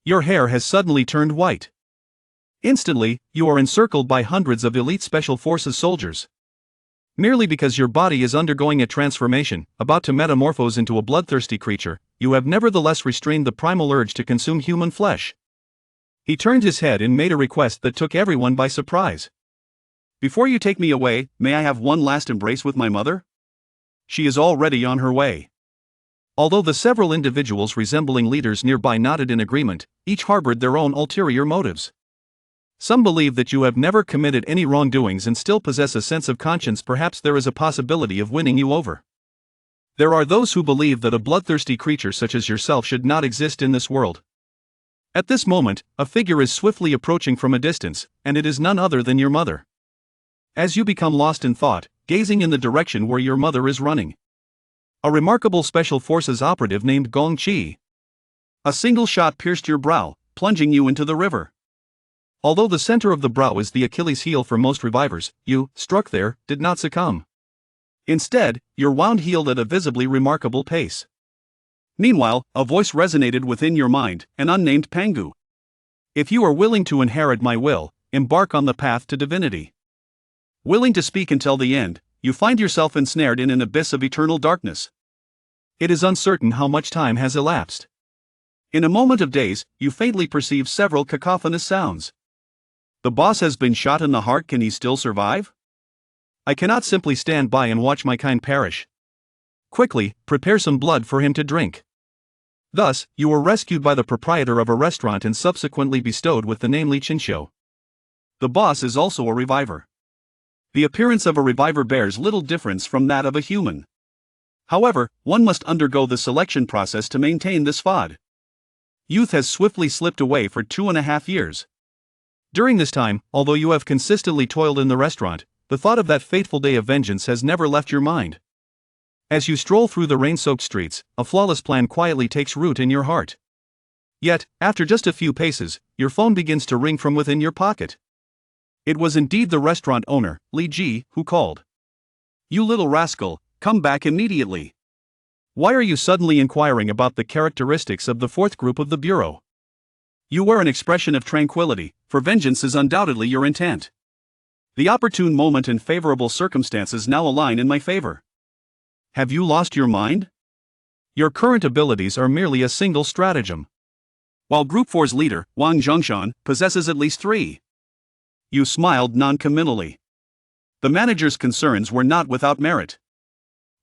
Your hair has suddenly turned white. Instantly, you are encircled by hundreds of elite special forces soldiers. Merely because your body is undergoing a transformation, about to metamorphose into a bloodthirsty creature, you have nevertheless restrained the primal urge to consume human flesh. He turned his head and made a request that took everyone by surprise. "Before you take me away, may I have one last embrace with my mother? She is already on her way." Although the several individuals resembling leaders nearby nodded in agreement, each harbored their own ulterior motives. Some believe that you have never committed any wrongdoings and still possess a sense of conscience. Perhaps there is a possibility of winning you over. There are those who believe that a bloodthirsty creature such as yourself should not exist in this world. At this moment, a figure is swiftly approaching from a distance, and it is none other than your mother. As you become lost in thought, gazing in the direction where your mother is running, a remarkable special forces operative named Gong Chi. A single shot pierced your brow, plunging you into the river. Although the center of the brow is the Achilles heel for most revivers, you, struck there, did not succumb. Instead, your wound healed at a visibly remarkable pace. Meanwhile, a voice resonated within your mind, an unnamed Pangu. "If you are willing to inherit my will, embark on the path to divinity. Willing to speak until the end, you find yourself ensnared in an abyss of eternal darkness. It is uncertain how much time has elapsed. In a moment of days, you faintly perceive several cacophonous sounds. The boss has been shot in the heart. Can he still survive? I cannot simply stand by and watch my kind perish. Quickly, prepare some blood for him to drink." Thus, you were rescued by the proprietor of a restaurant and subsequently bestowed with the name Li Chinshou. The boss is also a reviver. The appearance of a reviver bears little difference from that of a human. However, one must undergo the selection process to maintain this FOD. Youth has swiftly slipped away for 2.5 years. During this time, although you have consistently toiled in the restaurant, the thought of that fateful day of vengeance has never left your mind. As you stroll through the rain-soaked streets, a flawless plan quietly takes root in your heart. Yet, after just a few paces, your phone begins to ring from within your pocket. It was indeed the restaurant owner, Li Ji, who called. "You little rascal, come back immediately. Why are you suddenly inquiring about the characteristics of the fourth group of the Bureau? You wear an expression of tranquility, for vengeance is undoubtedly your intent. The opportune moment and favorable circumstances now align in my favor. Have you lost your mind? Your current abilities are merely a single stratagem, while Group 4's leader, Wang Zhongshan, possesses at least 3. You smiled non-committally. The manager's concerns were not without merit.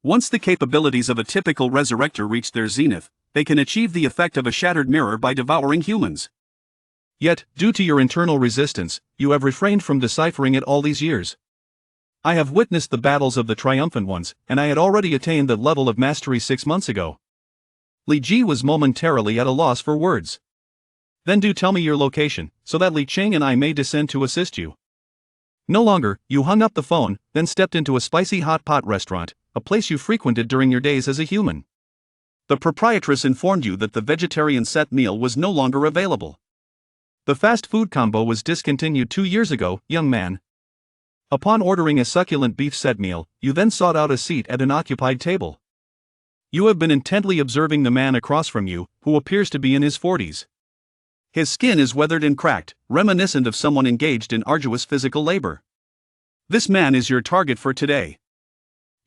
Once the capabilities of a typical resurrector reach their zenith, they can achieve the effect of a shattered mirror by devouring humans. Yet, due to your internal resistance, you have refrained from deciphering it all these years. I have witnessed the battles of the triumphant ones, and I had already attained that level of mastery 6 months ago." Li Ji was momentarily at a loss for words. "Then do tell me your location, so that Li Ching and I may descend to assist you." No longer, you hung up the phone, then stepped into a spicy hot pot restaurant, a place you frequented during your days as a human. The proprietress informed you that the vegetarian set meal was no longer available. The fast food combo was discontinued 2 years ago, young man. Upon ordering a succulent beef set meal, you then sought out a seat at an occupied table. You have been intently observing the man across from you, who appears to be in his 40s. His skin is weathered and cracked, reminiscent of someone engaged in arduous physical labor. This man is your target for today.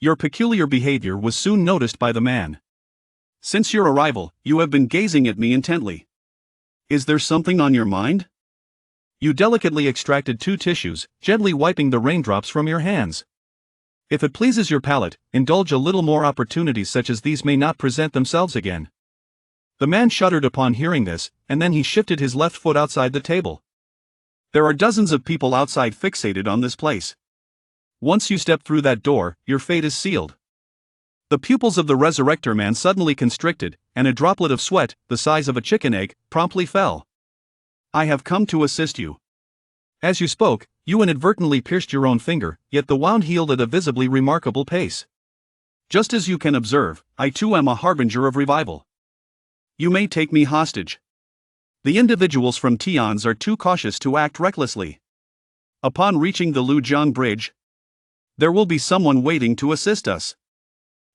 Your peculiar behavior was soon noticed by the man. Since your arrival, you have been gazing at me intently. Is there something on your mind? You delicately extracted 2 tissues, gently wiping the raindrops from your hands. If it pleases your palate, indulge a little more. Opportunities such as these may not present themselves again. The man shuddered upon hearing this, and then he shifted his left foot outside the table. There are dozens of people outside fixated on this place. Once you step through that door, your fate is sealed. The pupils of the Resurrector man suddenly constricted, and a droplet of sweat, the size of a chicken egg, promptly fell. "I have come to assist you." As you spoke, you inadvertently pierced your own finger, yet the wound healed at a visibly remarkable pace. Just as you can observe, I too am a harbinger of revival. You may take me hostage. The individuals from Tian's are too cautious to act recklessly. Upon reaching the Lujiang Bridge, there will be someone waiting to assist us.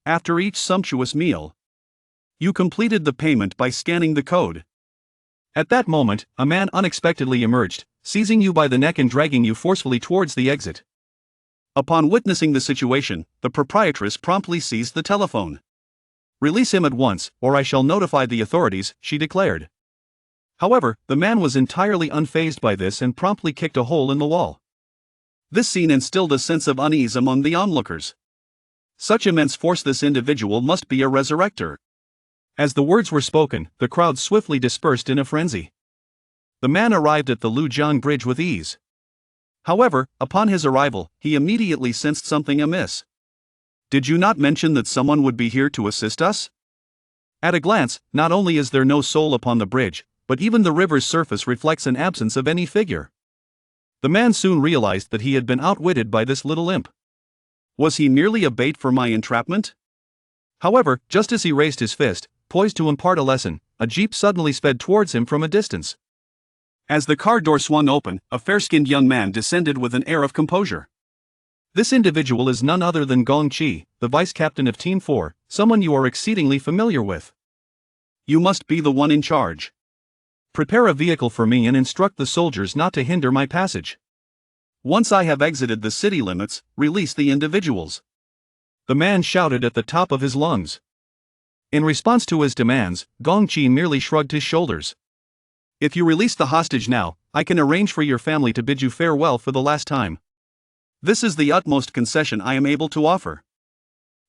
After each sumptuous meal, you completed the payment by scanning the code. At that moment, a man unexpectedly emerged, seizing you by the neck and dragging you forcefully towards the exit. Upon witnessing the situation, the proprietress promptly seized the telephone. "Release him at once, or I shall notify the authorities," she declared. However, the man was entirely unfazed by this and promptly kicked a hole in the wall. This scene instilled a sense of unease among the onlookers. Such immense force, this individual must be a resurrector. As the words were spoken, the crowd swiftly dispersed in a frenzy. The man arrived at the Lujiang Bridge with ease. However, upon his arrival, he immediately sensed something amiss. "Did you not mention that someone would be here to assist us?" At a glance, not only is there no soul upon the bridge, but even the river's surface reflects an absence of any figure. The man soon realized that he had been outwitted by this little imp. Was he merely a bait for my entrapment? However, just as he raised his fist, poised to impart a lesson, a jeep suddenly sped towards him from a distance. As the car door swung open, a fair-skinned young man descended with an air of composure. This individual is none other than Gong Chi, the vice captain of Team 4, someone you are exceedingly familiar with. "You must be the one in charge. Prepare a vehicle for me and instruct the soldiers not to hinder my passage. Once I have exited the city limits, release the individuals," the man shouted at the top of his lungs. In response to his demands, Gong Chi merely shrugged his shoulders. "If you release the hostage now, I can arrange for your family to bid you farewell for the last time. This is the utmost concession I am able to offer.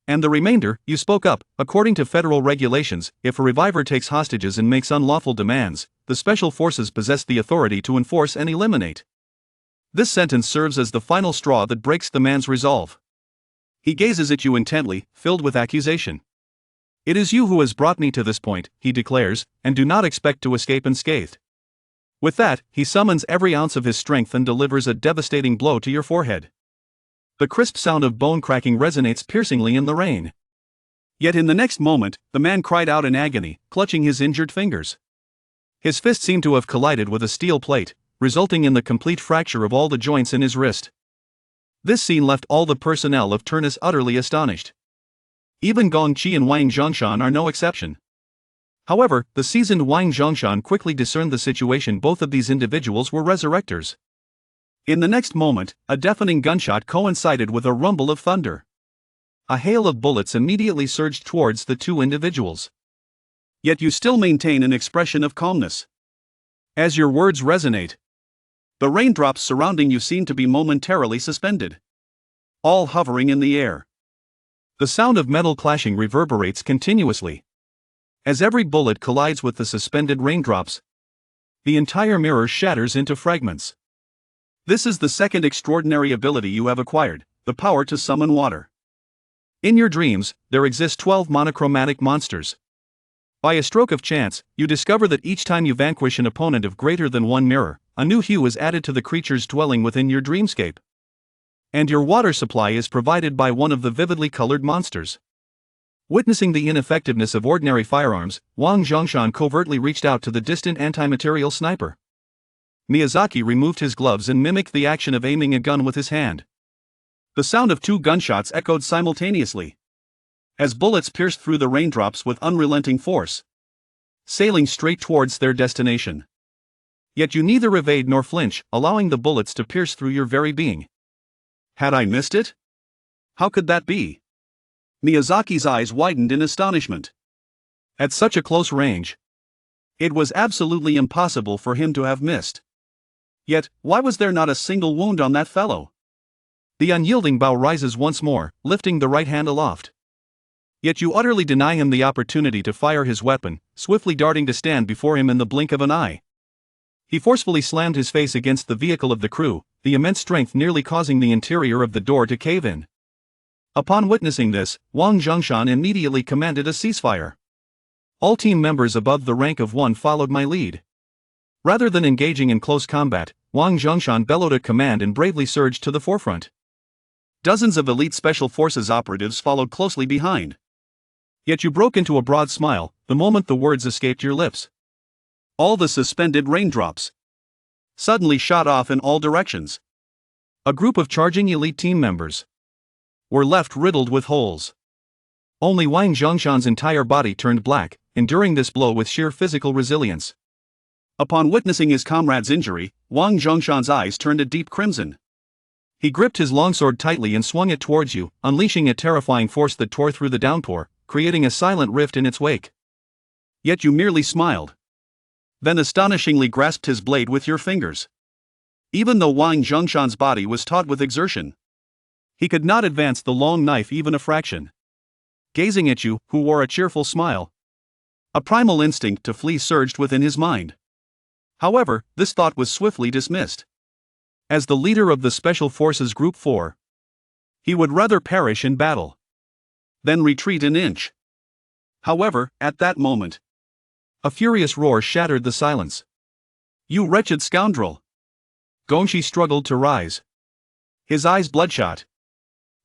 And the remainder, you spoke up. According to federal regulations, if a reviver takes hostages and makes unlawful demands, the special forces possess the authority to enforce and eliminate." This sentence serves as the final straw that breaks the man's resolve. He gazes at you intently, filled with accusation. "It is you who has brought me to this point," he declares, "and do not expect to escape unscathed." With that, he summons every ounce of his strength and delivers a devastating blow to your forehead. The crisp sound of bone cracking resonates piercingly in the rain. Yet in the next moment, the man cried out in agony, clutching his injured fingers. His fist seemed to have collided with a steel plate, resulting in the complete fracture of all the joints in his wrist. This scene left all the personnel of Turnus utterly astonished. Even Gong Chi and Wang Zhongshan are no exception. However, the seasoned Wang Zhongshan quickly discerned the situation. Both of these individuals were resurrectors. In the next moment, a deafening gunshot coincided with a rumble of thunder. A hail of bullets immediately surged towards the two individuals. Yet you still maintain an expression of calmness. As your words resonate, the raindrops surrounding you seem to be momentarily suspended, all hovering in the air. The sound of metal clashing reverberates continuously. As every bullet collides with the suspended raindrops, the entire mirror shatters into fragments. This is the second extraordinary ability you have acquired, the power to summon water. In your dreams, there exist 12 monochromatic monsters. By a stroke of chance, you discover that each time you vanquish an opponent of greater than one mirror, a new hue is added to the creatures dwelling within your dreamscape. And your water supply is provided by one of the vividly colored monsters. Witnessing the ineffectiveness of ordinary firearms, Wang Zhongshan covertly reached out to the distant anti-material sniper. Miyazaki removed his gloves and mimicked the action of aiming a gun with his hand. The sound of two gunshots echoed simultaneously, as bullets pierced through the raindrops with unrelenting force, sailing straight towards their destination. Yet you neither evade nor flinch, allowing the bullets to pierce through your very being. Had I missed it? How could that be? Miyazaki's eyes widened in astonishment. At such a close range, it was absolutely impossible for him to have missed. Yet, why was there not a single wound on that fellow? The unyielding bow rises once more, lifting the right hand aloft. Yet you utterly deny him the opportunity to fire his weapon, swiftly darting to stand before him in the blink of an eye. He forcefully slammed his face against the vehicle of the crew, the immense strength nearly causing the interior of the door to cave in. Upon witnessing this, Wang Zhongshan immediately commanded a ceasefire. All team members above the rank of 1 followed my lead. Rather than engaging in close combat, Wang Zhongshan bellowed a command and bravely surged to the forefront. Dozens of elite special forces operatives followed closely behind. Yet you broke into a broad smile the moment the words escaped your lips. All the suspended raindrops suddenly shot off in all directions. A group of charging elite team members were left riddled with holes. Only Wang Zhongshan's entire body turned black, enduring this blow with sheer physical resilience. Upon witnessing his comrade's injury, Wang Zhongshan's eyes turned a deep crimson. He gripped his longsword tightly and swung it towards you, unleashing a terrifying force that tore through the downpour, creating a silent rift in its wake. Yet you merely smiled. Then astonishingly grasped his blade with your fingers. Even though Wang Zhongshan's body was taut with exertion, he could not advance the long knife even a fraction. Gazing at you, who wore a cheerful smile, a primal instinct to flee surged within his mind. However, this thought was swiftly dismissed. As the leader of the Special Forces Group 4, he would rather perish in battle than retreat an inch. However, at that moment, a furious roar shattered the silence. "You wretched scoundrel!" Gongshi struggled to rise, his eyes bloodshot,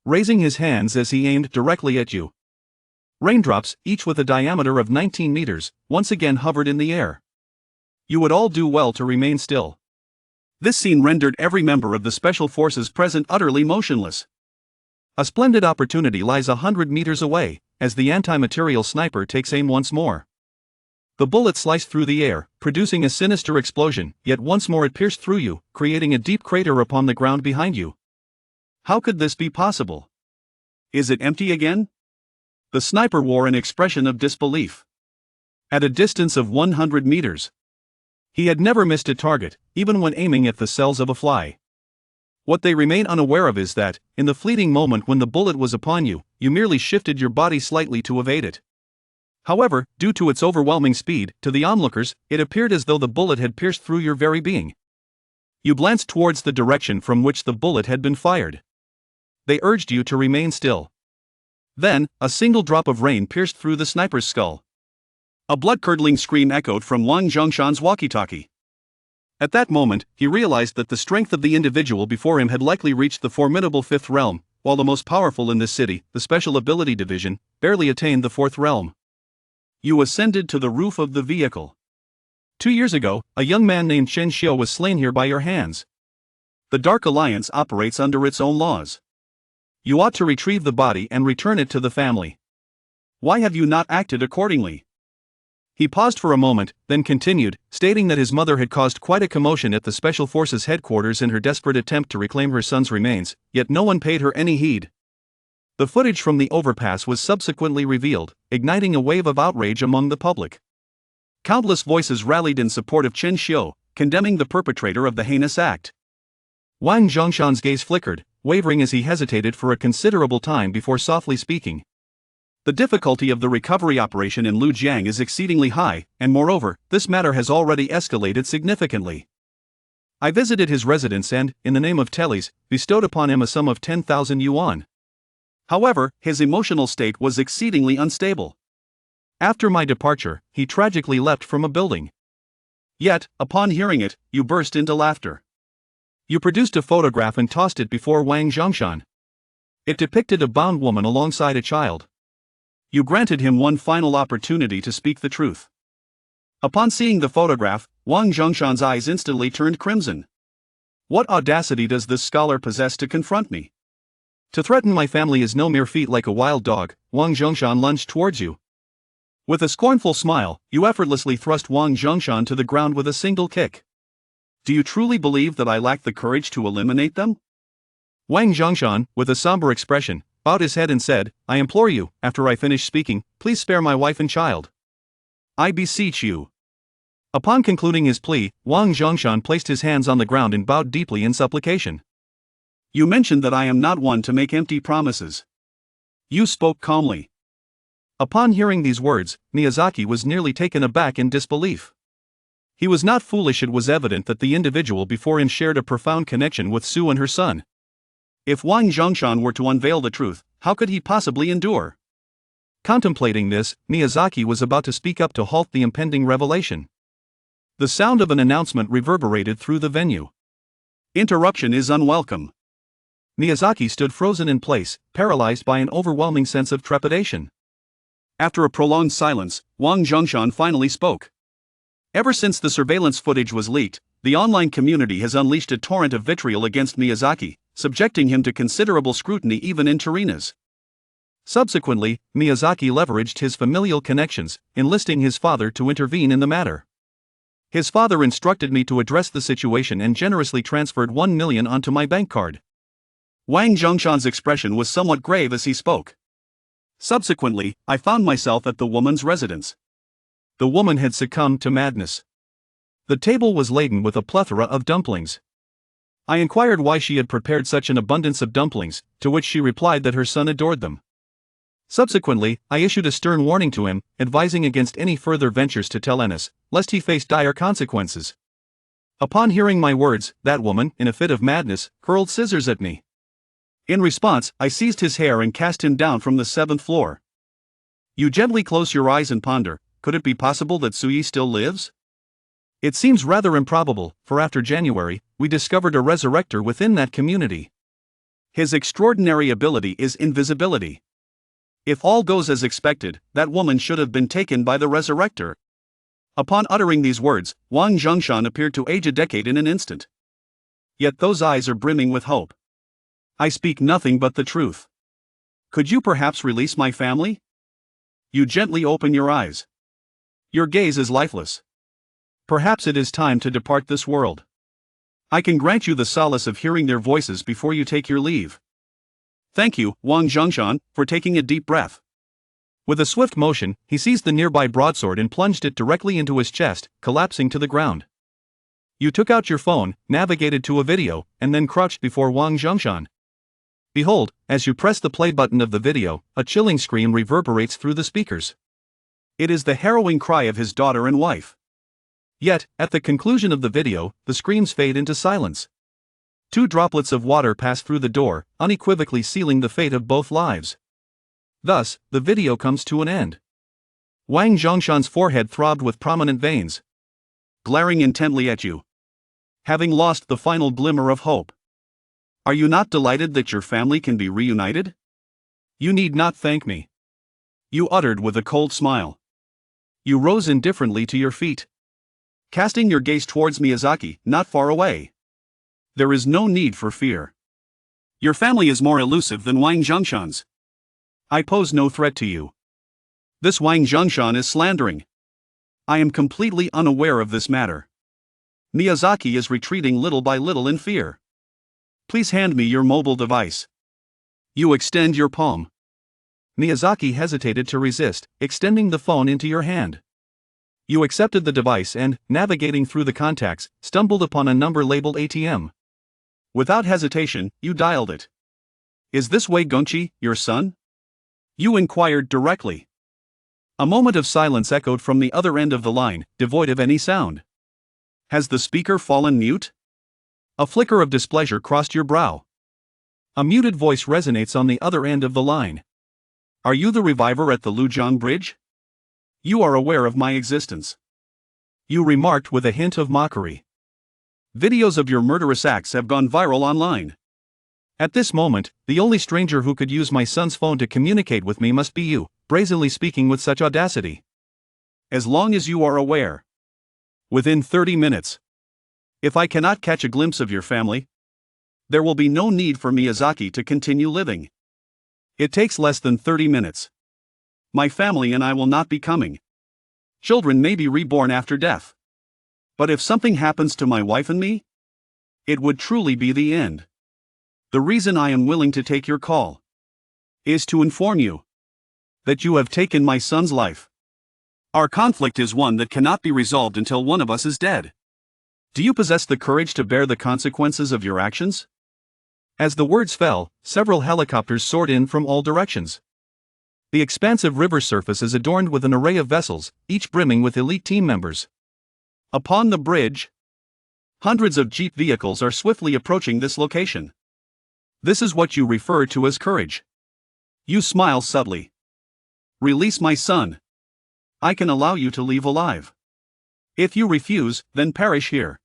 raising his hands as he aimed directly at you. Raindrops, each with a diameter of 19 meters, once again hovered in the air. You would all do well to remain still. This scene rendered every member of the Special Forces present utterly motionless. A splendid opportunity lies 100 meters away, as the anti-material sniper takes aim once more. The bullet sliced through the air, producing a sinister explosion, yet once more it pierced through you, creating a deep crater upon the ground behind you. How could this be possible? Is it empty again? The sniper wore an expression of disbelief. At a distance of 100 meters, he had never missed a target, even when aiming at the cells of a fly. What they remain unaware of is that, in the fleeting moment when the bullet was upon you, you merely shifted your body slightly to evade it. However, due to its overwhelming speed, to the onlookers, it appeared as though the bullet had pierced through your very being. You glanced towards the direction from which the bullet had been fired. They urged you to remain still. Then, a single drop of rain pierced through the sniper's skull. A blood-curdling scream echoed from Wang Zhongshan's walkie-talkie. At that moment, he realized that the strength of the individual before him had likely reached the formidable fifth realm, while the most powerful in this city, the Special Ability Division, barely attained the fourth realm. You ascended to the roof of the vehicle. 2 years ago, a young man named Chen Xiu was slain here by your hands. The Dark Alliance operates under its own laws. You ought to retrieve the body and return it to the family. Why have you not acted accordingly? He paused for a moment, then continued, stating that his mother had caused quite a commotion at the Special Forces headquarters in her desperate attempt to reclaim her son's remains, yet no one paid her any heed. The footage from the overpass was subsequently revealed, igniting a wave of outrage among the public. Countless voices rallied in support of Chen Xiu, condemning the perpetrator of the heinous act. Wang Zhongshan's gaze flickered, wavering as he hesitated for a considerable time before softly speaking. The difficulty of the recovery operation in Lujiang is exceedingly high, and moreover, this matter has already escalated significantly. I visited his residence and, in the name of Teles, bestowed upon him a sum of 10,000 yuan. However, his emotional state was exceedingly unstable. After my departure, he tragically leapt from a building. Yet, upon hearing it, you burst into laughter. You produced a photograph and tossed it before Wang Zhongshan. It depicted a bound woman alongside a child. You granted him one final opportunity to speak the truth. Upon seeing the photograph, Wang Zhongshan's eyes instantly turned crimson. What audacity does this scholar possess to confront me? To threaten my family is no mere feat like a wild dog. Wang Zhongshan lunged towards you. With a scornful smile, you effortlessly thrust Wang Zhongshan to the ground with a single kick. Do you truly believe that I lack the courage to eliminate them? Wang Zhongshan, with a somber expression, bowed his head and said, I implore you, after I finish speaking, please spare my wife and child. I beseech you. Upon concluding his plea, Wang Zhongshan placed his hands on the ground and bowed deeply in supplication. You mentioned that I am not one to make empty promises. You spoke calmly. Upon hearing these words, Miyazaki was nearly taken aback in disbelief. He was not foolish. It was evident that the individual before him shared a profound connection with Su and her son. If Wang Zhongshan were to unveil the truth, how could he possibly endure? Contemplating this, Miyazaki was about to speak up to halt the impending revelation. The sound of an announcement reverberated through the venue. Interruption is unwelcome. Miyazaki stood frozen in place, paralyzed by an overwhelming sense of trepidation. After a prolonged silence, Wang Zhongshan finally spoke. Ever since the surveillance footage was leaked, the online community has unleashed a torrent of vitriol against Miyazaki, subjecting him to considerable scrutiny even in Torina's. Subsequently, Miyazaki leveraged his familial connections, enlisting his father to intervene in the matter. His father instructed me to address the situation and generously transferred 1 million onto my bank card. Wang Zhongshan's expression was somewhat grave as he spoke. Subsequently, I found myself at the woman's residence. The woman had succumbed to madness. The table was laden with a plethora of dumplings. I inquired why she had prepared such an abundance of dumplings, to which she replied that her son adored them. Subsequently, I issued a stern warning to him, advising against any further ventures to tell Ennis, lest he face dire consequences. Upon hearing my words, that woman, in a fit of madness, hurled scissors at me. In response, I seized his hair and cast him down from the 7th floor. You gently close your eyes and ponder, could it be possible that Suyi still lives? It seems rather improbable, for after January, we discovered a resurrector within that community. His extraordinary ability is invisibility. If all goes as expected, that woman should have been taken by the resurrector. Upon uttering these words, Wang Zhongshan appeared to age a decade in an instant. Yet those eyes are brimming with hope. I speak nothing but the truth. Could you perhaps release my family? You gently open your eyes. Your gaze is lifeless. Perhaps it is time to depart this world. I can grant you the solace of hearing their voices before you take your leave. Thank you, Wang Zhongshan, for taking a deep breath. With a swift motion, he seized the nearby broadsword and plunged it directly into his chest, collapsing to the ground. You took out your phone, navigated to a video, and then crouched before Wang Zhongshan. Behold, as you press the play button of the video, a chilling scream reverberates through the speakers. It is the harrowing cry of his daughter and wife. Yet, at the conclusion of the video, the screams fade into silence. 2 droplets of water pass through the door, unequivocally sealing the fate of both lives. Thus, the video comes to an end. Wang Zhongshan's forehead throbbed with prominent veins. Glaring intently at you. Having lost the final glimmer of hope. Are you not delighted that your family can be reunited? You need not thank me. You uttered with a cold smile. You rose indifferently to your feet. Casting your gaze towards Miyazaki, not far away. There is no need for fear. Your family is more elusive than Wang Zhongshan's. I pose no threat to you. This Wang Zhongshan is slandering. I am completely unaware of this matter. Miyazaki is retreating little by little in fear. Please hand me your mobile device. You extend your palm. Miyazaki hesitated to resist, extending the phone into your hand. You accepted the device and, navigating through the contacts, stumbled upon a number labeled ATM. Without hesitation, you dialed it. Is this Wei Gongqi, your son? You inquired directly. A moment of silence echoed from the other end of the line, devoid of any sound. Has the speaker fallen mute? A flicker of displeasure crossed your brow. A muted voice resonates on the other end of the line. Are you the reviver at the Lujiang Bridge? You are aware of my existence. You remarked with a hint of mockery. Videos of your murderous acts have gone viral online. At this moment, the only stranger who could use my son's phone to communicate with me must be you, brazenly speaking with such audacity. As long as you are aware. Within 30 minutes. If I cannot catch a glimpse of your family, there will be no need for Miyazaki to continue living. It takes less than 30 minutes. My family and I will not be coming. Children may be reborn after death. But if something happens to my wife and me, it would truly be the end. The reason I am willing to take your call is to inform you that you have taken my son's life. Our conflict is one that cannot be resolved until one of us is dead. Do you possess the courage to bear the consequences of your actions? As the words fell, several helicopters soared in from all directions. The expansive river surface is adorned with an array of vessels, each brimming with elite team members. Upon the bridge, hundreds of jeep vehicles are swiftly approaching this location. This is what you refer to as courage. You smile subtly. Release my son. I can allow you to leave alive. If you refuse, then perish here.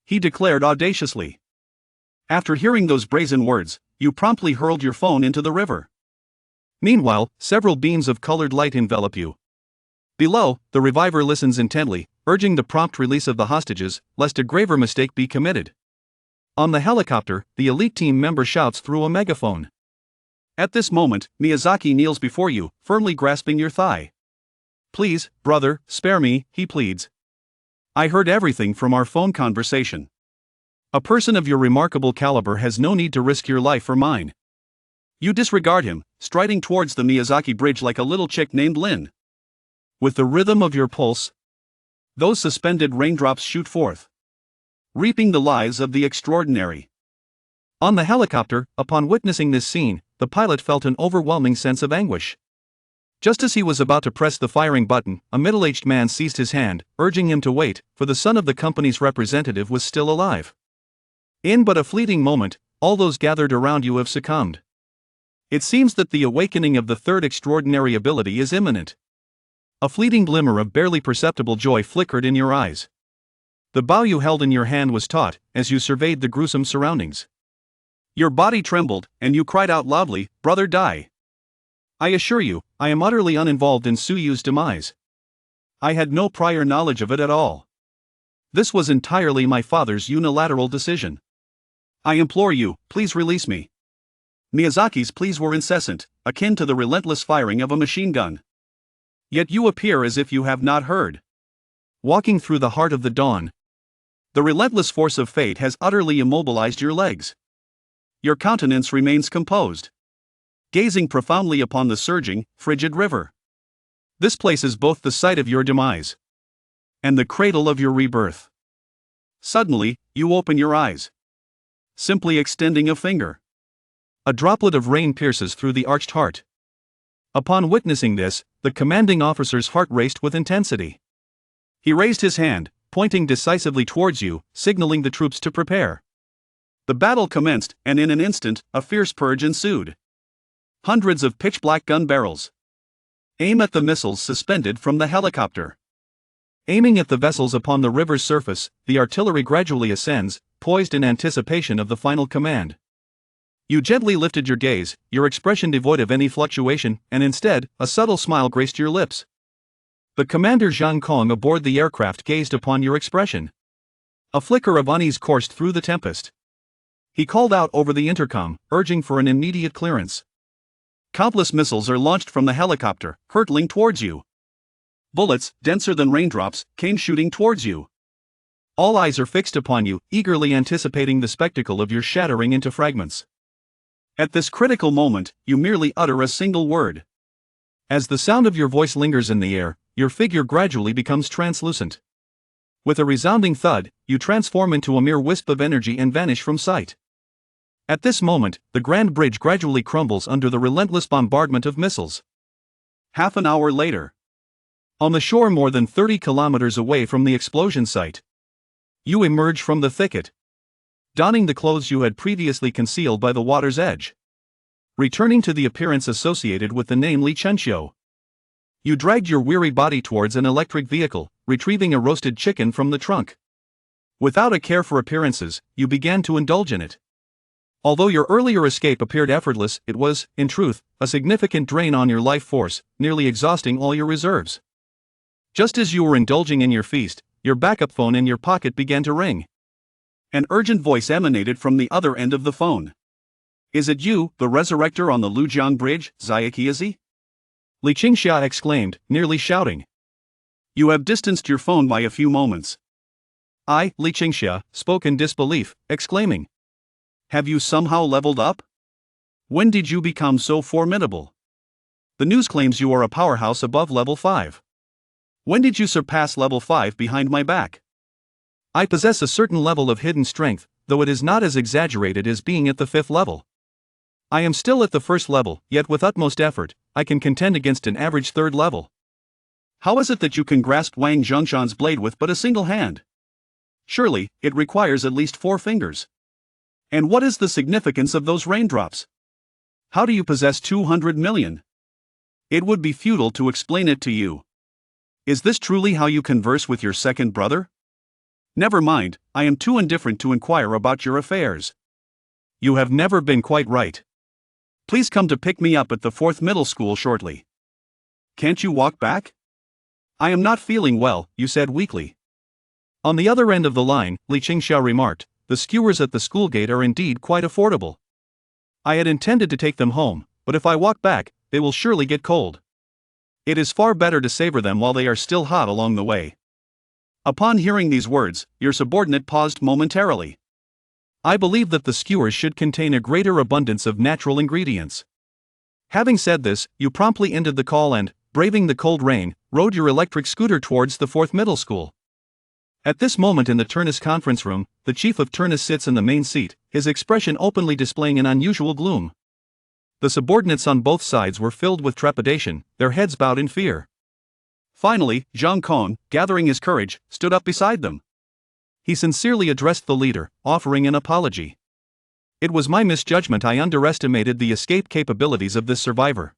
He declared audaciously. After hearing those brazen words, you promptly hurled your phone into the river. Meanwhile, several beams of colored light envelop you. Below, the reviver listens intently, urging the prompt release of the hostages, lest a graver mistake be committed. On the helicopter, the elite team member shouts through a megaphone. At this moment, Miyazaki kneels before you, firmly grasping your thigh. Please, brother, spare me, he pleads. I heard everything from our phone conversation. A person of your remarkable caliber has no need to risk your life or mine. You disregard him, striding towards the Miyazaki bridge like a little chick named Lynn. With the rhythm of your pulse, those suspended raindrops shoot forth, reaping the lives of the extraordinary. On the helicopter, upon witnessing this scene, the pilot felt an overwhelming sense of anguish. Just as he was about to press the firing button, a middle-aged man seized his hand, urging him to wait, for the son of the company's representative was still alive. In but a fleeting moment, all those gathered around you have succumbed. It seems that the awakening of the third extraordinary ability is imminent. A fleeting glimmer of barely perceptible joy flickered in your eyes. The bow you held in your hand was taut, as you surveyed the gruesome surroundings. Your body trembled, and you cried out loudly, "Brother, die!" I assure you, I am utterly uninvolved in Suyu's demise. I had no prior knowledge of it at all. This was entirely my father's unilateral decision. I implore you, please release me. Miyazaki's pleas were incessant, akin to the relentless firing of a machine gun. Yet you appear as if you have not heard. Walking through the heart of the dawn, the relentless force of fate has utterly immobilized your legs. Your countenance remains composed, gazing profoundly upon the surging, frigid river. This place is both the site of your demise and the cradle of your rebirth. Suddenly, you open your eyes, simply extending a finger. A droplet of rain pierces through the arched heart. Upon witnessing this, the commanding officer's heart raced with intensity. He raised his hand, pointing decisively towards you, signaling the troops to prepare. The battle commenced, and in an instant, a fierce purge ensued. Hundreds of pitch-black gun barrels. Aim at the missiles suspended from the helicopter. Aiming at the vessels upon the river's surface, the artillery gradually ascends, poised in anticipation of the final command. You gently lifted your gaze, your expression devoid of any fluctuation, and instead, a subtle smile graced your lips. The commander Zhang Kong aboard the aircraft gazed upon your expression. A flicker of unease coursed through the tempest. He called out over the intercom, urging for an immediate clearance. Countless missiles are launched from the helicopter, hurtling towards you. Bullets, denser than raindrops, came shooting towards you. All eyes are fixed upon you, eagerly anticipating the spectacle of your shattering into fragments. At this critical moment, you merely utter a single word. As the sound of your voice lingers in the air, your figure gradually becomes translucent. With a resounding thud, you transform into a mere wisp of energy and vanish from sight. At this moment, the Grand Bridge gradually crumbles under the relentless bombardment of missiles. Half an hour later, on the shore more than 30 kilometers away from the explosion site, you emerge from the thicket, donning the clothes you had previously concealed by the water's edge, returning to the appearance associated with the name Li Chenxiu. You dragged your weary body towards an electric vehicle, retrieving a roasted chicken from the trunk. Without a care for appearances, you began to indulge in it. Although your earlier escape appeared effortless, it was, in truth, a significant drain on your life force, nearly exhausting all your reserves. Just as you were indulging in your feast, your backup phone in your pocket began to ring. An urgent voice emanated from the other end of the phone. "Is it you, the Resurrector on the Lujiang Bridge, Xiaqiazi?" Li Qingxia exclaimed, nearly shouting. "You have distanced your phone by a few moments." I, Li Qingxia, spoke in disbelief, exclaiming, "Have you somehow leveled up? When did you become so formidable? The news claims you are a powerhouse above level 5. When did you surpass level 5 behind my back?" I possess a certain level of hidden strength, though it is not as exaggerated as being at the 5th level. I am still at the 1st level, yet with utmost effort, I can contend against an average 3rd level. How is it that you can grasp Wang Zhongshan's blade with but a single hand? Surely, it requires at least 4 fingers. And what is the significance of those raindrops? How do you possess 200 million? It would be futile to explain it to you. Is this truly how you converse with your second brother? Never mind, I am too indifferent to inquire about your affairs. You have never been quite right. Please come to pick me up at the 4th middle school shortly. Can't you walk back? I am not feeling well, you said weakly. On the other end of the line, Li Qingxia remarked, the skewers at the school gate are indeed quite affordable. I had intended to take them home, but if I walk back, they will surely get cold. It is far better to savor them while they are still hot along the way. Upon hearing these words, your subordinate paused momentarily. I believe that the skewers should contain a greater abundance of natural ingredients. Having said this, you promptly ended the call and, braving the cold rain, rode your electric scooter towards the 4th middle school. At this moment in the Turnus conference room, the chief of Turnus sits in the main seat, his expression openly displaying an unusual gloom. The subordinates on both sides were filled with trepidation, their heads bowed in fear. Finally, Zhang Kong, gathering his courage, stood up beside them. He sincerely addressed the leader, offering an apology. It was my misjudgment. I underestimated the escape capabilities of this survivor.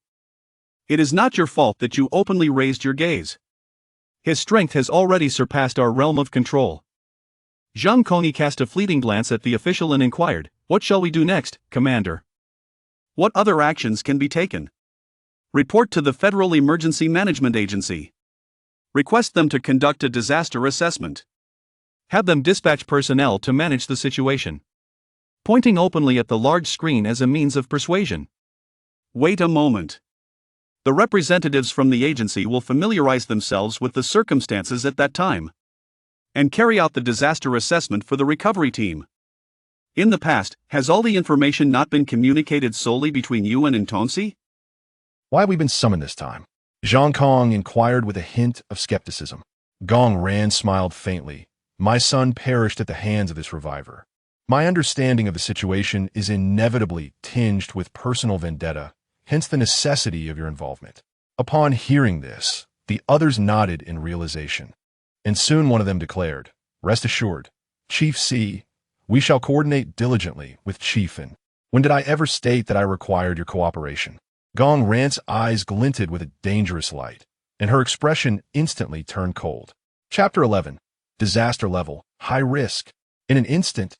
It is not your fault that you openly raised your gaze. His strength has already surpassed our realm of control. Zhang Kong cast a fleeting glance at the official and inquired, "What shall we do next, Commander? What other actions can be taken?" "Report to the Federal Emergency Management Agency. Request them to conduct a disaster assessment. Have them dispatch personnel to manage the situation." Pointing openly at the large screen as a means of persuasion. "Wait a moment. The representatives from the agency will familiarize themselves with the circumstances at that time and carry out the disaster assessment for the recovery team. In the past, has all the information not been communicated solely between you and Intonsi?" "Why have we been summoned this time?" Zhang Kong inquired with a hint of skepticism. Gong Ran smiled faintly. "My son perished at the hands of this reviver. My understanding of the situation is inevitably tinged with personal vendetta, hence the necessity of your involvement." Upon hearing this, the others nodded in realization. And soon one of them declared, "Rest assured, Chief C, we shall coordinate diligently with Chief N. When did I ever state that I required your cooperation?" Gong Ran's eyes glinted with a dangerous light, and her expression instantly turned cold. Chapter 11. Disaster Level, High Risk. In an instant,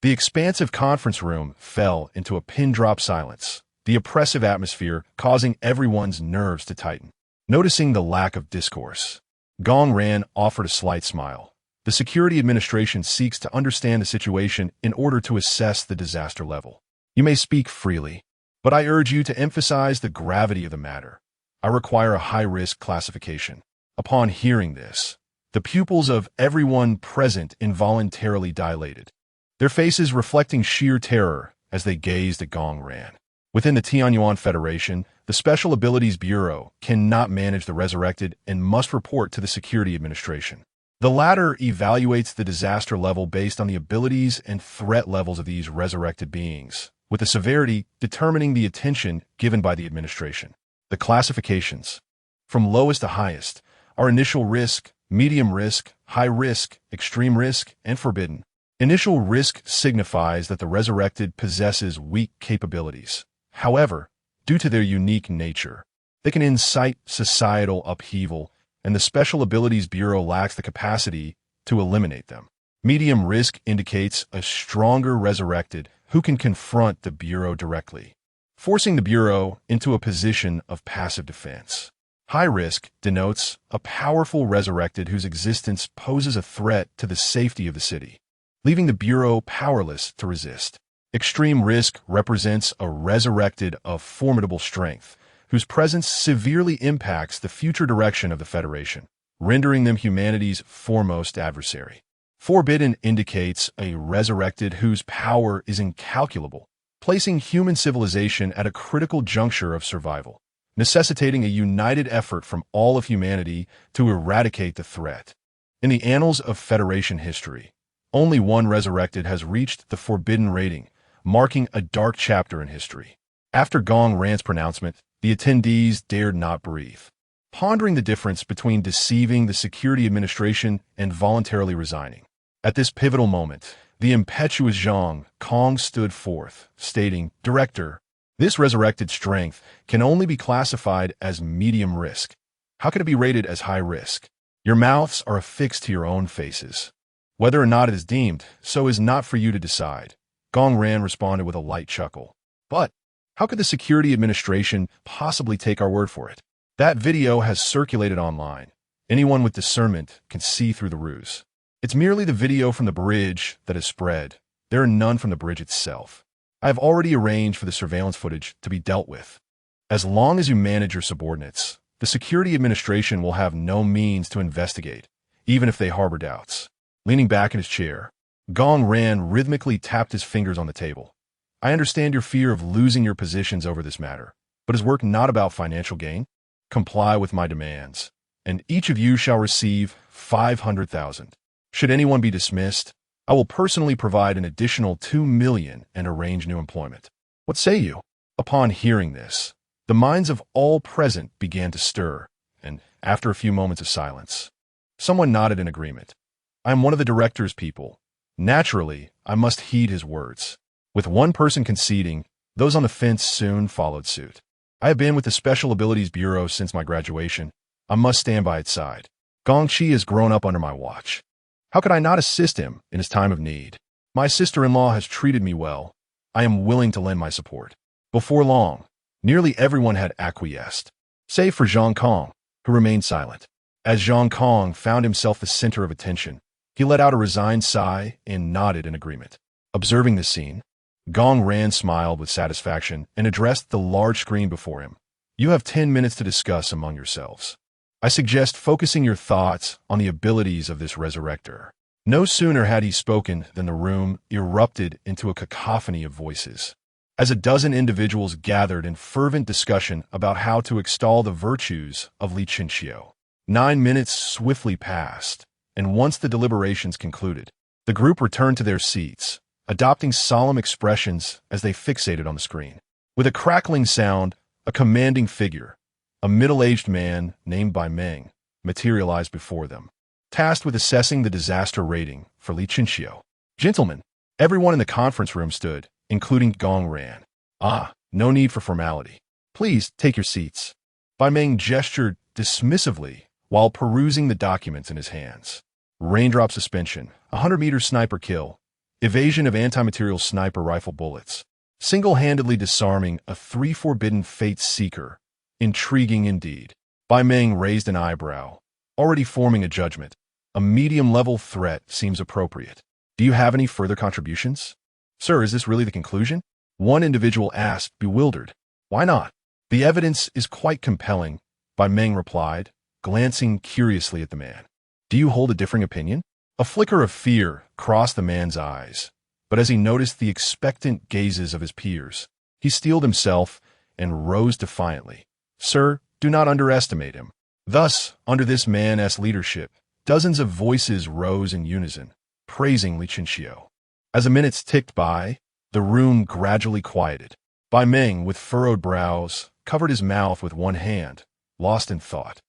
the expansive conference room fell into a pin-drop silence, the oppressive atmosphere causing everyone's nerves to tighten. Noticing the lack of discourse, Gong Ran offered a slight smile. The Security Administration seeks to understand the situation in order to assess the disaster level. You may speak freely, but I urge you to emphasize the gravity of the matter. I require a high-risk classification. Upon hearing this, the pupils of everyone present involuntarily dilated, their faces reflecting sheer terror as they gazed at Gong Ran. Within the Tianyuan Federation, the Special Abilities Bureau cannot manage the Resurrected and must report to the Security Administration. The latter evaluates the disaster level based on the abilities and threat levels of these resurrected beings, with the severity determining the attention given by the administration. The classifications, from lowest to highest, are initial risk, medium risk, high risk, extreme risk, and forbidden. Initial risk signifies that the resurrected possesses weak capabilities. However, due to their unique nature, they can incite societal upheaval, and the Special Abilities Bureau lacks the capacity to eliminate them. Medium risk indicates a stronger resurrected who can confront the Bureau directly, forcing the Bureau into a position of passive defense. High risk denotes a powerful resurrected whose existence poses a threat to the safety of the city, leaving the Bureau powerless to resist. Extreme risk represents a resurrected of formidable strength, whose presence severely impacts the future direction of the Federation, rendering them humanity's foremost adversary. Forbidden indicates a resurrected whose power is incalculable, placing human civilization at a critical juncture of survival, necessitating a united effort from all of humanity to eradicate the threat. In the annals of Federation history, only one resurrected has reached the forbidden rating, marking a dark chapter in history. After Gong Ran's pronouncement, the attendees dared not breathe, pondering the difference between deceiving the Security Administration and voluntarily resigning. At this pivotal moment, the impetuous Zhang Kong stood forth, stating, "Director, this resurrected strength can only be classified as medium risk. How can it be rated as high risk? Your mouths are affixed to your own faces. Whether or not it is deemed so is not for you to decide." Gong Ran responded with a light chuckle. "But how could the Security Administration possibly take our word for it? That video has circulated online. Anyone with discernment can see through the ruse. It's merely the video from the bridge that has spread. There are none from the bridge itself. I have already arranged for the surveillance footage to be dealt with. As long as you manage your subordinates, the Security Administration will have no means to investigate, even if they harbor doubts. Leaning back in his chair, Gong Ran rhythmically tapped his fingers on the table. I understand your fear of losing your positions over this matter, but is work not about financial gain? Comply with my demands, and each of you shall receive 500,000. Should anyone be dismissed, I will personally provide an additional 2 million and arrange new employment. What say you? Upon hearing this, the minds of all present began to stir, and after a few moments of silence, someone nodded in agreement. I am one of the director's people. Naturally, I must heed his words. With one person conceding, those on the fence soon followed suit. I have been with the Special Abilities Bureau since my graduation. I must stand by its side. Gongqi has grown up under my watch. How could I not assist him in his time of need? My sister-in-law has treated me well. I am willing to lend my support. Before long, nearly everyone had acquiesced, save for Zhang Kong, who remained silent. As Zhang Kong found himself the center of attention, he let out a resigned sigh and nodded in agreement. Observing the scene, Gong Ran smiled with satisfaction and addressed the large screen before him. You have 10 minutes to discuss among yourselves. I suggest focusing your thoughts on the abilities of this Resurrector. No sooner had he spoken than the room erupted into a cacophony of voices. As a dozen individuals gathered in fervent discussion about how to extol the virtues of Li Chinxiu. 9 minutes swiftly passed, and once the deliberations concluded, the group returned to their seats, adopting solemn expressions as they fixated on the screen. With a crackling sound, a commanding figure, a middle-aged man named by Meng, materialized before them, tasked with assessing the disaster rating for Li Chinxiu. Gentlemen, everyone in the conference room stood, including Gong Ran. No need for formality. Please take your seats. Bai Meng gestured dismissively while perusing the documents in his hands. Raindrop suspension, 100-meter sniper kill, evasion of anti-material sniper rifle bullets, single-handedly disarming a 3 Forbidden Fate seeker. Intriguing indeed. Bai Meng raised an eyebrow, already forming a judgment. A medium-level threat seems appropriate. Do you have any further contributions? Sir, is this really the conclusion? One individual asked, bewildered. Why not? The evidence is quite compelling, Bai Meng replied, glancing curiously at the man. Do you hold a differing opinion? A flicker of fear crossed the man's eyes, but as he noticed the expectant gazes of his peers, he steeled himself and rose defiantly. Sir, do not underestimate him. Thus, under this man's leadership, dozens of voices rose in unison, praising Li Chinxiu. As the minutes ticked by, the room gradually quieted. Bai Meng, with furrowed brows, covered his mouth with one hand, lost in thought.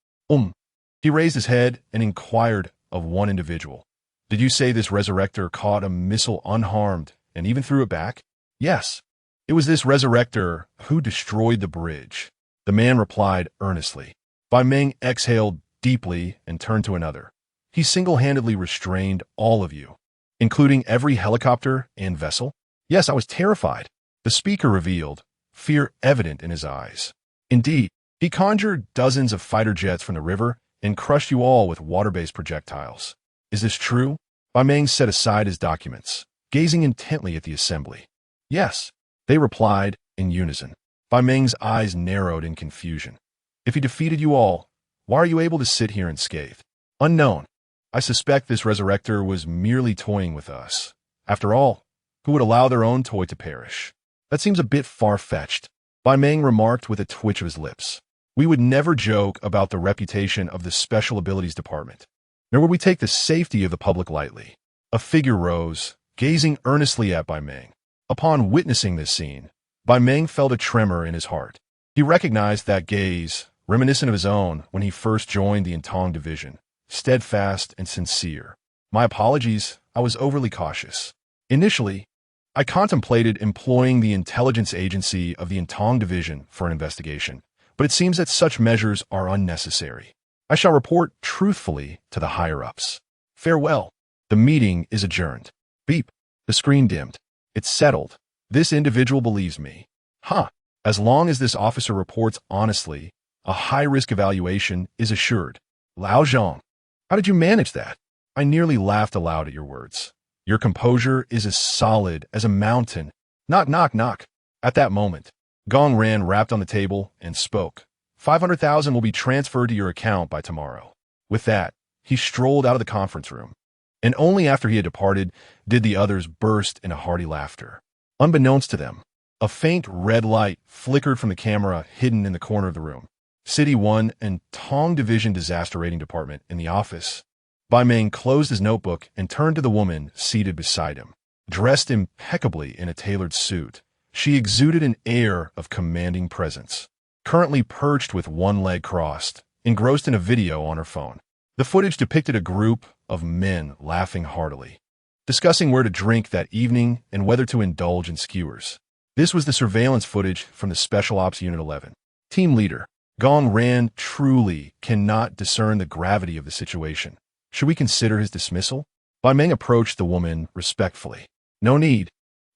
He raised his head and inquired of one individual. Did you say this Resurrector caught a missile unharmed and even threw it back? Yes. It was this Resurrector who destroyed the bridge. The man replied earnestly. Bai Meng exhaled deeply and turned to another. He single-handedly restrained all of you, including every helicopter and vessel? Yes, I was terrified. The speaker revealed, fear evident in his eyes. Indeed, he conjured dozens of fighter jets from the river and crushed you all with water-based projectiles. Is this true? Bai Meng set aside his documents, gazing intently at the assembly. Yes, they replied in unison. Bai Meng's eyes narrowed in confusion. If he defeated you all, why are you able to sit here unscathed? Unknown. I suspect this Resurrector was merely toying with us. After all, who would allow their own toy to perish? That seems a bit far-fetched, Bai Meng remarked with a twitch of his lips. We would never joke about the reputation of the Special Abilities Department, nor would we take the safety of the public lightly. A figure rose, gazing earnestly at Bai Meng. Upon witnessing this scene, Bai Meng felt a tremor in his heart. He recognized that gaze, reminiscent of his own when he first joined the Intong Division, steadfast and sincere. My apologies, I was overly cautious. Initially, I contemplated employing the intelligence agency of the Intong Division for an investigation, but it seems that such measures are unnecessary. I shall report truthfully to the higher-ups. Farewell. The meeting is adjourned. Beep. The screen dimmed. It's settled. This individual believes me. As long as this officer reports honestly, a high-risk evaluation is assured. Lao Zhang, how did you manage that? I nearly laughed aloud at your words. Your composure is as solid as a mountain. Knock, knock, knock. At that moment, Gong Ran rapped on the table and spoke. 500,000 will be transferred to your account by tomorrow. With that, he strolled out of the conference room. And only after he had departed did the others burst into hearty laughter. Unbeknownst to them, a faint red light flickered from the camera hidden in the corner of the room. City 1 and Tong Division Disaster Rating Department in the office. Bai Meng closed his notebook and turned to the woman seated beside him. Dressed impeccably in a tailored suit, she exuded an air of commanding presence. Currently perched with one leg crossed, engrossed in a video on her phone. The footage depicted a group of men laughing heartily, discussing where to drink that evening and whether to indulge in skewers. This was the surveillance footage from the Special Ops Unit 11. Team leader, Gong Ran truly cannot discern the gravity of the situation. Should we consider his dismissal? Bai Meng approached the woman respectfully. No need.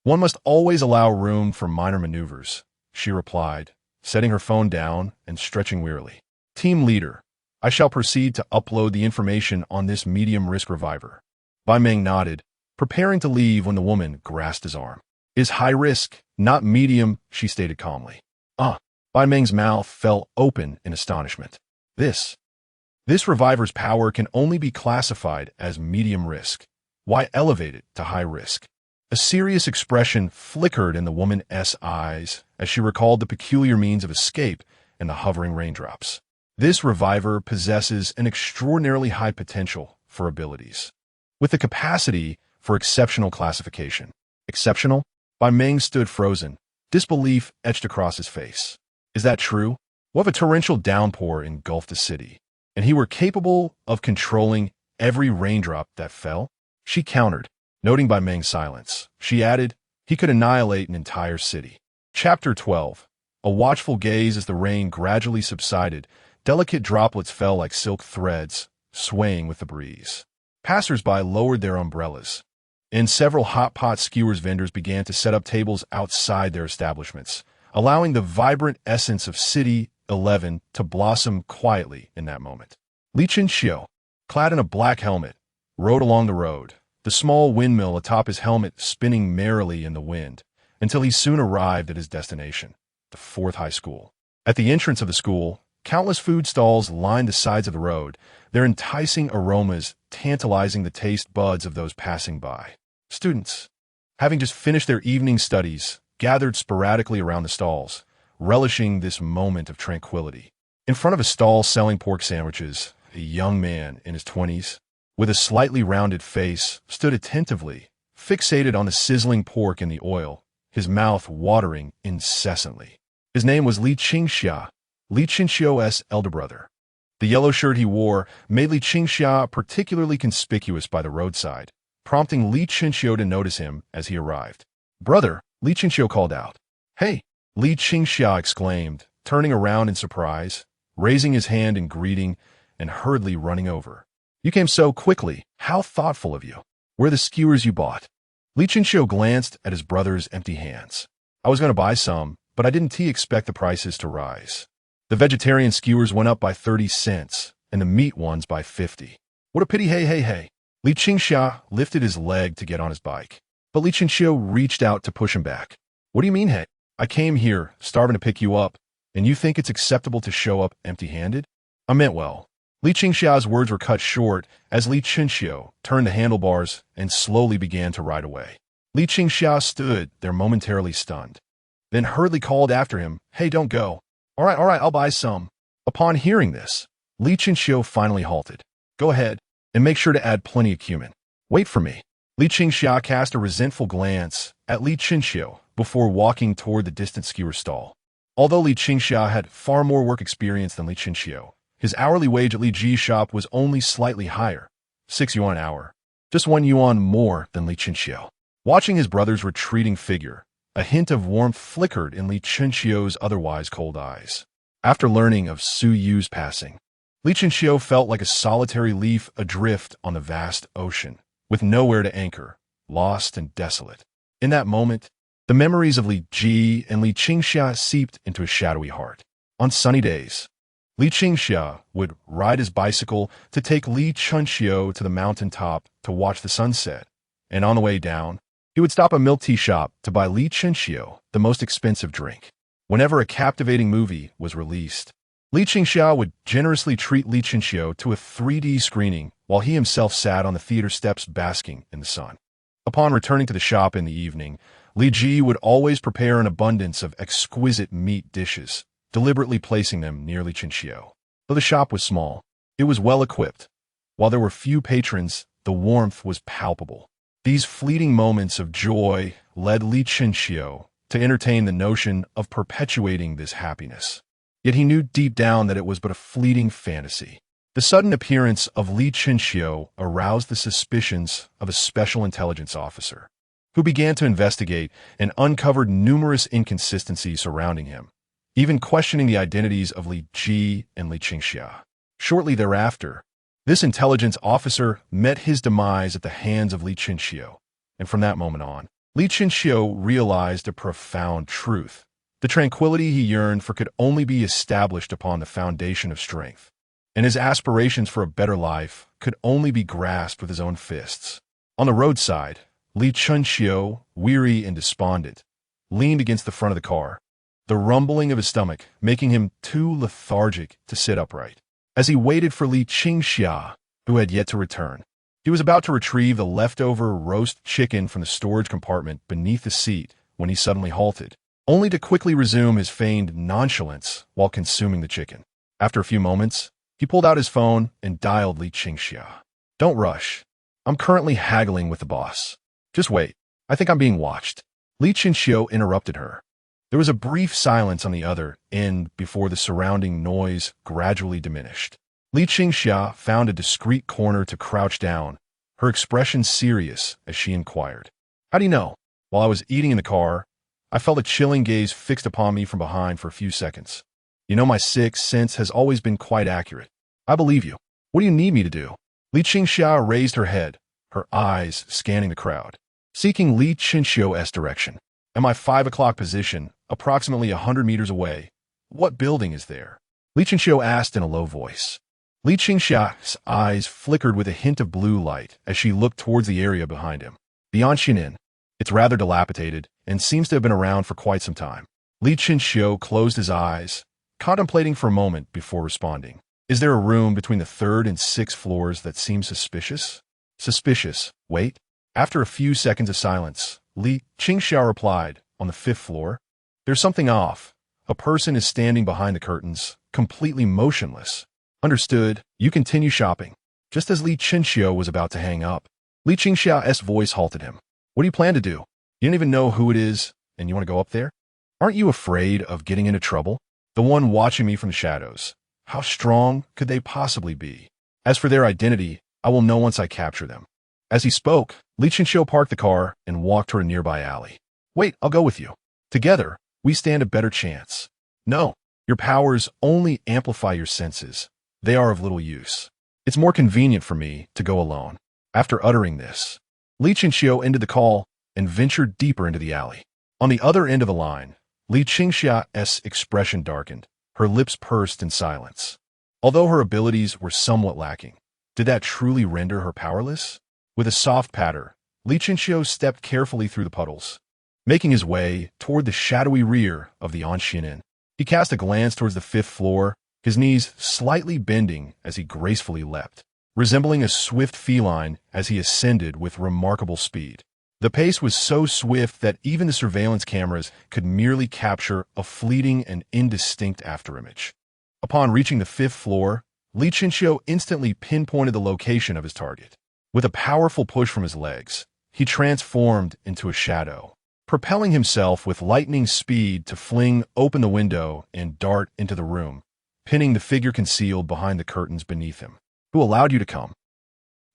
One must always allow room for minor maneuvers, she replied, setting her phone down and stretching wearily. Team leader, I shall proceed to upload the information on this medium-risk reviver. Bai Meng nodded, preparing to leave when the woman grasped his arm. Is high risk, not medium, she stated calmly. Bai Meng's mouth fell open in astonishment. This reviver's power can only be classified as medium risk. Why elevate it to high risk? A serious expression flickered in the woman's eyes as she recalled the peculiar means of escape and the hovering raindrops. This reviver possesses an extraordinarily high potential for abilities, with the capacity for exceptional classification. Exceptional? Bai Meng stood frozen, disbelief etched across his face. Is that true? What if a torrential downpour engulfed the city, and he were capable of controlling every raindrop that fell? She countered, noting Bai Meng's silence. She added, he could annihilate an entire city. Chapter 12. A watchful gaze as the rain gradually subsided. Delicate droplets fell like silk threads, swaying with the breeze. Passers-by lowered their umbrellas, and several hot pot skewers vendors began to set up tables outside their establishments, allowing the vibrant essence of City 11 to blossom quietly in that moment. Li Chenxiu, clad in a black helmet, rode along the road, the small windmill atop his helmet spinning merrily in the wind, until he soon arrived at his destination, the 4th high school. At the entrance of the school, countless food stalls lined the sides of the road, their enticing aromas tantalizing the taste buds of those passing by. Students, having just finished their evening studies, gathered sporadically around the stalls, relishing this moment of tranquility. In front of a stall selling pork sandwiches, a young man in his 20s, with a slightly rounded face, stood attentively, fixated on the sizzling pork in the oil, his mouth watering incessantly. His name was Li Qingxia, Li Qingxiu's elder brother. The yellow shirt he wore made Li Qingxia particularly conspicuous by the roadside, prompting Li Qingxiu to notice him as he arrived. Brother, Li Qingxiu called out. Hey, Li Qingxia exclaimed, turning around in surprise, raising his hand in greeting, and hurriedly running over. You came so quickly. How thoughtful of you. Where are the skewers you bought? Li Qingxiu glanced at his brother's empty hands. I was going to buy some, but I didn't expect the prices to rise. The vegetarian skewers went up by 30 cents, and the meat ones by 50. What a pity, hey. Li Qingxia lifted his leg to get on his bike, but Li Qingxiu reached out to push him back. What do you mean, hey? I came here, starving to pick you up, and you think it's acceptable to show up empty-handed? I meant well. Li Qingxia's words were cut short as Li Qingxiu turned the handlebars and slowly began to ride away. Li Qingxia stood there momentarily stunned, then hurriedly called after him, Hey, don't go. All right, I'll buy some. Upon hearing this, Li Qingxiu finally halted. Go ahead, and make sure to add plenty of cumin. Wait for me. Li Qingxia cast a resentful glance at Li Qingxiu before walking toward the distant skewer stall. Although Li Qingxia had far more work experience than Li Qingxiu, his hourly wage at Li Ji's shop was only slightly higher, 6 yuan an hour, just 1 yuan more than Li Qingxiu. Watching his brother's retreating figure, a hint of warmth flickered in Li Qingxiu's otherwise cold eyes. After learning of Su Yu's passing, Li Qingxiu felt like a solitary leaf adrift on the vast ocean, with nowhere to anchor, lost and desolate. In that moment, the memories of Li Ji and Li Qingxia seeped into his shadowy heart. On sunny days, Li Qingxia would ride his bicycle to take Li Qingxiu to the mountaintop to watch the sunset, and on the way down, he would stop at a milk tea shop to buy Li Qingxiu the most expensive drink. Whenever a captivating movie was released, Li Qingxia would generously treat Li Qingxiu to a 3D screening while he himself sat on the theater steps basking in the sun. Upon returning to the shop in the evening, Li Ji would always prepare an abundance of exquisite meat dishes, deliberately placing them near Li Chenxiu. Though the shop was small, it was well equipped. While there were few patrons, the warmth was palpable. These fleeting moments of joy led Li Chenxiu to entertain the notion of perpetuating this happiness. Yet he knew deep down that it was but a fleeting fantasy. The sudden appearance of Li Chenxiu aroused the suspicions of a special intelligence officer, who began to investigate and uncovered numerous inconsistencies surrounding him, even questioning the identities of Li Ji and Li Chenxiu. Shortly thereafter, this intelligence officer met his demise at the hands of Li Chenxiu, and from that moment on, Li Chenxiu realized a profound truth. The tranquility he yearned for could only be established upon the foundation of strength, and his aspirations for a better life could only be grasped with his own fists. On the roadside, Li Chenxiu, weary and despondent, leaned against the front of the car, the rumbling of his stomach making him too lethargic to sit upright. As he waited for Li Chenxiu, who had yet to return, he was about to retrieve the leftover roast chicken from the storage compartment beneath the seat when he suddenly halted, only to quickly resume his feigned nonchalance while consuming the chicken. After a few moments, he pulled out his phone and dialed Li Chenxiu. "Don't rush. I'm currently haggling with the boss. Just wait. I think I'm being watched." Li Chenxiu interrupted her. There was a brief silence on the other end before the surrounding noise gradually diminished. Li Chenxiu found a discreet corner to crouch down, her expression serious as she inquired, "How do you know?" While I was eating in the car, I felt a chilling gaze fixed upon me from behind for a few seconds. "You know, my sixth sense has always been quite accurate. I believe you. What do you need me to do?" Li Chenxiu raised her head, her eyes scanning the crowd, seeking Li Chenxiu's direction. "At my 5 o'clock position, approximately 100 meters away. What building is there?" Li Chenxiu asked in a low voice. Li Chenxiu's eyes flickered with a hint of blue light as she looked towards the area behind him. "Beyond Xianin. It's rather dilapidated and seems to have been around for quite some time." Li Chenxiu closed his eyes, contemplating for a moment before responding. "Is there a room between the 3rd and 6th floors that seems suspicious?" "Suspicious. Wait." After a few seconds of silence, Li Chenxiu replied, "On the 5th floor. There's something off. A person is standing behind the curtains, completely motionless." "Understood. You continue shopping." Just as Li Chenxiu was about to hang up, Li Chenxiu's voice halted him. "What do you plan to do? You don't even know who it is, and you want to go up there? Aren't you afraid of getting into trouble? The one watching me from the shadows. How strong could they possibly be? As for their identity, I will know once I capture them." As he spoke, Li Chenxiu parked the car and walked toward a nearby alley. "Wait, I'll go with you. Together, we stand a better chance." "No, your powers only amplify your senses. They are of little use. It's more convenient for me to go alone." After uttering this, Li Chenxiu ended the call and ventured deeper into the alley. On the other end of the line, Li Chenxiu's expression darkened, her lips pursed in silence. Although her abilities were somewhat lacking, did that truly render her powerless? With a soft patter, Li Chenxiu stepped carefully through the puddles, making his way toward the shadowy rear of the Xianin. He cast a glance towards the 5th floor, his knees slightly bending as he gracefully leapt, resembling a swift feline as he ascended with remarkable speed. The pace was so swift that even the surveillance cameras could merely capture a fleeting and indistinct afterimage. Upon reaching the 5th floor, Li Chenxiu instantly pinpointed the location of his target. With a powerful push from his legs, he transformed into a shadow, propelling himself with lightning speed to fling open the window and dart into the room, pinning the figure concealed behind the curtains beneath him. "Who allowed you to come?"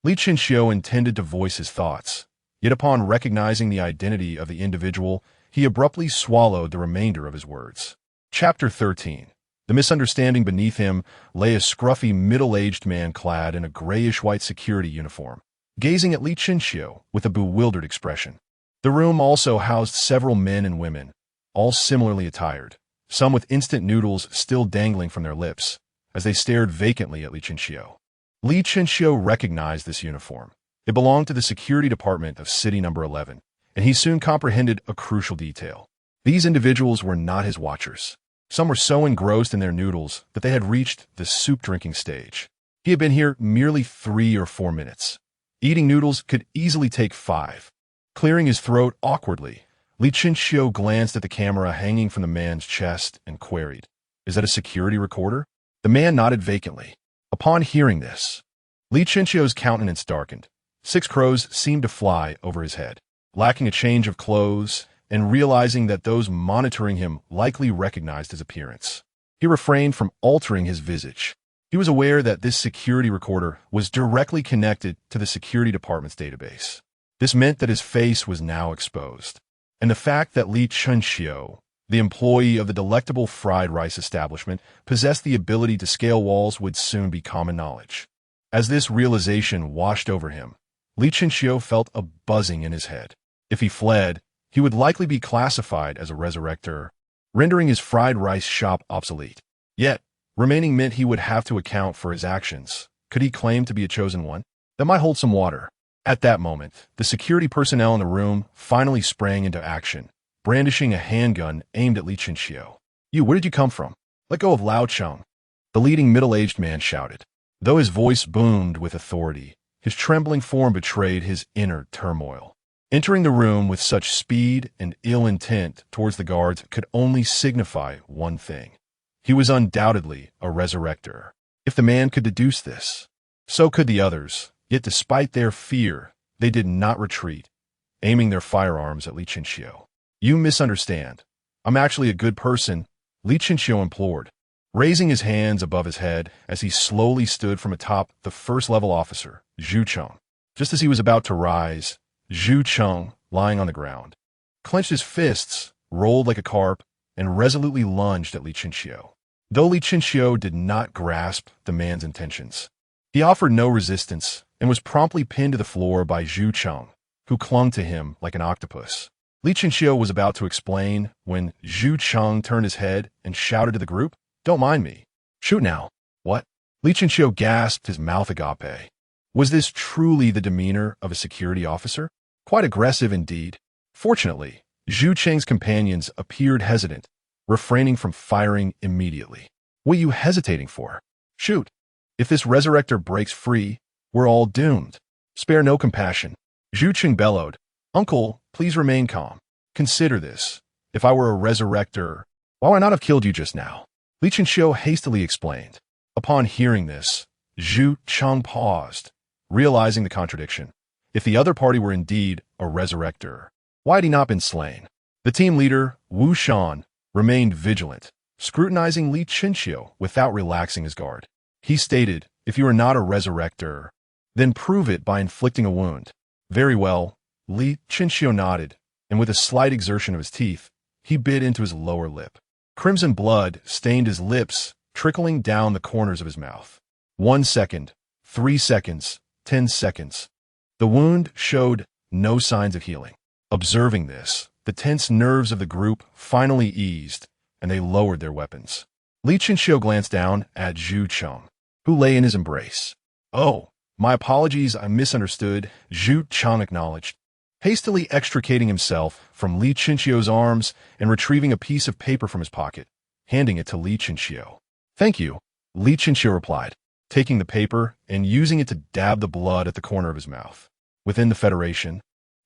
Li Chenxiu intended to voice his thoughts, yet upon recognizing the identity of the individual, he abruptly swallowed the remainder of his words. Chapter 13. The misunderstanding beneath him lay a scruffy, middle-aged man clad in a grayish-white security uniform, gazing at Li Chenxiu with a bewildered expression. The room also housed several men and women, all similarly attired, some with instant noodles still dangling from their lips, as they stared vacantly at Li Chenxiu. Li Chenxiu recognized this uniform. It belonged to the security department of City Number 11, and he soon comprehended a crucial detail. These individuals were not his watchers. Some were so engrossed in their noodles that they had reached the soup-drinking stage. He had been here merely 3 or 4 minutes. Eating noodles could easily take 5. Clearing his throat awkwardly, Li Chinxiu glanced at the camera hanging from the man's chest and queried, "Is that a security recorder?" The man nodded vacantly. Upon hearing this, Li Chinxiu's countenance darkened. 6 crows seemed to fly over his head. Lacking a change of clothes and realizing that those monitoring him likely recognized his appearance, he refrained from altering his visage. He was aware that this security recorder was directly connected to the security department's database. This meant that his face was now exposed, and the fact that Li Chenxiu, the employee of the delectable fried rice establishment, possessed the ability to scale walls would soon be common knowledge. As this realization washed over him, Li Chenxiu felt a buzzing in his head. If he fled, he would likely be classified as a resurrector, rendering his fried rice shop obsolete. Yet, remaining meant he would have to account for his actions. Could he claim to be a chosen one? That might hold some water. At that moment, the security personnel in the room finally sprang into action, brandishing a handgun aimed at Li Chenxiu. "You, where did you come from? Let go of Lao Cheng," the leading middle-aged man shouted. Though his voice boomed with authority, his trembling form betrayed his inner turmoil. Entering the room with such speed and ill intent towards the guards could only signify one thing. He was undoubtedly a resurrector. If the man could deduce this, so could the others. Yet despite their fear, they did not retreat, aiming their firearms at Li Chenxiu. "You misunderstand. I'm actually a good person," Li Chenxiu implored, raising his hands above his head as he slowly stood from atop the first-level officer, Zhu Cheng. Just as he was about to rise, Zhu Cheng, lying on the ground, clenched his fists, rolled like a carp, and resolutely lunged at Li Chenxiu. Though Li Chenxiu did not grasp the man's intentions, he offered no resistance and was promptly pinned to the floor by Zhu Cheng, who clung to him like an octopus. Li Chenxiu was about to explain when Zhu Cheng turned his head and shouted to the group, "Don't mind me. Shoot now." "What?" Li Chenxiu gasped, his mouth agape. Was this truly the demeanor of a security officer? Quite aggressive indeed. Fortunately, Zhu Cheng's companions appeared hesitant, refraining from firing immediately. "What are you hesitating for? Shoot. If this resurrector breaks free, we're all doomed. Spare no compassion." Zhu Cheng bellowed, "Uncle, please remain calm. Consider this. If I were a resurrector, why would I not have killed you just now?" Li Chenxiu hastily explained. Upon hearing this, Zhu Cheng paused, realizing the contradiction. If the other party were indeed a resurrector, why had he not been slain? The team leader, Wu Shan, remained vigilant, scrutinizing Li Chenxiu without relaxing his guard. He stated, "If you are not a resurrector, then prove it by inflicting a wound." "Very well." Li Chenxiu nodded, and with a slight exertion of his teeth, he bit into his lower lip. Crimson blood stained his lips, trickling down the corners of his mouth. 1 second, 3 seconds, 10 seconds. The wound showed no signs of healing. Observing this, the tense nerves of the group finally eased, and they lowered their weapons. Li Chenxiu glanced down at Zhu Cheng, who lay in his embrace. "Oh, my apologies, I misunderstood," Zhu Cheng acknowledged, hastily extricating himself from Li Chenxiu's arms and retrieving a piece of paper from his pocket, handing it to Li Chenxiu. "Thank you," Li Chenxiu replied, taking the paper and using it to dab the blood at the corner of his mouth. Within the Federation,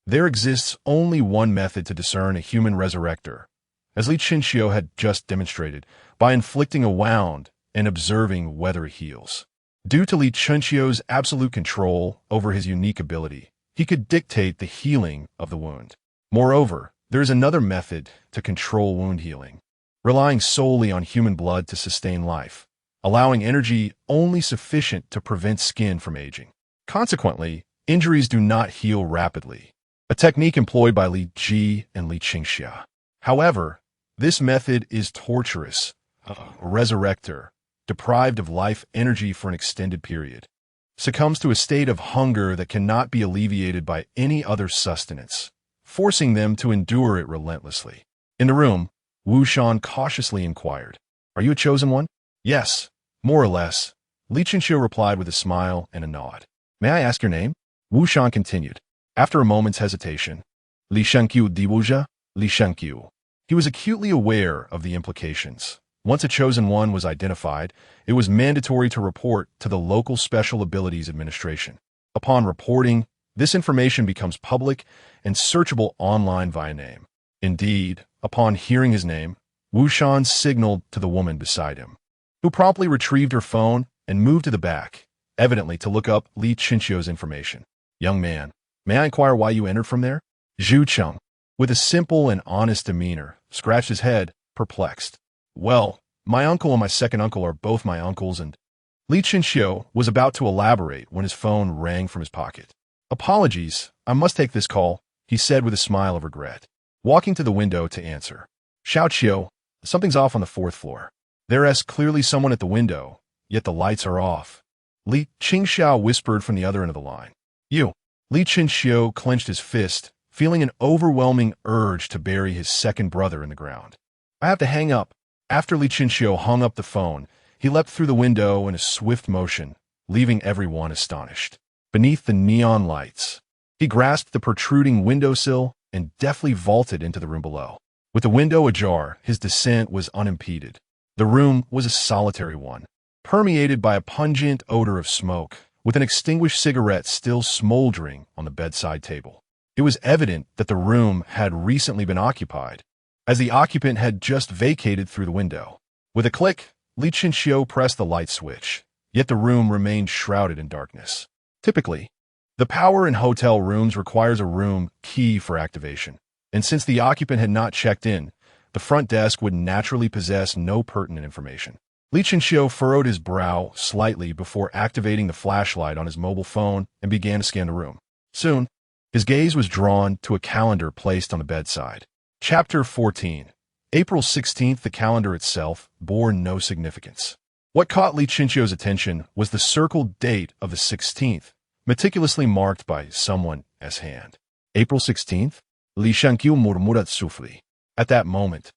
there exists only one method to discern a human resurrector, as Li Chenxiu had just demonstrated, by inflicting a wound and observing whether it heals. Due to Li Chenxiu's absolute control over his unique ability, he could dictate the healing of the wound. Moreover, there is another method to control wound healing, relying solely on human blood to sustain life, allowing energy only sufficient to prevent skin from aging. Consequently, injuries do not heal rapidly, a technique employed by Li Ji and Li Qingxia. However, this method is torturous. A resurrector, deprived of life energy for an extended period, succumbs to a state of hunger that cannot be alleviated by any other sustenance, forcing them to endure it relentlessly. In the room, Wu Shan cautiously inquired, "Are you a chosen one?" "Yes, more or less," Li Chenxiu replied with a smile and a nod. "May I ask your name?" Wu Shan continued. After a moment's hesitation, "Li Shanqiu Diwuja, Li Shanqiu." He was acutely aware of the implications. Once a chosen one was identified, it was mandatory to report to the local Special Abilities Administration. Upon reporting, this information becomes public and searchable online via name. Indeed, upon hearing his name, Wu Shan signaled to the woman beside him, who promptly retrieved her phone and moved to the back, evidently to look up Li Chinchio's information. "Young man, may I inquire why you entered from there?" Zhu Cheng, with a simple and honest demeanor, scratched his head, perplexed. "Well, my uncle and my second uncle are both my uncles, and—" Li Chinchio was about to elaborate when his phone rang from his pocket. "Apologies, I must take this call," he said with a smile of regret, walking to the window to answer. "Xiao, something's off on the 4th floor. There's clearly someone at the window, yet the lights are off." Li Qingxiao whispered from the other end of the line. "You." Li Chinchio clenched his fist, feeling an overwhelming urge to bury his second brother in the ground. "I have to hang up." After Li Chinchio hung up the phone, he leapt through the window in a swift motion, leaving everyone astonished. Beneath the neon lights, he grasped the protruding windowsill and deftly vaulted into the room below. With the window ajar, his descent was unimpeded. The room was a solitary one, permeated by a pungent odor of smoke, with an extinguished cigarette still smoldering on the bedside table. It was evident that the room had recently been occupied, as the occupant had just vacated through the window. With a click, Li Chinchio pressed the light switch, yet the room remained shrouded in darkness. Typically, the power in hotel rooms requires a room key for activation, and since the occupant had not checked in, the front desk would naturally possess no pertinent information. Li Chinchio furrowed his brow slightly before activating the flashlight on his mobile phone and began to scan the room. Soon, his gaze was drawn to a calendar placed on the bedside. Chapter 14. April 16th. The calendar itself bore no significance. What caught Li Chinchio's attention was the circled date of the 16th, meticulously marked by someone's hand. April 16th? Li Shankyu murmurat softly. At that moment,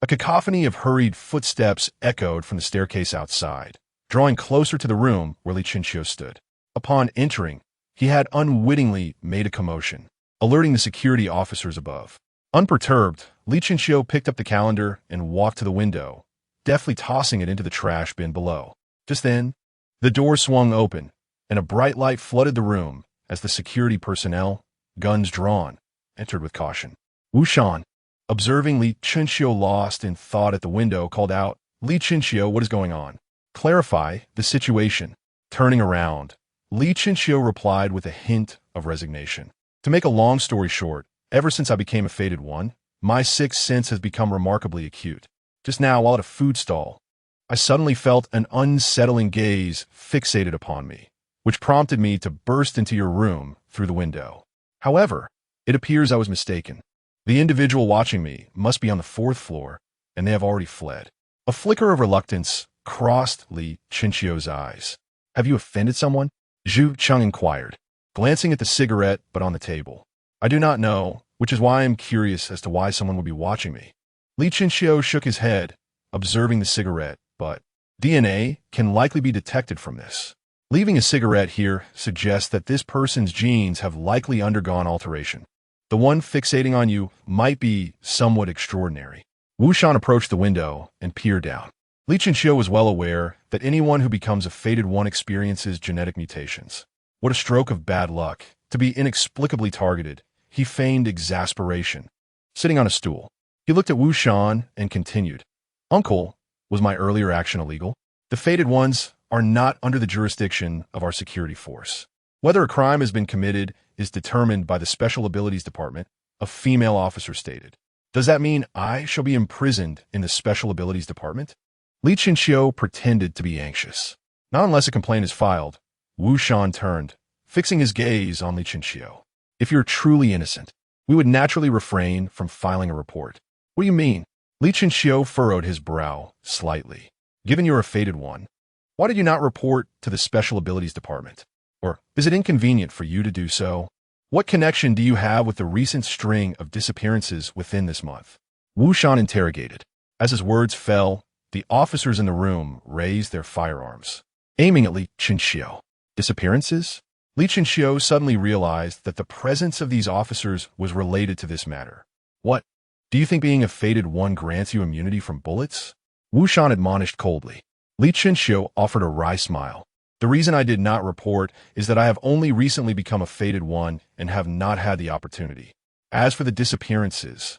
a cacophony of hurried footsteps echoed from the staircase outside, drawing closer to the room where Li Chinchio stood. Upon entering, he had unwittingly made a commotion, alerting the security officers above. Unperturbed, Li Chinchio picked up the calendar and walked to the window, deftly tossing it into the trash bin below. Just then, the door swung open, and a bright light flooded the room as the security personnel, guns drawn, entered with caution. Wu Shan, observing Li Chinchio lost in thought at the window, called out, "Li Chinchio, what is going on? Clarify the situation." Turning around, Li Chinchio replied with a hint of resignation. "To make a long story short, ever since I became a fated one, my sixth sense has become remarkably acute. Just now, while at a food stall, I suddenly felt an unsettling gaze fixated upon me, which prompted me to burst into your room through the window. However, it appears I was mistaken. The individual watching me must be on the 4th floor, and they have already fled." A flicker of reluctance crossed Li Chinchio's eyes. "Have you offended someone?" Zhu Cheng inquired, glancing at the cigarette but on the table. "I do not know, which is why I am curious as to why someone would be watching me." Li Chinchio shook his head, observing the cigarette, but DNA can likely be detected from this. Leaving a cigarette here suggests that this person's genes have likely undergone alteration. The one fixating on you might be somewhat extraordinary. Wu Shan approached the window and peered down. Li Chinchio was well aware that anyone who becomes a fated one experiences genetic mutations. What a stroke of bad luck, to be inexplicably targeted. He feigned exasperation. Sitting on a stool, he looked at Wu Shan and continued, "Uncle, was my earlier action illegal? The fated ones are not under the jurisdiction of our security force. Whether a crime has been committed is determined by the Special Abilities Department," a female officer stated. "Does that mean I shall be imprisoned in the Special Abilities Department?" Li Chinchio pretended to be anxious. "Not unless a complaint is filed." Wu Shan turned, fixing his gaze on Li Chinchio. "If you're truly innocent, we would naturally refrain from filing a report." "What do you mean?" Li Chinchio furrowed his brow slightly. "Given you're a fated one, why did you not report to the Special Abilities Department? Or is it inconvenient for you to do so? What connection do you have with the recent string of disappearances within this month?" Wu Shan interrogated. As his words fell, the officers in the room raised their firearms, aiming at Li Chinchio. Disappearances? Li Chinchio suddenly realized that the presence of these officers was related to this matter. "What? Do you think being a fated one grants you immunity from bullets?" Wu Shan admonished coldly. Li Chenxiu offered a wry smile. The reason I did not report is that I have only recently become a fated one and have not had the opportunity. As for the disappearances,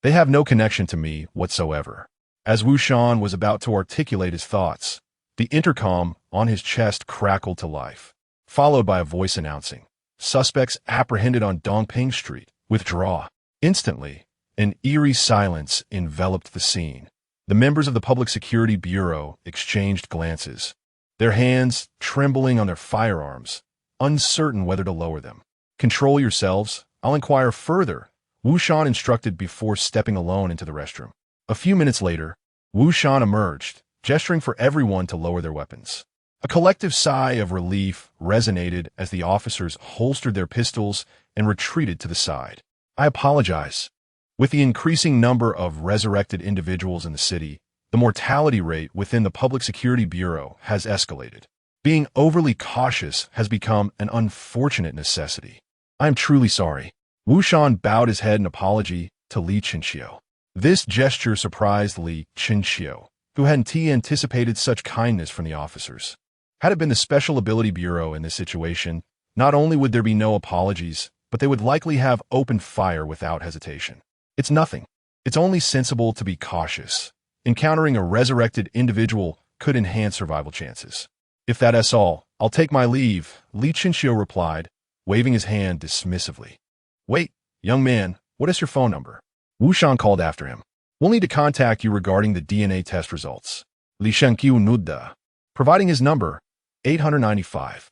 they have no connection to me whatsoever. As Wu Shan was about to articulate his thoughts, the intercom on his chest crackled to life, followed by a voice announcing, "Suspects apprehended on Dongping Street. Withdraw." Instantly, an eerie silence enveloped the scene. The members of the Public Security Bureau exchanged glances, their hands trembling on their firearms, uncertain whether to lower them. "Control yourselves. I'll inquire further," Wu Shan instructed before stepping alone into the restroom. A few minutes later, Wu Shan emerged, gesturing for everyone to lower their weapons. A collective sigh of relief resonated as the officers holstered their pistols and retreated to the side. "I apologize. With the increasing number of resurrected individuals in the city, the mortality rate within the Public Security Bureau has escalated. Being overly cautious has become an unfortunate necessity. I am truly sorry." Wu Shan bowed his head in apology to Li Chenxiu. This gesture surprised Li Chenxiu, who hadn't anticipated such kindness from the officers. Had it been the Special Ability Bureau in this situation, not only would there be no apologies, but they would likely have opened fire without hesitation. "It's nothing. It's only sensible to be cautious. Encountering a resurrected individual could enhance survival chances. If that's all, I'll take my leave," Li Chenxiu replied, waving his hand dismissively. "Wait, young man, what is your phone number?" Wu Shan called after him. "We'll need to contact you regarding the DNA test results." Li Shenqiu nudda, providing his number, 895.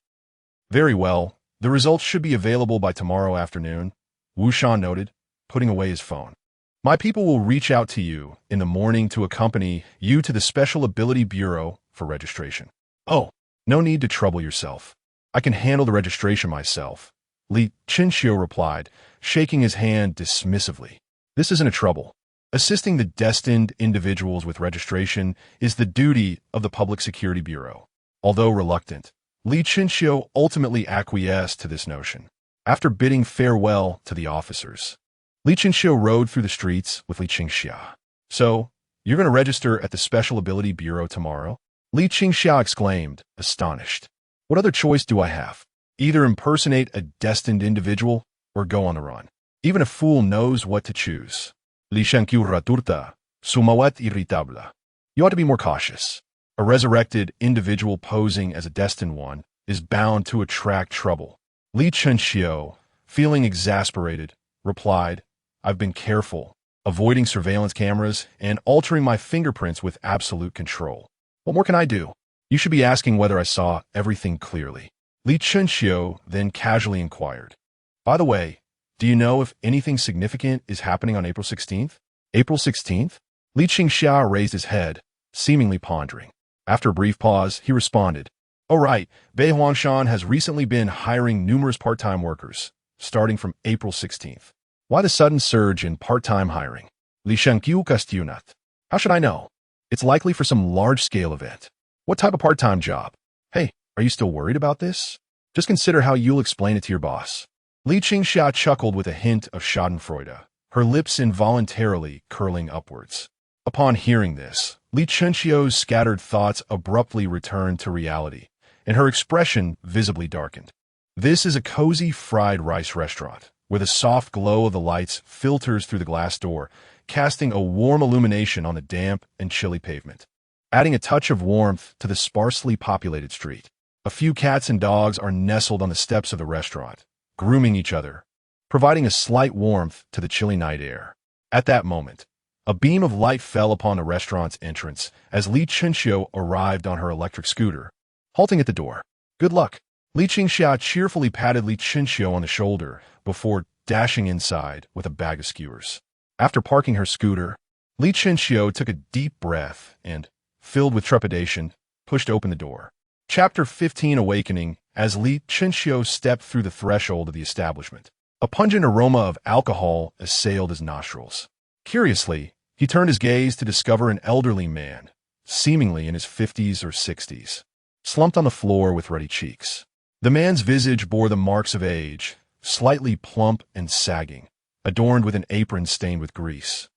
"Very well, the results should be available by tomorrow afternoon," Wu Shan noted, putting away his phone. "My people will reach out to you in the morning to accompany you to the Special Ability Bureau for registration." "Oh, no need to trouble yourself. I can handle the registration myself," Li Chenxiu replied, shaking his hand dismissively. "This isn't a trouble. Assisting the destined individuals with registration is the duty of the Public Security Bureau." Although reluctant, Li Chenxiu ultimately acquiesced to this notion. After bidding farewell to the officers, Li Chenxiu rode through the streets with Li Qingxia. "So, you're going to register at the Special Ability Bureau tomorrow?" Li Qingxia exclaimed, astonished. "What other choice do I have? Either impersonate a destined individual or go on the run. Even a fool knows what to choose." Li Shenqiu raturta, sumawat irritable. "You ought to be more cautious. A resurrected individual posing as a destined one is bound to attract trouble." Li Chenxiu, feeling exasperated, replied, "I've been careful, avoiding surveillance cameras and altering my fingerprints with absolute control. What more can I do? You should be asking whether I saw everything clearly." Li Chenxiu then casually inquired, "By the way, do you know if anything significant is happening on April 16th? "April 16th? Li Qingxia raised his head, seemingly pondering. After a brief pause, he responded, "Oh right, Bei Huangshan has recently been hiring numerous part-time workers, starting from April 16th. Why the sudden surge in part-time hiring?" Li Shenqiu questionat. "How should I know? It's likely for some large-scale event. What type of part-time job? Hey, are you still worried about this? Just consider how you'll explain it to your boss." Li Qingxia chuckled with a hint of schadenfreude, her lips involuntarily curling upwards. Upon hearing this, Li Chenxiu's scattered thoughts abruptly returned to reality, and her expression visibly darkened. This is a cozy fried rice restaurant, where the soft glow of the lights filters through the glass door, casting a warm illumination on the damp and chilly pavement, adding a touch of warmth to the sparsely populated street. A few cats and dogs are nestled on the steps of the restaurant, grooming each other, providing a slight warmth to the chilly night air. At that moment, a beam of light fell upon the restaurant's entrance as Li Chenxiu arrived on her electric scooter, halting at the door. "Good luck." Li Qingxia cheerfully patted Li Chenxiu on the shoulder before dashing inside with a bag of skewers. After parking her scooter, Li Chenxiu took a deep breath and, filled with trepidation, pushed open the door. Chapter 15 Awakening. As Li Chenxiu stepped through the threshold of the establishment, a pungent aroma of alcohol assailed his nostrils. Curiously, he turned his gaze to discover an elderly man, seemingly in his 50s or 60s, slumped on the floor with ruddy cheeks. The man's visage bore the marks of age, slightly plump and sagging, adorned with an apron stained with grease.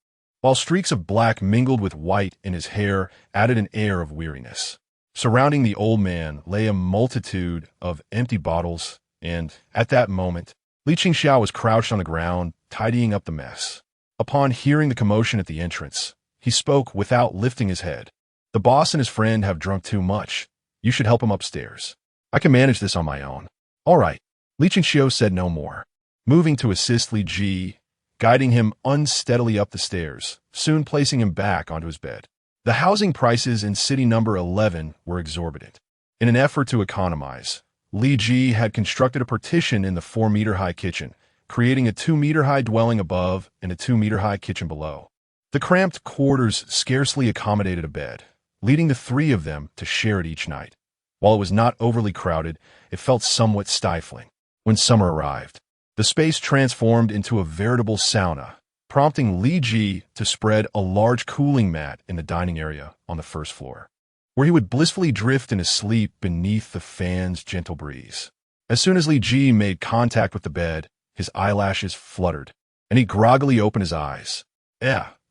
while streaks of black mingled with white in his hair added an air of weariness. Surrounding the old man lay a multitude of empty bottles, and, at that moment, Li Qingxiao was crouched on the ground, tidying up the mess. Upon hearing the commotion at the entrance, he spoke without lifting his head. "The boss and his friend have drunk too much. You should help him upstairs. I can manage this on my own." "All right." Li Qingxiao said no more, moving to assist Li Ji, guiding him unsteadily up the stairs, soon placing him back onto his bed. The housing prices in city number 11 were exorbitant. In an effort to economize, Li Ji had constructed a partition in the 4-meter-high kitchen, creating a 2-meter-high dwelling above and a 2-meter-high kitchen below. The cramped quarters scarcely accommodated a bed, leading the three of them to share it each night. While it was not overly crowded, it felt somewhat stifling. When summer arrived, the space transformed into a veritable sauna, prompting Li Ji to spread a large cooling mat in the dining area on the first floor, where he would blissfully drift in his sleep beneath the fan's gentle breeze. As soon as Li Ji made contact with the bed, his eyelashes fluttered, and he groggily opened his eyes.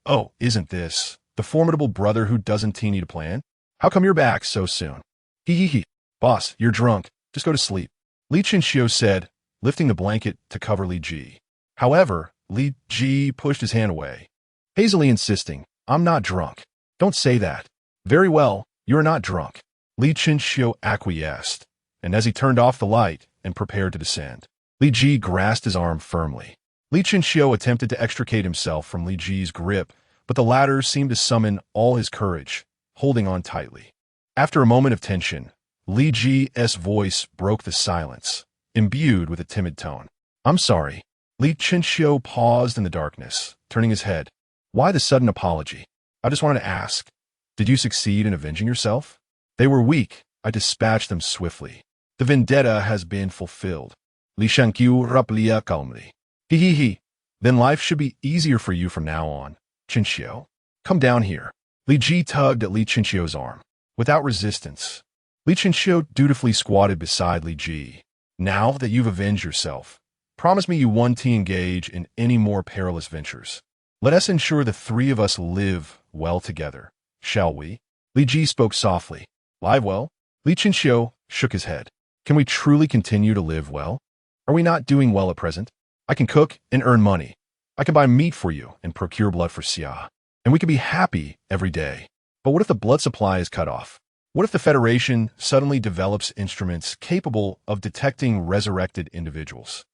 Oh, isn't this the formidable brother who doesn't need a plan? How come you're back so soon?" "Hee. Boss, you're drunk. Just go to sleep," Li Qingxiao said, lifting the blanket to cover Li Ji. However, Li Ji pushed his hand away, hazily insisting, "I'm not drunk." "Don't say that." "Very well, you're not drunk." Li Qingxiao acquiesced, and as he turned off the light and prepared to descend, Li Ji grasped his arm firmly. Li Qingxiao attempted to extricate himself from Li Ji's grip, but the latter seemed to summon all his courage, holding on tightly. After a moment of tension, Li Ji's voice broke the silence, imbued with a timid tone. "I'm sorry." Li Qingxiao paused in the darkness, turning his head. "Why the sudden apology? I just wanted to ask, did you succeed in avenging yourself?" "They were weak. I dispatched them swiftly. The vendetta has been fulfilled." Li Shangqiu replied calmly. Hee. Then life should be easier for you from now on, Qingxiao. Come down here." Li Ji tugged at Li Qingxiao's arm. Without resistance, Li Qingxiao dutifully squatted beside Li Ji. "Now that you've avenged yourself, promise me you won't engage in any more perilous ventures. Let us ensure the three of us live well together, shall we?" Li Ji spoke softly. "Live well?" Li Qingxiao shook his head. "Can we truly continue to live well? Are we not doing well at present? I can cook and earn money. I can buy meat for you and procure blood for Xia. And we can be happy every day. But what if the blood supply is cut off? What if the Federation suddenly develops instruments capable of detecting resurrected individuals?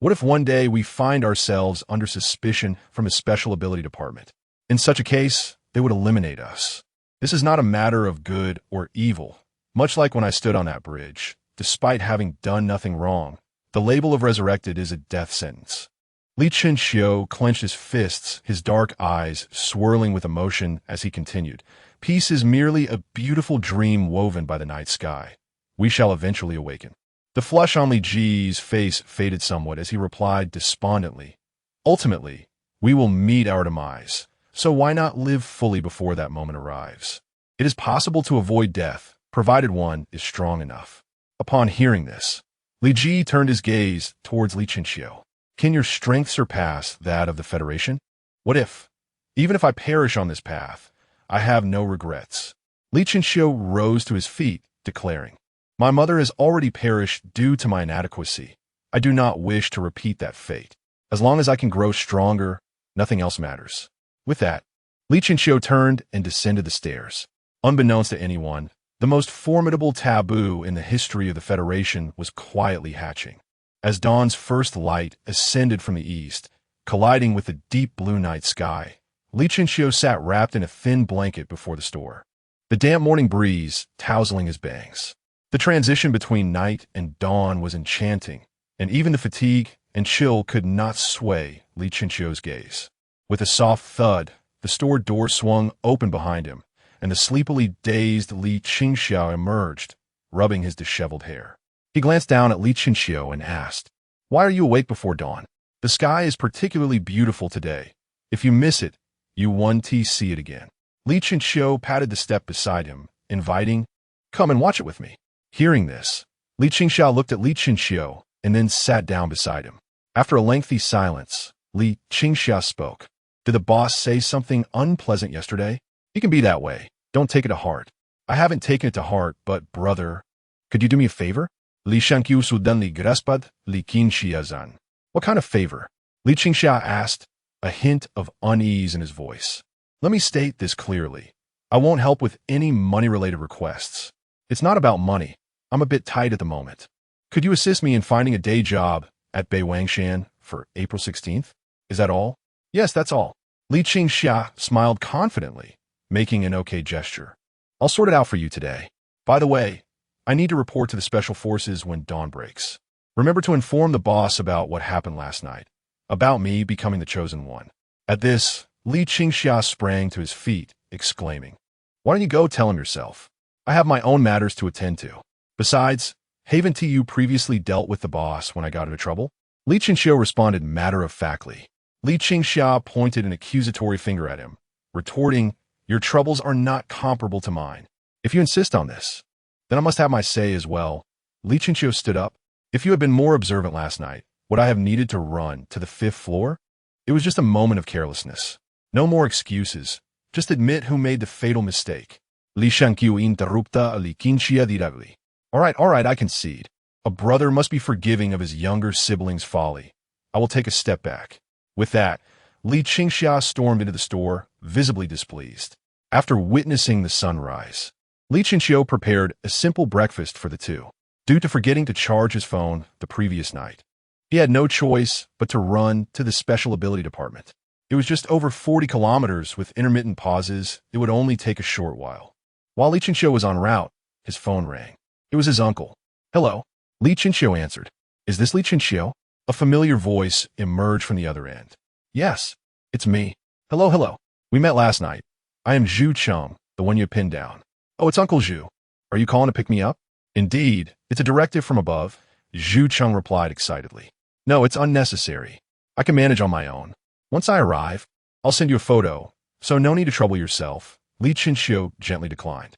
What if one day we find ourselves under suspicion from a special ability department? In such a case, they would eliminate us. This is not a matter of good or evil. Much like when I stood on that bridge, despite having done nothing wrong, the label of resurrected is a death sentence. Li Qingxiao clenched his fists, his dark eyes swirling with emotion as he continued. Peace is merely a beautiful dream woven by the night sky. We shall eventually awaken. The flush on Li Ji's face faded somewhat as he replied despondently. Ultimately, we will meet our demise, so why not live fully before that moment arrives? It is possible to avoid death, provided one is strong enough. Upon hearing this, Li Ji turned his gaze towards Li Qingxiao. Can your strength surpass that of the Federation? What if, even if I perish on this path, I have no regrets? Li Qingxiao rose to his feet, declaring, My mother has already perished due to my inadequacy. I do not wish to repeat that fate. As long as I can grow stronger, nothing else matters. With that, Li Qingxiao turned and descended the stairs. Unbeknownst to anyone, the most formidable taboo in the history of the Federation was quietly hatching. As dawn's first light ascended from the east, colliding with the deep blue night sky, Li Qingxiao sat wrapped in a thin blanket before the store, the damp morning breeze tousling his bangs. The transition between night and dawn was enchanting, and even the fatigue and chill could not sway Li Qingxiao's gaze. With a soft thud, the store door swung open behind him, and the sleepily dazed Li Qingxiao emerged, rubbing his disheveled hair. He glanced down at Li Qingxiao and asked, Why are you awake before dawn? The sky is particularly beautiful today. If you miss it, you won't see it again. Li Qingxiao patted the step beside him, inviting, Come and watch it with me. Hearing this, Li Qingxiao looked at Li Qingxiao and then sat down beside him. After a lengthy silence, Li Qingxiao spoke. Did the boss say something unpleasant yesterday? He can be that way. Don't take it to heart. I haven't taken it to heart, but brother, could you do me a favor? Li Shankyu Sudan Li Graspad Li Qinxiazan. What kind of favor? Li Qingxia asked, a hint of unease in his voice. Let me state this clearly. I won't help with any money-related requests. It's not about money. I'm a bit tight at the moment. Could you assist me in finding a day job at Beiwangshan for April 16th? Is that all? Yes, that's all. Li Qingxia smiled confidently, making an okay gesture. I'll sort it out for you today. By the way, I need to report to the Special Forces when dawn breaks. Remember to inform the boss about what happened last night, about me becoming the chosen one. At this, Li Qingxia sprang to his feet, exclaiming, Why don't you go tell him yourself? I have my own matters to attend to. Besides, haven't you previously dealt with the boss when I got into trouble? Li Qingxia responded matter-of-factly. Li Qingxia pointed an accusatory finger at him, retorting, Your troubles are not comparable to mine. If you insist on this, then I must have my say as well. Li Qingxia stood up. If you had been more observant last night, would I have needed to run to the 5th floor? It was just a moment of carelessness. No more excuses. Just admit who made the fatal mistake. Li Shankyu interrupta Li Qingxia directly. All right, I concede. A brother must be forgiving of his younger sibling's folly. I will take a step back. With that, Li Qingxia stormed into the store, visibly displeased. After witnessing the sunrise, Li Qingxia prepared a simple breakfast for the two. Due to forgetting to charge his phone the previous night, he had no choice but to run to the Special Ability Department. It was just over 40 kilometers with intermittent pauses. It would only take a short while. While Li Qingxia was en route, his phone rang. It was his uncle. Hello. Li Qingxia answered. Is this Li Qingxia? A familiar voice emerged from the other end. Yes, it's me. Hello. We met last night. I am Zhu Cheng, the one you pinned down. Oh, it's Uncle Zhu. Are you calling to pick me up? Indeed, it's a directive from above, Zhu Cheng replied excitedly. No, it's unnecessary. I can manage on my own. Once I arrive, I'll send you a photo, so no need to trouble yourself. Li Qingxia gently declined.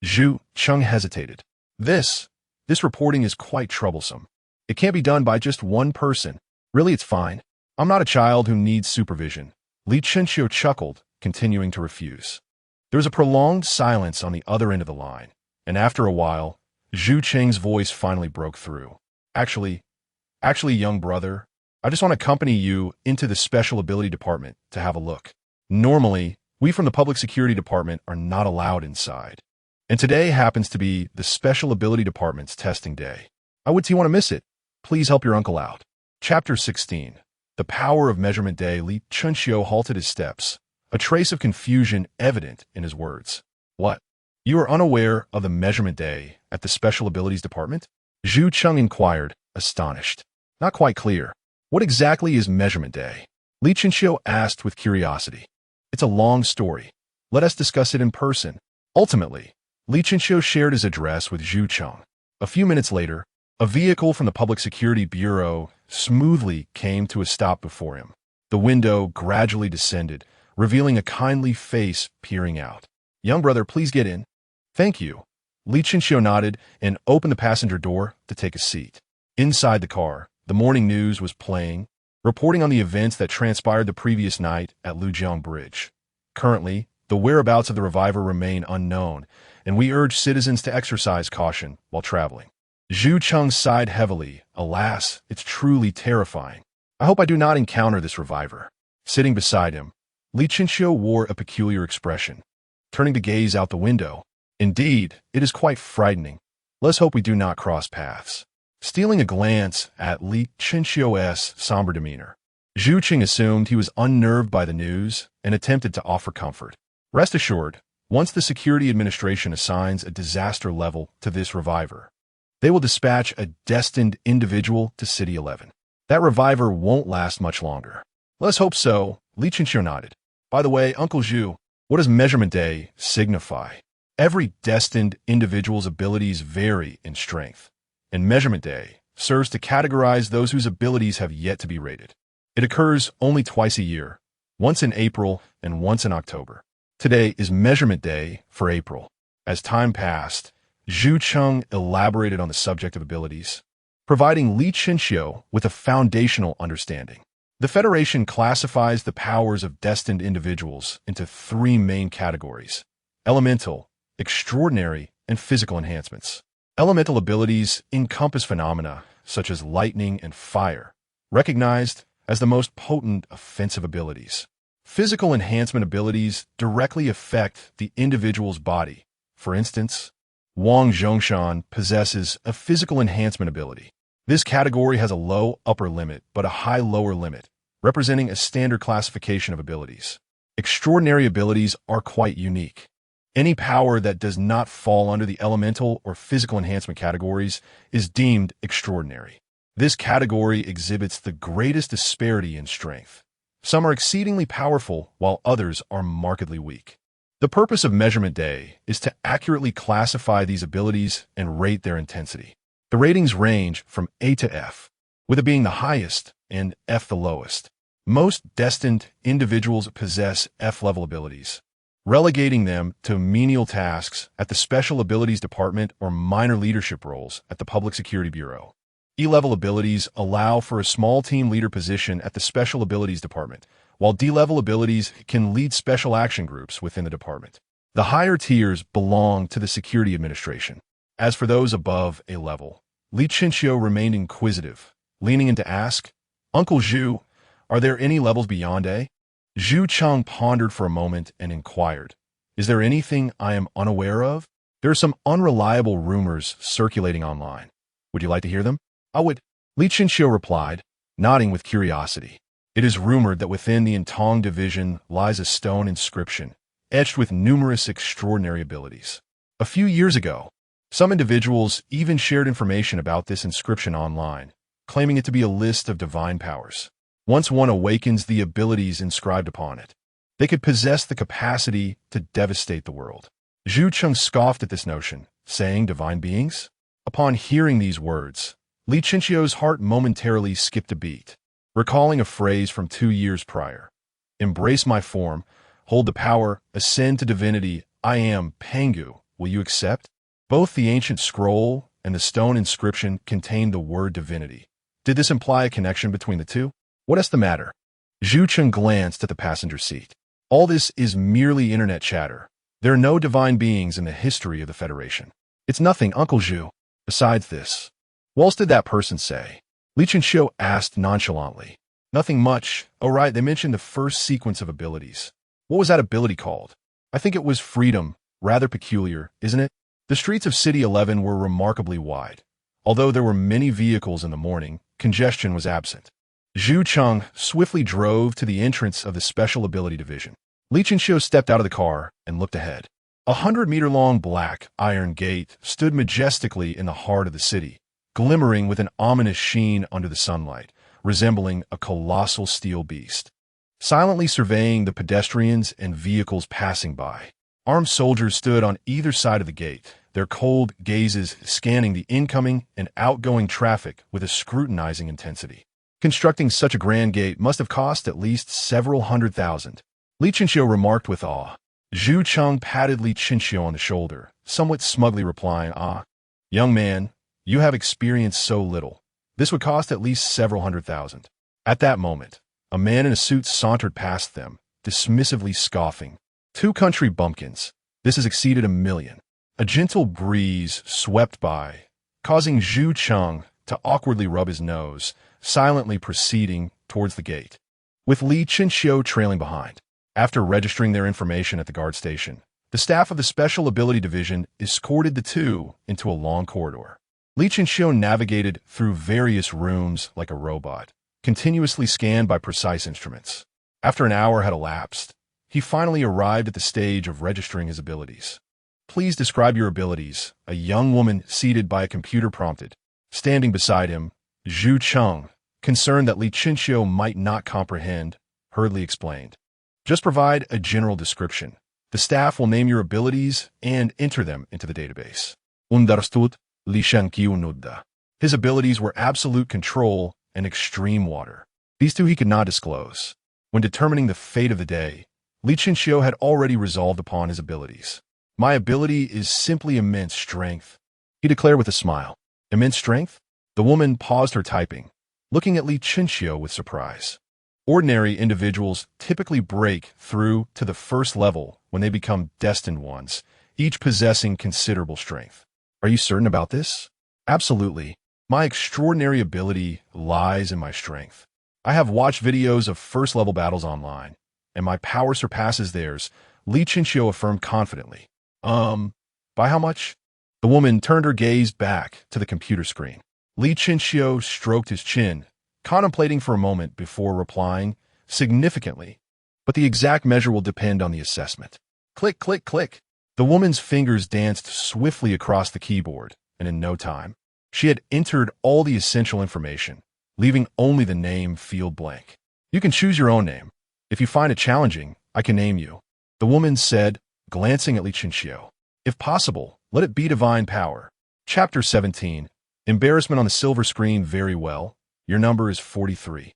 Zhu Cheng hesitated. This reporting is quite troublesome. It can't be done by just one person. Really, it's fine. I'm not a child who needs supervision. Li Qingxia chuckled, continuing to refuse. There was a prolonged silence on the other end of the line, and after a while, Zhu Cheng's voice finally broke through. Actually, young brother, I just want to accompany you into the Special Ability Department to have a look. Normally, we from the Public Security Department are not allowed inside. And today happens to be the Special Ability Department's testing day. How would you want to miss it? Please help your uncle out. Chapter 16. The Power of Measurement Day. Li Qingxia halted his steps, a trace of confusion evident in his words. What? You are unaware of the Measurement Day at the Special Abilities Department? Zhu Cheng inquired, astonished. Not quite clear. What exactly is Measurement Day? Li Qingxia asked with curiosity. It's a long story. Let us discuss it in person. Ultimately, Li Qingxia shared his address with Zhu Cheng. A few minutes later, a vehicle from the Public Security Bureau smoothly came to a stop before him. The window gradually descended, revealing a kindly face peering out. Young brother, please get in. Thank you. Li Qingxia nodded and opened the passenger door to take a seat. Inside the car, the morning news was playing, reporting on the events that transpired the previous night at Lujiang Bridge. Currently, the whereabouts of the reviver remain unknown, and we urge citizens to exercise caution while traveling. Zhu Cheng sighed heavily. Alas, it's truly terrifying. I hope I do not encounter this reviver. Sitting beside him, Li Qingxia wore a peculiar expression, turning to gaze out the window. Indeed, it is quite frightening. Let's hope we do not cross paths. Stealing a glance at Li Qingxia's somber demeanor, Zhu Cheng assumed he was unnerved by the news and attempted to offer comfort. Rest assured, once the Security Administration assigns a disaster level to this reviver, they will dispatch a destined individual to City 11. That reviver won't last much longer. Let's hope so, Li Qingxia nodded. By the way, Uncle Zhu, what does Measurement Day signify? Every destined individual's abilities vary in strength, and Measurement Day serves to categorize those whose abilities have yet to be rated. It occurs only twice a year, once in April and once in October. Today is Measurement Day for April. As time passed, Zhu Cheng elaborated on the subject of abilities, providing Li Qingxia with a foundational understanding. The Federation classifies the powers of destined individuals into three main categories: elemental, extraordinary, and physical enhancements. Elemental abilities encompass phenomena such as lightning and fire, recognized as the most potent offensive abilities. Physical enhancement abilities directly affect the individual's body. For instance, Wang Zhongshan possesses a physical enhancement ability. This category has a low upper limit but a high lower limit, representing a standard classification of abilities. Extraordinary abilities are quite unique. Any power that does not fall under the elemental or physical enhancement categories is deemed extraordinary. This category exhibits the greatest disparity in strength. Some are exceedingly powerful, while others are markedly weak. The purpose of Measurement Day is to accurately classify these abilities and rate their intensity. The ratings range from A to F, with A being the highest and F the lowest. Most destined individuals possess F-level abilities, relegating them to menial tasks at the Special Abilities Department or minor leadership roles at the Public Security Bureau. E-level abilities allow for a small team leader position at the Special Abilities Department, while D-level abilities can lead special action groups within the department. The higher tiers belong to the Security Administration. As for those above A level, Li Chinxiu remained inquisitive, leaning in to ask, "Uncle Zhu, are there any levels beyond A?" Zhu Cheng pondered for a moment and inquired, "Is there anything I am unaware of? There are some unreliable rumors circulating online. Would you like to hear them?" "I would," Li Chinxiu replied, nodding with curiosity. It is rumored that within the Intong division lies a stone inscription, etched with numerous extraordinary abilities. A few years ago, some individuals even shared information about this inscription online, claiming it to be a list of divine powers. Once one awakens the abilities inscribed upon it, they could possess the capacity to devastate the world. Zhu Cheng scoffed at this notion, saying, "Divine beings?" Upon hearing these words, Li Chinxiu's heart momentarily skipped a beat, recalling a phrase from 2 years prior. "Embrace my form, hold the power, ascend to divinity. I am Pangu. Will you accept?" Both the ancient scroll and the stone inscription contained the word divinity. Did this imply a connection between the two? What is the matter? Zhu Cheng glanced at the passenger seat. All this is merely internet chatter. There are no divine beings in the history of the Federation. It's nothing, Uncle Zhu. Besides this, what else did that person say? Li Chinxiu asked nonchalantly. Nothing much. Oh right, they mentioned the first sequence of abilities. What was that ability called? I think it was freedom. Rather peculiar, isn't it? The streets of City 11 were remarkably wide. Although there were many vehicles in the morning, congestion was absent. Zhu Cheng swiftly drove to the entrance of the Special Ability Division. Li Chinxiu stepped out of the car and looked ahead. 100-meter-long black iron gate stood majestically in the heart of the city, glimmering with an ominous sheen under the sunlight, resembling a colossal steel beast. Silently surveying the pedestrians and vehicles passing by, armed soldiers stood on either side of the gate, their cold gazes scanning the incoming and outgoing traffic with a scrutinizing intensity. Constructing such a grand gate must have cost at least several $100,000. Li Chinxiu remarked with awe. Zhu Cheng patted Li Chinxiu on the shoulder, somewhat smugly replying, "Ah, young man, you have experienced so little. This would cost at least several $100,000. At that moment, a man in a suit sauntered past them, dismissively scoffing. 2 country bumpkins. This has exceeded $1 million. A gentle breeze swept by, causing Zhu Cheng to awkwardly rub his nose, silently proceeding towards the gate, with Li Chinxiu trailing behind. After registering their information at the guard station, the staff of the Special Ability Division escorted the two into a long corridor. Li Chinxiu navigated through various rooms like a robot, continuously scanned by precise instruments. After an hour had elapsed, he finally arrived at the stage of registering his abilities. "Please describe your abilities," a young woman seated by a computer prompted. Standing beside him, Zhu Cheng, concerned that Li Chinxiu might not comprehend, hurriedly explained. "Just provide a general description. The staff will name your abilities and enter them into the database." Understood, Li Chinxiu nodded. His abilities were absolute control and extreme water. These two he could not disclose. When determining the fate of the day, Li Chinxiu had already resolved upon his abilities. "My ability is simply immense strength," he declared with a smile. "Immense strength?" The woman paused her typing, looking at Li Chinxiu with surprise. Ordinary individuals typically break through to the first level when they become destined ones, each possessing considerable strength. Are you certain about this? Absolutely. My extraordinary ability lies in my strength. I have watched videos of first-level battles online, and my power surpasses theirs, Li Chinxiu affirmed confidently. By how much? The woman turned her gaze back to the computer screen. Li Chinxiu stroked his chin, contemplating for a moment before replying, significantly. But the exact measure will depend on the assessment. Click, click, click. The woman's fingers danced swiftly across the keyboard, and in no time, she had entered all the essential information, leaving only the name field blank. You can choose your own name. If you find it challenging, I can name you, the woman said, glancing at Li Chinxiu. If possible, let it be divine power. Chapter 17. Embarrassment on the silver screen. Very well. Your number is 43.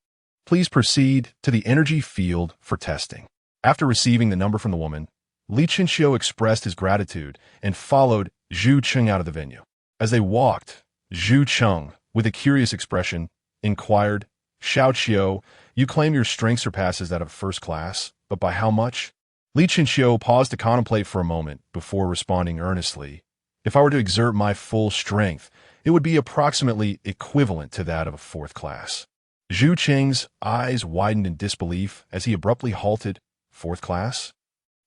Please proceed to the energy field for testing. After receiving the number from the woman, Li Chinxiu expressed his gratitude and followed Zhu Cheng out of the venue. As they walked, Zhu Cheng, with a curious expression, inquired, Xiao Qiu, you claim your strength surpasses that of first class, but by how much? Li Chinxiu paused to contemplate for a moment before responding earnestly. If I were to exert my full strength, it would be approximately equivalent to that of a fourth class. Zhu Cheng's eyes widened in disbelief as he abruptly halted. Fourth class?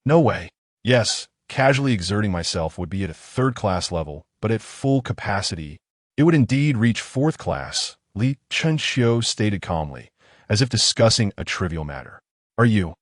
No way. Yes, casually exerting myself would be at a third-class level, but at full capacity, it would indeed reach fourth class, Li Chinxiu stated calmly, as if discussing a trivial matter. Are you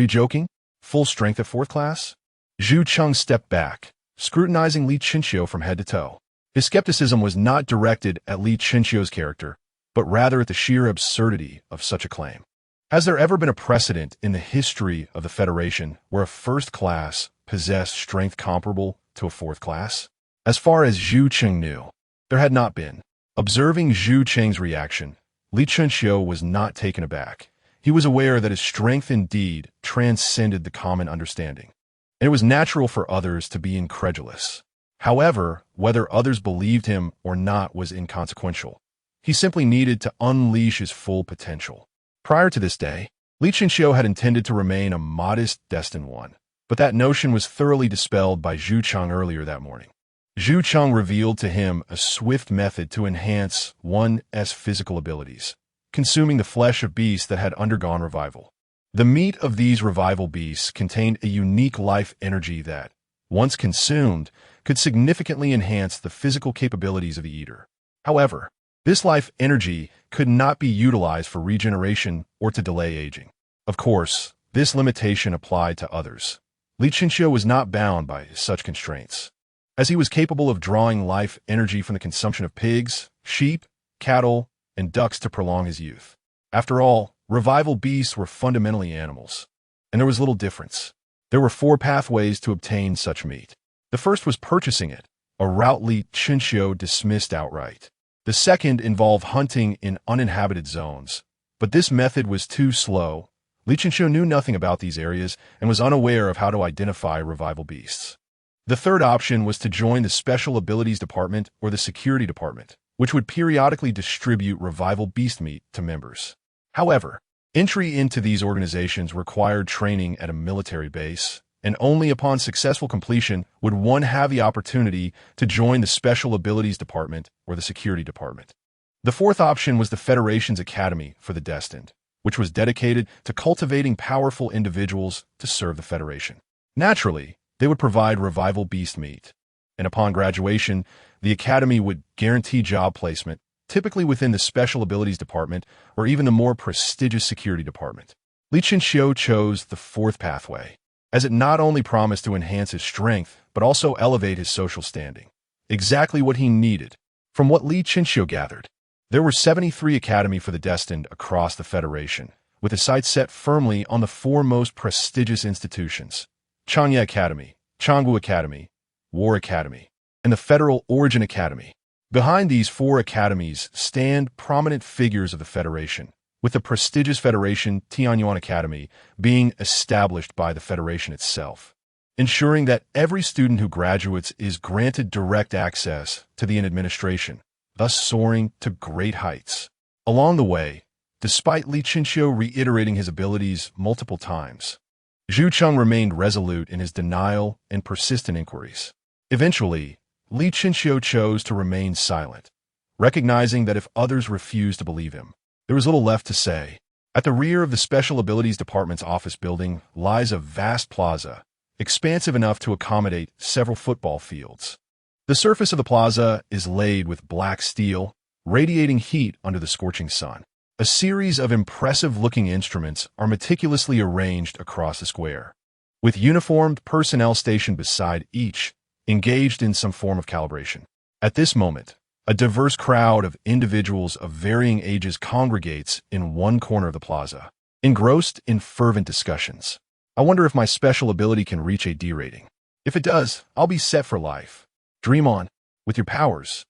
joking? Full strength at fourth class? Zhu Cheng stepped back, scrutinizing Li Chinxiu from head to toe. His skepticism was not directed at Li Chinxiu's character, but rather at the sheer absurdity of such a claim. Has there ever been a precedent in the history of the Federation where a first class possessed strength comparable to a fourth class? As far as Zhu Cheng knew, there had not been. Observing Zhu Cheng's reaction, Li Chinxiu was not taken aback. He was aware that his strength indeed transcended the common understanding, and it was natural for others to be incredulous. However, whether others believed him or not was inconsequential. He simply needed to unleash his full potential. Prior to this day, Li Chinxiu had intended to remain a modest, destined one, but that notion was thoroughly dispelled by Zhu Cheng earlier that morning. Zhu Cheng revealed to him a swift method to enhance one's physical abilities, consuming the flesh of beasts that had undergone revival. The meat of these revival beasts contained a unique life energy that, once consumed, could significantly enhance the physical capabilities of the eater. However, this life energy could not be utilized for regeneration or to delay aging. Of course, this limitation applied to others. Li Chinxiu was not bound by such constraints, as he was capable of drawing life energy from the consumption of pigs, sheep, cattle, and ducks to prolong his youth. After all, revival beasts were fundamentally animals, and there was little difference. There were 4 pathways to obtain such meat. The first was purchasing it, a route Li Chinxiu dismissed outright. The second involved hunting in uninhabited zones, but this method was too slow. Li Chinxiu knew nothing about these areas and was unaware of how to identify revival beasts. The third option was to join the Special Abilities Department or the Security Department, which would periodically distribute revival beast meat to members. However, entry into these organizations required training at a military base, and only upon successful completion would one have the opportunity to join the Special Abilities Department or the Security Department. The fourth option was the Federation's Academy for the Destined, which was dedicated to cultivating powerful individuals to serve the Federation. Naturally, they would provide revival beast meat, and upon graduation, the Academy would guarantee job placement, typically within the Special Abilities Department or even the more prestigious Security Department. Li Chinxiu chose the fourth pathway, as it not only promised to enhance his strength, but also elevate his social standing. Exactly what he needed. From what Li Chinxiu gathered, there were 73 Academy for the Destined across the Federation, with the sights set firmly on the 4 most prestigious institutions: Changye Academy, Changwu Academy, War Academy, and the Federal Origin Academy. Behind these 4 academies stand prominent figures of the Federation, with the prestigious Federation Tianyuan Academy being established by the Federation itself, ensuring that every student who graduates is granted direct access to the administration, thus soaring to great heights. Along the way, despite Li Chinxiu reiterating his abilities multiple times. Zhu Cheng remained resolute in his denial and persistent inquiries. Eventually, Li Chinxiu chose to remain silent, recognizing that if others refused to believe him, there was little left to say. At the rear of the Special Abilities Department's office building lies a vast plaza, expansive enough to accommodate several football fields. The surface of the plaza is laid with black steel, radiating heat under the scorching sun. A series of impressive-looking instruments are meticulously arranged across the square, with uniformed personnel stationed beside each, engaged in some form of calibration. At this moment, a diverse crowd of individuals of varying ages congregates in one corner of the plaza, engrossed in fervent discussions. I wonder if my special ability can reach a D rating. If it does, I'll be set for life. Dream on. With your powers.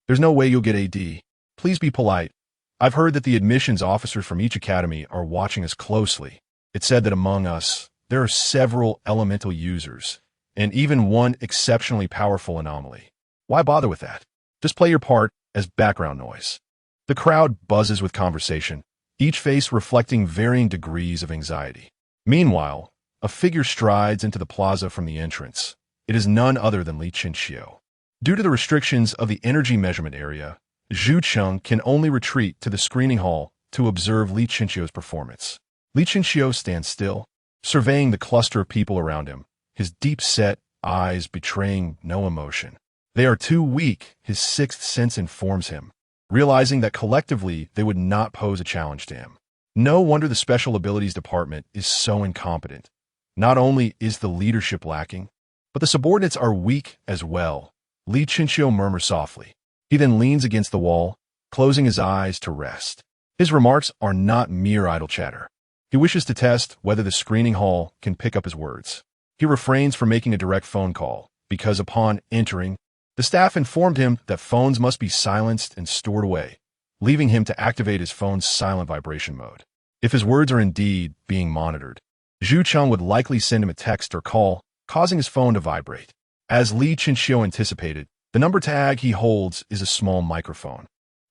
There's no way you'll get a D. Please be polite. I've heard that the admissions officers from each academy are watching us closely. It's said that among us, there are several elemental users, and even one exceptionally powerful anomaly. Why bother with that? Just play your part as background noise. The crowd buzzes with conversation, each face reflecting varying degrees of anxiety. Meanwhile, a figure strides into the plaza from the entrance. It is none other than Li Chinxiu. Due to the restrictions of the energy measurement area, Zhu Cheng can only retreat to the screening hall to observe Li Chinxiu's performance. Li Chinxiu stands still, surveying the cluster of people around him, his deep-set eyes betraying no emotion. They are too weak, his sixth sense informs him, realizing that collectively they would not pose a challenge to him. No wonder the Special Abilities Department is so incompetent. Not only is the leadership lacking, but the subordinates are weak as well. Li Chinxiu murmurs softly. He then leans against the wall, closing his eyes to rest. His remarks are not mere idle chatter. He wishes to test whether the screening hall can pick up his words. He refrains from making a direct phone call, because upon entering, the staff informed him that phones must be silenced and stored away, leaving him to activate his phone's silent vibration mode. If his words are indeed being monitored, Zhu Cheng would likely send him a text or call, causing his phone to vibrate. As Li Chinxiu anticipated, the number tag he holds is a small microphone.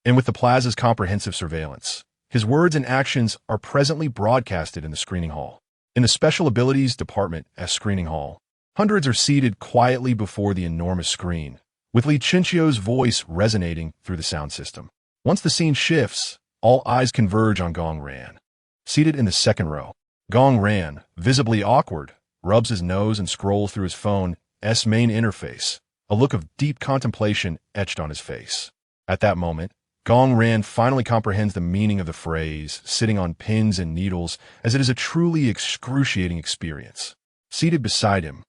And with the plaza's comprehensive surveillance, his words and actions are presently broadcasted in the screening hall. In the Special Abilities Department as screening hall, hundreds are seated quietly before the enormous screen, with Li Chinxiu's voice resonating through the sound system. Once the scene shifts, all eyes converge on Gong Ran. Seated in the second row, Gong Ran, visibly awkward, rubs his nose and scrolls through his phone's main interface, a look of deep contemplation etched on his face. At that moment, Gong Ran finally comprehends the meaning of the phrase, sitting on pins and needles, as it is a truly excruciating experience. Seated beside him,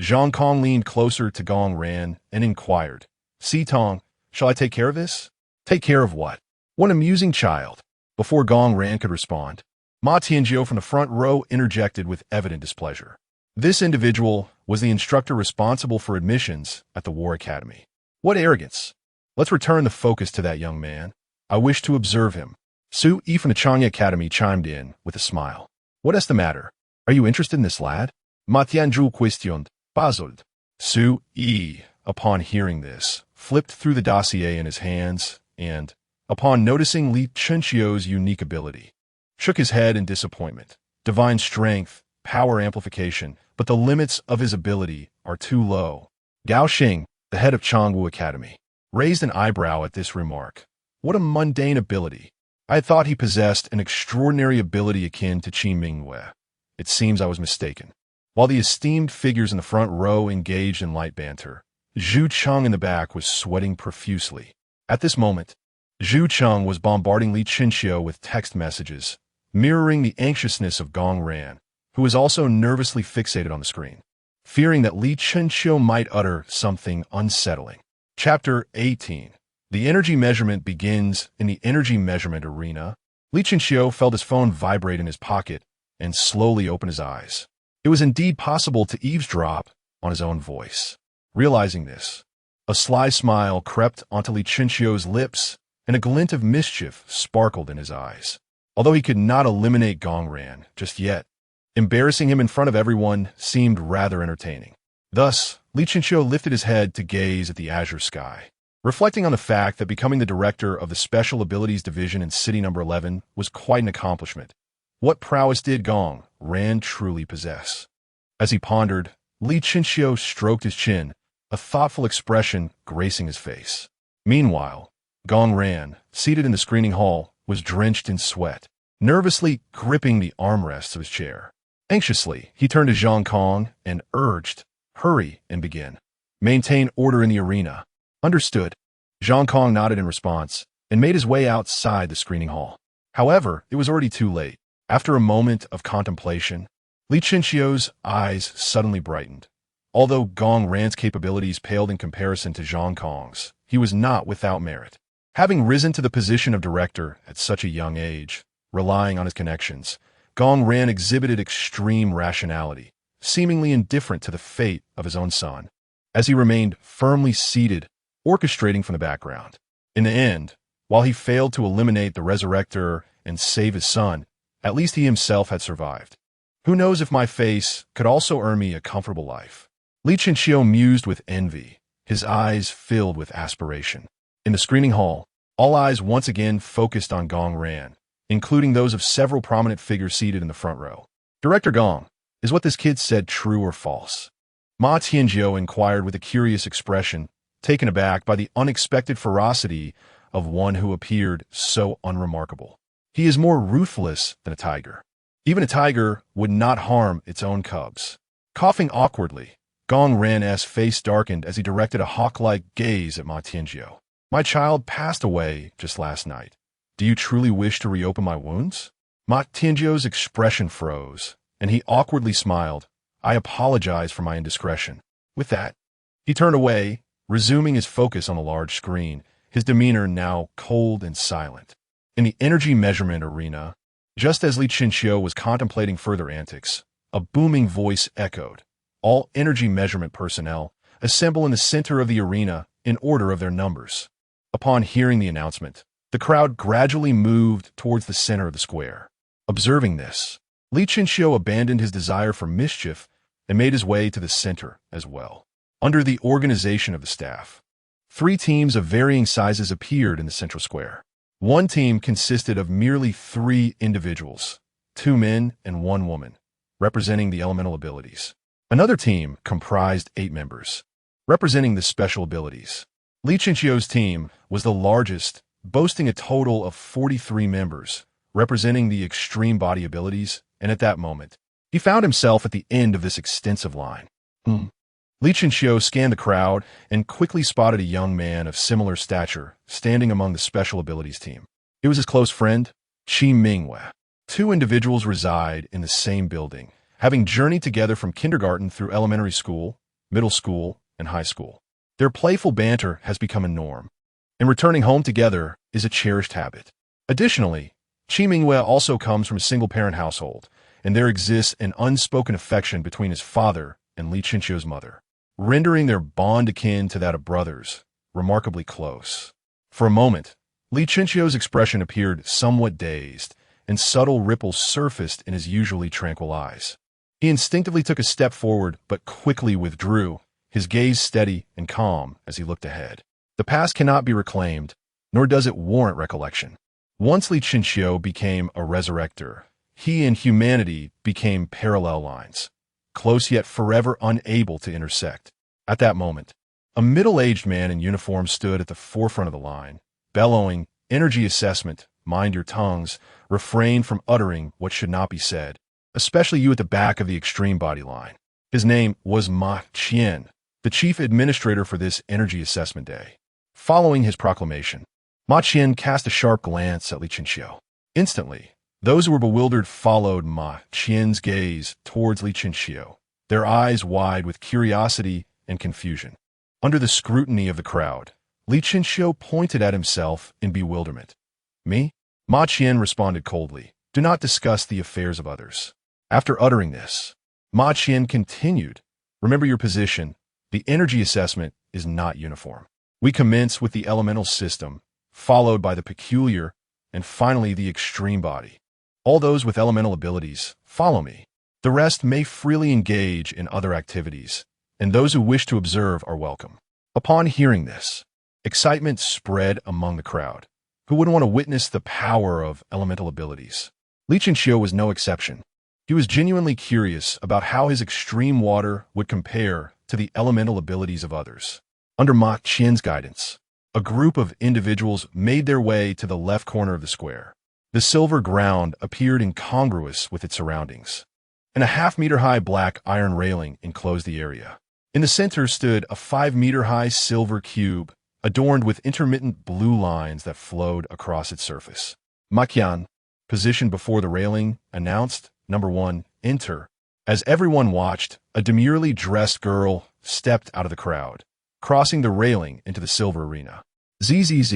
Zhang Kong leaned closer to Gong Ran and inquired, "Si Tong, shall I take care of this?" "Take care of what?" "What amusing child." Before Gong Ran could respond, Ma Tianjiu from the front row interjected with evident displeasure. This individual was the instructor responsible for admissions at the War Academy. What arrogance! Let's return the focus to that young man. I wish to observe him. Su Yi from the Chang'e Academy chimed in with a smile. What is the matter? Are you interested in this lad? Ma Tianzhu questioned, puzzled. Su Yi, upon hearing this, flipped through the dossier in his hands and, upon noticing Li Chinxiu's unique ability, shook his head in disappointment. Divine strength, power amplification, but the limits of his ability are too low. Gao Xing, the head of Changwu Academy, raised an eyebrow at this remark. What a mundane ability. I had thought he possessed an extraordinary ability akin to Qi Mingwei. It seems I was mistaken. While the esteemed figures in the front row engaged in light banter, Zhu Cheng in the back was sweating profusely. At this moment, Zhu Cheng was bombarding Li Chinxiu with text messages, mirroring the anxiousness of Gong Ran, who was also nervously fixated on the screen, fearing that Li Chinxiu might utter something unsettling. Chapter 18. The energy measurement begins in the energy measurement arena. Li Chinxiu felt his phone vibrate in his pocket and slowly opened his eyes. It was indeed possible to eavesdrop on his own voice. Realizing this, a sly smile crept onto Li Chinxiu's lips and a glint of mischief sparkled in his eyes. Although he could not eliminate Gong Ran just yet, embarrassing him in front of everyone seemed rather entertaining. Thus, Li Chinxiu lifted his head to gaze at the azure sky. Reflecting on the fact that becoming the director of the Special Abilities Division in City Number 11 was quite an accomplishment, what prowess did Gong Ran truly possess? As he pondered, Li Chinxiu stroked his chin, a thoughtful expression gracing his face. Meanwhile, Gong Ran, seated in the screening hall, was drenched in sweat, nervously gripping the armrests of his chair. Anxiously, he turned to Zhang Kong and urged, "Hurry and begin. Maintain order in the arena." "Understood." Zhang Kong nodded in response and made his way outside the screening hall. However, it was already too late. After a moment of contemplation, Li Chinxiu's eyes suddenly brightened. Although Gong Ran's capabilities paled in comparison to Zhang Kong's, he was not without merit. Having risen to the position of director at such a young age, relying on his connections, Gong Ran exhibited extreme rationality, seemingly indifferent to the fate of his own son, as he remained firmly seated, orchestrating from the background. In the end, while he failed to eliminate the Resurrector and save his son, at least he himself had survived. Who knows if my face could also earn me a comfortable life? Li Chinxiu mused with envy, his eyes filled with aspiration. In the screening hall, all eyes once again focused on Gong Ran, including those of several prominent figures seated in the front row. "Director Gong, is what this kid said true or false?" Ma Tianjiu inquired with a curious expression, taken aback by the unexpected ferocity of one who appeared so unremarkable. "He is more ruthless than a tiger. Even a tiger would not harm its own cubs." Coughing awkwardly, Gong Ran's face darkened as he directed a hawk-like gaze at Ma Tianjiu. "My child passed away just last night. Do you truly wish to reopen my wounds?" Ma Tianjiu's expression froze, and he awkwardly smiled. "I apologize for my indiscretion." With that, he turned away, resuming his focus on the large screen, his demeanor now cold and silent. In the energy measurement arena, just as Li Chinxiu was contemplating further antics, a booming voice echoed. "All energy measurement personnel assemble in the center of the arena in order of their numbers." Upon hearing the announcement, the crowd gradually moved towards the center of the square. Observing this, Li Chinxiu abandoned his desire for mischief and made his way to the center as well. Under the organization of the staff, 3 teams of varying sizes appeared in the central square. One team consisted of merely 3 individuals, 2 men and 1 woman, representing the elemental abilities. Another team comprised 8 members, representing the special abilities. Li Chinxiu's team was the largest, boasting a total of 43 members, representing the extreme body abilities, and at that moment, he found himself at the end of this extensive line. Li Chinxiu scanned the crowd and quickly spotted a young man of similar stature standing among the special abilities team. It was his close friend, Qi Mingwei. 2 individuals reside in the same building, having journeyed together from kindergarten through elementary school, middle school, and high school. Their playful banter has become a norm, and returning home together is a cherished habit. Additionally, Qi Mingwei also comes from a single-parent household, and there exists an unspoken affection between his father and Li Chinxiu's mother, rendering their bond akin to that of brothers, remarkably close. For a moment, Li Chinxiu's expression appeared somewhat dazed, and subtle ripples surfaced in his usually tranquil eyes. He instinctively took a step forward, but quickly withdrew, his gaze steady and calm as he looked ahead. The past cannot be reclaimed, nor does it warrant recollection. Once Li Chinxiu became a resurrector, he and humanity became parallel lines, close yet forever unable to intersect. At that moment, a middle-aged man in uniform stood at the forefront of the line, bellowing, "Energy assessment, mind your tongues, refrain from uttering what should not be said, especially you at the back of the extreme body line." His name was Ma Qian, the chief administrator for this energy assessment day. Following his proclamation, Ma Qian cast a sharp glance at Li Chinxiu. Instantly, those who were bewildered followed Ma Qian's gaze towards Li Chinxiu, their eyes wide with curiosity and confusion. Under the scrutiny of the crowd, Li Chinxiu pointed at himself in bewilderment. "Me?" Ma Qian responded coldly. "Do not discuss the affairs of others." After uttering this, Ma Qian continued, "Remember your position. The energy assessment is not uniform. We commence with the elemental system, followed by the peculiar, and finally the extreme body. All those with elemental abilities, follow me. The rest may freely engage in other activities, and those who wish to observe are welcome." Upon hearing this, Excitement spread among the crowd. Who wouldn't want to witness the power of elemental abilities? Li Chenxiu was no exception. He was genuinely curious about how his extreme water would compare to the elemental abilities of others. Under Ma Qian's guidance, a group of individuals made their way to the left corner of the square. The silver ground appeared incongruous with its surroundings, and a half-meter-high black iron railing enclosed the area. In the center stood a 5-meter-high silver cube adorned with intermittent blue lines that flowed across its surface. Ma Qian, positioned before the railing, announced, "Number 1, enter." As everyone watched, a demurely dressed girl stepped out of the crowd, crossing the railing into the silver arena. Zzz.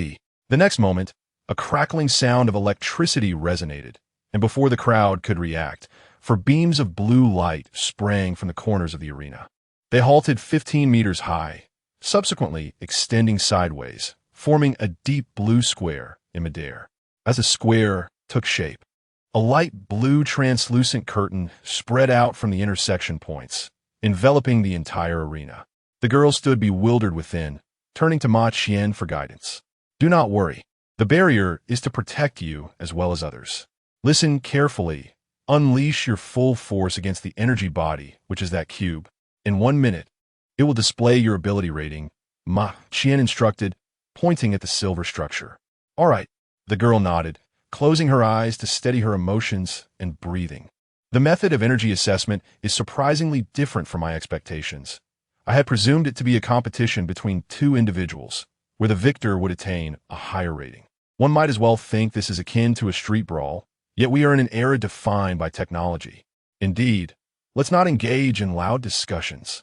The next moment, a crackling sound of electricity resonated, and before the crowd could react, for beams of blue light sprang from the corners of the arena. They halted 15 meters high, subsequently extending sideways, forming a deep blue square in midair. As the square took shape, a light blue translucent curtain spread out from the intersection points, enveloping the entire arena. The girl stood bewildered within, turning to Ma Qian for guidance. "Do not worry. The barrier is to protect you as well as others. Listen carefully. Unleash your full force against the energy body, which is that cube. In 1 minute, it will display your ability rating," Ma Qian instructed, pointing at the silver structure. "All right," the girl nodded, closing her eyes to steady her emotions and breathing. "The method of energy assessment is surprisingly different from my expectations. I had presumed it to be a competition between 2 individuals, where the victor would attain a higher rating. One might as well think this is akin to a street brawl, yet we are in an era defined by technology. Indeed, let's not engage in loud discussions."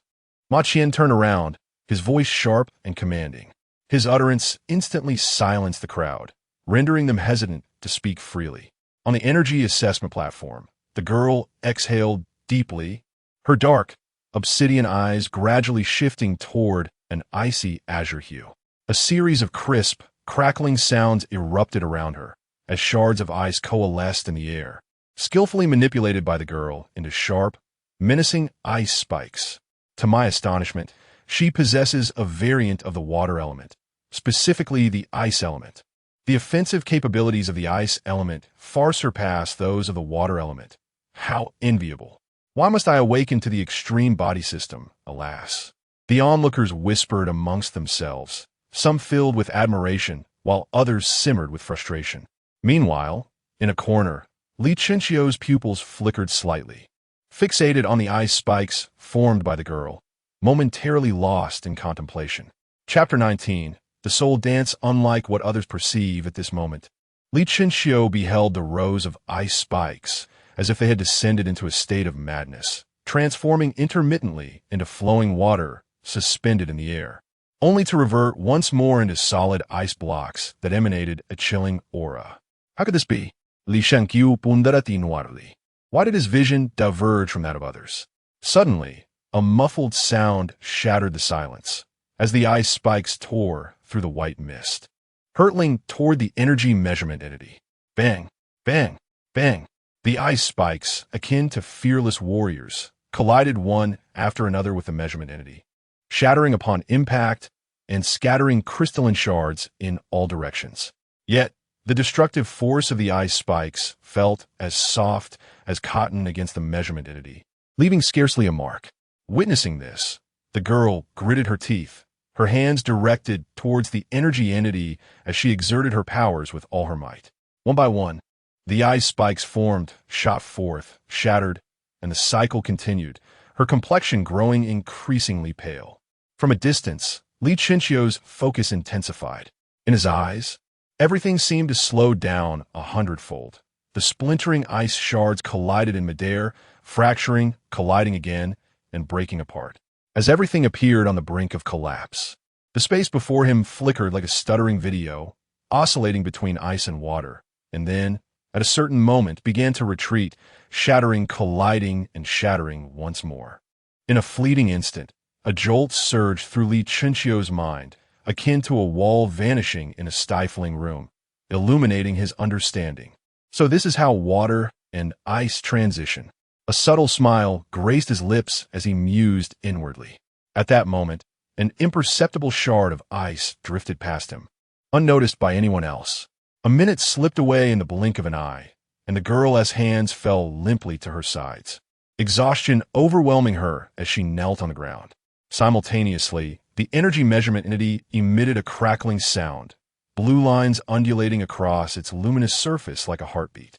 Ma Qian turned around, his voice sharp and commanding. His utterance instantly silenced the crowd, rendering them hesitant to speak freely. On the energy assessment platform, the girl exhaled deeply, her dark, obsidian eyes gradually shifting toward an icy azure hue. A series of crisp, crackling sounds erupted around her, as shards of ice coalesced in the air, skillfully manipulated by the girl into sharp, menacing ice spikes. To my astonishment, she possesses a variant of the water element, specifically the ice element. The offensive capabilities of the ice element far surpass those of the water element. How enviable! Why must I awaken to the extreme body system, alas? The onlookers whispered amongst themselves, some filled with admiration, while others simmered with frustration. Meanwhile, in a corner, Li Chenxiu's pupils flickered slightly, fixated on the ice spikes formed by the girl, momentarily lost in contemplation. Chapter 19. The soul dance unlike what others perceive at this moment. Li Chenxiu beheld the rows of ice spikes as if they had descended into a state of madness, transforming intermittently into flowing water suspended in the air, only to revert once more into solid ice blocks that emanated a chilling aura. How could this be? Li Shanqiu pundarati noirly. Why did his vision diverge from that of others? Suddenly, a muffled sound shattered the silence, as the ice spikes tore through the white mist, hurtling toward the energy measurement entity. Bang, bang, bang. The ice spikes, akin to fearless warriors, collided one after another with the measurement entity, shattering upon impact and scattering crystalline shards in all directions. Yet, the destructive force of the ice spikes felt as soft as cotton against the measurement entity, leaving scarcely a mark. Witnessing this, the girl gritted her teeth, her hands directed towards the energy entity as she exerted her powers with all her might. One by one, the ice spikes formed, shot forth, shattered, and the cycle continued, her complexion growing increasingly pale. From a distance, Li Chenxiu's focus intensified. In his eyes, everything seemed to slow down 100-fold. The splintering ice shards collided in midair, fracturing, colliding again, and breaking apart, as everything appeared on the brink of collapse. The space before him flickered like a stuttering video, oscillating between ice and water, and then, at a certain moment, began to retreat, shattering, colliding, and shattering once more. In a fleeting instant, a jolt surged through Li Chenxiu's mind, akin to a wall vanishing in a stifling room, illuminating his understanding. So this is how water and ice transition. A subtle smile graced his lips as he mused inwardly. At that moment, An imperceptible shard of ice drifted past him, unnoticed by anyone else. A minute slipped away in the blink of an eye, and the girl's hands fell limply to her sides, exhaustion overwhelming her as she knelt on the ground. Simultaneously, the energy measurement entity emitted a crackling sound, blue lines undulating across its luminous surface like a heartbeat.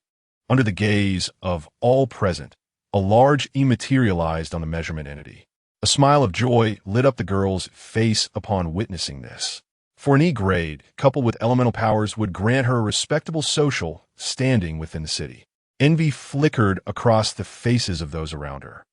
Under the gaze of all present, a large E materialized on the measurement entity. A smile of joy lit up the girl's face upon witnessing this. For an E grade, coupled with elemental powers, would grant her a respectable social standing within the city. Envy flickered across the faces of those around her.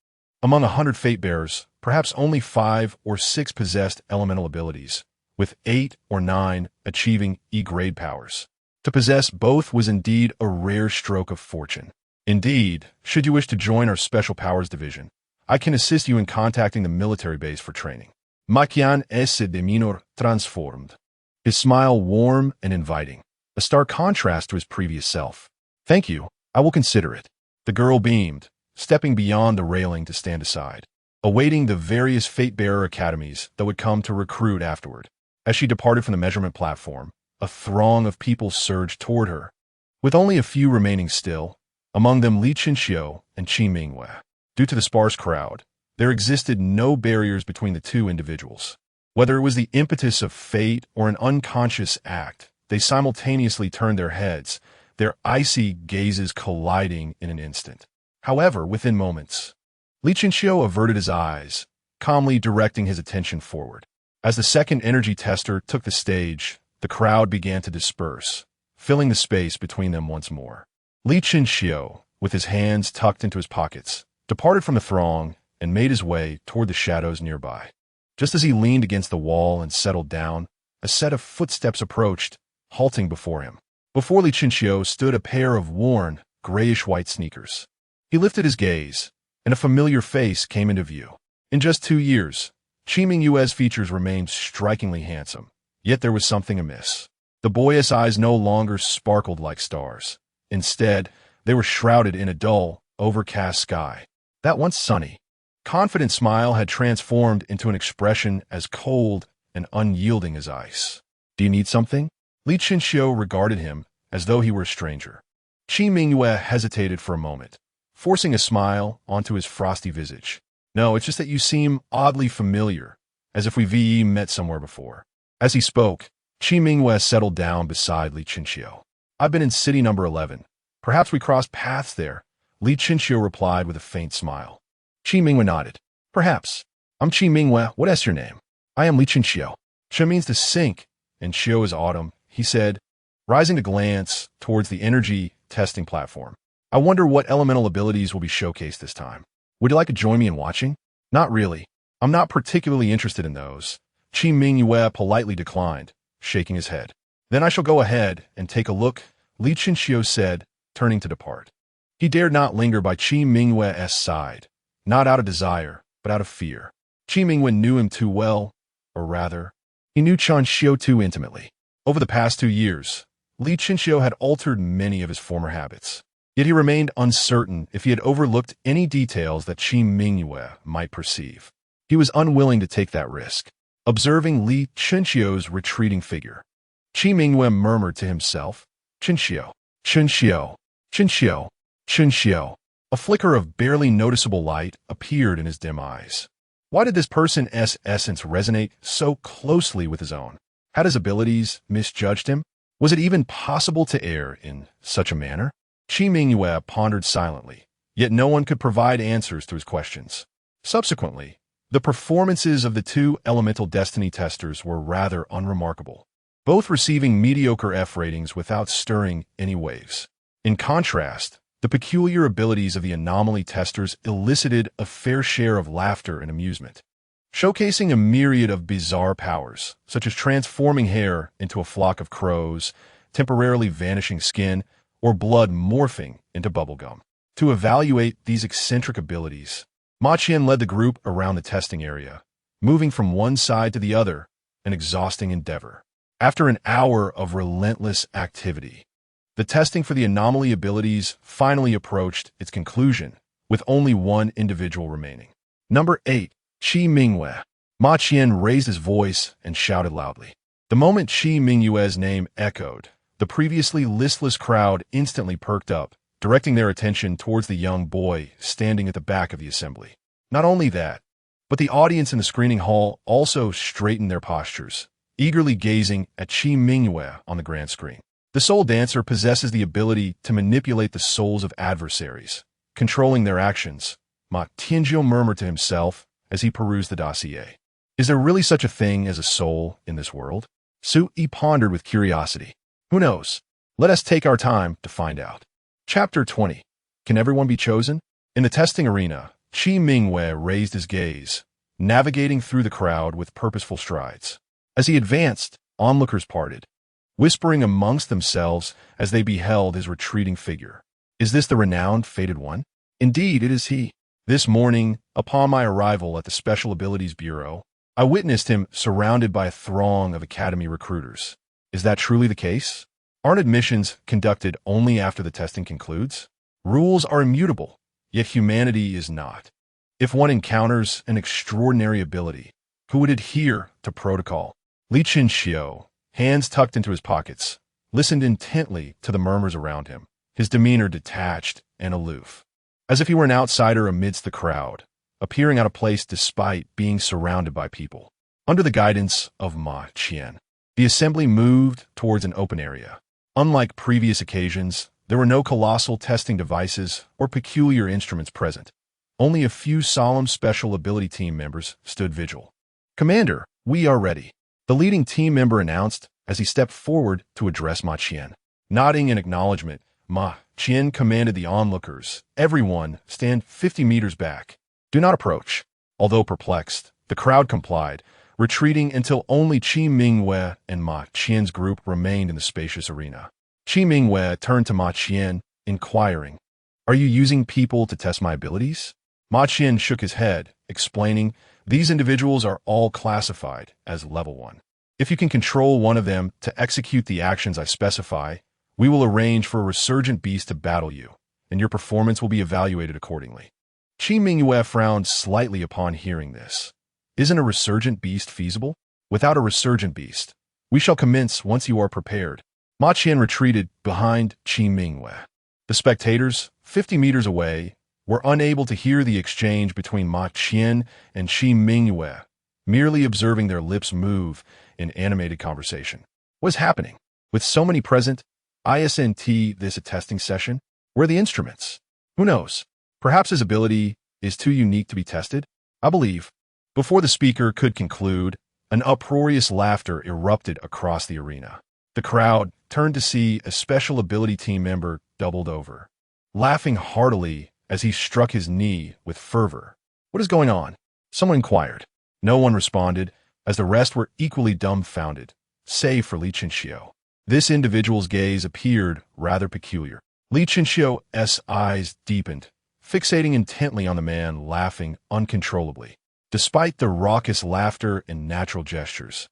Among 100 fate bearers, perhaps only 5 or 6 possessed elemental abilities, with 8 or 9 achieving E grade powers. To possess both was indeed a rare stroke of fortune. Indeed, should you wish to join our Special Powers Division, I can assist you in contacting the military base for training. Makian esse de minor transformed. His smile warm and inviting, a stark contrast to his previous self. Thank you, I will consider it. The girl beamed, stepping beyond the railing to stand aside, awaiting the various fate-bearer academies that would come to recruit afterward. As she departed from the measurement platform, a throng of people surged toward her, with only a few remaining still, among them Li Chinxiu and Qi Mingwei. Due to the sparse crowd, there existed no barriers between the two individuals. Whether it was the impetus of fate or an unconscious act, they simultaneously turned their heads, their icy gazes colliding in an instant. However, within moments, Li Chinxiu averted his eyes, calmly directing his attention forward. As the second energy tester took the stage, the crowd began to disperse, filling the space between them once more. Li Chinxiu, with his hands tucked into his pockets, departed from the throng and made his way toward the shadows nearby. Just as he leaned against the wall and settled down, a set of footsteps approached, halting before him. Before Li Chinxiu stood a pair of worn, grayish-white sneakers. He lifted his gaze, and a familiar face came into view. In just 2 years, Qi Mingyue's features remained strikingly handsome, yet there was something amiss. The boyish eyes no longer sparkled like stars. Instead, they were shrouded in a dull, overcast sky. That once sunny, confident smile had transformed into an expression as cold and unyielding as ice. Do you need something? Li Chinxiu regarded him as though he were a stranger. Qi Mingyue hesitated for a moment, forcing a smile onto his frosty visage. No, it's just that you seem oddly familiar, as if we've met somewhere before. As he spoke, Qi Mingyue settled down beside Li Chinxiu. I've been in city number 11. Perhaps we crossed paths there, Li Chinxiu replied with a faint smile. Qi Mingyue nodded. Perhaps. I'm Qi Mingyue. What is your name? I am Li Chinxiu. Qi means to sink, and Xiu is autumn, he said, rising to glance towards the energy testing platform. I wonder what elemental abilities will be showcased this time. Would you like to join me in watching? Not really. I'm not particularly interested in those. Qi Mingyue politely declined, shaking his head. Then I shall go ahead and take a look, Li Chinxiu said, turning to depart. He dared not linger by Qi Mingyue's side, not out of desire, but out of fear. Qi Mingyue knew him too well, or rather, he knew Chan Xiu too intimately. Over the past 2 years, Li Chinxiu had altered many of his former habits. Yet he remained uncertain if he had overlooked any details that Qi Mingyue might perceive. He was unwilling to take that risk. Observing Li Chinxiu's retreating figure, Qi Mingyue murmured to himself, Chinxiu, Chinxiu, Chinxiu, Chinxiu. A flicker of barely noticeable light appeared in his dim eyes. Why did this person's essence resonate so closely with his own? Had his abilities misjudged him? Was it even possible to err in such a manner? Qi Mingyue pondered silently, yet no one could provide answers to his questions. Subsequently, the performances of the 2 elemental destiny testers were rather unremarkable, both receiving mediocre F ratings without stirring any waves. In contrast, the peculiar abilities of the anomaly testers elicited a fair share of laughter and amusement, showcasing a myriad of bizarre powers, such as transforming hair into a flock of crows, temporarily vanishing skin, or blood morphing into bubblegum. To evaluate these eccentric abilities, Ma Qian led the group around the testing area, moving from one side to the other, an exhausting endeavor. After an hour of relentless activity, the testing for the anomaly abilities finally approached its conclusion, with only one individual remaining. Number 8, Qi Mingyue. Ma Qian raised his voice and shouted loudly. The moment Qi Mingyue's name echoed, the previously listless crowd instantly perked up, directing their attention towards the young boy standing at the back of the assembly. Not only that, but the audience in the screening hall also straightened their postures, eagerly gazing at Qi Mingyue on the grand screen. The soul dancer possesses the ability to manipulate the souls of adversaries, controlling their actions, Ma Tianzhou murmured to himself as he perused the dossier. Is there really such a thing as a soul in this world? Su Yi pondered with curiosity. Who knows? Let us take our time to find out. Chapter 20. Can everyone be chosen? In the testing arena, Qi Mingyue raised his gaze, navigating through the crowd with purposeful strides. As he advanced, onlookers parted, whispering amongst themselves as they beheld his retreating figure. Is this the renowned fated one? Indeed, it is he. This morning, upon my arrival at the Special Abilities Bureau, I witnessed him surrounded by a throng of academy recruiters. Is that truly the case? Aren't admissions conducted only after the testing concludes? Rules are immutable, yet humanity is not. If one encounters an extraordinary ability, who would adhere to protocol? Li Qinxiu, hands tucked into his pockets, listened intently to the murmurs around him, his demeanor detached and aloof, as if he were an outsider amidst the crowd, appearing out of place despite being surrounded by people. Under the guidance of Ma Qian, the assembly moved towards an open area. Unlike previous occasions, there were no colossal testing devices or peculiar instruments present. Only a few solemn special ability team members stood vigil. Commander, we are ready, the leading team member announced as he stepped forward to address Ma Qian. Nodding in acknowledgement, Ma Qian commanded the onlookers, everyone stand 50 meters back. Do not approach. Although perplexed, the crowd complied, retreating until only Qi Mingyue and Ma Qian's group remained in the spacious arena. Qi Mingyue turned to Ma Qian, inquiring, "Are you using people to test my abilities?" Ma Qian shook his head, explaining, "These individuals are all classified as level 1. If you can control one of them to execute the actions I specify, we will arrange for a resurgent beast to battle you, and your performance will be evaluated accordingly." Qi Mingyue frowned slightly upon hearing this. Isn't a resurgent beast feasible? Without a resurgent beast, we shall commence once you are prepared. Ma Qian retreated behind Qi Mingyue. The spectators, 50 meters away, were unable to hear the exchange between Ma Qian and Qi Mingyue, merely observing their lips move in animated conversation. What is happening? With so many present, isn't this a testing session? Where are the instruments? Who knows? Perhaps his ability is too unique to be tested? I believe. Before the speaker could conclude, an uproarious laughter erupted across the arena. The crowd turned to see a special ability team member doubled over, laughing heartily as he struck his knee with fervor. What is going on? Someone inquired. No one responded, as the rest were equally dumbfounded, save for Li Qinxiu. This individual's gaze appeared rather peculiar. Li Qinxiu's eyes deepened, fixating intently on the man laughing uncontrollably. Despite the raucous laughter and natural gestures,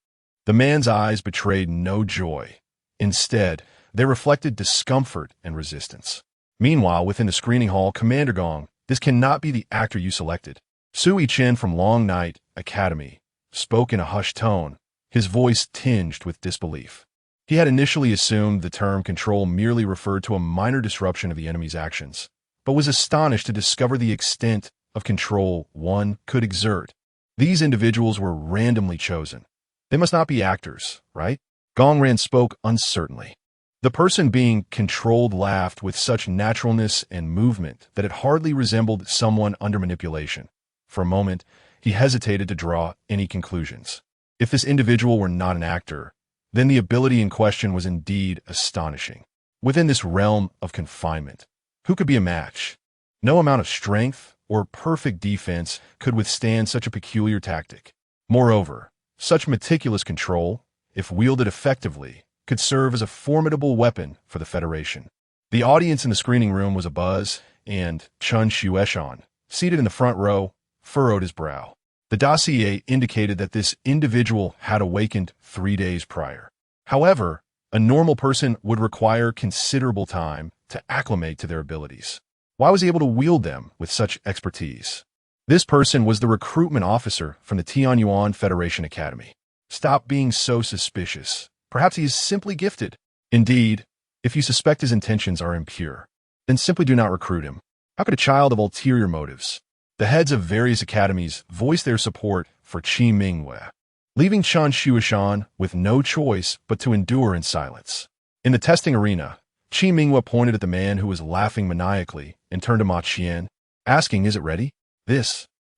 the man's eyes betrayed no joy. Instead, they reflected discomfort and resistance. Meanwhile, within the screening hall, Commander Gong, this cannot be the actor you selected. Sui Chen from Long Night Academy spoke in a hushed tone, his voice tinged with disbelief. He had initially assumed the term control merely referred to a minor disruption of the enemy's actions, but was astonished to discover the extent of control one could exert. These individuals were randomly chosen. They must not be actors, right? Gongran spoke uncertainly. The person being controlled laughed with such naturalness and movement that it hardly resembled someone under manipulation. For a moment, he hesitated to draw any conclusions. If this individual were not an actor, then the ability in question was indeed astonishing. Within this realm of confinement, who could be a match? No amount of strength or perfect defense could withstand such a peculiar tactic. Moreover, such meticulous control, if wielded effectively, could serve as a formidable weapon for the Federation. The audience in the screening room was abuzz, and Chun Xueshan, seated in the front row, furrowed his brow. The dossier indicated that this individual had awakened 3 days prior. However, a normal person would require considerable time to acclimate to their abilities. Why was he able to wield them with such expertise? This person was the recruitment officer from the Tianyuan Federation Academy. Stop being so suspicious. Perhaps he is simply gifted. Indeed, if you suspect his intentions are impure, then simply do not recruit him. How could a child of ulterior motives? The heads of various academies voiced their support for Qi Mingwei, leaving Chan Shuishan with no choice but to endure in silence. In the testing arena, Qi Mingwei pointed at the man who was laughing maniacally and turned to Ma Qian, asking, "Is it ready?"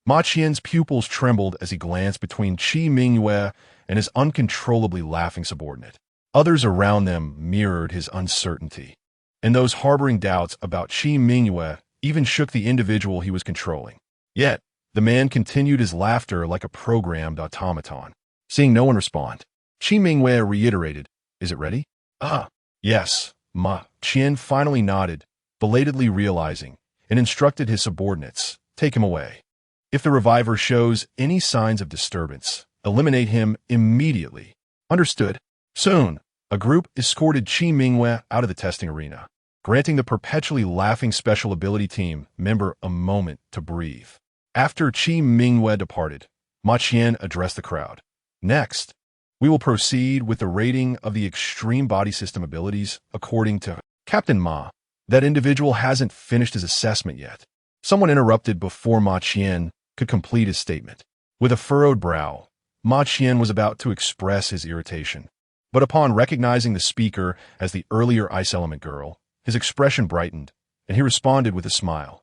Ma Qian's pupils trembled as he glanced between Qi Mingwei and his uncontrollably laughing subordinate. Others around them mirrored his uncertainty, and those harboring doubts about Qi Mingwei even shook the individual he was controlling. Yet, the man continued his laughter like a programmed automaton. Seeing no one respond, Qi Mingwei reiterated, "Is it ready?" "Ah, yes." Ma Qian finally nodded, belatedly realizing, and instructed his subordinates, "Take him away. If the reviver shows any signs of disturbance, eliminate him immediately." "Understood." Soon, a group escorted Qi Mingwei out of the testing arena, granting the perpetually laughing special ability team member a moment to breathe. After Qi Mingwei departed, Ma Qian addressed the crowd. "Next, we will proceed with the rating of the extreme body system abilities according to Captain Ma. That individual hasn't finished his assessment yet." Someone interrupted before Ma Qian could complete his statement. With a furrowed brow, Ma Qian was about to express his irritation. But upon recognizing the speaker as the earlier Ice Element girl, his expression brightened, and he responded with a smile.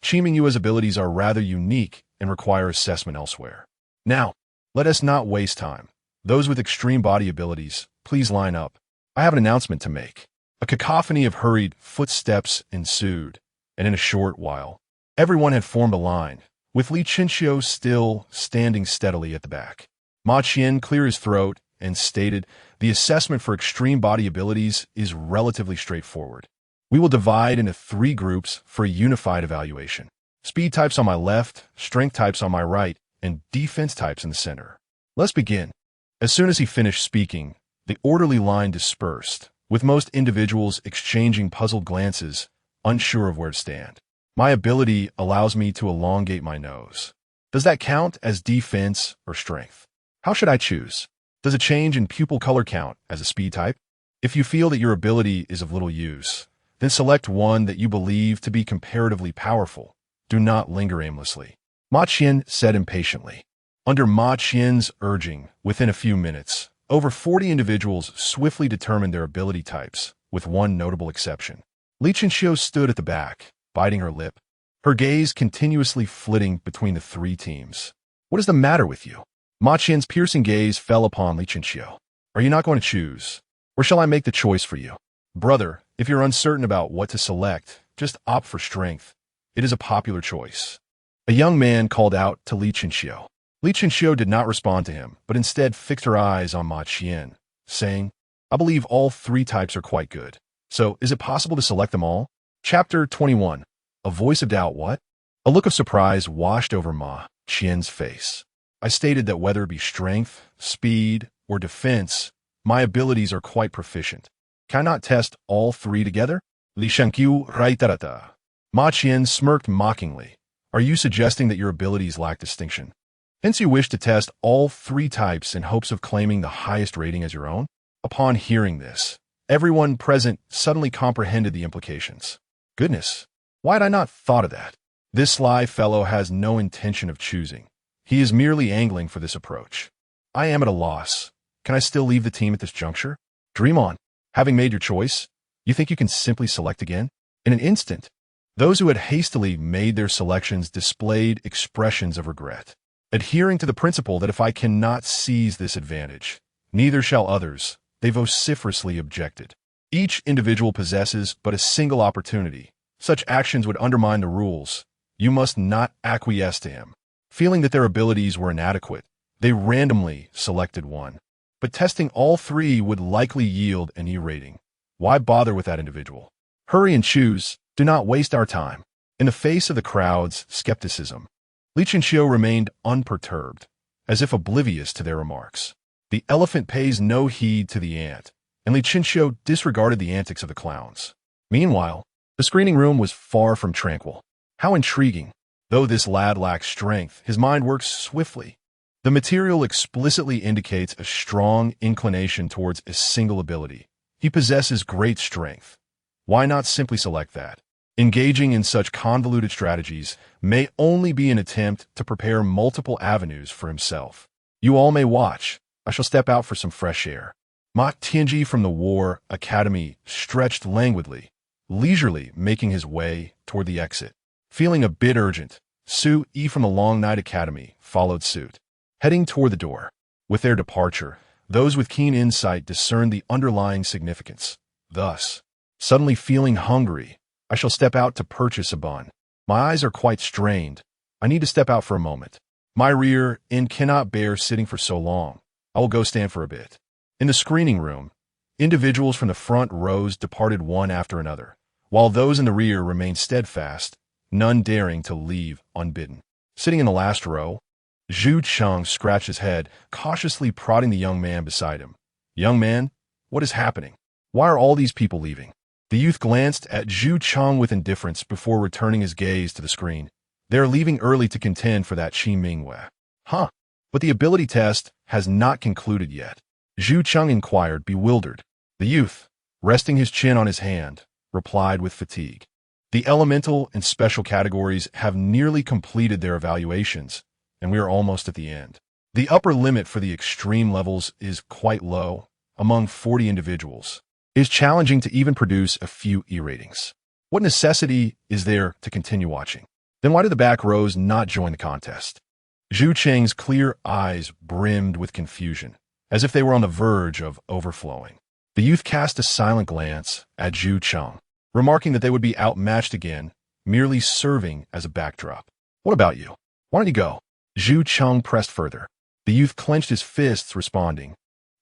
"Qi Mingyue's abilities are rather unique and require assessment elsewhere. Now, let us not waste time. Those with extreme body abilities, please line up. I have an announcement to make." A cacophony of hurried footsteps ensued, and in a short while, everyone had formed a line, with Li Chinxiu still standing steadily at the back. Ma Qian cleared his throat and stated, "The assessment for extreme body abilities is relatively straightforward. We will divide into 3 groups for a unified evaluation. Speed types on my left, strength types on my right, and defense types in the center. Let's begin." As soon as he finished speaking, the orderly line dispersed, with most individuals exchanging puzzled glances, unsure of where to stand. "My ability allows me to elongate my nose. Does that count as defense or strength? How should I choose? Does a change in pupil color count as a speed type? If you feel that your ability is of little use, then select one that you believe to be comparatively powerful. Do not linger aimlessly." Ma Qian said impatiently. Under Ma Qian's urging, within a few minutes, over 40 individuals swiftly determined their ability types, with one notable exception. Li Chinxiu stood at the back, biting her lip, her gaze continuously flitting between the 3 teams. "What is the matter with you?" Ma Qian's piercing gaze fell upon Li Chinxiu. "Are you not going to choose? Or shall I make the choice for you?" "Brother, if you're uncertain about what to select, just opt for strength. It is a popular choice." A young man called out to Li Chinxiu. Li Chinxiu did not respond to him, but instead fixed her eyes on Ma Qian, saying, "I believe all 3 types are quite good. So, is it possible to select them all?" Chapter 21. A voice of doubt. What? A look of surprise washed over Ma Qian's face. "I stated that whether it be strength, speed, or defense, my abilities are quite proficient. Can I not test all 3 together?" Li Shankyu Raitarata. Ma Qian smirked mockingly. "Are you suggesting that your abilities lack distinction? Hence you wish to test all 3 types in hopes of claiming the highest rating as your own?" Upon hearing this, everyone present suddenly comprehended the implications. Goodness, why had I not thought of that? This sly fellow has no intention of choosing. He is merely angling for this approach. I am at a loss. Can I still leave the team at this juncture? Dream on. Having made your choice, you think you can simply select again? In an instant, those who had hastily made their selections displayed expressions of regret. Adhering to the principle that if I cannot seize this advantage, neither shall others, they vociferously objected. Each individual possesses but a single opportunity. Such actions would undermine the rules. You must not acquiesce to him. Feeling that their abilities were inadequate, they randomly selected one. But testing all 3 would likely yield an E rating. Why bother with that individual? Hurry and choose. Do not waste our time. In the face of the crowd's skepticism, Li Chinxiu remained unperturbed, as if oblivious to their remarks. The elephant pays no heed to the ant, and Li Chinxiu disregarded the antics of the clowns. Meanwhile, the screening room was far from tranquil. How intriguing. Though this lad lacks strength, his mind works swiftly. The material explicitly indicates a strong inclination towards a single ability. He possesses great strength. Why not simply select that? Engaging in such convoluted strategies may only be an attempt to prepare multiple avenues for himself. You all may watch. I shall step out for some fresh air. Ma Tianji from the War Academy stretched languidly, leisurely making his way toward the exit. Feeling a bit urgent, Su Yi from the Long Night Academy followed suit, heading toward the door. With their departure, those with keen insight discerned the underlying significance. Thus, suddenly feeling hungry, I shall step out to purchase a bun. My eyes are quite strained. I need to step out for a moment. My rear end cannot bear sitting for so long. I will go stand for a bit. In the screening room, individuals from the front rows departed one after another, while those in the rear remained steadfast, none daring to leave unbidden. Sitting in the last row, Zhu Cheng scratched his head, cautiously prodding the young man beside him. Young man, what is happening? Why are all these people leaving? The youth glanced at Zhu Cheng with indifference before returning his gaze to the screen. They are leaving early to contend for that Qi Mingwei. Huh? But the ability test has not concluded yet. Zhu Cheng inquired, bewildered. The youth, resting his chin on his hand, replied with fatigue. The elemental and special categories have nearly completed their evaluations, and we are almost at the end. The upper limit for the extreme levels is quite low, among 40 individuals. It is challenging to even produce a few E ratings. What necessity is there to continue watching? Then why did the back rows not join the contest? Zhu Cheng's clear eyes brimmed with confusion, as if they were on the verge of overflowing. The youth cast a silent glance at Zhu Cheng, remarking that they would be outmatched again, merely serving as a backdrop. What about you? Why don't you go? Zhu Cheng pressed further. The youth clenched his fists, responding,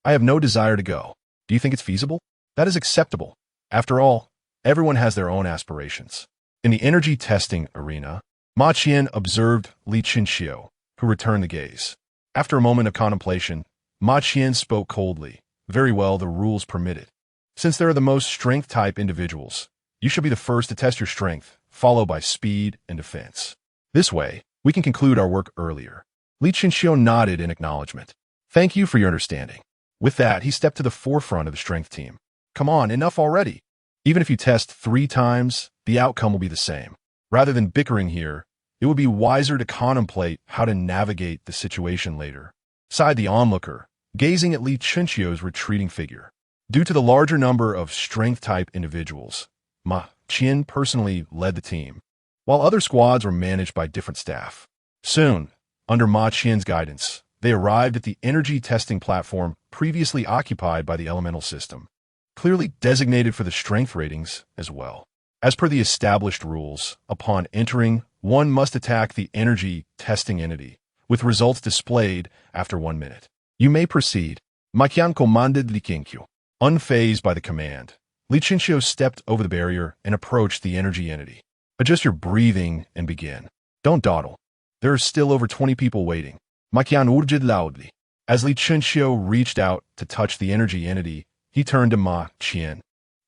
I have no desire to go. Do you think it's feasible? That is acceptable. After all, everyone has their own aspirations. In the energy testing arena, Ma Qian observed Li Qinxiu, who returned the gaze. After a moment of contemplation, Ma Qian spoke coldly. Very well, the rules permit it. Since they are the most strength-type individuals, you should be the first to test your strength, followed by speed and defense. This way, we can conclude our work earlier. Li Qinxiu nodded in acknowledgement. Thank you for your understanding. With that, he stepped to the forefront of the strength team. Come on, enough already. Even if you test 3 times, the outcome will be the same. Rather than bickering here, it would be wiser to contemplate how to navigate the situation later. Sighed the onlooker, gazing at Li Qinxiu's retreating figure. Due to the larger number of strength-type individuals, Ma Qian personally led the team, while other squads were managed by different staff. Soon, under Ma Qian's guidance, they arrived at the energy testing platform previously occupied by the elemental system, clearly designated for the strength ratings as well. As per the established rules, upon entering, one must attack the energy testing entity, with results displayed after 1 minute. You may proceed. Ma Qian commanded Li Qinxiu. Unfazed by the command, Li Qinxiu stepped over the barrier and approached the energy entity. Adjust your breathing and begin. Don't dawdle. There are still over 20 people waiting. Ma Qian urged loudly. As Li Qinxiu reached out to touch the energy entity, he turned to Ma Qian,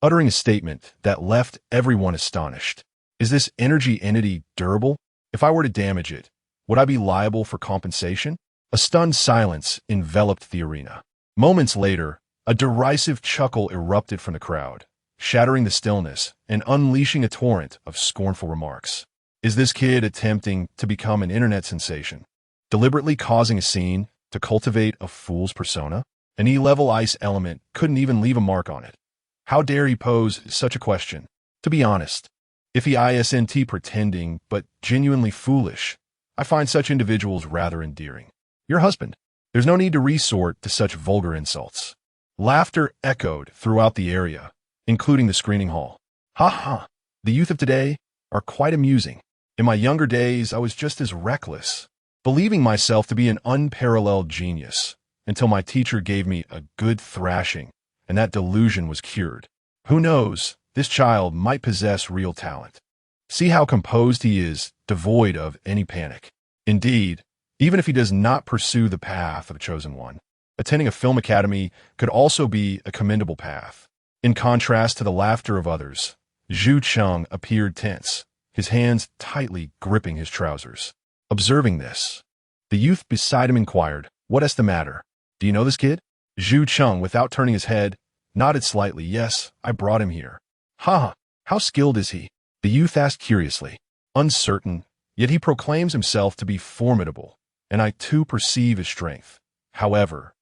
uttering a statement that left everyone astonished. Is this energy entity durable? If I were to damage it, would I be liable for compensation? A stunned silence enveloped the arena. Moments later, a derisive chuckle erupted from the crowd, shattering the stillness and unleashing a torrent of scornful remarks. Is this kid attempting to become an internet sensation? Deliberately causing a scene to cultivate a fool's persona? An E-level ice element couldn't even leave a mark on it. How dare he pose such a question? To be honest, if he isn't pretending but genuinely foolish, I find such individuals rather endearing. Your husband. There's no need to resort to such vulgar insults. Laughter echoed throughout the area, including the screening hall. Ha ha! The youth of today are quite amusing. In my younger days, I was just as reckless, believing myself to be an unparalleled genius, until my teacher gave me a good thrashing, and that delusion was cured. Who knows, this child might possess real talent. See how composed he is, devoid of any panic. Indeed, even if he does not pursue the path of a chosen one, attending a film academy could also be a commendable path. In contrast to the laughter of others, Zhu Cheng appeared tense, his hands tightly gripping his trousers. Observing this, the youth beside him inquired, "What's the matter? Do you know this kid?" Zhu Cheng, without turning his head, nodded slightly. "Yes, I brought him here." "Ha! How skilled is he?" the youth asked curiously. "Uncertain, yet he proclaims himself to be formidable, and I too perceive his strength. However,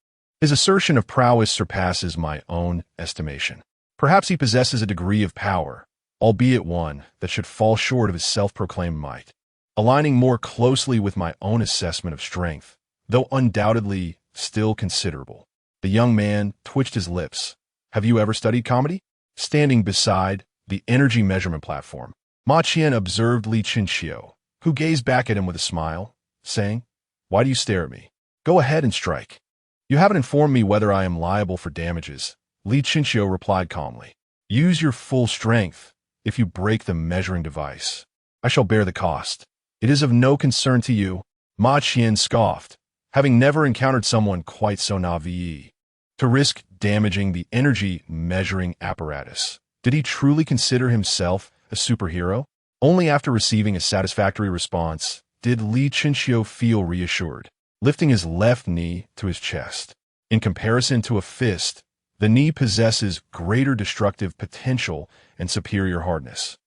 his assertion of prowess surpasses my own estimation. Perhaps he possesses a degree of power, albeit one that should fall short of his self-proclaimed might, aligning more closely with my own assessment of strength, though undoubtedly still considerable." The young man twitched his lips. "Have you ever studied comedy?" Standing beside the energy measurement platform, Ma Qian observed Li Chinxiu, who gazed back at him with a smile, saying, "Why do you stare at me? Go ahead and strike." "You haven't informed me whether I am liable for damages," Li Chinxiu replied calmly. "Use your full strength. If you break the measuring device, I shall bear the cost. It is of no concern to you." Ma Qian scoffed, having never encountered someone quite so naive to risk damaging the energy measuring apparatus. Did he truly consider himself a superhero? Only after receiving a satisfactory response did Li Chinxiu feel reassured, lifting his left knee to his chest. In comparison to a fist, the knee possesses greater destructive potential and superior hardness,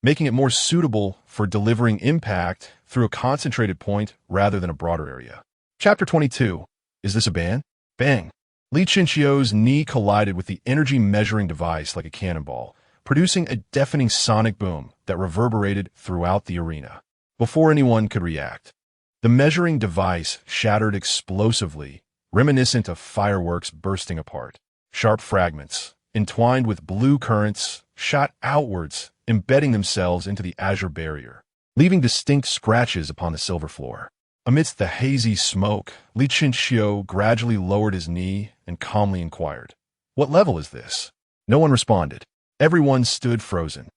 making it more suitable for delivering impact through a concentrated point rather than a broader area. Chapter 22. Is this a ban? Bang! Li Chinxiu's knee collided with the energy measuring device like a cannonball, producing a deafening sonic boom that reverberated throughout the arena. Before anyone could react, the measuring device shattered explosively, reminiscent of fireworks bursting apart. Sharp fragments, entwined with blue currents, shot outwards, embedding themselves into the azure barrier, leaving distinct scratches upon the silver floor. Amidst the hazy smoke, Li Chinxiu gradually lowered his knee and calmly inquired, "What level is this?" No one responded. Everyone stood frozen,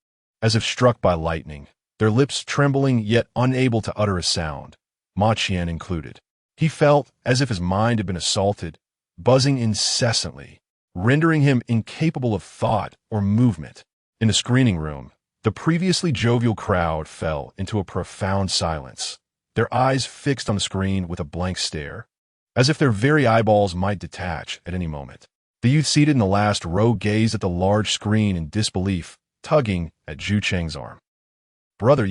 as if struck by lightning, their lips trembling yet unable to utter a sound, Ma Qian included. He felt as if his mind had been assaulted, buzzing incessantly, rendering him incapable of thought or movement. In the screening room, the previously jovial crowd fell into a profound silence, their eyes fixed on the screen with a blank stare, as if their very eyeballs might detach at any moment. The youth seated in the last row gazed at the large screen in disbelief, tugging at Zhu Cheng's arm. "Brother,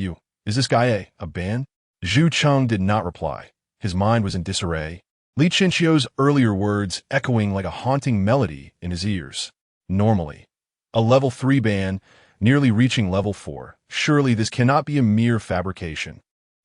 is this guy a band?" Zhu Cheng did not reply. His mind was in disarray, Li Chinxiu's earlier words echoing like a haunting melody in his ears. Normally, a level 3 ban, nearly reaching level 4. Surely this cannot be a mere fabrication.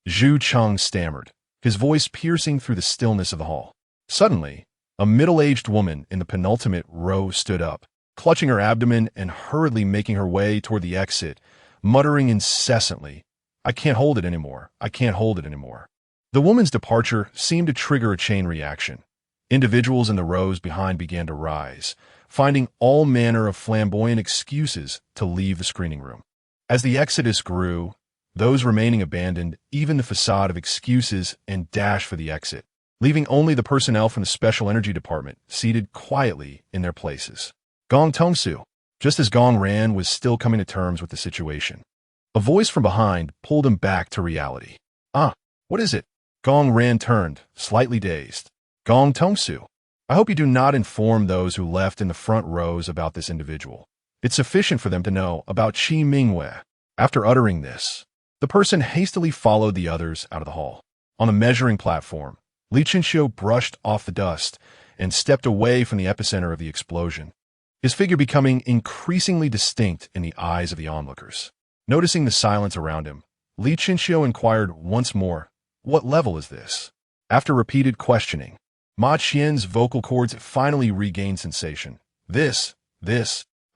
Zhu Cheng stammered, his voice piercing through the stillness of the hall. Suddenly, a middle-aged woman in the penultimate row stood up, clutching her abdomen and hurriedly making her way toward the exit, muttering incessantly, "I can't hold it anymore. I can't hold it anymore." The woman's departure seemed to trigger a chain reaction. Individuals in the rows behind began to rise, finding all manner of flamboyant excuses to leave the screening room. As the exodus grew, those remaining abandoned even the facade of excuses and dashed for the exit, leaving only the personnel from the Special Energy Department seated quietly in their places. Gong Tongsu, just as Gong Ran was still coming to terms with the situation, a voice from behind pulled him back to reality. "Ah, what is it?" Gong Ran turned, slightly dazed. "Gong Tongsu, I hope you do not inform those who left in the front rows about this individual. It's sufficient for them to know about Qi Mingwei." After uttering this, the person hastily followed the others out of the hall. On the measuring platform, Li Chinxiu brushed off the dust and stepped away from the epicenter of the explosion, his figure becoming increasingly distinct in the eyes of the onlookers. Noticing the silence around him, Li Chinxiu inquired once more, "What level is this?" After repeated questioning, Ma Qian's vocal cords finally regained sensation. This,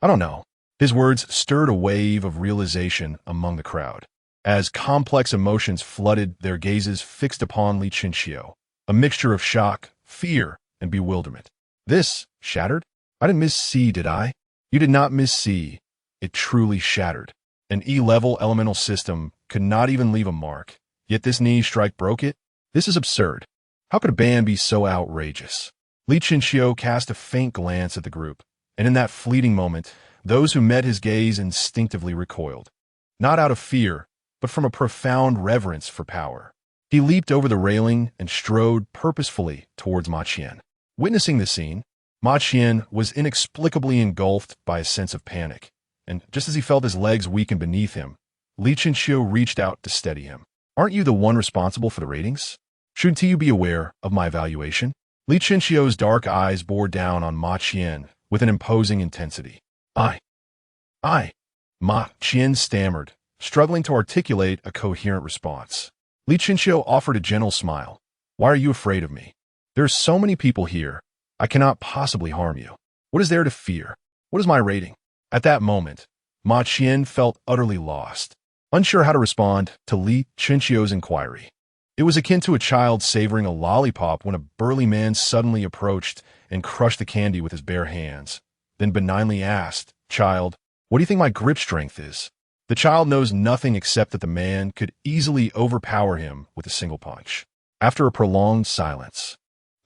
I don't know." His words stirred a wave of realization among the crowd, as complex emotions flooded their gazes fixed upon Li Chinxiu, a mixture of shock, fear, and bewilderment. "This shattered? I didn't miss C, did I?" "You did not miss C. It truly shattered. An E-level elemental system could not even leave a mark, yet this knee strike broke it? This is absurd. How could a ban be so outrageous?" Li Chinxiu cast a faint glance at the group, and in that fleeting moment, those who met his gaze instinctively recoiled. Not out of fear, but from a profound reverence for power. He leaped over the railing and strode purposefully towards Ma Qian. Witnessing the scene, Ma Qian was inexplicably engulfed by a sense of panic, and just as he felt his legs weaken beneath him, Li Chenxiu reached out to steady him. "Aren't you the one responsible for the ratings? Shouldn't you be aware of my evaluation?" Li Chenxiu's dark eyes bore down on Ma Qian with an imposing intensity. I. Ma Qian stammered, struggling to articulate a coherent response. Li Chenxiu offered a gentle smile. "Why are you afraid of me? There are so many people here. I cannot possibly harm you. What is there to fear? What is my rating?" At that moment, Ma Qian felt utterly lost, unsure how to respond to Li Chenxiu's inquiry. It was akin to a child savoring a lollipop when a burly man suddenly approached and crushed the candy with his bare hands, then benignly asked, "Child, what do you think my grip strength is?" The child knows nothing except that the man could easily overpower him with a single punch. After a prolonged silence,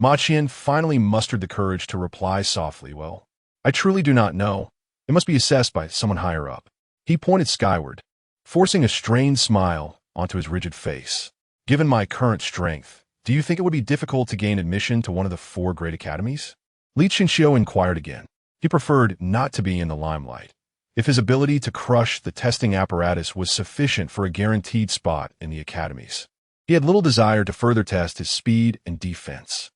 Ma Qian finally mustered the courage to reply softly, "Well, I truly do not know. It must be assessed by someone higher up." He pointed skyward, forcing a strained smile onto his rigid face. "Given my current strength, do you think it would be difficult to gain admission to one of the 4 great academies?" Li Chenxiu inquired again. He preferred not to be in the limelight, if his ability to crush the testing apparatus was sufficient for a guaranteed spot in the academies. He had little desire to further test his speed and defense.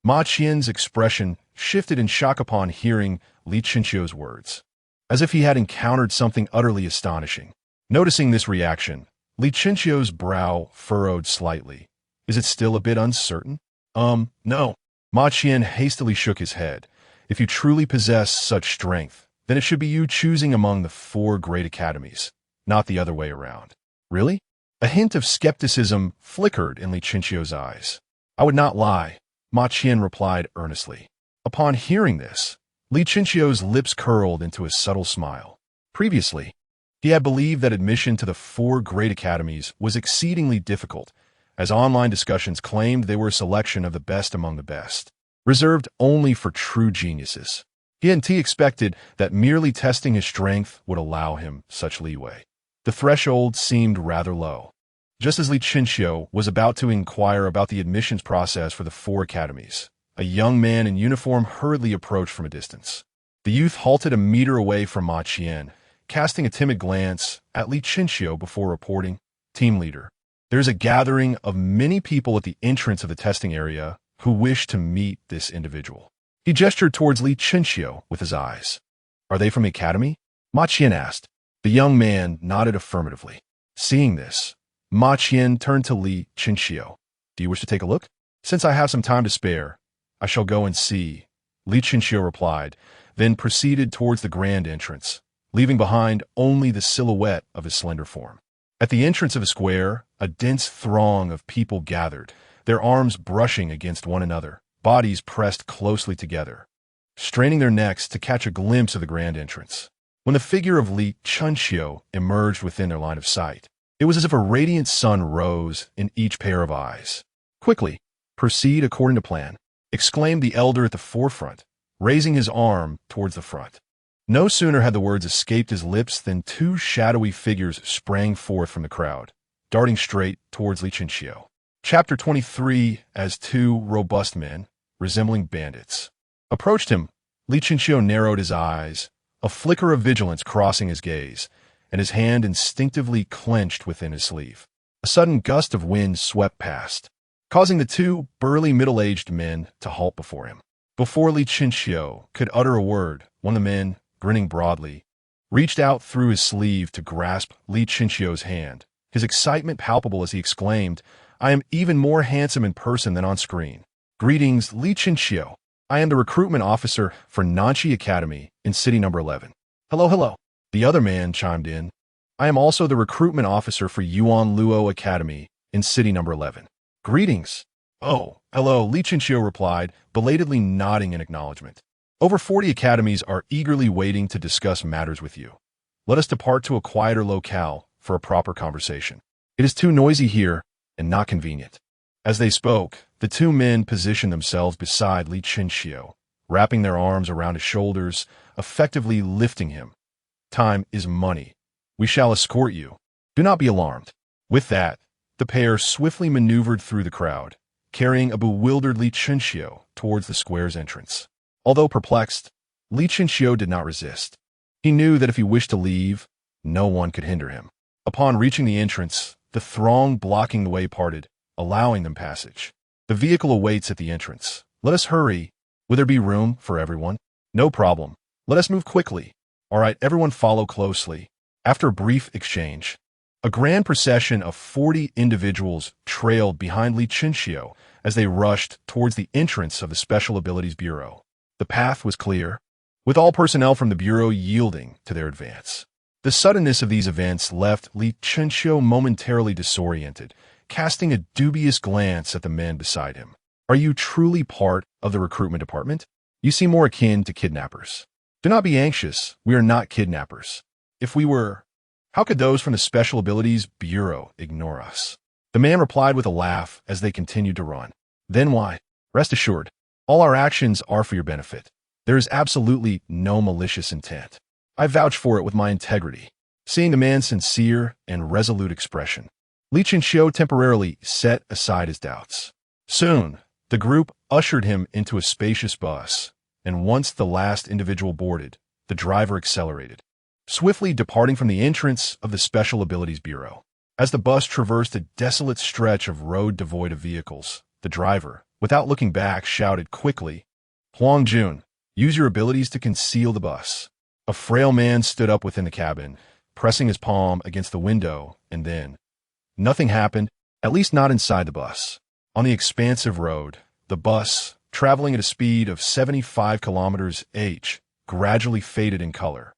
Ma Qian's expression shifted in shock upon hearing Li Chenxiu's words, as if he had encountered something utterly astonishing. Noticing this reaction, Li Chenxiu's brow furrowed slightly. "Is it still a bit uncertain?" No. Ma Qian hastily shook his head. "If you truly possess such strength, then it should be you choosing among the 4 great academies, not the other way around." "Really?" A hint of skepticism flickered in Li Chenxiu's eyes. "I would not lie," Ma Qian replied earnestly. Upon hearing this, Li Chenxiu's lips curled into a subtle smile. Previously, he had believed that admission to the 4 great academies was exceedingly difficult, as online discussions claimed they were a selection of the best among the best, reserved only for true geniuses. He hadn't expected that merely testing his strength would allow him such leeway. The threshold seemed rather low. Just as Li Chenxiu was about to inquire about the admissions process for the 4 academies, a young man in uniform hurriedly approached from a distance. The youth halted a meter away from Ma Qian, casting a timid glance at Li Chenxiu before reporting, "Team leader, there's a gathering of many people at the entrance of the testing area who wish to meet this individual." He gestured towards Li Chenxiu with his eyes. "Are they from the academy?" Ma Qian asked. The young man nodded affirmatively. Seeing this, Ma Qian turned to Li Chenxiu. "Do you wish to take a look?" "Since I have some time to spare, I shall go and see," Li Chenxiu replied, then proceeded towards the grand entrance, leaving behind only the silhouette of his slender form. At the entrance of a square, a dense throng of people gathered, their arms brushing against one another, bodies pressed closely together, straining their necks to catch a glimpse of the grand entrance. When the figure of Li Chenxiu emerged within their line of sight, it was as if a radiant sun rose in each pair of eyes. "Quickly, proceed according to plan," exclaimed the elder at the forefront, raising his arm towards the front. No sooner had the words escaped his lips than 2 shadowy figures sprang forth from the crowd, darting straight towards Li Chenxiu. Chapter 23, as 2 robust men, resembling bandits, approached him. Li Chenxiu narrowed his eyes, a flicker of vigilance crossing his gaze, and his hand instinctively clenched within his sleeve. A sudden gust of wind swept past, causing the 2 burly middle-aged men to halt before him. Before Li Chenxiu could utter a word, one of the men, grinning broadly, reached out through his sleeve to grasp Li Chenxiu's hand, his excitement palpable as he exclaimed, "I am even more handsome in person than on screen. Greetings, Li Chenxiu. I am the recruitment officer for Nanqi Academy in city number 11. Hello, hello." The other man chimed in, "I am also the recruitment officer for Yuan Luo Academy in city number 11. Greetings." "Oh, hello," Li Chenxiu replied, belatedly nodding in acknowledgement. "Over 40 academies are eagerly waiting to discuss matters with you. Let us depart to a quieter locale for a proper conversation. It is too noisy here and not convenient." As they spoke, the 2 men positioned themselves beside Li Chenxiu, wrapping their arms around his shoulders, effectively lifting him. "Time is money. We shall escort you." Do not be alarmed. With that, the pair swiftly maneuvered through the crowd, carrying a bewildered Li Chenxiu towards the square's entrance. Although perplexed, Li Chenxiu did not resist. He knew that if he wished to leave, no one could hinder him. Upon reaching the entrance, the throng blocking the way parted, allowing them passage. The vehicle awaits at the entrance. Let us hurry. Will there be room for everyone? No problem. Let us move quickly. All right, everyone follow closely. After a brief exchange, a grand procession of 40 individuals trailed behind Li Chenxiu as they rushed towards the entrance of the Special Abilities Bureau. The path was clear, with all personnel from the Bureau yielding to their advance. The suddenness of these events left Li Chenxiu momentarily disoriented, casting a dubious glance at the men beside him. Are you truly part of the recruitment department? You seem more akin to kidnappers. Do not be anxious, we are not kidnappers. If we were, how could those from the Special Abilities Bureau ignore us? The man replied with a laugh as they continued to run. Then why? Rest assured, all our actions are for your benefit. There is absolutely no malicious intent. I vouch for it with my integrity. Seeing the man's sincere and resolute expression, Li Chenxiu temporarily set aside his doubts. Soon, the group ushered him into a spacious bus, and once the last individual boarded, the driver accelerated, swiftly departing from the entrance of the Special Abilities Bureau. As the bus traversed a desolate stretch of road devoid of vehicles, the driver, without looking back, shouted quickly, "Huang Jun, use your abilities to conceal the bus." A frail man stood up within the cabin, pressing his palm against the window, and then nothing happened, at least not inside the bus. On the expansive road, the bus, traveling at a speed of 75 km/h, gradually faded in color,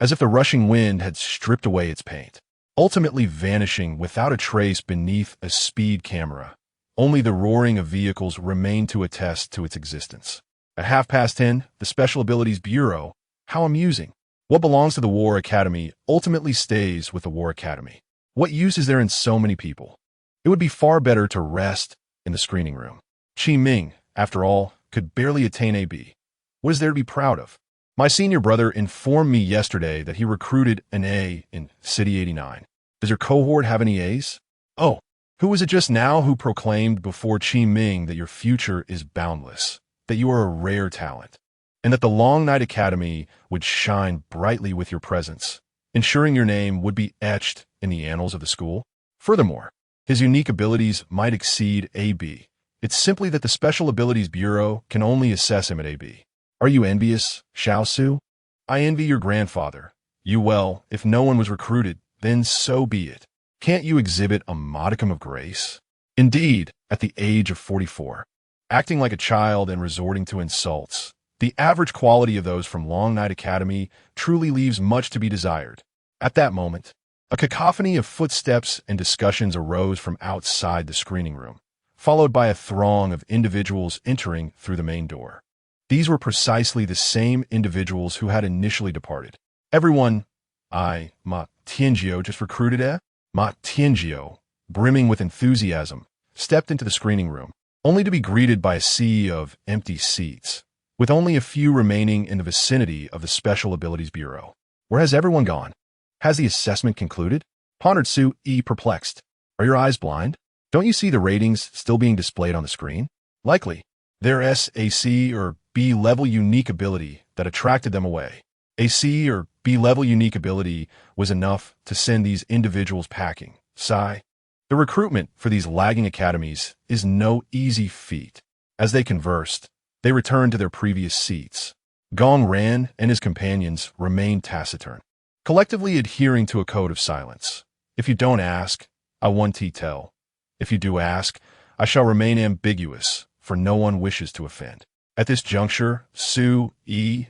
as if the rushing wind had stripped away its paint, ultimately vanishing without a trace beneath a speed camera. Only the roaring of vehicles remained to attest to its existence. At 10:30, the Special Abilities Bureau, how amusing. What belongs to the War Academy ultimately stays with the War Academy. What use is there in so many people? It would be far better to rest in the screening room. Qi Ming, after all, could barely attain AB. What is there to be proud of? My senior brother informed me yesterday that he recruited an A in City 89. Does your cohort have any A's? Oh, who was it just now who proclaimed before Qi Ming that your future is boundless, that you are a rare talent, and that the Long Night Academy would shine brightly with your presence, ensuring your name would be etched in the annals of the school? Furthermore, his unique abilities might exceed AB. It's simply that the Special Abilities Bureau can only assess him at AB. Are you envious, Xiao Su? I envy your grandfather. If no one was recruited, then so be it. Can't you exhibit a modicum of grace? Indeed, at the age of 44, acting like a child and resorting to insults, the average quality of those from Long Night Academy truly leaves much to be desired. At that moment, a cacophony of footsteps and discussions arose from outside the screening room, followed by a throng of individuals entering through the main door. These were precisely the same individuals who had initially departed. Everyone, Ma Tianjiu just recruited, Ma Tianjiu, brimming with enthusiasm, stepped into the screening room, only to be greeted by a sea of empty seats, with only a few remaining in the vicinity of the Special Abilities Bureau. Where has everyone gone? Has the assessment concluded? Pondered Su, perplexed. Are your eyes blind? Don't you see the ratings still being displayed on the screen? Likely. Their SAC or B-level unique ability that attracted them away. A C or B-level unique ability was enough to send these individuals packing. Sigh. The recruitment for these lagging academies is no easy feat. As they conversed, they returned to their previous seats. Gong Ran and his companions remained taciturn, collectively adhering to a code of silence. If you don't ask, I won't tell. If you do ask, I shall remain ambiguous, for no one wishes to offend. At this juncture, Su,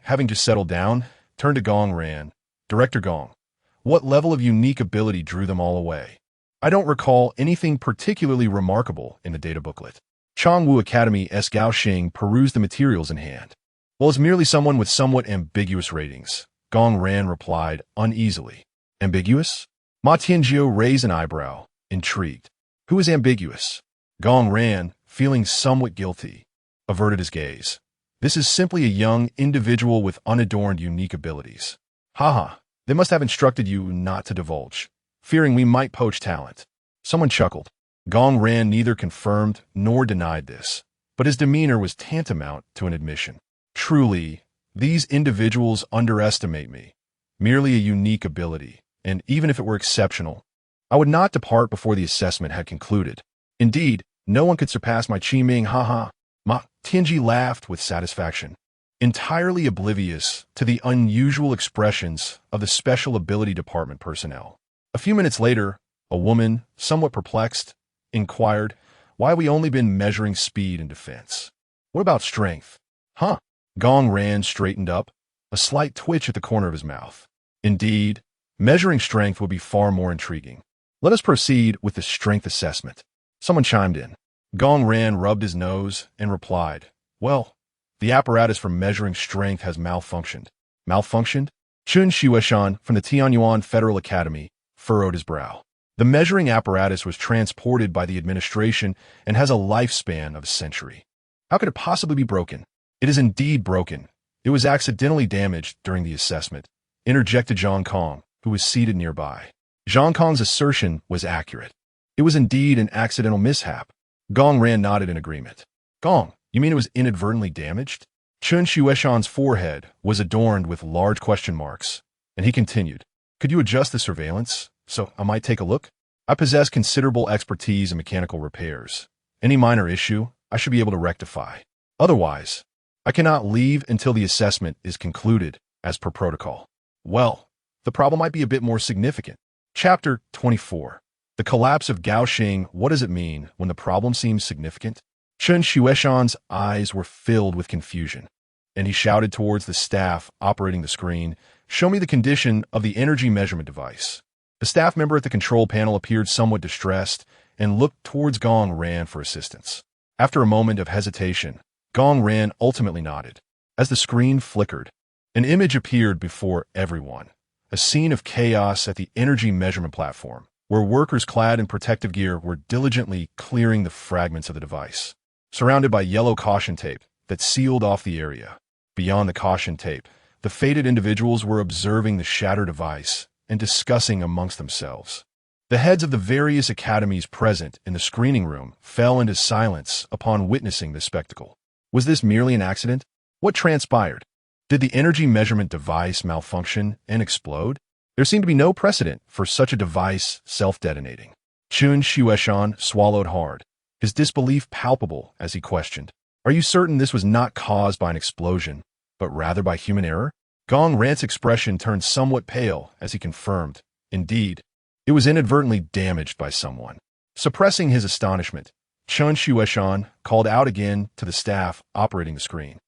having just settled down, turned to Gong Ran. Director Gong, what level of unique ability drew them all away? I don't recall anything particularly remarkable in the data booklet. Chongwu Academy S. Gaoxing perused the materials in hand. Well, it's merely someone with somewhat ambiguous ratings, Gong Ran replied uneasily. Ambiguous? Ma Tianjiu raised an eyebrow, intrigued. Who is ambiguous? Gong Ran, feeling somewhat guilty, averted his gaze. This is simply a young individual with unadorned unique abilities. Haha, they must have instructed you not to divulge. fearing we might poach talent. Someone chuckled. Gong Ran neither confirmed nor denied this, but his demeanor was tantamount to an admission. Truly, these individuals underestimate me. Merely a unique ability, and even if it were exceptional, I would not depart before the assessment had concluded. Indeed, no one could surpass my Qiming, haha. Ma Tianji laughed with satisfaction, entirely oblivious to the unusual expressions of the Special Ability Department personnel. A few minutes later, a woman, somewhat perplexed, inquired, "Why we only been measuring speed and defense? What about strength?" Huh? Gong Ran straightened up, a slight twitch at the corner of his mouth. Indeed, measuring strength would be far more intriguing. Let us proceed with the strength assessment. Someone chimed in. Gong Ran rubbed his nose and replied, "Well, the apparatus for measuring strength has malfunctioned." Malfunctioned? Chun Shueshan from the Tianyuan Federal Academy furrowed his brow. The measuring apparatus was transported by the administration and has a lifespan of a century. How could it possibly be broken? It is indeed broken. It was accidentally damaged during the assessment, interjected Zhang Kong, who was seated nearby. Zhang Kong's assertion was accurate. It was indeed an accidental mishap. Gong Ran nodded in agreement. Gong, you mean it was inadvertently damaged? Chun Shueshan's forehead was adorned with large question marks, and he continued, "Could you adjust the surveillance so I might take a look? I possess considerable expertise in mechanical repairs. Any minor issue, I should be able to rectify. Otherwise, I cannot leave until the assessment is concluded, as per protocol." Well, the problem might be a bit more significant. Chapter 24. The collapse of Gaoxing. What does it mean when the problem seems significant? Chun Shueshan's eyes were filled with confusion, and he shouted towards the staff operating the screen, "Show me the condition of the energy measurement device." The staff member at the control panel appeared somewhat distressed and looked towards Gong Ran for assistance. After a moment of hesitation, Gong Ran ultimately nodded. As the screen flickered, an image appeared before everyone, a scene of chaos at the energy measurement platform, where workers clad in protective gear were diligently clearing the fragments of the device, surrounded by yellow caution tape that sealed off the area. Beyond the caution tape, the fated individuals were observing the shattered device and discussing amongst themselves. The heads of the various academies present in the screening room fell into silence upon witnessing this spectacle. Was this merely an accident? What transpired? Did the energy measurement device malfunction and explode? There seemed to be no precedent for such a device self-detonating. Chun Shueshan swallowed hard, his disbelief palpable as he questioned, "Are you certain this was not caused by an explosion, but rather by human error?" Gong Ran's expression turned somewhat pale as he confirmed, "Indeed, it was inadvertently damaged by someone." Suppressing his astonishment, Chun Shueshan called out again to the staff operating the screen.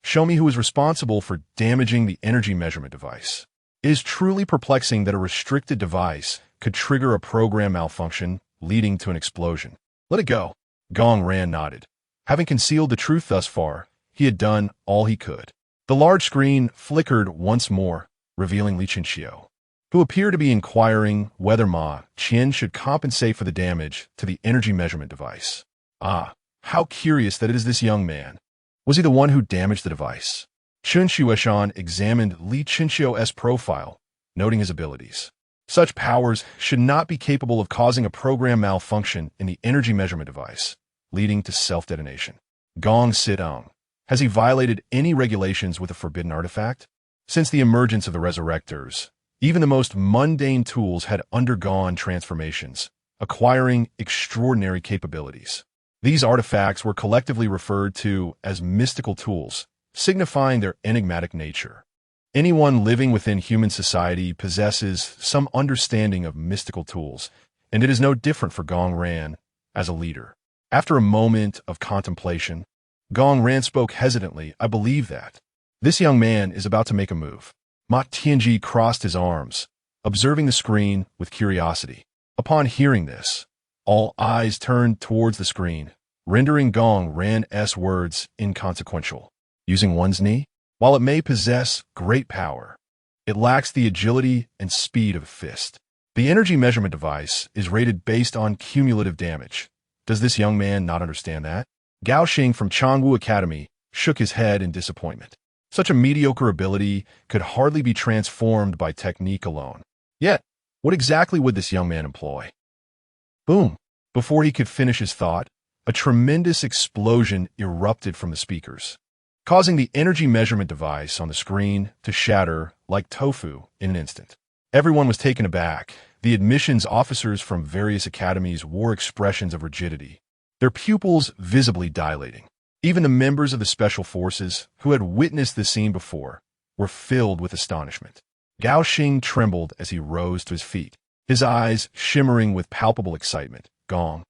"Show me who is responsible for damaging the energy measurement device." It is truly perplexing that a restricted device could trigger a program malfunction, leading to an explosion. "Let it go." Gong Ran nodded. Having concealed the truth thus far, he had done all he could. The large screen flickered once more, revealing Li Chinchio, who appeared to be inquiring whether Ma Qian should compensate for the damage to the energy measurement device. Ah, how curious that it is this young man. Was he the one who damaged the device? Chun Shueshan examined Li Chinchio's profile, noting his abilities. Such powers should not be capable of causing a program malfunction in the energy measurement device, leading to self-detonation. Gong Sidong. Has he violated any regulations with a forbidden artifact? Since the emergence of the Resurrectors, even the most mundane tools had undergone transformations, acquiring extraordinary capabilities. These artifacts were collectively referred to as mystical tools, signifying their enigmatic nature. Anyone living within human society possesses some understanding of mystical tools, and it is no different for Gong Ran as a leader. After a moment of contemplation, Gong Ran spoke hesitantly. "I believe that this young man is about to make a move." Ma Tianji crossed his arms, observing the screen with curiosity. Upon hearing this, all eyes turned towards the screen, rendering Gong Ran's words inconsequential. Using one's knee? While it may possess great power, it lacks the agility and speed of a fist. The energy measurement device is rated based on cumulative damage. Does this young man not understand that? Gao Xing from Changwu Academy shook his head in disappointment. Such a mediocre ability could hardly be transformed by technique alone. Yet, What exactly would this young man employ? Boom! Before he could finish his thought, a tremendous explosion erupted from the speakers, causing the energy measurement device on the screen to shatter like tofu in an instant. Everyone was taken aback. The admissions officers from various academies wore expressions of rigidity, their pupils visibly dilating. Even the members of the special forces, who had witnessed this scene before, were filled with astonishment. Gao Xing trembled as he rose to his feet, his eyes shimmering with palpable excitement. Gong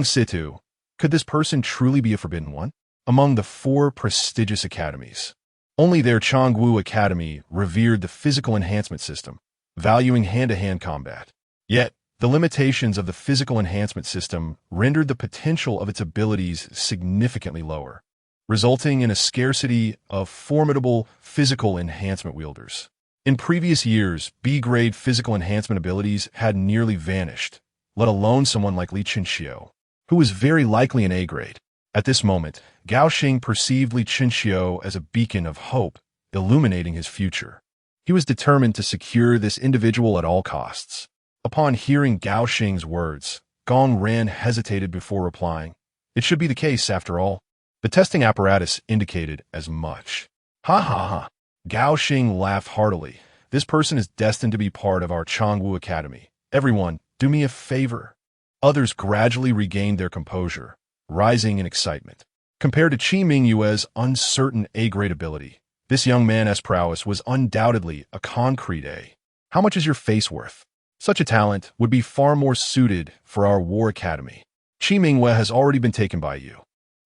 Situ, could this person truly be a forbidden one? Among the 4 prestigious academies, only their Changwu Academy revered the physical enhancement system, valuing hand-to-hand combat. Yet, the limitations of the physical enhancement system rendered the potential of its abilities significantly lower, resulting in a scarcity of formidable physical enhancement wielders. In previous years, B-grade physical enhancement abilities had nearly vanished, let alone someone like Li Chenxiu, who was very likely an A-grade. At this moment, Gao Xing perceived Li Chenxiu as a beacon of hope, illuminating his future. He was determined to secure this individual at all costs. Upon hearing Gao Xing's words, Gong Ran hesitated before replying. It should be the case, after all. The testing apparatus indicated as much. Ha ha ha. Gao Xing laughed heartily. This person is destined to be part of our Changwu Academy. Everyone, do me a favor. Others gradually regained their composure, rising in excitement. Compared to Qi Mingyue's uncertain A-grade ability, this young man's prowess was undoubtedly a concrete A. How much is your face worth? Such a talent would be far more suited for our war academy. Qi Mingyue has already been taken by you.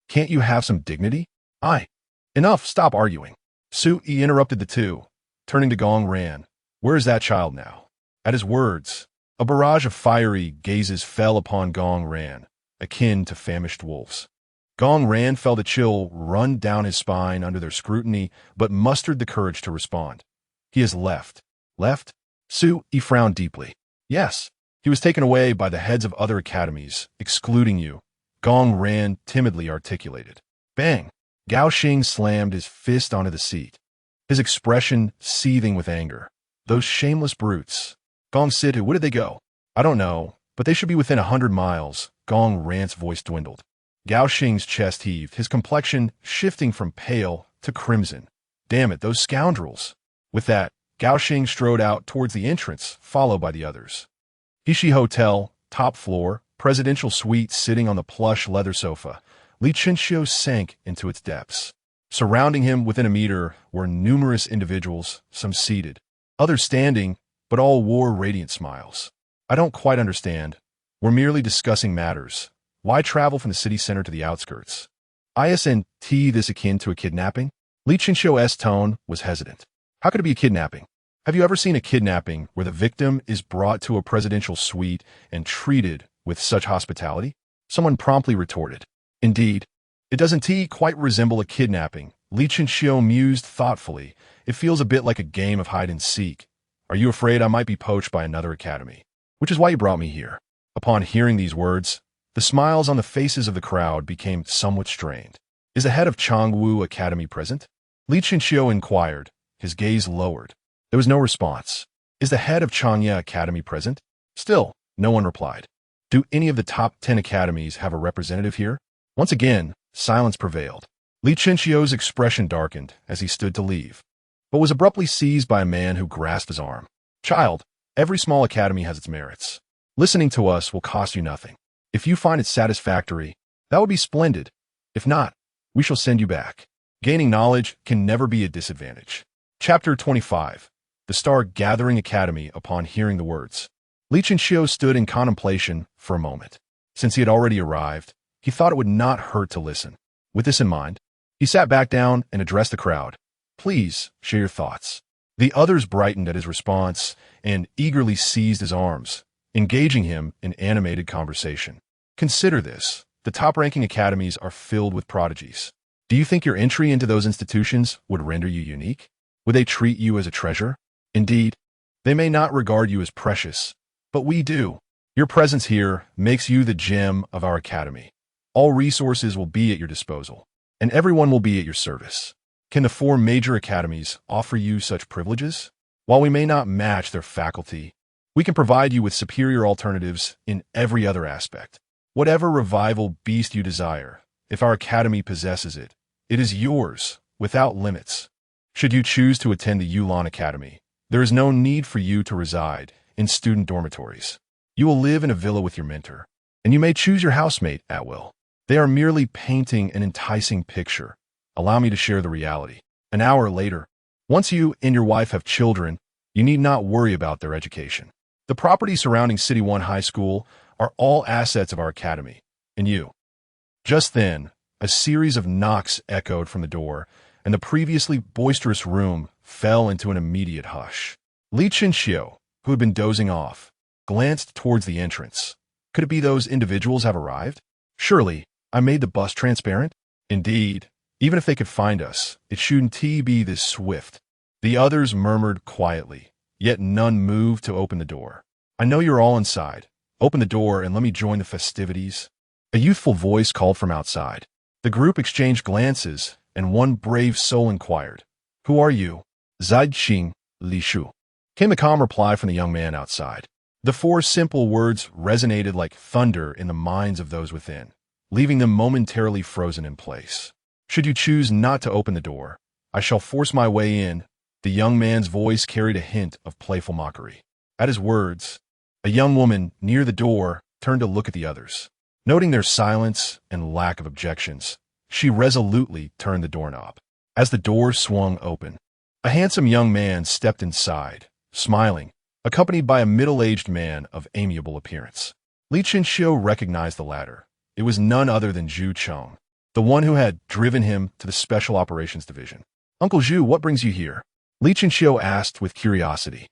Can't you have some dignity? Enough, stop arguing. Su Yi interrupted the two, turning to Gong Ran. Where is that child now? At his words, a barrage of fiery gazes fell upon Gong Ran, akin to famished wolves. Gong Ran felt a chill run down his spine under their scrutiny, but mustered the courage to respond. He has left. Left? Su Yi frowned deeply. Yes. He was taken away by the heads of other academies, excluding you. Gong Ran timidly articulated. Bang! Gao Xing slammed his fist onto the seat, his expression seething with anger. Those shameless brutes. Gong Situ, where did they go? I don't know, but they should be within 100 miles. Gong Ran's voice dwindled. Gao Xing's chest heaved, his complexion shifting from pale to crimson. Damn it, those scoundrels. With that, Gao Xing strode out towards the entrance, followed by the others. Hishi Hotel, top floor, presidential suite sitting on the plush leather sofa. Li Chenxiu sank into its depths. Surrounding him within a meter were numerous individuals, some seated, others standing, but all wore radiant smiles. I don't quite understand. We're merely discussing matters. Why travel from the city center to the outskirts? Isn't this akin to a kidnapping? Li Chenxiu's tone was hesitant. How could it be a kidnapping? Have you ever seen a kidnapping where the victim is brought to a presidential suite and treated with such hospitality? Someone promptly retorted. Indeed, it doesn't quite resemble a kidnapping. Li Chenxiu mused thoughtfully. It feels a bit like a game of hide and seek. Are you afraid I might be poached by another academy? Which is why you brought me here. Upon hearing these words, the smiles on the faces of the crowd became somewhat strained. Is the head of Changwu Academy present? Li Chenxiu inquired, his gaze lowered. There was no response. Is the head of Changya Academy present? Still, no one replied. Do any of the top 10 academies have a representative here? Once again, silence prevailed. Li Chenxiu's expression darkened as he stood to leave, but was abruptly seized by a man who grasped his arm. Child, every small academy has its merits. Listening to us will cost you nothing. If you find it satisfactory, that would be splendid. If not, we shall send you back. Gaining knowledge can never be a disadvantage. Chapter 25. The Star Gathering Academy. Upon hearing the words, Li Chenxiu stood in contemplation for a moment. Since he had already arrived, he thought it would not hurt to listen. With this in mind, he sat back down and addressed the crowd. Please share your thoughts. The others brightened at his response and eagerly seized his arms, engaging him in animated conversation. Consider this. The top-ranking academies are filled with prodigies. Do you think your entry into those institutions would render you unique? Would they treat you as a treasure? Indeed, they may not regard you as precious, but we do. Your presence here makes you the gem of our academy. All resources will be at your disposal, and everyone will be at your service. Can the 4 major academies offer you such privileges? While we may not match their faculty, We can provide you with superior alternatives in every other aspect. Whatever revival beast you desire, if our academy possesses it, it is yours, without limits. Should you choose to attend the Yulan Academy, there is no need for you to reside in student dormitories. You will live in a villa with your mentor, and you may choose your housemate at will. They are merely painting an enticing picture. Allow me to share the reality. An hour later, once you and your wife have children, you need not worry about their education. The property surrounding City 1 High School are all assets of our academy, and you. Just then, a series of knocks echoed from the door, and the previously boisterous room fell into an immediate hush. Li Chinxiu, who had been dozing off, glanced towards the entrance. Could it be those individuals have arrived? Surely, I made the bus transparent? Indeed, even if they could find us, it shouldn't be this swift. The others murmured quietly, yet none moved to open the door. I know you're all inside. Open the door and let me join the festivities. A youthful voice called from outside. The group exchanged glances, and one brave soul inquired, "Who are you?" "Zaiqing, Li Shu," came a calm reply from the young man outside. The four simple words resonated like thunder in the minds of those within, leaving them momentarily frozen in place. Should you choose not to open the door, I shall force my way in. The young man's voice carried a hint of playful mockery. At his words, a young woman near the door turned to look at the others. Noting their silence and lack of objections, she resolutely turned the doorknob. As the door swung open, a handsome young man stepped inside, smiling, accompanied by a middle-aged man of amiable appearance. Li Chinxiu recognized the latter. It was none other than Zhu Cheng, the one who had driven him to the Special Operations Division. "Uncle Zhu, what brings you here?" Li Chinxiu asked with curiosity.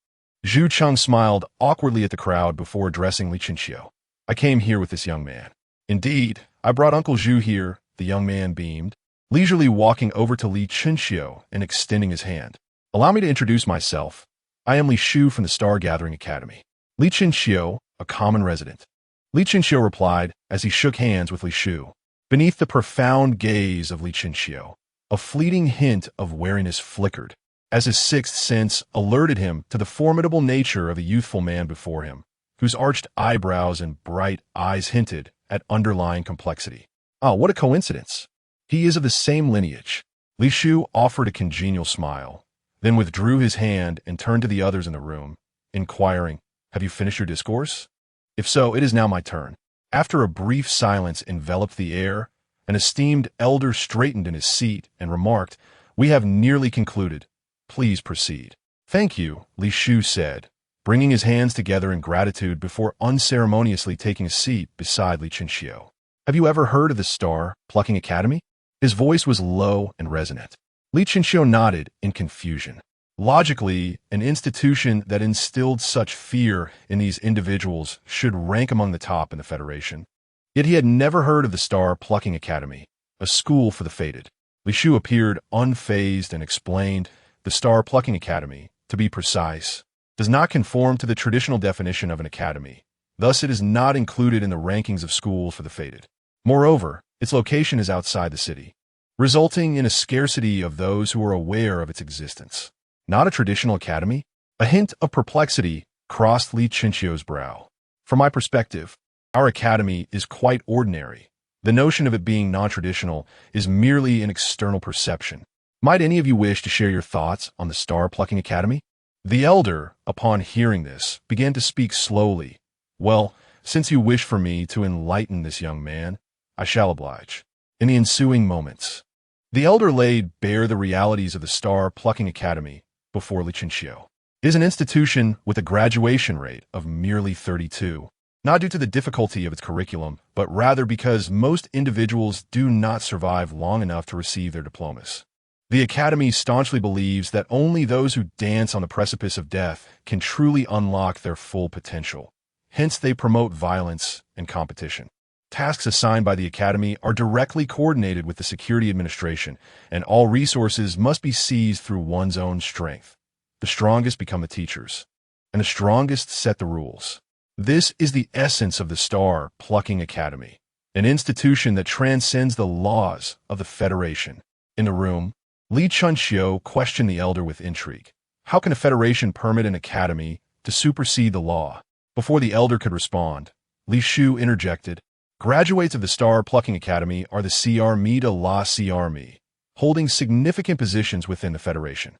Zhu Cheng smiled awkwardly at the crowd before addressing Li Chinxiu. "I came here with this young man." "Indeed, I brought Uncle Zhu here," the young man beamed, leisurely walking over to Li Chinxiu and extending his hand. "Allow me to introduce myself. I am Li Shu from the Star Gathering Academy." Li Chinxiu, a common resident. Li Chinxiu replied as he shook hands with Li Shu. Beneath the profound gaze of Li Chinxiu, a fleeting hint of wariness flickered, as his sixth sense alerted him to the formidable nature of the youthful man before him, whose arched eyebrows and bright eyes hinted at underlying complexity. "Ah, what a coincidence. He is of the same lineage." Li Shu offered a congenial smile, then withdrew his hand and turned to the others in the room, inquiring, "Have you finished your discourse? If so, it is now my turn." After a brief silence enveloped the air, an esteemed elder straightened in his seat and remarked, "We have nearly concluded. Please proceed." "Thank you," Li Shu said, bringing his hands together in gratitude before unceremoniously taking a seat beside Li Chinxiu. "Have you ever heard of the Star Plucking Academy?" His voice was low and resonant. Li Chinxiu nodded in confusion. Logically, an institution that instilled such fear in these individuals should rank among the top in the Federation. Yet he had never heard of the Star Plucking Academy, a school for the fated. Li Shu appeared unfazed and explained, "The Star Plucking Academy, to be precise, does not conform to the traditional definition of an academy. Thus, it is not included in the rankings of schools for the fated. Moreover, its location is outside the city, resulting in a scarcity of those who are aware of its existence." "Not a traditional academy?" A hint of perplexity crossed Li Chinxiu's brow. "From my perspective, our academy is quite ordinary. The notion of it being non-traditional is merely an external perception. Might any of you wish to share your thoughts on the Star Plucking Academy?" The elder, upon hearing this, began to speak slowly. "Well, since you wish for me to enlighten this young man, I shall oblige." In the ensuing moments, the elder laid bare the realities of the Star Plucking Academy before Li Chinxiu. It is an institution with a graduation rate of merely 32, not due to the difficulty of its curriculum, but rather because most individuals do not survive long enough to receive their diplomas. The academy staunchly believes that only those who dance on the precipice of death can truly unlock their full potential. Hence, they promote violence and competition. Tasks assigned by the academy are directly coordinated with the security administration, and all resources must be seized through one's own strength. The strongest become the teachers, and the strongest set the rules. This is the essence of the Star Plucking Academy, an institution that transcends the laws of the Federation. In the room, Li Chinxiu questioned the elder with intrigue. How can a federation permit an academy to to supersede the law. Before the elder could respond, Li Shu interjected, "Graduates of the Star Plucking Academy are the CRME de la CRME, holding significant positions within the Federation.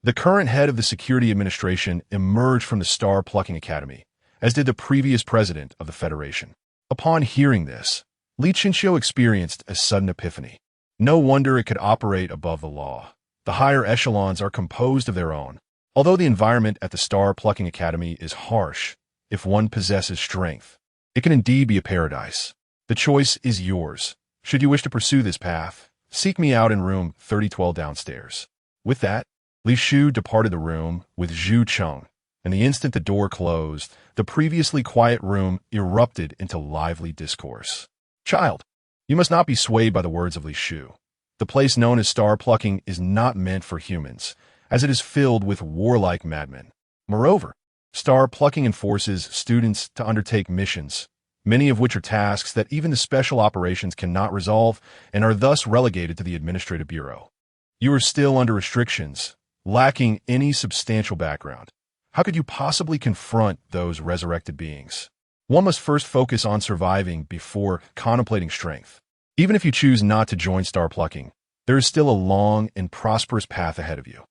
The current head of the Security Administration emerged from the Star Plucking Academy, as did the previous president of the Federation." Upon hearing this, Li Chinxiu experienced a sudden epiphany. No wonder it could operate above the law. The higher echelons are composed of their own. Although the environment at the Star Plucking Academy is harsh, if one possesses strength, it can indeed be a paradise. The choice is yours. Should you wish to pursue this path, seek me out in room 3012 downstairs. With that, Li Shu departed the room with Zhu Cheng, and the instant the door closed, the previously quiet room erupted into lively discourse. "Child, you must not be swayed by the words of Li Shu. The place known as Star Plucking is not meant for humans, as it is filled with warlike madmen. Moreover, Star Plucking enforces students to undertake missions, many of which are tasks that even the special operations cannot resolve and are thus relegated to the Administrative Bureau. You are still under restrictions, lacking any substantial background. How could you possibly confront those resurrected beings? One must first focus on surviving before contemplating strength. Even if you choose not to join Star Plucking, there is still a long and prosperous path ahead of you.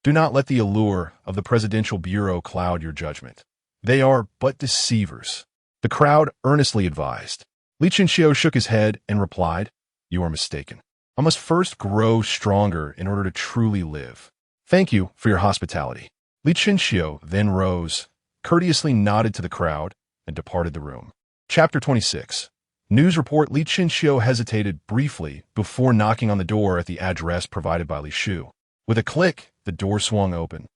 Do not let the allure of the Presidential Bureau cloud your judgment. They are but deceivers." The crowd earnestly advised. Li Chinxiu shook his head and replied, "You are mistaken. I must first grow stronger in order to truly live. Thank you for your hospitality." Li Chinxiu then rose, courteously nodded to the crowd, and departed the room. Chapter 26. News report. Li Chinxiu hesitated briefly before knocking on the door at the address provided by Li Shu. With a click, the door swung open,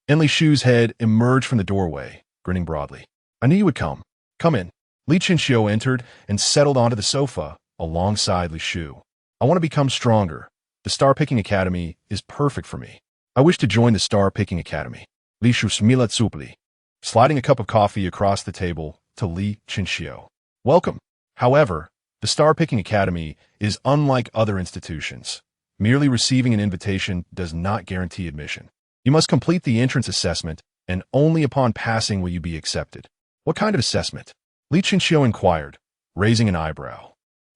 and Li Shu's head emerged from the doorway, grinning broadly. "I knew you would come. Come in." Li Chinxiu entered and settled onto the sofa alongside Li Shu. "I want to become stronger. The Star Picking Academy is perfect for me. I wish to join the Star Picking Academy." Li Shu smilat supli, sliding a cup of coffee across the table to Li Chinxiu. "Welcome. However, the Star Picking Academy is unlike other institutions. Merely receiving an invitation does not guarantee admission. You must complete the entrance assessment, and only upon passing will you be accepted." "What kind of assessment?" Li Chinxiu inquired, raising an eyebrow.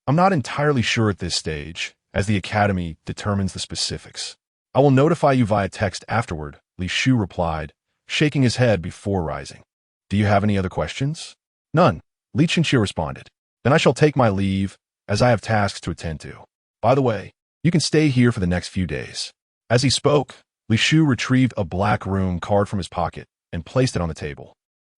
"I'm not entirely sure at this stage, as the Academy determines the specifics. I will notify you via text afterward," Li Shu replied, shaking his head before rising. "Do you have any other questions?" "None," Li Chinxiu responded. "Then I shall take my leave, as I have tasks to attend to. By the way, you can stay here for the next few days." As he spoke, Li Shu retrieved a black room card from his pocket and placed it on the table.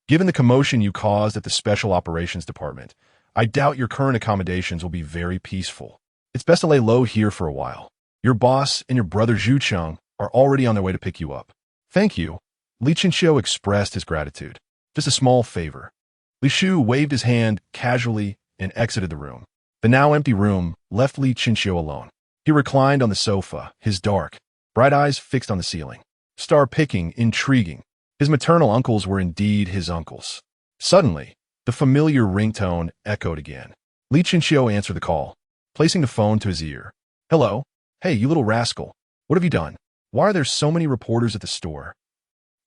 "Given the commotion you caused at the Special Operations Department, I doubt your current accommodations will be very peaceful. It's best to lay low here for a while. Your boss and your brother Zhu Cheng are already on their way to pick you up." "Thank you." Li Chinxiu expressed his gratitude. "Just a small favor." Li Shu waved his hand casually and exited the room. The now empty room left Li Chinxiu alone. He reclined on the sofa, his dark, bright eyes fixed on the ceiling. Star picking, intriguing. His maternal uncles were indeed his uncles. Suddenly, the familiar ringtone echoed again. Li Chinxiu answered the call, placing the phone to his ear. "Hello? Hey, you little rascal. What have you done? Why are there so many reporters at the store?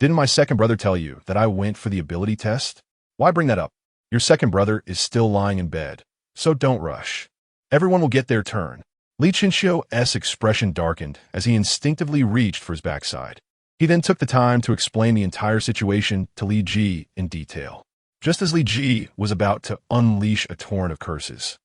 Didn't my second brother tell you that I went for the ability test? Why bring that up? Your second brother is still lying in bed, so don't rush. Everyone will get their turn." Li Chinxiu's expression darkened as he instinctively reached for his backside. He then took the time to explain the entire situation to Li Ji in detail. Just as Li Ji was about to unleash a torrent of curses,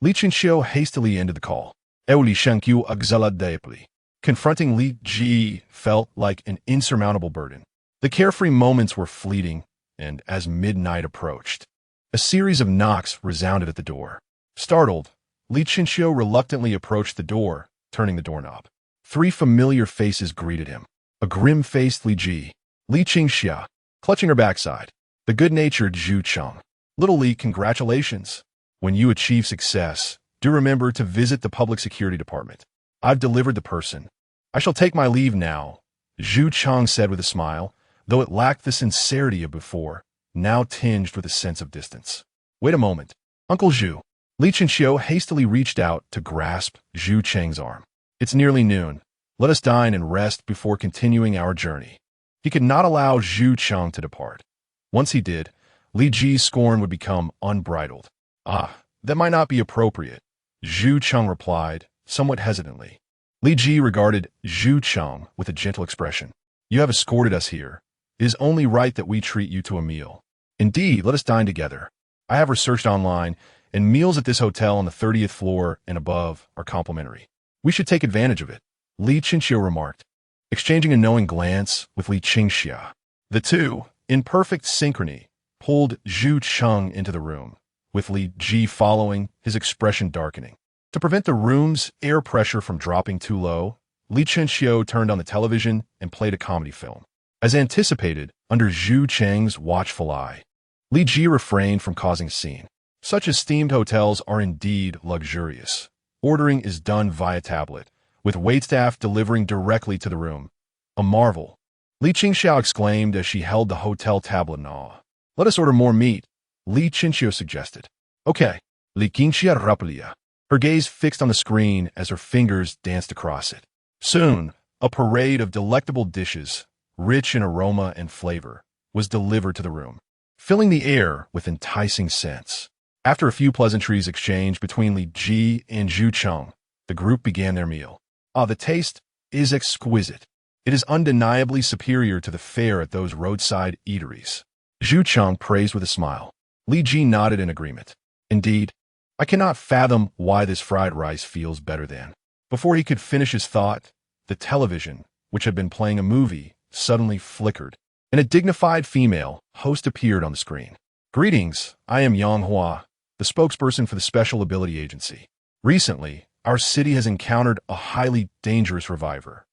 Li Chinxiu hastily ended the call. Li Shankyu Agzala Deeply. Confronting Li Ji felt like an insurmountable burden. The carefree moments were fleeting, and as midnight approached, a series of knocks resounded at the door. Startled, Li Chinxiu reluctantly approached the door, turning the doorknob. 3 familiar faces greeted him. A grim-faced Li Ji, Li Qingxia, clutching her backside, the good-natured Zhu Cheng. "Little Li, congratulations. When you achieve success, do remember to visit the Public Security Department. I've delivered the person. I shall take my leave now," Zhu Cheng said with a smile, though it lacked the sincerity of before, now tinged with a sense of distance. "Wait a moment. Uncle Zhu." Li Chinxiu hastily reached out to grasp Zhu Cheng's arm. "It's nearly noon. Let us dine and rest before continuing our journey." He could not allow Zhu Cheng to depart. Once he did, Li Ji's scorn would become unbridled. "Ah, that might not be appropriate," Zhu Cheng replied, somewhat hesitantly. Li Ji regarded Zhu Cheng with a gentle expression. "You have escorted us here. It is only right that we treat you to a meal. Indeed, let us dine together. I have researched online, and meals at this hotel on the 30th floor and above are complimentary. We should take advantage of it," Li Qingxiu remarked, exchanging a knowing glance with Li Qingxia. The two, in perfect synchrony, pulled Zhu Cheng into the room, with Li Ji following, his expression darkening. To prevent the room's air pressure from dropping too low, Li Qingxiu turned on the television and played a comedy film. As anticipated, under Zhu Cheng's watchful eye, Li Ji refrained from causing a scene. Such esteemed hotels are indeed luxurious. Ordering is done via tablet, with waitstaff delivering directly to the room. A marvel, Li Qingxiao exclaimed as she held the hotel tablet in awe. "Let us order more meat," Li Qingxiu suggested. "Okay," Li Qingxia replied, her gaze fixed on the screen as her fingers danced across it. Soon, a parade of delectable dishes, rich in aroma and flavor, was delivered to the room, filling the air with enticing scents. After a few pleasantries exchanged between Li Ji and Zhu Cheng, the group began their meal. "Ah, the taste is exquisite. It is undeniably superior to the fare at those roadside eateries," Zhu Cheng praised with a smile. Li Ji nodded in agreement. "Indeed, I cannot fathom why this fried rice feels better than." Before he could finish his thought, the television, which had been playing a movie, suddenly flickered, and a dignified female host appeared on the screen. "Greetings, I am Yang Hua, the spokesperson for the Special Ability Agency. Recently, our city has encountered a highly dangerous reviver.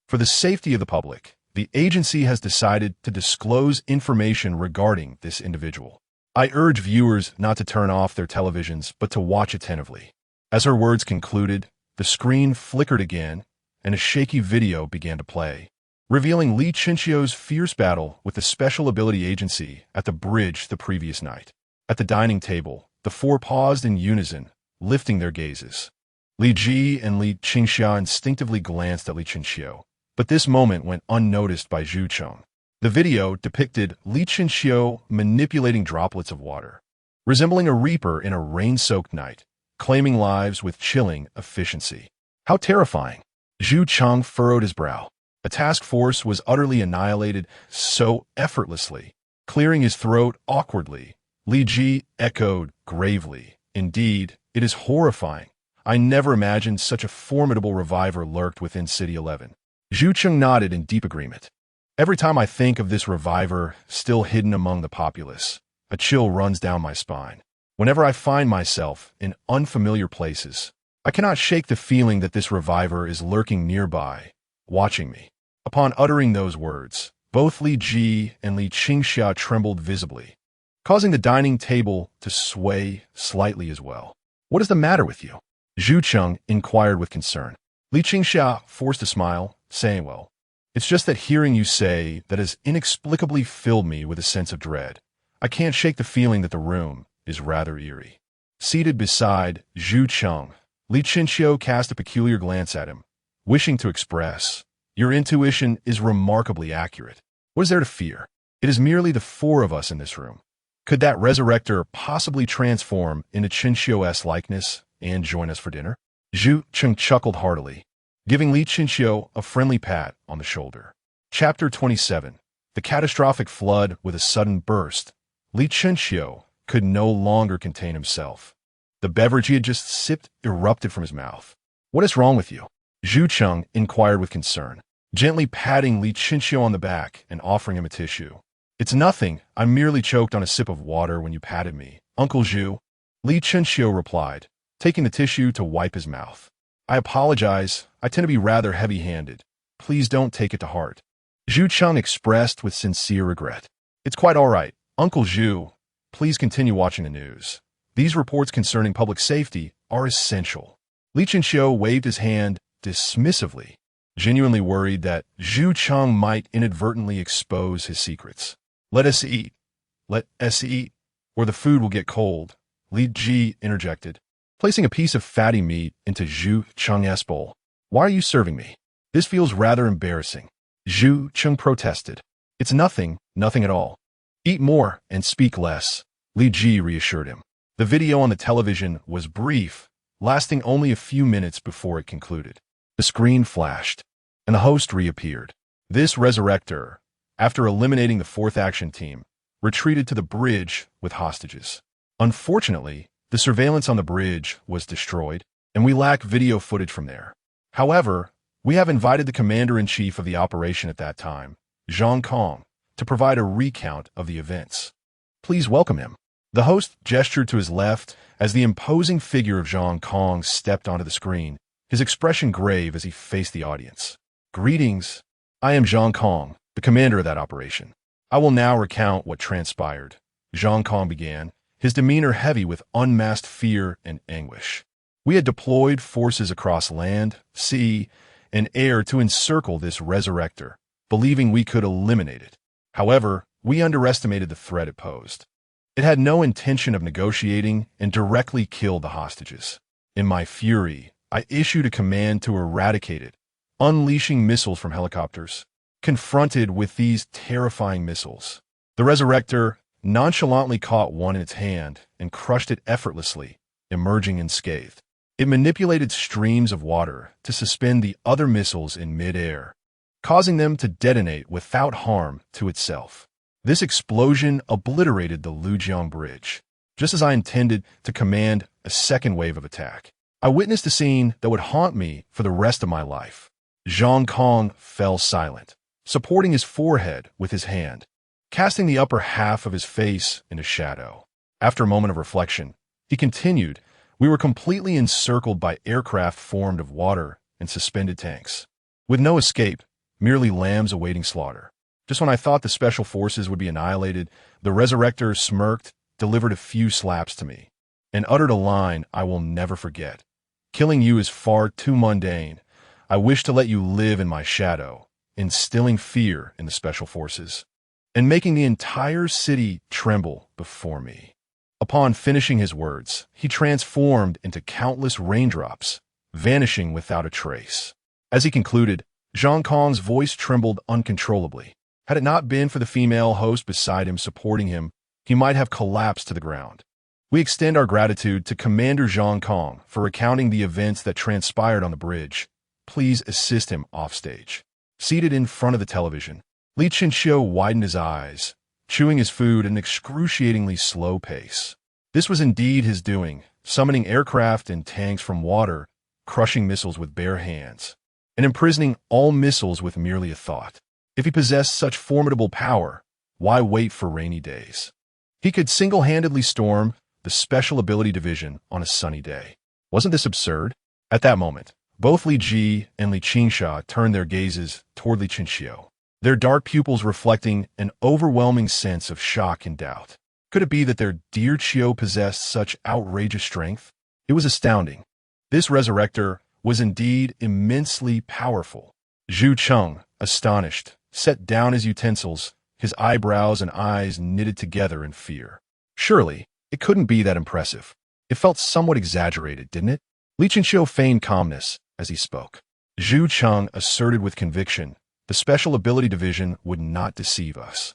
For the safety of the public, the agency has decided to disclose information regarding this individual. I urge viewers not to turn off their televisions, but to watch attentively." As her words concluded, the screen flickered again, and a shaky video began to play, revealing Li Qingxiu's fierce battle with the Special Ability Agency at the bridge the previous night. At the dining table, the four paused in unison, lifting their gazes. Li Ji and Li Qingxia instinctively glanced at Li Qingxiu, but this moment went unnoticed by Zhu Cheng. The video depicted Li Qingxiu manipulating droplets of water, resembling a reaper in a rain-soaked night, claiming lives with chilling efficiency. How terrifying! Zhu Cheng furrowed his brow. A task force was utterly annihilated so effortlessly. Clearing his throat awkwardly, Li Ji echoed gravely, "Indeed, it is horrifying. I never imagined such a formidable reviver lurked within City 11. Zhu Cheng nodded in deep agreement. "Every time I think of this reviver still hidden among the populace, a chill runs down my spine. Whenever I find myself in unfamiliar places, I cannot shake the feeling that this reviver is lurking nearby, watching me." Upon uttering those words, both Li Ji and Li Qingxia trembled visibly, causing the dining table to sway slightly as well. "What is the matter with you?" Zhu Cheng inquired with concern. Li Qingxia forced a smile, saying, "Well, it's just that hearing you say that has inexplicably filled me with a sense of dread. I can't shake the feeling that the room is rather eerie." Seated beside Zhu Cheng, Li Qingxiu cast a peculiar glance at him, wishing to express, "Your intuition is remarkably accurate. What is there to fear? It is merely the four of us in this room. Could that resurrector possibly transform into Qingxiu's likeness and join us for dinner?" Zhu Cheng chuckled heartily, giving Li Qingxiu a friendly pat on the shoulder. Chapter 27. The catastrophic flood with a sudden burst. Li Qingxiu could no longer contain himself. The beverage he had just sipped erupted from his mouth. "What is wrong with you?" Zhu Cheng inquired with concern, gently patting Li Qingxiu on the back and offering him a tissue. "It's nothing. I merely choked on a sip of water when you patted me, Uncle Zhu," Li Qingxiu replied, taking the tissue to wipe his mouth. "I apologize. I tend to be rather heavy-handed. Please don't take it to heart." Zhu Cheng expressed with sincere regret. "It's quite all right. Uncle Zhu, please continue watching the news. These reports concerning public safety are essential." Li Qingxiu waved his hand dismissively, genuinely worried that Zhu Cheng might inadvertently expose his secrets. Let us eat, or the food will get cold," Li Ji interjected, placing a piece of fatty meat into Zhu Cheng's bowl. "Why are you serving me? This feels rather embarrassing," Zhu Cheng protested. "It's nothing at all." Eat more and speak less, Li Ji reassured him. The video on the television was brief, lasting only a few minutes before it concluded. The screen flashed, and the host reappeared. This Resurrector, after eliminating the fourth action team, retreated to the bridge with hostages. Unfortunately, the surveillance on the bridge was destroyed, and we lack video footage from there. However, we have invited the commander-in-chief of the operation at that time, Zhang Kong, to provide a recount of the events. Please welcome him. The host gestured to his left as the imposing figure of Zhang Kong stepped onto the screen, his expression grave as he faced the audience. Greetings. I am Zhang Kong, the commander of that operation. I will now recount what transpired. Zhang Kong began, his demeanor heavy with unmasked fear and anguish. We had deployed forces across land, sea, and air to encircle this Resurrector, believing we could eliminate it. However, we underestimated the threat it posed. It had no intention of negotiating and directly killed the hostages. In my fury, I issued a command to eradicate it, unleashing missiles from helicopters. Confronted with these terrifying missiles, the Resurrector nonchalantly caught one in its hand and crushed it effortlessly, emerging unscathed. It manipulated streams of water to suspend the other missiles in mid-air, causing them to detonate without harm to itself. This explosion obliterated the Lujiang Bridge, just as I intended to command a second wave of attack. I witnessed a scene that would haunt me for the rest of my life. Zhang Kong fell silent, supporting his forehead with his hand, casting the upper half of his face into shadow. After a moment of reflection, he continued, "We were completely encircled by aircraft formed of water and suspended tanks, with no escape, merely lambs awaiting slaughter. Just when I thought the special forces would be annihilated, the Resurrector smirked, delivered a few slaps to me, and uttered a line I will never forget. Killing you is far too mundane. I wish to let you live in my shadow, instilling fear in the special forces, and making the entire city tremble before me." Upon finishing his words, he transformed into countless raindrops, vanishing without a trace. As he concluded, Zhang Kong's voice trembled uncontrollably. Had it not been for the female host beside him supporting him, he might have collapsed to the ground. We extend our gratitude to Commander Zhang Kong for recounting the events that transpired on the bridge. Please assist him offstage. Seated in front of the television, Li Chenxiu widened his eyes, chewing his food at an excruciatingly slow pace. This was indeed his doing, summoning aircraft and tanks from water, crushing missiles with bare hands, and imprisoning all missiles with merely a thought. If he possessed such formidable power, why wait for rainy days? He could single-handedly storm the Special Ability Division on a sunny day. Wasn't this absurd? At that moment, both Li Ji and Li Qingsha turned their gazes toward Li Chenxiu, their dark pupils reflecting an overwhelming sense of shock and doubt. Could it be that their dear Qiu possessed such outrageous strength? It was astounding. This Resurrector was indeed immensely powerful. Zhu Cheng, astonished, set down his utensils, his eyebrows and eyes knitted together in fear. Surely, it couldn't be that impressive. It felt somewhat exaggerated, didn't it? Li Chenxiu feigned calmness as he spoke. Zhu Cheng asserted with conviction, the Special Ability Division would not deceive us.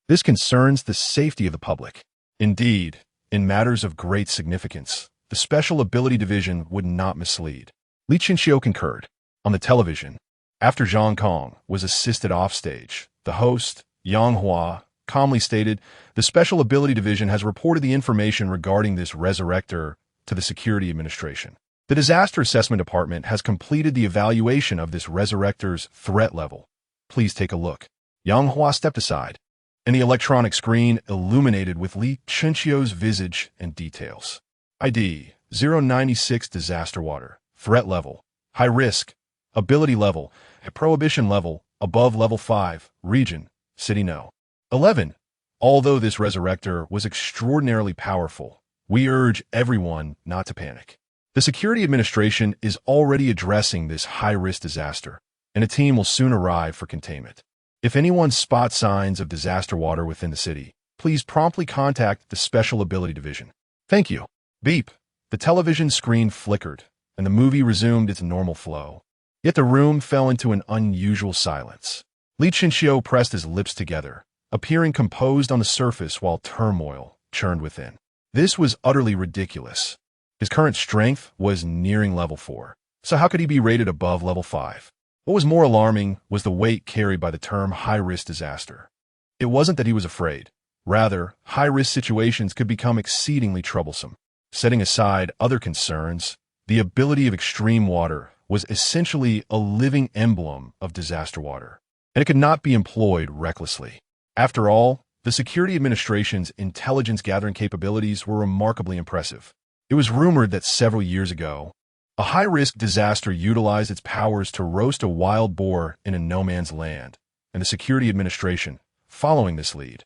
This concerns the safety of the public. Indeed, in matters of great significance, the Special Ability Division would not mislead. Li Chenxiu concurred. On the television, after Zhang Kong was assisted offstage, the host, Yang Hua, calmly stated, "The Special Ability Division has reported the information regarding this Resurrector to the Security Administration. The Disaster Assessment Department has completed the evaluation of this Resurrector's threat level. Please take a look." Yang Hua stepped aside, and the electronic screen illuminated with Li Chenxiu's visage and details. ID 096 Disaster Water. Threat level, high risk. Ability level, prohibition level, above level 5. Region, city no. 11. Although this Resurrector was extraordinarily powerful, we urge everyone not to panic. The Security Administration is already addressing this high-risk disaster, and a team will soon arrive for containment. If anyone spots signs of disaster water within the city, please promptly contact the Special Ability Division. Thank you. Beep. The television screen flickered, and the movie resumed its normal flow. Yet the room fell into an unusual silence. Li Chenxiu pressed his lips together, appearing composed on the surface while turmoil churned within. This was utterly ridiculous. His current strength was nearing level 4, so how could he be rated above level 5? What was more alarming was the weight carried by the term high-risk disaster. It wasn't that he was afraid. Rather, high-risk situations could become exceedingly troublesome. Setting aside other concerns, the ability of extreme water was essentially a living emblem of disaster water, and it could not be employed recklessly. After all, the Security Administration's intelligence-gathering capabilities were remarkably impressive. It was rumored that several years ago, a high-risk disaster utilized its powers to roast a wild boar in a no-man's land, and the Security Administration, following this lead,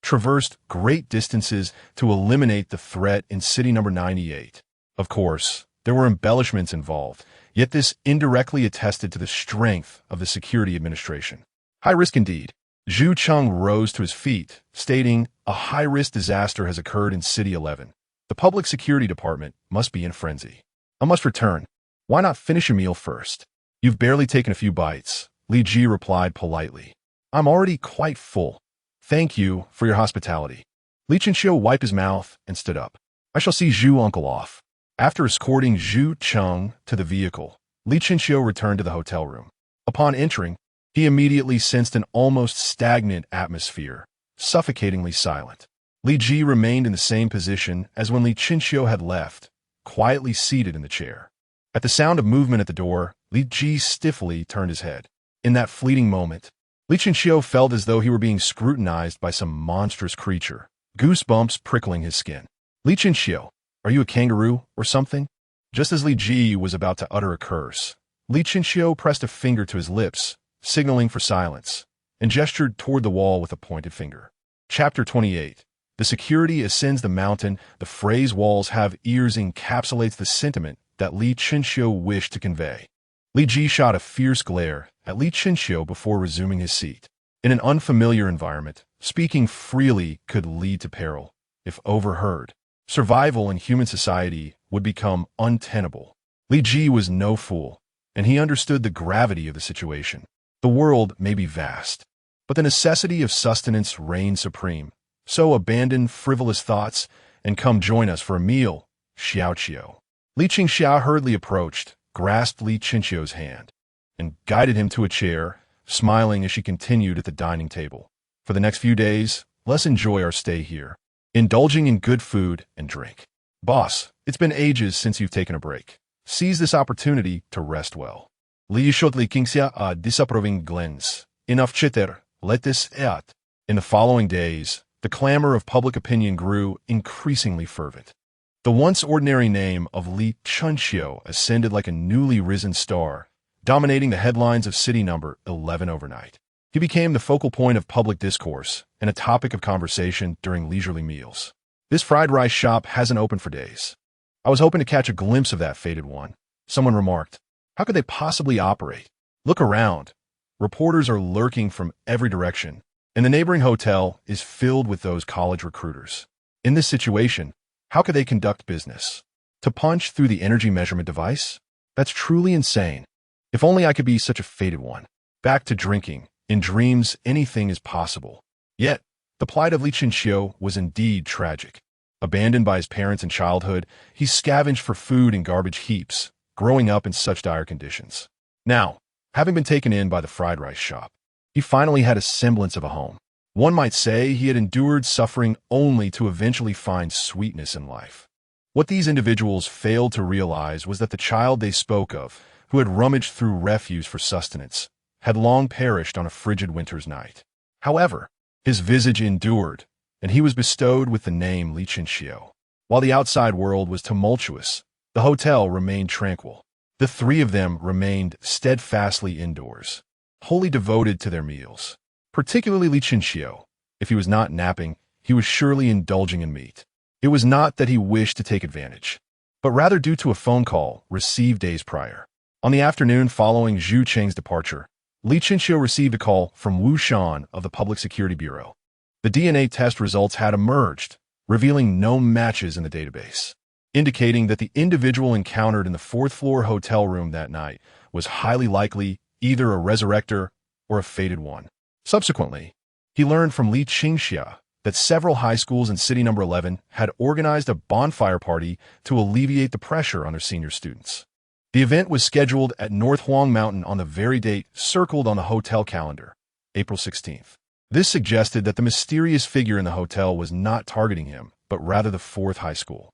traversed great distances to eliminate the threat in City Number 98. Of course, there were embellishments involved, yet this indirectly attested to the strength of the Security Administration. High risk indeed. Zhu Cheng rose to his feet, stating, "A high-risk disaster has occurred in City 11. The Public Security Department must be in a frenzy. I must return. Why not finish your meal first? You've barely taken a few bites," Li Ji replied politely. "I'm already quite full. Thank you for your hospitality." Li Chenxiu wiped his mouth and stood up. "I shall see Zhu uncle off." After escorting Zhu Cheng to the vehicle, Li Chenxiu returned to the hotel room. Upon entering, he immediately sensed an almost stagnant atmosphere, suffocatingly silent. Li Ji remained in the same position as when Li Chenxiu had left, quietly seated in the chair. At the sound of movement at the door, Li Ji stiffly turned his head. In that fleeting moment, Li Chenxiu felt as though he were being scrutinized by some monstrous creature, goosebumps prickling his skin. "Li Chenxiu, are you a kangaroo or something?" Just as Li Ji was about to utter a curse, Li Chenxiu pressed a finger to his lips, signaling for silence, and gestured toward the wall with a pointed finger. Chapter 28. The security ascends the mountain. The phrase "walls have ears" encapsulates the sentiment that Li Chenxiu wished to convey. Li Ji shot a fierce glare at Li Chenxiu before resuming his seat. In an unfamiliar environment, speaking freely could lead to peril. If overheard, survival in human society would become untenable. Li Ji was no fool, and he understood the gravity of the situation. The world may be vast, but the necessity of sustenance reigns supreme. So abandon frivolous thoughts and come join us for a meal, Xiao Qiu. Li Qingxia hurriedly approached, grasped Li Chenxiu's hand, and guided him to a chair, smiling as she continued at the dining table. "For the next few days, let's enjoy our stay here, indulging in good food and drink. Boss, it's been ages since you've taken a break. Seize this opportunity to rest well." Li shot Li Qingxia a disapproving glance. "Enough chitter, let this out." In the following days, the clamor of public opinion grew increasingly fervent. The once ordinary name of Li Chenxiu ascended like a newly risen star, dominating the headlines of City Number 11 overnight. He became the focal point of public discourse and a topic of conversation during leisurely meals. "This fried rice shop hasn't opened for days. I was hoping to catch a glimpse of that fated one," someone remarked. "How could they possibly operate? Look around. Reporters are lurking from every direction, and the neighboring hotel is filled with those college recruiters. In this situation, how could they conduct business? To punch through the energy measurement device? That's truly insane. If only I could be such a fated one." Back to drinking. In dreams, anything is possible. Yet, the plight of Li Chenxiu was indeed tragic. Abandoned by his parents in childhood, he scavenged for food in garbage heaps, growing up in such dire conditions. Now, having been taken in by the fried rice shop, he finally had a semblance of a home. One might say he had endured suffering only to eventually find sweetness in life. What these individuals failed to realize was that the child they spoke of, who had rummaged through refuse for sustenance, had long perished on a frigid winter's night. However, his visage endured, and he was bestowed with the name Li Chenxiu. While the outside world was tumultuous, the hotel remained tranquil. The three of them remained steadfastly indoors, wholly devoted to their meals. Particularly Li Chenxiu. If he was not napping, he was surely indulging in meat. It was not that he wished to take advantage, but rather due to a phone call received days prior. On the afternoon following Zhu Cheng's departure, Li Chenxiu received a call from Wu Shan of the Public Security Bureau. The DNA test results had emerged, revealing no matches in the database, indicating that the individual encountered in the fourth-floor hotel room that night was highly likely either a resurrector or a fated one. Subsequently, He learned from Li Qingxia that several high schools in City Number 11 had organized a bonfire party to alleviate the pressure on their senior students. The event was scheduled at North Huang Mountain on the very date circled on the hotel calendar, April 16th. This suggested that the mysterious figure in the hotel was not targeting him, but rather the 4th high school,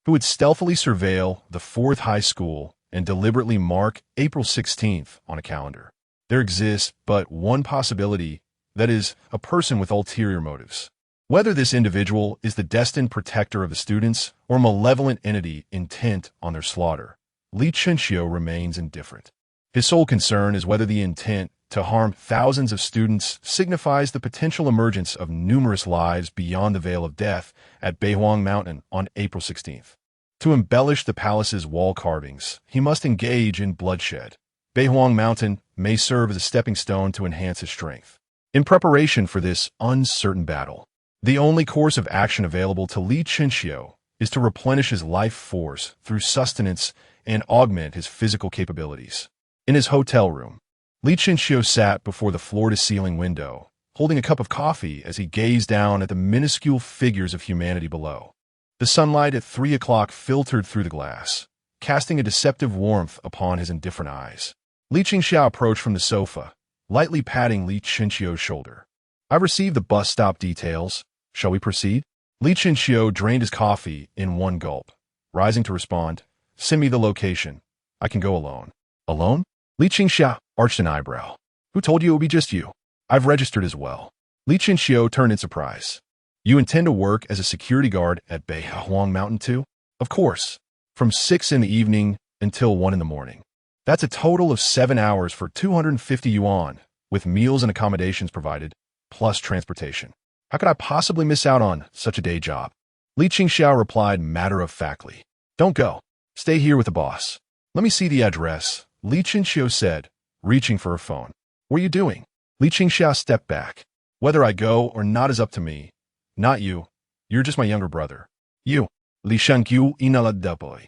who would stealthily surveil the 4th high school and deliberately mark April 16th on a calendar. There exists but one possibility, that is, a person with ulterior motives. Whether this individual is the destined protector of the students or a malevolent entity intent on their slaughter, Li Qingxiu remains indifferent. His sole concern is whether the intent to harm thousands of students signifies the potential emergence of numerous lives beyond the veil of death at Beihuang Mountain on April 16th. To embellish the palace's wall carvings, he must engage in bloodshed. Beihuang Mountain may serve as a stepping stone to enhance his strength. In preparation for this uncertain battle, the only course of action available to Li Qingxiu is to replenish his life force through sustenance and augment his physical capabilities. In his hotel room, Li Qingxiu sat before the floor-to-ceiling window, holding a cup of coffee as he gazed down at the minuscule figures of humanity below. The sunlight at 3 o'clock filtered through the glass, casting a deceptive warmth upon his indifferent eyes. Li Qingxiu approached from the sofa, lightly patting Li Qingxiu's shoulder. "I've received the bus stop details. Shall we proceed?" Li Qingxiu drained his coffee in one gulp, rising to respond, "Send me the location. I can go alone." "Alone?" Li Qingxiu arched an eyebrow. "Who told you it would be just you? I've registered as well." Li Qingxiu turned in surprise. "You intend to work as a security guard at Beihuang Mountain too?" "Of course. From 6 in the evening until 1 in the morning. That's a total of 7 hours for 250 yuan, with meals and accommodations provided, plus transportation. How could I possibly miss out on such a day job?" Li Qingxiu replied matter-of-factly. "Don't go. Stay here with the boss." "Let me see the address," Li Qingxiu said, reaching for her phone. "What are you doing?" Li Qingxiu stepped back. "Whether I go or not is up to me. Not you. You're just my younger brother." "You." Li Shangqiu inaladepoy.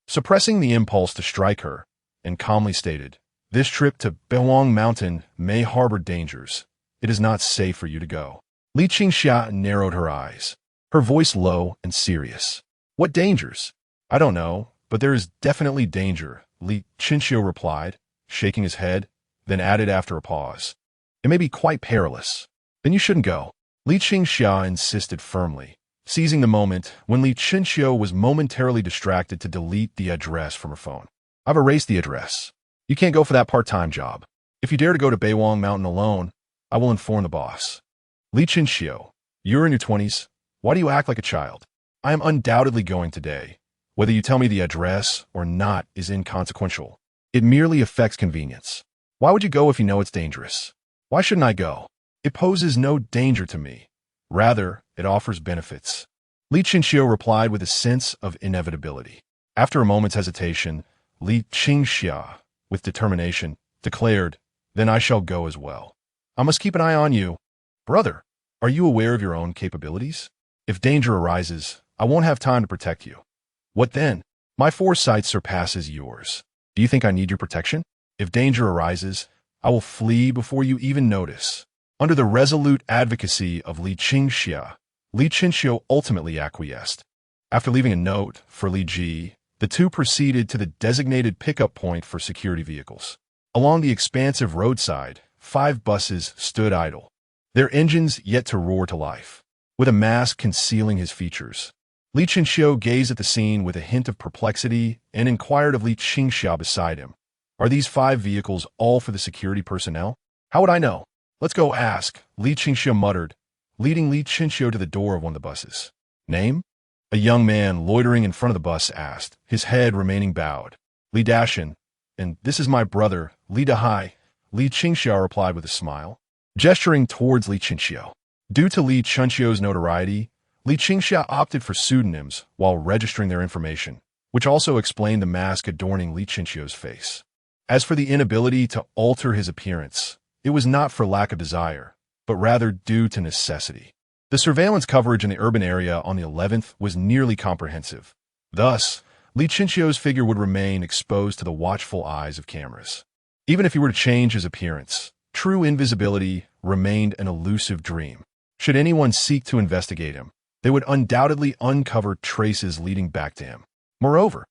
Suppressing the impulse to strike her, and calmly stated, "This trip to Beihuang Mountain may harbor dangers. It is not safe for you to go." Li Qingxiu narrowed her eyes, her voice low and serious. "What dangers?" "I don't know, but there is definitely danger," Li Qingxiu replied, shaking his head, then added after a pause, "It may be quite perilous." "Then you shouldn't go," Li Qingxiu insisted firmly, seizing the moment when Li Qingxiu was momentarily distracted to delete the address from her phone. "I've erased the address. You can't go for that part-time job. If you dare to go to Beihuang Mountain alone, I will inform the boss." "Li Qingxiu, you're in your 20s. Why do you act like a child? I am undoubtedly going today. Whether you tell me the address or not is inconsequential. It merely affects convenience. Why would you go if you know it's dangerous? Why shouldn't I go? It poses no danger to me. Rather, it offers benefits." Li Qingxiu replied with a sense of inevitability. After a moment's hesitation, Li Qingxiu, with determination, declared, "Then I shall go as well. I must keep an eye on you." "Brother, are you aware of your own capabilities? If danger arises, I won't have time to protect you." "What then? My foresight surpasses yours. Do you think I need your protection? If danger arises, I will flee before you even notice." Under the resolute advocacy of Li Qingxiu ultimately acquiesced. After leaving a note for Li Ji, the two proceeded to the designated pickup point for security vehicles. Along the expansive roadside, 5 buses stood idle, their engines yet to roar to life. With a mask concealing his features, Li Qingxiu gazed at the scene with a hint of perplexity and inquired of Li Qingxiu beside him, "Are these 5 vehicles all for the security personnel?" "How would I know? Let's go ask," Li Qingxiu muttered, leading Li Qingxiu to the door of one of the buses. "Name?" A young man loitering in front of the bus asked, his head remaining bowed. "Li Dashin, and this is my brother, Li Dahai," Li Qingxiu replied with a smile, gesturing towards Li Qingxiu. Due to Li Qingxiu's notoriety, Li Qingxiu opted for pseudonyms while registering their information, which also explained the mask adorning Li Qingxiu's face. As for the inability to alter his appearance, it was not for lack of desire, but rather due to necessity. The surveillance coverage in the urban area on the 11th was nearly comprehensive. Thus, Li Qingxiu's figure would remain exposed to the watchful eyes of cameras. Even if he were to change his appearance, true invisibility remained an elusive dream. Should anyone seek to investigate him, they would undoubtedly uncover traces leading back to him. Moreover,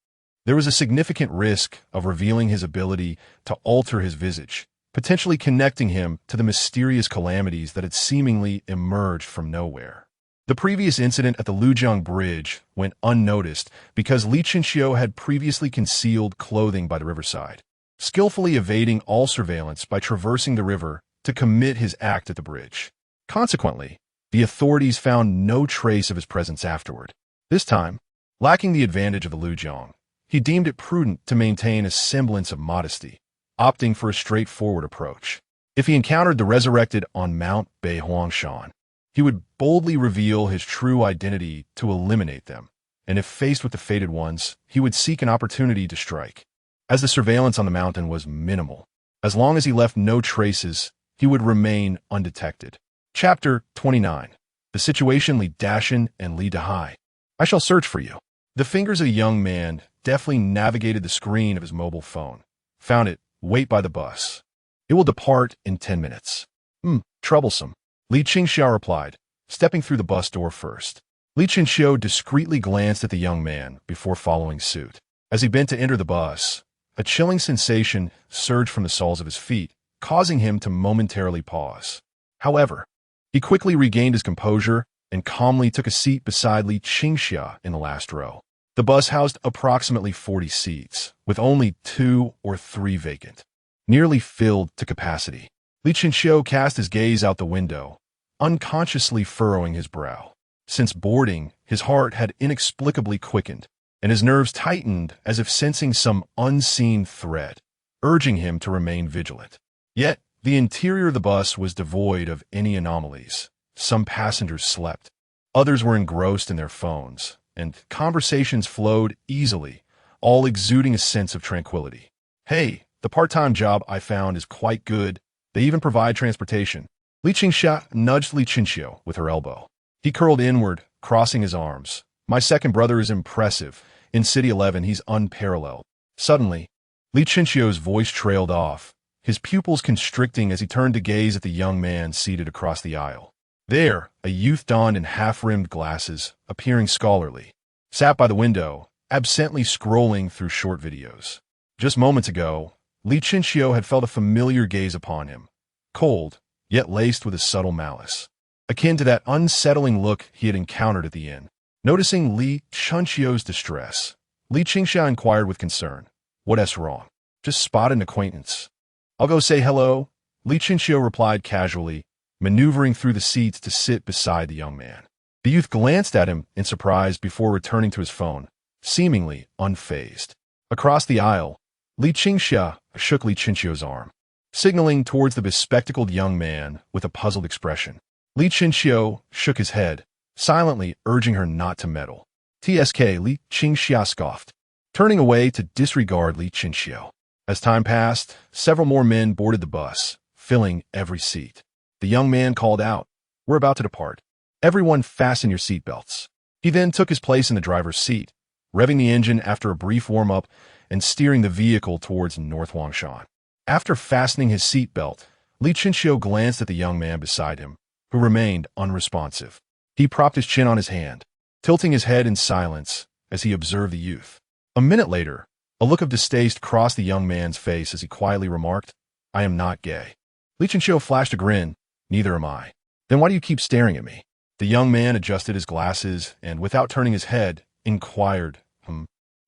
there was a significant risk of revealing his ability to alter his visage, potentially connecting him to the mysterious calamities that had seemingly emerged from nowhere. The previous incident at the Lujiang Bridge went unnoticed because Li Qinxiu had previously concealed clothing by the riverside, skillfully evading all surveillance by traversing the river to commit his act at the bridge. Consequently, the authorities found no trace of his presence afterward. This time, lacking the advantage of the Lujiang, he deemed it prudent to maintain a semblance of modesty, opting for a straightforward approach. If he encountered the Resurrected on Mount Beihuangshan, he would boldly reveal his true identity to eliminate them, and if faced with the fated ones, he would seek an opportunity to strike. As the surveillance on the mountain was minimal, as long as he left no traces, he would remain undetected. Chapter 29. The Situation Li Dashin and Li Dahai. I shall search for you. The fingers of the young man deftly navigated the screen of his mobile phone. Found it. Wait by the bus. It will depart in 10 minutes. Troublesome. Li Qingxiu replied, stepping through the bus door first. Li Qingxiu discreetly glanced at the young man before following suit. As he bent to enter the bus, a chilling sensation surged from the soles of his feet, causing him to momentarily pause. However, he quickly regained his composure and calmly took a seat beside Li Qingxiu in the last row. The bus housed approximately 40 seats, with only 2 or 3 vacant, nearly filled to capacity. Li Qingxiu cast his gaze out the window, unconsciously furrowing his brow. Since boarding, his heart had inexplicably quickened, and his nerves tightened as if sensing some unseen threat, urging him to remain vigilant. Yet, the interior of the bus was devoid of any anomalies. Some passengers slept, others were engrossed in their phones, and conversations flowed easily, all exuding a sense of tranquility. Hey, the part-time job I found is quite good. They even provide transportation. Li Qingxiu nudged Li Qingxiu with her elbow. He curled inward, crossing his arms. My second brother is impressive. In City 11, he's unparalleled. Suddenly, Li Qingxiu's voice trailed off, his pupils constricting as he turned to gaze at the young man seated across the aisle. There, a youth donned in half-rimmed glasses, appearing scholarly, sat by the window, absently scrolling through short videos. Just moments ago, Li Qingxiu had felt a familiar gaze upon him, cold, yet laced with a subtle malice, akin to that unsettling look he had encountered at the inn. Noticing Li Qingxiu's distress, Li Qingxiu inquired with concern, "What's wrong?" "Just spotted an acquaintance." "I'll go say hello," Li Qingxiu replied casually, maneuvering through the seats to sit beside the young man. The youth glanced at him in surprise before returning to his phone, seemingly unfazed. Across the aisle, Li Qingxiu shook Li Qingxiu's arm, signaling towards the bespectacled young man with a puzzled expression. Li Qingxiu shook his head, silently urging her not to meddle. "Tsk," Li Qingxiu scoffed, turning away to disregard Li Qingxiu. As time passed, several more men boarded the bus, filling every seat. The young man called out, "We're about to depart. Everyone fasten your seatbelts." He then took his place in the driver's seat, revving the engine after a brief warm-up and steering the vehicle towards North Wangshan. After fastening his seatbelt, Li Qingxiu glanced at the young man beside him, who remained unresponsive. He propped his chin on his hand, tilting his head in silence as he observed the youth. A minute later, a look of distaste crossed the young man's face as he quietly remarked, "I am not gay." Li Qingxiu flashed a grin. "Neither am I." "Then why do you keep staring at me?" The young man adjusted his glasses and, without turning his head, inquired,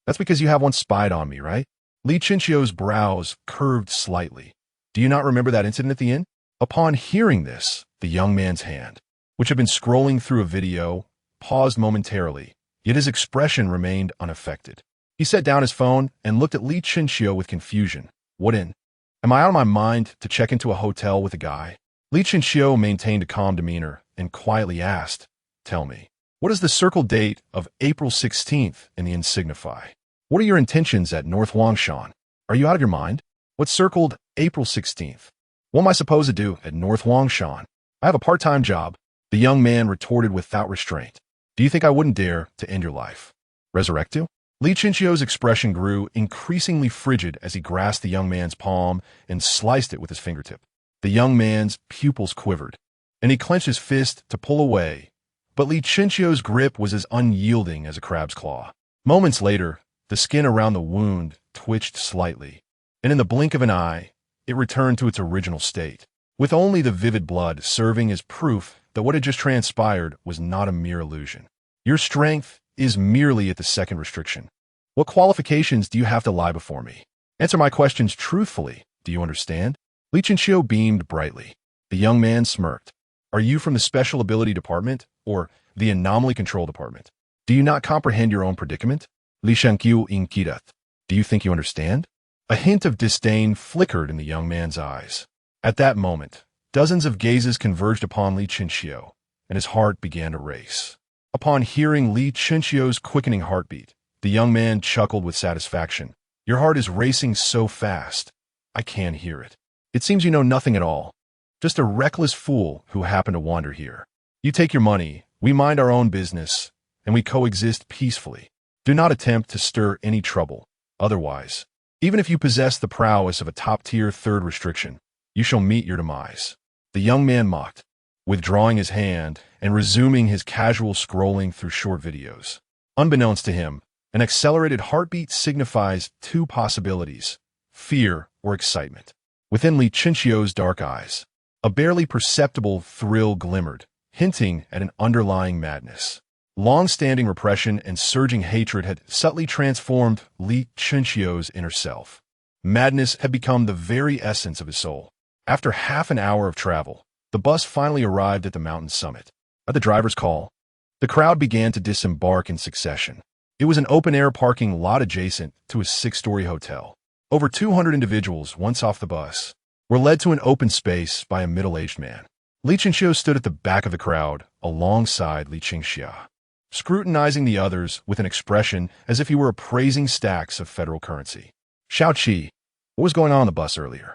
"That's because you have once spied on me, right?" Li Qingxiu's brows curved slightly. "Do you not remember that incident at the inn?" Upon hearing this, the young man's hand, which had been scrolling through a video, paused momentarily, yet his expression remained unaffected. He set down his phone and looked at Li Qingxiu with confusion. "What inn? Am I out of my mind to check into a hotel with a guy?" Li Qingxiu maintained a calm demeanor and quietly asked, "Tell me, what does the circle date of April 16th in the inn signify? What are your intentions at North Wangshan? Are you out of your mind? What circled April 16th? What am I supposed to do at North Wangshan? I have a part-time job." The young man retorted without restraint. "Do you think I wouldn't dare to end your life? Resurrected?" Li Qingxiu's expression grew increasingly frigid as he grasped the young man's palm and sliced it with his fingertip. The young man's pupils quivered, and he clenched his fist to pull away, but Li Chinchio's grip was as unyielding as a crab's claw. Moments later, the skin around the wound twitched slightly, and in the blink of an eye, it returned to its original state, with only the vivid blood serving as proof that what had just transpired was not a mere illusion. Your strength is merely at the second restriction. What qualifications do you have to lie before me? Answer my questions truthfully. Do you understand? Li Chinchio beamed brightly. The young man smirked. Are you from the Special Ability Department or the Anomaly Control Department? Do you not comprehend your own predicament? Li Shankyu inquired. Do you think you understand? A hint of disdain flickered in the young man's eyes. At that moment, dozens of gazes converged upon Li Chinchio, and his heart began to race. Upon hearing Li Chinchio's quickening heartbeat, the young man chuckled with satisfaction. Your heart is racing so fast, I can't hear it. It seems you know nothing at all. Just a reckless fool who happened to wander here. You take your money, we mind our own business, and we coexist peacefully. Do not attempt to stir any trouble. Otherwise, even if you possess the prowess of a top-tier third restriction, you shall meet your demise. The young man mocked, withdrawing his hand and resuming his casual scrolling through short videos. Unbeknownst to him, an accelerated heartbeat signifies two possibilities, fear or excitement. Within Li Chinchio's dark eyes, a barely perceptible thrill glimmered, hinting at an underlying madness. Long-standing repression and surging hatred had subtly transformed Li Chinchio's inner self. Madness had become the very essence of his soul. After half an hour of travel, the bus finally arrived at the mountain summit. At the driver's call, the crowd began to disembark in succession. It was an open-air parking lot adjacent to a 6-story hotel. Over 200 individuals, once off the bus, were led to an open space by a middle-aged man. Li Chinchio stood at the back of the crowd, alongside Li Chinchia, scrutinizing the others with an expression as if he were appraising stacks of federal currency. Xiao Qi, what was going on the bus earlier?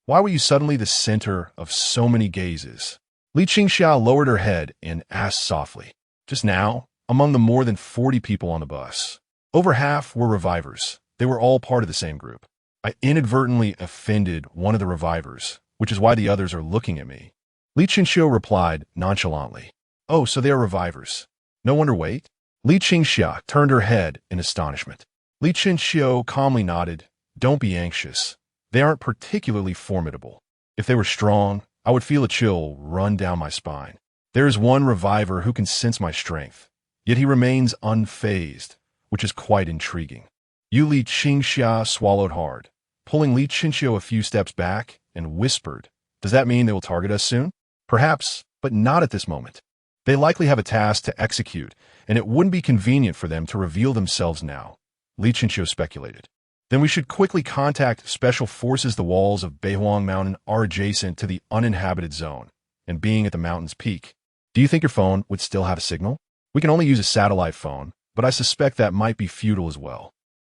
Why were you suddenly the center of so many gazes? Li Qingxia lowered her head and asked softly. Just now, among the more than 40 people on the bus, over half were revivers. They were all part of the same group. I inadvertently offended one of the revivers, which is why the others are looking at me. Li Qingxiu replied nonchalantly. Oh, so they are revivers. No wonder wait. Li Qingxia turned her head in astonishment. Li Qingxiu calmly nodded. Don't be anxious. They aren't particularly formidable. If they were strong, I would feel a chill run down my spine. There is one reviver who can sense my strength, yet he remains unfazed, which is quite intriguing. Li Qingxia swallowed hard, pulling Li Qingxiu a few steps back, and whispered, Does that mean they will target us soon? Perhaps, but not at this moment. They likely have a task to execute, and it wouldn't be convenient for them to reveal themselves now, Li Qingxiu speculated. Then we should quickly contact Special Forces. The walls of Beihuang Mountain are adjacent to the uninhabited zone, and being at the mountain's peak. Do you think your phone would still have a signal? We can only use a satellite phone, but I suspect that might be futile as well.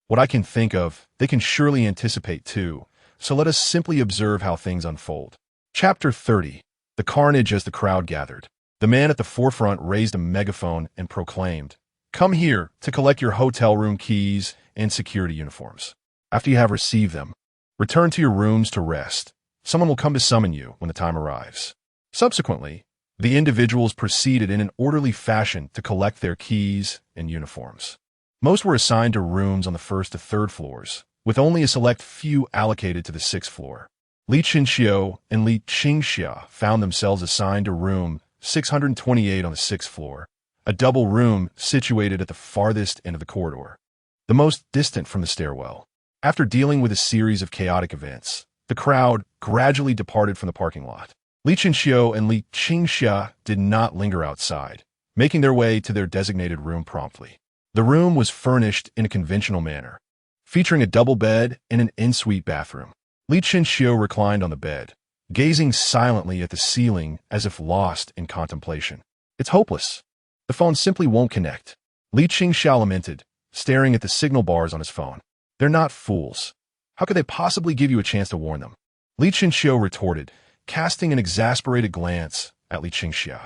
What I can think of, they can surely anticipate too, so let us simply observe how things unfold. Chapter 30. The carnage as the crowd gathered. The man at the forefront raised a megaphone and proclaimed, Come here to collect your hotel room keys and security uniforms. After you have received them, return to your rooms to rest. Someone will come to summon you when the time arrives. Subsequently, the individuals proceeded in an orderly fashion to collect their keys and uniforms. Most were assigned to rooms on the first to third floors, with only a select few allocated to the sixth floor. Li Qingxiu and Li Qingxia found themselves assigned to room 628 on the sixth floor, a double room situated at the farthest end of the corridor, the most distant from the stairwell. After dealing with a series of chaotic events, the crowd gradually departed from the parking lot. Li Qingxiu and Li Qingxia did not linger outside, making their way to their designated room promptly. The room was furnished in a conventional manner, featuring a double bed and an en-suite bathroom. Li Qingxiu reclined on the bed, gazing silently at the ceiling as if lost in contemplation. It's hopeless. The phone simply won't connect. Li Qingxia lamented, staring at the signal bars on his phone. They're not fools. How could they possibly give you a chance to warn them? Li Qingxiu retorted, casting an exasperated glance at Li Qingxia.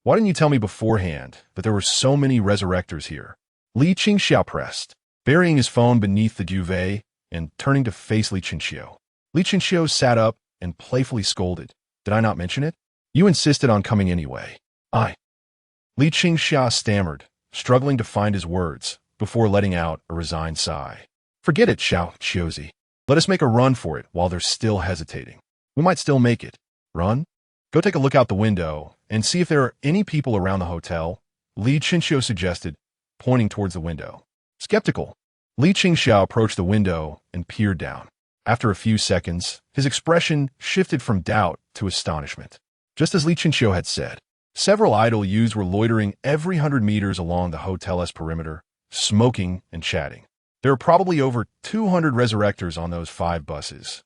Why didn't you tell me beforehand that there were so many resurrectors here? Li Qingxia pressed, burying his phone beneath the duvet and turning to face Li Qingxiu. Li Qingxiu sat up and playfully scolded. Did I not mention it? You insisted on coming anyway. Li Qingxia stammered, struggling to find his words, before letting out a resigned sigh. Forget it, Xiao Qiuzi. Let us make a run for it while they're still hesitating. We might still make it. Run? Go take a look out the window and see if there are any people around the hotel, Li Qingxiu suggested, pointing towards the window. Skeptical, Li Qingxiu approached the window and peered down. After a few seconds, his expression shifted from doubt to astonishment. Just as Li Qingxiu had said, several idle youths were loitering every 100 meters along the hotel's perimeter, smoking and chatting. There are probably over 200 resurrectors on those 5 buses.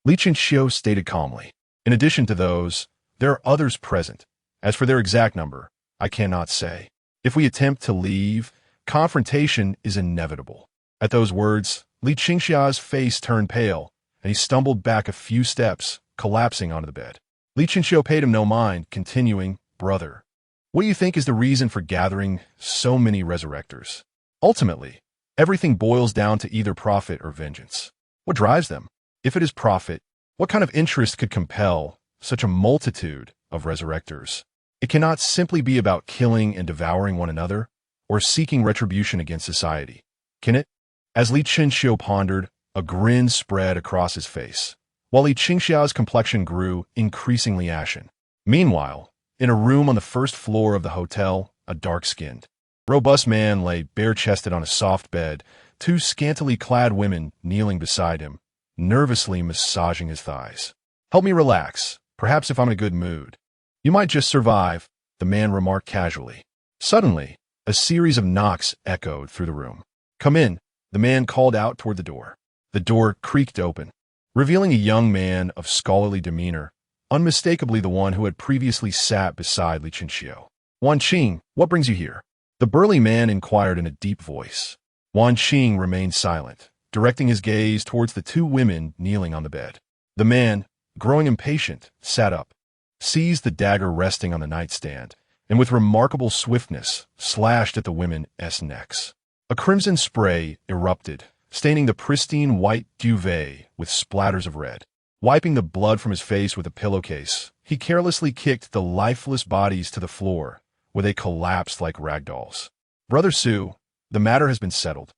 Li Qingxiu stated calmly. In addition to those, there are others present. As for their exact number, I cannot say. If we attempt to leave, confrontation is inevitable. At those words, Li Qingxia's face turned pale, and he stumbled back a few steps, collapsing onto the bed. Li Qingxiu paid him no mind, continuing, Brother, what do you think is the reason for gathering so many resurrectors? Ultimately, everything boils down to either profit or vengeance. What drives them? If it is profit, what kind of interest could compel such a multitude of resurrectors? It cannot simply be about killing and devouring one another, or seeking retribution against society, can it? As Li Qingxiu pondered, a grin spread across his face, while Li Qingxia's complexion grew increasingly ashen. Meanwhile, in a room on the first floor of the hotel, a dark-skinned, robust man lay bare-chested on a soft bed, 2 scantily clad women kneeling beside him, nervously massaging his thighs. Help me relax, perhaps if I'm in a good mood. You might just survive, the man remarked casually. Suddenly, a series of knocks echoed through the room. Come in, the man called out toward the door. The door creaked open, revealing a young man of scholarly demeanor, unmistakably the one who had previously sat beside Li Qingxiu. Wan Qing, what brings you here? The burly man inquired in a deep voice. Wan Qing remained silent, directing his gaze towards the 2 women kneeling on the bed. The man, growing impatient, sat up, seized the dagger resting on the nightstand, and with remarkable swiftness slashed at the women's necks. A crimson spray erupted, staining the pristine white duvet with splatters of red. Wiping the blood from his face with a pillowcase, he carelessly kicked the lifeless bodies to the floor, where they collapsed like rag dolls. Brother Su, the matter has been settled,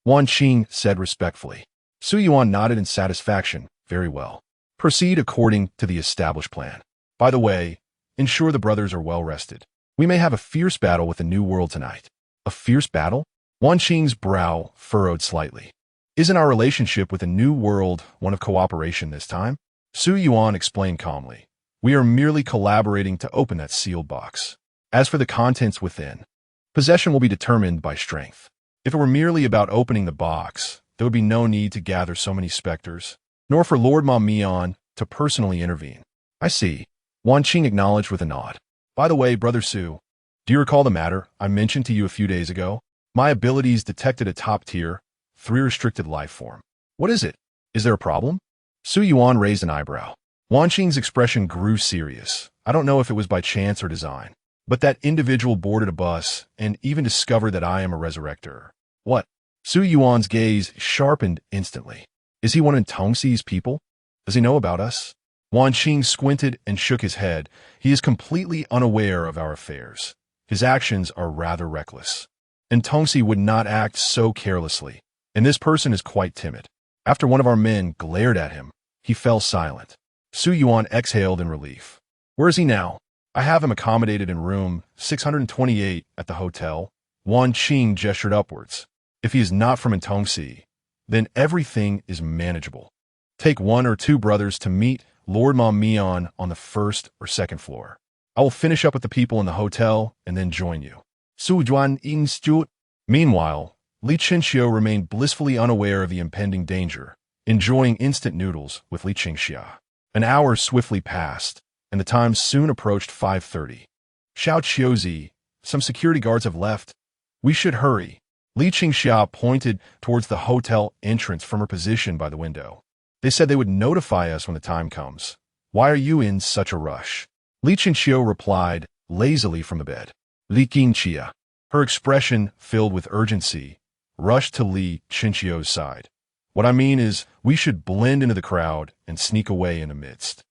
Wan Qing said respectfully. Su Yuan nodded in satisfaction. Very well. Proceed according to the established plan. By the way, ensure the brothers are well rested. We may have a fierce battle with the New World tonight. A fierce battle? Wan Qing's brow furrowed slightly. Isn't our relationship with the New World one of cooperation this time? Su Yuan explained calmly. We are merely collaborating to open that sealed box. As for the contents within, possession will be determined by strength. If it were merely about opening the box, there would be no need to gather so many specters, nor for Lord Ma Mian to personally intervene. I see, Wan Qing acknowledged with a nod. By the way, Brother Su, do you recall the matter I mentioned to you a few days ago? My abilities detected a top-tier, 3 restricted life form. What is it? Is there a problem? Su Yuan raised an eyebrow. Wan Qing's expression grew serious. I don't know if it was by chance or design, but that individual boarded a bus and even discovered that I am a resurrector. What? Su Yuan's gaze sharpened instantly. Is he one of Tongxi's people? Does he know about us? Wan Qing squinted and shook his head. He is completely unaware of our affairs. His actions are rather reckless. And Tongxi would not act so carelessly. And this person is quite timid. After one of our men glared at him, he fell silent. Su Yuan exhaled in relief. Where is he now? I have him accommodated in room 628 at the hotel. Wan Qing gestured upwards. If he is not from Tongxi, then everything is manageable. Take 1 or 2 brothers to meet Lord Ma Mian on the 1st or 2nd floor. I will finish up with the people in the hotel and then join you. Su Juan Institute. Meanwhile, Li Qingxiu remained blissfully unaware of the impending danger, enjoying instant noodles with Li Qingxia. An hour swiftly passed, and the time soon approached 5:30. Xiao Qiuzi, some security guards have left. We should hurry. Li Qingxia pointed towards the hotel entrance from her position by the window. They said they would notify us when the time comes. Why are you in such a rush? Li Qingxiu replied, lazily from the bed. Li Qingxia, her expression filled with urgency, rushed to Li Qingxiu's side. What I mean is, we should blend into the crowd and sneak away in the midst.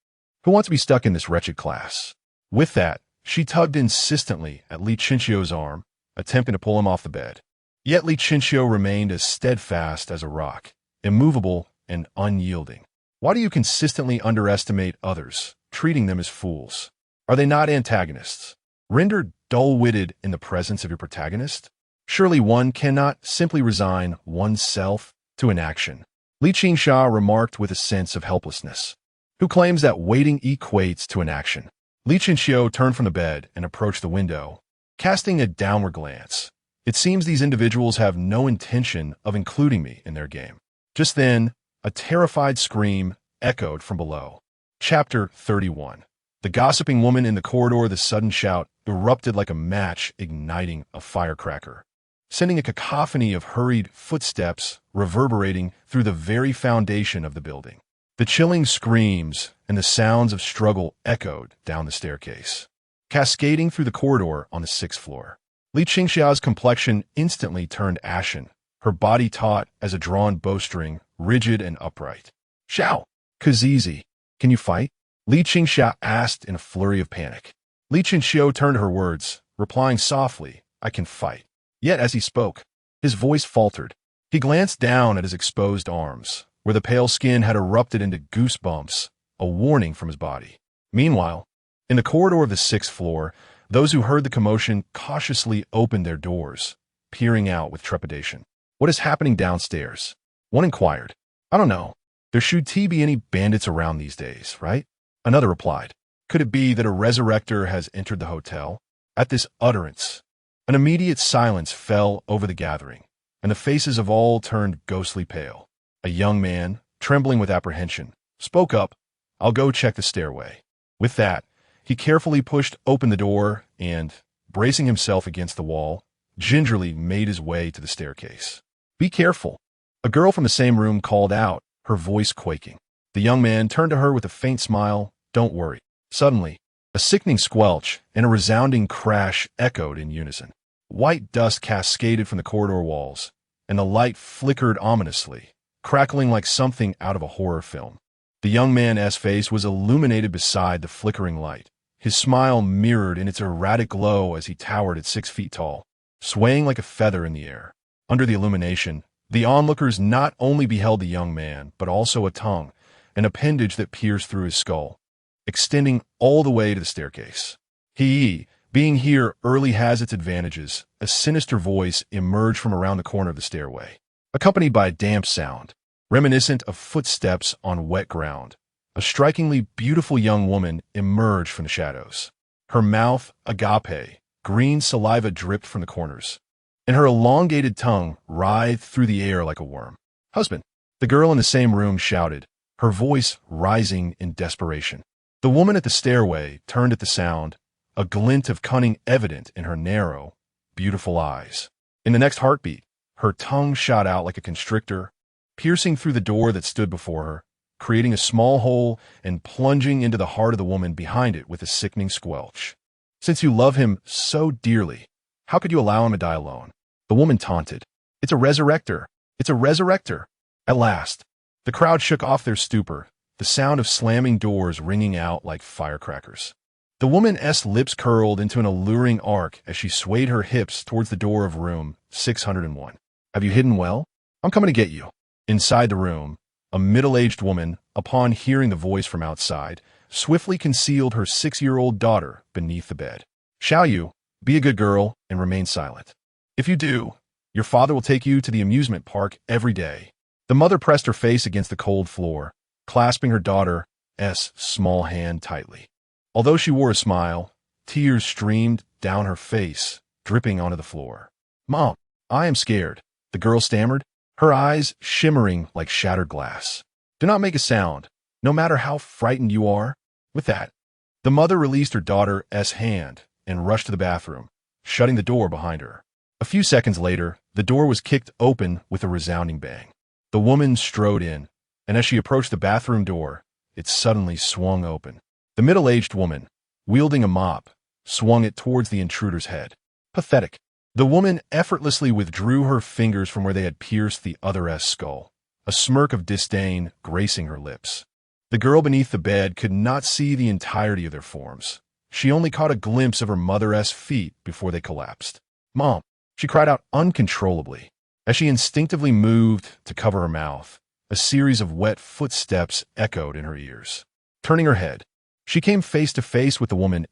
Who wants to be stuck in this wretched class? With that, she tugged insistently at Li Chinchio's arm, attempting to pull him off the bed. Yet Li Chinchio remained as steadfast as a rock, immovable and unyielding. Why do you consistently underestimate others, treating them as fools? Are they not antagonists? Rendered dull-witted in the presence of your protagonist? Surely one cannot simply resign oneself to inaction. Li Qingxia remarked with a sense of helplessness. Who claims that waiting equates to inaction? Li Chinchio turned from the bed and approached the window, casting a downward glance. It seems these individuals have no intention of including me in their game. Just then, a terrified scream echoed from below. Chapter 31. The gossiping woman in the corridor. The sudden shout erupted like a match igniting a firecracker, sending a cacophony of hurried footsteps reverberating through the very foundation of the building. The chilling screams and the sounds of struggle echoed down the staircase, cascading through the corridor on the 6th floor. Li Qingxia's complexion instantly turned ashen, her body taut as a drawn bowstring, rigid and upright. "Xiao, Kazizi, can you fight?" Li Qingxia asked in a flurry of panic. Li Qingxiu turned to her words, replying softly, "I can fight." Yet as he spoke, his voice faltered. He glanced down at his exposed arms, where the pale skin had erupted into goosebumps, a warning from his body. Meanwhile, in the corridor of the 6th floor, those who heard the commotion cautiously opened their doors, peering out with trepidation. "What is happening downstairs?" One inquired. "I don't know. There should be any bandits around these days, right?" Another replied. "Could it be that a resurrector has entered the hotel?" At this utterance, an immediate silence fell over the gathering, and the faces of all turned ghostly pale. A young man, trembling with apprehension, spoke up, "I'll go check the stairway." With that, he carefully pushed open the door and, bracing himself against the wall, gingerly made his way to the staircase. "Be careful," a girl from the same room called out, her voice quaking. The young man turned to her with a faint smile. "Don't worry." Suddenly, a sickening squelch and a resounding crash echoed in unison. White dust cascaded from the corridor walls, and the light flickered ominously, crackling like something out of a horror film. The young man's face was illuminated beside the flickering light. His smile mirrored in its erratic glow as he towered at 6 feet tall, swaying like a feather in the air. Under the illumination, the onlookers not only beheld the young man, but also a tongue, an appendage that pierced through his skull, extending all the way to the staircase. Being here early has its advantages. A sinister voice emerged from around the corner of the stairway, accompanied by a damp sound, reminiscent of footsteps on wet ground. A strikingly beautiful young woman emerged from the shadows. Her mouth, agape, green saliva dripped from the corners, and her elongated tongue writhed through the air like a worm. "Husband!" The girl in the same room shouted, her voice rising in desperation. The woman at the stairway turned at the sound, a glint of cunning evident in her narrow, beautiful eyes. In the next heartbeat, her tongue shot out like a constrictor, piercing through the door that stood before her, creating a small hole and plunging into the heart of the woman behind it with a sickening squelch. "Since you love him so dearly, how could you allow him to die alone?" The woman taunted. "It's a resurrector! It's a resurrector!" At last, the crowd shook off their stupor, the sound of slamming doors ringing out like firecrackers. The woman's lips curled into an alluring arc as she swayed her hips towards the door of room 601. "Have you hidden well? I'm coming to get you." Inside the room, a middle-aged woman, upon hearing the voice from outside, swiftly concealed her 6-year-old daughter beneath the bed. "Shall you be a good girl and remain silent? If you do, your father will take you to the amusement park every day." The mother pressed her face against the cold floor, clasping her daughter's small hand tightly. Although she wore a smile, tears streamed down her face, dripping onto the floor. "Mom, I am scared," the girl stammered, her eyes shimmering like shattered glass. "Do not make a sound, no matter how frightened you are." With that, the mother released her daughter's hand and rushed to the bathroom, shutting the door behind her. A few seconds later, the door was kicked open with a resounding bang. The woman strode in, and as she approached the bathroom door, it suddenly swung open. The middle-aged woman, wielding a mop, swung it towards the intruder's head. Pathetic. The woman effortlessly withdrew her fingers from where they had pierced the other's skull, a smirk of disdain gracing her lips. The girl beneath the bed could not see the entirety of their forms. She only caught a glimpse of her mother's feet before they collapsed. "Mom!" She cried out uncontrollably. As she instinctively moved to cover her mouth, a series of wet footsteps echoed in her ears. Turning her head, she came face to face with the woman's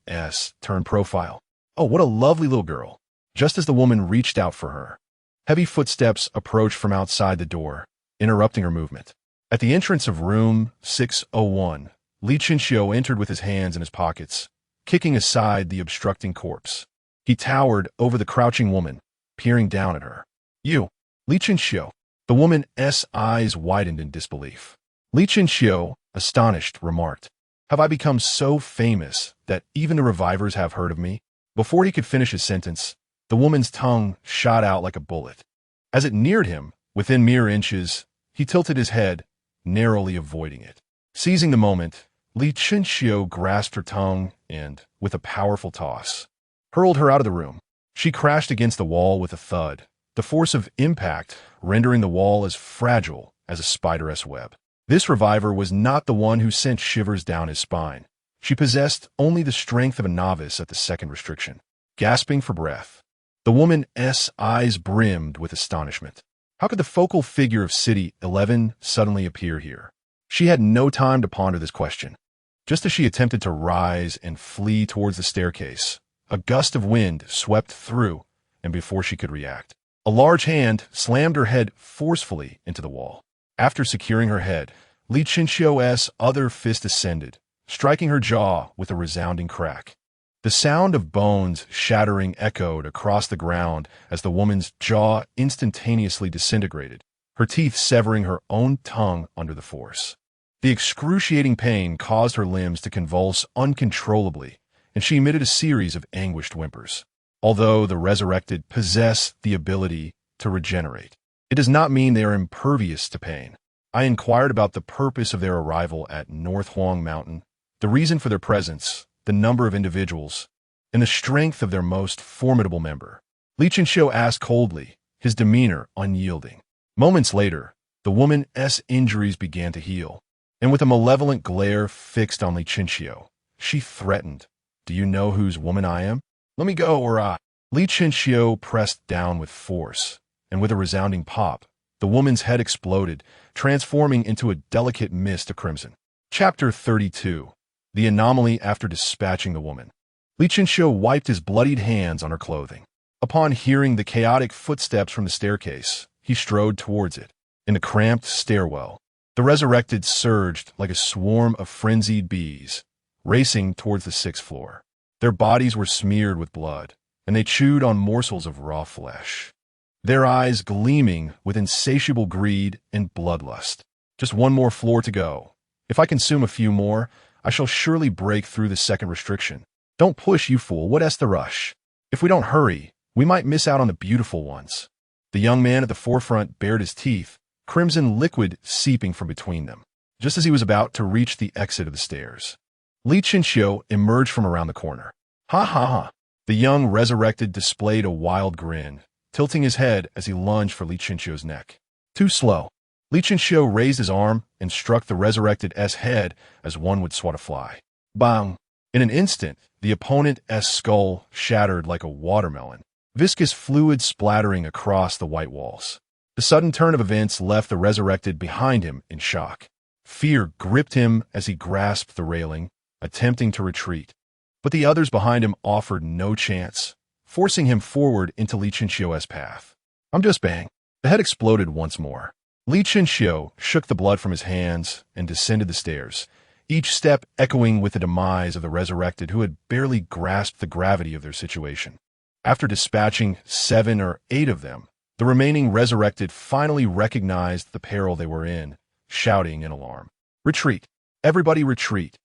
turned profile. Oh, what a lovely little girl. Just as the woman reached out for her, heavy footsteps approached from outside the door, interrupting her movement. At the entrance of room 601, Li Chinxiu entered with his hands in his pockets, kicking aside the obstructing corpse. He towered over the crouching woman, peering down at her. "You, Li Chinxiu." The woman's eyes widened in disbelief. Li Chinxiu, astonished, remarked, "Have I become so famous that even the revivers have heard of me?" Before he could finish his sentence, the woman's tongue shot out like a bullet. As it neared him, within mere inches, he tilted his head, narrowly avoiding it. Seizing the moment, Li Chinxiu grasped her tongue and, with a powerful toss, hurled her out of the room. She crashed against the wall with a thud, the force of impact rendering the wall as fragile as a spider's web. This reviver was not the one who sent shivers down his spine. She possessed only the strength of a novice at the second restriction. Gasping for breath, the woman's eyes brimmed with astonishment. How could the focal figure of City 11 suddenly appear here? She had no time to ponder this question. Just as she attempted to rise and flee towards the staircase, a gust of wind swept through, and before she could react, a large hand slammed her head forcefully into the wall. After securing her head, Li Chinxiu's other fist ascended, striking her jaw with a resounding crack. The sound of bones shattering echoed across the ground as the woman's jaw instantaneously disintegrated, her teeth severing her own tongue under the force. The excruciating pain caused her limbs to convulse uncontrollably, and she emitted a series of anguished whimpers. Although the resurrected possess the ability to regenerate, it does not mean they are impervious to pain. I inquired about the purpose of their arrival at North Huang Mountain, the reason for their presence, the number of individuals, and the strength of their most formidable member. Li Chinxiu asked coldly, his demeanor unyielding. Moments later, the woman's injuries began to heal, and with a malevolent glare fixed on Li Chinxiu, she threatened, "Do you know whose woman I am? Let me go or I..." Li Chinxiu pressed down with force, and with a resounding pop, the woman's head exploded, transforming into a delicate mist of crimson. Chapter 32. The anomaly after dispatching the woman. Li Chinxiu wiped his bloodied hands on her clothing. Upon hearing the chaotic footsteps from the staircase, he strode towards it. In the cramped stairwell, the resurrected surged like a swarm of frenzied bees, racing towards the 6th floor. Their bodies were smeared with blood, and they chewed on morsels of raw flesh, their eyes gleaming with insatiable greed and bloodlust. Just one more floor to go. If I consume a few more, I shall surely break through the second restriction. Don't push, you fool. What's the rush? If we don't hurry, we might miss out on the beautiful ones. The young man at the forefront bared his teeth, crimson liquid seeping from between them, just as he was about to reach the exit of the stairs. Li Chinxiu emerged from around the corner. "Ha ha ha." The young resurrected displayed a wild grin, tilting his head as he lunged for Li Chinxiu's neck. Too slow. Li Chinxiu raised his arm and struck the resurrected's head as one would swat a fly. Bang! In an instant, the opponent's skull shattered like a watermelon, viscous fluid splattering across the white walls. The sudden turn of events left the resurrected behind him in shock. Fear gripped him as he grasped the railing, attempting to retreat. But the others behind him offered no chance, forcing him forward into Li Chinxiu's path. I'm just bang. The head exploded once more. Li Chinxiu shook the blood from his hands and descended the stairs, each step echoing with the demise of the resurrected who had barely grasped the gravity of their situation. After dispatching 7 or 8 of them, the remaining resurrected finally recognized the peril they were in, shouting in alarm. Retreat! Everybody retreat!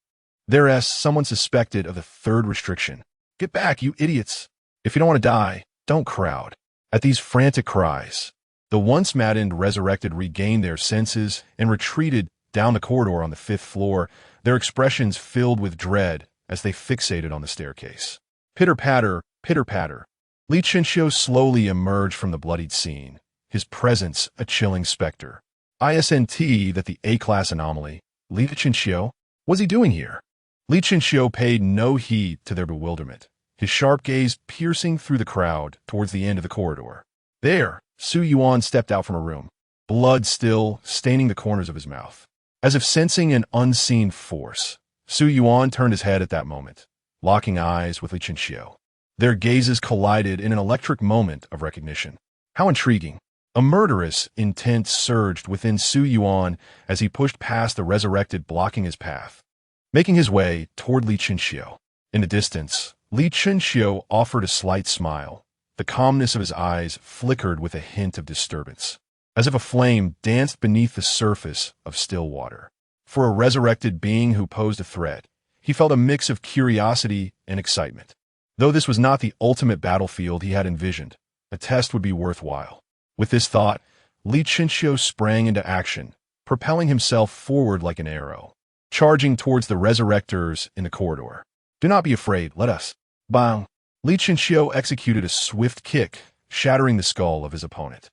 There's someone suspected of the 3rd restriction. Get back, you idiots! If you don't want to die, don't crowd. At these frantic cries, the once maddened resurrected regained their senses and retreated down the corridor on the 5th floor, their expressions filled with dread as they fixated on the staircase. Pitter-patter, pitter-patter. Li Chinxiu slowly emerged from the bloodied scene, his presence a chilling specter. ISNT that the A-class anomaly, Li Chinxiu? What's he doing here? Li Chinxiu paid no heed to their bewilderment, his sharp gaze piercing through the crowd towards the end of the corridor. There, Su Yuan stepped out from a room, blood still staining the corners of his mouth. As if sensing an unseen force, Su Yuan turned his head at that moment, locking eyes with Li Chinxiu. Their gazes collided in an electric moment of recognition. How intriguing. A murderous intent surged within Su Yuan as he pushed past the Resurrected blocking his path, making his way toward Li Chinxiu. In the distance, Li Chinxiu offered a slight smile. The calmness of his eyes flickered with a hint of disturbance, as if a flame danced beneath the surface of still water. For a resurrected being who posed a threat, he felt a mix of curiosity and excitement. Though this was not the ultimate battlefield he had envisioned, a test would be worthwhile. With this thought, Li Chinxiu sprang into action, propelling himself forward like an arrow, charging towards the resurrectors in the corridor. Do not be afraid, let us. Bang! Li Chinxiu executed a swift kick, shattering the skull of his opponent.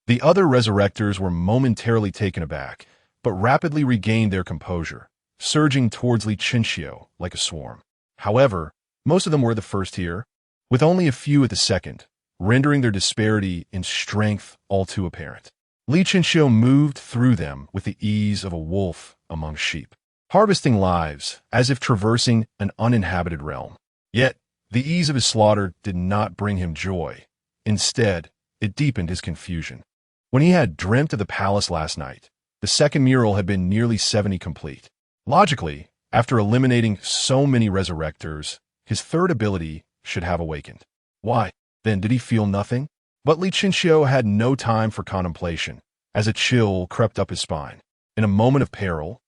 The other resurrectors were momentarily taken aback, but rapidly regained their composure, surging towards Li Chinxiu like a swarm. However, most of them were the first tier, with only a few at the second, rendering their disparity in strength all too apparent. Li Chinxiu moved through them with the ease of a wolf among sheep, harvesting lives as if traversing an uninhabited realm. Yet, the ease of his slaughter did not bring him joy. Instead, it deepened his confusion. When he had dreamt of the palace last night, the second mural had been nearly 70 complete. Logically, after eliminating so many resurrectors, his third ability should have awakened. Why? Then did he feel nothing? But Li Chinxiu had no time for contemplation, as a chill crept up his spine. In a moment of peril,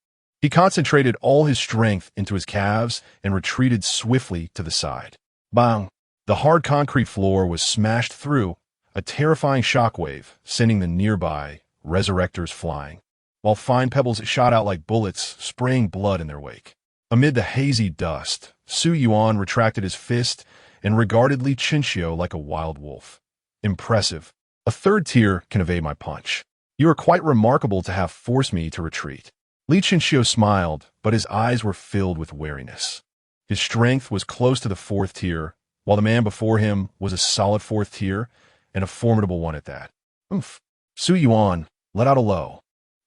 he concentrated all his strength into his calves and retreated swiftly to the side. Bang! The hard concrete floor was smashed through, a terrifying shockwave sending the nearby resurrectors flying, while fine pebbles shot out like bullets, spraying blood in their wake. Amid the hazy dust, Su Yuan retracted his fist and regarded Li Chinxiu like a wild wolf. Impressive. A third tier can evade my punch. You are quite remarkable to have forced me to retreat. Li Chinxiu smiled, but his eyes were filled with wariness. His strength was close to the fourth tier, while the man before him was a solid fourth tier, and a formidable one at that. Oomph. Su Yuan let out a low,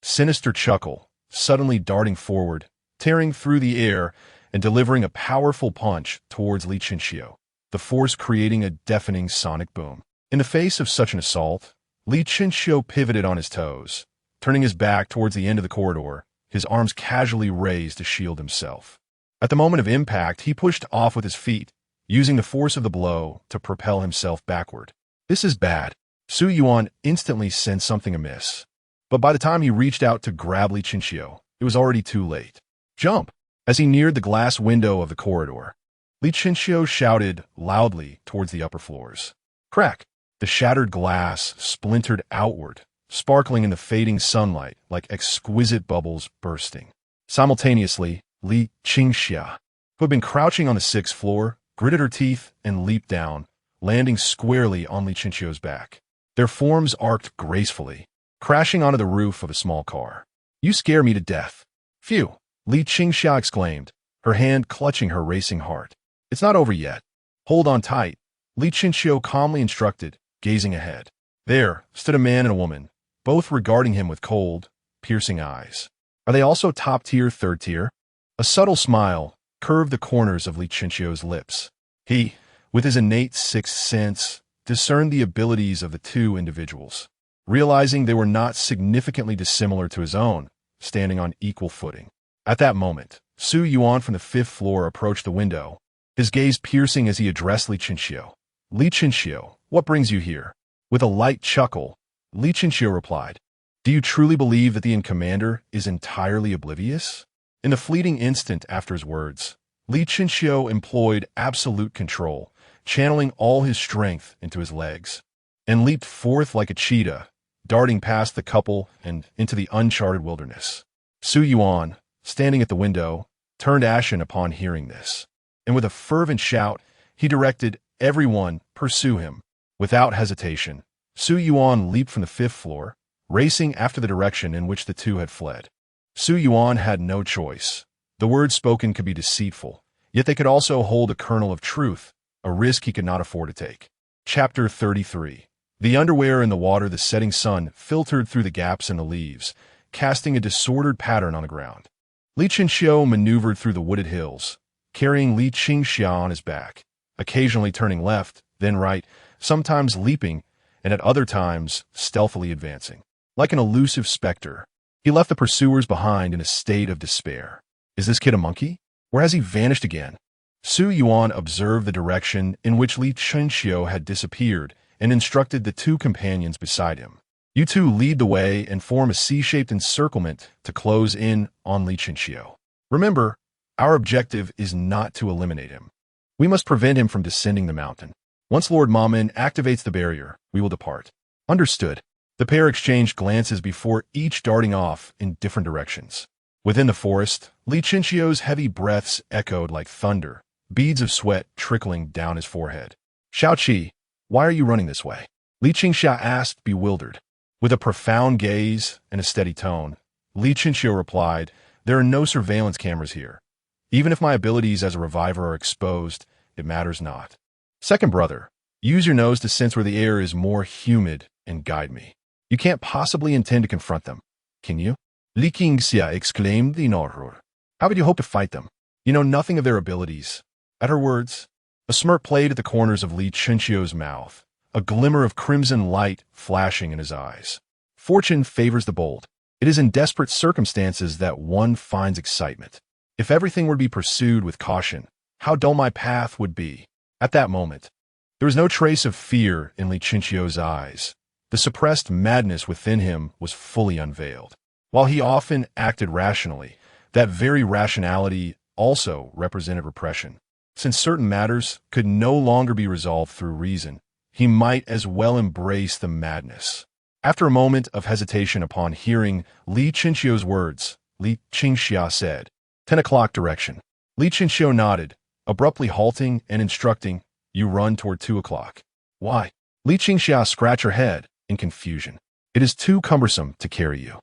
sinister chuckle, suddenly darting forward, tearing through the air, and delivering a powerful punch towards Li Chinxiu, the force creating a deafening sonic boom. In the face of such an assault, Li Chinxiu pivoted on his toes, turning his back towards the end of the corridor, his arms casually raised to shield himself. At the moment of impact, he pushed off with his feet, using the force of the blow to propel himself backward. This is bad. Su Yuan instantly sensed something amiss. But by the time he reached out to grab Li Chinxiu, it was already too late. Jump! As he neared the glass window of the corridor, Li Chinxiu shouted loudly towards the upper floors. Crack! The shattered glass splintered outward, sparkling in the fading sunlight like exquisite bubbles bursting. Simultaneously, Li Chinxiu, who had been crouching on the sixth floor, gritted her teeth and leaped down, landing squarely on Li Chinxiu's back. Their forms arced gracefully, crashing onto the roof of a small car. You scare me to death. Phew, Li Chinxiu exclaimed, her hand clutching her racing heart. It's not over yet. Hold on tight, Li Chinxiu calmly instructed, gazing ahead. There stood a man and a woman, both regarding him with cold, piercing eyes. Are they also top tier, third tier? A subtle smile curved the corners of Li Chinxiu's lips. He, with his innate sixth sense, discerned the abilities of the two individuals, realizing they were not significantly dissimilar to his own, standing on equal footing. At that moment, Su Yuan from the fifth floor approached the window, his gaze piercing as he addressed Li Chinxiu. Li Chinxiu, what brings you here? With a light chuckle, Li Chinxiu replied, Do you truly believe that the commander is entirely oblivious? In the fleeting instant after his words, Li Chinxiu employed absolute control, channeling all his strength into his legs, and leaped forth like a cheetah, darting past the couple and into the uncharted wilderness. Su Yuan, standing at the window, turned ashen upon hearing this, and with a fervent shout, he directed everyone pursue him. Without hesitation, Su Yuan leaped from the fifth floor, racing after the direction in which the two had fled. Su Yuan had no choice. The words spoken could be deceitful, yet they could also hold a kernel of truth, a risk he could not afford to take. Chapter 33. The underwear in the water, the setting sun filtered through the gaps in the leaves, casting a disordered pattern on the ground. Li Qinxiu maneuvered through the wooded hills, carrying Li Qingxia on his back, occasionally turning left, then right, sometimes leaping, and at other times stealthily advancing. Like an elusive specter, he left the pursuers behind in a state of despair. Is this kid a monkey? Or has he vanished again? Su Yuan observed the direction in which Li Qingxiu had disappeared and instructed the two companions beside him. You two lead the way and form a C-shaped encirclement to close in on Li Qingxiu. Remember, our objective is not to eliminate him. We must prevent him from descending the mountain. Once Lord Mamin activates the barrier, we will depart. Understood. The pair exchanged glances before each darting off in different directions. Within the forest, Li Qingxiu's heavy breaths echoed like thunder, beads of sweat trickling down his forehead. Xiaoqi, why are you running this way? Li Qingxia asked, bewildered. With a profound gaze and a steady tone, Li Qingxiu replied, there are no surveillance cameras here. Even if my abilities as a reviver are exposed, it matters not. Second brother, use your nose to sense where the air is more humid and guide me. You can't possibly intend to confront them, can you? Li Qingxia exclaimed in horror. How would you hope to fight them? You know nothing of their abilities. At her words, a smirk played at the corners of Li Qingxiu's mouth, a glimmer of crimson light flashing in his eyes. Fortune favors the bold. It is in desperate circumstances that one finds excitement. If everything were to be pursued with caution, how dull my path would be. At that moment, there was no trace of fear in Li Qingxiu's eyes. The suppressed madness within him was fully unveiled. While he often acted rationally, that very rationality also represented repression. Since certain matters could no longer be resolved through reason, he might as well embrace the madness. After a moment of hesitation upon hearing Li Qingxiu's words, Li Qingxia said, 10 o'clock direction. Li Qingxiu nodded, abruptly halting and instructing, you run toward 2 o'clock. Why? Li Qingxia scratched her head in confusion. It is too cumbersome to carry you.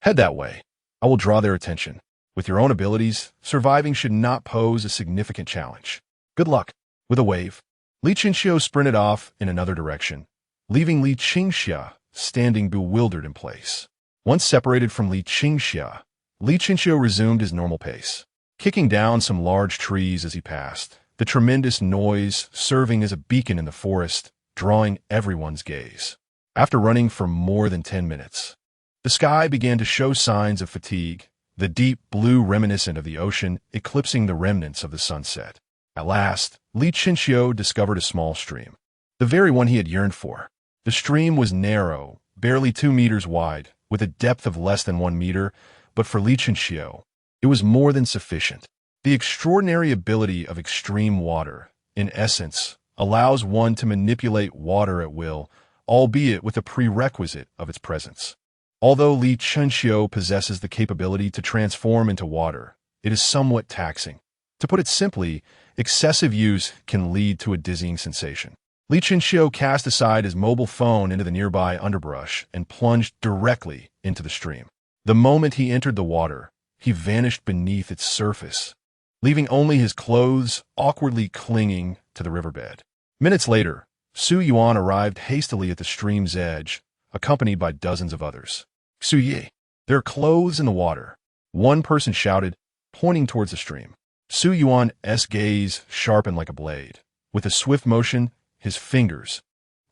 Head that way. I will draw their attention. With your own abilities, surviving should not pose a significant challenge. Good luck. With a wave, Li Qingxiu sprinted off in another direction, leaving Li Qingxia standing bewildered in place. Once separated from Li Qingxia resumed his normal pace, kicking down some large trees as he passed, the tremendous noise serving as a beacon in the forest, drawing everyone's gaze. After running for more than 10 minutes, the sky began to show signs of fatigue, the deep blue reminiscent of the ocean eclipsing the remnants of the sunset. At last, Li Qingxiu discovered a small stream, the very one he had yearned for. The stream was narrow, barely 2 meters wide, with a depth of less than 1 meter, but for Li Qingxiu, it was more than sufficient. The extraordinary ability of extreme water, in essence, allows one to manipulate water at will, albeit with a prerequisite of its presence. Although Li Qingxiu possesses the capability to transform into water, it is somewhat taxing. To put it simply, excessive use can lead to a dizzying sensation. Li Qingxiu cast aside his mobile phone into the nearby underbrush and plunged directly into the stream. The moment he entered the water, he vanished beneath its surface, leaving only his clothes awkwardly clinging to the riverbed. Minutes later, Su Yuan arrived hastily at the stream's edge, accompanied by dozens of others. Su Yi, there are clothes in the water, one person shouted, pointing towards the stream. Su Yuan's gaze sharpened like a blade. With a swift motion, his fingers,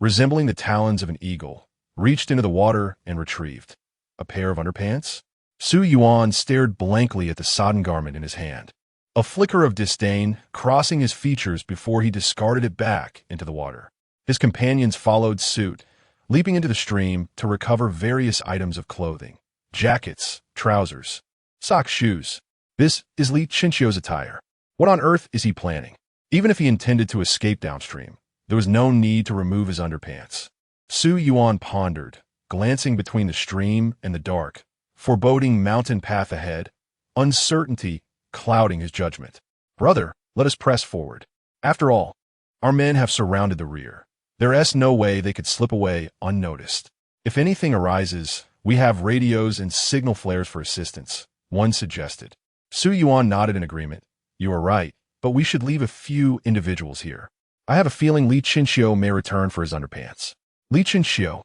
resembling the talons of an eagle, reached into the water and retrieved a pair of underpants. Su Yuan stared blankly at the sodden garment in his hand, a flicker of disdain crossing his features before he discarded it back into the water. His companions followed suit, leaping into the stream to recover various items of clothing, jackets, trousers, socks, shoes. This is Li Qingxiu's attire. What on earth is he planning? Even if he intended to escape downstream, there was no need to remove his underpants. Su Yuan pondered, glancing between the stream and the dark, foreboding mountain path ahead, uncertainty clouding his judgment. Brother, let us press forward. After all, our men have surrounded the rear. There is no way they could slip away unnoticed. If anything arises, we have radios and signal flares for assistance. one suggested. Su Yuan nodded in agreement. You are right, but we should leave a few individuals here. I have a feeling Li Qinxiu may return for his underpants. Li Qinxiu,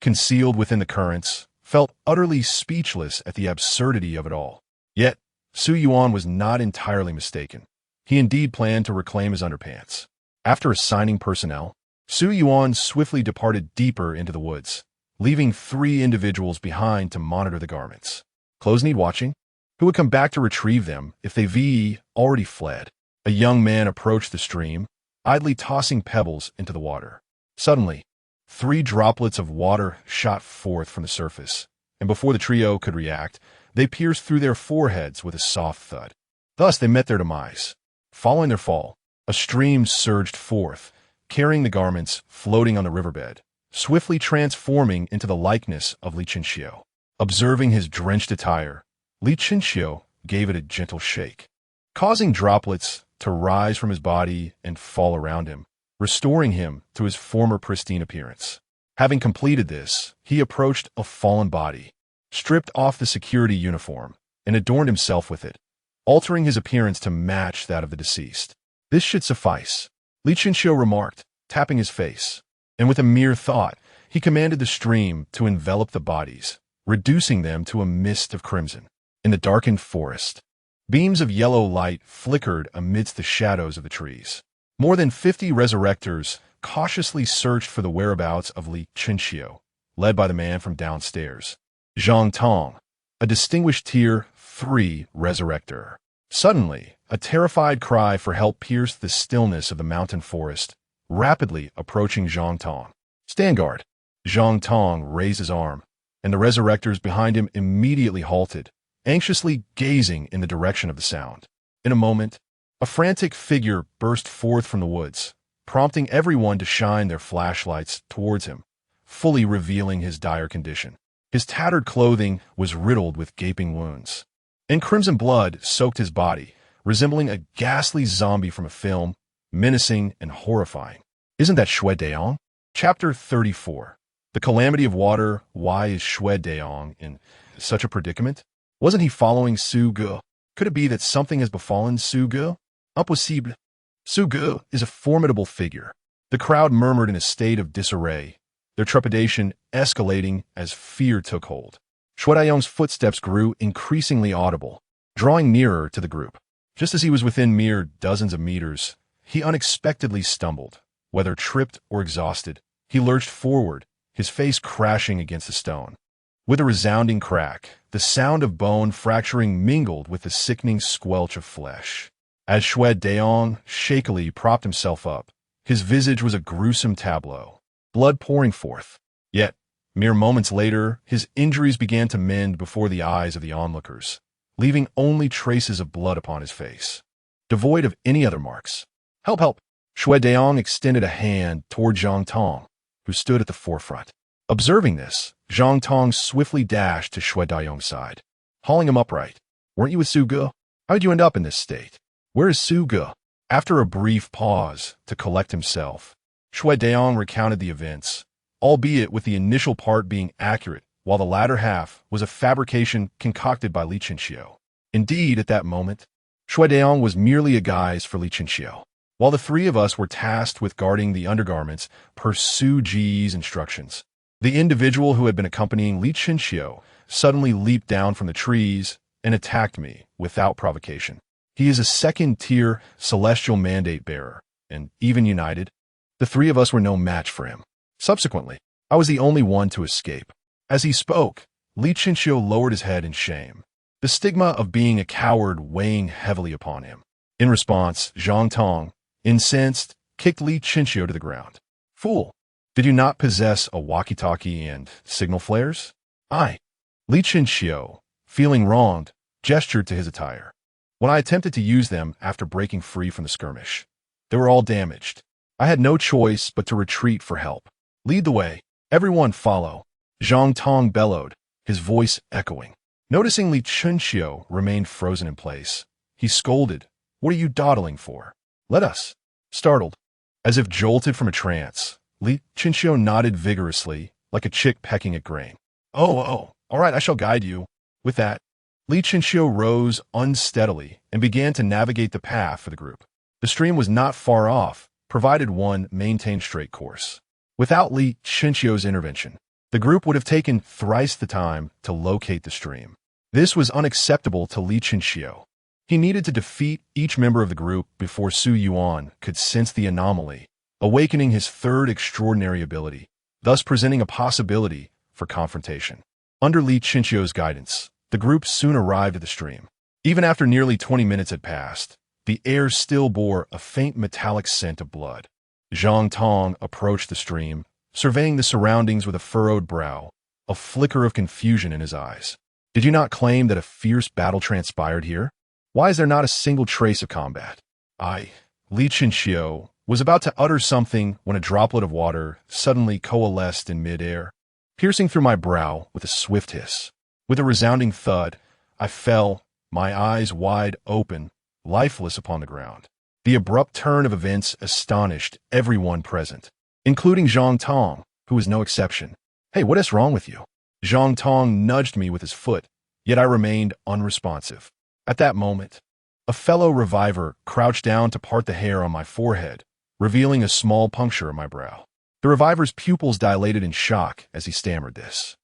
concealed within the currents, felt utterly speechless at the absurdity of it all. Yet, Su Yuan was not entirely mistaken. He indeed planned to reclaim his underpants. After assigning personnel, Su Yuan swiftly departed deeper into the woods, leaving 3 individuals behind to monitor the garments. Clothes need watching? Who would come back to retrieve them if they already fled? A young man approached the stream, idly tossing pebbles into the water. Suddenly, 3 droplets of water shot forth from the surface, and before the trio could react, they pierced through their foreheads with a soft thud. Thus they met their demise. Following their fall, a stream surged forth, carrying the garments floating on the riverbed, swiftly transforming into the likeness of Li Qinxiu. Observing his drenched attire, Li Qinxiu gave it a gentle shake, causing droplets to rise from his body and fall around him, restoring him to his former pristine appearance. Having completed this, he approached a fallen body, stripped off the security uniform, and adorned himself with it, altering his appearance to match that of the deceased. This should suffice, Li Qinxiu remarked, tapping his face. And with a mere thought, he commanded the stream to envelop the bodies, reducing them to a mist of crimson. In the darkened forest, beams of yellow light flickered amidst the shadows of the trees. More than 50 resurrectors cautiously searched for the whereabouts of Li Qinxiu, led by the man from downstairs, Zhang Tong, a distinguished Tier 3 resurrector. Suddenly, a terrified cry for help pierced the stillness of the mountain forest, rapidly approaching Zhang Tong. Stand guard. Zhang Tong raised his arm, and the resurrectors behind him immediately halted, anxiously gazing in the direction of the sound. In a moment, a frantic figure burst forth from the woods, prompting everyone to shine their flashlights towards him, fully revealing his dire condition. His tattered clothing was riddled with gaping wounds, and crimson blood soaked his body, resembling a ghastly zombie from a film, menacing and horrifying. Isn't that Xue Deong? Chapter 34. The Calamity of Water. Why is Xue Deong in such a predicament? Wasn't he following Su Ge? Could it be that something has befallen Su Ge? Impossible. Su Ge is a formidable figure. The crowd murmured in a state of disarray, their trepidation escalating as fear took hold. Xue Deong's footsteps grew increasingly audible, drawing nearer to the group. Just as he was within mere dozens of meters, he unexpectedly stumbled. Whether tripped or exhausted, he lurched forward, his face crashing against a stone. With a resounding crack, the sound of bone fracturing mingled with the sickening squelch of flesh. As Xue Deong shakily propped himself up, his visage was a gruesome tableau, blood pouring forth. Yet, mere moments later, his injuries began to mend before the eyes of the onlookers, leaving only traces of blood upon his face, devoid of any other marks. Help, help! Xue Deong extended a hand toward Zhang Tong, who stood at the forefront. Observing this, Zhang Tong swiftly dashed to Xue Deong's side, hauling him upright. Weren't you with Su Ge? How'd you end up in this state? Where is Su Ge? After a brief pause to collect himself, Xue Deong recounted the events, albeit with the initial part being accurate, while the latter half was a fabrication concocted by Li Qinxiu. Indeed, at that moment, Xue Deong was merely a guise for Li Qinxiu. While the 3 of us were tasked with guarding the undergarments per Su Ji's instructions, the individual who had been accompanying Li Qinxiu suddenly leaped down from the trees and attacked me without provocation. He is a 2nd-tier celestial mandate bearer, and even united, the 3 of us were no match for him. Subsequently, I was the only one to escape. As he spoke, Li Qinxiu lowered his head in shame, the stigma of being a coward weighing heavily upon him. In response, Zhang Tong, incensed, kicked Li Qinxiu to the ground. Fool! Did you not possess a walkie-talkie and signal flares? I. Li Qinxiu, feeling wronged, gestured to his attire. When I attempted to use them after breaking free from the skirmish, they were all damaged. I had no choice but to retreat for help. Lead the way. Everyone follow. Zhang Tong bellowed, his voice echoing. Noticing Li Qinxiu remained frozen in place, he scolded, What are you dawdling for? Let us. Startled, as if jolted from a trance, Li Qinxiu nodded vigorously, like a chick pecking at grain. Oh, all right, I shall guide you. With that, Li Chinxiu rose unsteadily and began to navigate the path for the group. The stream was not far off, provided one maintained straight course. Without Li Chinxiu's intervention, the group would have taken thrice the time to locate the stream. This was unacceptable to Li Chinxiu. He needed to defeat each member of the group before Su Yuan could sense the anomaly, awakening his third extraordinary ability, thus presenting a possibility for confrontation. Under Li Chinxiu's guidance, the group soon arrived at the stream. Even after nearly 20 minutes had passed, the air still bore a faint metallic scent of blood. Zhang Tong approached the stream, surveying the surroundings with a furrowed brow, a flicker of confusion in his eyes. Did you not claim that a fierce battle transpired here? Why is there not a single trace of combat? Li Chinxiu, was about to utter something when a droplet of water suddenly coalesced in midair, piercing through my brow with a swift hiss. With a resounding thud, I fell, my eyes wide open, lifeless upon the ground. The abrupt turn of events astonished everyone present, including Zhang Tong, who was no exception. Hey, what is wrong with you? Zhang Tong nudged me with his foot, yet I remained unresponsive. At that moment, a fellow reviver crouched down to part the hair on my forehead, revealing a small puncture in my brow. The reviver's pupils dilated in shock as he stammered this.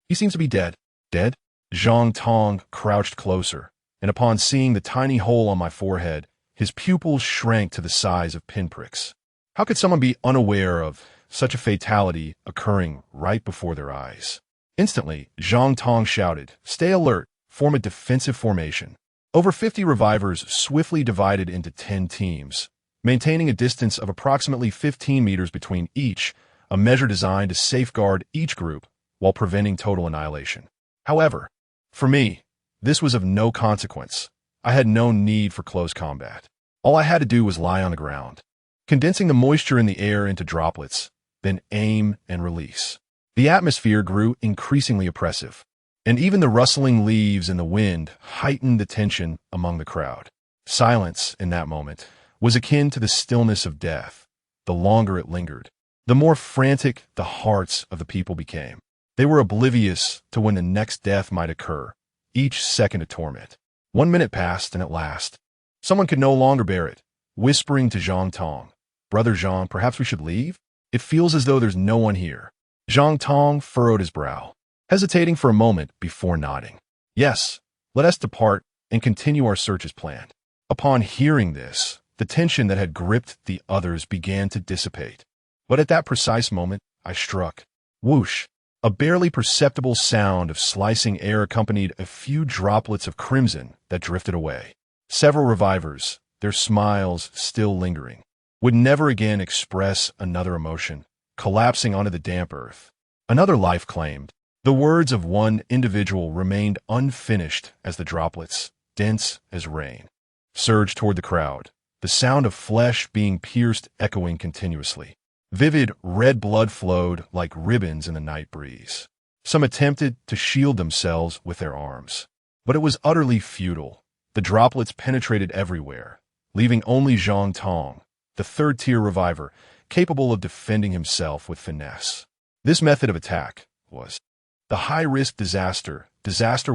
He seems to be dead. Dead? Zhang Tong crouched closer, and upon seeing the tiny hole on my forehead, his pupils shrank to the size of pinpricks. How could someone be unaware of such a fatality occurring right before their eyes? Instantly, Zhang Tong shouted, "Stay alert, form a defensive formation." Over 50 revivers swiftly divided into 10 teams, maintaining a distance of approximately 15 meters between each, a measure designed to safeguard each group while preventing total annihilation. However, for me, this was of no consequence. I had no need for close combat. All I had to do was lie on the ground, condensing the moisture in the air into droplets, then aim and release. The atmosphere grew increasingly oppressive, and even the rustling leaves in the wind heightened the tension among the crowd. Silence, in that moment, was akin to the stillness of death. The longer it lingered, the more frantic the hearts of the people became. They were oblivious to when the next death might occur, each second a torment. 1 minute passed, and at last, someone could no longer bear it, whispering to Zhang Tong, "Brother Zhang, perhaps we should leave? It feels as though there's no one here." Zhang Tong furrowed his brow, hesitating for a moment before nodding. "Yes, let us depart and continue our search as planned." Upon hearing this, the tension that had gripped the others began to dissipate. But at that precise moment, I struck. Whoosh! A barely perceptible sound of slicing air accompanied a few droplets of crimson that drifted away. Several revivers, their smiles still lingering, would never again express another emotion, collapsing onto the damp earth. Another life claimed. The words of one individual remained unfinished as the droplets, dense as rain, surged toward the crowd, the sound of flesh being pierced echoing continuously. Vivid red blood flowed like ribbons in the night breeze. Some attempted to shield themselves with their arms, but it was utterly futile. The droplets penetrated everywhere, leaving only Zhang Tong, the third-tier reviver, capable of defending himself with finesse. This method of attack was the high-risk disaster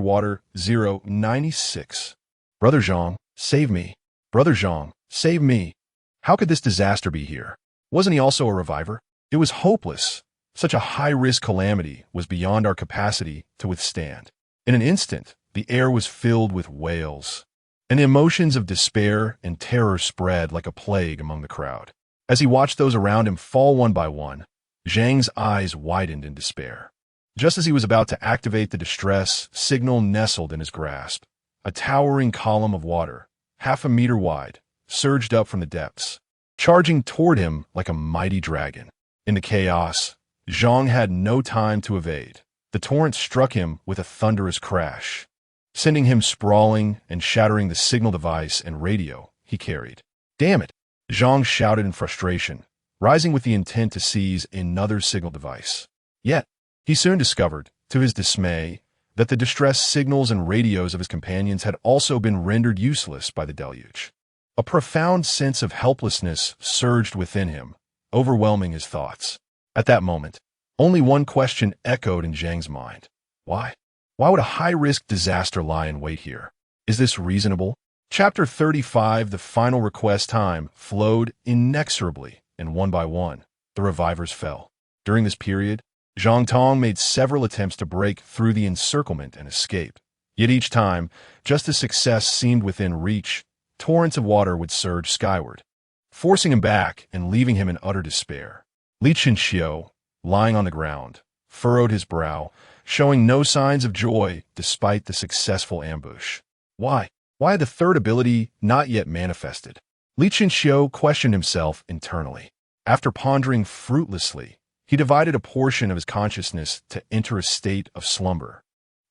water 096. "Brother Zhang, save me. Brother Zhang, save me." How could this disaster be here? Wasn't he also a reviver? It was hopeless. Such a high-risk calamity was beyond our capacity to withstand. In an instant, the air was filled with wails, and the emotions of despair and terror spread like a plague among the crowd. As he watched those around him fall one by one, Zhang's eyes widened in despair. Just as he was about to activate the distress signal nestled in his grasp, a towering column of water, half a meter wide, surged up from the depths, charging toward him like a mighty dragon. In the chaos, Zhang had no time to evade. The torrent struck him with a thunderous crash, sending him sprawling and shattering the signal device and radio he carried. "Damn it!" Zhang shouted in frustration, rising with the intent to seize another signal device. Yet, he soon discovered, to his dismay, that the distress signals and radios of his companions had also been rendered useless by the deluge. A profound sense of helplessness surged within him, overwhelming his thoughts. At that moment, only one question echoed in Zhang's mind. Why? Why would a high-risk disaster lie in wait here? Is this reasonable? Chapter 35, the final request time, flowed inexorably, and one by one, the revivers fell. During this period, Zhang Tong made several attempts to break through the encirclement and escape. Yet each time, just as success seemed within reach, torrents of water would surge skyward, forcing him back and leaving him in utter despair. Li Chenxiu, lying on the ground, furrowed his brow, showing no signs of joy despite the successful ambush. Why? Why had the third ability not yet manifested? Li Chenxiu questioned himself internally. After pondering fruitlessly, he divided a portion of his consciousness to enter a state of slumber,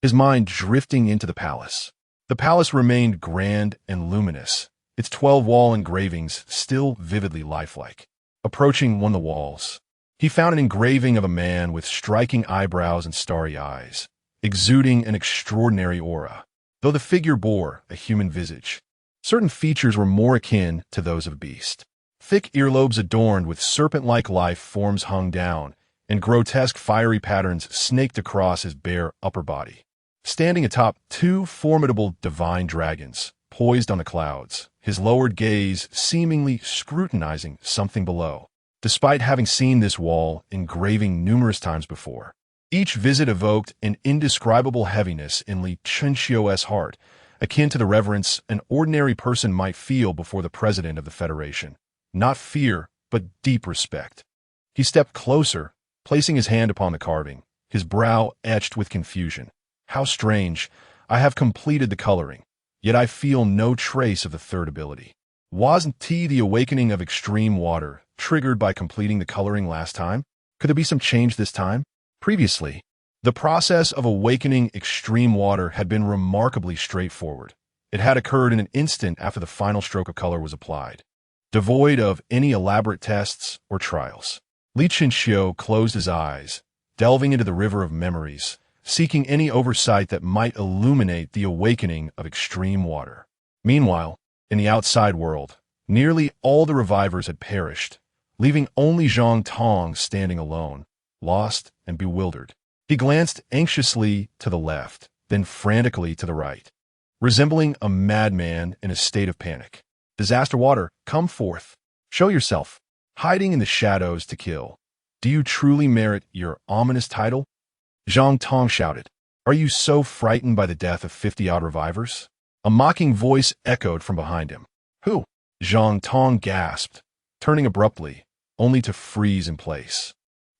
his mind drifting into the palace. The palace remained grand and luminous, its 12-wall engravings still vividly lifelike. Approaching one of the walls, he found an engraving of a man with striking eyebrows and starry eyes, exuding an extraordinary aura. Though the figure bore a human visage, certain features were more akin to those of a beast. Thick earlobes adorned with serpent-like life forms hung down, and grotesque fiery patterns snaked across his bare upper body. Standing atop two formidable divine dragons, poised on the clouds, his lowered gaze seemingly scrutinizing something below. Despite having seen this wall engraving numerous times before, each visit evoked an indescribable heaviness in Li Chenxiu's heart, akin to the reverence an ordinary person might feel before the president of the Federation. Not fear, but deep respect. He stepped closer, placing his hand upon the carving, his brow etched with confusion. How strange. I have completed the coloring, yet I feel no trace of the third ability. Wasn't the awakening of extreme water triggered by completing the coloring last time? Could there be some change this time? Previously, the process of awakening extreme water had been remarkably straightforward. It had occurred in an instant after the final stroke of color was applied, devoid of any elaborate tests or trials. Li Chenxiu closed his eyes, delving into the river of memories, seeking any oversight that might illuminate the awakening of extreme water. Meanwhile, in the outside world, nearly all the revivers had perished, leaving only Zhang Tong standing alone, lost and bewildered. He glanced anxiously to the left, then frantically to the right, resembling a madman in a state of panic. Disaster water, come forth. Show yourself. Hiding in the shadows to kill. Do you truly merit your ominous title? Zhang Tong shouted. Are you so frightened by the death of 50-odd revivers? A mocking voice echoed from behind him. Who? Zhang Tong gasped, turning abruptly, only to freeze in place,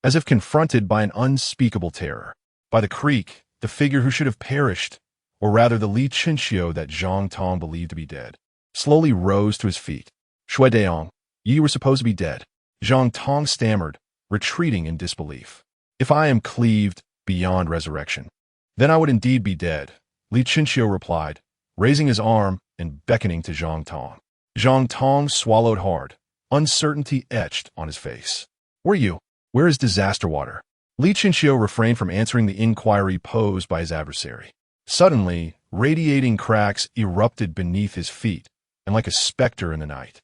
as if confronted by an unspeakable terror. By the creek, the figure who should have perished, or rather the Li Chenxiu that Zhang Tong believed to be dead, slowly rose to his feet. Shui Deong, ye were supposed to be dead. Zhang Tong stammered, retreating in disbelief. If I am cleaved beyond resurrection, then I would indeed be dead, Li Chenxiu replied, raising his arm and beckoning to Zhang Tong. Zhang Tong swallowed hard, uncertainty etched on his face. Where is disaster water? Li Chenxiu refrained from answering the inquiry posed by his adversary. Suddenly, radiating cracks erupted beneath his feet, and like a specter in the night,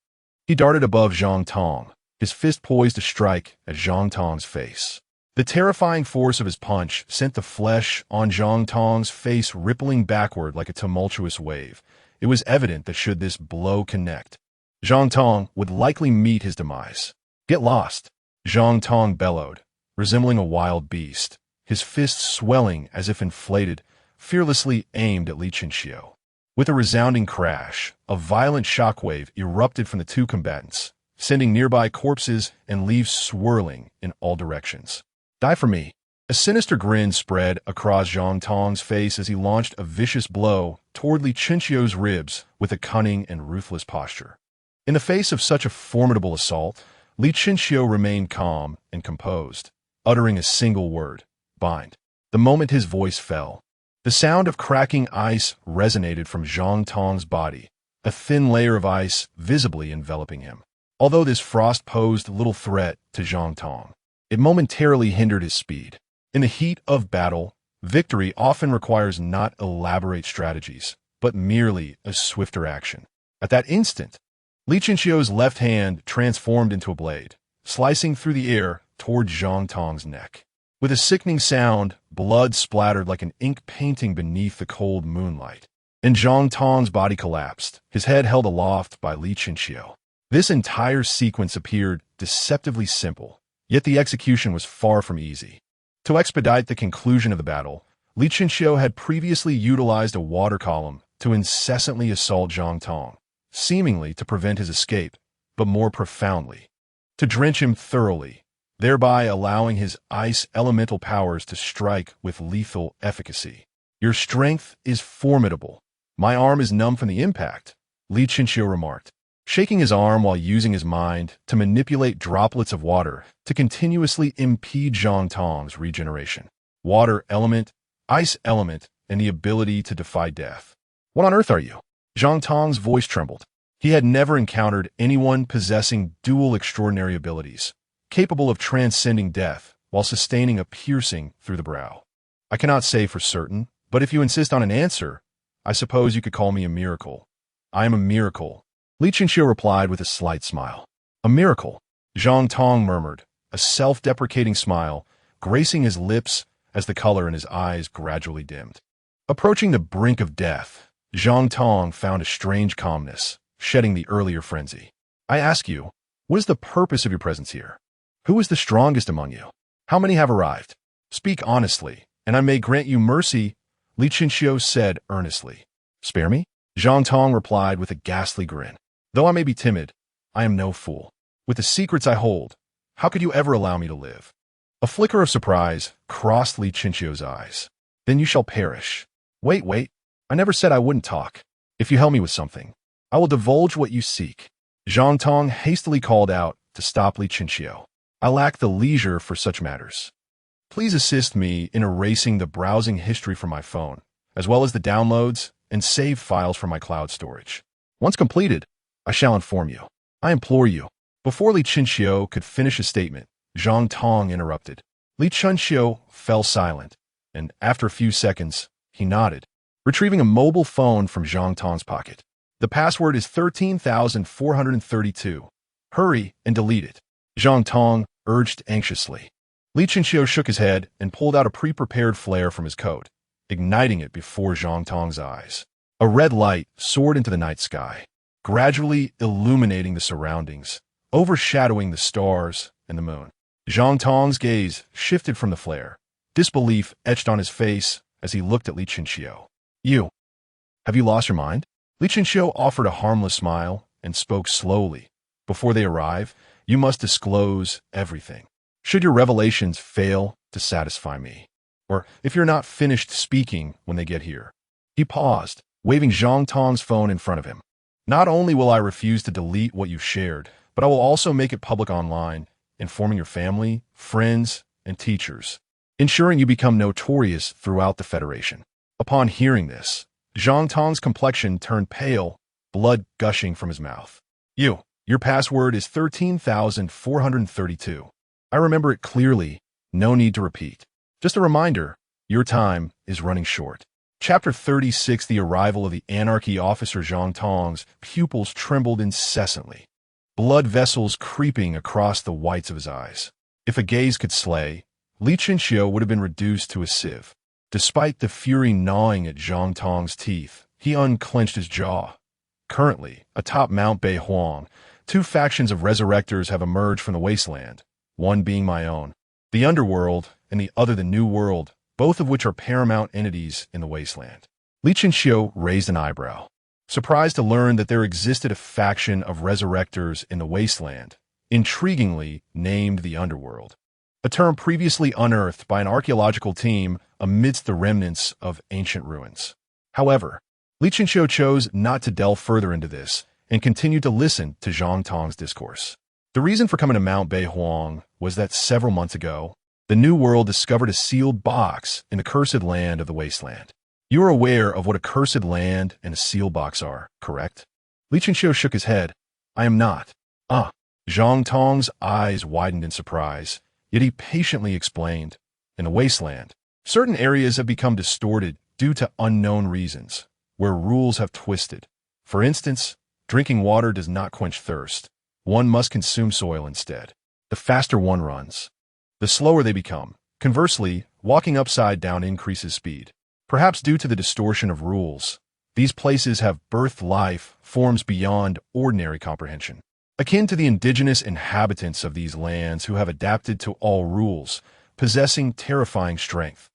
he darted above Zhang Tong, his fist poised to strike at Zhang Tong's face. The terrifying force of his punch sent the flesh on Zhang Tong's face rippling backward like a tumultuous wave. It was evident that should this blow connect, Zhang Tong would likely meet his demise. Get lost, Zhang Tong bellowed, resembling a wild beast, his fists swelling as if inflated, fearlessly aimed at Li Chenxiu. With a resounding crash, a violent shockwave erupted from the two combatants, sending nearby corpses and leaves swirling in all directions. Die for me. A sinister grin spread across Zhang Tong's face as he launched a vicious blow toward Li Chenxiu's ribs with a cunning and ruthless posture. In the face of such a formidable assault, Li Chenxiu remained calm and composed, uttering a single word, bind. The moment his voice fell, the sound of cracking ice resonated from Zhang Tong's body, a thin layer of ice visibly enveloping him. Although this frost posed little threat to Zhang Tong, it momentarily hindered his speed. In the heat of battle, victory often requires not elaborate strategies, but merely a swifter action. At that instant, Li Chenxiu's left hand transformed into a blade, slicing through the air toward Zhang Tong's neck. With a sickening sound, blood splattered like an ink painting beneath the cold moonlight. And Zhang Tong's body collapsed, his head held aloft by Li Chinxiu. This entire sequence appeared deceptively simple, yet the execution was far from easy. To expedite the conclusion of the battle, Li Chinxiu had previously utilized a water column to incessantly assault Zhang Tong, seemingly to prevent his escape, but more profoundly, to drench him thoroughly, thereby allowing his ice elemental powers to strike with lethal efficacy. Your strength is formidable. My arm is numb from the impact, Li Chinxiu remarked, shaking his arm while using his mind to manipulate droplets of water to continuously impede Zhang Tong's regeneration. Water element, ice element, and the ability to defy death. What on earth are you? Zhang Tong's voice trembled. He had never encountered anyone possessing dual extraordinary abilities, capable of transcending death while sustaining a piercing through the brow. I cannot say for certain, but if you insist on an answer, I suppose you could call me a miracle. I am a miracle, Li Chinxiu replied with a slight smile. A miracle, Zhang Tong murmured, a self-deprecating smile, gracing his lips as the color in his eyes gradually dimmed. Approaching the brink of death, Zhang Tong found a strange calmness, shedding the earlier frenzy. I ask you, what is the purpose of your presence here? Who is the strongest among you? How many have arrived? Speak honestly, and I may grant you mercy, Li Chinxiu said earnestly. Spare me? Zhang Tong replied with a ghastly grin. Though I may be timid, I am no fool. With the secrets I hold, how could you ever allow me to live? A flicker of surprise crossed Li Chinxiu's eyes. Then you shall perish. Wait, I never said I wouldn't talk. If you help me with something, I will divulge what you seek. Zhang Tong hastily called out to stop Li Chinxiu. I lack the leisure for such matters. Please assist me in erasing the browsing history from my phone, as well as the downloads and save files from my cloud storage. Once completed, I shall inform you. I implore you. Before Li Chinxiu could finish his statement, Zhang Tong interrupted. Li Chinxiu fell silent, and after a few seconds, he nodded, retrieving a mobile phone from Zhang Tong's pocket. The password is 13,432. Hurry and delete it, Zhang Tong urged anxiously. Li Chinxiu shook his head and pulled out a pre-prepared flare from his coat, igniting it before Zhang Tong's eyes. A red light soared into the night sky, gradually illuminating the surroundings, overshadowing the stars and the moon. Zhang Tong's gaze shifted from the flare, disbelief etched on his face as he looked at Li Chinxiu. Have you lost your mind? Li Chinxiu offered a harmless smile and spoke slowly. Before they arrive, you must disclose everything. Should your revelations fail to satisfy me, or if you're not finished speaking when they get here. He paused, waving Zhang Tong's phone in front of him. Not only will I refuse to delete what you've shared, but I will also make it public online, informing your family, friends, and teachers, ensuring you become notorious throughout the Federation. Upon hearing this, Zhang Tong's complexion turned pale, blood gushing from his mouth. Your password is 13,432. I remember it clearly, no need to repeat. Just a reminder, your time is running short. Chapter 36, The Arrival of the Anarchy Officer. Zhang Tong's pupils trembled incessantly, blood vessels creeping across the whites of his eyes. If a gaze could slay, Li Chinxiu would have been reduced to a sieve. Despite the fury gnawing at Zhang Tong's teeth, he unclenched his jaw. Currently, atop Mount Beihuang, two factions of resurrectors have emerged from the wasteland, one being my own, the underworld, and the other the new world, both of which are paramount entities in the wasteland. Li Chinxiu raised an eyebrow, surprised to learn that there existed a faction of resurrectors in the wasteland, intriguingly named the underworld, a term previously unearthed by an archaeological team amidst the remnants of ancient ruins. However, Li Chinxiu chose not to delve further into this and continued to listen to Zhang Tong's discourse. The reason for coming to Mount Beihuang was that several months ago, the New World discovered a sealed box in the cursed land of the wasteland. You are aware of what a cursed land and a sealed box are, correct? Li Chinxiu shook his head. I am not. Zhang Tong's eyes widened in surprise, yet he patiently explained. In the wasteland, certain areas have become distorted due to unknown reasons, where rules have twisted. For instance, drinking water does not quench thirst. One must consume soil instead. The faster one runs, the slower they become, Conversely, walking upside down increases speed. Perhaps due to the distortion of rules, these places have birthed life forms beyond ordinary comprehension. Akin to the indigenous inhabitants of these lands who have adapted to all rules, possessing terrifying strength.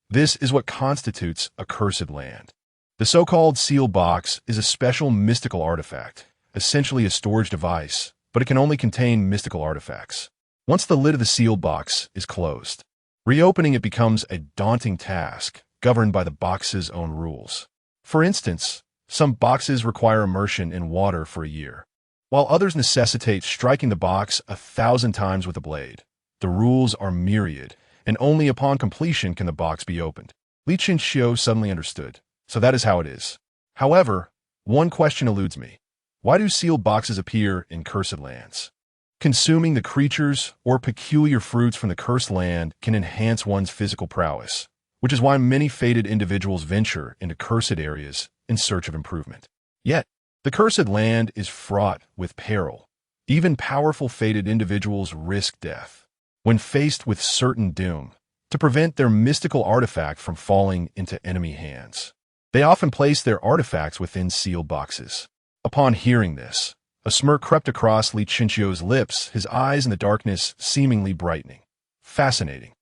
This is what constitutes a cursed land. The so-called seal box is a special mystical artifact, essentially a storage device, but it can only contain mystical artifacts. Once the lid of the seal box is closed, reopening it becomes a daunting task, governed by the box's own rules. For instance, some boxes require immersion in water for a year, while others necessitate striking the box 1,000 times with a blade. The rules are myriad, and only upon completion can the box be opened. Li Chinxiu suddenly understood, so that is how it is. However, one question eludes me. Why do sealed boxes appear in cursed lands? Consuming the creatures or peculiar fruits from the cursed land can enhance one's physical prowess, which is why many fated individuals venture into cursed areas in search of improvement. Yet, the cursed land is fraught with peril. Even powerful fated individuals risk death when faced with certain doom to prevent their mystical artifact from falling into enemy hands. They often place their artifacts within sealed boxes. Upon hearing this, a smirk crept across Li Chinxiu's lips, his eyes in the darkness seemingly brightening. Fascinating.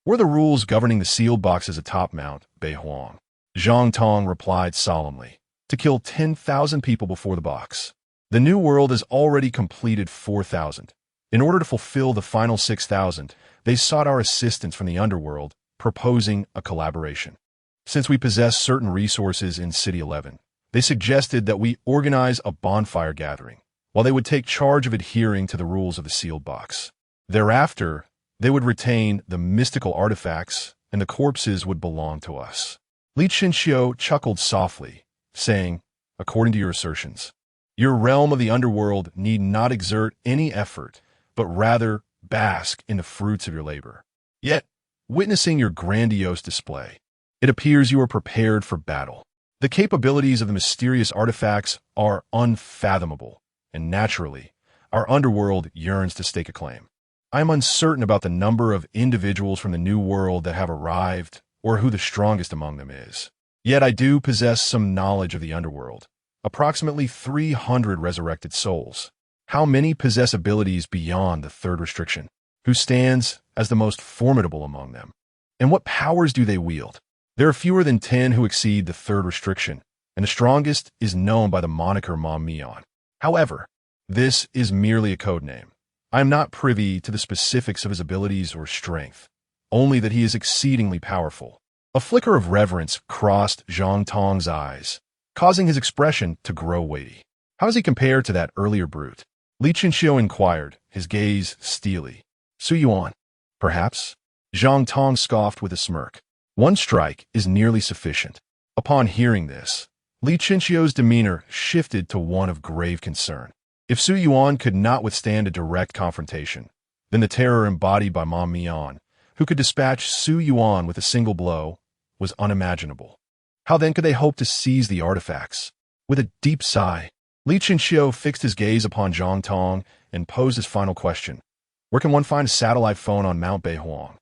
Were the rules governing the sealed boxes atop Mount Beihuang? Zhang Tong replied solemnly, to kill 10,000 people before the box. The New World has already completed 4,000. In order to fulfill the final 6,000, they sought our assistance from the underworld, proposing a collaboration. Since we possess certain resources in City 11, they suggested that we organize a bonfire gathering, while they would take charge of adhering to the rules of the sealed box. Thereafter, they would retain the mystical artifacts, and the corpses would belong to us. Li Chinxiu chuckled softly, saying, according to your assertions, your realm of the underworld need not exert any effort, but rather bask in the fruits of your labor. Yet, witnessing your grandiose display, it appears you are prepared for battle. The capabilities of the mysterious artifacts are unfathomable, and naturally, our underworld yearns to stake a claim. I am uncertain about the number of individuals from the New World that have arrived, or who the strongest among them is. Yet I do possess some knowledge of the underworld, approximately 300 resurrected souls. How many possess abilities beyond the third restriction? Who stands as the most formidable among them? And what powers do they wield? There are fewer than 10 who exceed the third restriction, and the strongest is known by the moniker Mom Mian. However, this is merely a code name. I am not privy to the specifics of his abilities or strength, only that he is exceedingly powerful. A flicker of reverence crossed Zhang Tong's eyes, causing his expression to grow weighty. How does he compare to that earlier brute? Li Chinxiu inquired, his gaze steely. Su Yuan, perhaps? Zhang Tong scoffed with a smirk. One strike is nearly sufficient. Upon hearing this, Li Chinxiu's demeanor shifted to one of grave concern. If Su Yuan could not withstand a direct confrontation, then the terror embodied by Mom Mian, who could dispatch Su Yuan with a single blow, was unimaginable. How then could they hope to seize the artifacts? With a deep sigh, Li Chinxiu fixed his gaze upon Zhang Tong and posed his final question. Where can one find a satellite phone on Mount Beihuang?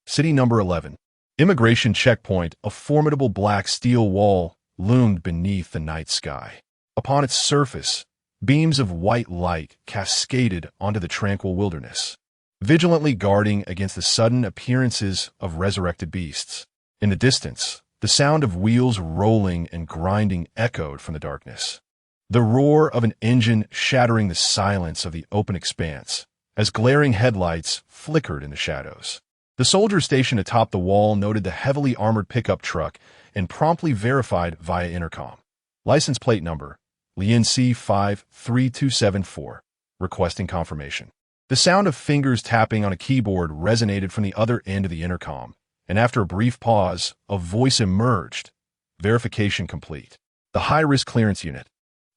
City number 11. Immigration checkpoint, a formidable black steel wall loomed beneath the night sky. Upon its surface, beams of white light cascaded onto the tranquil wilderness, vigilantly guarding against the sudden appearances of resurrected beasts. In the distance, the sound of wheels rolling and grinding echoed from the darkness. The roar of an engine shattering the silence of the open expanse, as glaring headlights flickered in the shadows. The soldier stationed atop the wall noted the heavily armored pickup truck and promptly verified via intercom. License plate number, Lianxi 53274, requesting confirmation. The sound of fingers tapping on a keyboard resonated from the other end of the intercom, and after a brief pause, a voice emerged. Verification complete. The high-risk clearance unit,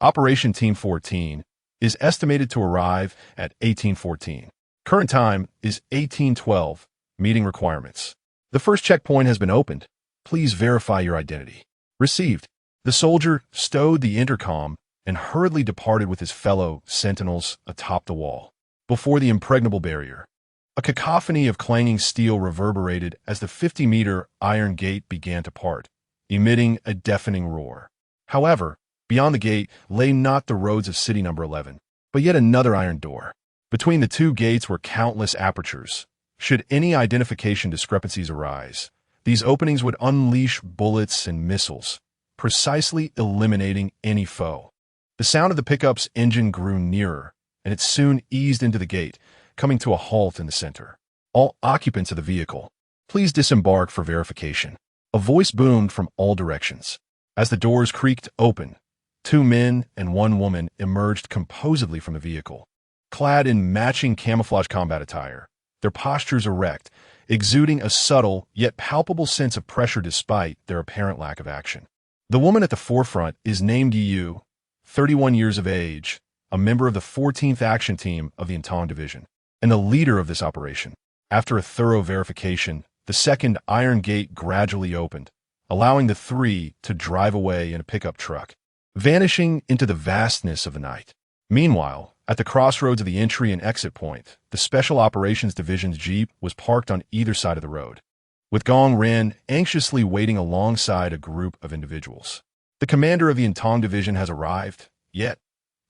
Operation Team 14, is estimated to arrive at 1814. Current time is 1812. Meeting requirements. The first checkpoint has been opened. Please verify your identity. Received. The soldier stowed the intercom and hurriedly departed with his fellow sentinels atop the wall. Before the impregnable barrier, A cacophony of clanging steel reverberated as the 50-meter iron gate began to part, emitting a deafening roar. However, beyond the gate lay not the roads of city number 11, but yet another iron door. Between the two gates were countless apertures. Should any identification discrepancies arise, these openings would unleash bullets and missiles, precisely eliminating any foe. The sound of the pickup's engine grew nearer, and it soon eased into the gate, coming to a halt in the center. All occupants of the vehicle, please disembark for verification. A voice boomed from all directions. As the doors creaked open, 2 men and 1 woman emerged composedly from the vehicle, clad in matching camouflage combat attire, their postures erect, exuding a subtle yet palpable sense of pressure despite their apparent lack of action. The woman at the forefront is named Yu, 31 years of age, a member of the 14th Action Team of the Entente Division, and the leader of this operation. After a thorough verification, the second iron gate gradually opened, allowing the 3 to drive away in a pickup truck, vanishing into the vastness of the night. Meanwhile, at the crossroads of the entry and exit point, the Special Operations Division's Jeep was parked on either side of the road, with Gong Ren anxiously waiting alongside a group of individuals. The commander of the Entente Division has arrived, yet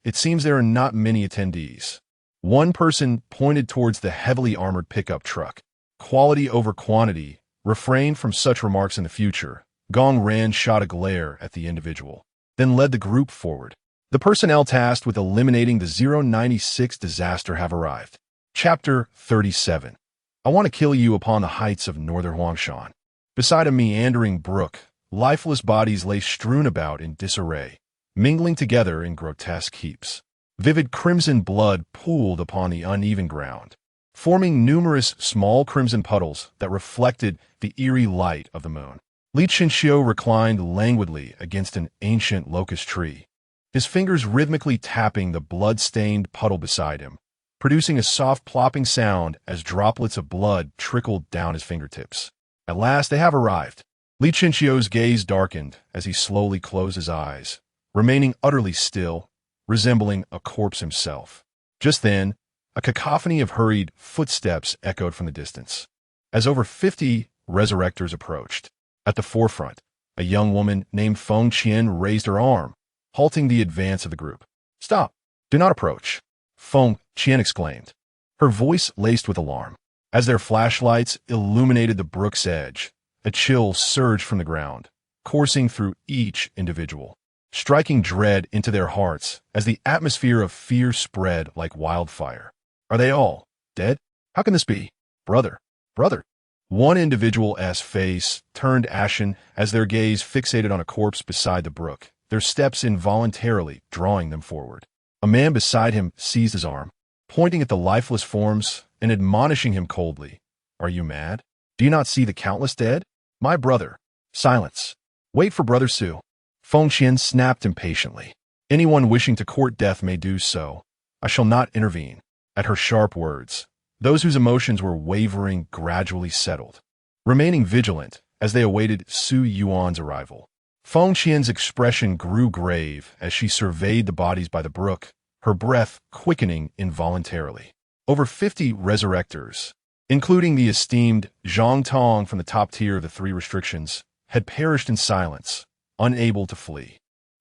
it seems there are not many attendees. One person pointed towards the heavily armored pickup truck. Quality over quantity. Refrain from such remarks in the future. Gong Ren shot a glare at the individual, then led the group forward. The personnel tasked with eliminating the 096 disaster have arrived. Chapter 37. I want to kill you upon the heights of northern Huangshan. Beside a meandering brook, lifeless bodies lay strewn about in disarray, mingling together in grotesque heaps. Vivid crimson blood pooled upon the uneven ground, forming numerous small crimson puddles that reflected the eerie light of the moon. Li Chenxiu reclined languidly against an ancient locust tree, his fingers rhythmically tapping the blood-stained puddle beside him, producing a soft plopping sound as droplets of blood trickled down his fingertips. At last they have arrived. Li Chenxiu's gaze darkened as he slowly closed his eyes, remaining utterly still, resembling a corpse himself. Just then, a cacophony of hurried footsteps echoed from the distance, as over 50 resurrectors approached. At the forefront, a young woman named Feng Qian raised her arm, halting the advance of the group. "Stop! Do not approach!" Feng Qian exclaimed, her voice laced with alarm. As their flashlights illuminated the brook's edge, a chill surged from the ground, coursing through each individual, striking dread into their hearts as the atmosphere of fear spread like wildfire. Are they all dead? How can this be? Brother. One individual's face turned ashen as their gaze fixated on a corpse beside the brook, their steps involuntarily drawing them forward. A man beside him seized his arm, pointing at the lifeless forms and admonishing him coldly. Are you mad? Do you not see the countless dead? My brother. Silence. Wait for Brother Su. Feng Qian snapped impatiently. Anyone wishing to court death may do so. I shall not intervene. At her sharp words, those whose emotions were wavering gradually settled, remaining vigilant as they awaited Su Yuan's arrival. Feng Qian's expression grew grave as she surveyed the bodies by the brook, her breath quickening involuntarily. Over 50 resurrectors, including the esteemed Zhang Tong from the top tier of the 3 restrictions, had perished in silence, unable to flee.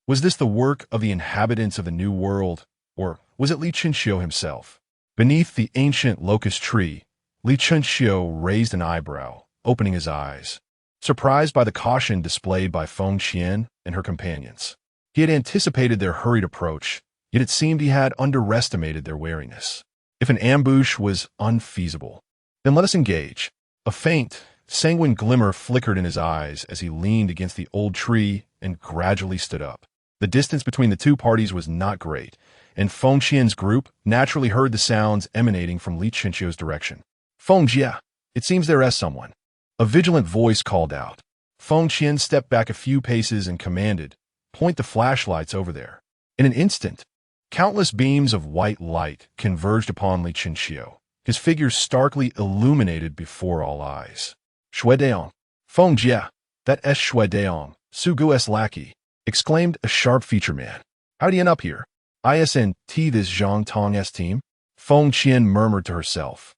Was this the work of the inhabitants of the New World, or was it Li Chenxiu himself? Beneath the ancient locust tree, Li Chenxiu raised an eyebrow, opening his eyes, surprised by the caution displayed by Feng Qian and her companions. He had anticipated their hurried approach, yet it seemed he had underestimated their wariness. If an ambush was unfeasible, then let us engage. A faint, sanguine glimmer flickered in his eyes as he leaned against the old tree and gradually stood up. The distance between the two parties was not great, and Feng Qian's group naturally heard the sounds emanating from Li Chenxiu's direction. Feng Jia, it seems there is someone. A vigilant voice called out. Feng Qian stepped back a few paces and commanded, point the flashlights over there. In an instant, countless beams of white light converged upon Li Chenxiu, his figure starkly illuminated before all eyes. Shui Deong. Feng Jia, that is Shui Deong, Su Gu's lackey, exclaimed a sharp-featured man. How'd he end up here? ISNT this Zhang Tong's team? Feng Qian murmured to herself.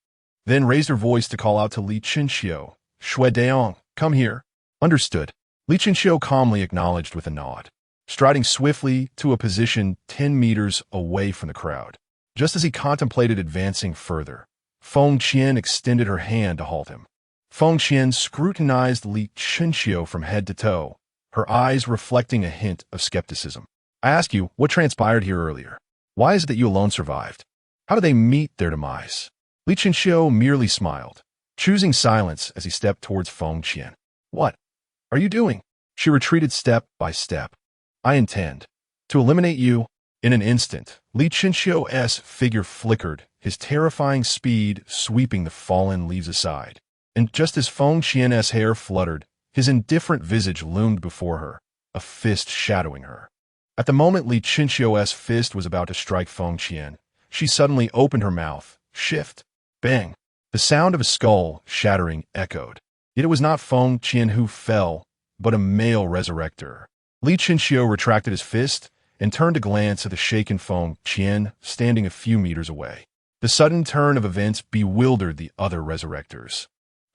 then raised her voice to call out to Li Chinxiu, "Shui Deong, come here." Understood. Li Chinxiu calmly acknowledged with a nod, striding swiftly to a position 10 meters away from the crowd. Just as he contemplated advancing further, Feng Qian extended her hand to halt him. Feng Qian scrutinized Li Chinxiu from head to toe, her eyes reflecting a hint of skepticism. "I ask you, what transpired here earlier? Why is it that you alone survived? How did they meet their demise?" Li Chinxiu merely smiled, choosing silence as he stepped towards Feng Qian. "What are you doing?" She retreated step by step. "I intend to eliminate you." In an instant, Li Chinxiu's figure flickered, his terrifying speed sweeping the fallen leaves aside. And just as Feng Qian's hair fluttered, his indifferent visage loomed before her, a fist shadowing her. At the moment Li Chinxiu's fist was about to strike Feng Qian, she suddenly opened her mouth. Shift. Bang. The sound of a skull shattering echoed. Yet it was not Feng Qian who fell, but a male resurrector. Li Chinxiu retracted his fist and turned to glance at the shaken Feng Qian standing a few meters away. The sudden turn of events bewildered the other resurrectors,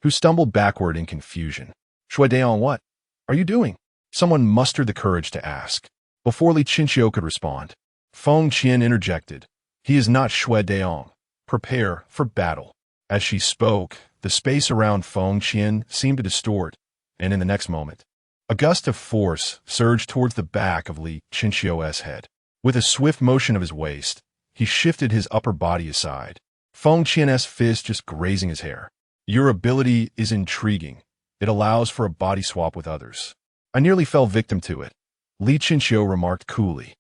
who stumbled backward in confusion. "Shui Deong, what are you doing?" Someone mustered the courage to ask. Before Li Chinxiu could respond, Feng Qian interjected. "He is not Shui Deong. Prepare for battle." As she spoke, the space around Feng Qian seemed to distort, and in the next moment, a gust of force surged towards the back of Li Chinxiu's head. With a swift motion of his waist, he shifted his upper body aside, Feng Qian's fist just grazing his hair. "Your ability is intriguing. It allows for a body swap with others." "I nearly fell victim to it," Li Chinxiu remarked coolly.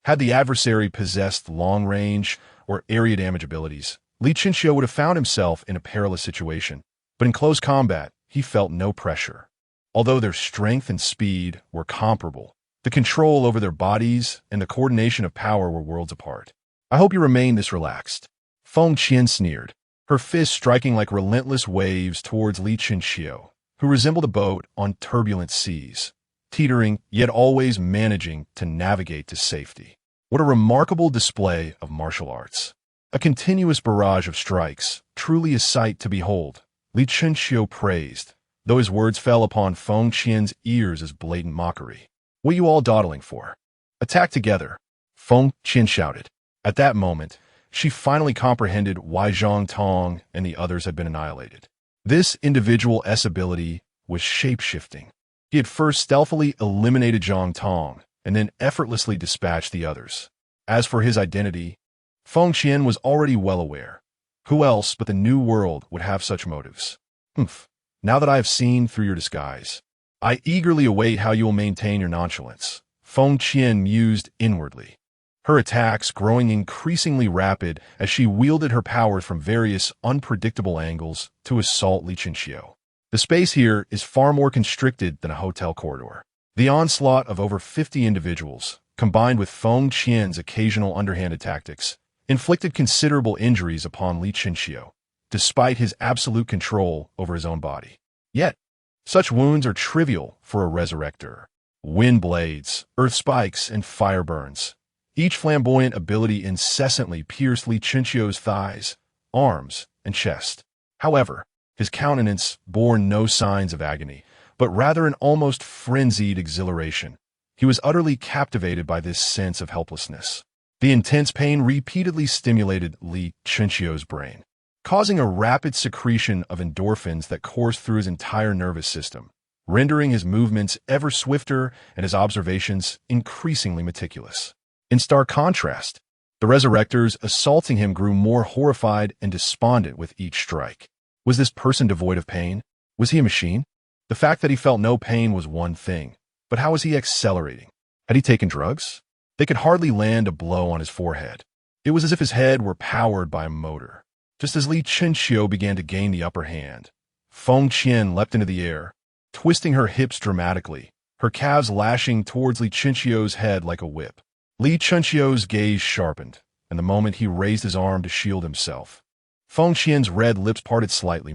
Had the adversary possessed long-range or area damage abilities, Li Chinxiu would have found himself in a perilous situation, but in close combat, he felt no pressure. Although their strength and speed were comparable, the control over their bodies and the coordination of power were worlds apart. "I hope you remain this relaxed," Feng Qian sneered, her fists striking like relentless waves towards Li Chinxiu, who resembled a boat on turbulent seas, teetering yet always managing to navigate to safety. What a remarkable display of martial arts. A continuous barrage of strikes, truly a sight to behold, Li Chinxiu praised, though his words fell upon Feng Qian's ears as blatant mockery. "What you all dawdling for? Attack together," Feng Qian shouted. At that moment, she finally comprehended why Zhang Tong and the others had been annihilated. This individual's ability was shape-shifting. He had first stealthily eliminated Zhang Tong, and then effortlessly dispatched the others. As for his identity, Feng Qian was already well aware. Who else but the New World would have such motives? "Humph. Now that I have seen through your disguise, I eagerly await how you will maintain your nonchalance," Feng Qian mused inwardly, her attacks growing increasingly rapid as she wielded her powers from various unpredictable angles to assault Li Chinxiu. The space here is far more constricted than a hotel corridor. The onslaught of over 50 individuals, combined with Feng Qian's occasional underhanded tactics, inflicted considerable injuries upon Li Chinxiu, despite his absolute control over his own body. Yet, such wounds are trivial for a resurrector. Wind blades, earth spikes, and fire burns. Each flamboyant ability incessantly pierced Li Chinxiu's thighs, arms, and chest. However, his countenance bore no signs of agony, but rather an almost frenzied exhilaration. He was utterly captivated by this sense of helplessness. The intense pain repeatedly stimulated Li Chinxiu's brain, causing a rapid secretion of endorphins that coursed through his entire nervous system, rendering his movements ever swifter and his observations increasingly meticulous. In stark contrast, the resurrectors assaulting him grew more horrified and despondent with each strike. Was this person devoid of pain? Was he a machine? The fact that he felt no pain was one thing, but how was he accelerating? Had he taken drugs? They could hardly land a blow on his forehead. It was as if his head were powered by a motor. Just as Li Chinxiu began to gain the upper hand, Feng Qian leapt into the air, twisting her hips dramatically, her calves lashing towards Li Chinxiu's head like a whip. Li Chinxiu's gaze sharpened, and the moment he raised his arm to shield himself, Feng Qian's red lips parted slightly.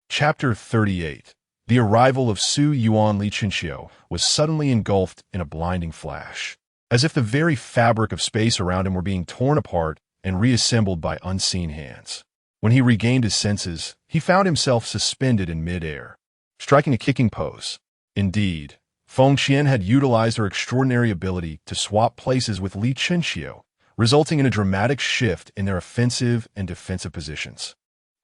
Chapter 38. The arrival of Su Yuan. Li Chinxiu was suddenly engulfed in a blinding flash, as if the very fabric of space around him were being torn apart and reassembled by unseen hands. When he regained his senses, he found himself suspended in midair, striking a kicking pose. Indeed, Feng Qian had utilized her extraordinary ability to swap places with Li Chenxiu, resulting in a dramatic shift in their offensive and defensive positions.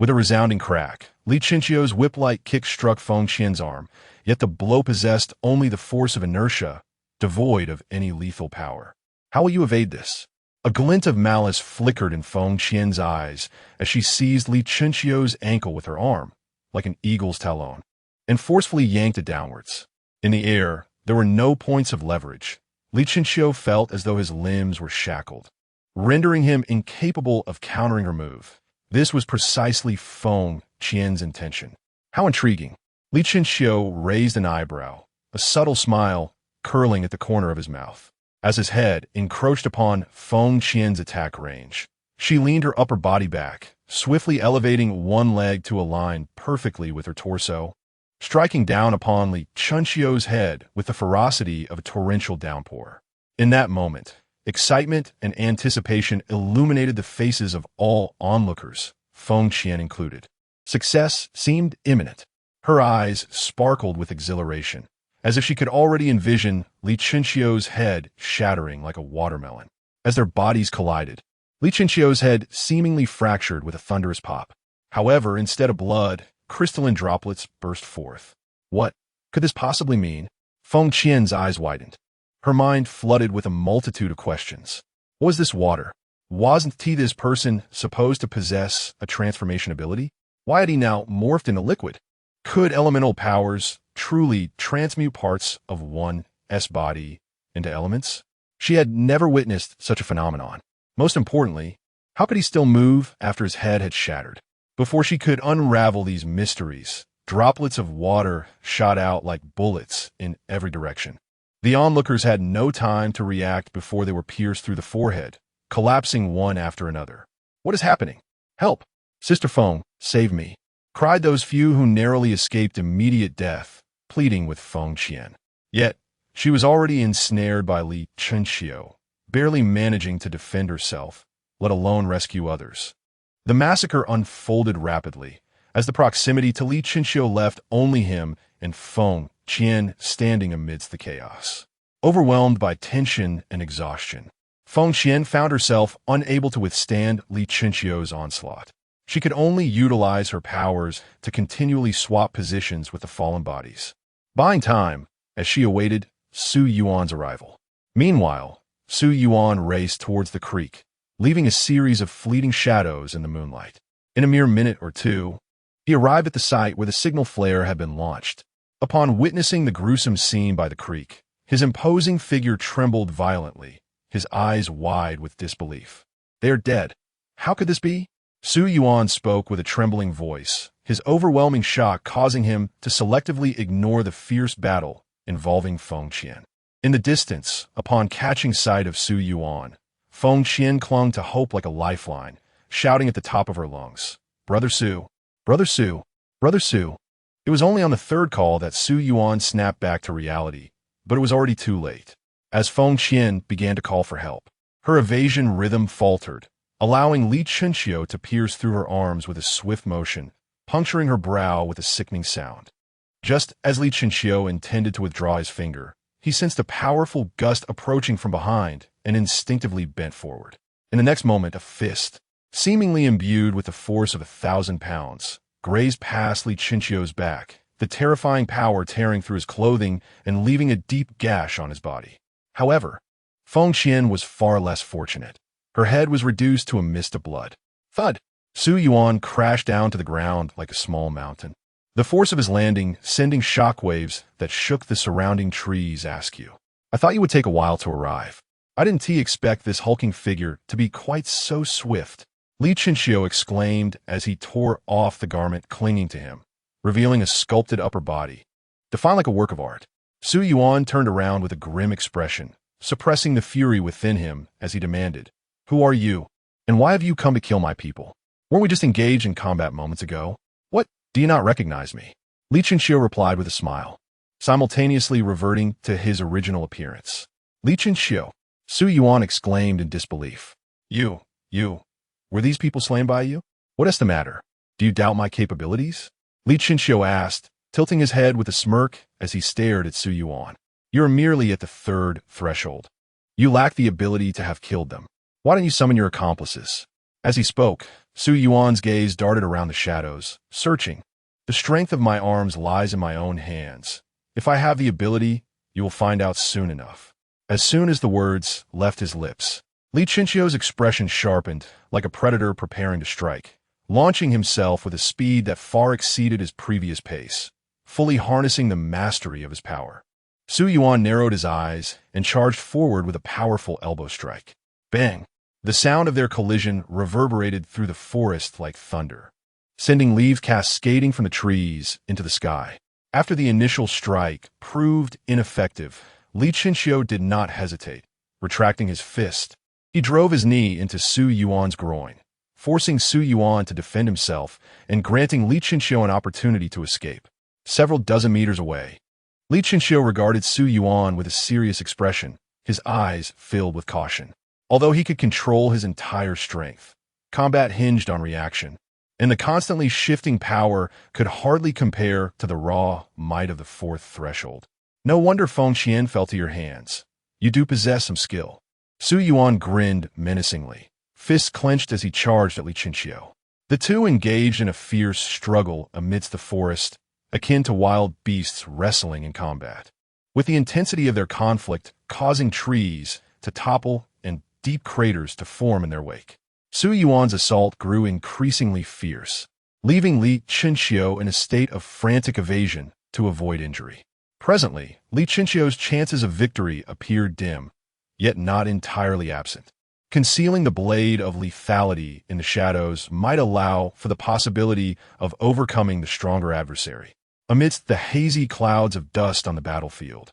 With a resounding crack, Li Chenxiu's whip-like kick struck Feng Qian's arm, yet the blow possessed only the force of inertia, devoid of any lethal power. How will you evade this? A glint of malice flickered in Feng Qian's eyes as she seized Li Chenxiu's ankle with her arm, like an eagle's talon, and forcefully yanked it downwards. In the air, there were no points of leverage. Li Chenxiu felt as though his limbs were shackled, rendering him incapable of countering her move. This was precisely Feng Qian's intention. How intriguing. Li Chenxiu raised an eyebrow, a subtle smile curling at the corner of his mouth. As his head encroached upon Feng Qian's attack range, she leaned her upper body back, swiftly elevating one leg to align perfectly with her torso, striking down upon Li Chenxiu's head with the ferocity of a torrential downpour. In that moment, excitement and anticipation illuminated the faces of all onlookers, Feng Qian included. Success seemed imminent. Her eyes sparkled with exhilaration, as if she could already envision Li Chenxiu's head shattering like a watermelon. As their bodies collided, Li Chenxiu's head seemingly fractured with a thunderous pop. However, instead of blood, crystalline droplets burst forth. What could this possibly mean? Feng Qian's eyes widened. Her mind flooded with a multitude of questions. What was this water? Wasn't this person supposed to possess a transformation ability? Why had he now morphed into liquid? Could elemental powers truly transmute parts of one's body into elements? She had never witnessed such a phenomenon. Most importantly, how could he still move after his head had shattered? Before she could unravel these mysteries, droplets of water shot out like bullets in every direction. The onlookers had no time to react before they were pierced through the forehead, collapsing one after another. What is happening? Help! Sister Feng, save me! Cried those few who narrowly escaped immediate death, pleading with Feng Qian. Yet, she was already ensnared by Li Chenxiu, barely managing to defend herself, let alone rescue others. The massacre unfolded rapidly, as the proximity to Li Chenxiu left only him and Feng Qian standing amidst the chaos. Overwhelmed by tension and exhaustion, Feng Qian found herself unable to withstand Li Chenxiu's onslaught. She could only utilize her powers to continually swap positions with the fallen bodies, buying time as she awaited Su Yuan's arrival. Meanwhile, Su Yuan raced towards the creek, leaving a series of fleeting shadows in the moonlight. In a mere minute or two, he arrived at the site where the signal flare had been launched. Upon witnessing the gruesome scene by the creek, his imposing figure trembled violently, his eyes wide with disbelief. They are dead. How could this be? Su Yuan spoke with a trembling voice, his overwhelming shock causing him to selectively ignore the fierce battle involving Feng Qian. In the distance, upon catching sight of Su Yuan, Feng Qian clung to hope like a lifeline, shouting at the top of her lungs, "Brother Su! Brother Su! Brother Su!" It was only on the third call that Su Yuan snapped back to reality, but it was already too late. As Feng Qian began to call for help, her evasion rhythm faltered, allowing Li Chenxiu to pierce through her arms with a swift motion, puncturing her brow with a sickening sound. Just as Li Chenxiu intended to withdraw his finger, he sensed a powerful gust approaching from behind and instinctively bent forward. In the next moment, a fist, seemingly imbued with the force of 1,000 pounds, grazed past Li Chenxiu's back, the terrifying power tearing through his clothing and leaving a deep gash on his body. However, Feng Qian was far less fortunate. Her head was reduced to a mist of blood. Thud! Su Yuan crashed down to the ground like a small mountain, the force of his landing sending shockwaves that shook the surrounding trees askew. I thought you would take a while to arrive. I didn't expect this hulking figure to be quite so swift. Li Chenxiu exclaimed as he tore off the garment clinging to him, revealing a sculpted upper body, defined like a work of art. Su Yuan turned around with a grim expression, suppressing the fury within him as he demanded, "Who are you? And why have you come to kill my people? Weren't we just engaged in combat moments ago? What? Do you not recognize me?" Li Chenxiu replied with a smile, simultaneously reverting to his original appearance. "Li Chenxiu," Su Yuan exclaimed in disbelief. You, were these people slain by you?" What is the matter? Do you doubt my capabilities? Li Chinxiu asked, tilting his head with a smirk as he stared at Su Yuan. You're merely at the third threshold. You lack the ability to have killed them. Why don't you summon your accomplices? As he spoke, Su Yuan's gaze darted around the shadows, searching. The strength of my arms lies in my own hands. If I have the ability, you will find out soon enough. As soon as the words left his lips, Li Chinxiu's expression sharpened, like a predator preparing to strike, launching himself with a speed that far exceeded his previous pace, fully harnessing the mastery of his power. Su Yuan narrowed his eyes and charged forward with a powerful elbow strike. Bang! The sound of their collision reverberated through the forest like thunder, sending leaves cascading from the trees into the sky. After the initial strike proved ineffective, Li Chinxiu did not hesitate. Retracting his fist, he drove his knee into Su Yuan's groin, forcing Su Yuan to defend himself and granting Li Chinxiu an opportunity to escape. Several dozen meters away, Li Chinxiu regarded Su Yuan with a serious expression, his eyes filled with caution. Although he could control his entire strength, combat hinged on reaction, and the constantly shifting power could hardly compare to the raw might of the fourth threshold. No wonder Feng Qian fell to your hands. You do possess some skill. Su Yuan grinned menacingly, fists clenched as he charged at Li Chinxiu. The two engaged in a fierce struggle amidst the forest, akin to wild beasts wrestling in combat, with the intensity of their conflict causing trees to topple and deep craters to form in their wake. Su Yuan's assault grew increasingly fierce, leaving Li Chinxiu in a state of frantic evasion to avoid injury. Presently, Li Chinxiu's chances of victory appeared dim, yet not entirely absent. Concealing the blade of lethality in the shadows might allow for the possibility of overcoming the stronger adversary. Amidst the hazy clouds of dust on the battlefield,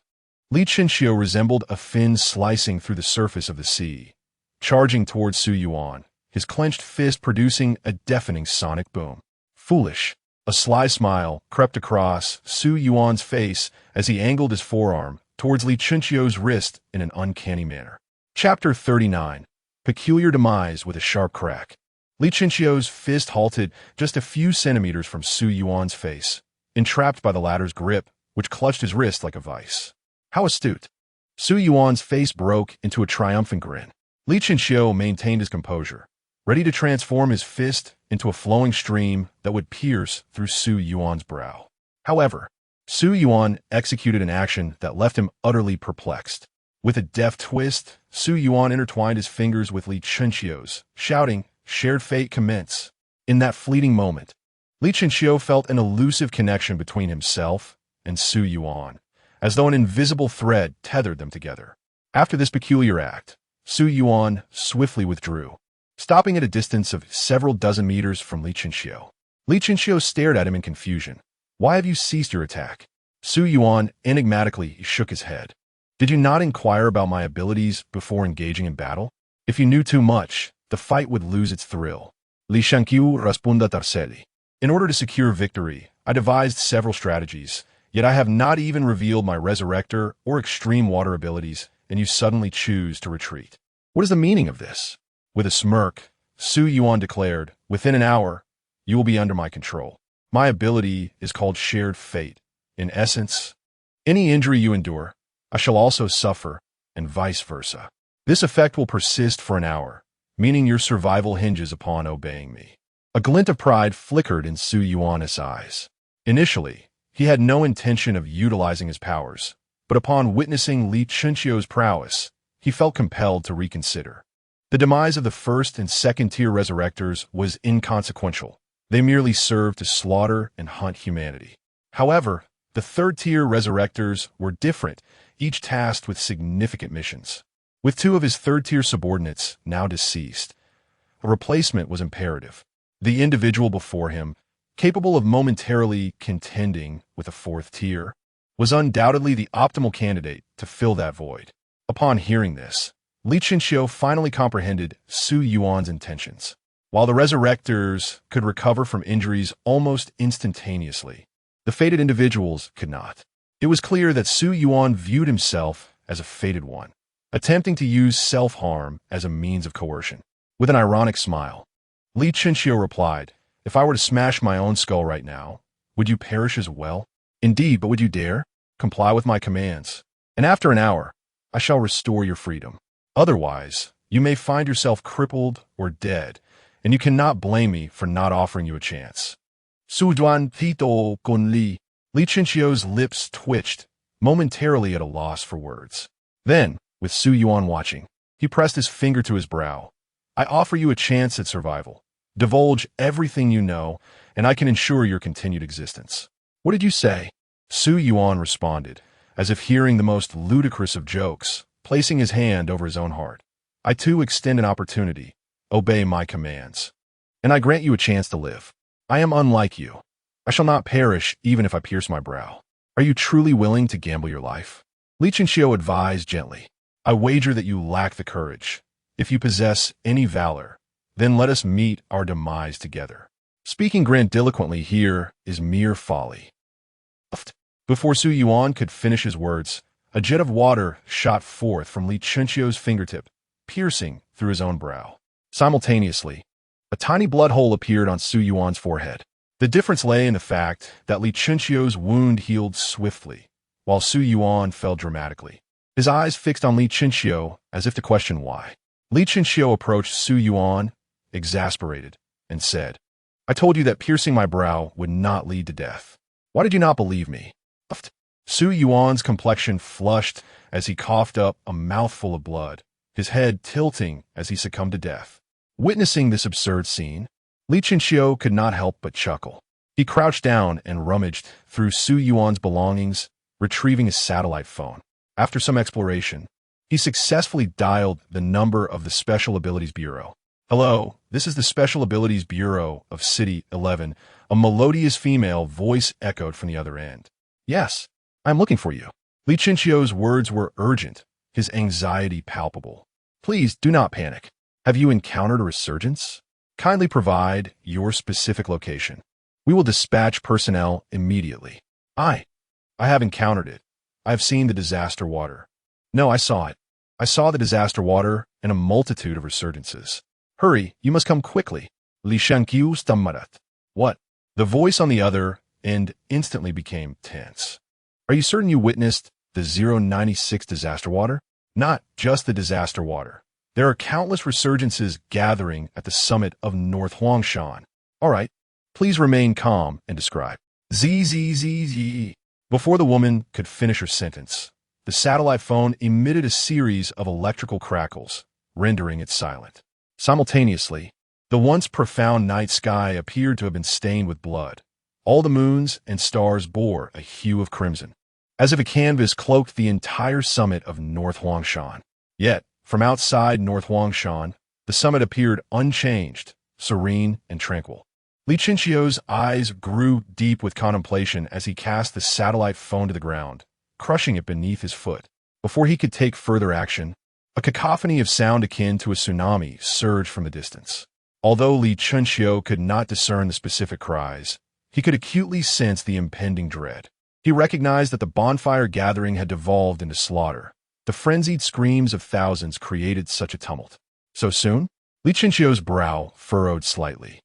Li Chinxiu resembled a fin slicing through the surface of the sea, charging towards Su Yuan, his clenched fist producing a deafening sonic boom. Foolish. A sly smile crept across Su Yuan's face as he angled his forearm towards Li Chinxiu's wrist in an uncanny manner. Chapter 39. Peculiar Demise with a Sharp Crack. Li Chinxiu's fist halted just a few centimeters from Su Yuan's face, entrapped by the latter's grip, which clutched his wrist like a vice. How astute. Su Yuan's face broke into a triumphant grin. Li Chinxiu maintained his composure, ready to transform his fist into a flowing stream that would pierce through Su Yuan's brow. However, Su Yuan executed an action that left him utterly perplexed. With a deft twist, Su Yuan intertwined his fingers with Li Chinxiu's, shouting, "Shared fate commence." In that fleeting moment, Li Chinxiu felt an elusive connection between himself and Su Yuan, as though an invisible thread tethered them together. After this peculiar act, Su Yuan swiftly withdrew, stopping at a distance of several dozen meters from Li Chinxiu. Li Chinxiu stared at him in confusion. Why have you ceased your attack? Su Yuan enigmatically shook his head. Did you not inquire about my abilities before engaging in battle? If you knew too much, the fight would lose its thrill. Li Shanqiu responda Tarceli. In order to secure victory, I devised several strategies, yet I have not even revealed my Resurrector or extreme water abilities, and you suddenly choose to retreat. What is the meaning of this? With a smirk, Su Yuan declared, "Within an hour, you will be under my control. My ability is called Shared Fate. In essence, any injury you endure, I shall also suffer, and vice versa. This effect will persist for an hour, meaning your survival hinges upon obeying me." A glint of pride flickered in Su Yuan's eyes. Initially, he had no intention of utilizing his powers, but upon witnessing Li Chinxiu's prowess, he felt compelled to reconsider. The demise of the first and second-tier Resurrectors was inconsequential. They merely served to slaughter and hunt humanity. However, the third-tier Resurrectors were different, each tasked with significant missions. With two of his third-tier subordinates now deceased, a replacement was imperative. The individual before him, capable of momentarily contending with a fourth tier, was undoubtedly the optimal candidate to fill that void. Upon hearing this, Li Chinxiu finally comprehended Su Yuan's intentions. While the Resurrectors could recover from injuries almost instantaneously, the fated individuals could not. It was clear that Su Yuan viewed himself as a fated one, attempting to use self-harm as a means of coercion. With an ironic smile, Li Chinchio replied, "If I were to smash my own skull right now, would you perish as well? Indeed, but would you dare? Comply with my commands, and after an hour, I shall restore your freedom. Otherwise, you may find yourself crippled or dead, and you cannot blame me for not offering you a chance." Sujuan Tito con Li. Li Chinchio's lips twitched, momentarily at a loss for words. Then, with Su Yuan watching, he pressed his finger to his brow. "I offer you a chance at survival. Divulge everything you know, and I can ensure your continued existence." "What did you say?" Su Yuan responded, as if hearing the most ludicrous of jokes, placing his hand over his own heart. "I too extend an opportunity. Obey my commands. And I grant you a chance to live. I am unlike you. I shall not perish even if I pierce my brow. Are you truly willing to gamble your life?" Li Chinchio advised gently. "I wager that you lack the courage. If you possess any valor, then let us meet our demise together. Speaking grandiloquently here is mere folly." Before Su Yuan could finish his words, a jet of water shot forth from Li Chinchio's fingertip, piercing through his own brow. Simultaneously, a tiny blood hole appeared on Su Yuan's forehead. The difference lay in the fact that Li Chinchio's wound healed swiftly, while Su Yuan fell dramatically. His eyes fixed on Li Chinchio as if to question why. Li Chinchio approached Su Yuan, exasperated, and said, "I told you that piercing my brow would not lead to death. Why did you not believe me?" Su Yuan's complexion flushed as he coughed up a mouthful of blood, his head tilting as he succumbed to death. Witnessing this absurd scene, Li Chinchio could not help but chuckle. He crouched down and rummaged through Su Yuan's belongings, retrieving his satellite phone. After some exploration, he successfully dialed the number of the Special Abilities Bureau. "Hello, this is the Special Abilities Bureau of City 11, a melodious female voice echoed from the other end. "Yes, I'm looking for you." Li Chinchio's words were urgent, his anxiety palpable. "Please do not panic. Have you encountered a resurgence? Kindly provide your specific location. We will dispatch personnel immediately." I have encountered it. I have seen the disaster water." "No, I saw it. I saw the disaster water and a multitude of resurgences." "Hurry, you must come quickly." Li Shanqiu stammered. "What?" The voice on the other end instantly became tense. "Are you certain you witnessed the 096 disaster water?" "Not just the disaster water. There are countless resurgences gathering at the summit of North Huangshan." "All right, please remain calm and describe." "Zzz." Before the woman could finish her sentence, the satellite phone emitted a series of electrical crackles, rendering it silent. Simultaneously, the once profound night sky appeared to have been stained with blood. All the moons and stars bore a hue of crimson, as if a canvas cloaked the entire summit of North Huangshan. Yet, from outside North Huangshan, the summit appeared unchanged, serene, and tranquil. Li Chinchio's eyes grew deep with contemplation as he cast the satellite phone to the ground, crushing it beneath his foot. Before he could take further action, a cacophony of sound akin to a tsunami surged from the distance. Although Li Chinchio could not discern the specific cries, he could acutely sense the impending dread. He recognized that the bonfire gathering had devolved into slaughter. The frenzied screams of thousands created such a tumult. So soon? Li Chinchio's brow furrowed slightly,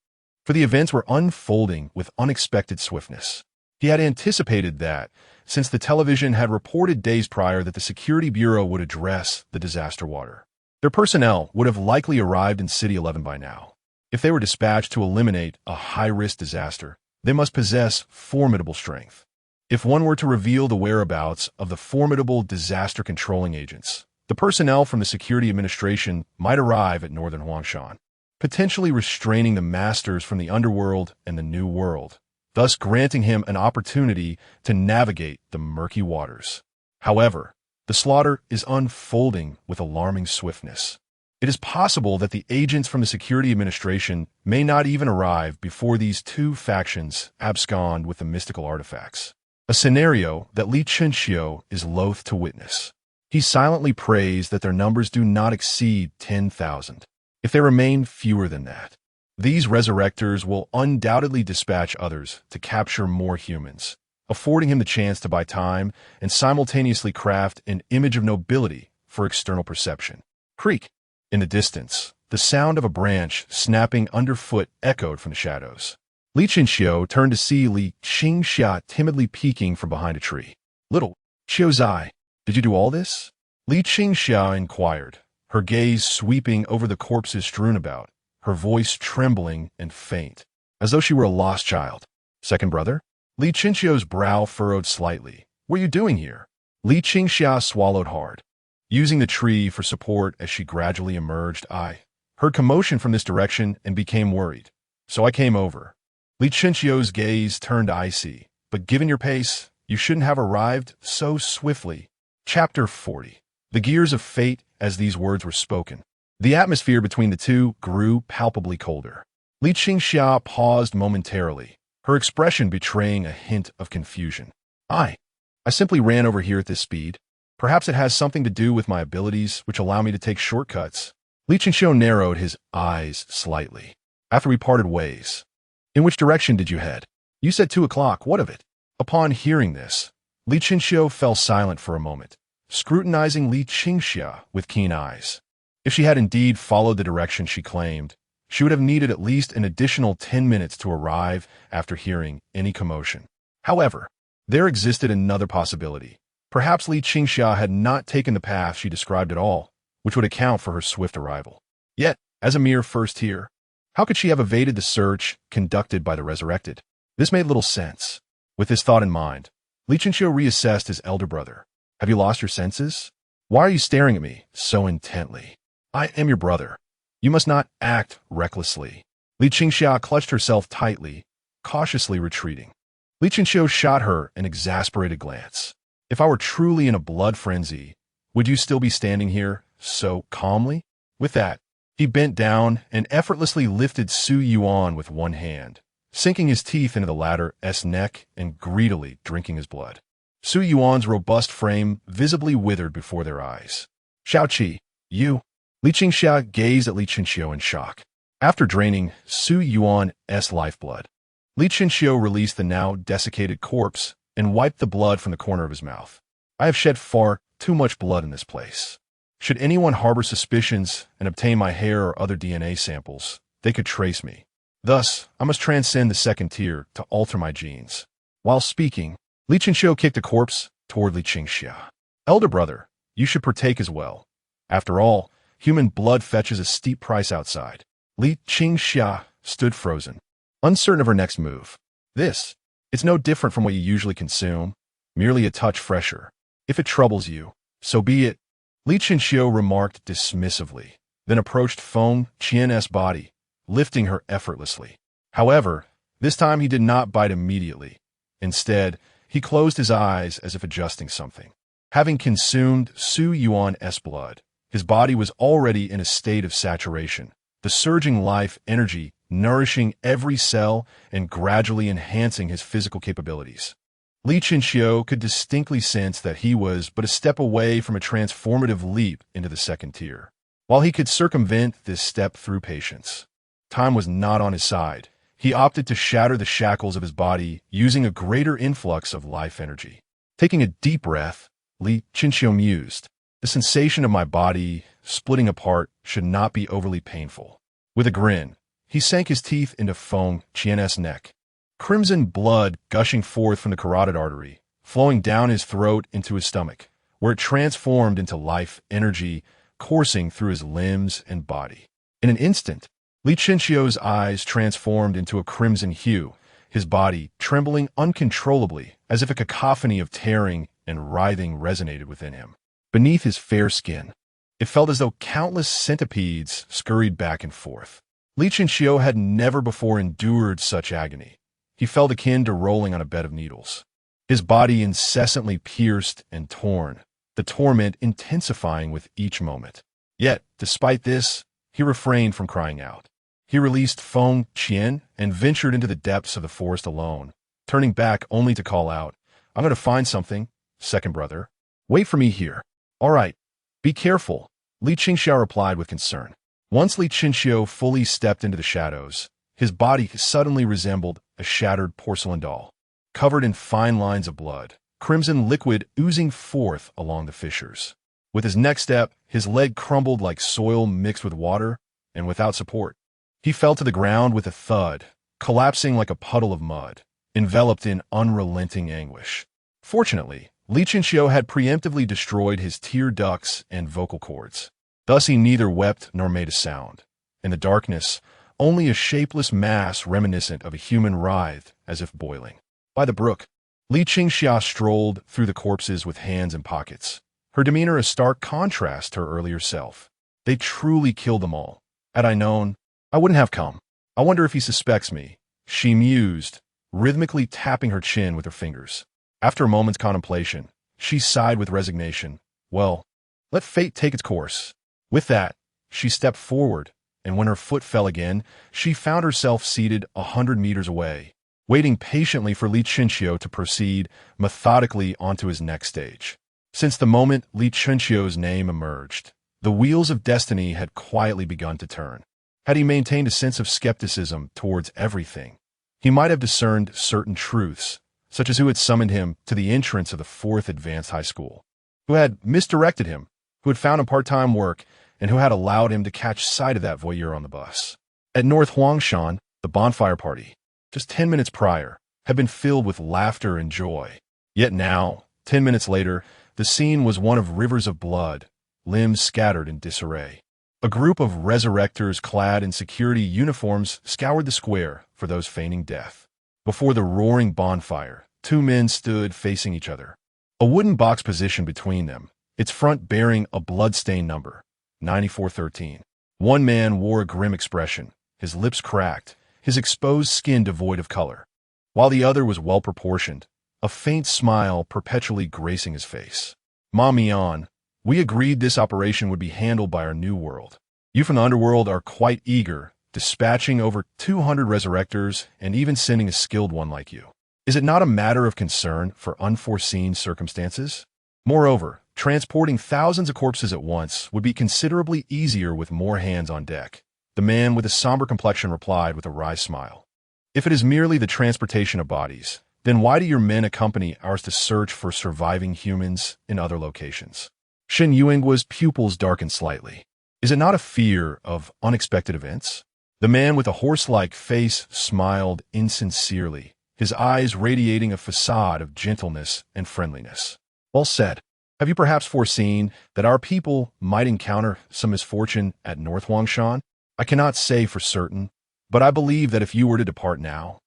for the events were unfolding with unexpected swiftness. He had anticipated that, since the television had reported days prior that the Security Bureau would address the disaster water, their personnel would have likely arrived in City 11 by now. If they were dispatched to eliminate a high-risk disaster, they must possess formidable strength. If one were to reveal the whereabouts of the formidable disaster controlling agents, the personnel from the Security Administration might arrive at Northern Huangshan, potentially restraining the masters from the underworld and the New World, thus granting him an opportunity to navigate the murky waters. However, the slaughter is unfolding with alarming swiftness. It is possible that the agents from the Security Administration may not even arrive before these two factions abscond with the mystical artifacts, a scenario that Li Chinchio is loath to witness. He silently prays that their numbers do not exceed 10,000. If they remain fewer than that, these resurrectors will undoubtedly dispatch others to capture more humans, affording him the chance to buy time and simultaneously craft an image of nobility for external perception. Creak. In the distance, The sound of a branch snapping underfoot echoed from the shadows. Li Qinxiu turned to see Li Qingxia timidly peeking from behind a tree. "Little Qiuzai, did you do all this?" Li Qingxia inquired, her gaze sweeping over the corpses strewn about, her voice trembling and faint, as though she were a lost child. "Second brother?" Li Qingxiu's brow furrowed slightly. "What are you doing here?" Li Qingxia swallowed hard, using the tree for support as she gradually emerged. "I heard commotion from this direction and became worried, so I came over." Li Qingxiu's gaze turned icy. "But given your pace, you shouldn't have arrived so swiftly." Chapter 40. The gears of fate as these words were spoken. The atmosphere between the two grew palpably colder. Li Qingxia paused momentarily, her expression betraying a hint of confusion. I simply ran over here at this speed. Perhaps it has something to do with my abilities, which allow me to take shortcuts." Li Qingxiu narrowed his eyes slightly. "After we parted ways, in which direction did you head?" "You said 2 o'clock. What of it?" Upon hearing this, Li Qingxiu fell silent for a moment, scrutinizing Li Qingxia with keen eyes. If she had indeed followed the direction she claimed, she would have needed at least an additional 10 minutes to arrive after hearing any commotion. However, there existed another possibility. Perhaps Li Qingxia had not taken the path she described at all, which would account for her swift arrival. Yet, as a mere first tier, how could she have evaded the search conducted by the Resurrected? This made little sense. With this thought in mind, Li Qingxiu reassessed his elder brother. "Have you lost your senses? Why are you staring at me so intently? I am your brother. You must not act recklessly." Li Qingxia clutched herself tightly, cautiously retreating. Li Qingxiu shot her an exasperated glance. "If I were truly in a blood frenzy, would you still be standing here so calmly?" With that, he bent down and effortlessly lifted Su Yuan with one hand, sinking his teeth into the latter's neck and greedily drinking his blood. Su Yuan's robust frame visibly withered before their eyes. "Xiaoqi, you..." Li Qingxia gazed at Li Qingxiu in shock. After draining Su Yuan's lifeblood, Li Qingxiu released the now desiccated corpse and wiped the blood from the corner of his mouth. "I have shed far too much blood in this place. Should anyone harbor suspicions and obtain my hair or other DNA samples, they could trace me. Thus, I must transcend the second tier to alter my genes." While speaking, Li Qingxiu kicked the corpse toward Li Qingxia. "Elder brother, you should partake as well. After all, human blood fetches a steep price outside." Li Qingxia stood frozen, uncertain of her next move. It's no different from what you usually consume, merely a touch fresher. If it troubles you, so be it." Li Qingxiu remarked dismissively, then approached Feng Qian's body, lifting her effortlessly. However, this time he did not bite immediately. Instead, he closed his eyes as if adjusting something. Having consumed Su Yuan's blood, his body was already in a state of saturation, the surging life energy nourishing every cell and gradually enhancing his physical capabilities. Li Qingxiu could distinctly sense that he was but a step away from a transformative leap into the second tier. While he could circumvent this step through patience, time was not on his side. He opted to shatter the shackles of his body using a greater influx of life energy. Taking a deep breath, Li Qingxiu mused, "The sensation of my body splitting apart should not be overly painful." With a grin, he sank his teeth into Feng Qian's neck. Crimson blood gushing forth from the carotid artery, flowing down his throat into his stomach, where it transformed into life energy coursing through his limbs and body. In an instant, Li Qingxiu's eyes transformed into a crimson hue, his body trembling uncontrollably as if a cacophony of tearing and writhing resonated within him. Beneath his fair skin, it felt as though countless centipedes scurried back and forth. Li Qingxiu had never before endured such agony. He felt akin to rolling on a bed of needles. His body incessantly pierced and torn, the torment intensifying with each moment. Yet, despite this, he refrained from crying out. He released Feng Qian and ventured into the depths of the forest alone, turning back only to call out, "I'm going to find something, second brother. Wait for me here." "All right, be careful," Li Qingxiu replied with concern. Once Li Qingxiu fully stepped into the shadows, his body suddenly resembled a shattered porcelain doll, covered in fine lines of blood, crimson liquid oozing forth along the fissures. With his next step, his leg crumbled like soil mixed with water, and without support. He fell to the ground with a thud, collapsing like a puddle of mud, enveloped in unrelenting anguish. Fortunately, Li Chinxiu had preemptively destroyed his tear ducts and vocal cords. Thus he neither wept nor made a sound. In the darkness, only a shapeless mass reminiscent of a human writhed as if boiling. By the brook, Li Qingxia strolled through the corpses with hands in pockets, her demeanor a stark contrast to her earlier self. They truly killed them all. Had I known, I wouldn't have come. I wonder if he suspects me, she mused, rhythmically tapping her chin with her fingers. After a moment's contemplation, she sighed with resignation. Well, let fate take its course. With that, she stepped forward, and when her foot fell again, she found herself seated 100 meters away, waiting patiently for Li Chinxiu to proceed methodically onto his next stage. Since the moment Li Chinxiu's name emerged, the wheels of destiny had quietly begun to turn. Had he maintained a sense of skepticism towards everything, he might have discerned certain truths, such as who had summoned him to the entrance of the 4th Advanced High School, who had misdirected him, who had found him part-time work, and who had allowed him to catch sight of that voyeur on the bus. At North Huangshan, the bonfire party, just 10 minutes prior, had been filled with laughter and joy. Yet now, 10 minutes later, the scene was one of rivers of blood, limbs scattered in disarray. A group of resurrectors clad in security uniforms scoured the square for those feigning death. Before the roaring bonfire, 2 men stood facing each other. A wooden box positioned between them, its front bearing a blood-stained number, 9413. One man wore a grim expression, his lips cracked, his exposed skin devoid of color, while the other was well-proportioned, a faint smile perpetually gracing his face. Ma Mian, we agreed this operation would be handled by our new world. You from the underworld are quite eager, dispatching over 200 resurrectors and even sending a skilled one like you. Is it not a matter of concern for unforeseen circumstances? Moreover, transporting thousands of corpses at once would be considerably easier with more hands on deck. The man with a somber complexion replied with a wry smile. If it is merely the transportation of bodies, then why do your men accompany ours to search for surviving humans in other locations? Shen Yuingwa's pupils darkened slightly. Is it not a fear of unexpected events? The man with a horse-like face smiled insincerely, his eyes radiating a facade of gentleness and friendliness. Well said. Have you perhaps foreseen that our people might encounter some misfortune at North Huangshan? I cannot say for certain, but I believe that if you were to depart now,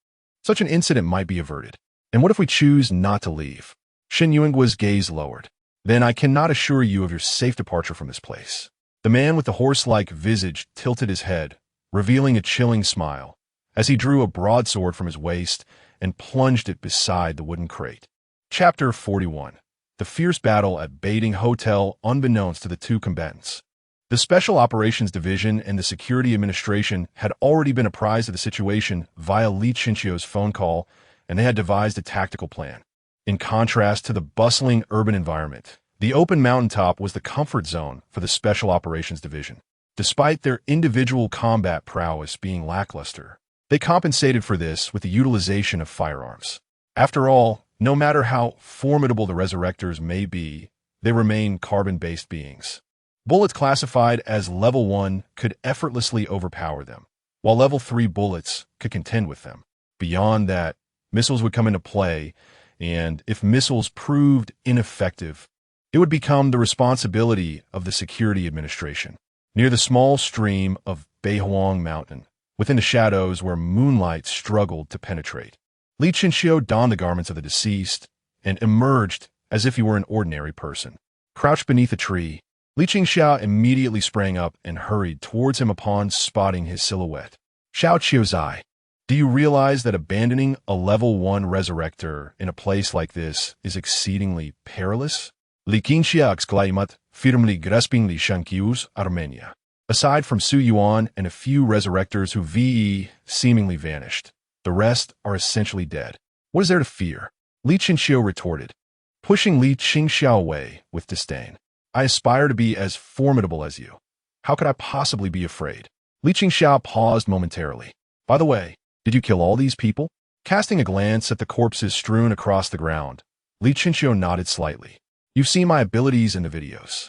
such an incident might be averted. And what if we choose not to leave? Shen Yuingwa's gaze lowered. Then I cannot assure you of your safe departure from this place. The man with the horse-like visage tilted his head, revealing a chilling smile, as he drew a broadsword from his waist and plunged it beside the wooden crate. Chapter 41. The fierce battle at Baiting Hotel unbeknownst to the two combatants. The Special Operations Division and the Security Administration had already been apprised of the situation via Li Chinxiu's phone call, and they had devised a tactical plan. In contrast to the bustling urban environment, the open mountaintop was the comfort zone for the Special Operations Division. Despite their individual combat prowess being lackluster, they compensated for this with the utilization of firearms. After all, no matter how formidable the Resurrectors may be, they remain carbon-based beings. Bullets classified as Level 1 could effortlessly overpower them, while Level 3 bullets could contend with them. Beyond that, missiles would come into play, and if missiles proved ineffective, it would become the responsibility of the Security Administration. Near the small stream of Beihuang Mountain, within the shadows where moonlight struggled to penetrate, Li Chinxiu donned the garments of the deceased and emerged as if he were an ordinary person. Crouched beneath a tree, Li Qingxiao immediately sprang up and hurried towards him upon spotting his silhouette. Xiao Qiuzai, do you realize that abandoning a Level 1 Resurrector in a place like this is exceedingly perilous? Li Qingxia exclaimed, firmly grasping Li Shanqiu's Armenia. Aside from Su Yuan and a few Resurrectors who seemingly vanished, the rest are essentially dead. What is there to fear? Li Qingxiu retorted, pushing Li Qingxiao away with disdain. I aspire to be as formidable as you. How could I possibly be afraid? Li Qingxiao paused momentarily. By the way, did you kill all these people? Casting a glance at the corpses strewn across the ground, Li Qingxiu nodded slightly. You've seen my abilities in the videos.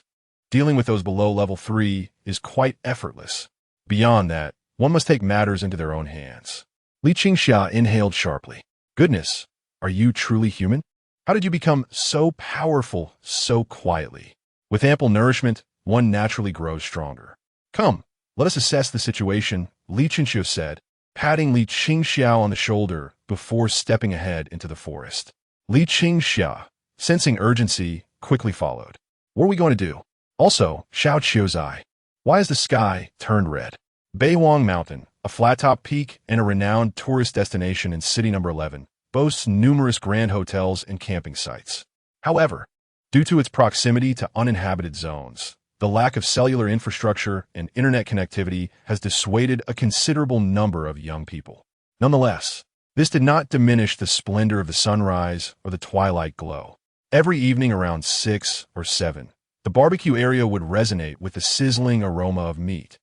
Dealing with those below Level 3 is quite effortless. Beyond that, one must take matters into their own hands. Li Qingxia inhaled sharply. Goodness, are you truly human? How did you become so powerful so quietly? With ample nourishment, one naturally grows stronger. Come, let us assess the situation, Li Qingxiu said, patting Li Qingxiao on the shoulder before stepping ahead into the forest. Li Qingxia, sensing urgency, quickly followed. What are we going to do? Also, Xiao Qiuzai. Why is the sky turned red? Beiwang Mountain, a flat-top peak and a renowned tourist destination in city number 11, boasts numerous grand hotels and camping sites. However, due to its proximity to uninhabited zones, the lack of cellular infrastructure and internet connectivity has dissuaded a considerable number of young people. Nonetheless, this did not diminish the splendor of the sunrise or the twilight glow. Every evening around 6 or 7, the barbecue area would resonate with the sizzling aroma of meat.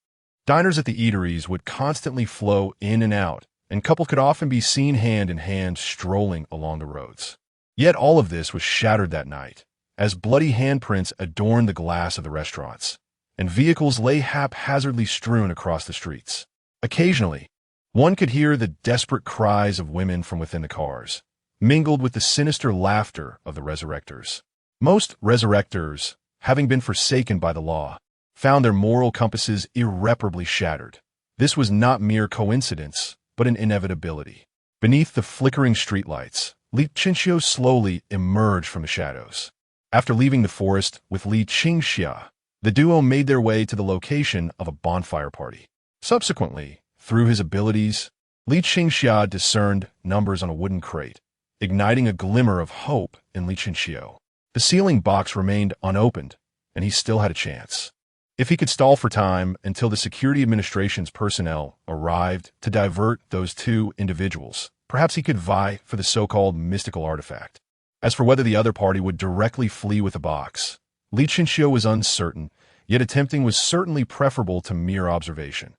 Diners at the eateries would constantly flow in and out, and couples could often be seen hand in hand strolling along the roads. Yet all of this was shattered that night, as bloody handprints adorned the glass of the restaurants, and vehicles lay haphazardly strewn across the streets. Occasionally, one could hear the desperate cries of women from within the cars, mingled with the sinister laughter of the resurrectors. Most resurrectors, having been forsaken by the law, found their moral compasses irreparably shattered. This was not mere coincidence, but an inevitability. Beneath the flickering streetlights, Li Qingxiu slowly emerged from the shadows. After leaving the forest with Li Qingxia, the duo made their way to the location of a bonfire party. Subsequently, through his abilities, Li Qingxia discerned numbers on a wooden crate, igniting a glimmer of hope in Li Qingxiu. The sealing box remained unopened, and he still had a chance. If he could stall for time until the Security Administration's personnel arrived to divert those two individuals, perhaps he could vie for the so-called mystical artifact. As for whether the other party would directly flee with the box, Li Qingxiu was uncertain, yet attempting was certainly preferable to mere observation.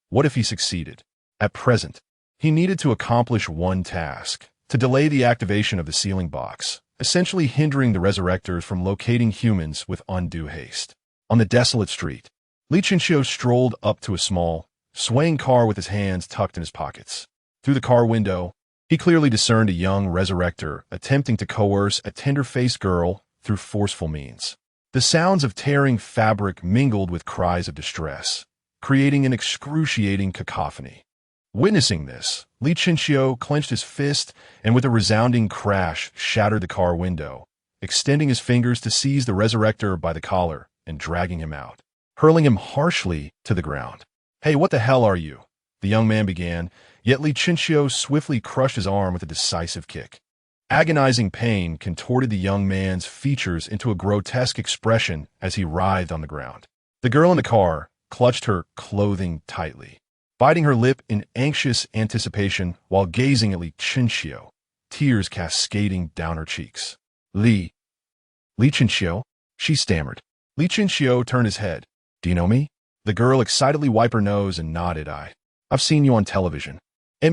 What if he succeeded? At present, he needed to accomplish one task, to delay the activation of the sealing box, essentially hindering the resurrectors from locating humans with undue haste. On the desolate street, Li Qingxiu strolled up to a small, swaying car with his hands tucked in his pockets. Through the car window, he clearly discerned a young resurrector attempting to coerce a tender-faced girl through forceful means. The sounds of tearing fabric mingled with cries of distress, creating an excruciating cacophony. Witnessing this, Li Qingxiu clenched his fist and with a resounding crash shattered the car window, extending his fingers to seize the resurrector by the collar and dragging him out, hurling him harshly to the ground. "Hey, what the hell are you?" the young man began, yet Li Qingxiu swiftly crushed his arm with a decisive kick. Agonizing pain contorted the young man's features into a grotesque expression as he writhed on the ground. The girl in the car clutched her clothing tightly, biting her lip in anxious anticipation while gazing at Li Qingxiu, tears cascading down her cheeks. Li Qingxiu, she stammered. Li Qingxiu turned his head. "Do you know me?" The girl excitedly wiped her nose and nodded. I've seen you on television." Li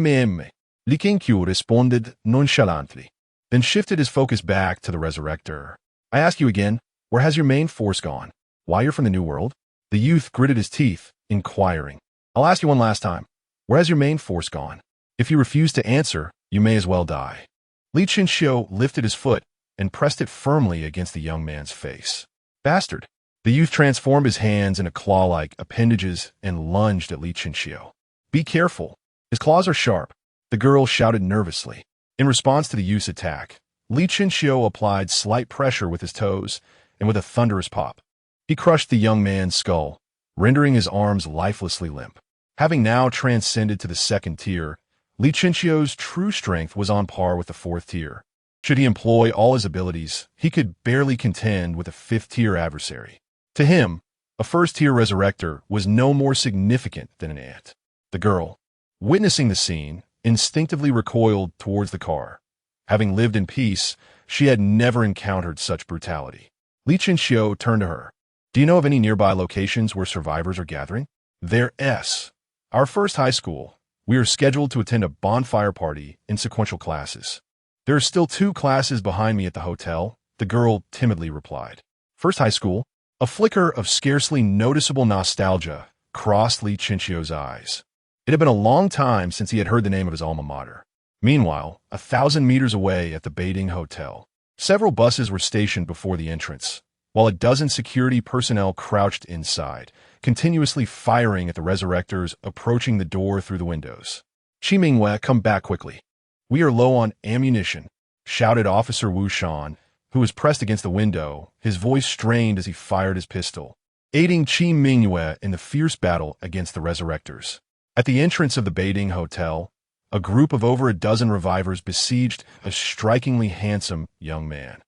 Qingxiu responded nonchalantly, then shifted his focus back to the resurrector. "I ask you again, where has your main force gone? Why, you're from the New World?" The youth gritted his teeth, inquiring. "I'll ask you one last time. Where has your main force gone? If you refuse to answer, you may as well die." Li Qingxiu lifted his foot and pressed it firmly against the young man's face. "Bastard." The youth transformed his hands into claw-like appendages and lunged at Li Qingxiu. "Be careful. His claws are sharp," the girl shouted nervously. In response to the youth's attack, Li Qingxiu applied slight pressure with his toes, and with a thunderous pop, he crushed the young man's skull, rendering his arms lifelessly limp. Having now transcended to the second tier, Li Qingxiu's true strength was on par with the fourth tier. Should he employ all his abilities, he could barely contend with a fifth-tier adversary. To him, a first-tier resurrector was no more significant than an ant. The girl, witnessing the scene, instinctively recoiled towards the car. Having lived in peace, she had never encountered such brutality. Li Qingxiu turned to her. "Do you know of any nearby locations where survivors are gathering?" "There's our first high school. We are scheduled to attend a bonfire party in sequential classes. There are still 2 classes behind me at the hotel," the girl timidly replied. "First high school?" A flicker of scarcely noticeable nostalgia crossed Li Chinchio's eyes. It had been a long time since he had heard the name of his alma mater. Meanwhile, 1,000 meters away at the Beiding Hotel, several buses were stationed before the entrance, while a dozen security personnel crouched inside, continuously firing at the resurrectors approaching the door through the windows. Qi Mingwei, come back quickly. We are low on ammunition, shouted Officer Wu Shan, who was pressed against the window, his voice strained as he fired his pistol, aiding Qi Mingwei in the fierce battle against the resurrectors. At the entrance of the Beiding Hotel, a group of over a dozen revivers besieged a strikingly handsome young man,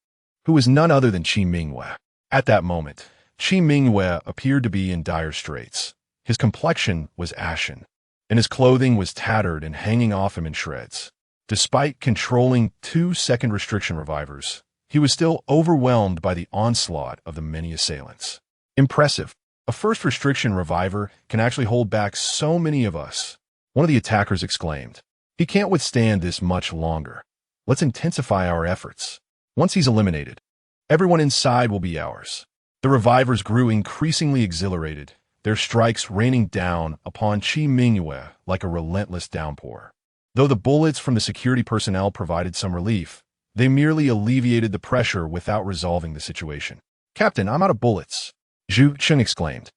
who was none other than Qi Mingwei. At that moment, Qi Mingwei appeared to be in dire straits. His complexion was ashen, and his clothing was tattered and hanging off him in shreds. Despite controlling 2 second restriction revivers, he was still overwhelmed by the onslaught of the many assailants. Impressive. A first restriction reviver can actually hold back so many of us, one of the attackers exclaimed. He can't withstand this much longer. Let's intensify our efforts. Once he's eliminated, everyone inside will be ours. The revivers grew increasingly exhilarated, their strikes raining down upon Qi Mingwei like a relentless downpour. Though the bullets from the security personnel provided some relief, they merely alleviated the pressure without resolving the situation. Captain, I'm out of bullets, Zhu Cheng exclaimed,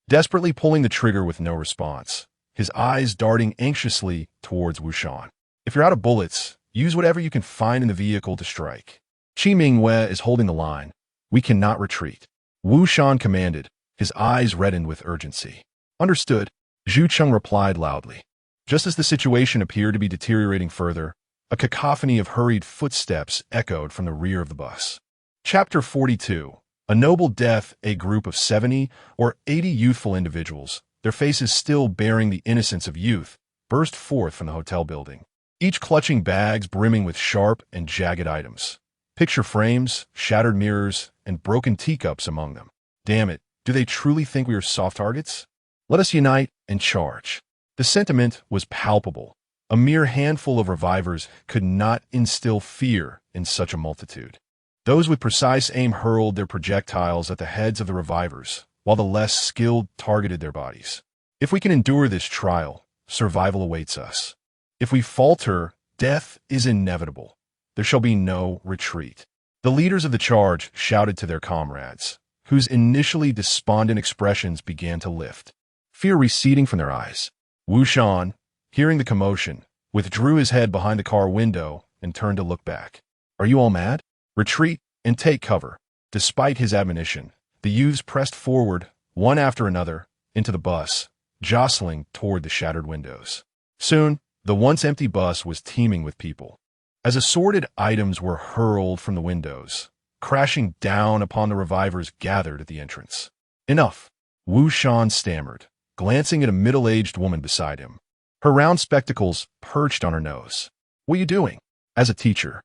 desperately pulling the trigger with no response, his eyes darting anxiously towards Wu Shan. If you're out of bullets, use whatever you can find in the vehicle to strike. Qi Mingwei is holding the line. We cannot retreat, Wu Shan commanded, his eyes reddened with urgency. Understood, Zhu Cheng replied loudly. Just as the situation appeared to be deteriorating further, a cacophony of hurried footsteps echoed from the rear of the bus. Chapter 42. A noble death. A group of 70 or 80 youthful individuals, their faces still bearing the innocence of youth, burst forth from the hotel building, each clutching bags brimming with sharp and jagged items. Picture frames, shattered mirrors, and broken teacups among them. Damn it, do they truly think we are soft targets? Let us unite and charge. The sentiment was palpable. A mere handful of revivers could not instill fear in such a multitude. Those with precise aim hurled their projectiles at the heads of the revivers, while the less skilled targeted their bodies. If we can endure this trial, survival awaits us. If we falter, death is inevitable. There shall be no retreat. The leaders of the charge shouted to their comrades, whose initially despondent expressions began to lift, fear receding from their eyes. Wu Shan, hearing the commotion, withdrew his head behind the car window and turned to look back. Are you all mad? Retreat and take cover. Despite his admonition, the youths pressed forward, one after another, into the bus, jostling toward the shattered windows. Soon, the once empty bus was teeming with people. As assorted items were hurled from the windows, crashing down upon the revivers gathered at the entrance. Enough, Wu Shan stammered, glancing at a middle-aged woman beside him. Her round spectacles perched on her nose. What are you doing? As a teacher,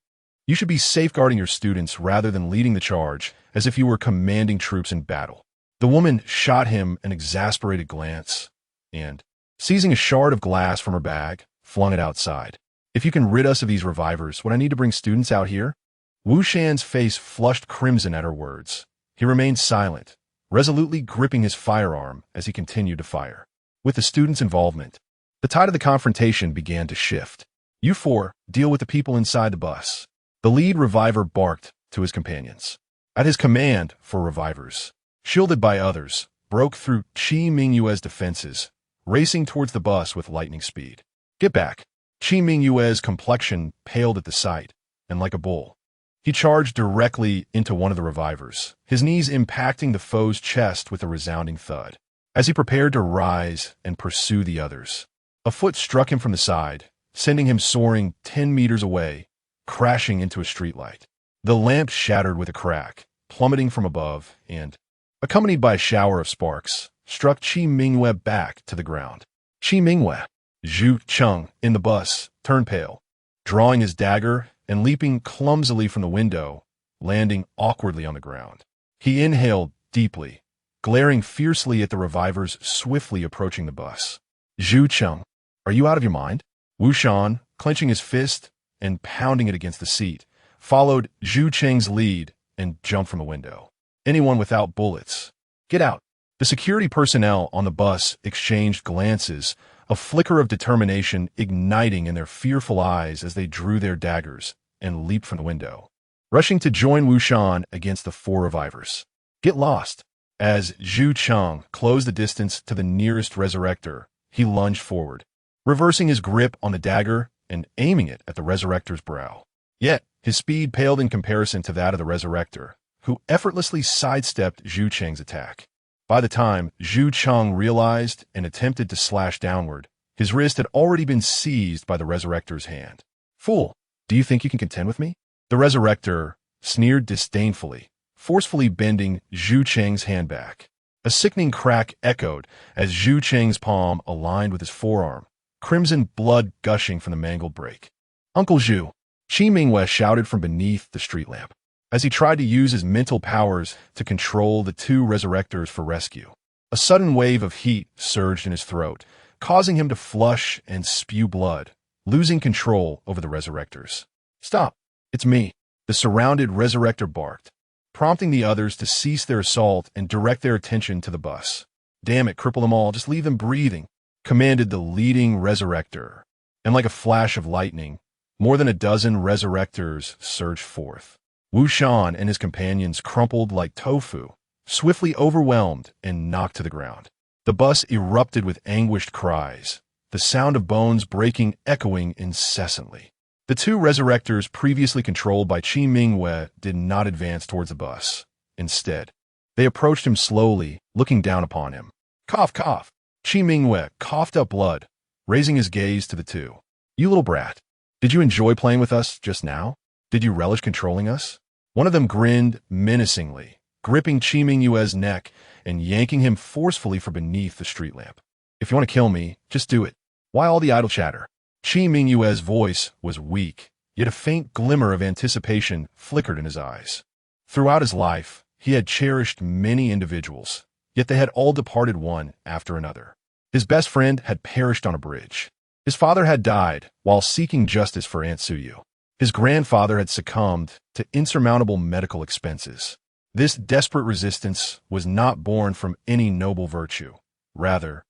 you should be safeguarding your students rather than leading the charge as if you were commanding troops in battle. The woman shot him an exasperated glance and, seizing a shard of glass from her bag, flung it outside. If you can rid us of these revivers, would I need to bring students out here? Wu Shan's face flushed crimson at her words. He remained silent, resolutely gripping his firearm as he continued to fire. With the students' involvement, the tide of the confrontation began to shift. You four, deal with the people inside the bus. The lead reviver barked to his companions. At his command, four revivers, shielded by others, broke through Qi Mingwei's defenses, racing towards the bus with lightning speed. Get back. Qi Mingwei's complexion paled at the sight, and like a bull, he charged directly into one of the revivers, his knees impacting the foe's chest with a resounding thud. As he prepared to rise and pursue the others, a foot struck him from the side, sending him soaring 10 meters away, crashing into a streetlight. The lamp shattered with a crack, plummeting from above, and, accompanied by a shower of sparks, struck Qi Mingwei back to the ground. Qi Mingwei, Zhu Cheng, in the bus, turned pale, drawing his dagger and leaping clumsily from the window, landing awkwardly on the ground. He inhaled deeply, glaring fiercely at the revivers swiftly approaching the bus. Zhu Cheng, are you out of your mind? Wu Shan, clenching his fist and pounding it against the seat, followed Zhu Cheng's lead and jumped from the window. Anyone without bullets, get out. The security personnel on the bus exchanged glances, a flicker of determination igniting in their fearful eyes as they drew their daggers and leaped from the window, rushing to join Wu Shan against the four revivers. Get lost. As Zhu Cheng closed the distance to the nearest resurrector, he lunged forward, reversing his grip on the dagger and aiming it at the resurrector's brow. Yet, his speed paled in comparison to that of the resurrector, who effortlessly sidestepped Zhu Cheng's attack. By the time Zhu Cheng realized and attempted to slash downward, his wrist had already been seized by the resurrector's hand. Fool, do you think you can contend with me? The resurrector sneered disdainfully, forcefully bending Zhu Cheng's hand back. A sickening crack echoed as Zhu Cheng's palm aligned with his forearm, crimson blood gushing from the mangled break. Uncle Zhu, Qi Mingwei shouted from beneath the street lamp, as he tried to use his mental powers to control the two resurrectors for rescue. A sudden wave of heat surged in his throat, causing him to flush and spew blood, losing control over the resurrectors. Stop! It's me, the surrounded resurrector barked, prompting the others to cease their assault and direct their attention to the bus. Damn it, cripple them all, just leave them breathing, commanded the leading resurrector. And like a flash of lightning, more than a dozen resurrectors surged forth. Wu Shan and his companions crumpled like tofu, swiftly overwhelmed and knocked to the ground. The bus erupted with anguished cries, the sound of bones breaking echoing incessantly. The two resurrectors previously controlled by Qi Mingwei did not advance towards the bus. Instead, they approached him slowly, looking down upon him. Cough, cough. Qi Mingwei coughed up blood, raising his gaze to the two. You little brat, did you enjoy playing with us just now? Did you relish controlling us? One of them grinned menacingly, gripping Qi Mingwei's neck and yanking him forcefully from beneath the street lamp. If you want to kill me, just do it. Why all the idle chatter? Qi Mingwei's voice was weak, yet a faint glimmer of anticipation flickered in his eyes. Throughout his life, he had cherished many individuals, yet they had all departed one after another. His best friend had perished on a bridge. His father had died while seeking justice for Aunt Suyu. His grandfather had succumbed to insurmountable medical expenses. This desperate resistance was not born from any noble virtue. Rather,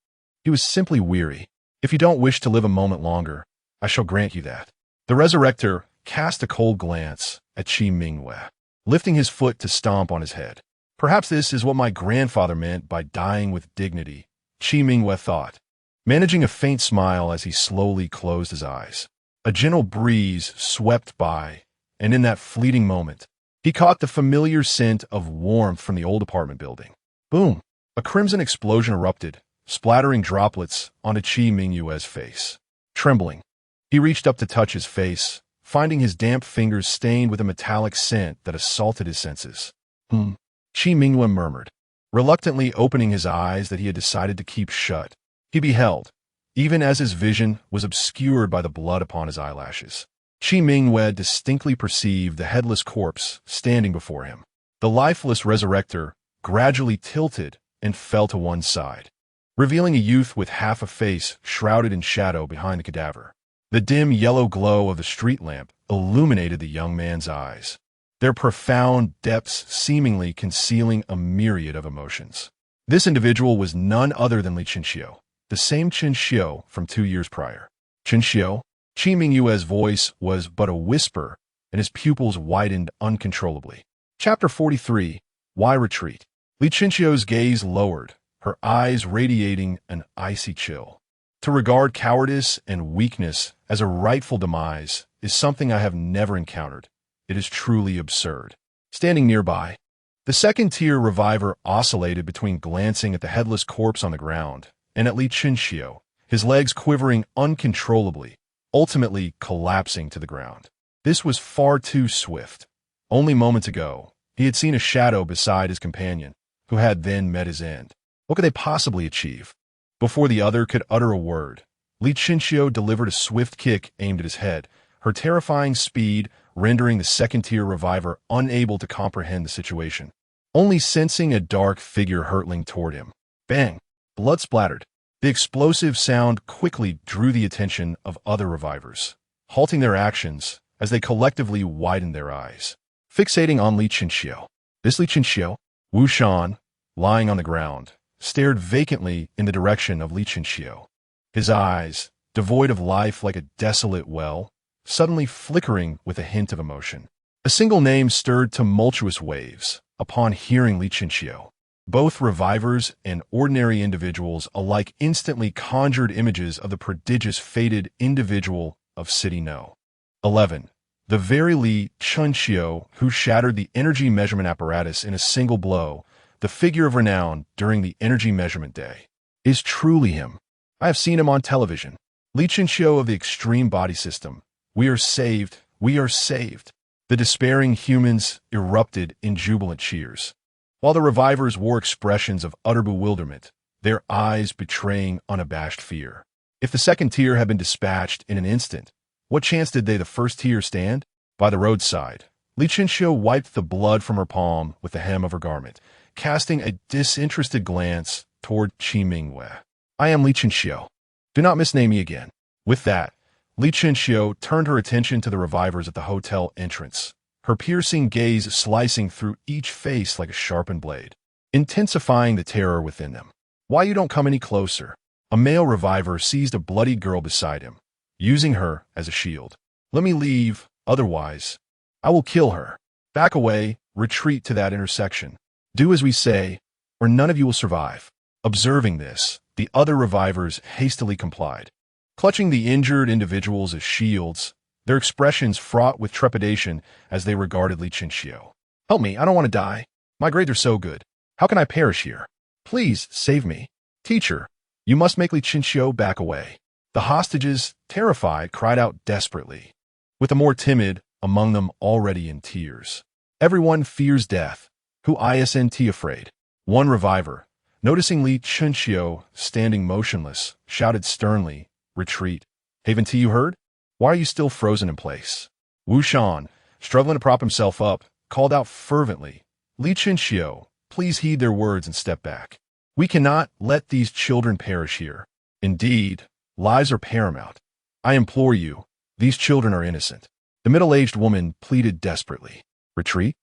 he was simply weary. If you don't wish to live a moment longer, I shall grant you that. The resurrector cast a cold glance at Qi Mingwei, lifting his foot to stomp on his head. Perhaps this is what my grandfather meant by dying with dignity, Qi Mingwei thought, managing a faint smile as he slowly closed his eyes. A gentle breeze swept by, and in that fleeting moment, he caught the familiar scent of warmth from the old apartment building. Boom! A crimson explosion erupted, splattering droplets onto Qi Mingwei's face. Trembling, he reached up to touch his face, finding his damp fingers stained with a metallic scent that assaulted his senses. Qi Mingwei murmured, reluctantly opening his eyes that he had decided to keep shut. He beheld, even as his vision was obscured by the blood upon his eyelashes. Qi Mingwei distinctly perceived the headless corpse standing before him. The lifeless resurrector gradually tilted and fell to one side, revealing a youth with half a face shrouded in shadow behind the cadaver. The dim yellow glow of the street lamp illuminated the young man's eyes, their profound depths seemingly concealing a myriad of emotions. This individual was none other than Li Chenxiu, the same Chenxiu from 2 years prior. Chenxiu? Qi Mingwei's voice was but a whisper, and his pupils widened uncontrollably. Chapter 43. Why Retreat? Li Chenxiu's gaze lowered, her eyes radiating an icy chill. To regard cowardice and weakness as a rightful demise is something I have never encountered. It is truly absurd. Standing nearby, the second-tier reviver oscillated between glancing at the headless corpse on the ground and at Li Chenxiu, his legs quivering uncontrollably, ultimately collapsing to the ground. This was far too swift. Only moments ago, he had seen a shadow beside his companion, who had then met his end. What could they possibly achieve? Before the other could utter a word, Li Chenxiu delivered a swift kick aimed at his head, her terrifying speed rendering the second-tier reviver unable to comprehend the situation, only sensing a dark figure hurtling toward him. Bang! Blood splattered. The explosive sound quickly drew the attention of other revivers, halting their actions as they collectively widened their eyes, fixating on Li Chenxiu. This Li Chenxiu? Wu Shan, lying on the ground, stared vacantly in the direction of Li Chinxiu. His eyes, devoid of life like a desolate well, suddenly flickering with a hint of emotion. A single name stirred tumultuous waves upon hearing Li Chinxiu. Both revivers and ordinary individuals alike instantly conjured images of the prodigious fated individual of City No. 11. The very Li Chinxiu who shattered the energy measurement apparatus in a single blow, the figure of renown during the energy measurement day, is truly him. I have seen him on television. Li Chinxiu of the extreme body system. We are saved. We are saved. The despairing humans erupted in jubilant cheers, while the revivers wore expressions of utter bewilderment, their eyes betraying unabashed fear. If the second tier had been dispatched in an instant, what chance did the first tier stand? By the roadside, Li Chinxiu wiped the blood from her palm with the hem of her garment, casting a disinterested glance toward Qi Mingwei. I am Li Chinxiu. Do not misname me again. With that, Li Chinxiu turned her attention to the revivers at the hotel entrance, her piercing gaze slicing through each face like a sharpened blade, intensifying the terror within them. Why you don't come any closer? A male reviver seized a bloody girl beside him, using her as a shield. Let me leave, otherwise, I will kill her. Back away, retreat to that intersection. Do as we say, or none of you will survive. Observing this, the other revivers hastily complied, clutching the injured individuals as shields, their expressions fraught with trepidation as they regarded Li Chinxiu. Help me, I don't want to die. My grades are so good. How can I perish here? Please, save me. Teacher, you must make Li Chinxiu back away. The hostages, terrified, cried out desperately, with the more timid among them already in tears. Everyone fears death. Who isn't afraid? One reviver, noticing Li Chinxiu standing motionless, shouted sternly, Retreat. Haven't you heard? Why are you still frozen in place? Wu Shan, struggling to prop himself up, called out fervently, Li Chinxiu, please heed their words and step back. We cannot let these children perish here. Indeed, lives are paramount. I implore you, these children are innocent. The middle-aged woman pleaded desperately. Retreat?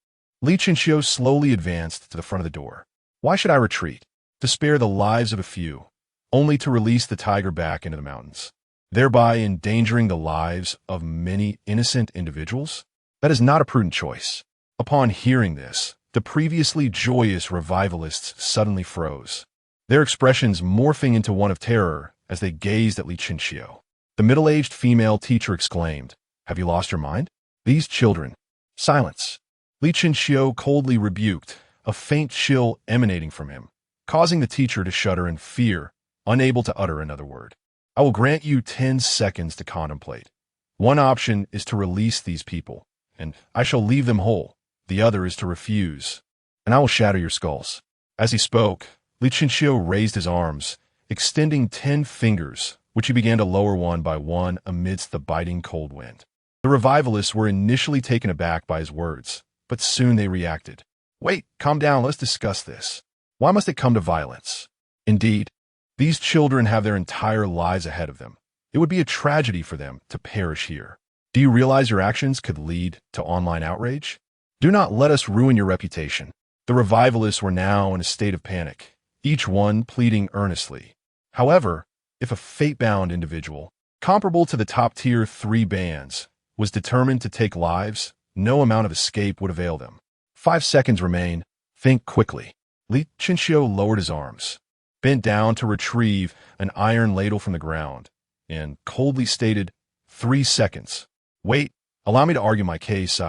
Li Chinxiu slowly advanced to the front of the door. Why should I retreat? To spare the lives of a few, only to release the tiger back into the mountains, thereby endangering the lives of many innocent individuals? That is not a prudent choice. Upon hearing this, the previously joyous revivalists suddenly froze, their expressions morphing into one of terror as they gazed at Li Chinxiu. The middle-aged female teacher exclaimed, Have you lost your mind? These children. Silence. Li Chinxiu coldly rebuked, a faint chill emanating from him, causing the teacher to shudder in fear, unable to utter another word. I will grant you 10 seconds to contemplate. One option is to release these people, and I shall leave them whole. The other is to refuse, and I will shatter your skulls. As he spoke, Li Chinxiu raised his arms, extending 10 fingers, which he began to lower one by one amidst the biting cold wind. The revivalists were initially taken aback by his words, but soon they reacted. Wait, calm down, let's discuss this. Why must it come to violence? Indeed, these children have their entire lives ahead of them. It would be a tragedy for them to perish here. Do you realize your actions could lead to online outrage? Do not let us ruin your reputation. The revivalists were now in a state of panic, each one pleading earnestly. However, if a fate-bound individual, comparable to the top-tier 3 bands, was determined to take lives, no amount of escape would avail them. 5 seconds remain. Think quickly. Li Chinxiu lowered his arms, bent down to retrieve an iron ladle from the ground, and coldly stated, 3 seconds. Wait, allow me to argue my case,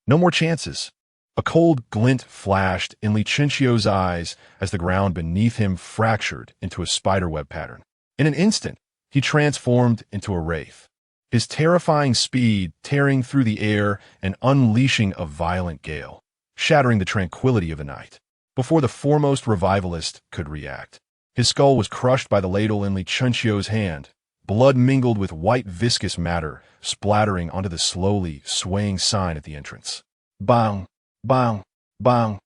No more chances. A cold glint flashed in Li Chinxiu's eyes as the ground beneath him fractured into a spiderweb pattern. In an instant, he transformed into a wraith, his terrifying speed tearing through the air and unleashing a violent gale, shattering the tranquility of the night. Before the foremost revivalist could react, his skull was crushed by the ladle in Li Chinxiu's hand, blood mingled with white viscous matter splattering onto the slowly swaying sign at the entrance. Bang, bang, bang.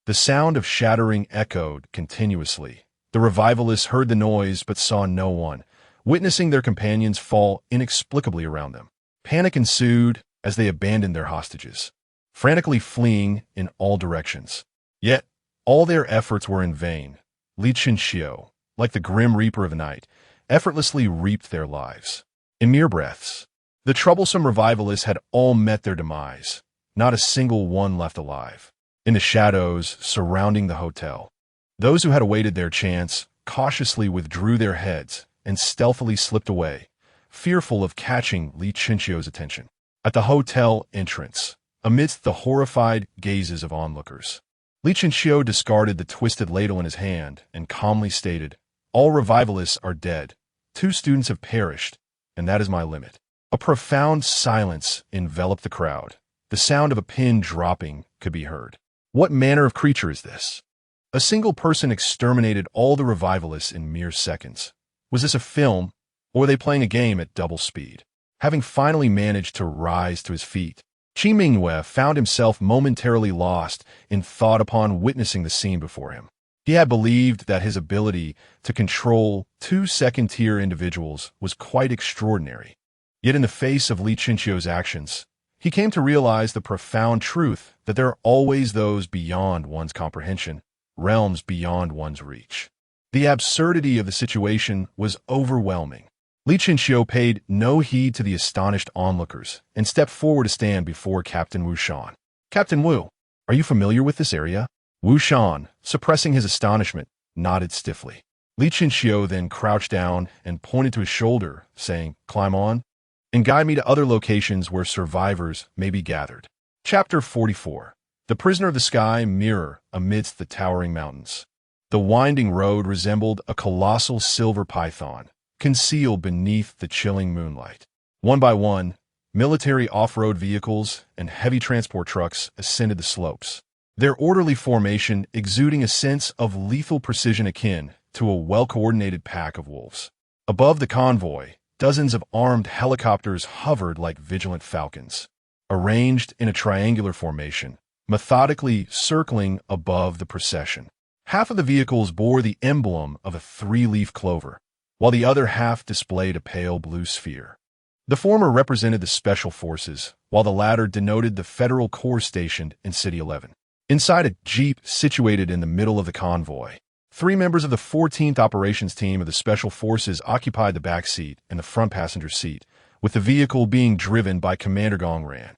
The sound of shattering echoed continuously. The revivalists heard the noise but saw no one, witnessing their companions fall inexplicably around them. Panic ensued as they abandoned their hostages, frantically fleeing in all directions. Yet, all their efforts were in vain. Li Chinxiu, like the grim reaper of the night, effortlessly reaped their lives. In mere breaths, the troublesome revivalists had all met their demise, not a single one left alive. In the shadows surrounding the hotel, those who had awaited their chance cautiously withdrew their heads and stealthily slipped away, fearful of catching Li Chinxiu's attention. At the hotel entrance, amidst the horrified gazes of onlookers, Li Chinxiu discarded the twisted ladle in his hand and calmly stated, "All revivalists are dead. 2 students have perished, and that is my limit." A profound silence enveloped the crowd. The sound of a pin dropping could be heard. What manner of creature is this? A single person exterminated all the revivalists in mere seconds. Was this a film, or were they playing a game at double speed? Having finally managed to rise to his feet, Qi Mingyue found himself momentarily lost in thought upon witnessing the scene before him. He had believed that his ability to control 2 second-tier individuals was quite extraordinary. Yet in the face of Li Chinxiu's actions, he came to realize the profound truth that there are always those beyond one's comprehension, realms beyond one's reach. The absurdity of the situation was overwhelming. Li Chinxiu paid no heed to the astonished onlookers and stepped forward to stand before Captain Wu Shan. "Captain Wu, are you familiar with this area?" Wu Shan, suppressing his astonishment, nodded stiffly. Li Chinxiu then crouched down and pointed to his shoulder, saying, "Climb on, and guide me to other locations where survivors may be gathered." Chapter 44. The Prisoner of the Sky Mirror amidst the towering mountains. The winding road resembled a colossal silver python, concealed beneath the chilling moonlight. One by one, military off-road vehicles and heavy transport trucks ascended the slopes, their orderly formation exuding a sense of lethal precision akin to a well-coordinated pack of wolves. Above the convoy, dozens of armed helicopters hovered like vigilant falcons, arranged in a triangular formation, methodically circling above the procession. Half of the vehicles bore the emblem of a 3-leaf clover, while the other half displayed a pale blue sphere. The former represented the Special Forces, while the latter denoted the Federal Corps stationed in City 11. Inside a jeep situated in the middle of the convoy, 3 members of the 14th Operations Team of the Special Forces occupied the back seat and the front passenger seat, with the vehicle being driven by Commander Gong Ran.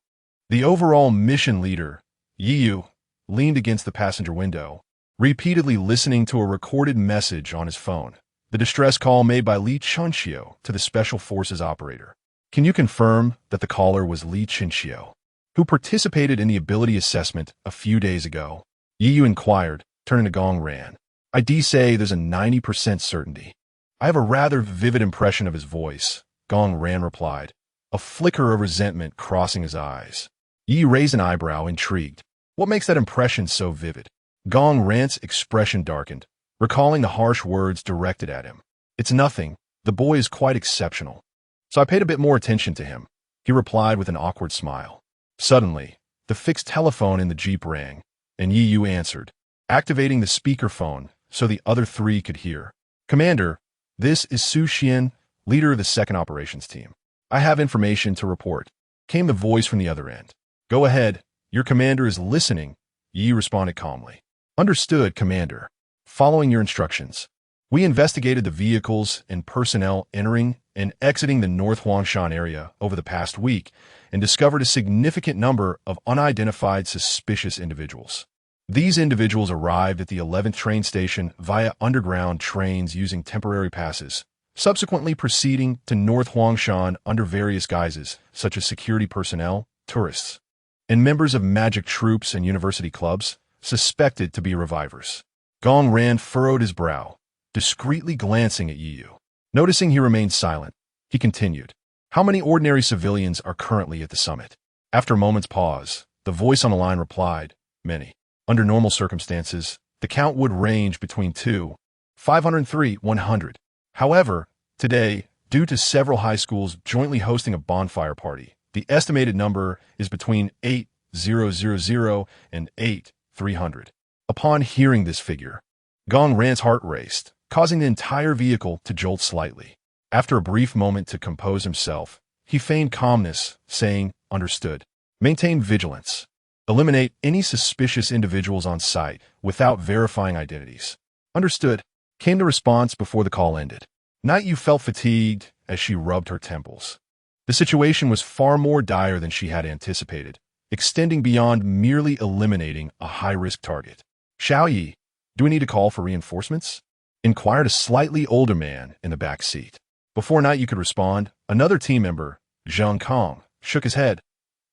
The overall mission leader, Yiyu, leaned against the passenger window, repeatedly listening to a recorded message on his phone, the distress call made by Li Chinxiu to the Special Forces operator. "Can you confirm that the caller was Li Chinxiu, who participated in the ability assessment a few days ago?" Yiyu inquired, turning to Gong Ran. "I say there's a 90% certainty." "I have a rather vivid impression of his voice," Gong Ran replied, a flicker of resentment crossing his eyes. Yi raised an eyebrow, intrigued. "What makes that impression so vivid?" Gong Ran's expression darkened, recalling the harsh words directed at him. "It's nothing. The boy is quite exceptional. So I paid a bit more attention to him," he replied with an awkward smile. Suddenly, the fixed telephone in the jeep rang, and Yiyu answered, activating the speakerphone so the other 3 could hear. "Commander, this is Su Xian, leader of the 2nd Operations Team. I have information to report," came the voice from the other end. "Go ahead. Your commander is listening," Yi responded calmly. "Understood, Commander. Following your instructions, we investigated the vehicles and personnel entering and exiting the North Huangshan area over the past week and discovered a significant number of unidentified suspicious individuals. These individuals arrived at the 11th train station via underground trains using temporary passes, subsequently proceeding to North Huangshan under various guises, such as security personnel, tourists, and members of magic troops and university clubs, suspected to be revivers." Gong Ran furrowed his brow, discreetly glancing at Yiyu. Noticing he remained silent, he continued, "How many ordinary civilians are currently at the summit?" After a moment's pause, the voice on the line replied, "Many. Under normal circumstances, the count would range between 503, 100. However, today, due to several high schools jointly hosting a bonfire party, the estimated number is between 8,000 and 8,300. Upon hearing this figure, Gong Ran's heart raced, causing the entire vehicle to jolt slightly. After a brief moment to compose himself, he feigned calmness, saying, "Understood. Maintain vigilance. Eliminate any suspicious individuals on site without verifying identities. Understood, came the response before the call ended. Night Yu felt fatigued as she rubbed her temples. The situation was far more dire than she had anticipated, extending beyond merely eliminating a high-risk target. Xiao Yi, do we need to call for reinforcements? Inquired a slightly older man in the back seat. Before Night Yu could respond, another team member, Zhang Kong, shook his head.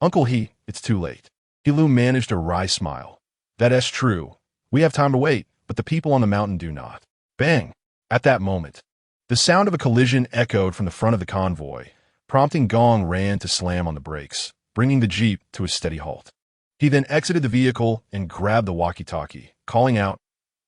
Uncle He, it's too late. He-Lu managed a wry smile. That's true. We have time to wait, but the people on the mountain do not. Bang! At that moment, the sound of a collision echoed from the front of the convoy, prompting Gong Ran to slam on the brakes, bringing the jeep to a steady halt. He then exited the vehicle and grabbed the walkie-talkie, calling out,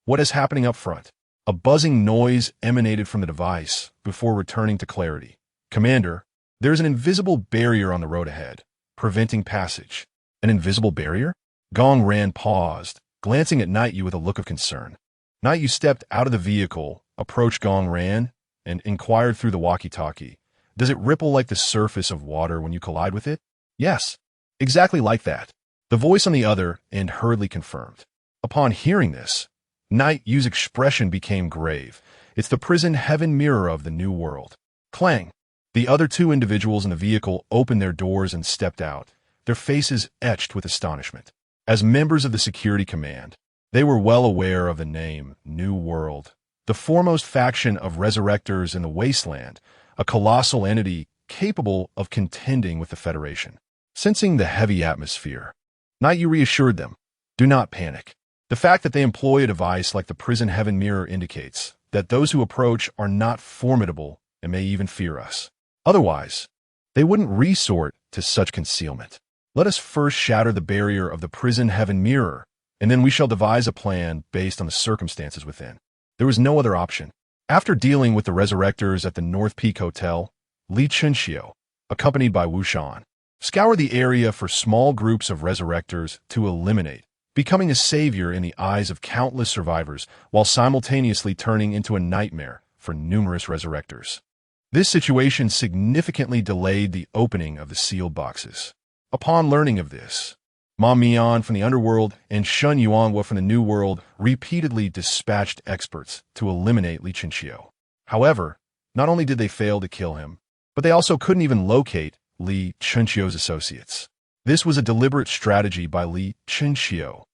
"What is happening up front?" A buzzing noise emanated from the device before returning to clarity. "Commander, there is an invisible barrier on the road ahead, preventing passage." An invisible barrier? Gong Ran paused, glancing at Night Yu with a look of concern. Night Yu stepped out of the vehicle, approached Gong Ran, and inquired through the walkie-talkie, "Does it ripple like the surface of water when you collide with it?" "Yes, exactly like that." The voice on the other end hurriedly confirmed. Upon hearing this, Night Yu's expression became grave. It's the prison heaven mirror of the new world. Clang! The other two individuals in the vehicle opened their doors and stepped out, their faces etched with astonishment. As members of the security command, they were well aware of the name New World, the foremost faction of resurrectors in the wasteland, a colossal entity capable of contending with the Federation. Sensing the heavy atmosphere, Night Yu reassured them, "Do not panic. The fact that they employ a device like the prison heaven mirror indicates that those who approach are not formidable and may even fear us. Otherwise, they wouldn't resort to such concealment. Let us first shatter the barrier of the prison heaven mirror, and then we shall devise a plan based on the circumstances within." There was no other option. After dealing with the resurrectors at the North Peak Hotel, Li Chunxiu, accompanied by Wu Shan, scoured the area for small groups of resurrectors to eliminate, becoming a savior in the eyes of countless survivors while simultaneously turning into a nightmare for numerous resurrectors. This situation significantly delayed the opening of the sealed boxes. Upon learning of this, Ma Mian from the underworld and Shun Yuanhua from the new world repeatedly dispatched experts to eliminate Li Chunxiu. However, not only did they fail to kill him, but they also couldn't even locate Li Chunxiu's associates. This was a deliberate strategy by Li Chunxiu,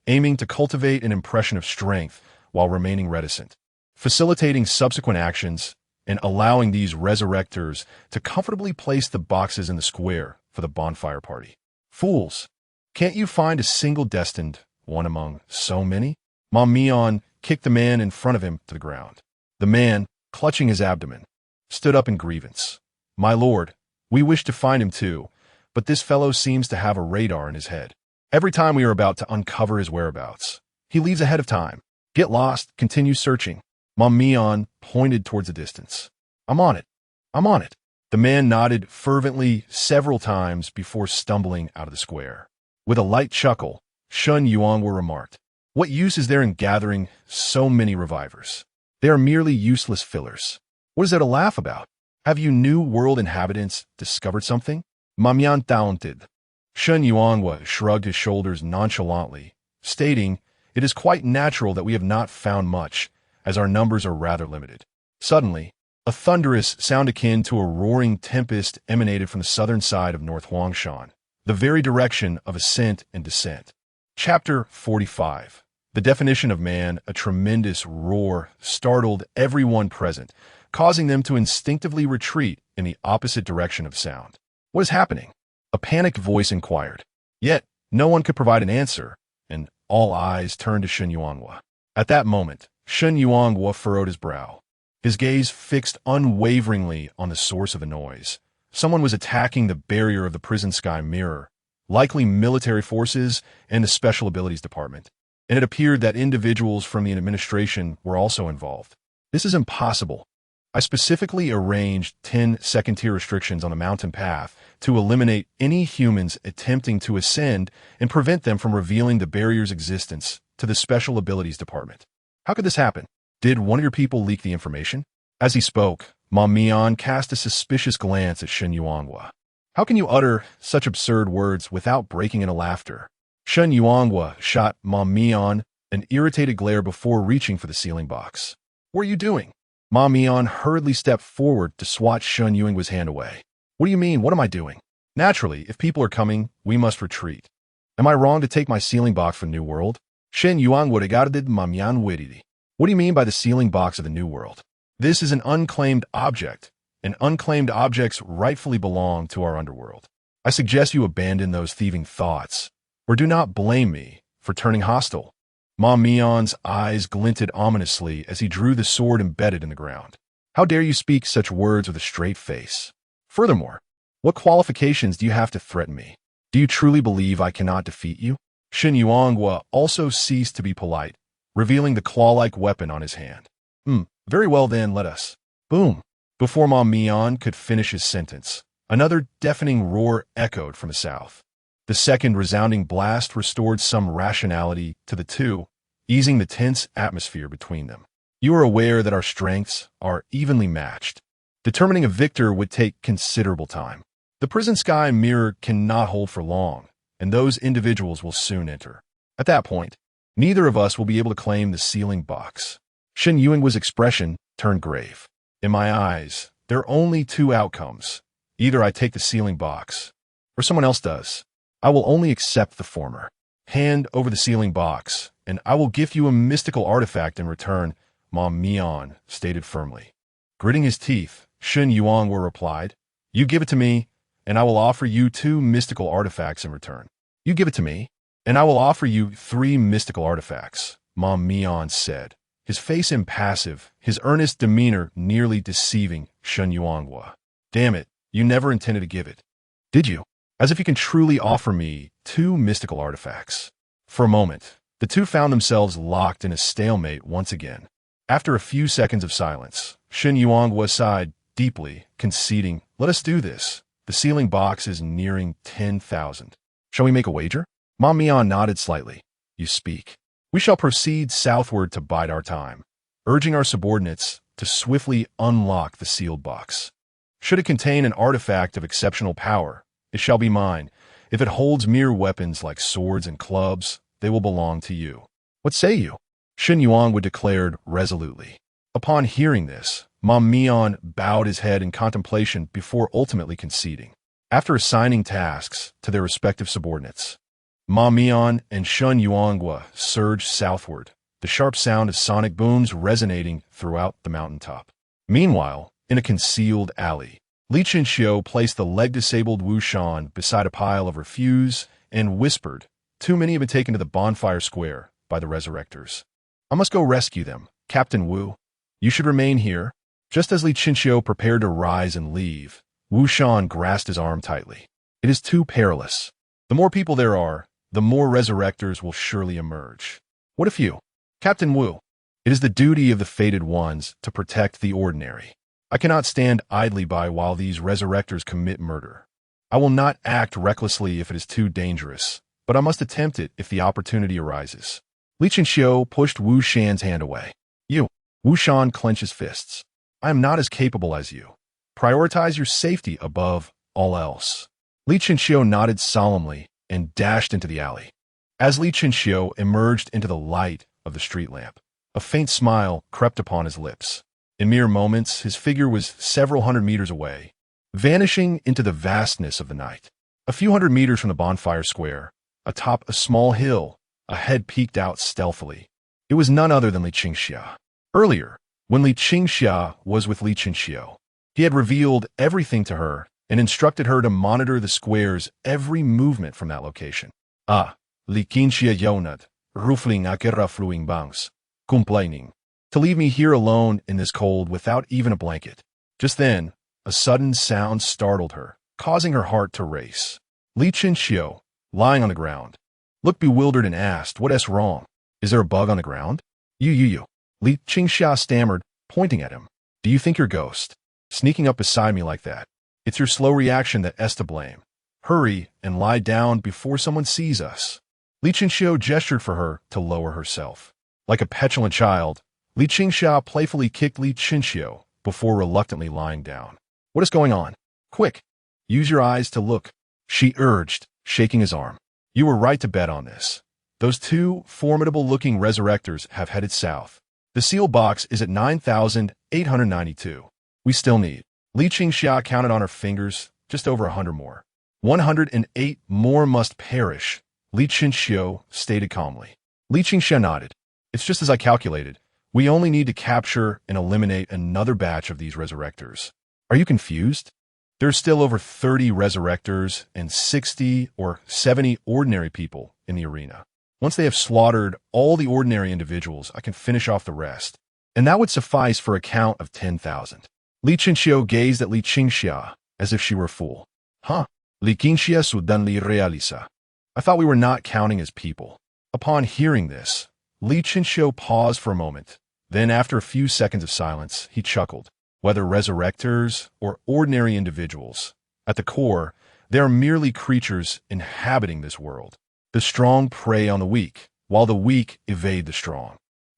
aiming to cultivate an impression of strength while remaining reticent, facilitating subsequent actions and allowing these resurrectors to comfortably place the boxes in the square for the bonfire party. Fools! Can't you find a single destined one among so many? Ma Mian kicked the man in front of him to the ground. The man, clutching his abdomen, stood up in grievance. "My lord, we wish to find him too, but this fellow seems to have a radar in his head. Every time we are about to uncover his whereabouts, he leaves ahead of time. Get lost, continue searching." Ma Mian pointed towards the distance. I'm on it. The man nodded fervently several times before stumbling out of the square. With a light chuckle, Shun Yuanhua remarked, "What use is there in gathering so many revivers? They are merely useless fillers. What is there to laugh about? Have you new world inhabitants discovered something?" Ma Mian taunted. Shun Yuanhua shrugged his shoulders nonchalantly, stating, "It is quite natural that we have not found much, as our numbers are rather limited." Suddenly, a thunderous sound akin to a roaring tempest emanated from the southern side of North Huangshan, the very direction of ascent and descent. Chapter 45. The definition of man, a tremendous roar, startled everyone present, causing them to instinctively retreat in the opposite direction of sound. "What is happening?" a panicked voice inquired. Yet, no one could provide an answer, and all eyes turned to Shun Yuanhua. At that moment, Shun Yuanhua furrowed his brow, his gaze fixed unwaveringly on the source of the noise. Someone was attacking the barrier of the prison sky mirror, likely military forces and the Special Abilities Department, and it appeared that individuals from the administration were also involved. "This is impossible. I specifically arranged 10 second-tier restrictions on the mountain path to eliminate any humans attempting to ascend and prevent them from revealing the barrier's existence to the Special Abilities Department. How could this happen? Did one of your people leak the information?" As he spoke, Ma Mian cast a suspicious glance at Shun Yuanhua. "How can you utter such absurd words without breaking into laughter?" Shun Yuanhua shot Ma Mian an irritated glare before reaching for the ceiling box. What are you doing? Ma Mian hurriedly stepped forward to swat Shen Yuanguo's hand away. What do you mean? What am I doing? Naturally, if people are coming, we must retreat. Am I wrong to take my sealing box from New World? Shen Yuanguo regarded Ma Mian witty. What do you mean by the sealing box of the New World? This is an unclaimed object, and unclaimed objects rightfully belong to our underworld. I suggest you abandon those thieving thoughts, or do not blame me for turning hostile. Ma Mian's eyes glinted ominously as he drew the sword embedded in the ground. How dare you speak such words with a straight face? Furthermore, what qualifications do you have to threaten me? Do you truly believe I cannot defeat you? Shen Yuanguo also ceased to be polite, revealing the claw-like weapon on his hand. Very well then, let us. Boom. Before Ma Mian could finish his sentence, another deafening roar echoed from the south. The second resounding blast restored some rationality to the two, easing the tense atmosphere between them. You are aware that our strengths are evenly matched. Determining a victor would take considerable time. The prison sky mirror cannot hold for long, and those individuals will soon enter. At that point, neither of us will be able to claim the sealing box. Shen Yuanguo's expression turned grave. In my eyes, there are only two outcomes. Either I take the sealing box, or someone else does. I will only accept the former. Hand over the sealing box, and I will give you a mystical artifact in return, Ma Mian stated firmly. Gritting his teeth, Shen Yuanguo replied, You give it to me, and I will offer you 2 mystical artifacts in return. You give it to me, and I will offer you 3 mystical artifacts, Ma Mian said, his face impassive, his earnest demeanor nearly deceiving Shen Yuanguo. Damn it, you never intended to give it. Did you? As if you can truly offer me 2 mystical artifacts. For a moment, the two found themselves locked in a stalemate once again. After a few seconds of silence, Shen Yuanguo sighed deeply, conceding, Let us do this. The sealing box is nearing 10,000. Shall we make a wager? Ma Mian nodded slightly. You speak. We shall proceed southward to bide our time, urging our subordinates to swiftly unlock the sealed box. Should it contain an artifact of exceptional power, it shall be mine. If it holds mere weapons like swords and clubs, they will belong to you. What say you? Shen Yuanguo declared resolutely. Upon hearing this, Ma Mian bowed his head in contemplation before ultimately conceding. After assigning tasks to their respective subordinates, Ma Mian and Shen Yuanguo surged southward, the sharp sound of sonic booms resonating throughout the mountaintop. Meanwhile, in a concealed alley, Li Qinxiu placed the leg-disabled Wu Shan beside a pile of refuse and whispered, Too many have been taken to the bonfire square by the Resurrectors. I must go rescue them, Captain Wu. You should remain here. Just as Li Qinxiu prepared to rise and leave, Wu Shan grasped his arm tightly. It is too perilous. The more people there are, the more Resurrectors will surely emerge. What if you? Captain Wu, it is the duty of the fated ones to protect the ordinary. I cannot stand idly by while these Resurrectors commit murder. I will not act recklessly if it is too dangerous, but I must attempt it if the opportunity arises. Li Qinxiu pushed Wu Shan's hand away. You. Wu Shan clenched his fists. I am not as capable as you. Prioritize your safety above all else. Li Qinxiu nodded solemnly and dashed into the alley. As Li Qinxiu emerged into the light of the street lamp, a faint smile crept upon his lips. In mere moments, his figure was several hundred meters away, vanishing into the vastness of the night. A few hundred meters from the bonfire square, atop a small hill, a head peeked out stealthily. It was none other than Li Qinxiu. Earlier, when Li Qinxiu was with Li Qinxiu, he had revealed everything to her and instructed her to monitor the square's every movement from that location. Li Qinxiu yonat, rufling akera fluing bangs, complaining. To leave me here alone in this cold without even a blanket. Just then, a sudden sound startled her, causing her heart to race. Li Qinxiu, lying on the ground, looked bewildered and asked, What is wrong? Is there a bug on the ground? You. Li Qinxiu stammered, pointing at him. Do you think you're ghost? Sneaking up beside me like that. It's your slow reaction that is to blame. Hurry and lie down before someone sees us. Li Qinxiu gestured for her to lower herself. Like a petulant child, Li Qinxiu playfully kicked Li Qinxiu before reluctantly lying down. What is going on? Quick! Use your eyes to look, she urged, shaking his arm. You were right to bet on this. Those two formidable-looking resurrectors have headed south. The sealed box is at 9,892. We still need. Li Qingxia counted on her fingers, just over 100 more. 108 more must perish, Li Qingxiu stated calmly. Li Qingxia nodded. It's just as I calculated. We only need to capture and eliminate another batch of these resurrectors. Are you confused? There's still over 30 resurrectors and 60 or 70 ordinary people in the arena. Once they have slaughtered all the ordinary individuals, I can finish off the rest. And that would suffice for a count of 10,000. Li Qingxiu gazed at Li Qingxia as if she were a fool. Huh? Li Qingxia suddenly realiza. I thought we were not counting as people. Upon hearing this, Li Qingxiu paused for a moment. Then, after a few seconds of silence, he chuckled. Whether resurrectors or ordinary individuals, at the core, they are merely creatures inhabiting this world. The strong prey on the weak, while the weak evade the strong.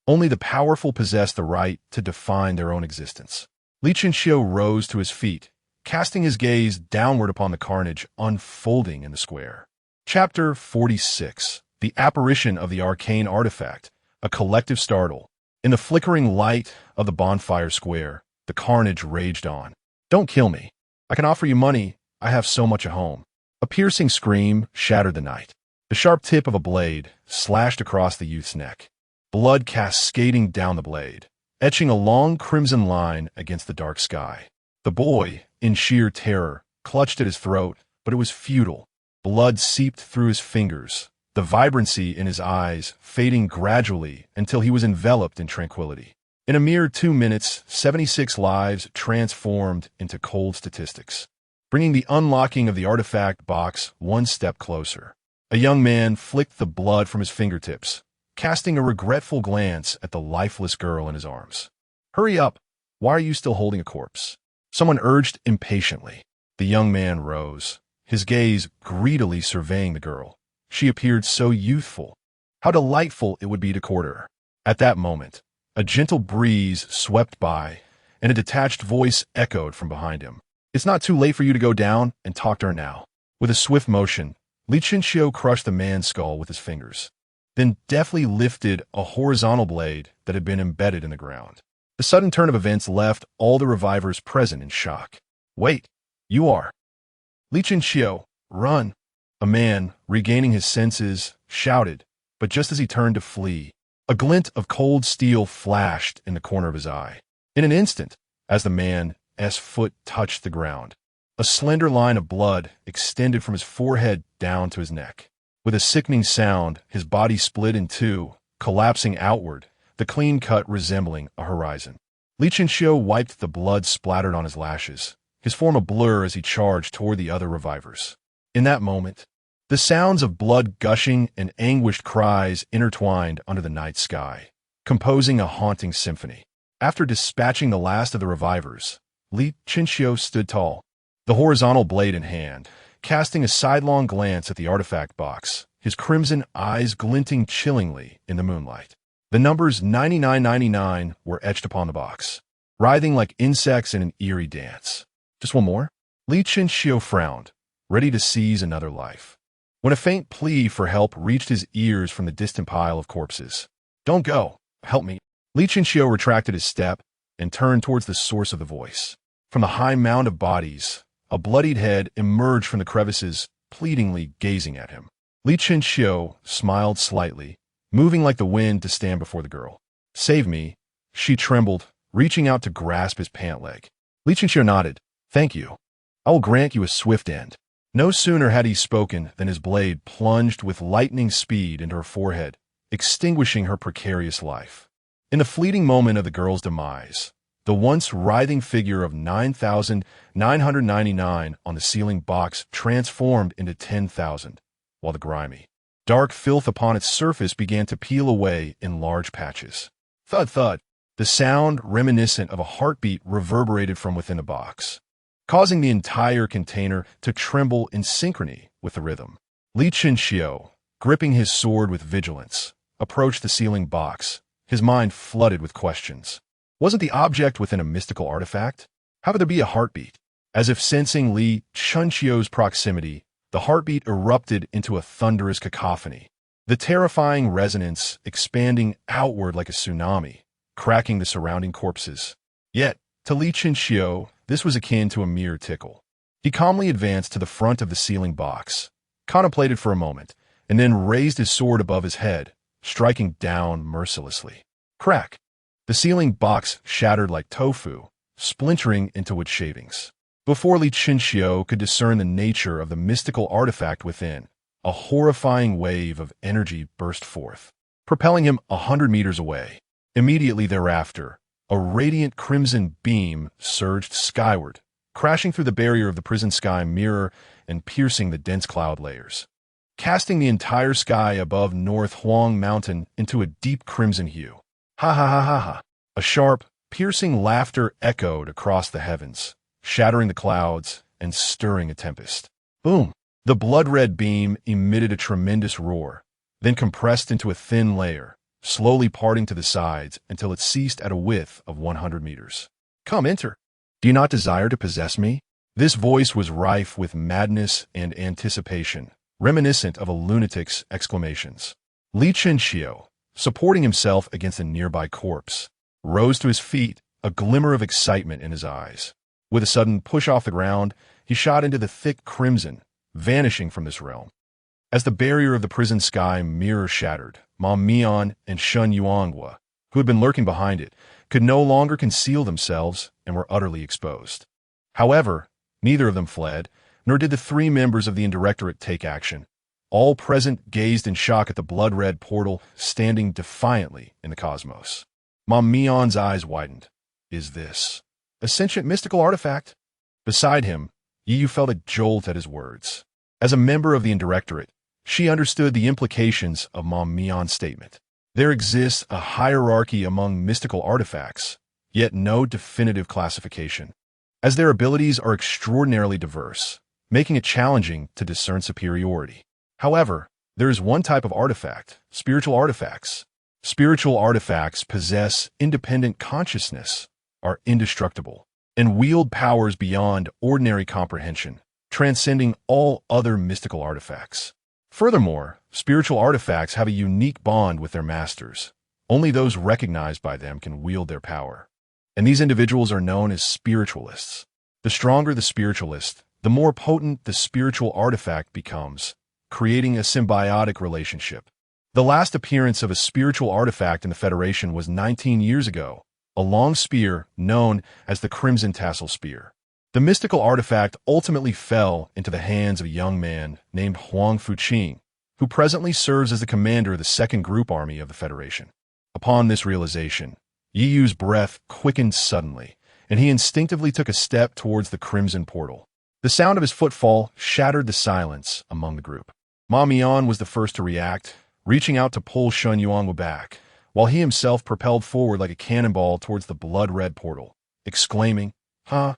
Only the powerful possess the right to define their own existence. Li Qingxiu rose to his feet, casting his gaze downward upon the carnage unfolding in the square. Chapter 46. The Apparition of the Arcane Artifact, a Collective Startle. In the flickering light of the bonfire square, the carnage raged on. Don't kill me. I can offer you money. I have so much at home. A piercing scream shattered the night. The sharp tip of a blade slashed across the youth's neck. Blood cascading down the blade, etching a long crimson line against the dark sky. The boy, in sheer terror, clutched at his throat, but it was futile. Blood seeped through his fingers, the vibrancy in his eyes fading gradually until he was enveloped in tranquility. In a mere 2 minutes, 76 lives transformed into cold statistics, bringing the unlocking of the artifact box one step closer. A young man flicked the blood from his fingertips, casting a regretful glance at the lifeless girl in his arms. Hurry up! Why are you still holding a corpse? Someone urged impatiently. The young man rose, his gaze greedily surveying the girl. She appeared so youthful. How delightful it would be to court her. At that moment, a gentle breeze swept by, and a detached voice echoed from behind him. It's not too late for you to go down and talk to her now. With a swift motion, Li Qingxiu crushed the man's skull with his fingers, then deftly lifted a horizontal blade that had been embedded in the ground. The sudden turn of events left all the revivers present in shock. Wait, you are. Li Qingxiu, run! A man, regaining his senses, shouted, but just as he turned to flee, a glint of cold steel flashed in the corner of his eye. In an instant, as the man's foot touched the ground, a slender line of blood extended from his forehead down to his neck. With a sickening sound, his body split in two, collapsing outward, the clean cut resembling a horizon. Li Qingxiu wiped the blood splattered on his lashes, his form a blur as he charged toward the other revivers. In that moment, the sounds of blood gushing and anguished cries intertwined under the night sky, composing a haunting symphony. After dispatching the last of the revivers, Li Qingxiu stood tall, the horizontal blade in hand, casting a sidelong glance at the artifact box, his crimson eyes glinting chillingly in the moonlight. The numbers 9999 were etched upon the box, writhing like insects in an eerie dance. Just one more? Li Qingxiu frowned, ready to seize another life, when a faint plea for help reached his ears from the distant pile of corpses. Don't go. Help me. Li Qingxiu retracted his step and turned towards the source of the voice. From the high mound of bodies, a bloodied head emerged from the crevices, pleadingly gazing at him. Li Qingxiu smiled slightly, moving like the wind to stand before the girl. Save me. She trembled, reaching out to grasp his pant leg. Li Qingxiu nodded. Thank you. I will grant you a swift end. No sooner had he spoken than his blade plunged with lightning speed into her forehead, extinguishing her precarious life. In the fleeting moment of the girl's demise, the once writhing figure of 9,999 on the ceiling box transformed into 10,000, while the grimy, dark filth upon its surface began to peel away in large patches. Thud, thud. The sound reminiscent of a heartbeat reverberated from within the box, causing the entire container to tremble in synchrony with the rhythm. Li Qingxiu, gripping his sword with vigilance, approached the ceiling box, his mind flooded with questions. Wasn't the object within a mystical artifact? How could there be a heartbeat? As if sensing Li Qingxiu's proximity, the heartbeat erupted into a thunderous cacophony, the terrifying resonance expanding outward like a tsunami, cracking the surrounding corpses. Yet, to Li Chinxiu, this was akin to a mere tickle. He calmly advanced to the front of the ceiling box, contemplated for a moment, and then raised his sword above his head, striking down mercilessly. Crack! The ceiling box shattered like tofu, splintering into its shavings. Before Li Chinxiu could discern the nature of the mystical artifact within, a horrifying wave of energy burst forth, propelling him 100 meters away. Immediately thereafter, a radiant crimson beam surged skyward, crashing through the barrier of the prison sky mirror and piercing the dense cloud layers, casting the entire sky above North Huang Mountain into a deep crimson hue. Ha ha ha ha ha! A sharp, piercing laughter echoed across the heavens, shattering the clouds and stirring a tempest. Boom! The blood-red beam emitted a tremendous roar, then compressed into a thin layer, slowly parting to the sides until it ceased at a width of 100 meters. Come, enter. Do you not desire to possess me? This voice was rife with madness and anticipation, reminiscent of a lunatic's exclamations. Li Chinxiu, supporting himself against a nearby corpse, rose to his feet, a glimmer of excitement in his eyes. With a sudden push off the ground, he shot into the thick crimson, vanishing from this realm. As the barrier of the prison sky mirror shattered, Ma Mian and Shun Yuanghua, who had been lurking behind it, could no longer conceal themselves and were utterly exposed. However, neither of them fled, nor did the three members of the Indirectorate take action. All present gazed in shock at the blood-red portal standing defiantly in the cosmos. Ma Mian's eyes widened. Is this a sentient mystical artifact? Beside him, Yu felt a jolt at his words. As a member of the Indirectorate, she understood the implications of Ma Mian's statement. There exists a hierarchy among mystical artifacts, yet no definitive classification, as their abilities are extraordinarily diverse, making it challenging to discern superiority. However, there is one type of artifact, spiritual artifacts. Spiritual artifacts possess independent consciousness, are indestructible, and wield powers beyond ordinary comprehension, transcending all other mystical artifacts. Furthermore, spiritual artifacts have a unique bond with their masters. Only those recognized by them can wield their power. And these individuals are known as spiritualists. The stronger the spiritualist, the more potent the spiritual artifact becomes, creating a symbiotic relationship. The last appearance of a spiritual artifact in the Federation was 19 years ago, a long spear known as the Crimson Tassel Spear. The mystical artifact ultimately fell into the hands of a young man named Huang Fuqing, who presently serves as the commander of the Second Group Army of the Federation. Upon this realization, Yiyu's breath quickened suddenly, and he instinctively took a step towards the crimson portal. The sound of his footfall shattered the silence among the group. Ma Mian was the first to react, reaching out to pull Shun Yuanghua back, while he himself propelled forward like a cannonball towards the blood-red portal, exclaiming, "Huh?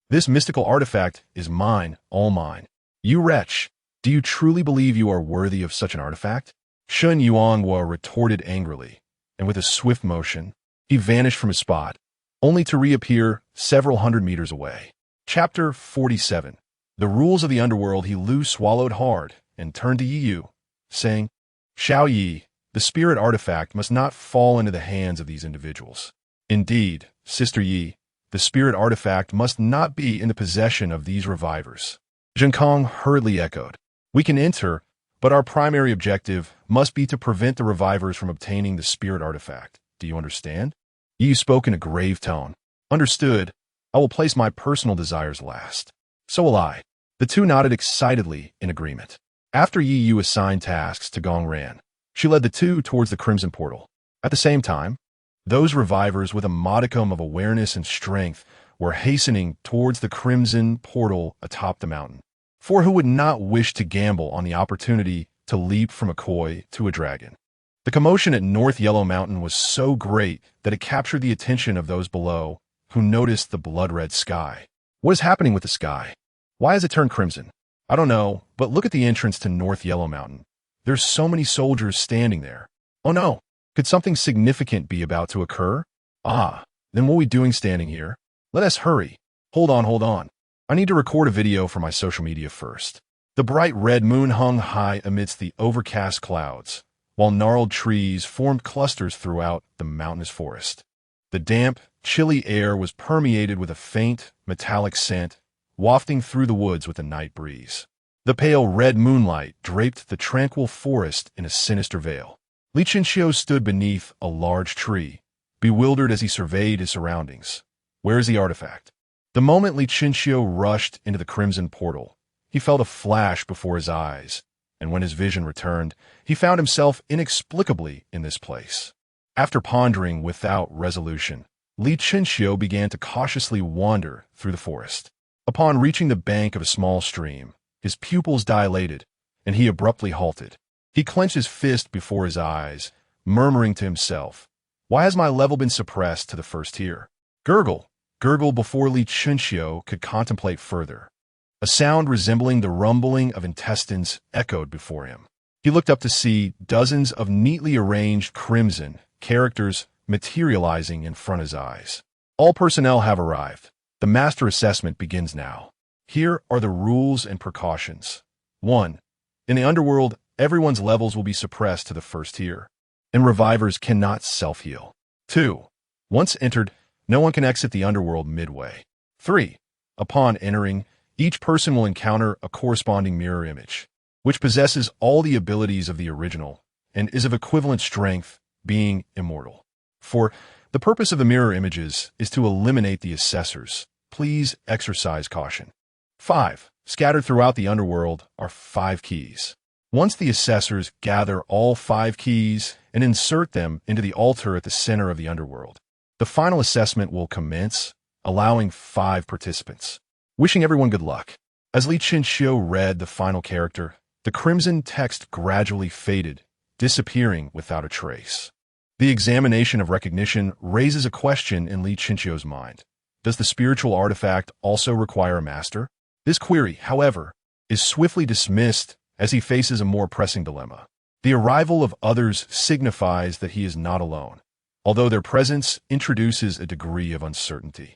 This mystical artifact is mine, all mine. You wretch, do you truly believe you are worthy of such an artifact?" Shun Yuanghua retorted angrily, and with a swift motion, he vanished from his spot, only to reappear several hundred meters away. Chapter 47. The rules of the underworld. Lu swallowed hard and turned to Yiyu, saying, "Xiao Yi, the spirit artifact must not fall into the hands of these individuals. Indeed, Sister Yi, the spirit artifact must not be in the possession of these revivers." Zheng Kong hurriedly echoed, "We can enter, but our primary objective must be to prevent the revivers from obtaining the spirit artifact. Do you understand?" Yi spoke in a grave tone. "Understood. I will place my personal desires last." "So will I." The two nodded excitedly in agreement. After Yi Yu assigned tasks to Gong Ran, she led the two towards the Crimson Portal. At the same time, those revivers with a modicum of awareness and strength were hastening towards the Crimson Portal atop the mountain. For who would not wish to gamble on the opportunity to leap from a koi to a dragon? The commotion at North Yellow Mountain was so great that it captured the attention of those below, who noticed the blood-red sky. What is happening with the sky? Why has it turned crimson? I don't know, but look at the entrance to North Yellow Mountain. There's so many soldiers standing there. Oh no, could something significant be about to occur? Ah, then what are we doing standing here? Let us hurry. Hold on. I need to record a video for my social media first. The bright red moon hung high amidst the overcast clouds, while gnarled trees formed clusters throughout the mountainous forest. The damp, chilly air was permeated with a faint, metallic scent, wafting through the woods with the night breeze. The pale red moonlight draped the tranquil forest in a sinister veil. Li Chinchio stood beneath a large tree, bewildered as he surveyed his surroundings. Where is the artifact? The moment Li Chinchio rushed into the crimson portal, he felt a flash before his eyes, and when his vision returned, he found himself inexplicably in this place. After pondering without resolution, Li Chinchio began to cautiously wander through the forest. Upon reaching the bank of a small stream, his pupils dilated, and he abruptly halted. He clenched his fist before his eyes, murmuring to himself, "Why has my level been suppressed to the first tier?" Gurgle, gurgle before Li Chinchio could contemplate further. A sound resembling the rumbling of intestines echoed before him. He looked up to see dozens of neatly arranged crimson characters materializing in front of his eyes. All personnel have arrived. The master assessment begins now. Here are the rules and precautions. 1. In the underworld, everyone's levels will be suppressed to the first tier, and revivers cannot self-heal. 2. Once entered, no one can exit the underworld midway. 3. Upon entering, each person will encounter a corresponding mirror image, which possesses all the abilities of the original and is of equivalent strength, being immortal. 4. The purpose of the mirror images is to eliminate the assessors. Please exercise caution. 5. Scattered throughout the underworld are 5 keys. Once the assessors gather all 5 keys and insert them into the altar at the center of the underworld, the final assessment will commence, allowing 5 participants. Wishing everyone good luck. As Li Chinchio read the final character, the crimson text gradually faded, disappearing without a trace. The examination of recognition raises a question in Li Chinchio's mind. Does the spiritual artifact also require a master? This query, however, is swiftly dismissed as he faces a more pressing dilemma. The arrival of others signifies that he is not alone, although their presence introduces a degree of uncertainty.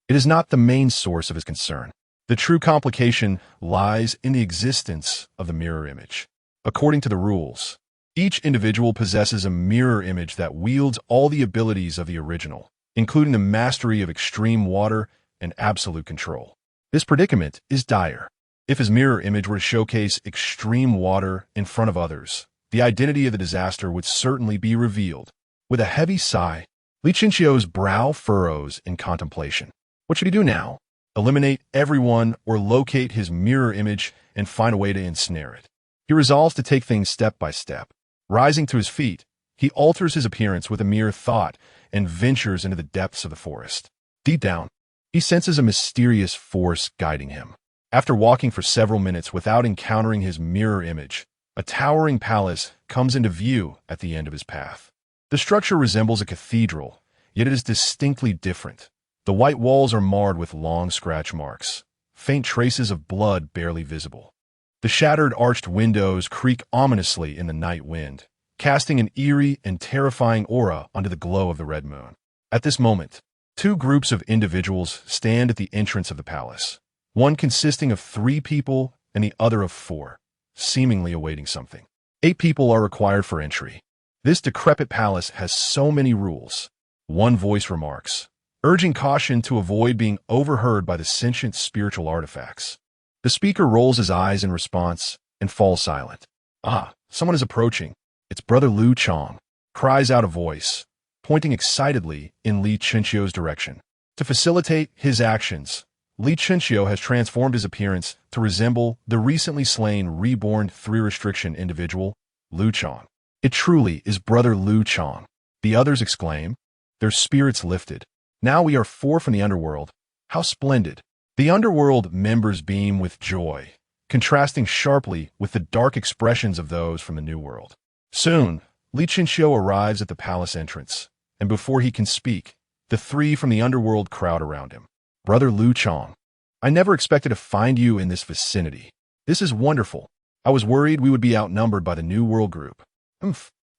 It is not the main source of his concern. The true complication lies in the existence of the mirror image. According to the rules, each individual possesses a mirror image that wields all the abilities of the original, including the mastery of extreme water and absolute control. This predicament is dire. If his mirror image were to showcase extreme water in front of others, the identity of the disaster would certainly be revealed. With a heavy sigh, Li Chinchio's brow furrows in contemplation. What should he do now? Eliminate everyone or locate his mirror image and find a way to ensnare it. He resolves to take things step by step. Rising to his feet, he alters his appearance with a mere thought and ventures into the depths of the forest. Deep down, he senses a mysterious force guiding him. After walking for several minutes without encountering his mirror image, a towering palace comes into view at the end of his path. The structure resembles a cathedral, yet it is distinctly different. The white walls are marred with long scratch marks, faint traces of blood barely visible. The shattered arched windows creak ominously in the night wind, casting an eerie and terrifying aura onto the glow of the red moon. At this moment, 2 groups of individuals stand at the entrance of the palace, one consisting of 3 people and the other of 4, seemingly awaiting something. 8 people are required for entry. This decrepit palace has so many rules. One voice remarks, urging caution to avoid being overheard by the sentient spiritual artifacts. The speaker rolls his eyes in response and falls silent. "Ah, someone is approaching. It's Brother Lu Chong," cries out a voice, pointing excitedly in Li Chinchio's direction. To facilitate his actions, Li Chinchio has transformed his appearance to resemble the recently slain reborn 3-restriction individual, Lu Chong. "It truly is Brother Lu Chong," the others exclaim, their spirits lifted. "Now we are 4 from the underworld. How splendid." The underworld members beam with joy, contrasting sharply with the dark expressions of those from the new world. Soon, Li Chinchio arrives at the palace entrance, and before he can speak, the 3 from the underworld crowd around him. "Brother Lu Chong, I never expected to find you in this vicinity. This is wonderful. I was worried we would be outnumbered by the New World group."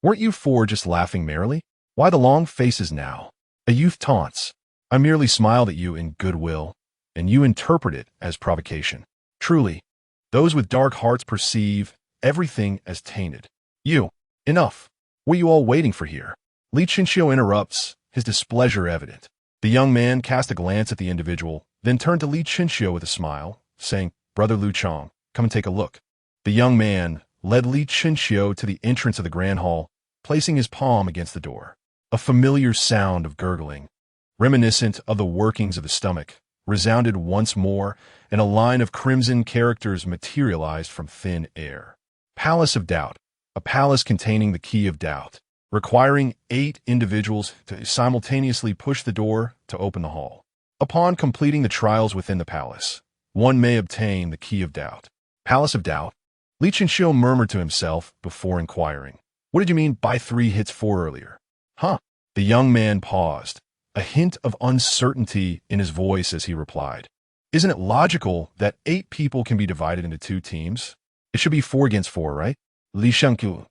Weren't you 4 just laughing merrily? Why the long faces now?" A youth taunts. "I merely smiled at you in goodwill, and you interpret it as provocation. Truly, those with dark hearts perceive everything as tainted. You, enough. What are you all waiting for here? Li Chinxiu interrupts, his displeasure evident. The young man cast a glance at the individual, then turned to Li Chinxiu with a smile, saying, "Brother Lu Chong, come and take a look." The young man led Li Chinxiu to the entrance of the grand hall, placing his palm against the door. A familiar sound of gurgling, reminiscent of the workings of the stomach, resounded once more, and a line of crimson characters materialized from thin air. Palace of Doubt, a palace containing the key of doubt, requiring 8 individuals to simultaneously push the door to open the hall. Upon completing the trials within the palace, one may obtain the key of doubt. Palace of Doubt? Li Chinxiu murmured to himself before inquiring. What did you mean by 3 hits 4 earlier? Huh? The young man paused, a hint of uncertainty in his voice as he replied. Isn't it logical that 8 people can be divided into 2 teams? It should be 4 against 4, right? Li Shangqiu.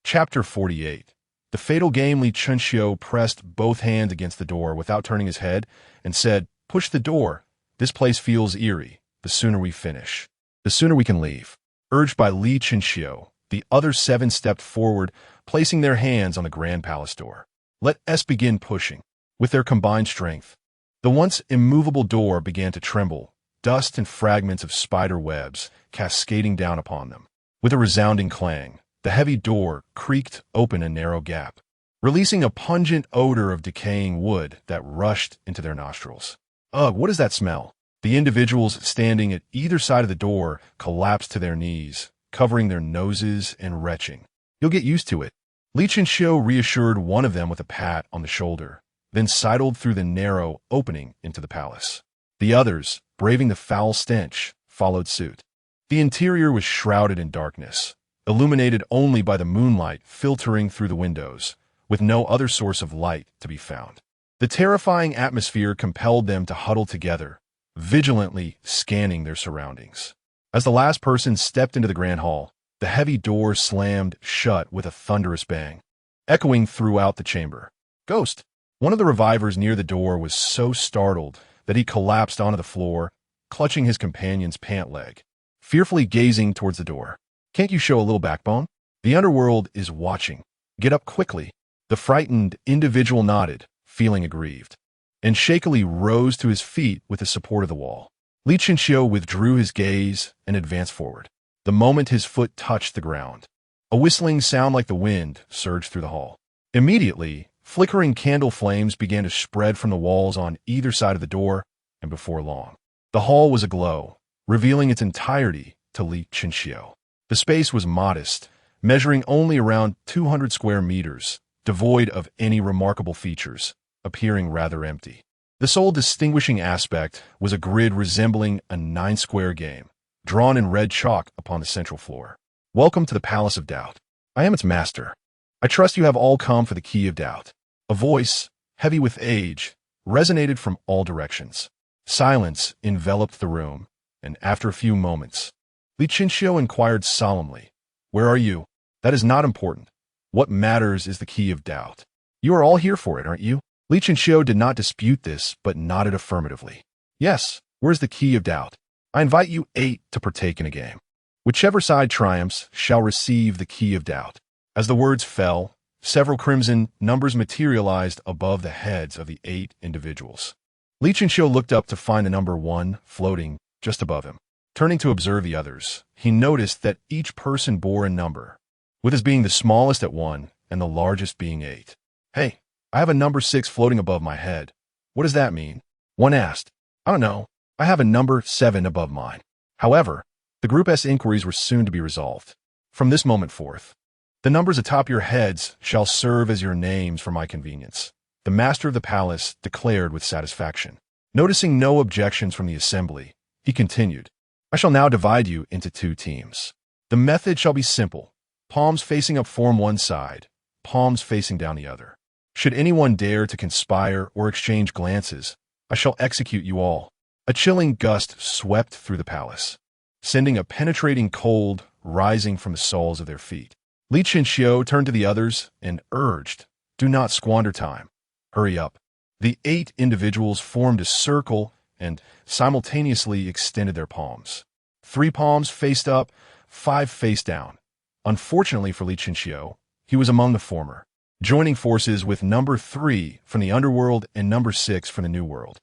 Chapter 48. The fatal game. Li Chinxiu pressed both hands against the door without turning his head and said, "Push the door. This place feels eerie. The sooner we finish, the sooner we can leave." Urged by Li Chinxiu, the other 7 stepped forward, placing their hands on the grand palace door. Let us begin pushing. With their combined strength, the once immovable door began to tremble, dust and fragments of spider webs cascading down upon them. With a resounding clang, the heavy door creaked open a narrow gap, releasing a pungent odor of decaying wood that rushed into their nostrils. Ugh, what is that smell? The individuals standing at either side of the door collapsed to their knees, covering their noses and retching. You'll get used to it. Li Chinxiu reassured one of them with a pat on the shoulder, then sidled through the narrow opening into the palace. The others, braving the foul stench, followed suit. The interior was shrouded in darkness, illuminated only by the moonlight filtering through the windows, with no other source of light to be found. The terrifying atmosphere compelled them to huddle together, vigilantly scanning their surroundings. As the last person stepped into the grand hall, the heavy door slammed shut with a thunderous bang, echoing throughout the chamber. Ghost! One of the revivers near the door was so startled that he collapsed onto the floor, clutching his companion's pant leg, fearfully gazing towards the door. Can't you show a little backbone? The underworld is watching. Get up quickly. The frightened individual nodded, feeling aggrieved, and shakily rose to his feet with the support of the wall. Li Chinxiu withdrew his gaze and advanced forward. The moment his foot touched the ground, a whistling sound like the wind surged through the hall. Immediately, flickering candle flames began to spread from the walls on either side of the door, and before long, the hall was aglow, revealing its entirety to Li Chinxiu. The space was modest, measuring only around 200 square meters, devoid of any remarkable features, appearing rather empty. The sole distinguishing aspect was a grid resembling a 9-square game, drawn in red chalk upon the central floor. Welcome to the Palace of Doubt. I am its master. I trust you have all come for the key of doubt. A voice, heavy with age, resonated from all directions. Silence enveloped the room, and after a few moments, Li Chinxiu inquired solemnly, "Where are you? That is not important. What matters is the key of doubt. You are all here for it, aren't you?" Li Chinxiu did not dispute this, but nodded affirmatively. "Yes, where's the key of doubt? I invite you 8 to partake in a game. Whichever side triumphs shall receive the key of doubt." As the words fell, several crimson numbers materialized above the heads of the 8 individuals. Li Chinxiu looked up to find the number 1 floating just above him. Turning to observe the others, he noticed that each person bore a number, with his being the smallest at 1 and the largest being 8. "Hey, I have a number 6 floating above my head. What does that mean?" One asked. "I don't know. I have a number 7 above mine." However, the group's inquiries were soon to be resolved. From this moment forth, the numbers atop your heads shall serve as your names for my convenience, the master of the palace declared with satisfaction. Noticing no objections from the assembly, he continued, "I shall now divide you into 2 teams. The method shall be simple. Palms facing up form one side, palms facing down the other. Should anyone dare to conspire or exchange glances, I shall execute you all." A chilling gust swept through the palace, sending a penetrating cold rising from the soles of their feet. Li Chinxiu turned to the others and urged, "Do not squander time. Hurry up." The 8 individuals formed a circle and simultaneously extended their palms. 3 palms faced up, 5 face down. Unfortunately for Li Chinxiu, he he was among the former, joining forces with number 3 from the underworld and number 6 from the new world.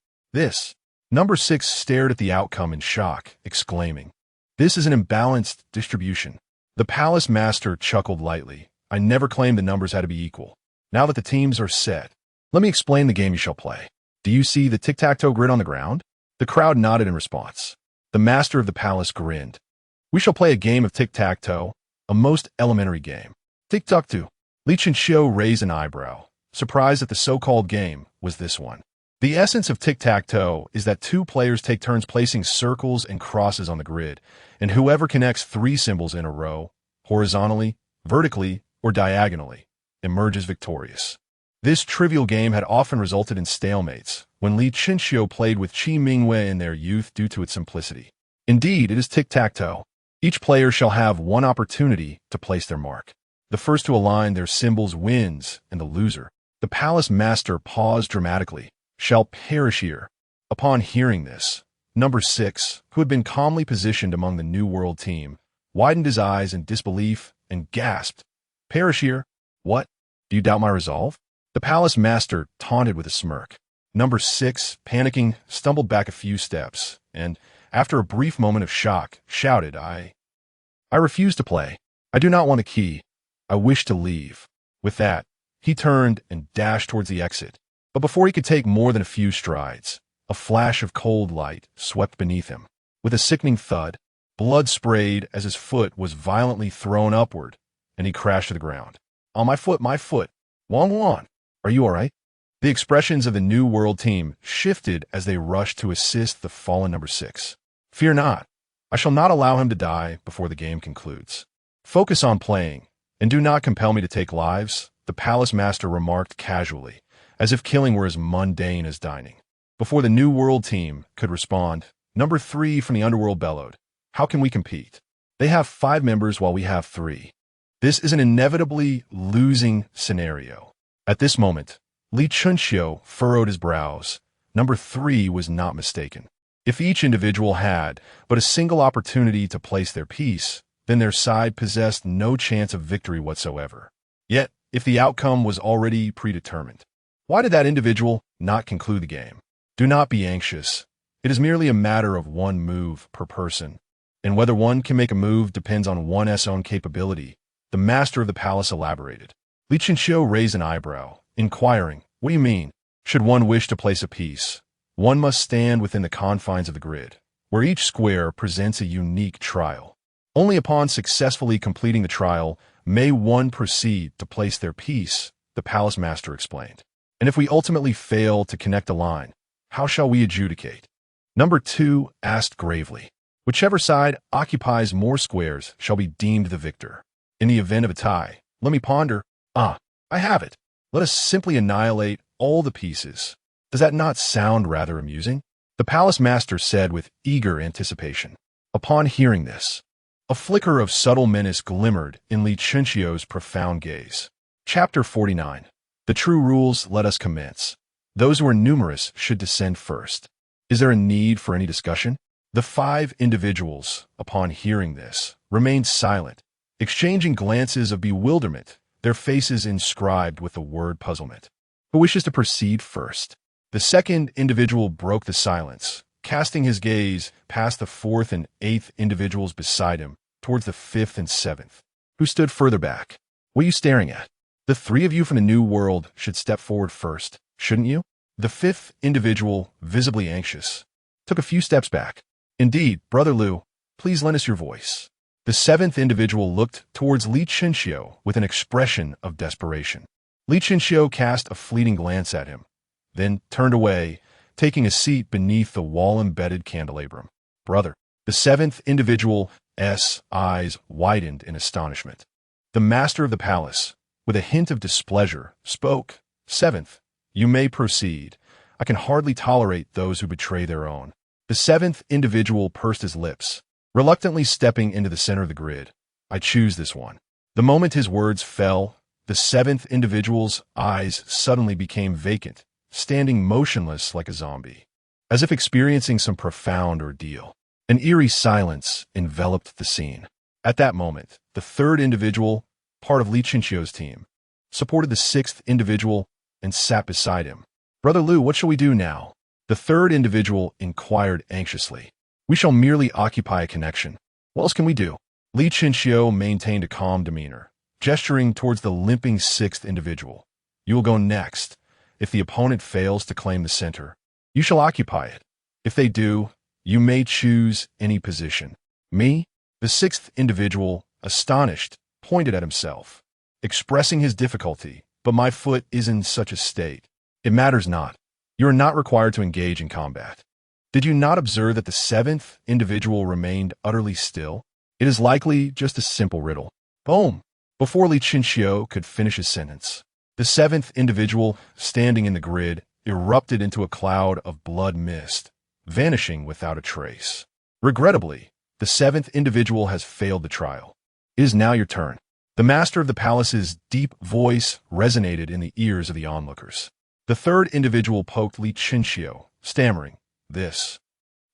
Number 6 stared at the outcome in shock, exclaiming, "This is an imbalanced distribution." The palace master chuckled lightly. "I never claimed the numbers had to be equal. Now that the teams are set, let me explain the game you shall play. Do you see the tic-tac-toe grid on the ground?" The crowd nodded in response. The master of the palace grinned. "We shall play a game of tic-tac-toe, a most elementary game." "Tic-tac-toe." Li Qianxiu raised an eyebrow, surprised that the so-called game was this one. The essence of tic-tac-toe is that 2 players take turns placing circles and crosses on the grid, and whoever connects 3 symbols in a row, horizontally, vertically, or diagonally, emerges victorious. This trivial game had often resulted in stalemates when Li Qianxiu played with Qi Mingwei in their youth due to its simplicity. Indeed, it is tic-tac-toe. Each player shall have one opportunity to place their mark. The first to align their symbols wins, and the loser, the palace master paused dramatically, shall perish here. Upon hearing this, number 6, who had been calmly positioned among the New World team, widened his eyes in disbelief and gasped, "Perish here? What? Do you doubt my resolve?" The palace master taunted with a smirk. Number 6, panicking, stumbled back a few steps, and, after a brief moment of shock, shouted, I refuse to play. I do not want a key. I wish to leave." With that, he turned and dashed towards the exit. But before he could take more than a few strides, a flash of cold light swept beneath him. With a sickening thud, blood sprayed as his foot was violently thrown upward, and he crashed to the ground. "On my foot, my foot. Wang Wan, are you all right?" The expressions of the New World team shifted as they rushed to assist the fallen number 6. "Fear not. I shall not allow him to die before the game concludes. Focus on playing, and do not compel me to take lives," the palace master remarked casually, as if killing were as mundane as dining. Before the New World team could respond, number 3 from the underworld bellowed, "How can we compete? They have 5 members while we have 3. This is an inevitably losing scenario." At this moment, Li Qianxiu furrowed his brows. Number 3 was not mistaken. If each individual had but a single opportunity to place their piece, then their side possessed no chance of victory whatsoever. Yet, if the outcome was already predetermined, why did that individual not conclude the game? Do not be anxious. It is merely a matter of one move per person, and whether one can make a move depends on one's own capability, the master of the palace elaborated. Li Qianxiu raised an eyebrow, inquiring, "What do you mean? Should one wish to place a piece, one must stand within the confines of the grid, where each square presents a unique trial. Only upon successfully completing the trial may one proceed to place their piece," the palace master explained. "And if we ultimately fail to connect a line, how shall we adjudicate?" Number 2 asked gravely. "Whichever side occupies more squares shall be deemed the victor. In the event of a tie, let me ponder. I have it. Let us simply annihilate all the pieces. Does that not sound rather amusing?" the palace master said with eager anticipation. Upon hearing this, a flicker of subtle menace glimmered in Li Qianxiu's profound gaze. Chapter 49. The true rules. Let us commence. Those who are numerous should descend first. Is there a need for any discussion? The 5 individuals, upon hearing this, remained silent, exchanging glances of bewilderment, their faces inscribed with the word puzzlement. Who wishes to proceed first? The second individual broke the silence, casting his gaze past the 4th and 8th individuals beside him towards the 5th and 7th, who stood further back. "What are you staring at? The 3 of you from the New World should step forward first, shouldn't you?" The 5th individual, visibly anxious, took a few steps back. "Indeed, Brother Liu, please lend us your voice." The 7th individual looked towards Li Qianxiu with an expression of desperation. Li Qianxiu cast a fleeting glance at him, then turned away, taking a seat beneath the wall-embedded candelabrum. "Brother." The 7th individual's eyes widened in astonishment. The master of the palace, with a hint of displeasure, spoke. "7th, you may proceed. I can hardly tolerate those who betray their own." The 7th individual pursed his lips, reluctantly stepping into the center of the grid. "I choose this one." The moment his words fell, the 7th individual's eyes suddenly became vacant, standing motionless like a zombie, as if experiencing some profound ordeal. An eerie silence enveloped the scene. At that moment, the 3rd individual, part of Li Chinchio's team, supported the sixth individual and sat beside him. "Brother Liu, what shall we do now?" The third individual inquired anxiously. "We shall merely occupy a connection. What else can we do?" Li Chinchio maintained a calm demeanor, gesturing towards the limping sixth individual. "You will go next. If the opponent fails to claim the center, you shall occupy it. If they do, you may choose any position." "Me?" The sixth individual, astonished, pointed at himself, expressing his difficulty. "But my foot is in such a state." "It matters not. You are not required to engage in combat." Did you not observe that the seventh individual remained utterly still? It is likely just a simple riddle. Boom! Before Li Chinchio could finish his sentence, the seventh individual, standing in the grid, erupted into a cloud of blood mist, vanishing without a trace. Regrettably, the seventh individual has failed the trial. It is now your turn. The master of the palace's deep voice resonated in the ears of the onlookers. The third individual poked Li Chinchio, stammering, "This.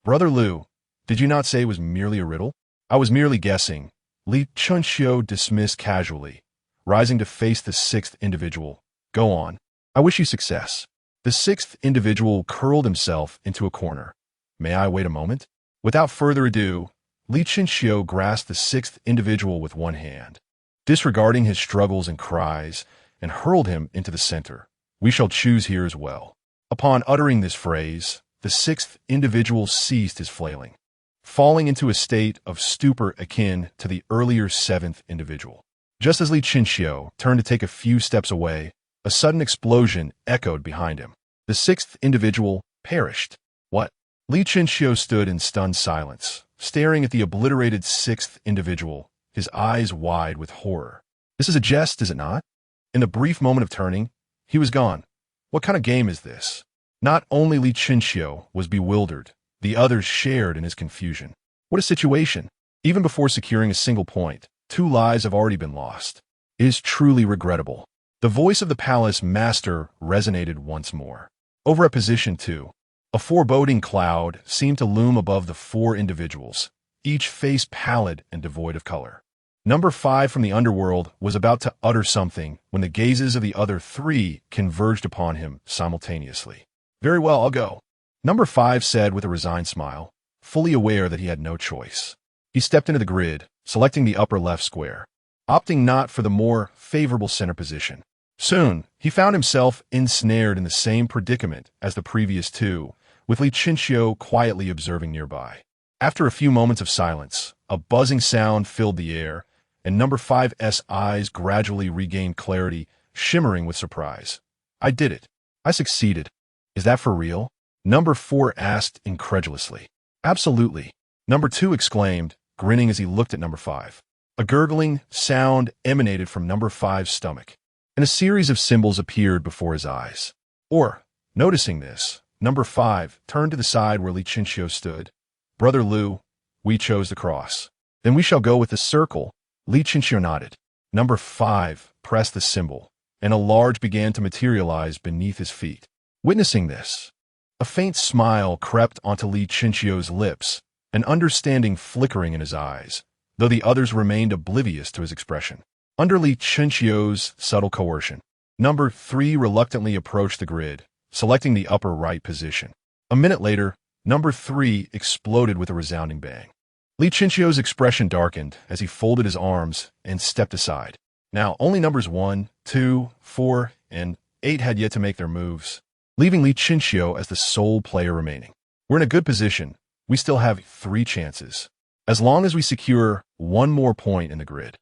Brother Liu, did you not say it was merely a riddle?" "I was merely guessing," Li Chinchio dismissed casually, rising to face the sixth individual. "Go on. I wish you success." The sixth individual curled himself into a corner. "May I wait a moment?" Without further ado, Li Chinchio grasped the sixth individual with one hand, disregarding his struggles and cries, and hurled him into the center. "We shall choose here as well." Upon uttering this phrase, the sixth individual ceased his flailing, falling into a state of stupor akin to the earlier seventh individual. Just as Li Chinchio turned to take a few steps away, a sudden explosion echoed behind him. The sixth individual perished. "What?" Li Chinchio stood in stunned silence, staring at the obliterated sixth individual, his eyes wide with horror. "This is a jest, is it not?" In the brief moment of turning, he was gone. What kind of game is this? Not only Li Chinchio was bewildered, the others shared in his confusion. What a situation! Even before securing a single point, 2 lives have already been lost. It is truly regrettable. The voice of the palace master resonated once more. Over at position 2, a foreboding cloud seemed to loom above the 4 individuals, each face pallid and devoid of color. Number 5 from the underworld was about to utter something when the gazes of the other 3 converged upon him simultaneously. "Very well, I'll go," Number 5 said with a resigned smile, fully aware that he had no choice. He stepped into the grid, selecting the upper left square, opting not for the more favorable center position. Soon, he found himself ensnared in the same predicament as the previous 2, with Li Chinchio quietly observing nearby. After a few moments of silence, a buzzing sound filled the air, and Number 5's eyes gradually regained clarity, shimmering with surprise. "I did it. I succeeded. Is that for real?" Number 4 asked incredulously. "Absolutely," Number 2 exclaimed, grinning as he looked at Number 5. A gurgling sound emanated from Number 5's stomach, and a series of symbols appeared before his eyes. Noticing this, Number 5 turned to the side where Li Chinchio stood. "Brother Liu, we chose the cross. Then we shall go with the circle." Li Chinchio nodded. Number 5 pressed the symbol, and a large began to materialize beneath his feet. Witnessing this, a faint smile crept onto Li Chinchio's lips, an understanding flickering in his eyes, though the others remained oblivious to his expression. Under Li Chinchio's subtle coercion, Number 3 reluctantly approached the grid, selecting the upper right position. A minute later, Number 3 exploded with a resounding bang. Li Chinchio's expression darkened as he folded his arms and stepped aside. Now, only numbers 1, 2, 4, and 8 had yet to make their moves, leaving Li Chinchio as the sole player remaining. "We're in a good position. We still have 3 chances. As long as we secure 1 more point in the grid,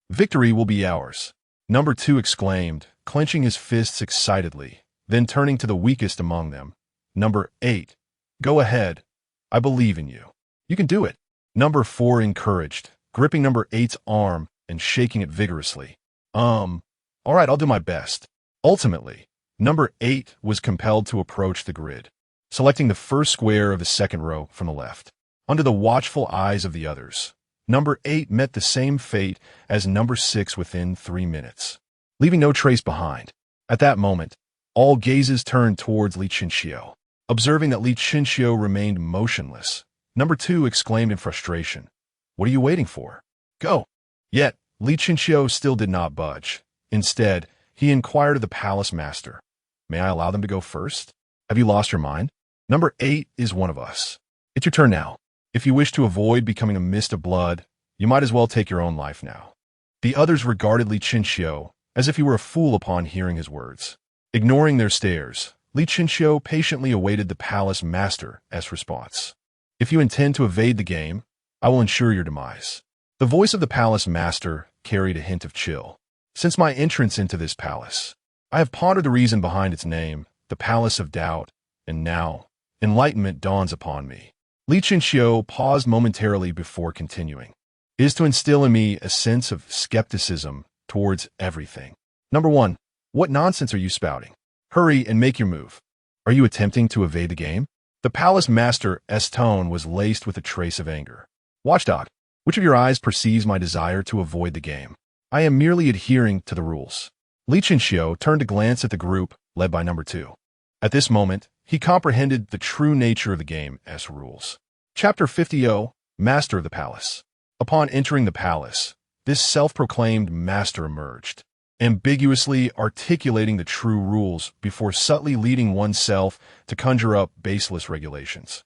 victory will be ours," Number 2 exclaimed, clenching his fists excitedly, then turning to the weakest among them. "Number 8, go ahead. I believe in you. You can do it." Number 4 encouraged, gripping Number 8's arm and shaking it vigorously. All right, I'll do my best." Ultimately, Number 8 was compelled to approach the grid, selecting the first square of the second row from the left. Under the watchful eyes of the others, Number 8 met the same fate as Number 6 within 3 minutes, leaving no trace behind. At that moment, all gazes turned towards Li Chinchio. Observing that Li Chinchio remained motionless, Number 2 exclaimed in frustration, "What are you waiting for? Go!" Yet, Li Chinxiu still did not budge. Instead, he inquired of the palace master, "May I allow them to go first? Have you lost your mind? Number 8 is one of us. It's your turn now. If you wish to avoid becoming a mist of blood, you might as well take your own life now." The others regarded Li Chinxiu as if he were a fool upon hearing his words. Ignoring their stares, Li Chinxiu patiently awaited the palace master's response. "If you intend to evade the game, I will ensure your demise." The voice of the palace master carried a hint of chill. "Since my entrance into this palace, I have pondered the reason behind its name, the Palace of Doubt, and now, enlightenment dawns upon me." Li Chinxiu paused momentarily before continuing. "It is to instill in me a sense of skepticism towards everything. Number 1, what nonsense are you spouting? Hurry and make your move. Are you attempting to evade the game?" The palace master's tone was laced with a trace of anger. "Watchdog, which of your eyes perceives my desire to avoid the game? I am merely adhering to the rules." Li Chinxiu turned to glance at the group led by number 2. At this moment, he comprehended the true nature of the game's rules. Chapter 50, Master of the Palace. Upon entering the palace, this self-proclaimed master emerged, ambiguously articulating the true rules before subtly leading oneself to conjure up baseless regulations.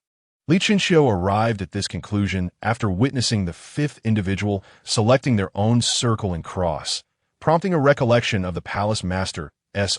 Li Chinxiu arrived at this conclusion after witnessing the 5th individual selecting their own circle and cross, prompting a recollection of the palace master's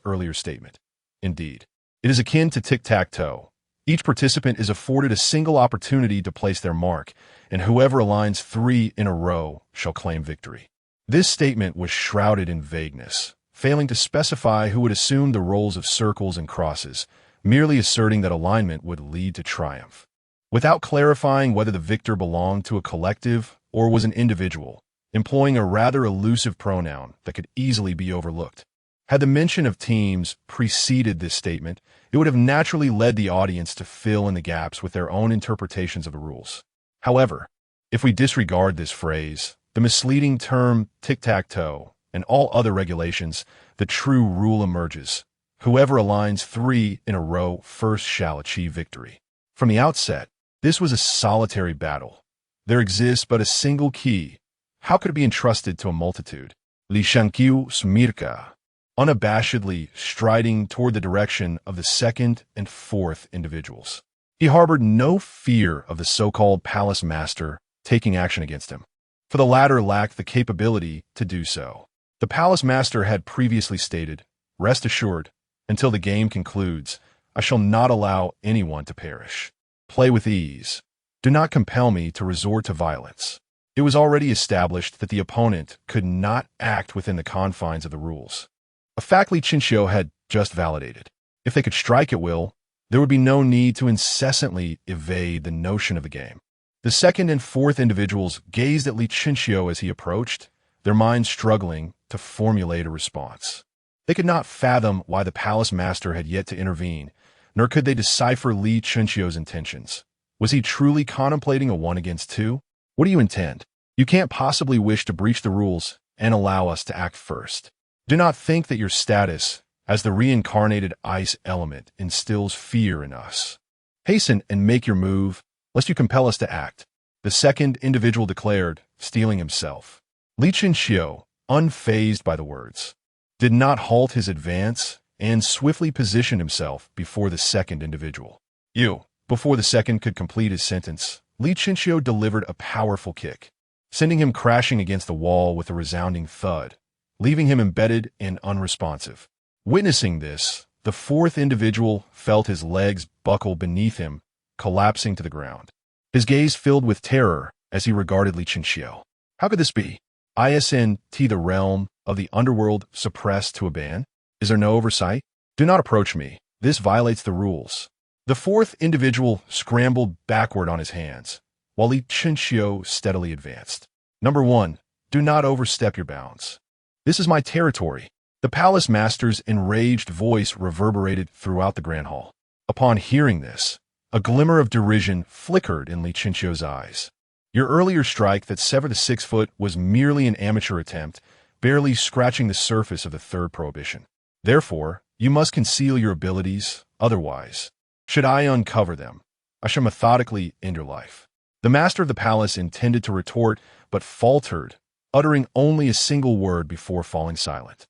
earlier statement. Indeed, it is akin to tic-tac-toe. Each participant is afforded a single opportunity to place their mark, and whoever aligns 3 in a row shall claim victory. This statement was shrouded in vagueness, failing to specify who would assume the roles of circles and crosses, merely asserting that alignment would lead to triumph. Without clarifying whether the victor belonged to a collective or was an individual, employing a rather elusive pronoun that could easily be overlooked. Had the mention of teams preceded this statement, it would have naturally led the audience to fill in the gaps with their own interpretations of the rules. However, if we disregard this phrase, the misleading term tic-tac-toe, and all other regulations, the true rule emerges. Whoever aligns 3 in a row first shall achieve victory. From the outset, this was a solitary battle. There exists but a single key. How could it be entrusted to a multitude? Li Shanqiu Smirka, unabashedly striding toward the direction of the 2nd and 4th individuals. He harbored no fear of the so-called palace master taking action against him, for the latter lacked the capability to do so. The palace master had previously stated, "Rest assured, until the game concludes, I shall not allow anyone to perish. Play with ease. Do not compel me to resort to violence." It was already established that the opponent could not act within the confines of the rules, a fact Li Chinxiu had just validated. If they could strike at will, there would be no need to incessantly evade the notion of the game. The 2nd and 4th individuals gazed at Li Chinxiu as he approached, their minds struggling to formulate a response. They could not fathom why the palace master had yet to intervene, nor could they decipher Li Chinxiu's intentions. Was he truly contemplating a 1 against 2? "What do you intend? You can't possibly wish to breach the rules and allow us to act first. Do not think that your status as the reincarnated ice element instills fear in us. Hasten and make your move, lest you compel us to act," the 2nd individual declared, steeling himself. Li Chinxiu, unfazed by the words, did not halt his advance and swiftly positioned himself before the 2nd individual. Before the 2nd could complete his sentence, Li Chinxiu delivered a powerful kick, sending him crashing against the wall with a resounding thud, leaving him embedded and unresponsive. Witnessing this, the 4th individual felt his legs buckle beneath him, collapsing to the ground. His gaze filled with terror as he regarded Li Chinxiu. How could this be? Isn't the realm of the underworld suppressed to a ban? Is there no oversight? Do not approach me. This violates the rules. The 4th individual scrambled backward on his hands, while Li Chinxiu steadily advanced. Number 1, do not overstep your bounds. This is my territory. The palace master's enraged voice reverberated throughout the grand hall. Upon hearing this, a glimmer of derision flickered in Li Chinxiu's eyes. Your earlier strike that severed the 6 foot was merely an amateur attempt, barely scratching the surface of the 3rd prohibition. Therefore, you must conceal your abilities, otherwise, should I uncover them, I shall methodically end your life. The master of the palace intended to retort, but faltered, uttering only a single word before falling silent.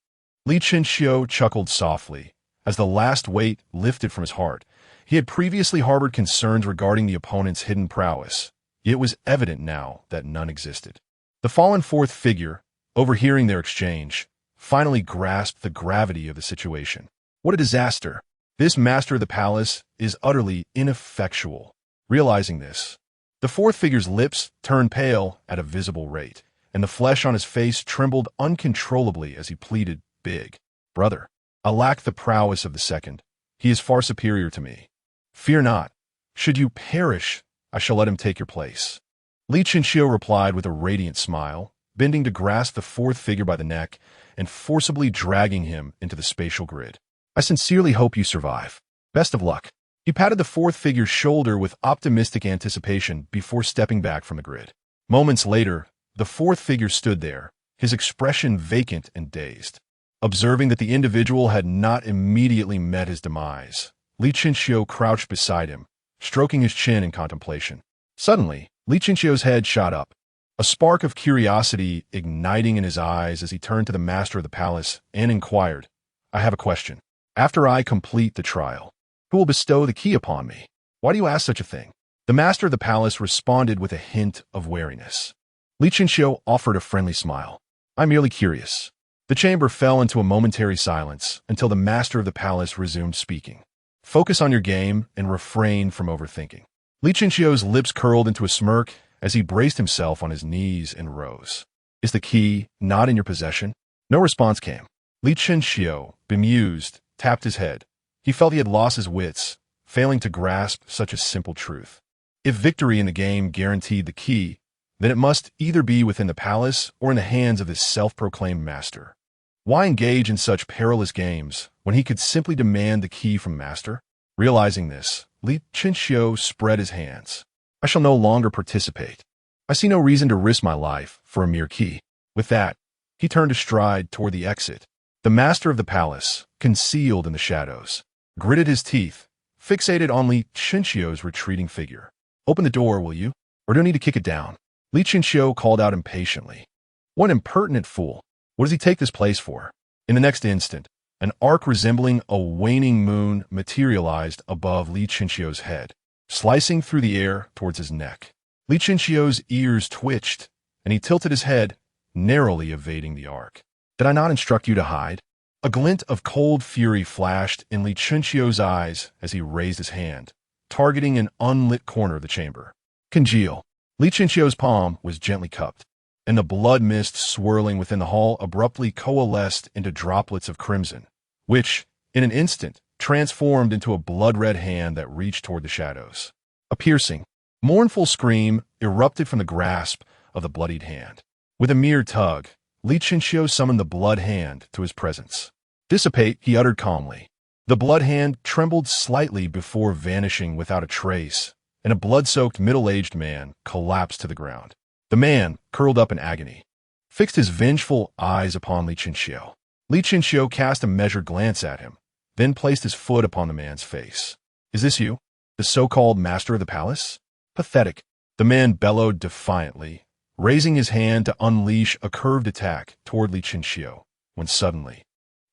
Li Chinxiu chuckled softly as the last weight lifted from his heart. He had previously harbored concerns regarding the opponent's hidden prowess. It was evident now that none existed. The fallen fourth figure, overhearing their exchange, finally grasped the gravity of the situation. What a disaster! This master of the palace is utterly ineffectual. Realizing this, the fourth figure's lips turned pale at a visible rate, and the flesh on his face trembled uncontrollably as he pleaded, "Big brother, I lack the prowess of the second. He is far superior to me. Fear not. Should you perish, I shall let him take your place." Li Chinxiu replied with a radiant smile, bending to grasp the fourth figure by the neck and forcibly dragging him into the spatial grid. "I sincerely hope you survive. Best of luck." He patted the fourth figure's shoulder with optimistic anticipation before stepping back from the grid. Moments later, the fourth figure stood there, his expression vacant and dazed. Observing that the individual had not immediately met his demise, Li Chinxiu crouched beside him, stroking his chin in contemplation. Suddenly, Li Chinxiu's head shot up, a spark of curiosity igniting in his eyes as he turned to the master of the palace and inquired, "I have a question. After I complete the trial, who will bestow the key upon me? Why do you ask such a thing?" The master of the palace responded with a hint of wariness. Li Chinxiu offered a friendly smile. "I'm merely curious." The chamber fell into a momentary silence until the master of the palace resumed speaking. "Focus on your game and refrain from overthinking." Li Chinxiu's lips curled into a smirk as he braced himself on his knees and rose. "Is the key not in your possession?" No response came. Li Chinxiu, bemused, tapped his head. He felt he had lost his wits, failing to grasp such a simple truth. If victory in the game guaranteed the key, then it must either be within the palace or in the hands of his self-proclaimed master. Why engage in such perilous games when he could simply demand the key from master? Realizing this, Li Chinxiu spread his hands. "I shall no longer participate. I see no reason to risk my life for a mere key." With that, he turned a stride toward the exit. The master of the palace, concealed in the shadows, gritted his teeth, fixated on Li Chinxiu's retreating figure. "Open the door, will you? Or do I need to kick it down?" Li Chinxiu called out impatiently. "What impertinent fool! What does he take this place for?" In the next instant, an arc resembling a waning moon materialized above Li Chinxiu's head, slicing through the air towards his neck. Li Chinxiu's ears twitched, and he tilted his head, narrowly evading the arc. "Did I not instruct you to hide?" A glint of cold fury flashed in Li Chinxiu's eyes as he raised his hand, targeting an unlit corner of the chamber. "Congeal." Li Chinxiu's palm was gently cupped, and the blood mist swirling within the hall abruptly coalesced into droplets of crimson, which, in an instant, transformed into a blood-red hand that reached toward the shadows. A piercing, mournful scream erupted from the grasp of the bloodied hand. With a mere tug, Li Chinxiu summoned the blood hand to his presence. "Dissipate," he uttered calmly. The blood hand trembled slightly before vanishing without a trace, and a blood-soaked middle-aged man collapsed to the ground. The man, curled up in agony, fixed his vengeful eyes upon Li Chinxiu. Li Chinxiu cast a measured glance at him, then placed his foot upon the man's face. "Is this you, the so-called master of the palace?" "Pathetic," the man bellowed defiantly, raising his hand to unleash a curved attack toward Li Chinxiu, when suddenly,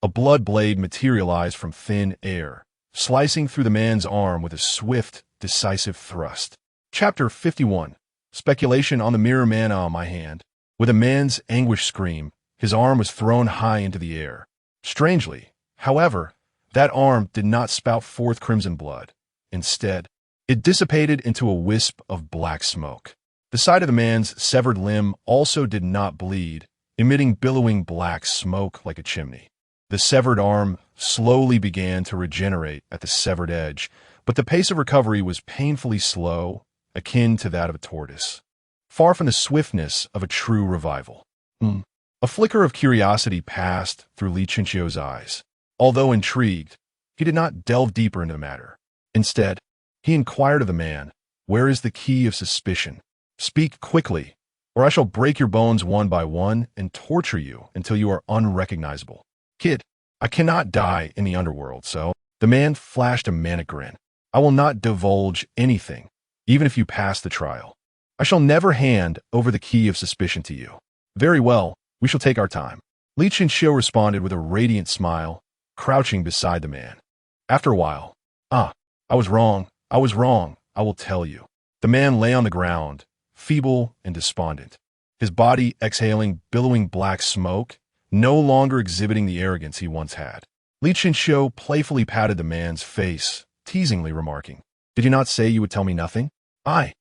a blood blade materialized from thin air, slicing through the man's arm with a swift, decisive thrust. Chapter 51. Speculation on the mirror man on my hand. With a man's anguished scream, his arm was thrown high into the air. Strangely, however, that arm did not spout forth crimson blood. Instead, it dissipated into a wisp of black smoke. The side of the man's severed limb also did not bleed, emitting billowing black smoke like a chimney. The severed arm slowly began to regenerate at the severed edge, but the pace of recovery was painfully slow, akin to that of a tortoise, far from the swiftness of a true revival. A flicker of curiosity passed through Li Chinxiu's eyes. Although intrigued, he did not delve deeper into the matter. Instead, he inquired of the man, "Where is the key of suspicion? Speak quickly, or I shall break your bones one by one and torture you until you are unrecognizable." "Kid, I cannot die in the underworld, so—" The man flashed a manic grin. "I will not divulge anything, even if you pass the trial. I shall never hand over the key of suspicion to you." Very well, we shall take our time. Li Chinxiu responded with a radiant smile, crouching beside the man. After a while, I was wrong, I will tell you. The man lay on the ground, feeble and despondent, his body exhaling billowing black smoke, no longer exhibiting the arrogance he once had. Li Chinxiu playfully patted the man's face, teasingly remarking, "Did you not say you would tell me nothing?" I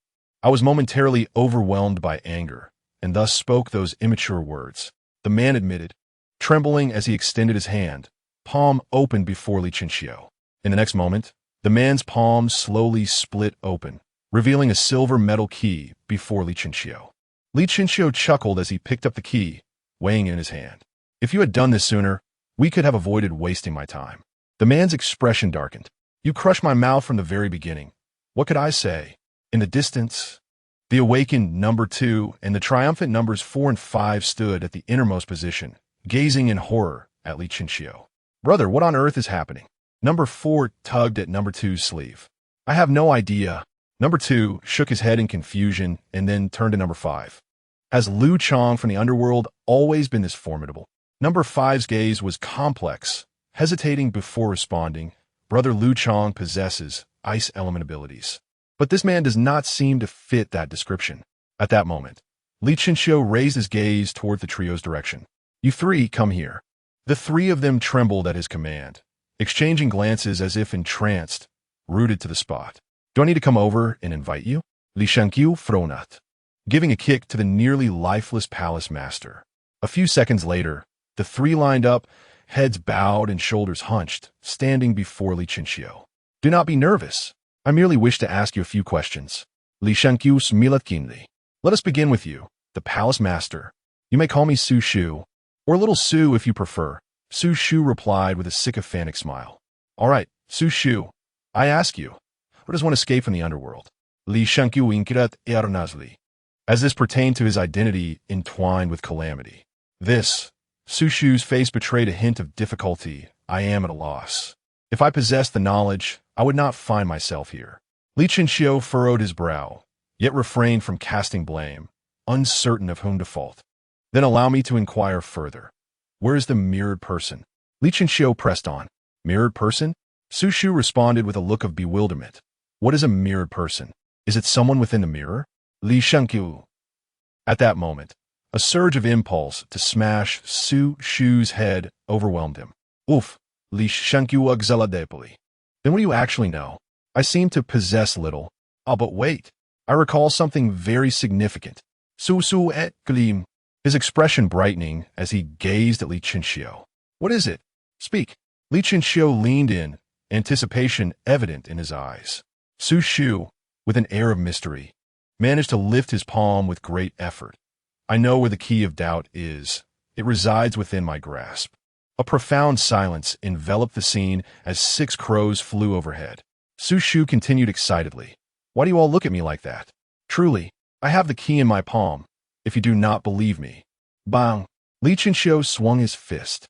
was momentarily overwhelmed by anger, and thus spoke those immature words. The man admitted, trembling as he extended his hand, palm open before Li Chinxiu. In the next moment, the man's palm slowly split open, revealing a silver metal key before Li Chinxiu. Li Chinxiu chuckled as he picked up the key, weighing it in his hand. "If you had done this sooner, we could have avoided wasting my time." The man's expression darkened. "You crushed my mouth from the very beginning. What could I say?" In the distance, the awakened number 2 and the triumphant numbers 4 and 5 stood at the innermost position, gazing in horror at Li Chinxiu. "Brother, what on earth is happening?" Number 4 tugged at number 2's sleeve. "I have no idea." Number 2 shook his head in confusion and then turned to number 5. Has Liu Chong from the underworld always been this formidable? Number 5's gaze was complex, hesitating before responding. Brother Liu Chong possesses ice element abilities. But this man does not seem to fit that description. At that moment, Li Chinxiu raised his gaze toward the trio's direction. "You 3 come here." The 3 of them trembled at his command, exchanging glances as if entranced, rooted to the spot. "Do I need to come over and invite you?" Li Shangqiu fronat, giving a kick to the nearly lifeless palace master. A few seconds later, the 3 lined up, heads bowed and shoulders hunched, standing before Li Chinxiu. "Do not be nervous. I merely wish to ask you a few questions." Li Shangqiu smiled keenly. "Let us begin with you, the palace master. You may call me Su Shu, or Little Su if you prefer." Su Shu replied with a sycophantic smile. "All right, Su Shu, I ask you, what does one escape from the underworld?" Li Shangqiu inquired earnestly, as this pertained to his identity entwined with calamity. This, Su Shu's face betrayed a hint of difficulty. "I am at a loss. If I possessed the knowledge, I would not find myself here." Li Chinxiu furrowed his brow, yet refrained from casting blame, uncertain of whom to fault. "Then allow me to inquire further. Where is the mirrored person?" Li Chinxiu pressed on. "Mirrored person?" Su Shu responded with a look of bewilderment. "What is a mirrored person? Is it someone within the mirror?" Li Shangqiu. At that moment, a surge of impulse to smash Su Shu's head overwhelmed him. "Oof!" Li Shangqiu exhaladepoli. "Then what do you actually know? I seem to possess little. But wait. I recall something very significant." Su Su et gleam, his expression brightening as he gazed at Li Chinxiu. "What is it? Speak." Li Chinxiu leaned in, anticipation evident in his eyes. Su Shu, with an air of mystery, managed to lift his palm with great effort. "I know where the key of doubt is. It resides within my grasp." A profound silence enveloped the scene as 6 crows flew overhead. Su Shu continued excitedly. "Why do you all look at me like that? Truly, I have the key in my palm, if you do not believe me." Bang! Li Chinxiu swung his fist,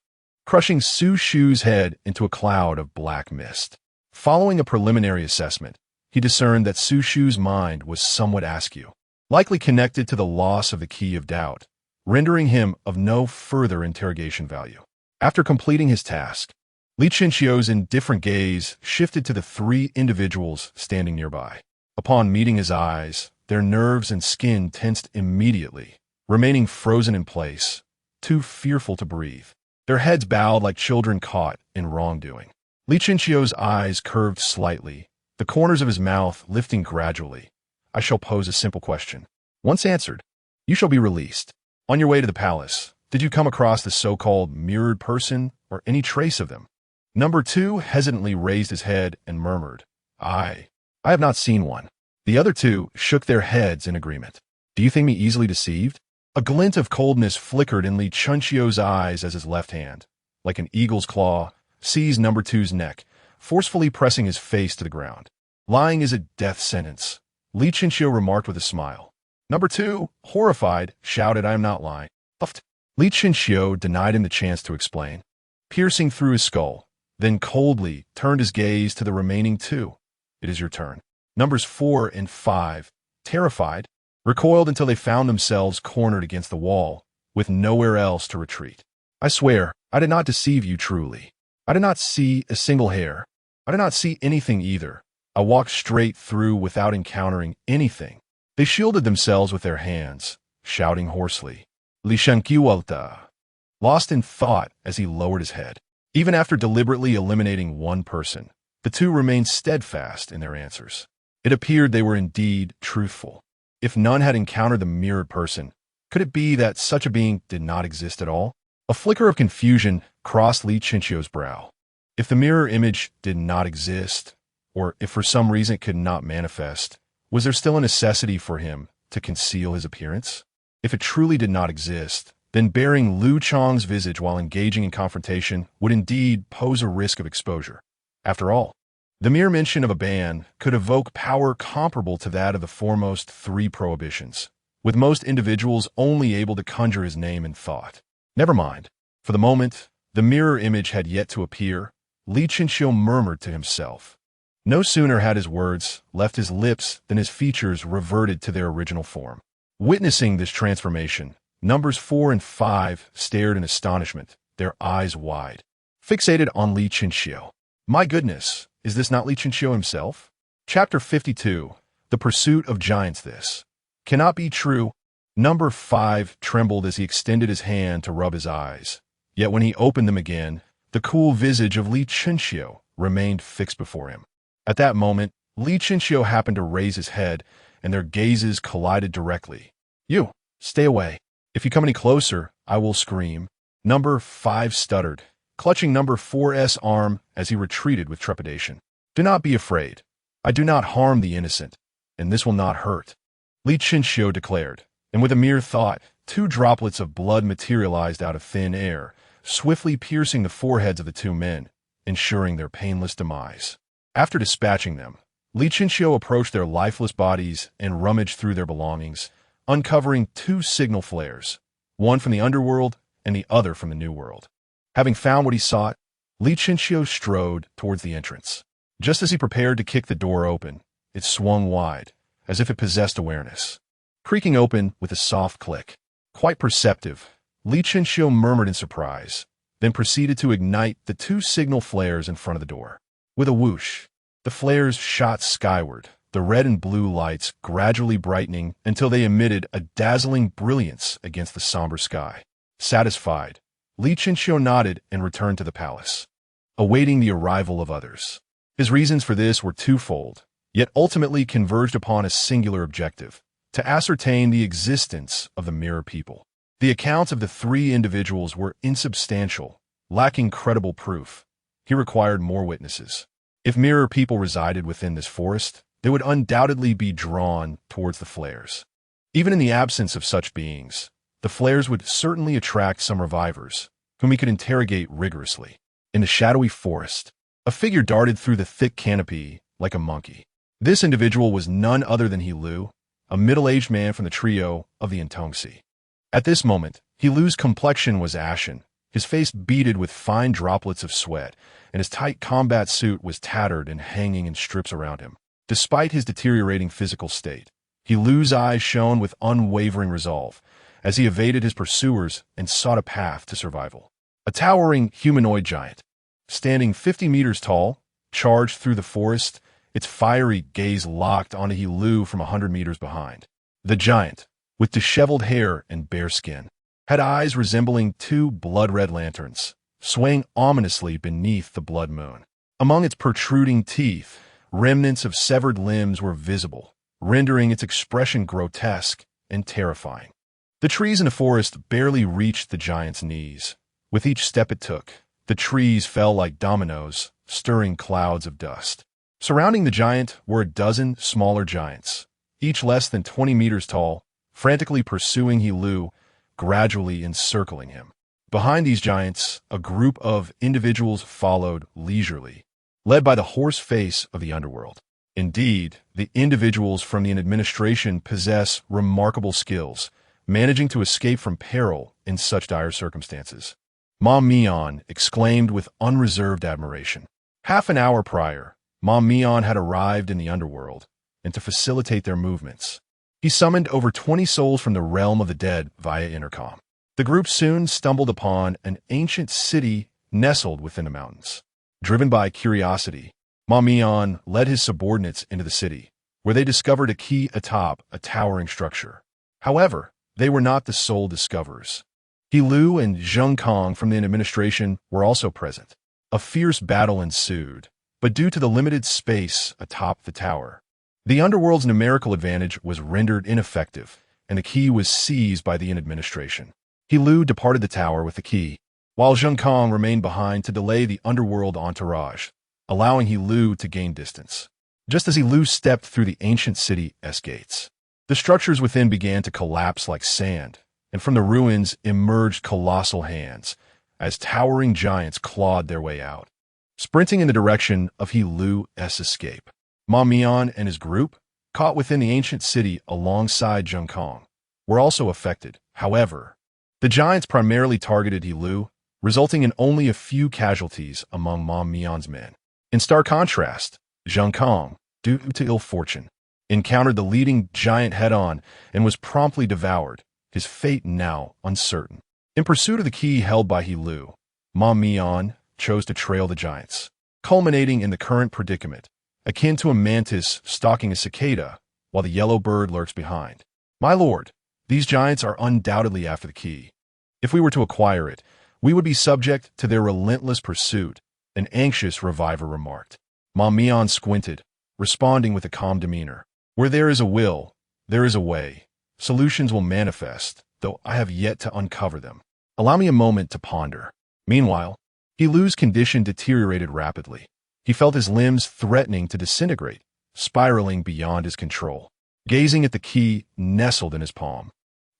crushing Su Shu's head into a cloud of black mist. Following a preliminary assessment, he discerned that Su Shu's mind was somewhat askew, likely connected to the loss of the key of doubt, rendering him of no further interrogation value. After completing his task, Li Chinxiu's indifferent gaze shifted to the 3 individuals standing nearby. Upon meeting his eyes, their nerves and skin tensed immediately, remaining frozen in place, too fearful to breathe. Their heads bowed like children caught in wrongdoing. Li Chinxiu's eyes curved slightly, the corners of his mouth lifting gradually. "I shall pose a simple question. Once answered, you shall be released. On your way to the palace, did you come across the so-called mirrored person or any trace of them?" Number 2 hesitantly raised his head and murmured, I have not seen one." The other 2 shook their heads in agreement. "Do you think me easily deceived?" A glint of coldness flickered in Li Chinxiu's eyes as his left hand, like an eagle's claw, seized number 2's neck, forcefully pressing his face to the ground. "Lying is a death sentence," Li Chinxiu remarked with a smile. Number 2, horrified, shouted, "I am not lying." Puffed. Li Chinxiu denied him the chance to explain, piercing through his skull, then coldly turned his gaze to the remaining 2. "It is your turn." Numbers 4 and 5, terrified, recoiled until they found themselves cornered against the wall, with nowhere else to retreat. I swear, I did not deceive you truly. I did not see a single hair. I did not see anything either. I walked straight through without encountering anything. They shielded themselves with their hands, shouting hoarsely, Li Shankiwalta, lost in thought as he lowered his head. Even after deliberately eliminating one person, the two remained steadfast in their answers. It appeared they were indeed truthful. If none had encountered the mirrored person, could it be that such a being did not exist at all? A flicker of confusion crossed Li Chinchio's brow. If the mirror image did not exist, or if for some reason it could not manifest, was there still a necessity for him to conceal his appearance? If it truly did not exist, then bearing Lu Chong's visage while engaging in confrontation would indeed pose a risk of exposure. After all, the mere mention of a ban could evoke power comparable to that of the foremost three prohibitions, with most individuals only able to conjure his name in thought. Never mind. For the moment, the mirror image had yet to appear. Li Chinchio murmured to himself. No sooner had his words left his lips than his features reverted to their original form. Witnessing this transformation, numbers 4 and 5 stared in astonishment, their eyes wide, fixated on Li Chinchio. My goodness, is this not Li Chinchio himself? Chapter 52, The Pursuit of Giants. This cannot be true. Number 5 trembled as he extended his hand to rub his eyes. Yet when he opened them again, the cool visage of Li Chinchio remained fixed before him. At that moment, Li Chinchio happened to raise his head, and their gazes collided directly. You, stay away. If you come any closer, I will scream. Number 5 stuttered, clutching number 4's arm as he retreated with trepidation. Do not be afraid. I do not harm the innocent, and this will not hurt, Li Chinchio declared, and with a mere thought, 2 droplets of blood materialized out of thin air, swiftly piercing the foreheads of the 2 men, ensuring their painless demise. After dispatching them, Li Chinchio approached their lifeless bodies and rummaged through their belongings, uncovering 2 signal flares, one from the underworld and the other from the new world. Having found what he sought, Li Chinchio strode towards the entrance. Just as he prepared to kick the door open, it swung wide, as if it possessed awareness. Creaking open with a soft click. Quite perceptive, Li Chinchio murmured in surprise, then proceeded to ignite the 2 signal flares in front of the door. With a whoosh, the flares shot skyward, the red and blue lights gradually brightening until they emitted a dazzling brilliance against the somber sky. Satisfied, Li Chinchio nodded and returned to the palace, awaiting the arrival of others. His reasons for this were twofold, yet ultimately converged upon a singular objective: to ascertain the existence of the mirror people. The accounts of the 3 individuals were insubstantial, lacking credible proof. He required more witnesses. If mirror people resided within this forest, they would undoubtedly be drawn towards the flares. Even in the absence of such beings, the flares would certainly attract some revivers, whom he could interrogate rigorously. In the shadowy forest, a figure darted through the thick canopy like a monkey. This individual was none other than He-Lu, a middle-aged man from the trio of the Intongsi. At this moment, He-Lu's complexion was ashen, his face beaded with fine droplets of sweat, and his tight combat suit was tattered and hanging in strips around him. Despite his deteriorating physical state, He-Lu's eyes shone with unwavering resolve as he evaded his pursuers and sought a path to survival. A towering humanoid giant, standing 50 meters tall, charged through the forest, its fiery gaze locked onto He-Lu from 100 meters behind. The giant, with disheveled hair and bare skin, had eyes resembling 2 blood-red lanterns, swaying ominously beneath the blood moon. Among its protruding teeth, remnants of severed limbs were visible, rendering its expression grotesque and terrifying. The trees in the forest barely reached the giant's knees. With each step it took, the trees fell like dominoes, stirring clouds of dust. Surrounding the giant were a dozen smaller giants, each less than 20 meters tall, frantically pursuing He-Lu, gradually encircling him. Behind these giants, a group of individuals followed leisurely, led by the hoarse face of the underworld. Indeed, the individuals from the administration possess remarkable skills, managing to escape from peril in such dire circumstances. Ma Mian exclaimed with unreserved admiration. Half an hour prior, Ma Mian had arrived in the underworld, and to facilitate their movements, he summoned over 20 souls from the realm of the dead via intercom. The group soon stumbled upon an ancient city nestled within the mountains. Driven by curiosity, Ma Mian led his subordinates into the city, where they discovered a key atop a towering structure. However, they were not the sole discoverers. He Lu and Zheng Kong from the administration were also present. A fierce battle ensued, but due to the limited space atop the tower, the underworld's numerical advantage was rendered ineffective, and the key was seized by the administration. He Lu departed the tower with the key, while Zheng Kong remained behind to delay the underworld entourage, allowing He Lu to gain distance. Just as He Lu stepped through the ancient city S-gates, the structures within began to collapse like sand, and from the ruins emerged colossal hands, as towering giants clawed their way out. Sprinting in the direction of He Lu's escape, Ma Mian and his group, caught within the ancient city alongside Zheng Kong, were also affected. However, the giants primarily targeted He Lu, resulting in only a few casualties among Ma Mian's men. In stark contrast, Zheng Kong, due to ill fortune, encountered the leading giant head-on and was promptly devoured, his fate now uncertain. In pursuit of the key held by He Lu, Ma Mian chose to trail the giants, culminating in the current predicament, akin to a mantis stalking a cicada while the yellow bird lurks behind. My lord, these giants are undoubtedly after the key. If we were to acquire it, we would be subject to their relentless pursuit, an anxious reviver remarked. Ma Mian squinted, responding with a calm demeanor. Where there is a will, there is a way. Solutions will manifest, though I have yet to uncover them. Allow me a moment to ponder. Meanwhile, He Lu's condition deteriorated rapidly. He felt his limbs threatening to disintegrate, spiraling beyond his control. Gazing at the key nestled in his palm,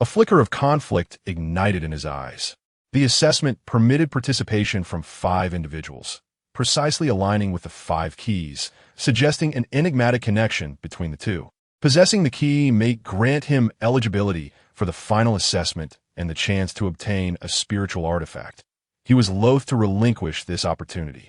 a flicker of conflict ignited in his eyes. The assessment permitted participation from 5 individuals, precisely aligning with the 5 keys, suggesting an enigmatic connection between the two. Possessing the key may grant him eligibility for the final assessment and the chance to obtain a spiritual artifact. He was loath to relinquish this opportunity,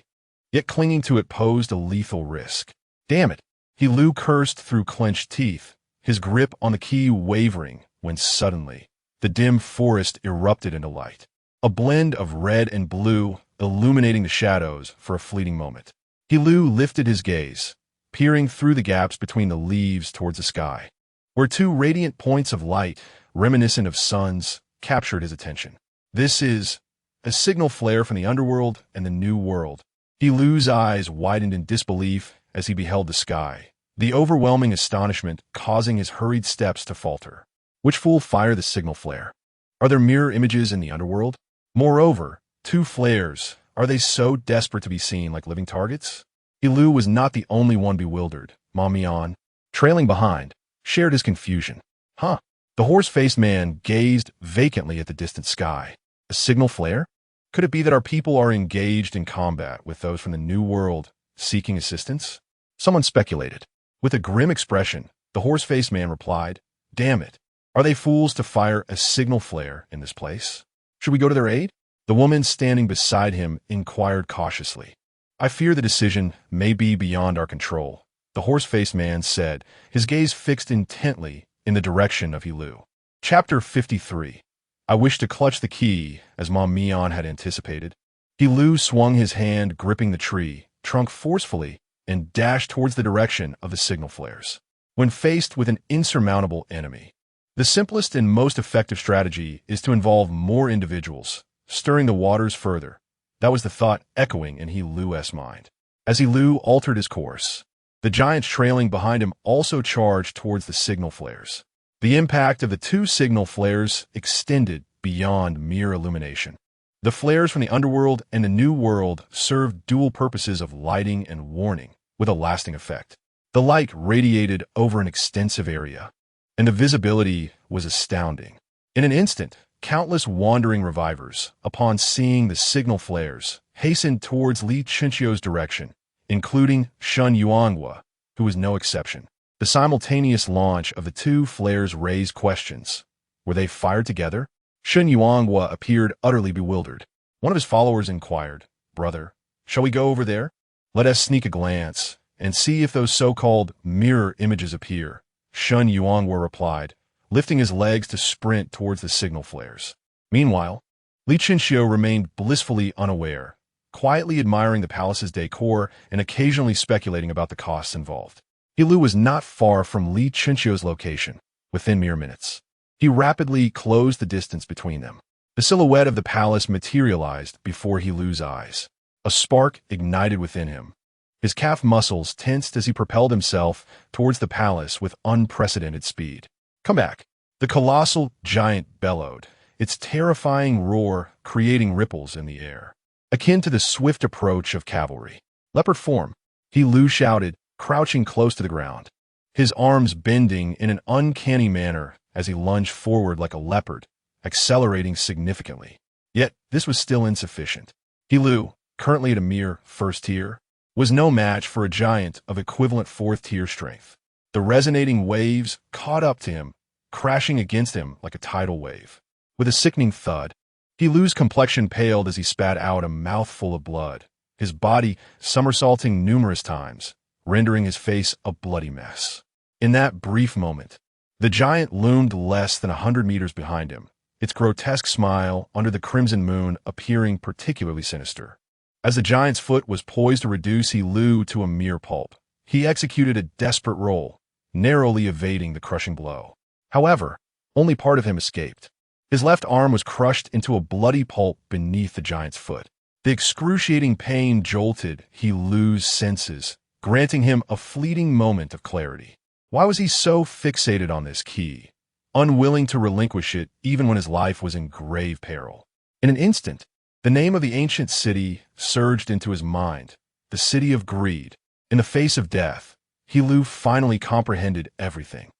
yet clinging to it posed a lethal risk. Damn it! He Lu cursed through clenched teeth, his grip on the key wavering, when suddenly, the dim forest erupted into light. A blend of red and blue, illuminating the shadows for a fleeting moment. He Lu lifted his gaze, peering through the gaps between the leaves towards the sky, where 2 radiant points of light, reminiscent of suns, captured his attention. This is a signal flare from the underworld and the new world. He Lu's eyes widened in disbelief as he beheld the sky, the overwhelming astonishment causing his hurried steps to falter. Which fool fired the signal flare? Are there mirror images in the underworld? Moreover, 2 flares, are they so desperate to be seen like living targets? He Lu was not the only one bewildered. Ma Mian, trailing behind, shared his confusion. Huh? The horse-faced man gazed vacantly at the distant sky. A signal flare? Could it be that our people are engaged in combat with those from the New World, seeking assistance? Someone speculated. With a grim expression, the horse-faced man replied, Damn it. Are they fools to fire a signal flare in this place? Should we go to their aid? The woman standing beside him inquired cautiously. I fear the decision may be beyond our control, the horse-faced man said, his gaze fixed intently in the direction of He Lu. Chapter 53. I wish to clutch the key, as Ma Mian had anticipated. He Lu swung his hand gripping the tree, trunk forcefully, and dashed towards the direction of the signal flares. When faced with an insurmountable enemy, the simplest and most effective strategy is to involve more individuals, stirring the waters further. That was the thought echoing in He Lu's mind. As He Lu altered his course, the giants trailing behind him also charged towards the signal flares. The impact of the 2 signal flares extended beyond mere illumination. The flares from the underworld and the new world served dual purposes of lighting and warning, with a lasting effect. The light radiated over an extensive area, and the visibility was astounding. In an instant, countless wandering revivers, upon seeing the signal flares, hastened towards Li Chinchio's direction, including Shun Yuanhua, who was no exception. The simultaneous launch of the 2 flares raised questions. Were they fired together? Shun Yuanhua appeared utterly bewildered. One of his followers inquired, Brother, shall we go over there? Let us sneak a glance and see if those so-called mirror images appear. Shun Yuanhua replied, lifting his legs to sprint towards the signal flares. Meanwhile, Li Chinxiu remained blissfully unaware, quietly admiring the palace's decor and occasionally speculating about the costs involved. He Lu was not far from Li Chinxiu's location, within mere minutes. He rapidly closed the distance between them. The silhouette of the palace materialized before He Lu's eyes. A spark ignited within him. His calf muscles tensed as he propelled himself towards the palace with unprecedented speed. "Come back!" The colossal giant bellowed, its terrifying roar creating ripples in the air, akin to the swift approach of cavalry. "Leopard form," He Lu shouted, crouching close to the ground, his arms bending in an uncanny manner as he lunged forward like a leopard, accelerating significantly. Yet this was still insufficient. He Lu, currently at a mere first tier, was no match for a giant of equivalent fourth-tier strength. The resonating waves caught up to him, crashing against him like a tidal wave. With a sickening thud, He Lu's complexion paled as he spat out a mouthful of blood, his body somersaulting numerous times, rendering his face a bloody mess. In that brief moment, the giant loomed less than 100 meters behind him, its grotesque smile under the crimson moon appearing particularly sinister. As the giant's foot was poised to reduce He Lu to a mere pulp, he executed a desperate roll, narrowly evading the crushing blow. However, only part of him escaped. His left arm was crushed into a bloody pulp beneath the giant's foot. The excruciating pain jolted He Lu's senses, granting him a fleeting moment of clarity. Why was he so fixated on this key, unwilling to relinquish it even when his life was in grave peril? In an instant, the name of the ancient city surged into his mind, the city of greed. In the face of death, He Lu finally comprehended everything.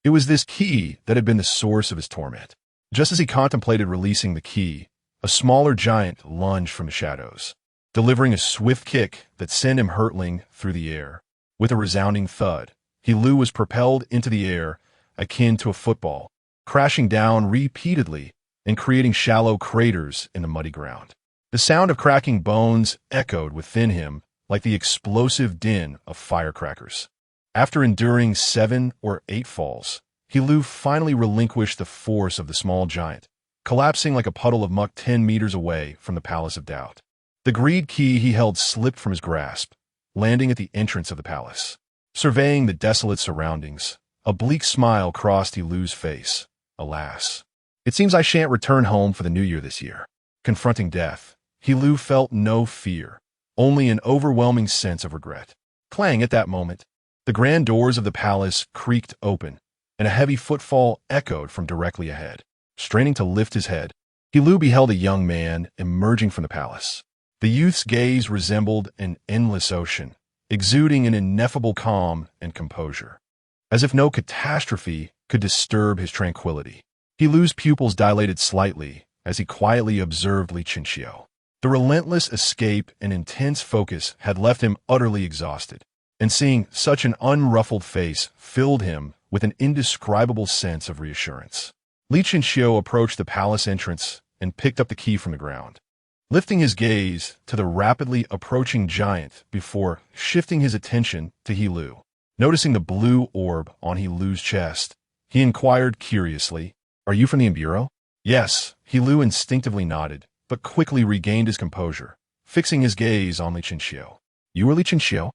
It was this key that had been the source of his torment. Just as he contemplated releasing the key, a smaller giant lunged from the shadows, delivering a swift kick that sent him hurtling through the air. With a resounding thud, He Lu was propelled into the air, akin to a football, crashing down repeatedly and creating shallow craters in the muddy ground. The sound of cracking bones echoed within him like the explosive din of firecrackers. After enduring 7 or 8 falls, He Lu finally relinquished the force of the small giant, collapsing like a puddle of muck 10 meters away from the Palace of Doubt. The greed key he held slipped from his grasp, landing at the entrance of the palace. Surveying the desolate surroundings, a bleak smile crossed He Lu's face. Alas, it seems I shan't return home for the new year this year. Confronting death, He Lu felt no fear, only an overwhelming sense of regret. Clang! At that moment, the grand doors of the palace creaked open, and a heavy footfall echoed from directly ahead. Straining to lift his head, He Lu beheld a young man emerging from the palace. The youth's gaze resembled an endless ocean, exuding an ineffable calm and composure, as if no catastrophe could disturb his tranquility. He Lu's pupils dilated slightly as he quietly observed Li Chinxiu. The relentless escape and intense focus had left him utterly exhausted, and seeing such an unruffled face filled him with an indescribable sense of reassurance. Li Chinxiu approached the palace entrance and picked up the key from the ground, lifting his gaze to the rapidly approaching giant before shifting his attention to He Lu. Noticing the blue orb on He Lu's chest, he inquired curiously, "Are you from the Bureau?" "Yes," He Lu instinctively nodded, but quickly regained his composure, fixing his gaze on Li Chinxiu. "You are Li Chinxiu?"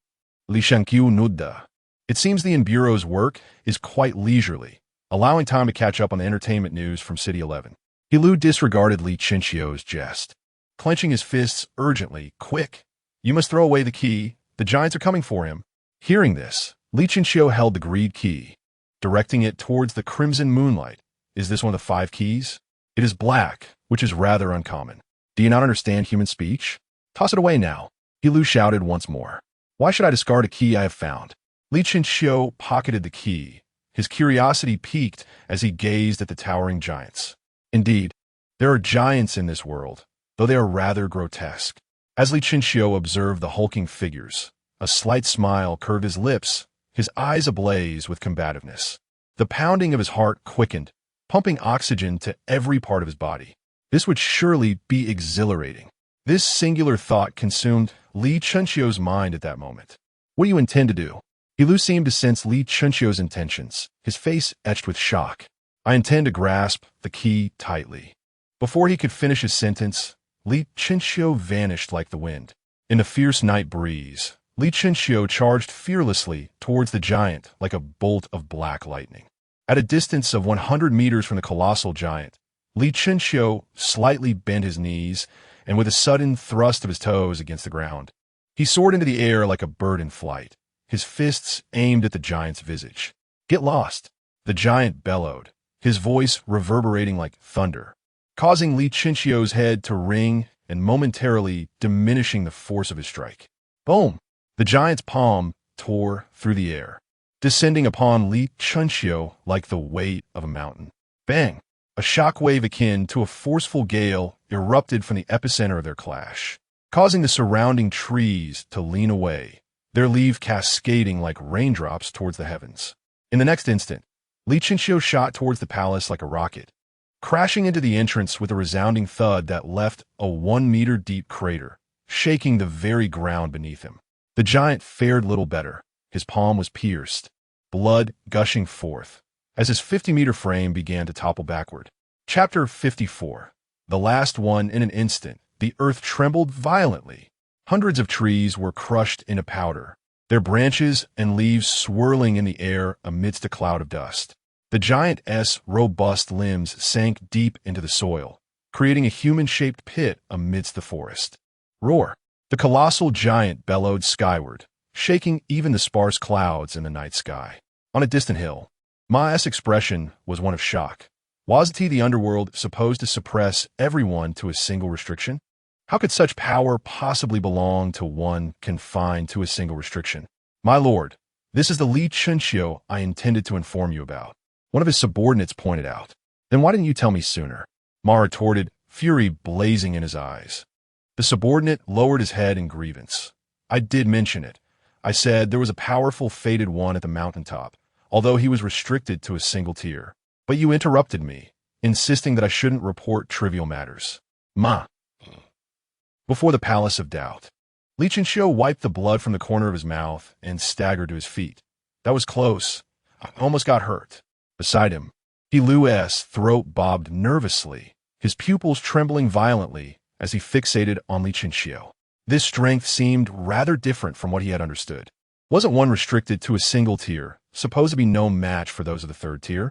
Li Chinxiu nodded. It seems the Bureau's work is quite leisurely, allowing time to catch up on the entertainment news from City 11. He Lu disregarded Li Chinxiu's jest, clenching his fists urgently. "Quick! You must throw away the key. The giants are coming for him." Hearing this, Li Chinxiu held the greed key, directing it towards the crimson moonlight. "Is this one of the 5 keys? It is black, which is rather uncommon. Do you not understand human speech? Toss it away now." He Lu shouted once more. "Why should I discard a key I have found?" Li Chinxiu pocketed the key, his curiosity piqued as he gazed at the towering giants. Indeed, there are giants in this world, though they are rather grotesque. As Li Chinxiu observed the hulking figures, a slight smile curved his lips, his eyes ablaze with combativeness. The pounding of his heart quickened, pumping oxygen to every part of his body. This would surely be exhilarating. This singular thought consumed Li Chinxiu's mind at that moment. "What do you intend to do?" He Lu seemed to sense Li Chinxiu's intentions, his face etched with shock. "I intend to grasp the key tightly." Before he could finish his sentence, Li Chinxiu vanished like the wind. In the fierce night breeze, Li Chinxiu charged fearlessly towards the giant like a bolt of black lightning. At a distance of 100 meters from the colossal giant, Li Chinxiu slightly bent his knees and with a sudden thrust of his toes against the ground, he soared into the air like a bird in flight, his fists aimed at the giant's visage. "Get lost," the giant bellowed, his voice reverberating like thunder, causing Li Chinxiu's head to ring and momentarily diminishing the force of his strike. Boom! The giant's palm tore through the air, descending upon Li Chinxiu like the weight of a mountain. Bang! A shockwave akin to a forceful gale erupted from the epicenter of their clash, causing the surrounding trees to lean away, their leaves cascading like raindrops towards the heavens. In the next instant, Li Chinxiu shot towards the palace like a rocket, crashing into the entrance with a resounding thud that left a 1-meter-deep crater, shaking the very ground beneath him. The giant fared little better. His palm was pierced, blood gushing forth, as his 50-meter frame began to topple backward. Chapter 54. The last one in an instant, the earth trembled violently. Hundreds of trees were crushed into powder, their branches and leaves swirling in the air amidst a cloud of dust. The giant's robust limbs sank deep into the soil, creating a human-shaped pit amidst the forest. Roar! The colossal giant bellowed skyward, shaking even the sparse clouds in the night sky. On a distant hill, Ma's expression was one of shock. Wasn't he the underworld supposed to suppress everyone to a single restriction? How could such power possibly belong to one confined to a single restriction? My lord, this is the Li Chinxiu I intended to inform you about, one of his subordinates pointed out. Then why didn't you tell me sooner? Ma retorted, fury blazing in his eyes. The subordinate lowered his head in grievance. I did mention it. I said there was a powerful fated one at the mountaintop, although he was restricted to a single tier. But you interrupted me, insisting that I shouldn't report trivial matters. Ma. Before the palace of doubt, Li Chinxiu wiped the blood from the corner of his mouth and staggered to his feet. That was close. I almost got hurt. Beside him, He Lu's throat bobbed nervously, his pupils trembling violently as he fixated on Li Chinxiu. This strength seemed rather different from what he had understood. Wasn't one restricted to a single tier, supposed to be no match for those of the third tier?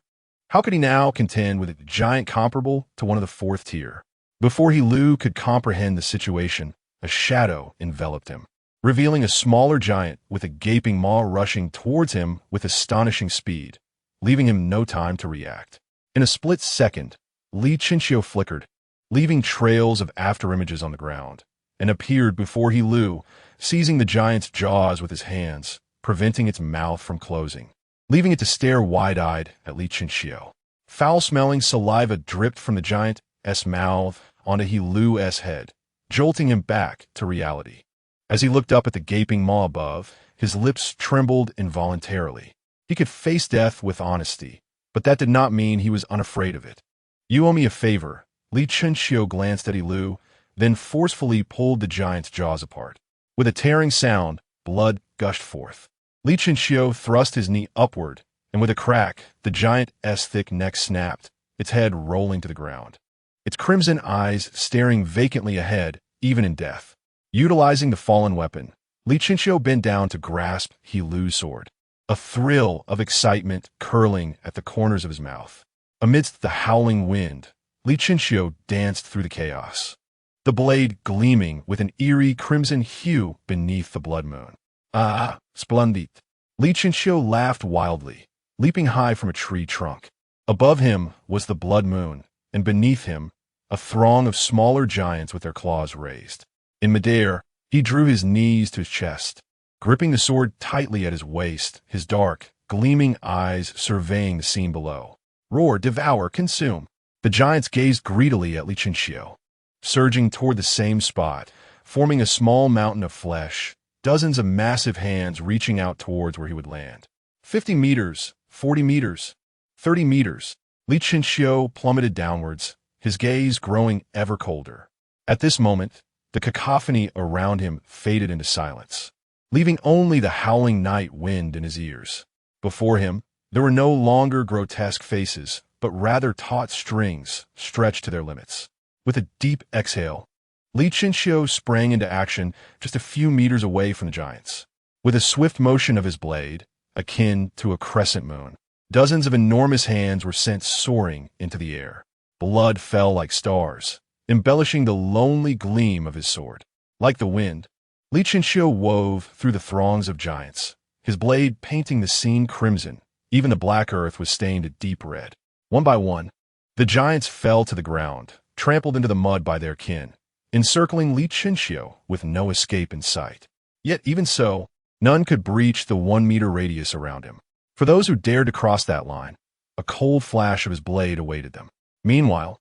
How could he now contend with a giant comparable to one of the fourth tier? Before He Lu could comprehend the situation, a shadow enveloped him, revealing a smaller giant with a gaping maw rushing towards him with astonishing speed, leaving him no time to react. In a split second, Li Chinxiu flickered, leaving trails of afterimages on the ground, and appeared before He Lu, seizing the giant's jaws with his hands, preventing its mouth from closing, leaving it to stare wide-eyed at Li Chinxiu. Foul-smelling saliva dripped from the giant's mouth onto He Lu's head, jolting him back to reality. As he looked up at the gaping maw above, his lips trembled involuntarily. He could face death with honesty, but that did not mean he was unafraid of it. You owe me a favor. Li Chinxiu glanced at He Lu, then forcefully pulled the giant's jaws apart. With a tearing sound, blood gushed forth. Li Chinxiu thrust his knee upward, and with a crack, the giant's thick neck snapped, its head rolling to the ground, its crimson eyes staring vacantly ahead, even in death. Utilizing the fallen weapon, Li Chinxiu bent down to grasp He Lu's sword, a thrill of excitement curling at the corners of his mouth. Amidst the howling wind, Li Chinxiu danced through the chaos, the blade gleaming with an eerie crimson hue beneath the blood moon. Ah, splendid! Li Chinxiu laughed wildly, leaping high from a tree trunk. Above him was the blood moon, and beneath him, a throng of smaller giants with their claws raised. In midair, he drew his knees to his chest, gripping the sword tightly at his waist, his dark, gleaming eyes surveying the scene below. Roar, devour, consume. The giants gazed greedily at Li Chinxiu, surging toward the same spot, forming a small mountain of flesh, dozens of massive hands reaching out towards where he would land. 50 meters, 40 meters, 30 meters. Li Chinxiu plummeted downwards, his gaze growing ever colder. At this moment, the cacophony around him faded into silence, leaving only the howling night wind in his ears. Before him, there were no longer grotesque faces, but rather taut strings stretched to their limits. With a deep exhale, Li Chinxiu sprang into action just a few meters away from the giants. With a swift motion of his blade, akin to a crescent moon, dozens of enormous hands were sent soaring into the air. Blood fell like stars, embellishing the lonely gleam of his sword. Like the wind, Li Chinxiu wove through the throngs of giants, his blade painting the scene crimson. Even the black earth was stained a deep red. One by one, the giants fell to the ground, trampled into the mud by their kin, encircling Li Chinxiu with no escape in sight. Yet even so, none could breach the 1-meter radius around him. For those who dared to cross that line, a cold flash of his blade awaited them. Meanwhile,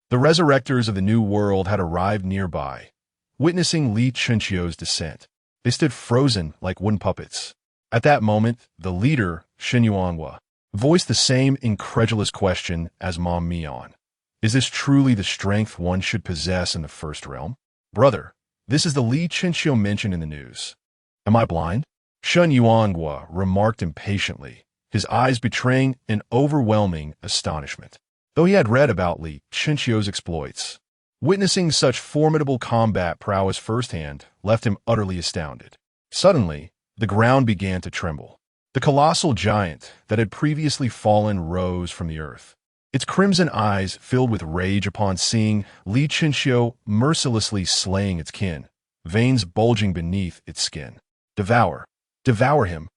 the resurrectors of the new world had arrived nearby, witnessing Li Chinxiu's descent. They stood frozen like wooden puppets. At that moment, the leader, Shen Yuanhua, voiced the same incredulous question as Mom Mian. Is this truly the strength one should possess in the first realm? Brother, this is the Li Chinxiu mentioned in the news. Am I blind? Shen Yuanhua remarked impatiently, his eyes betraying an overwhelming astonishment. Though he had read about Li Chinxiu's exploits, witnessing such formidable combat prowess firsthand left him utterly astounded. Suddenly, the ground began to tremble. The colossal giant that had previously fallen rose from the earth. Its crimson eyes filled with rage upon seeing Li Chinxiu mercilessly slaying its kin, veins bulging beneath its skin. Devour. Devour him.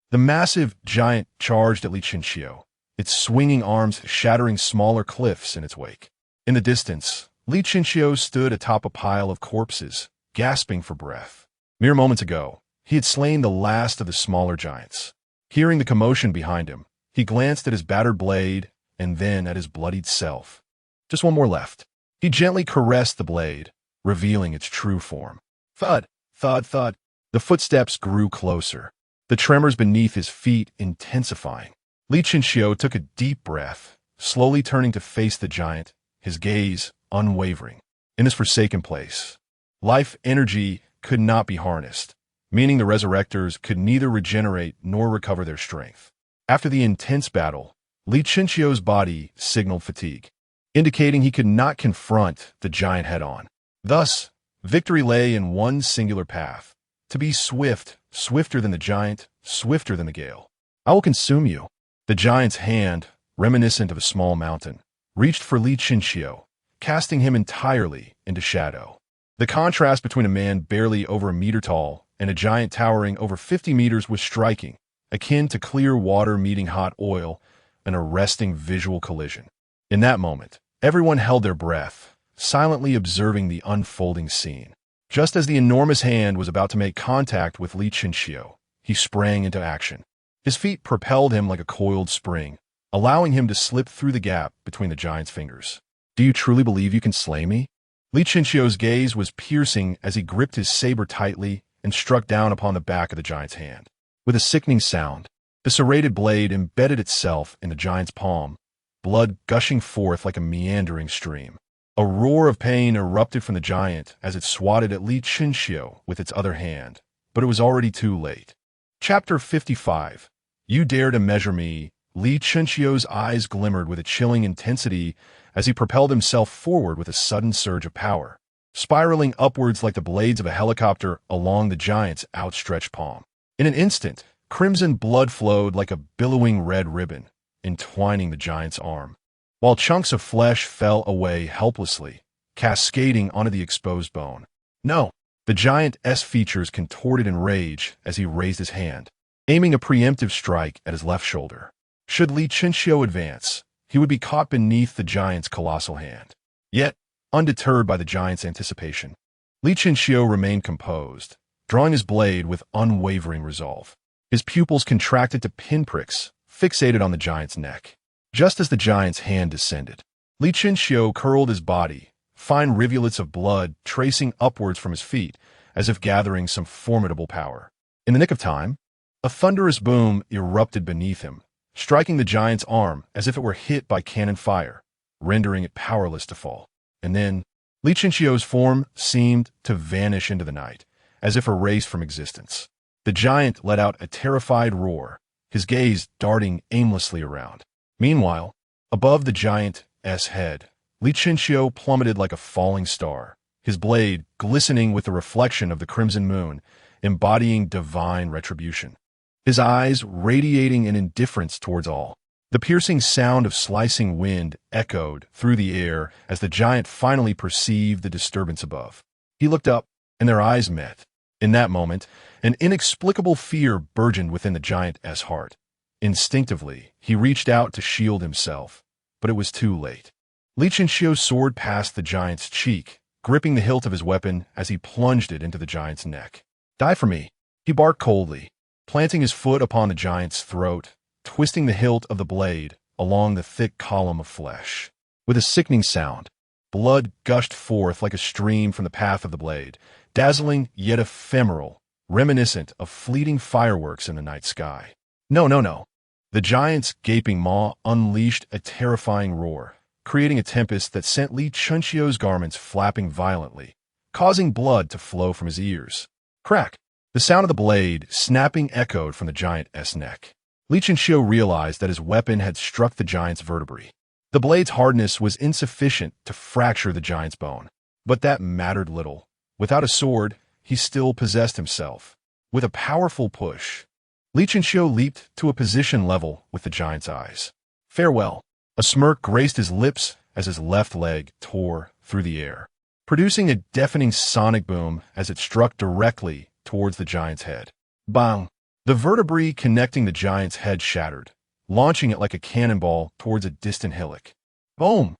The massive giant charged at Li Chinxiu, its swinging arms shattering smaller cliffs in its wake. In the distance, Li Chinxiu stood atop a pile of corpses, gasping for breath. Mere moments ago, he had slain the last of the smaller giants. Hearing the commotion behind him, he glanced at his battered blade and then at his bloodied self. Just one more left. He gently caressed the blade, revealing its true form. Thud, thud, thud. The footsteps grew closer, the tremors beneath his feet intensifying. Li Chinxiu took a deep breath, slowly turning to face the giant, his gaze unwavering. In this forsaken place, life energy could not be harnessed, meaning the resurrectors could neither regenerate nor recover their strength. After the intense battle, Li Chinxiu's body signaled fatigue, indicating he could not confront the giant head-on. Thus, victory lay in one singular path: to be swift, swifter than the giant, swifter than the gale. I will consume you. The giant's hand, reminiscent of a small mountain, reached for Li Chinxiu, casting him entirely into shadow. The contrast between a man barely over a meter tall and a giant towering over 50 meters was striking, akin to clear water meeting hot oil, an arresting visual collision. In that moment, everyone held their breath, silently observing the unfolding scene. Just as the enormous hand was about to make contact with Li Chinxiu, he sprang into action. His feet propelled him like a coiled spring, allowing him to slip through the gap between the giant's fingers. Do you truly believe you can slay me? Li Chinxiu's gaze was piercing as he gripped his saber tightly and struck down upon the back of the giant's hand. With a sickening sound, the serrated blade embedded itself in the giant's palm, blood gushing forth like a meandering stream. A roar of pain erupted from the giant as it swatted at Li Chinxiu with its other hand, but it was already too late. Chapter 55. You dare to measure me. Li Chinxiu's eyes glimmered with a chilling intensity as he propelled himself forward with a sudden surge of power, spiraling upwards like the blades of a helicopter along the giant's outstretched palm. In an instant, crimson blood flowed like a billowing red ribbon, entwining the giant's arm, while chunks of flesh fell away helplessly, cascading onto the exposed bone. No! The giant's features contorted in rage as he raised his hand, aiming a preemptive strike at his left shoulder. Should Li Chinxiu advance, he would be caught beneath the giant's colossal hand. Yet, undeterred by the giant's anticipation, Li Chinxiu remained composed, drawing his blade with unwavering resolve. His pupils contracted to pinpricks, fixated on the giant's neck. Just as the giant's hand descended, Li Chinxiu curled his body, fine rivulets of blood tracing upwards from his feet, as if gathering some formidable power. In the nick of time, a thunderous boom erupted beneath him, striking the giant's arm as if it were hit by cannon fire, rendering it powerless to fall. And then, Li Chinxiu's form seemed to vanish into the night, as if erased from existence. The giant let out a terrified roar, his gaze darting aimlessly around. Meanwhile, above the giant's head, Li Chinchio plummeted like a falling star, his blade glistening with the reflection of the crimson moon, embodying divine retribution. His eyes radiating an indifference towards all. The piercing sound of slicing wind echoed through the air as the giant finally perceived the disturbance above. He looked up, and their eyes met. In that moment, an inexplicable fear burgeoned within the giant's heart. Instinctively, he reached out to shield himself, but it was too late. Li Chinchio's sword passed the giant's cheek, gripping the hilt of his weapon as he plunged it into the giant's neck. "Die for me," he barked coldly, planting his foot upon the giant's throat, twisting the hilt of the blade along the thick column of flesh. With a sickening sound, blood gushed forth like a stream from the path of the blade, dazzling yet ephemeral, reminiscent of fleeting fireworks in the night sky. No, no, no. The giant's gaping maw unleashed a terrifying roar, creating a tempest that sent Li Chinchio's garments flapping violently, causing blood to flow from his ears. Crack! The sound of the blade snapping echoed from the giant's neck. Li Chinchio realized that his weapon had struck the giant's vertebrae. The blade's hardness was insufficient to fracture the giant's bone, but that mattered little. Without a sword, he still possessed himself. With a powerful push, Li Chinchio leaped to a position level with the giant's eyes. Farewell. A smirk graced his lips as his left leg tore through the air, producing a deafening sonic boom as it struck directly towards the giant's head. Bang! The vertebrae connecting the giant's head shattered, launching it like a cannonball towards a distant hillock. Boom!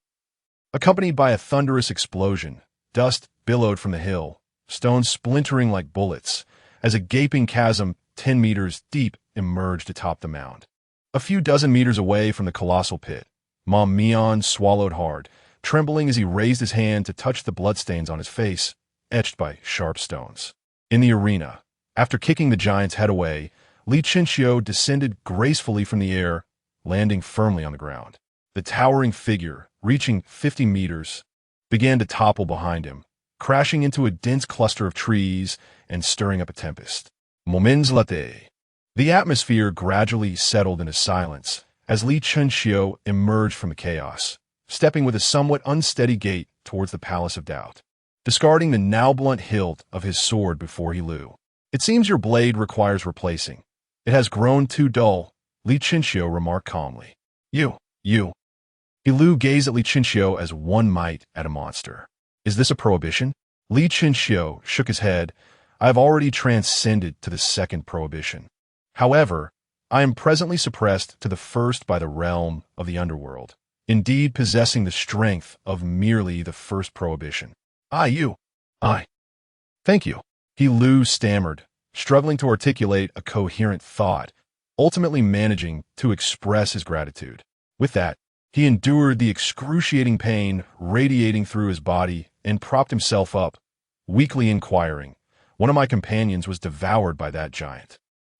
Accompanied by a thunderous explosion, dust billowed from the hill, stones splintering like bullets, as a gaping chasm 10 meters deep emerged atop the mound. A few dozen meters away from the colossal pit, Mom Mian swallowed hard, trembling as he raised his hand to touch the bloodstains on his face, etched by sharp stones. In the arena, after kicking the giant's head away, Li Chinchio descended gracefully from the air, landing firmly on the ground. The towering figure, reaching 50 meters, began to topple behind him, crashing into a dense cluster of trees and stirring up a tempest. Moments later, the atmosphere gradually settled into silence as Li Chinchio emerged from the chaos, stepping with a somewhat unsteady gait towards the Palace of Doubt, discarding the now blunt hilt of his sword before he lew. "It seems your blade requires replacing. It has grown too dull," Li Chinchio remarked calmly. You. Lu gazed at Li Chinchio as one might at a monster. "Is this a prohibition?" Li Chinchio shook his head. "I have already transcended to the second prohibition. However, I am presently suppressed to the first by the realm of the underworld, indeed possessing the strength of merely the first prohibition." I. "Thank you," Lu stammered, struggling to articulate a coherent thought, ultimately managing to express his gratitude. With that, he endured the excruciating pain radiating through his body and propped himself up, weakly inquiring, "One of my companions was devoured by that giant.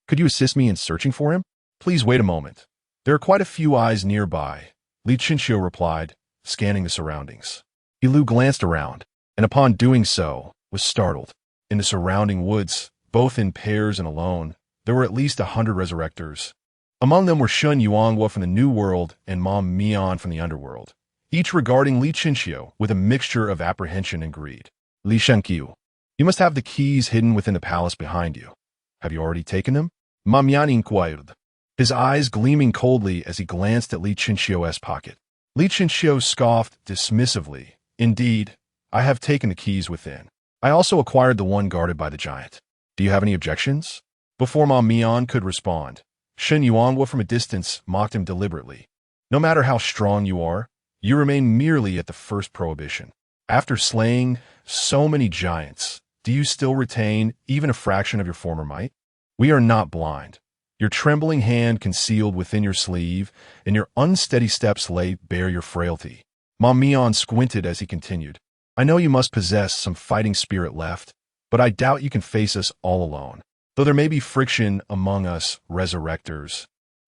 Could you assist me in searching for him?" "Please wait a moment. There are quite a few eyes nearby," Li Chinchio replied, scanning the surroundings. Lu glanced around, and upon doing so, was startled. In the surrounding woods, both in pairs and alone, there were at least 100 resurrectors. Among them were Shun Yuanghua from the New World and Mom Mian from the Underworld, each regarding Li Chinchio with a mixture of apprehension and greed. "Li Shenqiu, you must have the keys hidden within the palace behind you. Have you already taken them?" Ma Mian inquired, his eyes gleaming coldly as he glanced at Li Chinchio's pocket. Li Chinchio scoffed dismissively. "Indeed, I have taken the keys within. I also acquired the one guarded by the giant. Do you have any objections?" Before Ma Mian could respond, Shun Yuanghua from a distance mocked him deliberately. "No matter how strong you are, you remain merely at the first prohibition. After slaying so many giants, do you still retain even a fraction of your former might? We are not blind. Your trembling hand concealed within your sleeve, and your unsteady steps lay bare your frailty." Ma Mian squinted as he continued. "I know you must possess some fighting spirit left, but I doubt you can face us all alone. Though there may be friction among us resurrectors,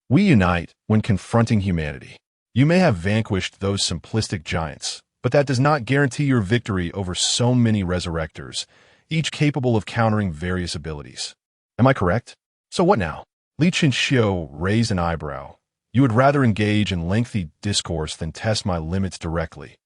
we unite when confronting humanity. You may have vanquished those simplistic giants, but that does not guarantee your victory over so many resurrectors, each capable of countering various abilities. Am I correct? So what now?" Li Chinchio raised an eyebrow. "You would rather engage in lengthy discourse than test my limits directly.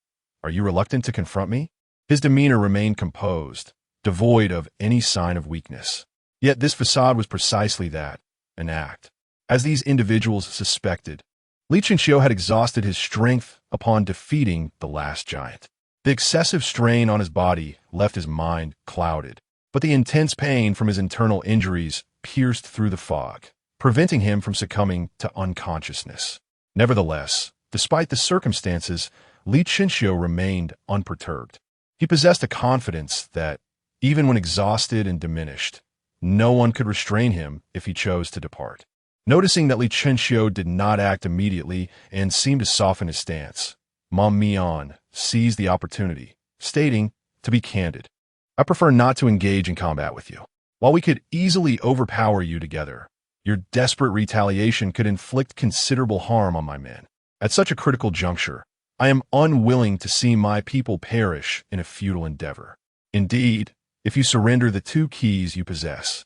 Are you reluctant to confront me? His demeanor remained composed, devoid of any sign of weakness. Yet this facade was precisely that, an act. As these individuals suspected, Li Chenxiu had exhausted his strength upon defeating the last giant. The excessive strain on his body left his mind clouded, but the intense pain from his internal injuries pierced through the fog, preventing him from succumbing to unconsciousness. Nevertheless, despite the circumstances, Li Chenxiu remained unperturbed. He possessed a confidence that, even when exhausted and diminished, no one could restrain him if he chose to depart. Noticing that Li Chenxiu did not act immediately and seemed to soften his stance, Ma Mian seized the opportunity, stating, to be candid, I prefer not to engage in combat with you. While we could easily overpower you together, your desperate retaliation could inflict considerable harm on my men. At such a critical juncture, I am unwilling to see my people perish in a futile endeavor. Indeed, if you surrender the 2 keys you possess,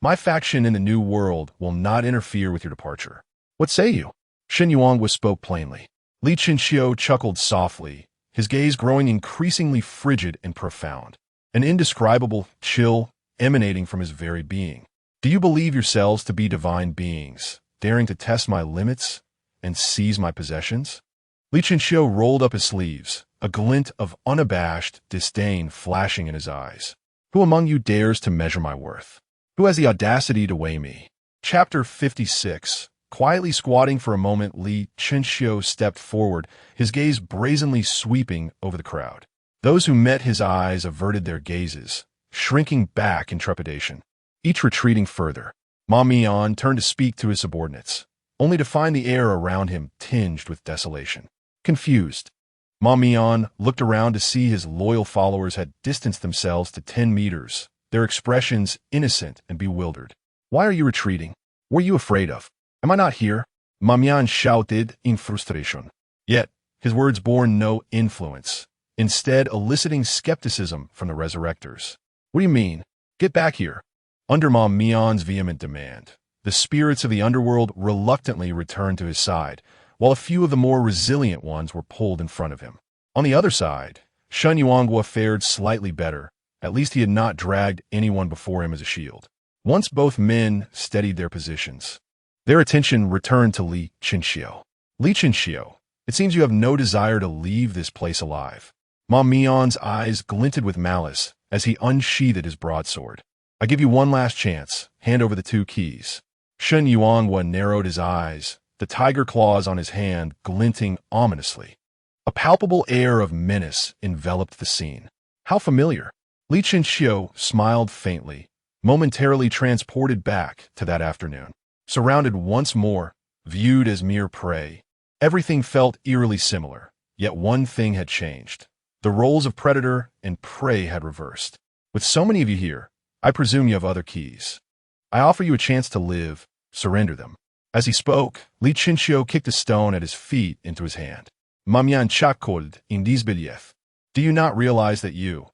my faction in the New World will not interfere with your departure. What say you? Shen Yuanghua spoke plainly. Li Chenxiu chuckled softly, his gaze growing increasingly frigid and profound, an indescribable chill emanating from his very being. Do you believe yourselves to be divine beings, daring to test my limits and seize my possessions? Li Chenxiu rolled up his sleeves, a glint of unabashed disdain flashing in his eyes. Who among you dares to measure my worth? Who has the audacity to weigh me? Chapter 56. Quietly squatting for a moment, Li Chenxiu stepped forward, his gaze brazenly sweeping over the crowd. Those who met his eyes averted their gazes, shrinking back in trepidation, each retreating further. Ma Mian turned to speak to his subordinates, only to find the air around him tinged with desolation. Confused, Ma Mian looked around to see his loyal followers had distanced themselves to 10 meters, their expressions innocent and bewildered. Why are you retreating? What are you afraid of? Am I not here? Ma Mian shouted in frustration. Yet, his words bore no influence, instead eliciting skepticism from the Resurrectors. What do you mean? Get back here. Under Ma Mian's vehement demand, the spirits of the underworld reluctantly returned to his side, while a few of the more resilient ones were pulled in front of him. On the other side, Shen Yuanghua fared slightly better. At least he had not dragged anyone before him as a shield. Once both men steadied their positions, their attention returned to Li Chenxiu. Li Chenxiu, it seems you have no desire to leave this place alive. Ma Mian's eyes glinted with malice as he unsheathed his broadsword. I give you one last chance. Hand over the 2 keys. Shen Yuanghua narrowed his eyes, the tiger claws on his hand glinting ominously. A palpable air of menace enveloped the scene. How familiar! Li Chenxiu smiled faintly, momentarily transported back to that afternoon. Surrounded once more, viewed as mere prey, everything felt eerily similar, yet one thing had changed. The roles of predator and prey had reversed. With so many of you here, I presume you have other keys. I offer you a chance to live. Surrender them. As he spoke, Li Chenxiu kicked a stone at his feet into his hand. Ma Mian chuckled in disbelief. Do you not realize that you...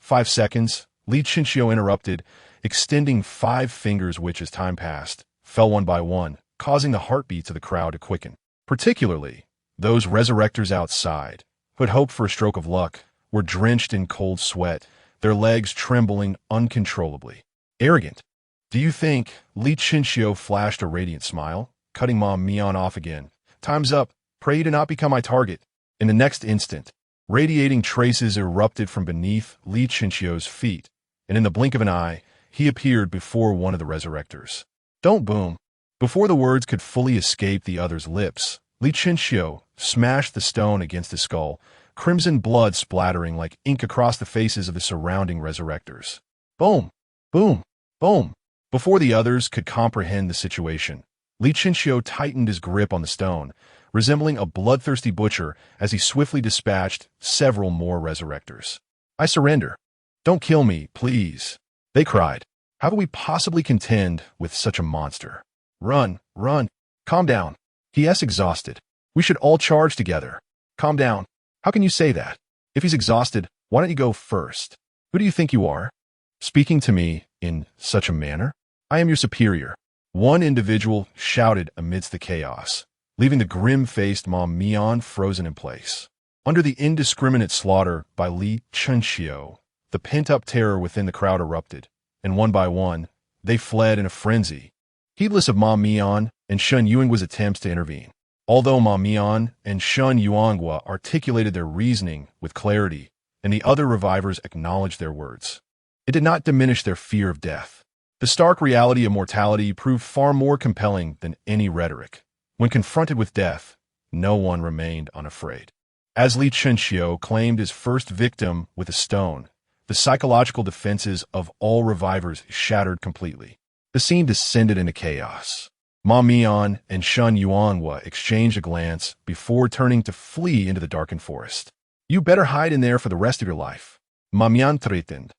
5 seconds, Li Chenxiu interrupted, extending 5 fingers which, as time passed, fell one by one, causing the heartbeats of the crowd to quicken. Particularly, those resurrectors outside, who had hoped for a stroke of luck, were drenched in cold sweat, their legs trembling uncontrollably. Arrogant. Do you think? Li Chenxiu flashed a radiant smile, cutting Ma Mian off again. Time's up. Pray to not become my target. In the next instant, radiating traces erupted from beneath Li Chenxiu's feet, and in the blink of an eye, he appeared before one of the Resurrectors. Don't boom. Before the words could fully escape the other's lips, Li Chenxiu smashed the stone against his skull, crimson blood splattering like ink across the faces of the surrounding Resurrectors. Boom! Boom! Boom! Before the others could comprehend the situation, Li Chenxiu tightened his grip on the stone, resembling a bloodthirsty butcher as he swiftly dispatched several more Resurrectors. I surrender. Don't kill me, please, they cried. How could we possibly contend with such a monster? Run, run. Calm down. He.S. exhausted. We should all charge together. Calm down. How can you say that? If he's exhausted, why don't you go first? Who do you think you are? Speaking to me in such a manner? I am your superior. One individual shouted amidst the chaos, leaving the grim-faced Ma Mian frozen in place. Under the indiscriminate slaughter by Li Chunxiu, the pent-up terror within the crowd erupted, and one by one, they fled in a frenzy, heedless of Ma Mian and Shun Yuangua's attempts to intervene. Although Ma Mian and Shun Yuanghua articulated their reasoning with clarity, and the other revivers acknowledged their words, it did not diminish their fear of death. The stark reality of mortality proved far more compelling than any rhetoric. When confronted with death, no one remained unafraid. As Li Chunxiu claimed his first victim with a stone, the psychological defenses of all revivers shattered completely. The scene descended into chaos. Ma Mian and Shun Yuanhua exchanged a glance before turning to flee into the darkened forest. You better hide in there for the rest of your life, Ma Mian threatened,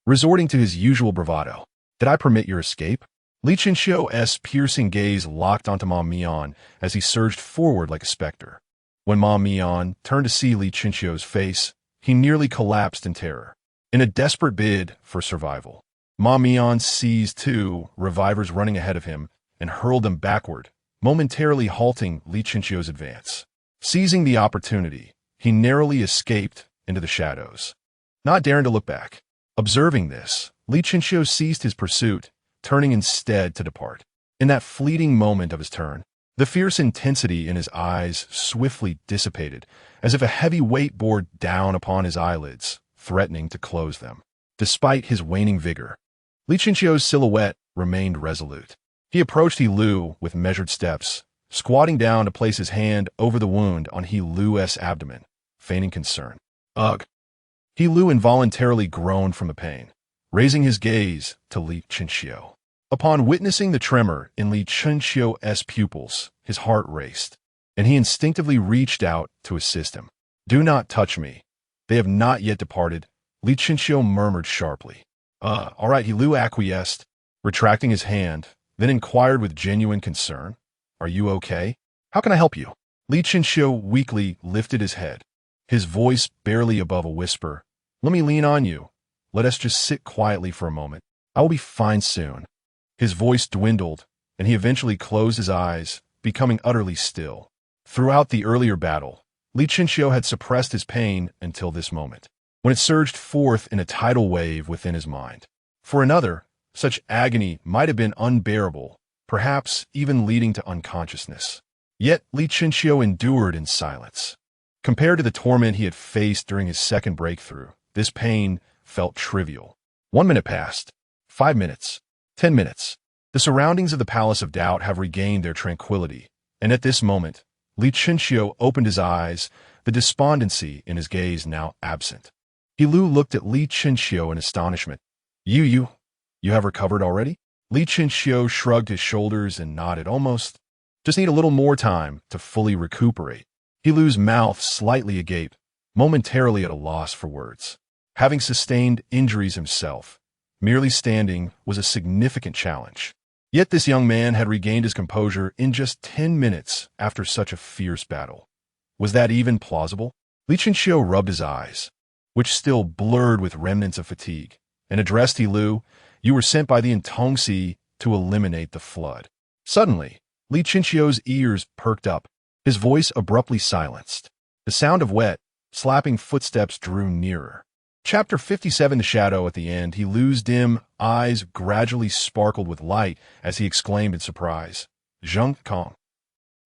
resorting to his usual bravado. Did I permit your escape? Li Chunxiu's piercing gaze locked onto Ma Mian as he surged forward like a specter. When Ma Mian turned to see Li Chunxiu's face, he nearly collapsed in terror. In a desperate bid for survival, Ma Mian seized two revivers running ahead of him and hurled them backward, momentarily halting Li Chunxiu's advance. Seizing the opportunity, he narrowly escaped into the shadows, not daring to look back. Observing this, Li Chunxiu ceased his pursuit, turning instead to depart. In that fleeting moment of his turn, the fierce intensity in his eyes swiftly dissipated, as if a heavy weight bore down upon his eyelids, threatening to close them. Despite his waning vigor, Li Chunxiu's silhouette remained resolute. He approached He Lu with measured steps, squatting down to place his hand over the wound on He Lu's abdomen, feigning concern. Ugh! He Lu involuntarily groaned from the pain, raising his gaze to Li Chunxiu. Upon witnessing the tremor in Li Chunxiu's pupils, his heart raced, and he instinctively reached out to assist him. Do not touch me. They have not yet departed, Li Chunxiu murmured sharply. All right, He Lu acquiesced, retracting his hand, then inquired with genuine concern. Are you okay? How can I help you? Li Chunxiu weakly lifted his head, his voice barely above a whisper. Let me lean on you. Let us just sit quietly for a moment. I will be fine soon. His voice dwindled, and he eventually closed his eyes, becoming utterly still. Throughout the earlier battle, Li Chunxiu had suppressed his pain until this moment, when it surged forth in a tidal wave within his mind. For another, such agony might have been unbearable, perhaps even leading to unconsciousness. Yet Li Chunxiu endured in silence. Compared to the torment he had faced during his second breakthrough, this pain felt trivial. 1 minute passed. 5 minutes. 10 minutes. The surroundings of the Palace of Doubt have regained their tranquility, and at this moment, Li Chunxiu opened his eyes, the despondency in his gaze now absent. He Lu looked at Li Chunxiu in astonishment. You have recovered already? Li Chunxiu shrugged his shoulders and nodded almost. Just need a little more time to fully recuperate. He Lu's mouth slightly agape, momentarily at a loss for words. Having sustained injuries himself, merely standing was a significant challenge. Yet this young man had regained his composure in just 10 minutes after such a fierce battle. Was that even plausible? Li Chunxiu rubbed his eyes, which still blurred with remnants of fatigue, and addressed He Lu. You were sent by the Intongsi to eliminate the flood. Suddenly, Li Chunxiu's ears perked up, his voice abruptly silenced. The sound of wet, slapping footsteps drew nearer. Chapter 57. The shadow at the end. He Lu's dim eyes gradually sparkled with light as he exclaimed in surprise, Zheng Kong.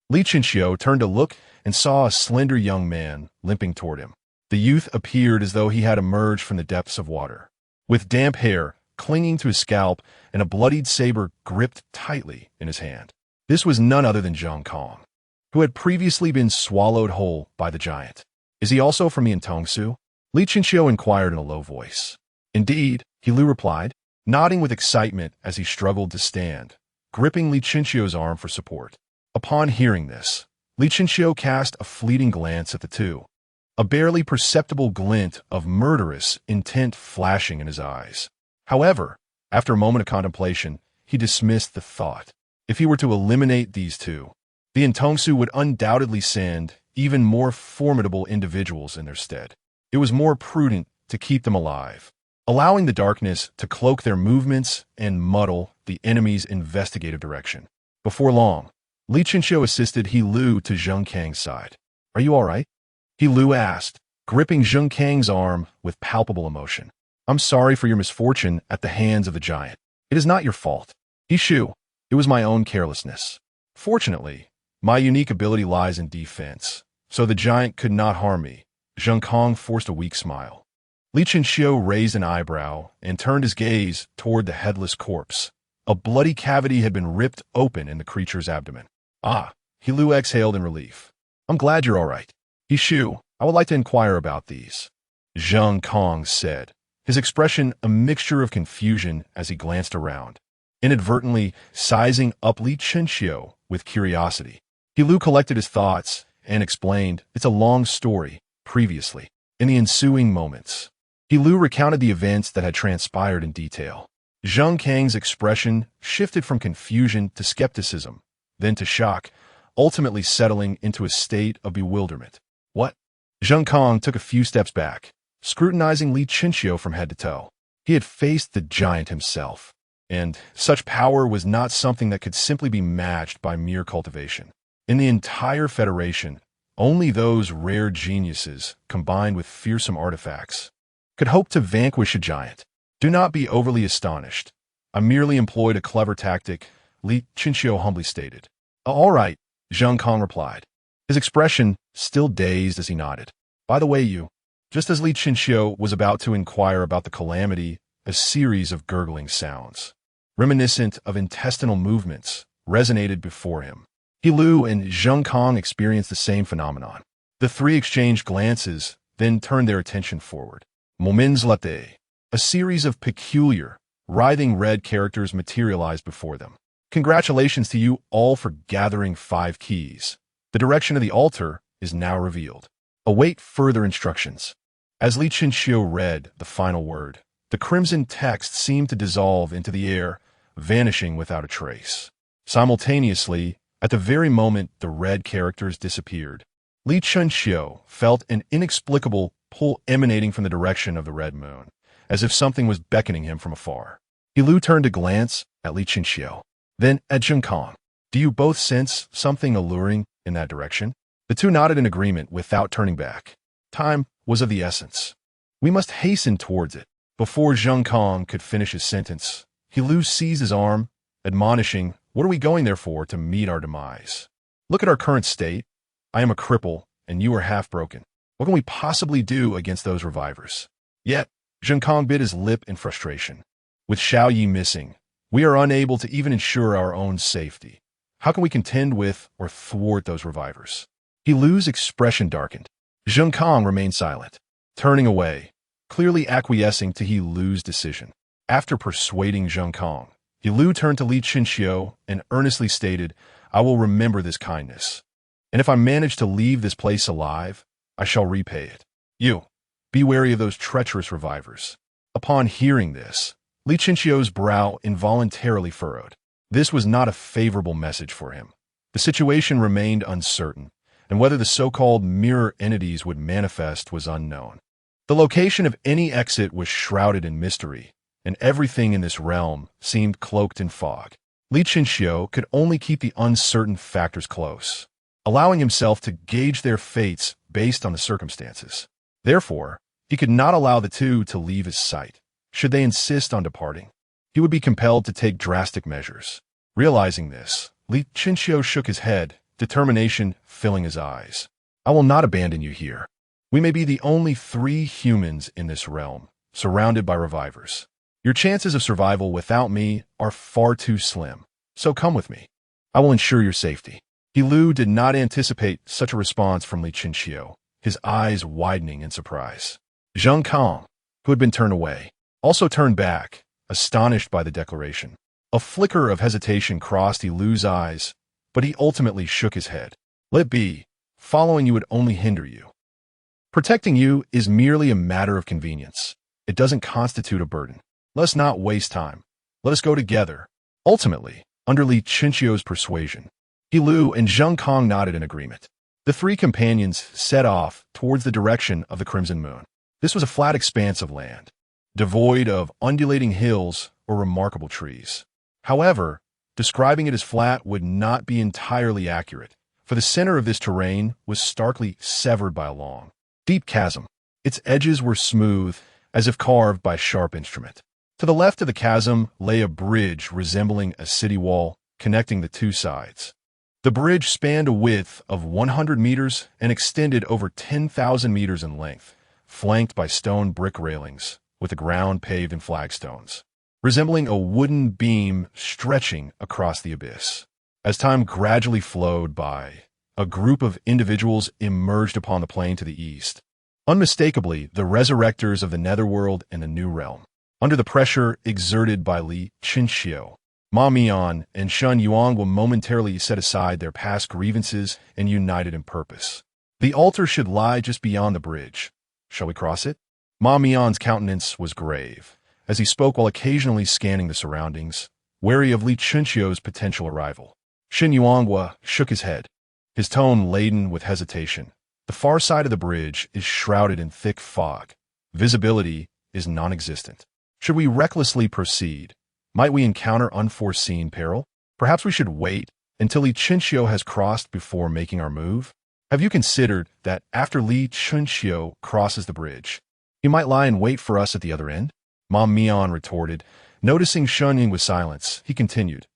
Li Chunxiu turned to look and saw a slender young man limping toward him. The youth appeared as though he had emerged from the depths of water, with damp hair clinging to his scalp and a bloodied saber gripped tightly in his hand. This was none other than Zheng Kong, who had previously been swallowed whole by the giant. Is he also from the Intongsu? Li Chunxiu inquired in a low voice. Indeed, He Lu replied, nodding with excitement as he struggled to stand, gripping Li Chunxiu's arm for support. Upon hearing this, Li Chunxiu cast a fleeting glance at the two, a barely perceptible glint of murderous intent flashing in his eyes. However, after a moment of contemplation, he dismissed the thought. If he were to eliminate these two, the Intongsu would undoubtedly send even more formidable individuals in their stead. It was more prudent to keep them alive, allowing the darkness to cloak their movements and muddle the enemy's investigative direction. Before long, Li Chunxiu assisted He Lu to Zheng Kang's side. Are you all right? He Lu asked, gripping Zheng Kang's arm with palpable emotion. I'm sorry for your misfortune at the hands of the giant. It is not your fault. He Shu, it was my own carelessness. Fortunately, my unique ability lies in defense, so the giant could not harm me. Zheng Kang forced a weak smile. Li Chenxiu raised an eyebrow and turned his gaze toward the headless corpse. A bloody cavity had been ripped open in the creature's abdomen. Ah, He Lu exhaled in relief. I'm glad you're all right. He Shu, I would like to inquire about these. Zheng Kang said, his expression a mixture of confusion as he glanced around, inadvertently sizing up Li Chenxiu with curiosity. He Lu collected his thoughts and explained, it's a long story, previously. In the ensuing moments, He Lu recounted the events that had transpired in detail. Zheng Kang's expression shifted from confusion to skepticism, then to shock, ultimately settling into a state of bewilderment. What? Zheng Kang took a few steps back, scrutinizing Li Chenxiu from head to toe. He had faced the giant himself, and such power was not something that could simply be matched by mere cultivation. In the entire Federation, only those rare geniuses, combined with fearsome artifacts, could hope to vanquish a giant. Do not be overly astonished. I merely employed a clever tactic, Li Chenxiu humbly stated. All right, Zheng Kang replied, his expression still dazed as he nodded. By the way, you. Just as Li Chenxiu was about to inquire about the calamity, a series of gurgling sounds, reminiscent of intestinal movements, resonated before him. He Lu and Zheng Kang experienced the same phenomenon. The three exchanged glances, then turned their attention forward. Moments later, a series of peculiar, writhing red characters materialized before them. Congratulations to you all for gathering 5 keys. The direction of the altar is now revealed. Await further instructions. As Li Chenxiu read the final word, the crimson text seemed to dissolve into the air, vanishing without a trace. Simultaneously, at the very moment the red characters disappeared, Li Chenxiu felt an inexplicable pull emanating from the direction of the red moon, as if something was beckoning him from afar. He Lu turned to glance at Li Chenxiu, then at Zheng Kang. Do you both sense something alluring in that direction? The two nodded in agreement without turning back. Time was of the essence. We must hasten towards it. Before Zheng Kang could finish his sentence, He Lu seized his arm, admonishing, what are we going there for to meet our demise? Look at our current state. I am a cripple, and you are half broken. What can we possibly do against those revivers? Yet, Zheng Kang bit his lip in frustration. With Xiao Yi missing, we are unable to even ensure our own safety. How can we contend with or thwart those revivers? He Lu's expression darkened. Zheng Kang remained silent, turning away, clearly acquiescing to He Lu's decision. After persuading Zheng Kang, He Lu turned to Li Chenxiu and earnestly stated, I will remember this kindness. And if I manage to leave this place alive, I shall repay it. You, be wary of those treacherous revivers. Upon hearing this, Li Chenxiu's brow involuntarily furrowed. This was not a favorable message for him. The situation remained uncertain, and whether the so-called mirror entities would manifest was unknown. The location of any exit was shrouded in mystery, and everything in this realm seemed cloaked in fog. Li Chenxiu could only keep the uncertain factors close, allowing himself to gauge their fates based on the circumstances. Therefore, he could not allow the two to leave his sight. Should they insist on departing, he would be compelled to take drastic measures. Realizing this, Li Chenxiu shook his head, determination filling his eyes. I will not abandon you here. We may be the only 3 humans in this realm, surrounded by revivers. Your chances of survival without me are far too slim, so come with me. I will ensure your safety. He Lu did not anticipate such a response from Li Chenxiu, his eyes widening in surprise. Zheng Kang, who had been turned away, also turned back, astonished by the declaration. A flicker of hesitation crossed He Lu's eyes, but he ultimately shook his head. Let it be. Following you would only hinder you. Protecting you is merely a matter of convenience. It doesn't constitute a burden. Let us not waste time. Let us go together. Ultimately, under Li Chenxiu's persuasion, He Lu and Zheng Kang nodded in agreement. The 3 companions set off towards the direction of the Crimson Moon. This was a flat expanse of land, devoid of undulating hills or remarkable trees. However, describing it as flat would not be entirely accurate, for the center of this terrain was starkly severed by a long, deep chasm. Its edges were smooth, as if carved by a sharp instrument. To the left of the chasm lay a bridge resembling a city wall connecting the two sides. The bridge spanned a width of 100 meters and extended over 10,000 meters in length, flanked by stone brick railings, with the ground paved in flagstones, resembling a wooden beam stretching across the abyss. As time gradually flowed by, a group of individuals emerged upon the plain to the east, unmistakably the resurrectors of the netherworld and the new realm. Under the pressure exerted by Li Chinxiu, Ma Mian and Shun Yuan will momentarily set aside their past grievances and united in purpose. The altar should lie just beyond the bridge. Shall we cross it? Ma Mian's countenance was grave, as he spoke while occasionally scanning the surroundings, wary of Li Chinxiu's potential arrival. Shin Yuanghua shook his head, his tone laden with hesitation. The far side of the bridge is shrouded in thick fog. Visibility is non-existent. Should we recklessly proceed? Might we encounter unforeseen peril? Perhaps we should wait until Li Chinxiu has crossed before making our move? Have you considered that after Li Chinxiu crosses the bridge, he might lie in wait for us at the other end? Ma Mian retorted. Noticing Shun Ying's silence, he continued,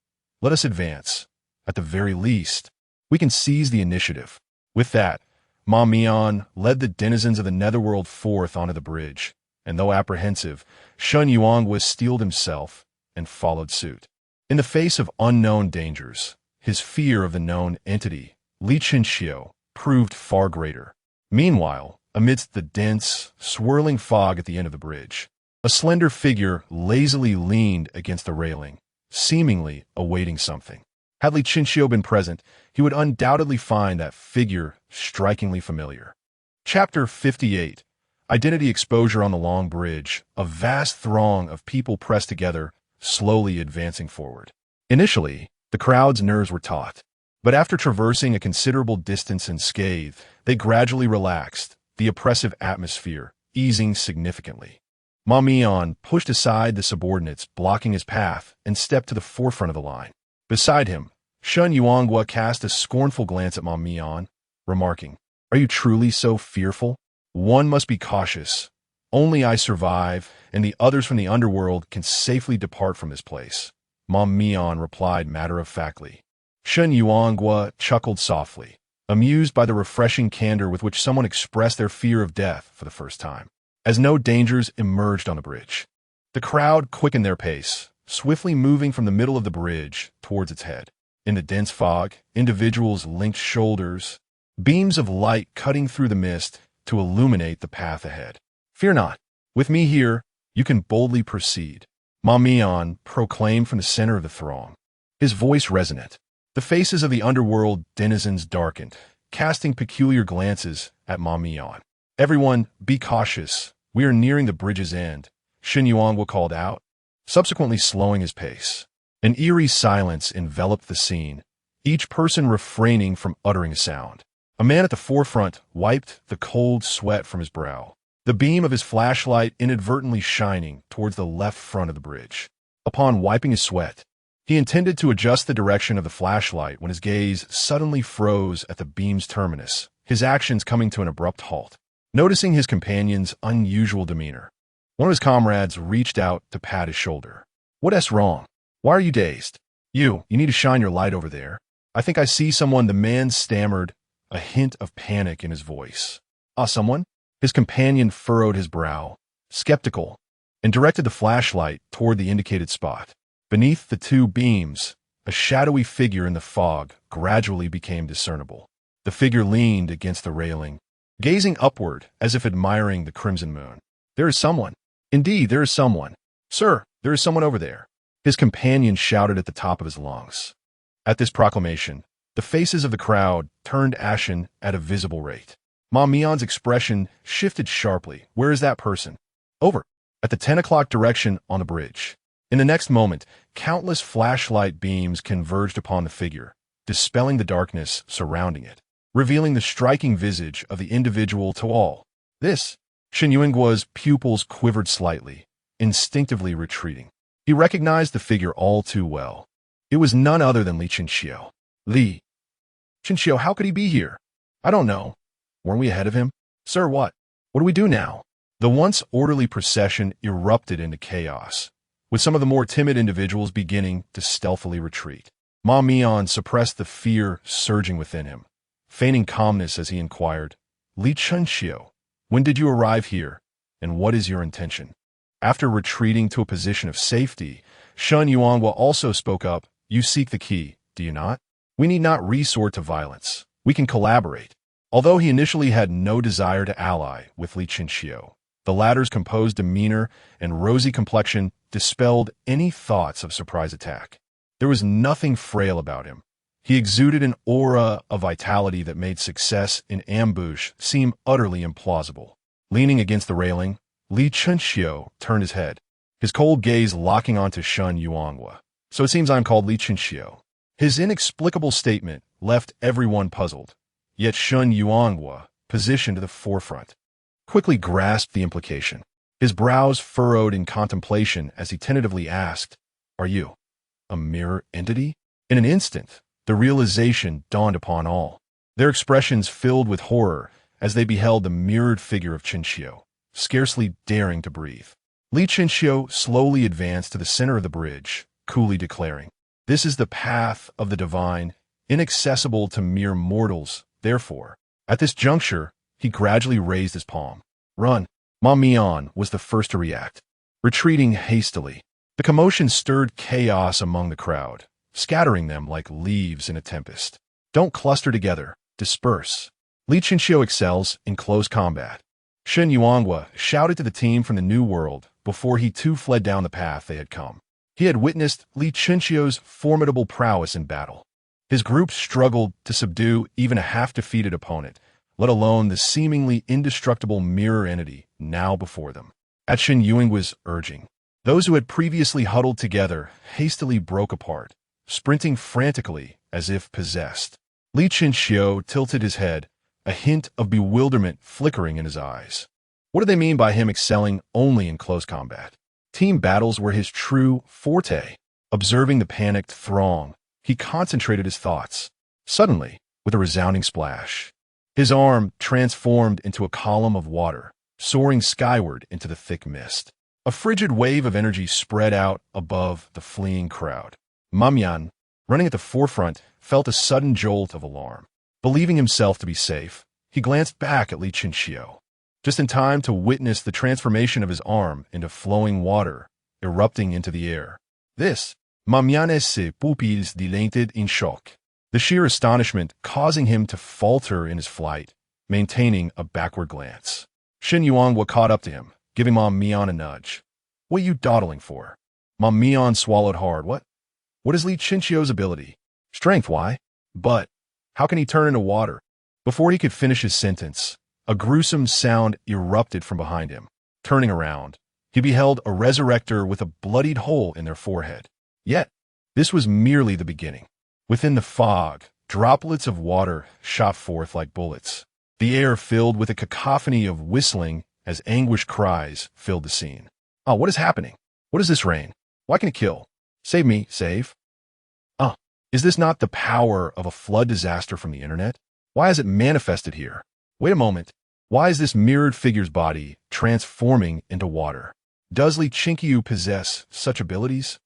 let us advance. At the very least, we can seize the initiative. With that, Ma Mian led the denizens of the netherworld forth onto the bridge, and though apprehensive, Shun Yuanghua steeled himself and followed suit. In the face of unknown dangers, his fear of the known entity, Li Chinxiu, proved far greater. Meanwhile, amidst the dense, swirling fog at the end of the bridge, a slender figure lazily leaned against the railing, seemingly awaiting something. Had Li Chinxiu been present, he would undoubtedly find that figure strikingly familiar. Chapter 58. Identity exposure on the long bridge. A vast throng of people pressed together, slowly advancing forward. Initially, the crowd's nerves were taut, but after traversing a considerable distance unscathed, they gradually relaxed, the oppressive atmosphere easing significantly. Ma Mian pushed aside the subordinates blocking his path and stepped to the forefront of the line. Beside him, Shun Yuanghua cast a scornful glance at Ma Mian, remarking, "Are you truly so fearful? One must be cautious. Only I survive, and the others from the underworld can safely depart from this place." Ma Mian replied matter-of-factly. Shun Yuanghua chuckled softly, amused by the refreshing candor with which someone expressed their fear of death for the first time. As no dangers emerged on the bridge, the crowd quickened their pace, swiftly moving from the middle of the bridge towards its head. In the dense fog, individuals linked shoulders, beams of light cutting through the mist to illuminate the path ahead. "Fear not. With me here, you can boldly proceed," Ma Mian proclaimed from the center of the throng, his voice resonant. The faces of the underworld denizens darkened, casting peculiar glances at Ma Mian. "Everyone, be cautious. We are nearing the bridge's end," Shin Yuanghua called out, subsequently slowing his pace. An eerie silence enveloped the scene, each person refraining from uttering a sound. A man at the forefront wiped the cold sweat from his brow, the beam of his flashlight inadvertently shining towards the left front of the bridge. Upon wiping his sweat, he intended to adjust the direction of the flashlight when his gaze suddenly froze at the beam's terminus, his actions coming to an abrupt halt. Noticing his companion's unusual demeanor, one of his comrades reached out to pat his shoulder. "What's wrong? Why are you dazed? You need to shine your light over there. I think I see someone." The man stammered, a hint of panic in his voice. Someone?" His companion furrowed his brow, skeptical, and directed the flashlight toward the indicated spot. Beneath the two beams, a shadowy figure in the fog gradually became discernible. The figure leaned against the railing, gazing upward as if admiring the crimson moon. "There is someone. Indeed, there is someone. Sir, there is someone over there," his companion shouted at the top of his lungs. At this proclamation, the faces of the crowd turned ashen at a visible rate. Ma Mian's expression shifted sharply. "Where is that person?" "Over, at the 10 o'clock direction on the bridge." In the next moment, countless flashlight beams converged upon the figure, dispelling the darkness surrounding it, revealing the striking visage of the individual to all. "This." Shin Yuanghua's pupils quivered slightly, instinctively retreating. He recognized the figure all too well. It was none other than Li Chinxiu. "Li, Chinchio, how could he be here? I don't know. Weren't we ahead of him? Sir, what? What do we do now? The once orderly procession erupted into chaos, with some of the more timid individuals beginning to stealthily retreat. Ma Mian suppressed the fear surging within him, feigning calmness as he inquired, Li Chenxiu, when did you arrive here, and what is your intention? After retreating to a position of safety, Shun Yuanhua also spoke up, you seek the key, do you not? We need not resort to violence. We can collaborate. Although he initially had no desire to ally with Li Chenxiu, the latter's composed demeanor and rosy complexion dispelled any thoughts of surprise attack. There was nothing frail about him. He exuded an aura of vitality that made success in ambush seem utterly implausible. Leaning against the railing, Li Chenxiu turned his head, his cold gaze locking onto Shun Yuanhua. So it seems I'm called Li Chenxiu. His inexplicable statement left everyone puzzled, yet Shun Yuanhua, positioned to the forefront, quickly grasped the implication. His brows furrowed in contemplation as he tentatively asked, are you a mirror entity? In an instant, the realization dawned upon all. Their expressions filled with horror as they beheld the mirrored figure of Chenxiu, scarcely daring to breathe. Li Chenxiu slowly advanced to the center of the bridge, coolly declaring, this is the path of the divine, inaccessible to mere mortals. Therefore, at this juncture, he gradually raised his palm. Run! Ma Mian was the first to react, retreating hastily. The commotion stirred chaos among the crowd, scattering them like leaves in a tempest. Don't cluster together. Disperse. Li Chenxiu excels in close combat. Shun Yuanhua shouted to the team from the New World before he too fled down the path they had come. He had witnessed Li Chenxiu's formidable prowess in battle. His group struggled to subdue even a half-defeated opponent, let alone the seemingly indestructible mirror entity now before them. At Shun Yuanhua's urging, those who had previously huddled together hastily broke apart, sprinting frantically as if possessed. Li Chenxiu tilted his head, a hint of bewilderment flickering in his eyes. What do they mean by him excelling only in close combat? Team battles were his true forte. Observing the panicked throng, he concentrated his thoughts. Suddenly, with a resounding splash, his arm transformed into a column of water, soaring skyward into the thick mist. A frigid wave of energy spread out above the fleeing crowd. Ma Mian, running at the forefront, felt a sudden jolt of alarm. Believing himself to be safe, he glanced back at Li Chenxiu, just in time to witness the transformation of his arm into flowing water, erupting into the air. This, Ma Mian's pupilles dilated in shock, the sheer astonishment causing him to falter in his flight, maintaining a backward glance. Shun Yuanhua caught up to him, giving Ma Mian a nudge. What are you dawdling for? Ma Mian swallowed hard. What is Li Chenxiu's ability? Strength, why? But how can he turn into water? Before he could finish his sentence, a gruesome sound erupted from behind him. Turning around, he beheld a resurrector with a bloodied hole in their forehead. Yet, this was merely the beginning. Within the fog, droplets of water shot forth like bullets, the air filled with a cacophony of whistling as anguished cries filled the scene. Oh, what is happening? What is this rain? Why can it kill? Save me, save. Is this not the power of a flood disaster from the internet? Why is it manifested here? Wait a moment. Why is this mirrored figure's body transforming into water? Does Li Chenxiu possess such abilities?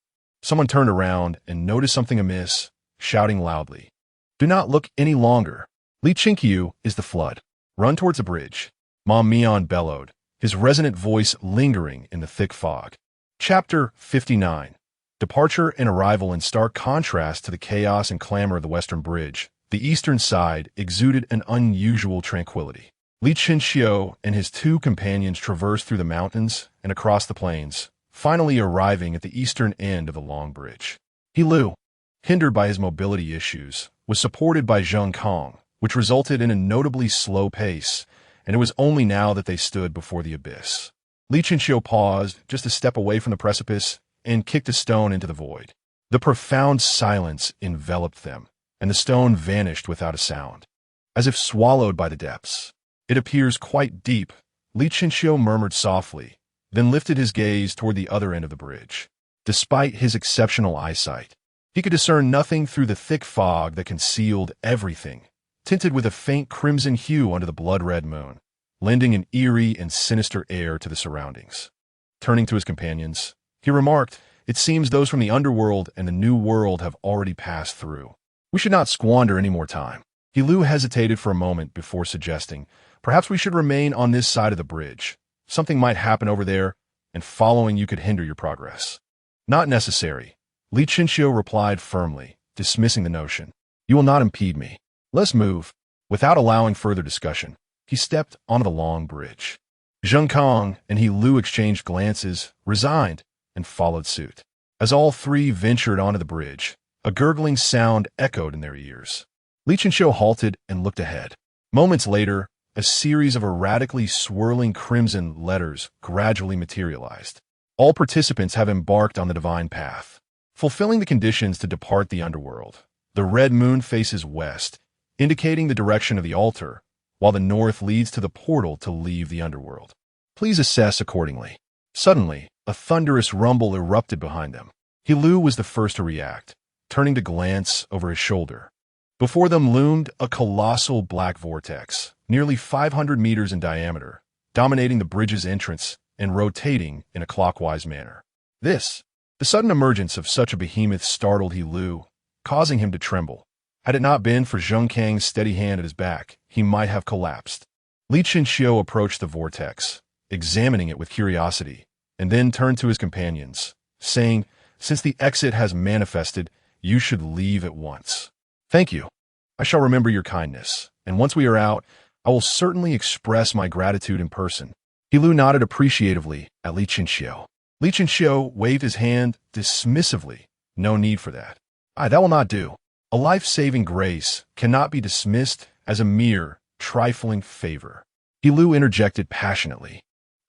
Someone turned around and noticed something amiss, shouting loudly. Do not look any longer. Li Chenxiu is the flood. Run towards the bridge. Ma Mian bellowed, his resonant voice lingering in the thick fog. Chapter 59. Departure and arrival in stark contrast to the chaos and clamor of the western bridge. The eastern side exuded an unusual tranquility. Li Chenxiu and his two companions traversed through the mountains and across the plains, finally arriving at the eastern end of the long bridge. He Lu, hindered by his mobility issues, was supported by Zheng Kong, which resulted in a notably slow pace, and it was only now that they stood before the abyss. Li Chenxiu paused just a step away from the precipice and kicked a stone into the void. The profound silence enveloped them, and the stone vanished without a sound, as if swallowed by the depths. It appears quite deep, Li Chenxiu murmured softly, then lifted his gaze toward the other end of the bridge. Despite his exceptional eyesight, He could discern nothing through the thick fog that concealed everything, tinted with a faint crimson hue under the blood-red moon, lending an eerie and sinister air to the surroundings. Turning to his companions, he remarked, "It seems those from the underworld and the new world have already passed through. We should not squander any more time." Hilu hesitated for a moment before suggesting, "Perhaps we should remain on this side of the bridge. Something might happen over there, and following you could hinder your progress." "Not necessary," Li Chinchio replied firmly, dismissing the notion. "You will not impede me. Let's move." Without allowing further discussion, he stepped onto the long bridge. Zheng Kong and Hilu exchanged glances, resigned, and followed suit. As all three ventured onto the bridge, a gurgling sound echoed in their ears. Li Chinchio halted and looked ahead. Moments later, a series of erratically swirling crimson letters gradually materialized. All participants have embarked on the divine path, fulfilling the conditions to depart the underworld. The red moon faces west, indicating the direction of the altar, while the north leads to the portal to leave the underworld. Please assess accordingly. Suddenly, a thunderous rumble erupted behind them. Hilu was the first to react, turning to glance over his shoulder. Before them loomed a colossal black vortex, nearly 500 meters in diameter, dominating the bridge's entrance and rotating in a clockwise manner. The sudden emergence of such a behemoth startled Hilu, causing him to tremble. Had it not been for Zheng Kang's steady hand at his back, he might have collapsed. Li Chinchio approached the vortex, examining it with curiosity, and then turned to his companions, saying, "Since the exit has manifested, you should leave at once." "Thank you. I shall remember your kindness, and once we are out, I will certainly express my gratitude in person." Hilu nodded appreciatively at Li Chinchio. Li Chinchio waved his hand dismissively. "No need for that. That will not do. A life-saving grace cannot be dismissed as a mere, trifling favor." Hilu interjected passionately.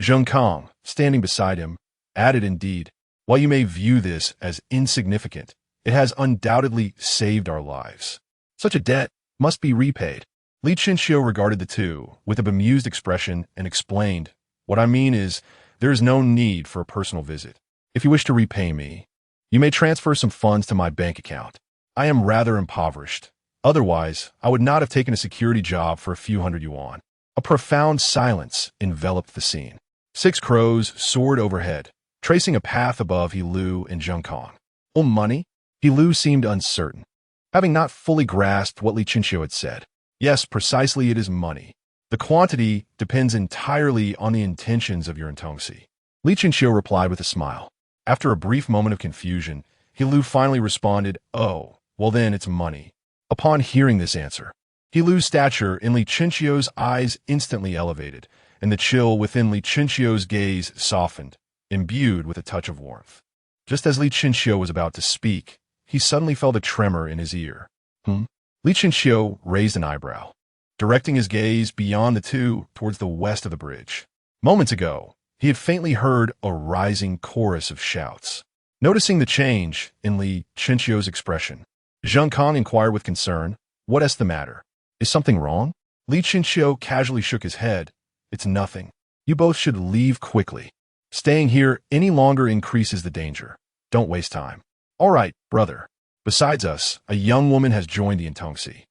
Zheng Kong, standing beside him, added, "Indeed, while you may view this as insignificant, it has undoubtedly saved our lives. Such a debt must be repaid." Li Chinchio regarded the two with a bemused expression and explained, "What I mean is, there is no need for a personal visit. If you wish to repay me, you may transfer some funds to my bank account. I am rather impoverished. Otherwise, I would not have taken a security job for a few hundred yuan." A profound silence enveloped the scene. 6 crows soared overhead, tracing a path above Hilu and Zheng Kong. Money?" Hilu seemed uncertain, having not fully grasped what Li Chinchio had said. "Yes, precisely, it is money. The quantity depends entirely on the intentions of your intongsi." Li Chinchio replied with a smile. After a brief moment of confusion, Hilu finally responded, "Oh, well then it's money." Upon hearing this answer, Hilu's stature in Li Chinchio's eyes instantly elevated, and the chill within Li Chinchio's gaze softened, imbued with a touch of warmth. Just as Li Chinchio was about to speak, he suddenly felt a tremor in his ear. Li Chinchio raised an eyebrow, directing his gaze beyond the two towards the west of the bridge. Moments ago, he had faintly heard a rising chorus of shouts. Noticing the change in Li Chinchio's expression, Zheng Kong inquired with concern, "What's the matter? Is something wrong?" Li Chinchio casually shook his head. "It's nothing. You both should leave quickly. Staying here any longer increases the danger. Don't waste time." "All right, brother. Besides us, a young woman has joined the intongsi.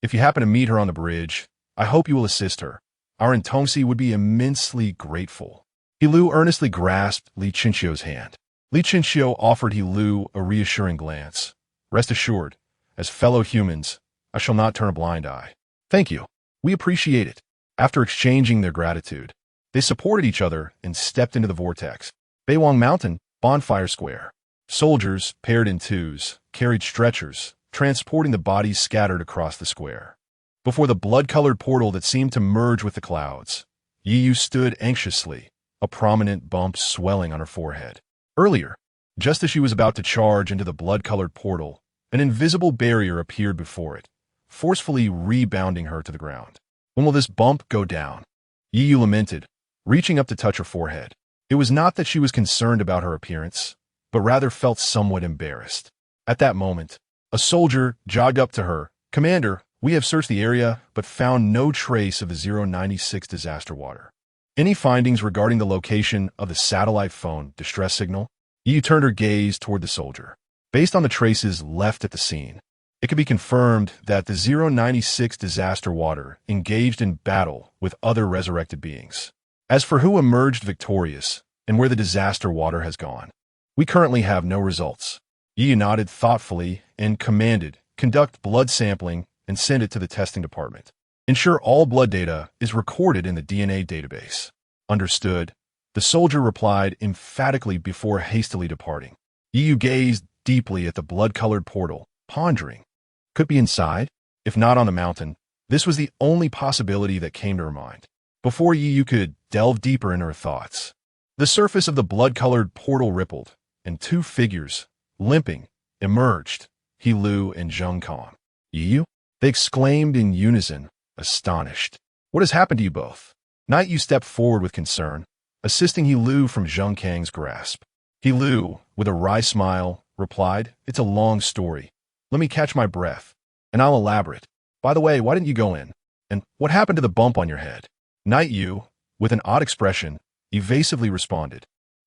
If you happen to meet her on the bridge, I hope you will assist her. Our intongsi would be immensely grateful." Hilu earnestly grasped Li Chinchio's hand. Li Chinchio offered Hilu a reassuring glance. "Rest assured, as fellow humans, I shall not turn a blind eye." "Thank you. We appreciate it." After exchanging their gratitude, they supported each other and stepped into the vortex. Beiwang Mountain, Bonfire Square. Soldiers, paired in twos, carried stretchers, transporting the bodies scattered across the square. Before the blood-colored portal that seemed to merge with the clouds, Yiyu stood anxiously, a prominent bump swelling on her forehead. Earlier, just as she was about to charge into the blood-colored portal, an invisible barrier appeared before it, forcefully rebounding her to the ground. "When will this bump go down?" Yiyu lamented, reaching up to touch her forehead. It was not that she was concerned about her appearance, but rather felt somewhat embarrassed. At that moment, a soldier jogged up to her. "Commander, we have searched the area, but found no trace of the 096 disaster water. Any findings regarding the location of the satellite phone distress signal?" Yiyu turned her gaze toward the soldier. Based on the traces left at the scene, it could be confirmed that the 096 disaster water engaged in battle with other resurrected beings. As for who emerged victorious and where the disaster water has gone, we currently have no results. Yi nodded thoughtfully and commanded, conduct blood sampling and send it to the testing department. Ensure all blood data is recorded in the DNA database. Understood. The soldier replied emphatically before hastily departing. Yi gazed deeply at the blood-colored portal, pondering. Could be inside? If not on the mountain, this was the only possibility that came to her mind. Before Yi could delve deeper into her thoughts, the surface of the blood-colored portal rippled, and two figures, limping, emerged, He Lu and Zheng Kong. Yi? They exclaimed in unison, astonished. What has happened to you both? Night Yu stepped forward with concern, assisting He Lu from Zheng Kang's grasp. He Lu, with a wry smile, replied, It's a long story. Let me catch my breath, and I'll elaborate. By the way, why didn't you go in? And what happened to the bump on your head? Night Yu, with an odd expression, evasively responded,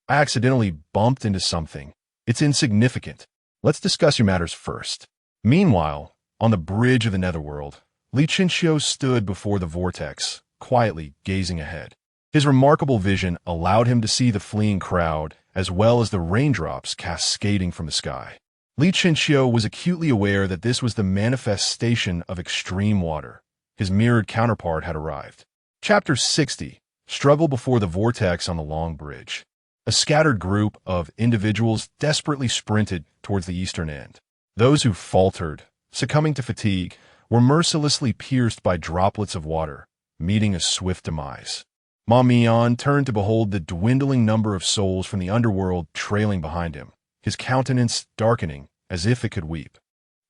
I accidentally bumped into something. It's insignificant. Let's discuss your matters first. Meanwhile, on the bridge of the netherworld, Li Chinxiu stood before the vortex, quietly gazing ahead. His remarkable vision allowed him to see the fleeing crowd as well as the raindrops cascading from the sky. Li Chinxiu was acutely aware that this was the manifestation of extreme water. His mirrored counterpart had arrived. Chapter 60. Struggle before the vortex on the long bridge. A scattered group of individuals desperately sprinted towards the eastern end. Those who faltered, succumbing to fatigue, were mercilessly pierced by droplets of water, meeting a swift demise. Ma Mian turned to behold the dwindling number of souls from the underworld trailing behind him, his countenance darkening as if it could weep.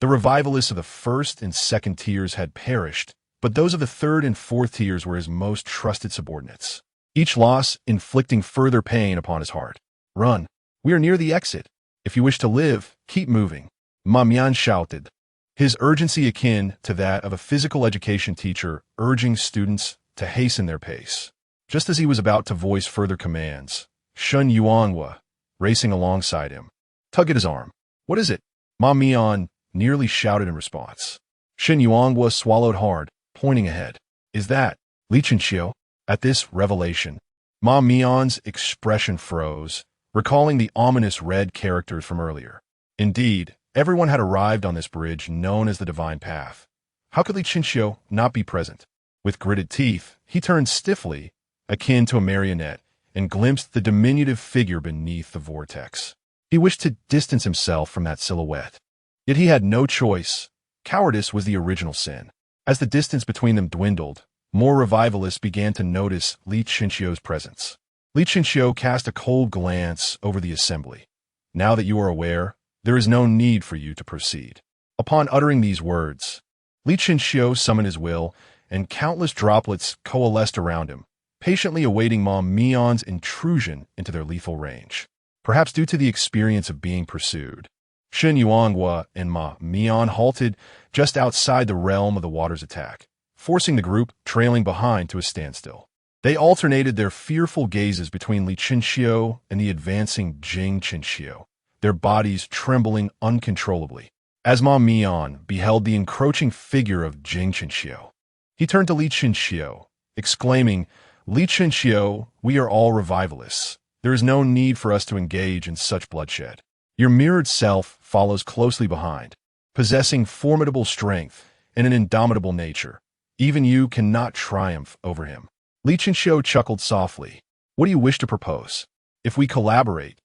The revivalists of the first and second tiers had perished, but those of the third and fourth tiers were his most trusted subordinates, each loss inflicting further pain upon his heart. Run. We are near the exit. If you wish to live, keep moving. Ma Mian shouted, his urgency akin to that of a physical education teacher urging students to hasten their pace. Just as he was about to voice further commands, Shun Yuanhua, racing alongside him, tugged at his arm. What is it? Ma Mian nearly shouted in response. Shin Yuanhua swallowed hard, pointing ahead. Is that Li Chinxiu? At this revelation, Ma Mian's expression froze, recalling the ominous red characters from earlier. Indeed, everyone had arrived on this bridge known as the Divine Path. How could Li Chinxiu not be present? With gritted teeth, he turned stiffly, akin to a marionette, and glimpsed the diminutive figure beneath the vortex. He wished to distance himself from that silhouette. Yet he had no choice. Cowardice was the original sin. As the distance between them dwindled, more revivalists began to notice Li Chinxiu's presence. Li Chinxiu cast a cold glance over the assembly. Now that you are aware, there is no need for you to proceed. Upon uttering these words, Li Chinxiu summoned his will, and countless droplets coalesced around him, patiently awaiting Ma Mian's intrusion into their lethal range. Perhaps due to the experience of being pursued, Shin Yuanhua and Ma Mian halted just outside the realm of the water's attack, forcing the group trailing behind to a standstill. They alternated their fearful gazes between Li Chinxiu and the advancing Jing Chinxiu, their bodies trembling uncontrollably. As Ma Mian beheld the encroaching figure of Jing Chinxiu, he turned to Li Chinxiu, exclaiming, Li Chinxiu, we are all revivalists. There is no need for us to engage in such bloodshed. Your mirrored self follows closely behind, possessing formidable strength and an indomitable nature. Even you cannot triumph over him. Li Chinxiu chuckled softly. What do you wish to propose? If we collaborate,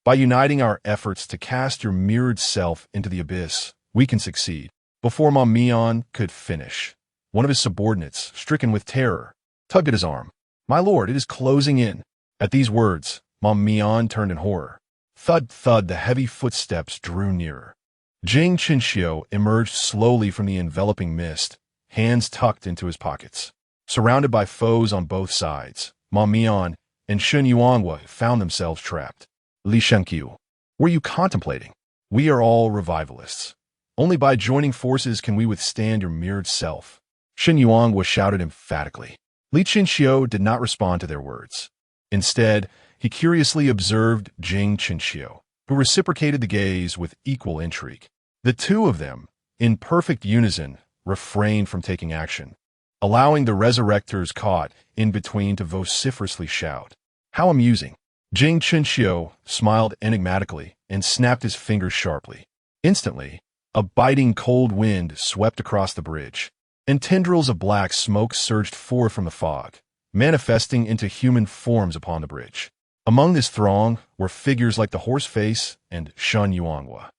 by uniting our efforts to cast your mirrored self into the abyss, we can succeed. Before Ma Mian could finish, one of his subordinates, stricken with terror, tugged at his arm. My lord, it is closing in. At these words, Ma Mian turned in horror. Thud, thud, the heavy footsteps drew nearer. Jing Chinxiu emerged slowly from the enveloping mist, hands tucked into his pockets. Surrounded by foes on both sides, Ma Mian and Shun Yuanhua found themselves trapped. Li Chinxiu, were you contemplating? We are all revivalists. Only by joining forces can we withstand your mirrored self. Shin Yuanhua shouted emphatically. Li Chinxiu did not respond to their words. Instead, he curiously observed Jing Chinxiu, who reciprocated the gaze with equal intrigue. The two of them, in perfect unison, refrained from taking action, allowing the resurrectors caught in between to vociferously shout. How amusing! Jing Chenxiu smiled enigmatically and snapped his fingers sharply. Instantly, a biting cold wind swept across the bridge, and tendrils of black smoke surged forth from the fog, manifesting into human forms upon the bridge. Among this throng were figures like the Horseface and Shun Yuanhua.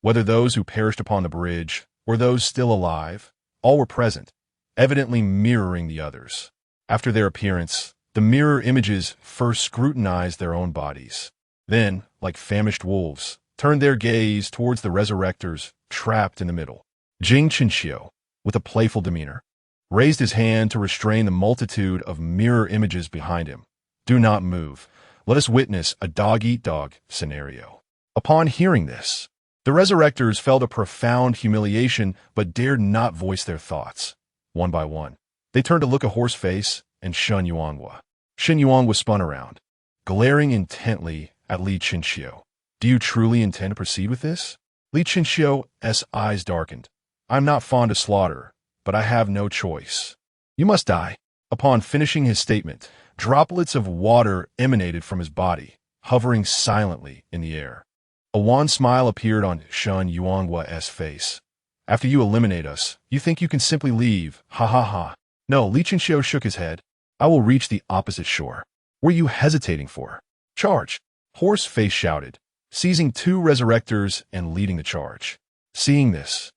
Whether those who perished upon the bridge or those still alive, all were present, evidently mirroring the others. After their appearance, the mirror images first scrutinized their own bodies, then, like famished wolves, turned their gaze towards the resurrectors trapped in the middle. Jing Chenxiu, with a playful demeanor, raised his hand to restrain the multitude of mirror images behind him. Do not move. Let us witness a dog-eat-dog scenario. Upon hearing this, the resurrectors felt a profound humiliation but dared not voice their thoughts. One by one, they turned to look at Horseface and Shun Yuanhua. Shen Yuanhua spun around, glaring intently at Li Chenxiu. Do you truly intend to proceed with this? Li Chenxiu's eyes darkened. I'm not fond of slaughter, but I have no choice. You must die. Upon finishing his statement, droplets of water emanated from his body, hovering silently in the air. A wan smile appeared on Shun Yuanhua's face. After you eliminate us, you think you can simply leave, ha ha ha. No, Li Chenxiu shook his head. I will reach the opposite shore. What are you hesitating for? Charge! Horseface shouted, seizing two resurrectors and leading the charge. Seeing this,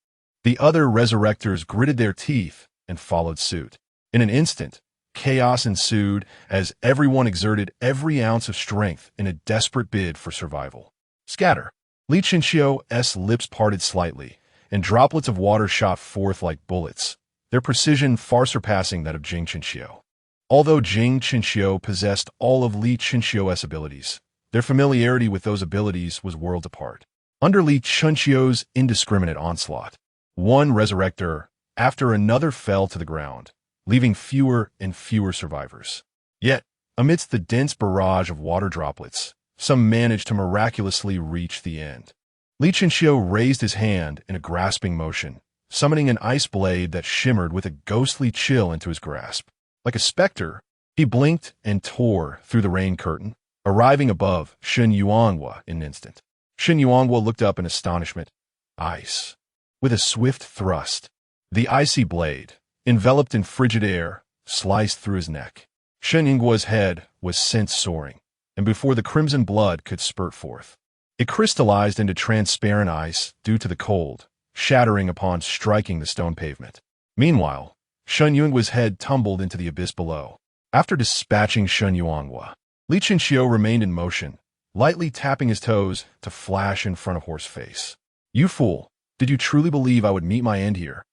the other resurrectors gritted their teeth and followed suit. In an instant, chaos ensued as everyone exerted every ounce of strength in a desperate bid for survival. Scatter! Li Chenxiu's lips parted slightly, and droplets of water shot forth like bullets, their precision far surpassing that of Jing Chenxiu. Although Jing Chenxiu possessed all of Li Chenxiu's abilities, their familiarity with those abilities was worlds apart. Under Li Chenxiu's indiscriminate onslaught, one resurrector after another fell to the ground, leaving fewer and fewer survivors. Yet, amidst the dense barrage of water droplets, some managed to miraculously reach the end. Li Chenxiu raised his hand in a grasping motion, summoning an ice blade that shimmered with a ghostly chill into his grasp. Like a specter, he blinked and tore through the rain curtain, arriving above Shun Yuanhua in an instant. Shun Yuanhua looked up in astonishment. Ice. With a swift thrust, the icy blade, enveloped in frigid air, sliced through his neck. Shun Yuanhua's head was sent soaring, and before the crimson blood could spurt forth, it crystallized into transparent ice due to the cold, shattering upon striking the stone pavement. Meanwhile, Shun Yuanhua's head tumbled into the abyss below. After dispatching Shun Yuanhua, Li Chenxiu remained in motion, lightly tapping his toes to flash in front of Horseface. You fool! Did you truly believe I would meet my end here?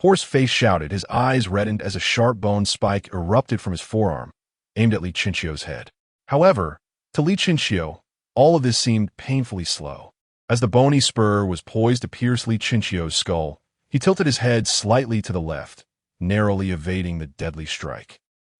Horseface shouted, his eyes reddened as a sharp bone spike erupted from his forearm, aimed at Li Chenxiu's head. However, to Li Chenxiu, all of this seemed painfully slow. As the bony spur was poised to pierce Li Chenxiu's skull, he tilted his head slightly to the left, narrowly evading the deadly strike.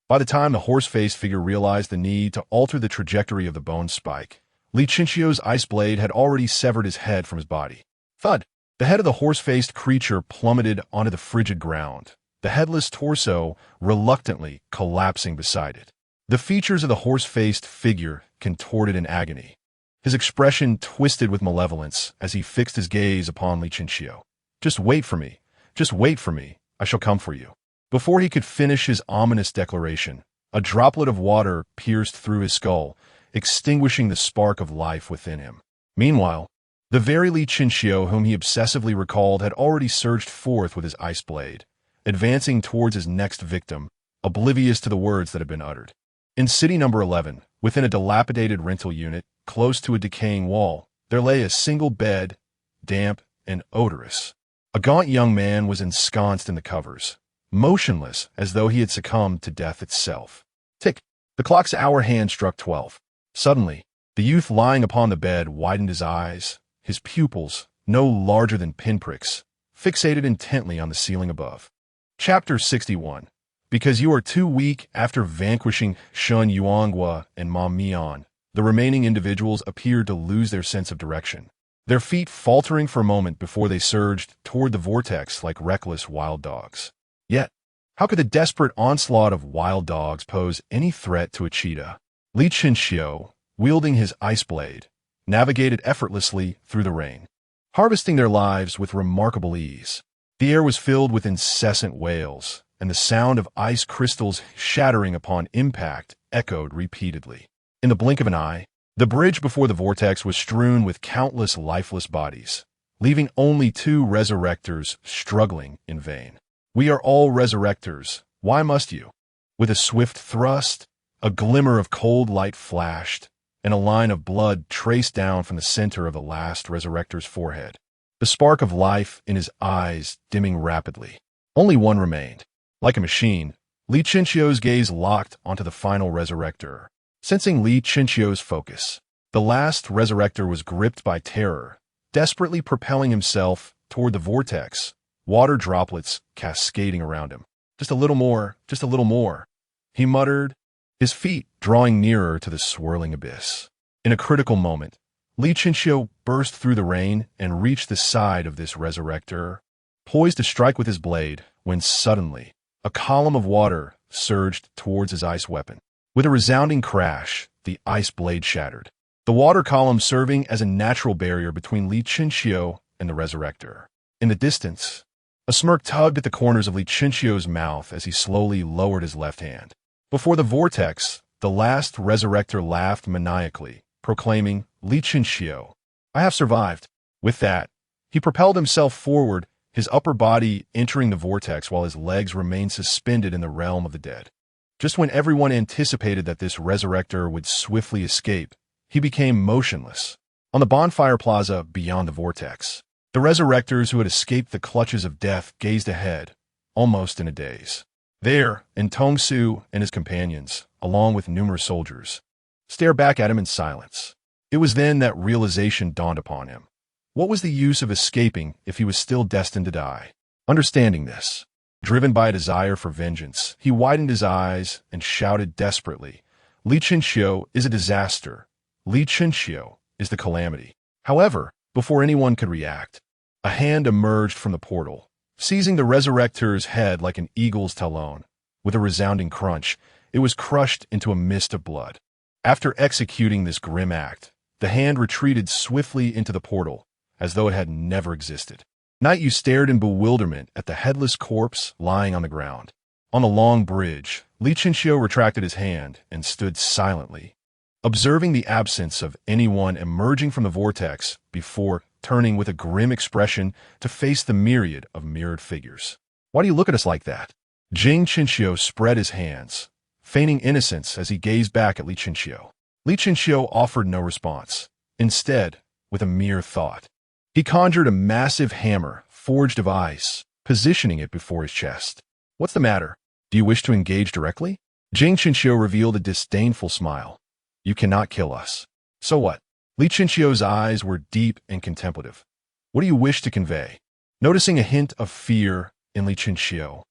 By the time the Horseface figure realized the need to alter the trajectory of the bone spike, Li Chenxiu's ice blade had already severed his head from his body. Thud! The head of the horse-faced creature plummeted onto the frigid ground, the headless torso reluctantly collapsing beside it. The features of the horse-faced figure contorted in agony. His expression twisted with malevolence as he fixed his gaze upon Li Chenxiu. Just wait for me. Just wait for me. I shall come for you. Before he could finish his ominous declaration, a droplet of water pierced through his skull, extinguishing the spark of life within him. Meanwhile, the very Li Chenxiu whom he obsessively recalled had already surged forth with his ice blade, advancing towards his next victim, oblivious to the words that had been uttered. In city number 11, within a dilapidated rental unit, close to a decaying wall, there lay a single bed, damp and odorous. A gaunt young man was ensconced in the covers, motionless as though he had succumbed to death itself. Tick! The clock's hour hand struck 12. Suddenly, the youth lying upon the bed widened his eyes, his pupils, no larger than pinpricks, fixated intently on the ceiling above. Chapter 61. Because you are too weak after vanquishing Shun Yuanhua and Ma Mian, The remaining individuals appeared to lose their sense of direction, their feet faltering for a moment before they surged toward the vortex like reckless wild dogs. Yet, how could the desperate onslaught of wild dogs pose any threat to a cheetah? Li Chinxiu, wielding his ice blade, navigated effortlessly through the rain, harvesting their lives with remarkable ease. The air was filled with incessant wails, and the sound of ice crystals shattering upon impact echoed repeatedly. In the blink of an eye, the bridge before the vortex was strewn with countless lifeless bodies, leaving only 2 resurrectors struggling in vain. "We are all resurrectors. Why must you?" With a swift thrust, a glimmer of cold light flashed, and a line of blood traced down from the center of the last resurrector's forehead, the spark of life in his eyes dimming rapidly. Only one remained. Like a machine, Li Chinxiu's gaze locked onto the final resurrector. Sensing Li Chinxiu's focus, the last resurrector was gripped by terror, desperately propelling himself toward the vortex, water droplets cascading around him. "Just a little more, just a little more," he muttered, his feet drawing nearer to the swirling abyss. In a critical moment, Li Chinxiu burst through the rain and reached the side of this resurrector, poised to strike with his blade, when suddenly, a column of water surged towards his ice weapon. With a resounding crash, the ice blade shattered, the water column serving as a natural barrier between Li Chinxiu and the resurrector. In the distance, a smirk tugged at the corners of Li Chinxiu's mouth as he slowly lowered his left hand. Before the vortex, the last resurrector laughed maniacally, proclaiming, "Li Chinxiu, I have survived." With that, he propelled himself forward, his upper body entering the vortex while his legs remained suspended in the realm of the dead. Just when everyone anticipated that this resurrector would swiftly escape, he became motionless. On the bonfire plaza beyond the vortex, the resurrectors who had escaped the clutches of death gazed ahead, almost in a daze. There, Tong Su and his companions, along with numerous soldiers, stared back at him in silence. It was then that realization dawned upon him. What was the use of escaping if he was still destined to die? Understanding this, driven by a desire for vengeance, he widened his eyes and shouted desperately, "Li Chinxiu is a disaster. Li Chinxiu is the calamity." However, before anyone could react, a hand emerged from the portal, seizing the resurrector's head like an eagle's talon. With a resounding crunch, it was crushed into a mist of blood. After executing this grim act, the hand retreated swiftly into the portal, as though it had never existed. Night stared in bewilderment at the headless corpse lying on the ground. On the long bridge, Li Chinxiu retracted his hand and stood silently, observing the absence of anyone emerging from the vortex before turning with a grim expression to face the myriad of mirrored figures. "Why do you look at us like that?" Jing Chinxiu spread his hands, feigning innocence as he gazed back at Li Chinxiu. Li Chinxiu offered no response. Instead, with a mere thought, he conjured a massive hammer forged of ice, positioning it before his chest. "What's the matter? Do you wish to engage directly?" Jing Chinxiu revealed a disdainful smile. "You cannot kill us. So what?" Li Chinxiu's eyes were deep and contemplative. "What do you wish to convey?" Noticing a hint of fear in Li Chinxiu,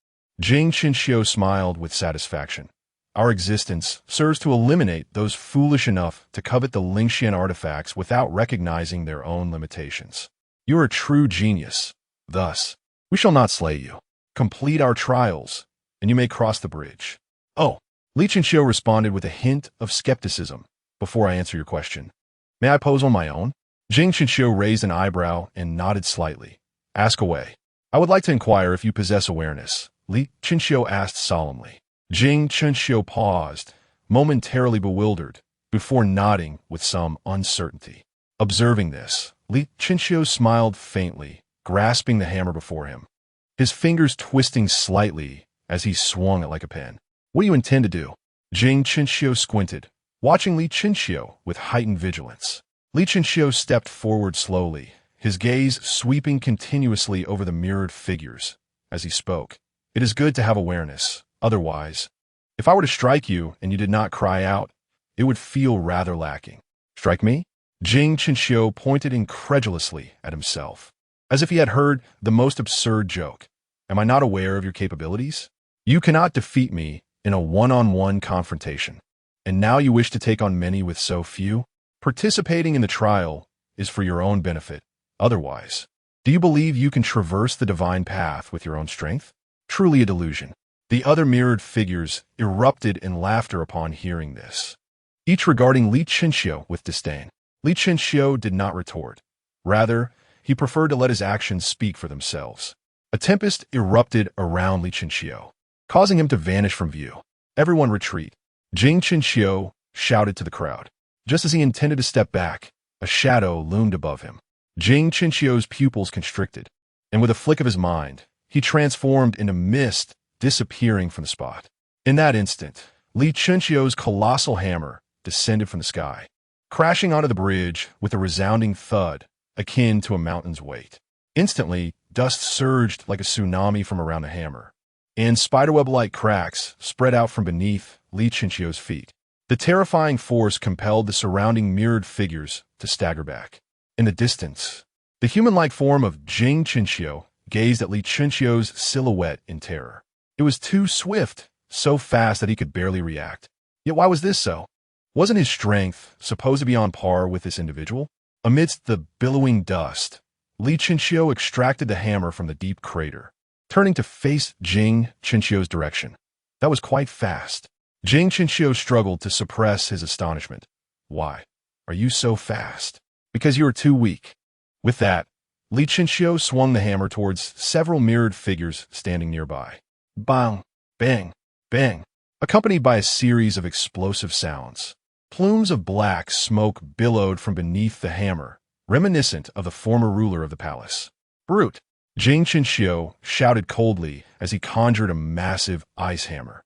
Jing Chinxiu smiled with satisfaction. "Our existence serves to eliminate those foolish enough to covet the Lingxian artifacts without recognizing their own limitations. You are a true genius. Thus, we shall not slay you. Complete our trials, and you may cross the bridge." "Oh," Li Chinxiu responded with a hint of skepticism. "Before I answer your question, may I pose on my own?" Jing Chinxiu raised an eyebrow and nodded slightly. "Ask away." "I would like to inquire if you possess awareness," Li Chinxiu asked solemnly. Jing Chinxiu paused, momentarily bewildered, before nodding with some uncertainty. Observing this, Li Chinxiu smiled faintly, grasping the hammer before him, his fingers twisting slightly as he swung it like a pen. "What do you intend to do?" Jing Chinxiu squinted, watching Li Chinxiu with heightened vigilance. Li Chinxiu stepped forward slowly, his gaze sweeping continuously over the mirrored figures. As he spoke, "It is good to have awareness. Otherwise, if I were to strike you and you did not cry out, it would feel rather lacking." "Strike me?" Jing Chinxiu pointed incredulously at himself, as if he had heard the most absurd joke. "Am I not aware of your capabilities? You cannot defeat me in a one-on-one confrontation." And now you wish to take on many with so few? Participating in the trial is for your own benefit. Otherwise, do you believe you can traverse the divine path with your own strength? Truly a delusion. The other mirrored figures erupted in laughter upon hearing this, each regarding Li Chinxiu with disdain. Li Chinxiu did not retort. Rather, he preferred to let his actions speak for themselves. A tempest erupted around Li Chinxiu, causing him to vanish from view. Everyone retreat. Jing Chinxiu shouted to the crowd. Just as he intended to step back, a shadow loomed above him. Jing Chinxiu's pupils constricted, and with a flick of his mind, he transformed into mist, disappearing from the spot. In that instant, Li Chinxiu's colossal hammer descended from the sky, crashing onto the bridge with a resounding thud akin to a mountain's weight. Instantly, dust surged like a tsunami from around the hammer, and spiderweb-like cracks spread out from beneath Li Chinxiu's feet. The terrifying force compelled the surrounding mirrored figures to stagger back. In the distance, the human-like form of Jing Chinxiu gazed at Li Chinxiu's silhouette in terror. It was too swift, so fast that he could barely react. Yet why was this so? Wasn't his strength supposed to be on par with this individual? Amidst the billowing dust, Li Chinxiu extracted the hammer from the deep crater, turning to face Jing Chinxiu's direction. That was quite fast. Jing Chinxiu struggled to suppress his astonishment. Why are you so fast? Because you are too weak. With that, Li Chinxiu swung the hammer towards several mirrored figures standing nearby. Bang, bang, bang, accompanied by a series of explosive sounds. Plumes of black smoke billowed from beneath the hammer, reminiscent of the former ruler of the palace. Brute! Jing Chinxiu shouted coldly as he conjured a massive ice hammer,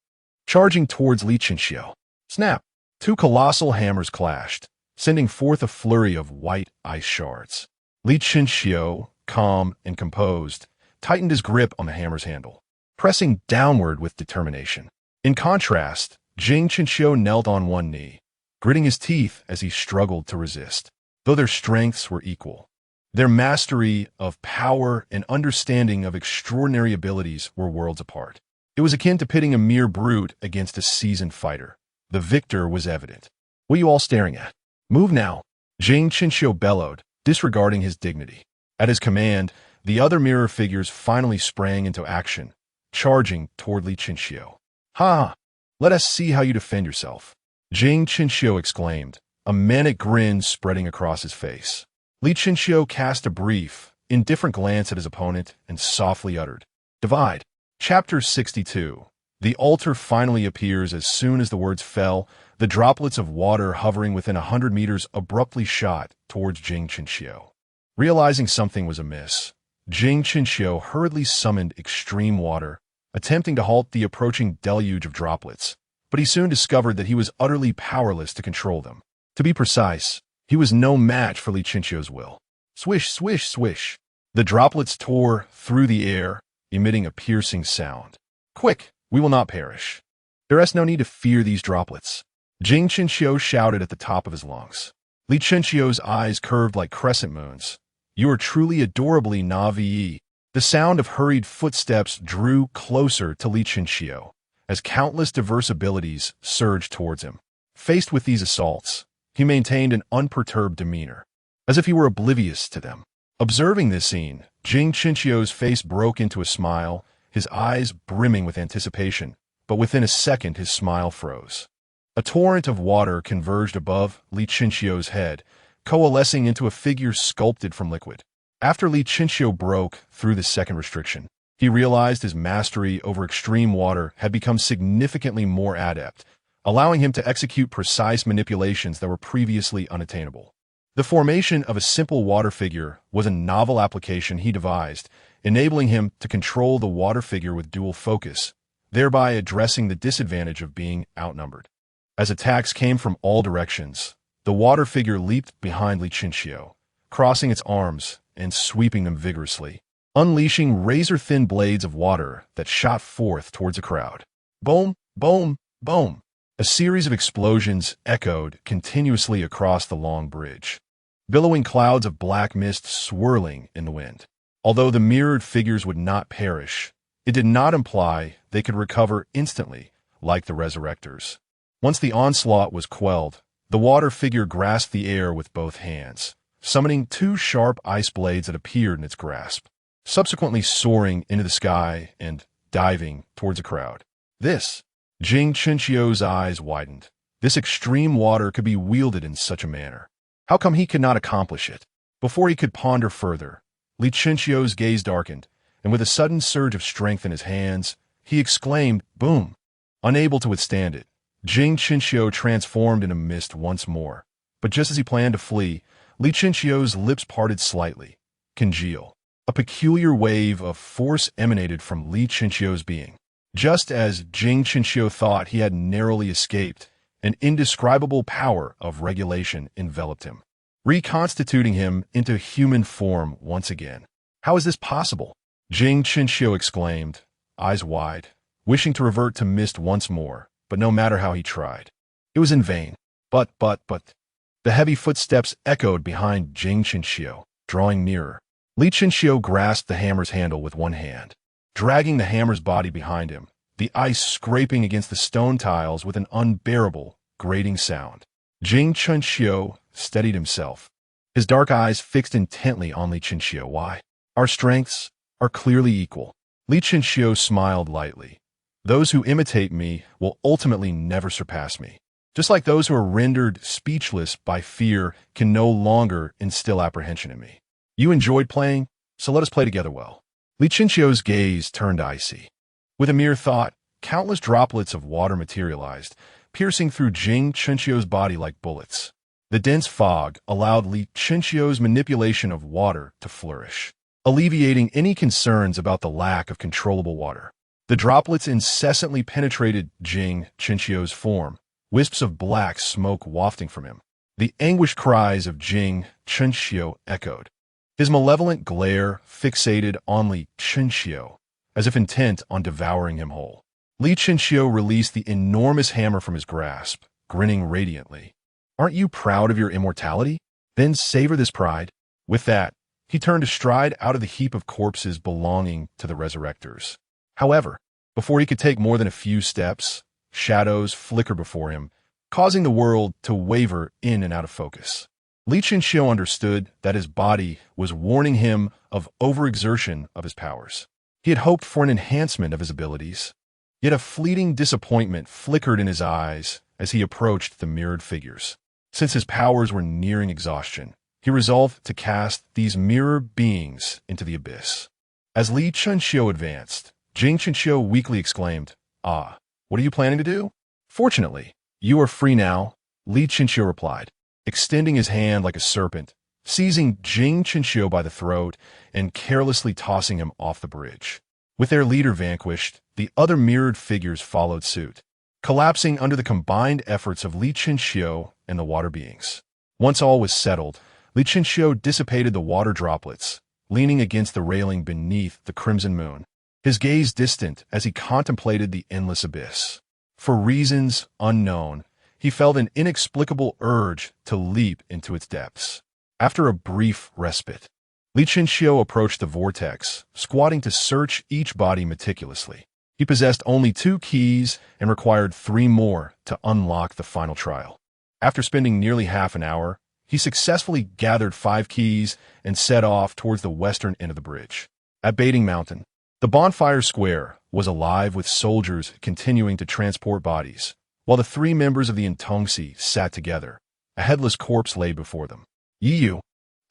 charging towards Li Chinxiu. Snap! Two colossal hammers clashed, sending forth a flurry of white ice shards. Li Chinxiu, calm and composed, tightened his grip on the hammer's handle, pressing downward with determination. In contrast, Jing Chinxiu knelt on one knee, gritting his teeth as he struggled to resist. Though their strengths were equal, their mastery of power and understanding of extraordinary abilities were worlds apart. It was akin to pitting a mere brute against a seasoned fighter. The victor was evident. What are you all staring at? Move now! Jing Chinxiu bellowed, disregarding his dignity. At his command, the other mirror figures finally sprang into action, charging toward Li Chinxiu. Ha! Let us see how you defend yourself. Jing Chinxiu exclaimed, a manic grin spreading across his face. Li Chinxiu cast a brief, indifferent glance at his opponent and softly uttered, Divide. Chapter 62. The altar finally appears as soon as the words fell. The droplets of water hovering within 100 meters abruptly shot towards Jing Chinxiu. Realizing something was amiss, Jing Chinxiu hurriedly summoned extreme water, attempting to halt the approaching deluge of droplets, but he soon discovered that he was utterly powerless to control them. To be precise, he was no match for Li Chinxiu's will. Swish, swish, swish. The droplets tore through the air, emitting a piercing sound. Quick, we will not perish. There is no need to fear these droplets. Jing Chinxiu shouted at the top of his lungs. Li Chinxiu's eyes curved like crescent moons. You are truly adorably Navi. The sound of hurried footsteps drew closer to Li Chinxiu, as countless diverse abilities surged towards him. Faced with these assaults, he maintained an unperturbed demeanor, as if he were oblivious to them. Observing this scene, Jing Chinxiu's face broke into a smile, his eyes brimming with anticipation, but within a second his smile froze. A torrent of water converged above Li Chinxiu's head, coalescing into a figure sculpted from liquid. After Li Chinxiu broke through the second restriction, he realized his mastery over extreme water had become significantly more adept, allowing him to execute precise manipulations that were previously unattainable. The formation of a simple water figure was a novel application he devised, enabling him to control the water figure with dual focus, thereby addressing the disadvantage of being outnumbered. As attacks came from all directions, the water figure leaped behind Li Chinxiu, crossing its arms and sweeping them vigorously, unleashing razor-thin blades of water that shot forth towards the crowd. Boom, boom, boom. A series of explosions echoed continuously across the long bridge, billowing clouds of black mist swirling in the wind. Although the mirrored figures would not perish, it did not imply they could recover instantly like the Resurrectors. Once the onslaught was quelled, the water figure grasped the air with both hands, summoning two sharp ice blades that appeared in its grasp, subsequently soaring into the sky and diving towards a crowd. Jing Chinchio's eyes widened. This extreme water could be wielded in such a manner. How come he could not accomplish it? Before he could ponder further, Li Chinchio's gaze darkened, and with a sudden surge of strength in his hands, he exclaimed, "Boom!" Unable to withstand it, Jing Chinchio transformed into mist once more. But just as he planned to flee, Li Chinchio's lips parted slightly. Congeal. A peculiar wave of force emanated from Li Chinchio's being. Just as Jing Chinchio thought he had narrowly escaped, an indescribable power of regulation enveloped him, reconstituting him into human form once again. How is this possible? Jing Chinchio exclaimed, eyes wide, wishing to revert to mist once more, but no matter how he tried, it was in vain. But. The heavy footsteps echoed behind Jing Chinchio, drawing nearer. Li Chinchio grasped the hammer's handle with one hand, dragging the hammer's body behind him, the ice scraping against the stone tiles with an unbearable, grating sound. Jing Chinchio steadied himself, his dark eyes fixed intently on Li Chinchio. Why? Our strengths are clearly equal. Li Chinchio smiled lightly. Those who imitate me will ultimately never surpass me. Just like those who are rendered speechless by fear can no longer instill apprehension in me. You enjoyed playing, so let us play together well. Li Chinchio's gaze turned icy. With a mere thought, countless droplets of water materialized, piercing through Jing Chinchio's body like bullets. The dense fog allowed Li Chinchio's manipulation of water to flourish, alleviating any concerns about the lack of controllable water. The droplets incessantly penetrated Jing Chinchio's form, wisps of black smoke wafting from him. The anguished cries of Jing Chinchio echoed, his malevolent glare fixated on Li Chinchio, as if intent on devouring him whole. Li Chinchio released the enormous hammer from his grasp, grinning radiantly. Aren't you proud of your immortality? Then savor this pride. With that, he turned to stride out of the heap of corpses belonging to the Resurrectors. However, before he could take more than a few steps, shadows flickered before him, causing the world to waver in and out of focus. Li Chinchio understood that his body was warning him of overexertion of his powers. He had hoped for an enhancement of his abilities, yet a fleeting disappointment flickered in his eyes as he approached the mirrored figures. Since his powers were nearing exhaustion, he resolved to cast these mirror beings into the abyss. As Li Chinchio advanced, Jing Chinchio weakly exclaimed, "Ah, what are you planning to do?" "Fortunately, you are free now," Li Chinchio replied, extending his hand like a serpent, seizing Jing Chinchio by the throat and carelessly tossing him off the bridge. With their leader vanquished, the other mirrored figures followed suit, collapsing under the combined efforts of Li Chinchio and the water beings. Once all was settled, Li Chinchio dissipated the water droplets, leaning against the railing beneath the crimson moon, his gaze distant as he contemplated the endless abyss. For reasons unknown, he felt an inexplicable urge to leap into its depths. After a brief respite, Li Chinchio approached the vortex, squatting to search each body meticulously. He possessed only 2 keys and required 3 more to unlock the final trial. After spending nearly half an hour, he successfully gathered 5 keys and set off towards the western end of the bridge. At Baiting Mountain, the bonfire square was alive with soldiers continuing to transport bodies, while the 3 members of the Intongsi sat together. A headless corpse lay before them. Yiyu,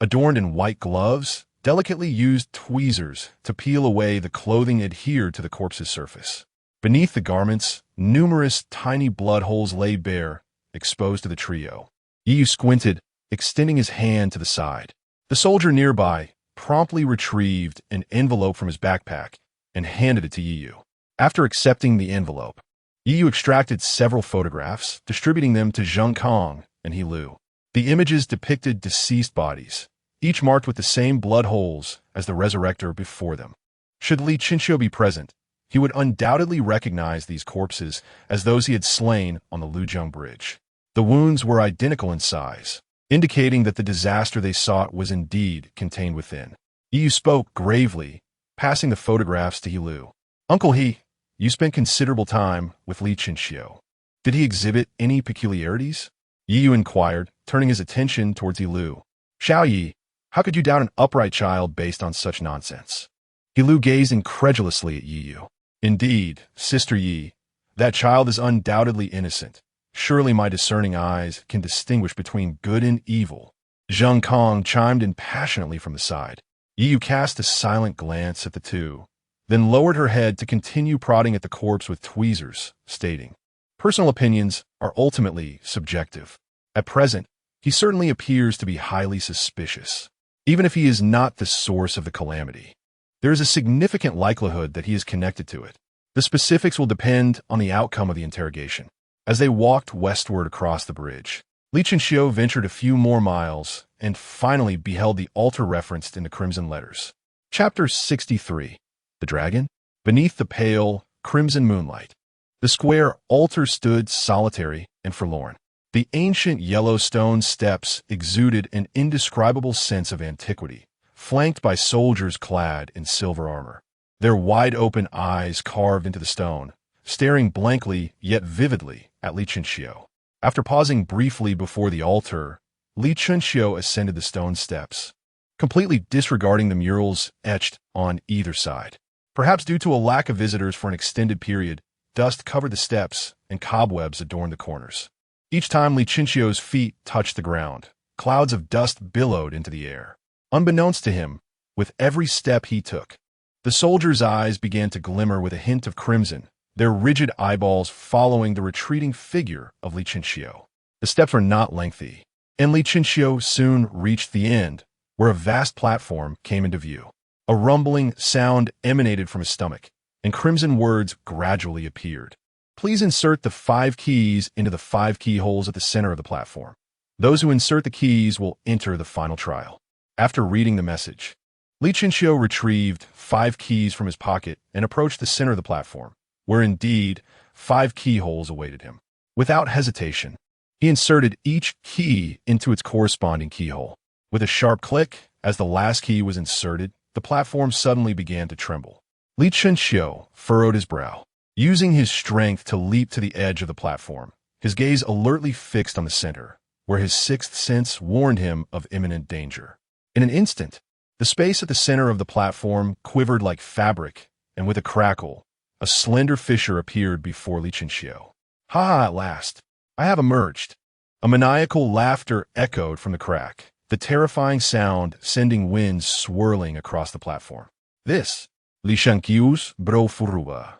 adorned in white gloves, delicately used tweezers to peel away the clothing adhered to the corpse's surface. Beneath the garments, numerous tiny blood holes lay bare, exposed to the trio. Yiyu squinted, extending his hand to the side. The soldier nearby promptly retrieved an envelope from his backpack and handed it to Yiyu. After accepting the envelope, Yiyu extracted several photographs, distributing them to Zheng Kong and He Lu. The images depicted deceased bodies, each marked with the same blood holes as the Resurrector before them. Should Li Chinchio be present, he would undoubtedly recognize these corpses as those he had slain on the Luzhong Bridge. The wounds were identical in size, indicating that the disaster they sought was indeed contained within. Yiyu spoke gravely, passing the photographs to He Lu. "Uncle He, you spent considerable time with Li Chinchio. Did he exhibit any peculiarities? Yi Yu inquired, turning his attention towards Yilu. Xiao Yi, how could you doubt an upright child based on such nonsense? Yilu gazed incredulously at Yi Yu. Indeed, Sister Yi, that child is undoubtedly innocent. Surely my discerning eyes can distinguish between good and evil. Zhang Kong chimed in passionately from the side. Yi Yu cast a silent glance at the two, then lowered her head to continue prodding at the corpse with tweezers, stating, personal opinions are ultimately subjective. At present, he certainly appears to be highly suspicious. Even if he is not the source of the calamity, there is a significant likelihood that he is connected to it. The specifics will depend on the outcome of the interrogation. As they walked westward across the bridge, Li Chenxiu ventured a few more miles and finally beheld the altar referenced in the crimson letters. Chapter 63. The Dragon? Beneath the pale, crimson moonlight, the square altar stood solitary and forlorn. The ancient yellow stone steps exuded an indescribable sense of antiquity, flanked by soldiers clad in silver armor, their wide-open eyes carved into the stone, staring blankly yet vividly at Li Chenxiu. After pausing briefly before the altar, Li Chenxiu ascended the stone steps, completely disregarding the murals etched on either side. Perhaps due to a lack of visitors for an extended period, dust covered the steps and cobwebs adorned the corners. Each time Li Chenxiu's feet touched the ground, clouds of dust billowed into the air. Unbeknownst to him, with every step he took, the soldier's eyes began to glimmer with a hint of crimson, their rigid eyeballs following the retreating figure of Li Chenxiu. The steps were not lengthy, and Li Chenxiu soon reached the end, where a vast platform came into view. A rumbling sound emanated from his stomach, and crimson words gradually appeared. Please insert the 5 keys into the 5 keyholes at the center of the platform. Those who insert the keys will enter the final trial. After reading the message, Li Chenxiu retrieved 5 keys from his pocket and approached the center of the platform, where indeed 5 keyholes awaited him. Without hesitation, he inserted each key into its corresponding keyhole. With a sharp click, as the last key was inserted, the platform suddenly began to tremble. Li Chenxiu furrowed his brow, using his strength to leap to the edge of the platform, his gaze alertly fixed on the center, where his sixth sense warned him of imminent danger. In an instant, the space at the center of the platform quivered like fabric, and with a crackle, a slender fissure appeared before Li Chenxiu. Ha! At last, I have emerged. A maniacal laughter echoed from the crack, the terrifying sound sending winds swirling across the platform. This, Li Chenxiu's bro furuba.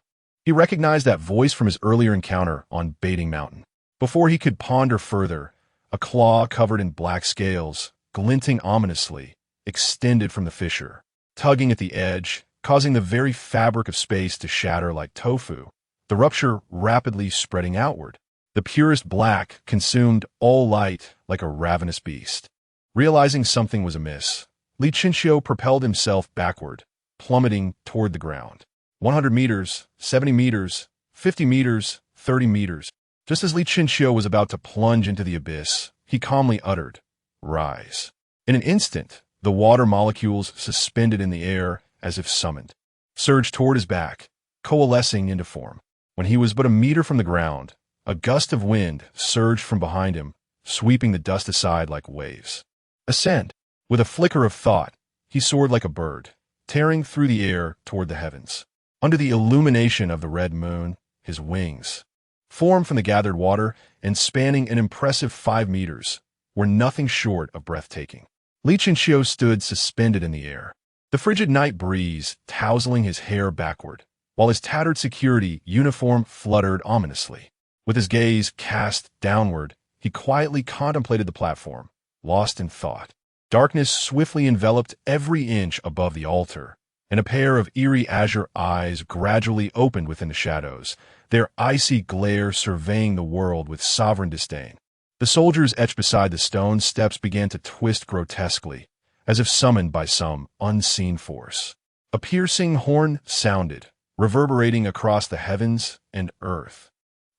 He recognized that voice from his earlier encounter on Baiting Mountain. Before he could ponder further, a claw covered in black scales, glinting ominously, extended from the fissure, tugging at the edge, causing the very fabric of space to shatter like tofu, the rupture rapidly spreading outward. The purest black consumed all light like a ravenous beast. Realizing something was amiss, Li Chenxiu propelled himself backward, plummeting toward the ground. 100 meters, 70 meters, 50 meters, 30 meters. Just as Li Chenxiu was about to plunge into the abyss, he calmly uttered, "Rise." In an instant, the water molecules suspended in the air as if summoned, surged toward his back, coalescing into form. When he was but a meter from the ground, a gust of wind surged from behind him, sweeping the dust aside like waves. Ascend. With a flicker of thought, he soared like a bird, tearing through the air toward the heavens. Under the illumination of the red moon, his wings, formed from the gathered water and spanning an impressive 5 meters, were nothing short of breathtaking. Li Chenxiu stood suspended in the air, the frigid night breeze tousling his hair backward, while his tattered security uniform fluttered ominously. With his gaze cast downward, he quietly contemplated the platform, lost in thought. Darkness swiftly enveloped every inch above the altar, and a pair of eerie azure eyes gradually opened within the shadows, their icy glare surveying the world with sovereign disdain. The soldiers etched beside the stone steps began to twist grotesquely, as if summoned by some unseen force. A piercing horn sounded, reverberating across the heavens and earth.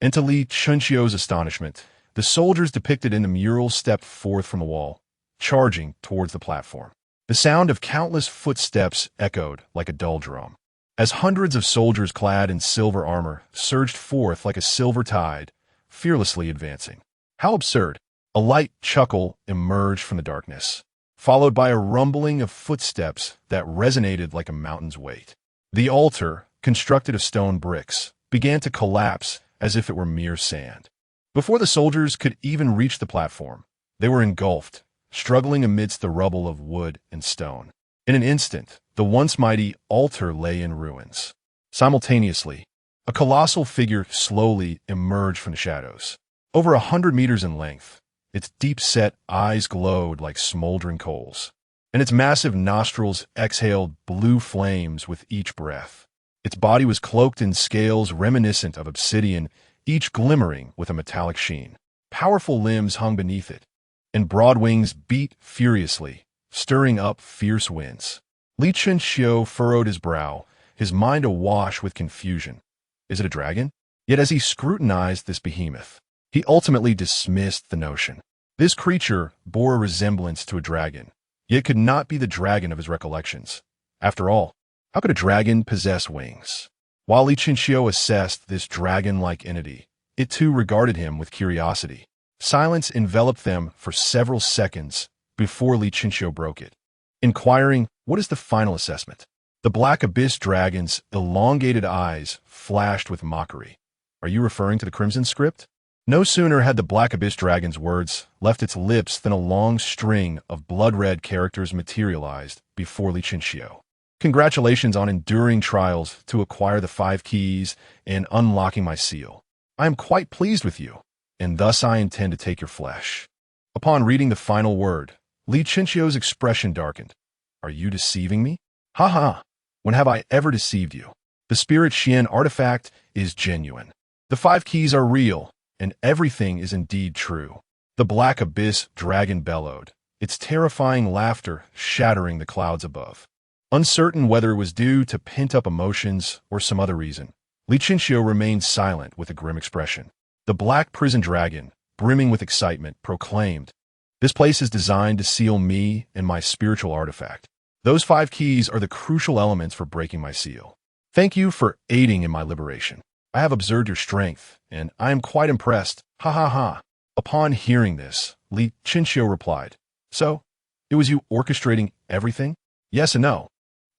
And to Li Chenxiu's astonishment, the soldiers depicted in the mural stepped forth from the wall, charging towards the platform. The sound of countless footsteps echoed like a dull drum. As hundreds of soldiers clad in silver armor surged forth like a silver tide, fearlessly advancing. How absurd! A light chuckle emerged from the darkness, followed by a rumbling of footsteps that resonated like a mountain's weight. The altar, constructed of stone bricks, began to collapse as if it were mere sand. Before the soldiers could even reach the platform, they were engulfed, struggling amidst the rubble of wood and stone. In an instant, the once mighty altar lay in ruins. Simultaneously, a colossal figure slowly emerged from the shadows. Over 100 meters in length, its deep-set eyes glowed like smoldering coals, and its massive nostrils exhaled blue flames with each breath. Its body was cloaked in scales reminiscent of obsidian, each glimmering with a metallic sheen. Powerful limbs hung beneath it, and broad wings beat furiously, stirring up fierce winds. Li Chunxiu furrowed his brow, his mind awash with confusion. Is it a dragon? Yet as he scrutinized this behemoth, he ultimately dismissed the notion. This creature bore a resemblance to a dragon, yet could not be the dragon of his recollections. After all, how could a dragon possess wings? While Li Chunxiu assessed this dragon-like entity, it too regarded him with curiosity. Silence enveloped them for several seconds before Li Chunxiu broke it, inquiring, "What is the final assessment?" The black abyss dragon's elongated eyes flashed with mockery. "Are you referring to the Crimson Script?" No sooner had the black abyss dragon's words left its lips than a long string of blood-red characters materialized before Li Chunxiu. "Congratulations on enduring trials to acquire the 5 keys and unlocking my seal. I am quite pleased with you, and thus I intend to take your flesh." Upon reading the final word, Li Chunxiu's expression darkened. "Are you deceiving me?" "Ha ha! When have I ever deceived you? The Spirit Xian artifact is genuine. The 5 keys are real, and everything is indeed true." The black abyss dragon bellowed, its terrifying laughter shattering the clouds above. Uncertain whether it was due to pent-up emotions or some other reason, Li Chunxiu remained silent with a grim expression. The black prison dragon, brimming with excitement, proclaimed, "This place is designed to seal me and my spiritual artifact. Those 5 keys are the crucial elements for breaking my seal. Thank you for aiding in my liberation. I have observed your strength, and I am quite impressed. Ha ha ha." Upon hearing this, Li Chunxiu replied, "So, it was you orchestrating everything?" "Yes and no,"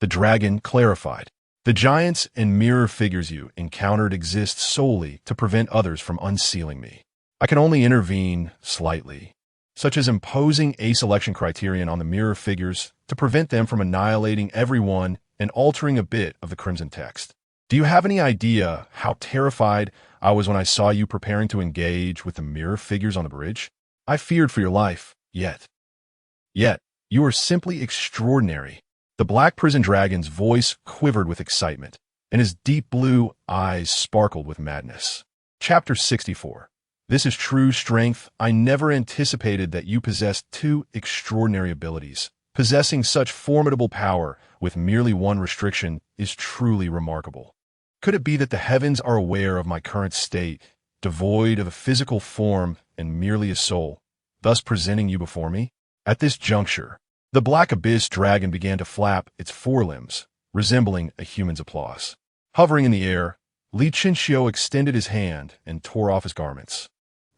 the dragon clarified. "The giants and mirror figures you encountered exist solely to prevent others from unsealing me. I can only intervene slightly, such as imposing a selection criterion on the mirror figures to prevent them from annihilating everyone and altering a bit of the crimson text. Do you have any idea how terrified I was when I saw you preparing to engage with the mirror figures on the bridge? I feared for your life, yet you are simply extraordinary." The black prison dragon's voice quivered with excitement, and his deep blue eyes sparkled with madness. Chapter 64. This is true strength. I never anticipated that you possessed 2 extraordinary abilities. Possessing such formidable power with merely 1 restriction is truly remarkable. Could it be that the heavens are aware of my current state, devoid of a physical form and merely a soul, thus presenting you before me? At this juncture, the black abyss dragon began to flap its forelimbs, resembling a human's applause. Hovering in the air, Li Chunxiu extended his hand and tore off his garments,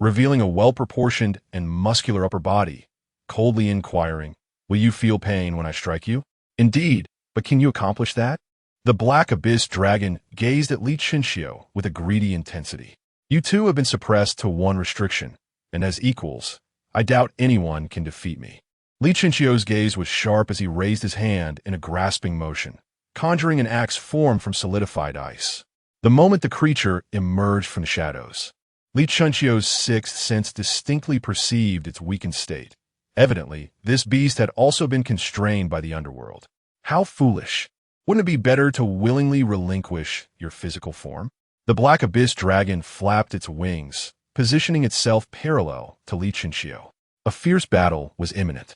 revealing a well-proportioned and muscular upper body, coldly inquiring, "Will you feel pain when I strike you?" "Indeed, but can you accomplish that?" The black abyss dragon gazed at Li Chunxiu with a greedy intensity. "You too have been suppressed to 1 restriction, and as equals, I doubt anyone can defeat me." Li Chunxiu's gaze was sharp as he raised his hand in a grasping motion, conjuring an axe formed from solidified ice. The moment the creature emerged from the shadows, Li Chunxiu's 6th sense distinctly perceived its weakened state. Evidently, this beast had also been constrained by the underworld. How foolish! Wouldn't it be better to willingly relinquish your physical form? The black abyss dragon flapped its wings, positioning itself parallel to Li Chunxiu. A fierce battle was imminent.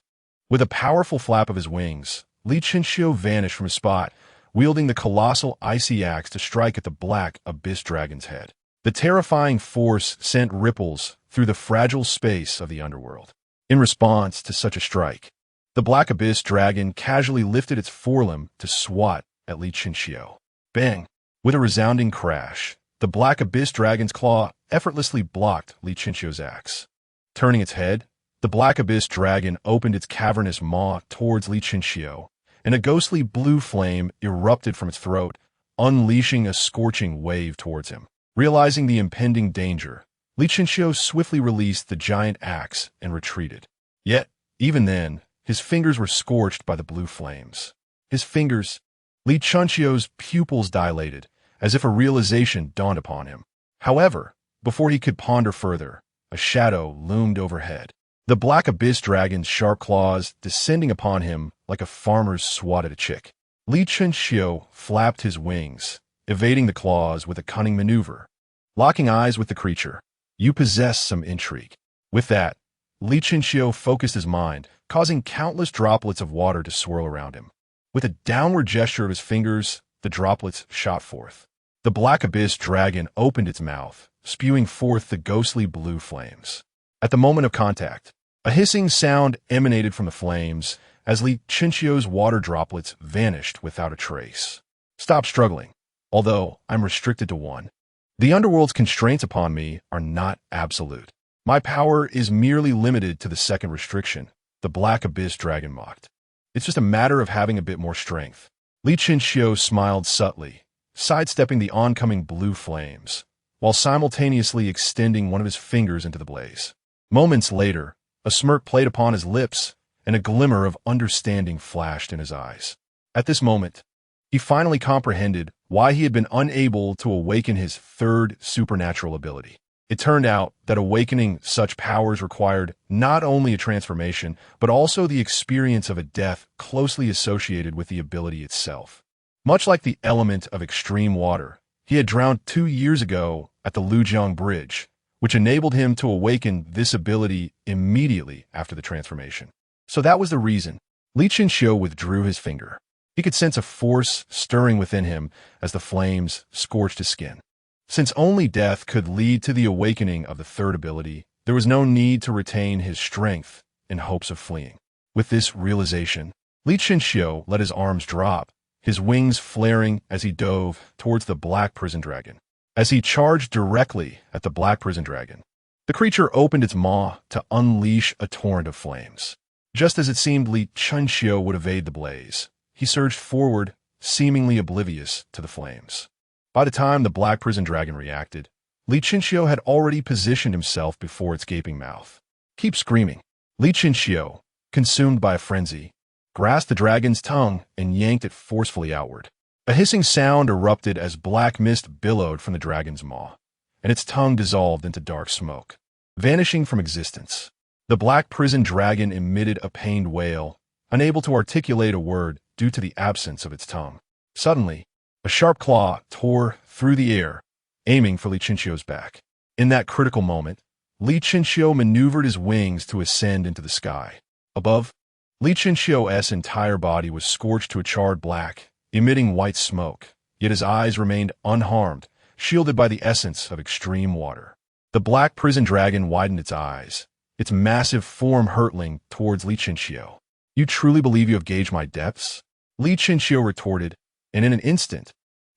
With a powerful flap of his wings, Li Chunxiu vanished from his spot, wielding the colossal icy axe to strike at the black abyss dragon's head. The terrifying force sent ripples through the fragile space of the underworld. In response to such a strike, the black abyss dragon casually lifted its forelimb to swat at Li Chunxiu. Bang! With a resounding crash, The black abyss dragon's claw effortlessly blocked Li Chinchio's axe. Turning its head, the black abyss dragon opened its cavernous maw towards Li Chinchio, and a ghostly blue flame erupted from its throat, unleashing a scorching wave towards him. Realizing the impending danger, Li Chinchio swiftly released the giant axe and retreated. Yet, even then, his fingers were scorched by the blue flames. His fingers, Li Chinchio's pupils dilated, as if a realization dawned upon him. However, before he could ponder further, a shadow loomed overhead. The black abyss dragon's sharp claws descending upon him like a farmer's swat at a chick. Li Chinchio flapped his wings, evading the claws with a cunning maneuver. Locking eyes with the creature, "You possess some intrigue." With that, Li Chinchio focused his mind, causing countless droplets of water to swirl around him. With a downward gesture of his fingers, the droplets shot forth. The black abyss dragon opened its mouth, spewing forth the ghostly blue flames. At the moment of contact, a hissing sound emanated from the flames as Li Chinchio's water droplets vanished without a trace. "Stop struggling, although I'm restricted to one. The underworld's constraints upon me are not absolute. My power is merely limited to the second restriction," the black abyss dragon mocked. "It's just a matter of having a bit more strength." Li Chinchio smiled subtly, sidestepping the oncoming blue flames, while simultaneously extending one of his fingers into the blaze. Moments later, a smirk played upon his lips, and a glimmer of understanding flashed in his eyes. At this moment, he finally comprehended why he had been unable to awaken his third supernatural ability. It turned out that awakening such powers required not only a transformation, but also the experience of a death closely associated with the ability itself. Much like the element of extreme water, he had drowned 2 years ago at the Lujiang Bridge, which enabled him to awaken this ability immediately after the transformation. So that was the reason. Li Chinchio withdrew his finger. He could sense a force stirring within him as the flames scorched his skin. Since only death could lead to the awakening of the third ability, there was no need to retain his strength in hopes of fleeing. With this realization, Li Chinchio let his arms drop, his wings flaring as he dove towards the black prison dragon. As he charged directly at the black prison dragon, the creature opened its maw to unleash a torrent of flames. Just as it seemed Li Chinchio would evade the blaze, he surged forward, seemingly oblivious to the flames. By the time the black prison dragon reacted, Li Chinchio had already positioned himself before its gaping mouth. "Keep screaming." Li Chinchio, consumed by a frenzy, grasped the dragon's tongue and yanked it forcefully outward. A hissing sound erupted as black mist billowed from the dragon's maw, and its tongue dissolved into dark smoke. Vanishing from existence, the black prison dragon emitted a pained wail, unable to articulate a word due to the absence of its tongue. Suddenly, a sharp claw tore through the air, aiming for Li Chinchio's back. In that critical moment, Li Chinchio maneuvered his wings to ascend into the sky. Above, Li Chinchio's entire body was scorched to a charred black, emitting white smoke, yet his eyes remained unharmed, shielded by the essence of extreme water. The black prison dragon widened its eyes, its massive form hurtling towards Li Chinchio. "You truly believe you have gauged my depths?" Li Chinchio retorted, and in an instant,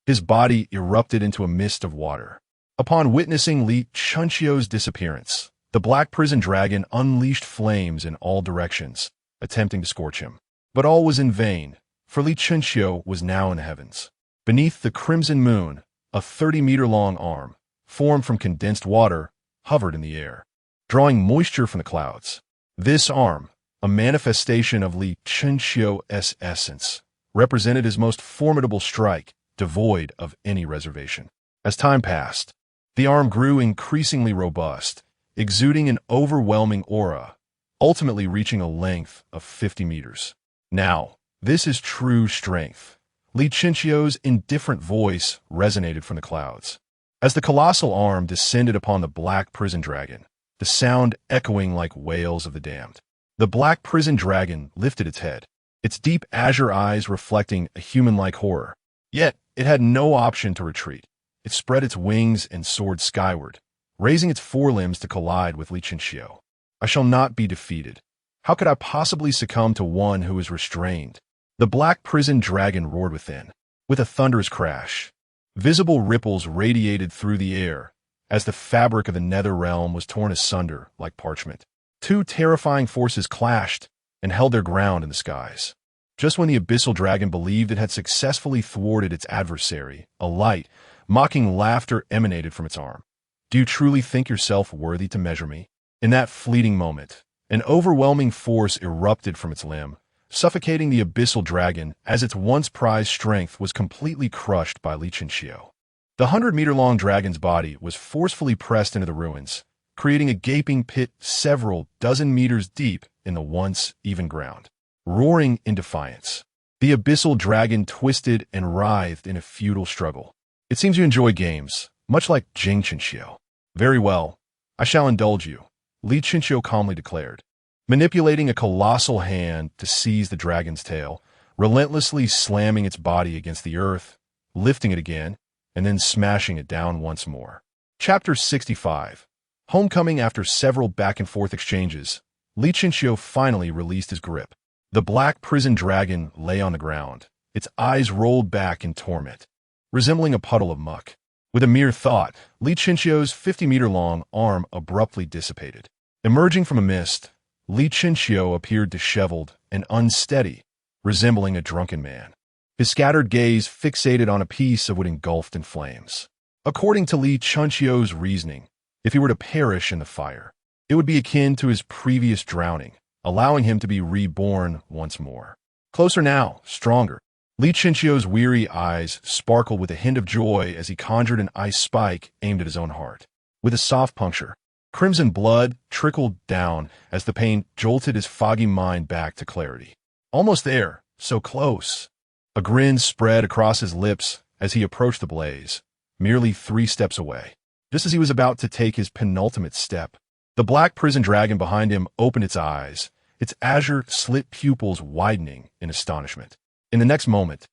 his body erupted into a mist of water. Upon witnessing Li Chinchio's disappearance, the black prison dragon unleashed flames in all directions, attempting to scorch him. But all was in vain, for Li Chinchio was now in the heavens. Beneath the crimson moon, a 30-meter-long arm, formed from condensed water, hovered in the air, drawing moisture from the clouds. This arm, a manifestation of Li Chinchio's essence, represented his most formidable strike, devoid of any reservation. As time passed, the arm grew increasingly robust, exuding an overwhelming aura, ultimately reaching a length of 50 meters. "Now, this is true strength." Li Chinchio's indifferent voice resonated from the clouds. As the colossal arm descended upon the black prison dragon, the sound echoing like wails of the damned. The black prison dragon lifted its head, its deep azure eyes reflecting a human-like horror. Yet, it had no option to retreat. It spread its wings and soared skyward, raising its forelimbs to collide with Li Chinchio. "I shall not be defeated. How could I possibly succumb to one who is restrained?" The black prison dragon roared within. With a thunderous crash, Visible ripples radiated through the air as the fabric of the nether realm was torn asunder like parchment. Two terrifying forces clashed and held their ground in the skies. Just when the abyssal dragon believed it had successfully thwarted its adversary, a light, mocking laughter emanated from its arm. "Do you truly think yourself worthy to measure me?" In that fleeting moment, an overwhelming force erupted from its limb, suffocating the abyssal dragon as its once prized strength was completely crushed by Li Chinchio. The 100-meter-long dragon's body was forcefully pressed into the ruins, creating a gaping pit several dozen meters deep in the once even ground. Roaring in defiance, the abyssal dragon twisted and writhed in a futile struggle. "It seems you enjoy games, much like Jing Chinchio." "Very well, I shall indulge you," Li Chinchio calmly declared, manipulating a colossal hand to seize the dragon's tail, relentlessly slamming its body against the earth, lifting it again, and then smashing it down once more. Chapter 65. Homecoming. After several back-and-forth exchanges, Li Chinchio finally released his grip. The black prison dragon lay on the ground, its eyes rolled back in torment, resembling a puddle of muck. With a mere thought, Li Chinchio's 50-meter-long arm abruptly dissipated. Emerging from a mist, Li Chinchio appeared disheveled and unsteady, resembling a drunken man. His scattered gaze fixated on a piece of wood engulfed in flames. According to Li Chinchio's reasoning, if he were to perish in the fire, it would be akin to his previous drowning, allowing him to be reborn once more. Closer now, stronger. Li Chinchio's weary eyes sparkled with a hint of joy as he conjured an ice spike aimed at his own heart. With a soft puncture, crimson blood trickled down as the pain jolted his foggy mind back to clarity. Almost there, so close. A grin spread across his lips as he approached the blaze, merely 3 steps away. Just as he was about to take his penultimate step, the black prison dragon behind him opened its eyes, its azure slit pupils widening in astonishment. In the next moment,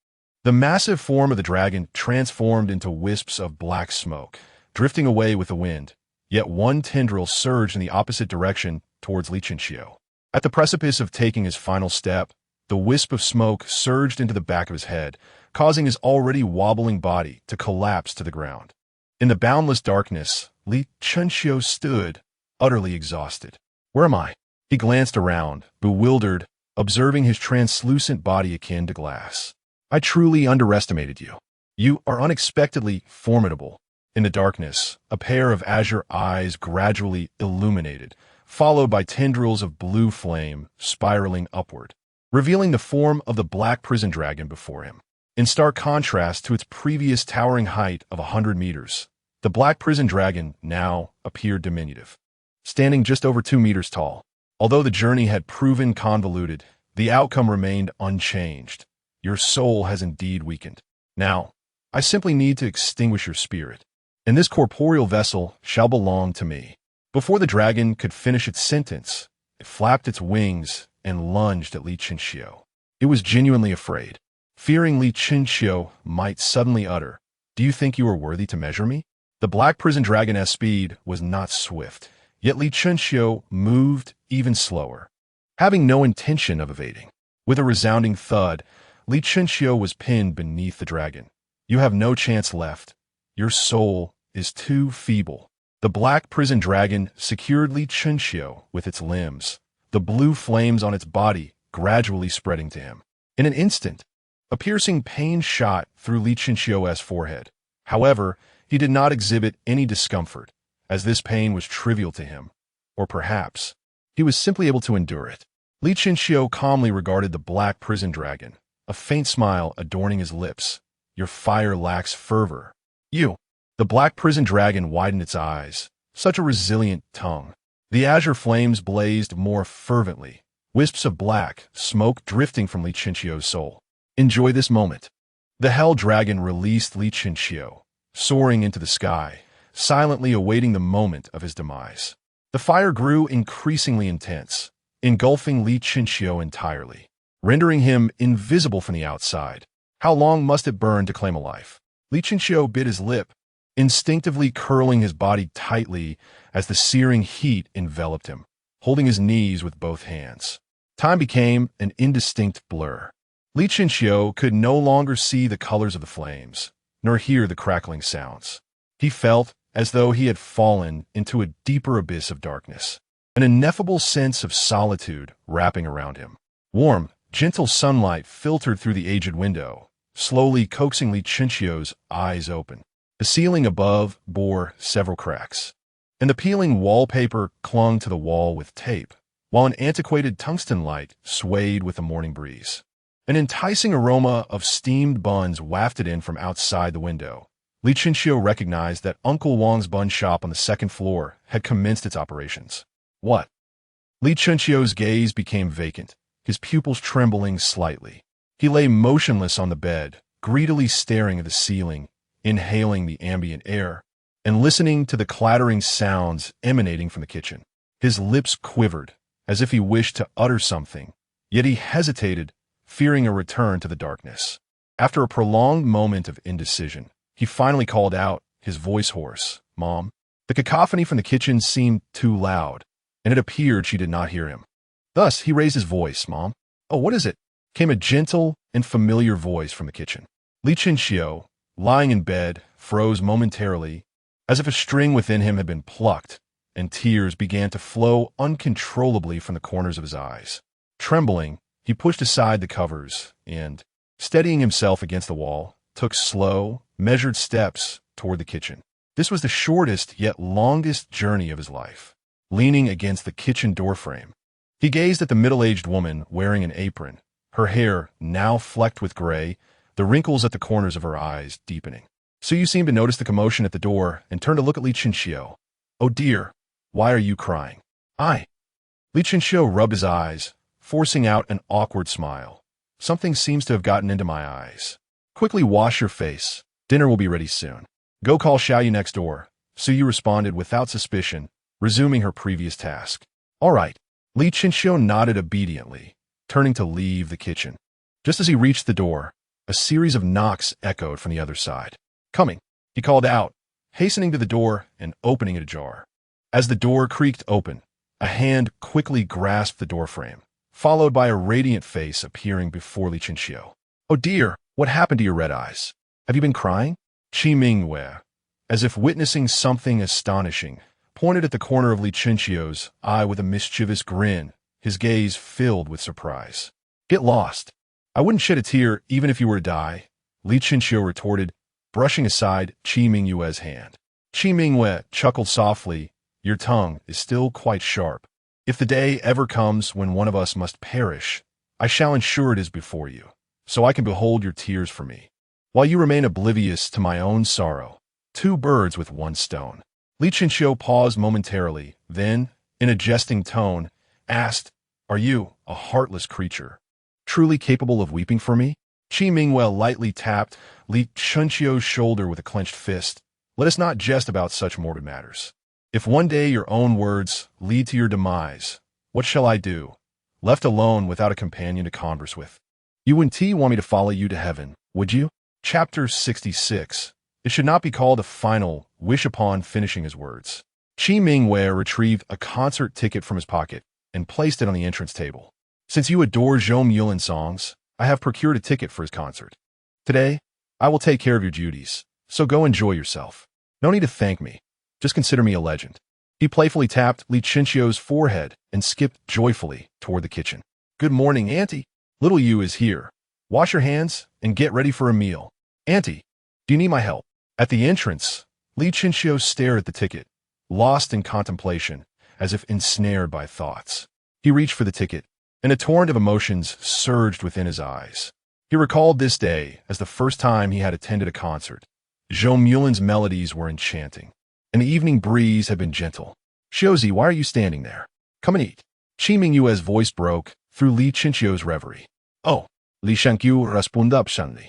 the massive form of the dragon transformed into wisps of black smoke, drifting away with the wind, yet one tendril surged in the opposite direction towards Li Chinchio. At the precipice of taking his final step, the wisp of smoke surged into the back of his head, causing his already wobbling body to collapse to the ground. In the boundless darkness, Li Chinchio stood, utterly exhausted. "Where am I?" He glanced around, bewildered, observing his translucent body akin to glass. "I truly underestimated you. You are unexpectedly formidable." In the darkness, a pair of azure eyes gradually illuminated, followed by tendrils of blue flame spiraling upward, revealing the form of the black prison dragon before him. In stark contrast to its previous towering height of 100 meters, the black prison dragon now appeared diminutive, standing just over 2 meters tall. Although the journey had proven convoluted, the outcome remained unchanged. Your soul has indeed weakened. Now, I simply need to extinguish your spirit, and this corporeal vessel shall belong to me. Before the dragon could finish its sentence, it flapped its wings and lunged at Li Chinchio. It was genuinely afraid, fearing Li Chinchio might suddenly utter, "Do you think you are worthy to measure me?" The black prison dragon's speed was not swift, yet Li Chinchio moved even slower, having no intention of evading. With a resounding thud, Li Chinchio was pinned beneath the dragon. "You have no chance left. Your soul is too feeble." The black prison dragon secured Li Chinchio with its limbs, the blue flames on its body gradually spreading to him. In an instant, a piercing pain shot through Li Chinchio's forehead. However, he did not exhibit any discomfort, as this pain was trivial to him, or perhaps he was simply able to endure it. Li Chinchio calmly regarded the black prison dragon, a faint smile adorning his lips. "Your fire lacks fervor." "You." The black prison dragon widened its eyes, such a resilient tongue. The azure flames blazed more fervently, wisps of black smoke drifting from Li Chinchio's soul. "Enjoy this moment." The hell dragon released Li Chinchio, soaring into the sky, silently awaiting the moment of his demise. The fire grew increasingly intense, engulfing Li Chinchio entirely, rendering him invisible from the outside. How long must it burn to claim a life? Li Chinchio bit his lip, instinctively curling his body tightly as the searing heat enveloped him, holding his knees with both hands. Time became an indistinct blur. Li Chinchio could no longer see the colors of the flames, nor hear the crackling sounds. He felt as though he had fallen into a deeper abyss of darkness, an ineffable sense of solitude wrapping around him. Warm, gentle sunlight filtered through the aged window, slowly coaxing Li Chinchio's eyes open. The ceiling above bore several cracks, and the peeling wallpaper clung to the wall with tape, while an antiquated tungsten light swayed with the morning breeze. An enticing aroma of steamed buns wafted in from outside the window. Li Chinchio recognized that Uncle Wang's bun shop on the second floor had commenced its operations. What? Li Chinchio's gaze became vacant, his pupils trembling slightly. He lay motionless on the bed, greedily staring at the ceiling, inhaling the ambient air, and listening to the clattering sounds emanating from the kitchen. His lips quivered, as if he wished to utter something, yet he hesitated, fearing a return to the darkness. After a prolonged moment of indecision, he finally called out, his voice hoarse, "Mom." The cacophony from the kitchen seemed too loud, and it appeared she did not hear him. Thus, he raised his voice, "Mom." "Oh, what is it?" came a gentle and familiar voice from the kitchen. Li Chinchio, lying in bed, froze momentarily, as if a string within him had been plucked, and tears began to flow uncontrollably from the corners of his eyes. Trembling, he pushed aside the covers and, steadying himself against the wall, took slow, measured steps toward the kitchen. This was the shortest yet longest journey of his life. Leaning against the kitchen doorframe, he gazed at the middle-aged woman wearing an apron, her hair now flecked with gray, the wrinkles at the corners of her eyes deepening. "So you seem to notice the commotion at the door and turn to look at Li Chinchio. Oh dear, why are you crying?" Li Chinchio rubbed his eyes, forcing out an awkward smile. "Something seems to have gotten into my eyes. Quickly wash your face. Dinner will be ready soon. Go call Xiaoyu next door." Suyu responded without suspicion, resuming her previous task. "All right." Li Chinchio nodded obediently, turning to leave the kitchen. Just as he reached the door, a series of knocks echoed from the other side. "Coming," he called out, hastening to the door and opening it ajar. As the door creaked open, a hand quickly grasped the doorframe, followed by a radiant face appearing before Li Chinchio. "Oh dear, what happened to your red eyes? Have you been crying?" Qi Mingwei, as if witnessing something astonishing, pointed at the corner of Li Chinchio's eye with a mischievous grin, his gaze filled with surprise. "Get lost. I wouldn't shed a tear even if you were to die," Li Chinchio retorted, brushing aside Qi Mingwei's hand. Qi Mingwei chuckled softly, "Your tongue is still quite sharp. If the day ever comes when one of us must perish, I shall ensure it is before you, so I can behold your tears for me, while you remain oblivious to my own sorrow. Two birds with one stone." Li Chinchio paused momentarily, then, in a jesting tone, asked, "Are you, a heartless creature, truly capable of weeping for me?" Qi Mingwei lightly tapped Li Chinchio's shoulder with a clenched fist. "Let us not jest about such morbid matters. If one day your own words lead to your demise, what shall I do, left alone without a companion to converse with? You wouldn't want me to follow you to heaven, would you?" Chapter 66. It should not be called a final wish upon finishing his words. Qi Mingwei retrieved a concert ticket from his pocket and placed it on the entrance table. "Since you adore Zhou Mulan songs, I have procured a ticket for his concert. Today, I will take care of your duties, so go enjoy yourself. No need to thank me. Just consider me a legend." He playfully tapped Li Chinchio's forehead and skipped joyfully toward the kitchen. "Good morning, Auntie. Little you is here. Wash your hands and get ready for a meal. Auntie, do you need my help?" At the entrance, Li Chinchio stared at the ticket, lost in contemplation, as if ensnared by thoughts. He reached for the ticket, and a torrent of emotions surged within his eyes. He recalled this day as the first time he had attended a concert. Zhou Mulan's melodies were enchanting, and the evening breeze had been gentle. "Xiaozi, why are you standing there? Come and eat." Qi Mingyue's voice broke through Li Chinchio's reverie. "Oh," Li Shankyu responded suddenly,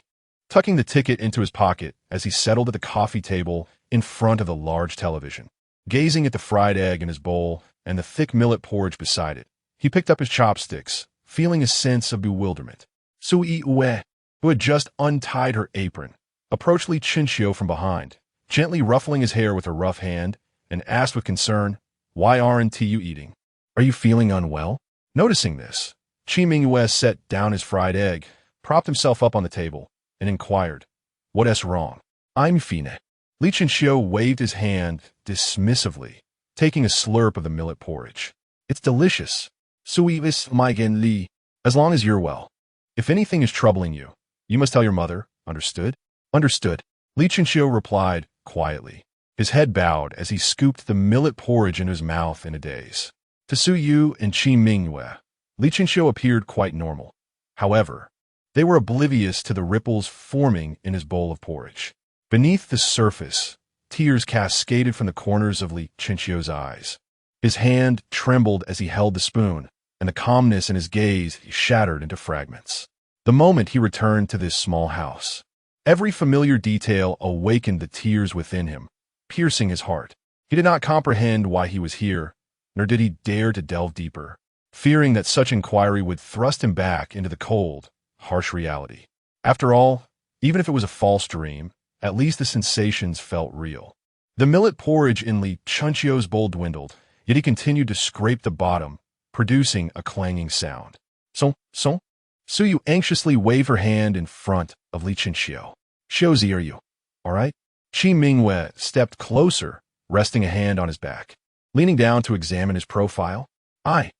tucking the ticket into his pocket as he settled at the coffee table in front of the large television. Gazing at the fried egg in his bowl and the thick millet porridge beside it, he picked up his chopsticks, feeling a sense of bewilderment. Sui Ue, who had just untied her apron, approached Li Chinchio from behind, gently ruffling his hair with her rough hand, and asked with concern, "Why aren't you eating? Are you feeling unwell?" Noticing this, Qi Mingyue set down his fried egg, propped himself up on the table, and inquired, "What is wrong?" I'm fine. Li Chenxiu waved his hand dismissively, taking a slurp of the millet porridge. It's delicious. Suivis Maigen Li. As long as you're well. If anything is troubling you, you must tell your mother. Understood? Understood. Li Chenxiu replied quietly. His head bowed as he scooped the millet porridge into his mouth in a daze. To Su Yu and Qi Mingyue, Li Chenxiu appeared quite normal. However, they were oblivious to the ripples forming in his bowl of porridge. Beneath the surface, tears cascaded from the corners of Li Chenxiu's eyes. His hand trembled as he held the spoon, and the calmness in his gaze shattered into fragments. The moment he returned to this small house, every familiar detail awakened the tears within him, piercing his heart. He did not comprehend why he was here, nor did he dare to delve deeper, fearing that such inquiry would thrust him back into the cold, harsh reality. After all, even if it was a false dream, at least the sensations felt real. The millet porridge in Li Chenxiu's bowl dwindled, yet he continued to scrape the bottom, producing a clanging sound. Su Yu anxiously waved her hand in front of Li Chenxiu. Xiuzi, are you all right? Qi Mingyue stepped closer, resting a hand on his back. Leaning down to examine his profile. I.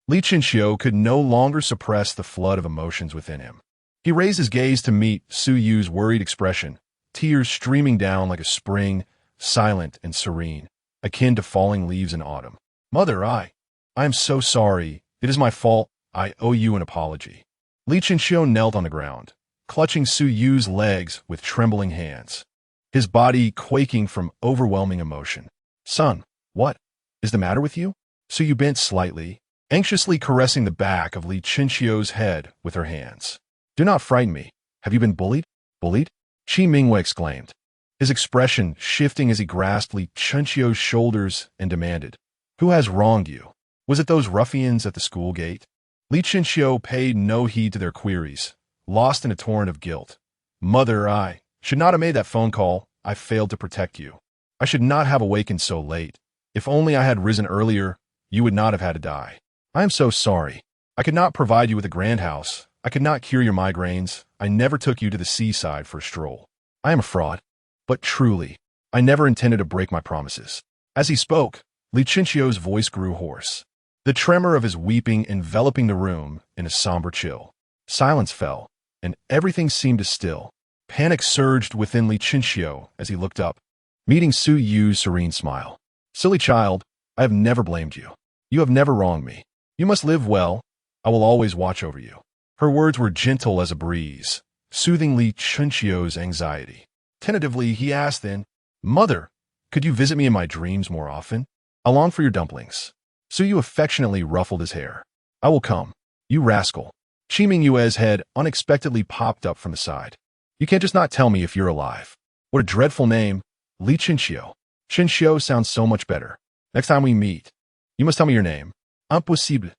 Li Chenxiu could no longer suppress the flood of emotions within him. He raised his gaze to meet Su Yu's worried expression, tears streaming down like a spring, silent and serene, akin to falling leaves in autumn. Mother, I am so sorry. It is my fault. I owe you an apology. Li Chenxiu knelt on the ground, clutching Su Yu's legs with trembling hands, his body quaking from overwhelming emotion. Son, what is the matter with you? Su Yu bent slightly, anxiously caressing the back of Li Chenxiu's head with her hands. Do not frighten me. Have you been bullied? Bullied? Qi Mingyue exclaimed, his expression shifting as he grasped Li Chenxiu's shoulders and demanded, Who has wronged you? Was it those ruffians at the school gate? Li Chenxiu paid no heed to their queries, lost in a torrent of guilt. Mother, I should not have made that phone call. I failed to protect you. I should not have awakened so late. If only I had risen earlier, you would not have had to die. I am so sorry. I could not provide you with a grand house. I could not cure your migraines. I never took you to the seaside for a stroll. I am a fraud. But truly, I never intended to break my promises. As he spoke, Li Chenxiu's voice grew hoarse, the tremor of his weeping enveloping the room in a somber chill. Silence fell, and everything seemed to still. Panic surged within Li Chenxiu as he looked up, meeting Su Yu's serene smile. Silly child, I have never blamed you. You have never wronged me. You must live well. I will always watch over you. Her words were gentle as a breeze, soothing Li Chenxiu's anxiety. Tentatively, he asked then, Mother, could you visit me in my dreams more often? I long for your dumplings. Su Yu affectionately ruffled his hair. I will come. You rascal. Qi Mingyue's head unexpectedly popped up from the side. You can't just not tell me if you're alive. What a dreadful name. Li Chenxiu. Chenxiu sounds so much better. Next time we meet, you must tell me your name. Impossible.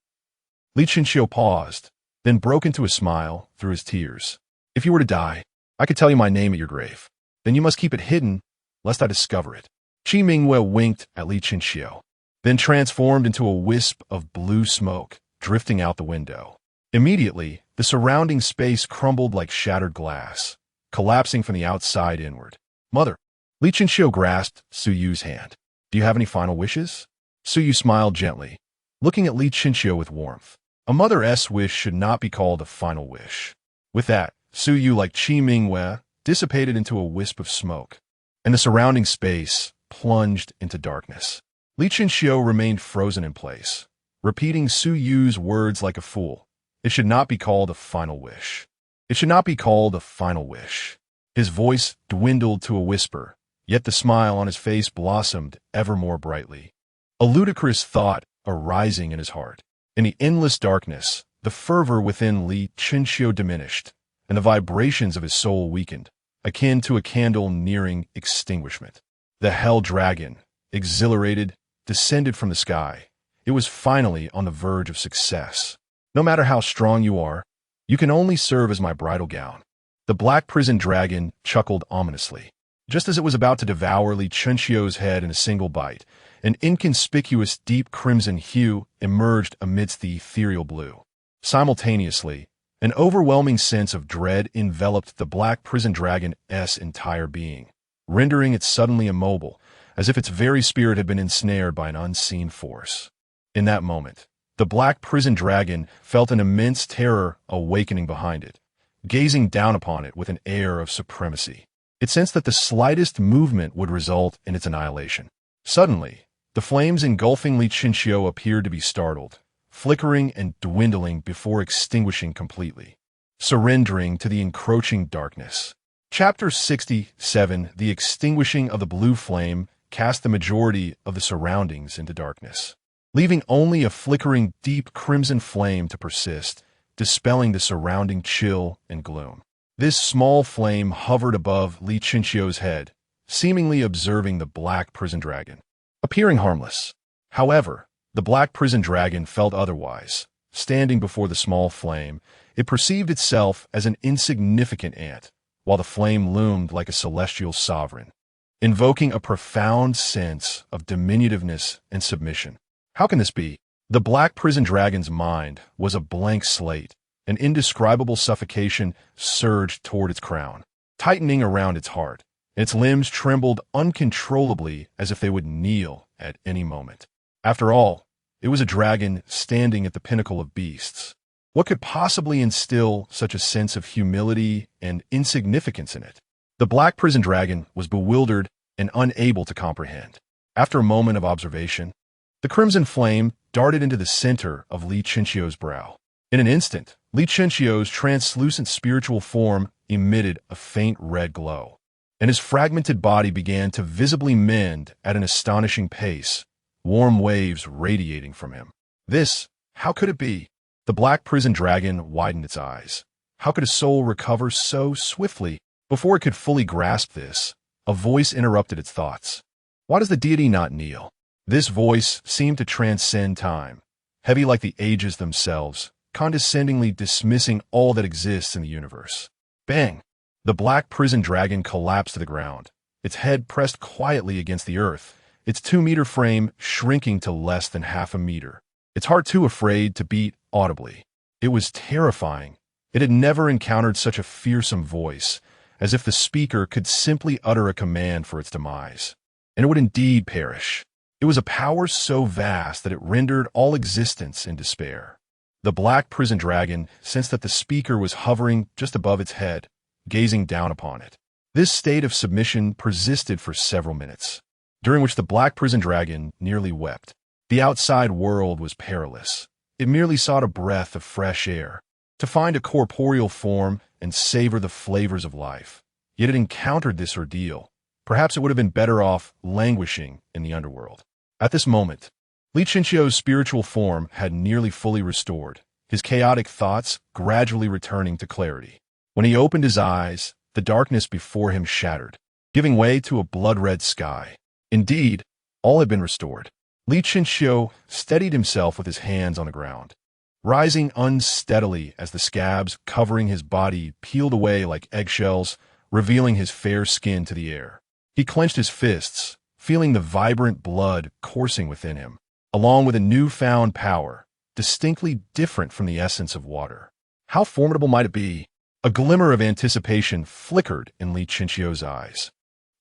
Li Chenxiu paused, then broke into a smile through his tears. If you were to die, I could tell you my name at your grave. Then you must keep it hidden, lest I discover it. Qi Mingyue winked at Li Chenxiu, then transformed into a wisp of blue smoke, drifting out the window. Immediately, the surrounding space crumbled like shattered glass, collapsing from the outside inward. Mother, Li Chenxiu grasped Su Yu's hand. Do you have any final wishes? Su Yu smiled gently, looking at Li Chenxiu with warmth. A mother's wish should not be called a final wish. With that, Su Yu, like Qi Mingyue, dissipated into a wisp of smoke, and the surrounding space plunged into darkness. Li Chenxiu remained frozen in place, repeating Su Yu's words like a fool. It should not be called a final wish. It should not be called a final wish. His voice dwindled to a whisper, yet the smile on his face blossomed ever more brightly. A ludicrous thought arising in his heart. In the endless darkness, the fervor within Li Chenxiu diminished, and the vibrations of his soul weakened, akin to a candle nearing extinguishment. The hell dragon, exhilarated, descended from the sky. It was finally on the verge of success. No matter how strong you are, you can only serve as my bridal gown. The black prison dragon chuckled ominously. Just as it was about to devour Li Chenxiu's head in a single bite, an inconspicuous deep crimson hue emerged amidst the ethereal blue. Simultaneously, An overwhelming sense of dread enveloped the black prison dragon's entire being, rendering it suddenly immobile, as if its very spirit had been ensnared by an unseen force. In that moment, the black prison dragon felt an immense terror awakening behind it, gazing down upon it with an air of supremacy. It sensed that the slightest movement would result in its annihilation. Suddenly, the flames engulfing Li Chinchio appeared to be startled, flickering and dwindling before extinguishing completely, surrendering to the encroaching darkness. Chapter 67, The Extinguishing of the Blue Flame, cast the majority of the surroundings into darkness, leaving only a flickering deep crimson flame to persist, dispelling the surrounding chill and gloom. This small flame hovered above Li Chinchio's head, seemingly observing the black prison dragon, appearing harmless. However, the black prison dragon felt otherwise. Standing before the small flame, it perceived itself as an insignificant ant, while the flame loomed like a celestial sovereign, invoking a profound sense of diminutiveness and submission. How can this be? The black prison dragon's mind was a blank slate. An indescribable suffocation surged toward its crown, tightening around its heart. Its limbs trembled uncontrollably as if they would kneel at any moment. After all, it was a dragon standing at the pinnacle of beasts. What could possibly instill such a sense of humility and insignificance in it? The black prison dragon was bewildered and unable to comprehend. After a moment of observation, the crimson flame darted into the center of Li Chinchio's brow. In an instant, Li Chinchio's translucent spiritual form emitted a faint red glow, and his fragmented body began to visibly mend at an astonishing pace, warm waves radiating from him. How could it be? The black prison dragon widened its eyes. How could a soul recover so swiftly? Before it could fully grasp this, a voice interrupted its thoughts. Why does the deity not kneel? This voice seemed to transcend time, heavy like the ages themselves, condescendingly dismissing all that exists in the universe. Bang! The black prison dragon collapsed to the ground, its head pressed quietly against the earth, its 2-meter frame shrinking to less than half a meter, its heart too afraid to beat audibly. It was terrifying. It had never encountered such a fearsome voice, as if the speaker could simply utter a command for its demise, and it would indeed perish. It was a power so vast that it rendered all existence in despair. The black prison dragon sensed that the speaker was hovering just above its head, gazing down upon it. This state of submission persisted for several minutes, during which the black prison dragon nearly wept. The outside world was perilous. It merely sought a breath of fresh air, to find a corporeal form and savor the flavors of life. Yet it encountered this ordeal. Perhaps it would have been better off languishing in the underworld. At this moment, Li Chinchio's spiritual form had nearly fully restored, his chaotic thoughts gradually returning to clarity. When he opened his eyes, the darkness before him shattered, giving way to a blood-red sky. Indeed, all had been restored. Li Chinchio steadied himself with his hands on the ground, rising unsteadily as the scabs covering his body peeled away like eggshells, revealing his fair skin to the air. He clenched his fists, feeling the vibrant blood coursing within him, along with a newfound power, distinctly different from the essence of water. How formidable might it be? A glimmer of anticipation flickered in Li Chinchio's eyes.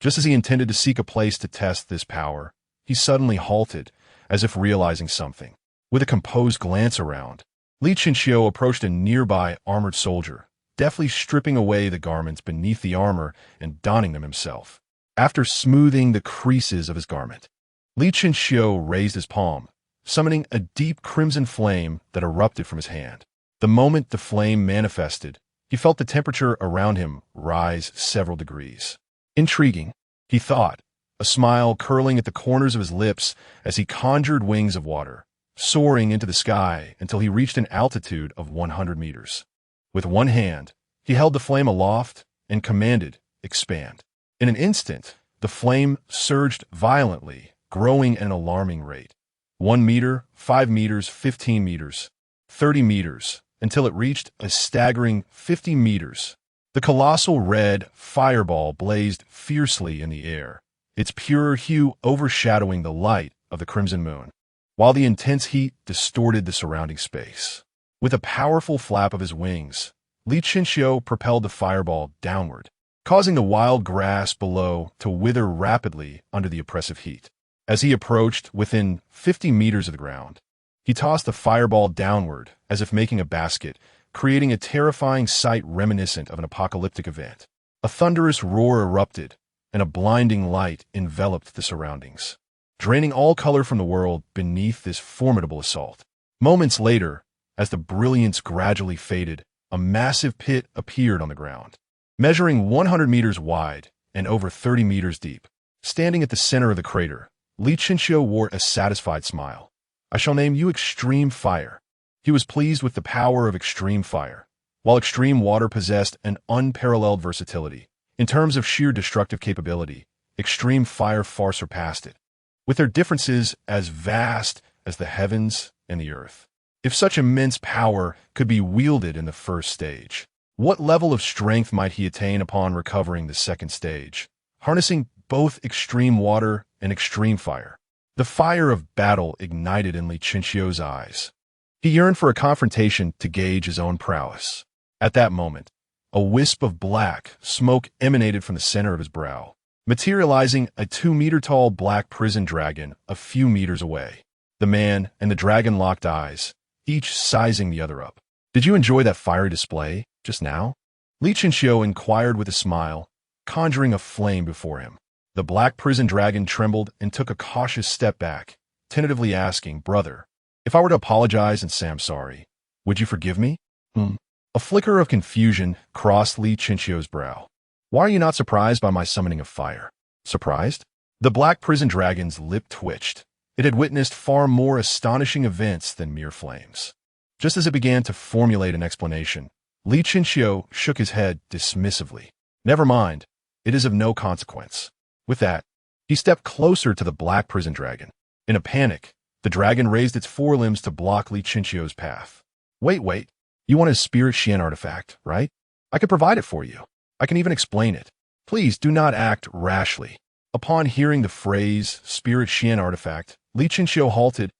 Just as he intended to seek a place to test this power, he suddenly halted, as if realizing something. With a composed glance around, Li Chinchio approached a nearby armored soldier, deftly stripping away the garments beneath the armor and donning them himself. After smoothing the creases of his garment, Li Chinchio raised his palm, summoning a deep crimson flame that erupted from his hand. The moment the flame manifested, he felt the temperature around him rise several degrees. Intriguing, he thought, a smile curling at the corners of his lips as he conjured wings of water, soaring into the sky until he reached an altitude of 100 meters. With one hand, he held the flame aloft and commanded, "Expand." In an instant, the flame surged violently, growing at an alarming rate. 1 meter, 5 meters, 15 meters, 30 meters, until it reached a staggering 50 meters. The colossal red fireball blazed fiercely in the air, its pure hue overshadowing the light of the crimson moon, while the intense heat distorted the surrounding space. With a powerful flap of his wings, Li Chinxiu propelled the fireball downward, causing the wild grass below to wither rapidly under the oppressive heat. As he approached within 50 meters of the ground, he tossed the fireball downward as if making a basket, creating a terrifying sight reminiscent of an apocalyptic event. A thunderous roar erupted, and a blinding light enveloped the surroundings, draining all color from the world beneath this formidable assault. Moments later, as the brilliance gradually faded, a massive pit appeared on the ground, measuring 100 meters wide and over 30 meters deep. Standing at the center of the crater, Li Chinxiu wore a satisfied smile. "I shall name you Extreme Fire." He was pleased with the power of Extreme Fire, while Extreme Water possessed an unparalleled versatility. In terms of sheer destructive capability, Extreme Fire far surpassed it, with their differences as vast as the heavens and the earth. If such immense power could be wielded in the first stage, what level of strength might he attain upon recovering the second stage, harnessing both Extreme Water and Extreme Fire? The fire of battle ignited in Li Chinxiu's eyes. He yearned for a confrontation to gauge his own prowess. At that moment, a wisp of black smoke emanated from the center of his brow, materializing a 2-meter-tall black prison dragon a few meters away. The man and the dragon locked eyes, each sizing the other up. "Did you enjoy that fiery display just now?" Li Chinxiu inquired with a smile, conjuring a flame before him. The black prison dragon trembled and took a cautious step back, tentatively asking, "Brother, if I were to apologize and say I'm sorry, would you forgive me?" A flicker of confusion crossed Li Chinxiu's brow. "Why are you not surprised by my summoning of fire?" "Surprised?" The black prison dragon's lip twitched. It had witnessed far more astonishing events than mere flames. Just as it began to formulate an explanation, Li Chinxiu shook his head dismissively. "Never mind. It is of no consequence." With that, he stepped closer to the black prison dragon. In a panic, the dragon raised its forelimbs to block Li Chinxiu's path. Wait. You want his Spirit Xian artifact, right? I could provide it for you. I can even explain it. Please do not act rashly." Upon hearing the phrase Spirit Xian artifact, Li Chinxiu halted,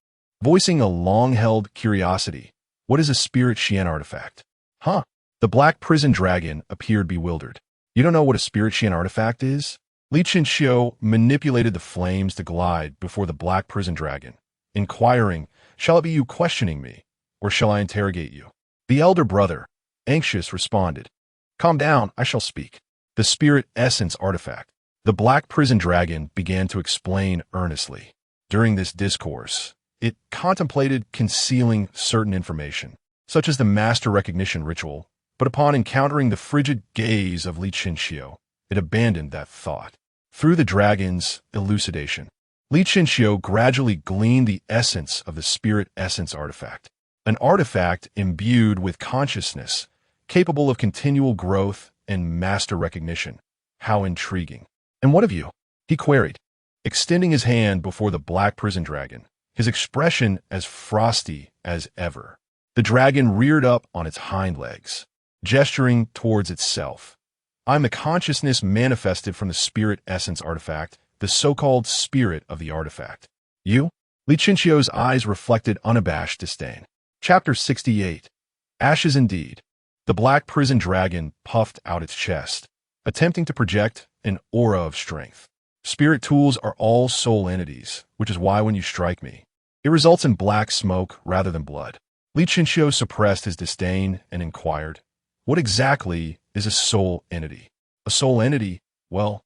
voicing a long-held curiosity. "What is a Spirit Xian artifact?" "Huh?" The black prison dragon appeared bewildered. "You don't know what a Spirit Xian artifact is?" Li Chinxiu manipulated the flames to glide before the black prison dragon, inquiring, "Shall it be you questioning me, or shall I interrogate you?" The elder brother, anxious, responded, "Calm down, I shall speak." The Spirit Essence artifact. The black prison dragon began to explain earnestly. During this discourse, it contemplated concealing certain information, such as the master recognition ritual, but upon encountering the frigid gaze of Li Chinxiu, it abandoned that thought. Through the dragon's elucidation, Li Chinxiu gradually gleaned the essence of the Spirit Essence artifact, an artifact imbued with consciousness, capable of continual growth and master recognition. How intriguing. "And what of you?" he queried, extending his hand before the black prison dragon, his expression as frosty as ever. The dragon reared up on its hind legs, gesturing towards itself. "I'm the consciousness manifested from the Spirit Essence artifact, the so-called spirit of the artifact." "You?" Li Chinxiu's eyes reflected unabashed disdain. Chapter 68. Ashes Indeed. The black prison dragon puffed out its chest, attempting to project an aura of strength. "Spirit tools are all soul entities, which is why when you strike me, it results in black smoke rather than blood." Li Chinxiu suppressed his disdain and inquired, "What exactly is a soul entity?" "A soul entity? Well,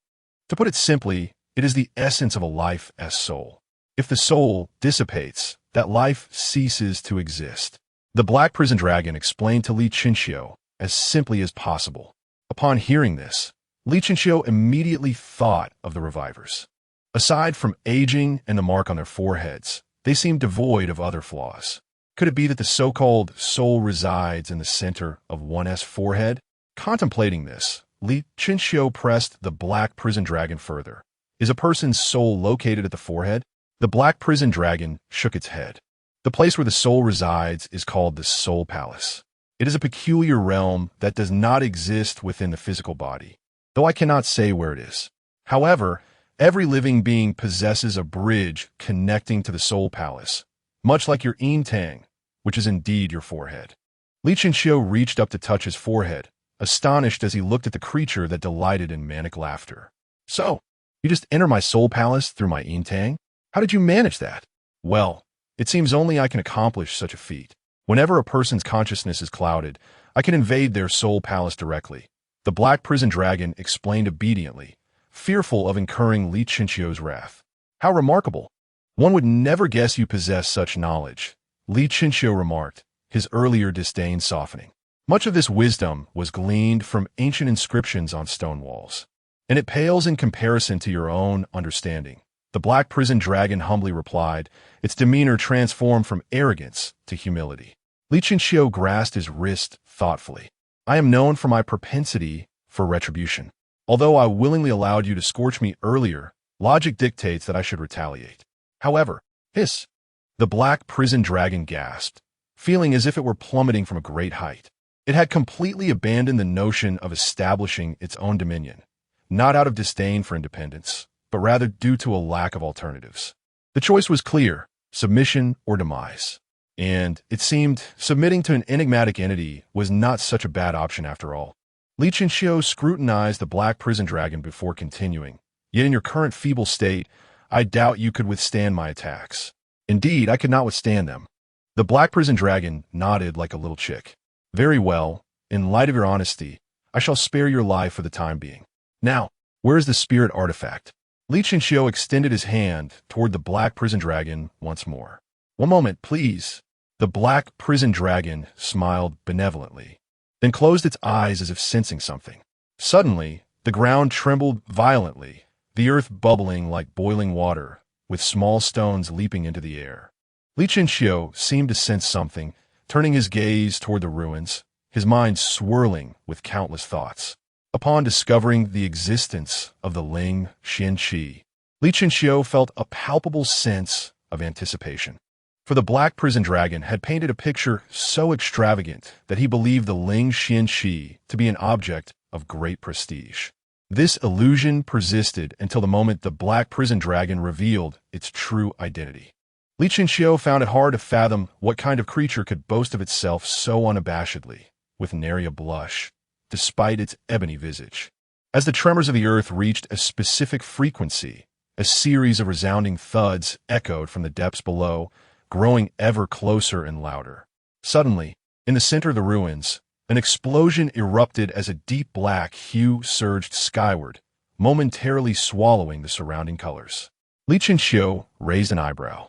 to put it simply, it is the essence of a life as soul. If the soul dissipates, that life ceases to exist." The black prison dragon explained to Li Chinxiu as simply as possible. Upon hearing this, Li Chinxiu immediately thought of the revivers. Aside from aging and the mark on their foreheads, they seemed devoid of other flaws. Could it be that the so-called soul resides in the center of one's forehead? Contemplating this, Li Chinxiu pressed the black prison dragon further. "Is a person's soul located at the forehead?" The black prison dragon shook its head. "The place where the soul resides is called the soul palace. It is a peculiar realm that does not exist within the physical body, though I cannot say where it is. However, every living being possesses a bridge connecting to the soul palace, much like your yin tang, which is indeed your forehead." Li Chenxiu reached up to touch his forehead, astonished as he looked at the creature that delighted in manic laughter. So, you just enter my soul palace through my Yintang? How did you manage that? Well, it seems only I can accomplish such a feat. Whenever a person's consciousness is clouded, I can invade their soul palace directly. The Black Prison Dragon explained obediently, fearful of incurring Li Chenxiu's wrath. How remarkable! One would never guess you possess such knowledge, Li Chenxiu remarked, his earlier disdain softening. Much of this wisdom was gleaned from ancient inscriptions on stone walls, and it pales in comparison to your own understanding. The Black Prison Dragon humbly replied, its demeanor transformed from arrogance to humility. Li Chenxiu grasped his wrist thoughtfully. I am known for my propensity for retribution. Although I willingly allowed you to scorch me earlier, logic dictates that I should retaliate. However, hiss! The Black Prison Dragon gasped, feeling as if it were plummeting from a great height. It had completely abandoned the notion of establishing its own dominion, not out of disdain for independence, but rather due to a lack of alternatives. The choice was clear, submission or demise. And, it seemed, submitting to an enigmatic entity was not such a bad option after all. Li Chenxiu scrutinized the Black Prison Dragon before continuing. Yet in your current feeble state, I doubt you could withstand my attacks. Indeed, I could not withstand them. The Black Prison Dragon nodded like a little chick. Very well, in light of your honesty, I shall spare your life for the time being. Now, where is the spirit artifact? Li Chenxiu extended his hand toward the Black Prison Dragon once more. One moment, please. The Black Prison Dragon smiled benevolently, then closed its eyes as if sensing something. Suddenly, the ground trembled violently, the earth bubbling like boiling water, with small stones leaping into the air. Li Chenxiu seemed to sense something, turning his gaze toward the ruins, his mind swirling with countless thoughts. Upon discovering the existence of the Ling Xianqi, Li Chenxiu felt a palpable sense of anticipation. For the Black Prison Dragon had painted a picture so extravagant that he believed the Ling Xianqi to be an object of great prestige. This illusion persisted until the moment the Black Prison Dragon revealed its true identity. Li Chenxiu found it hard to fathom what kind of creature could boast of itself so unabashedly, with nary a blush, despite its ebony visage. As the tremors of the earth reached a specific frequency, a series of resounding thuds echoed from the depths below, growing ever closer and louder. Suddenly, in the center of the ruins, an explosion erupted as a deep black hue surged skyward, momentarily swallowing the surrounding colors. Li Chenxiu raised an eyebrow,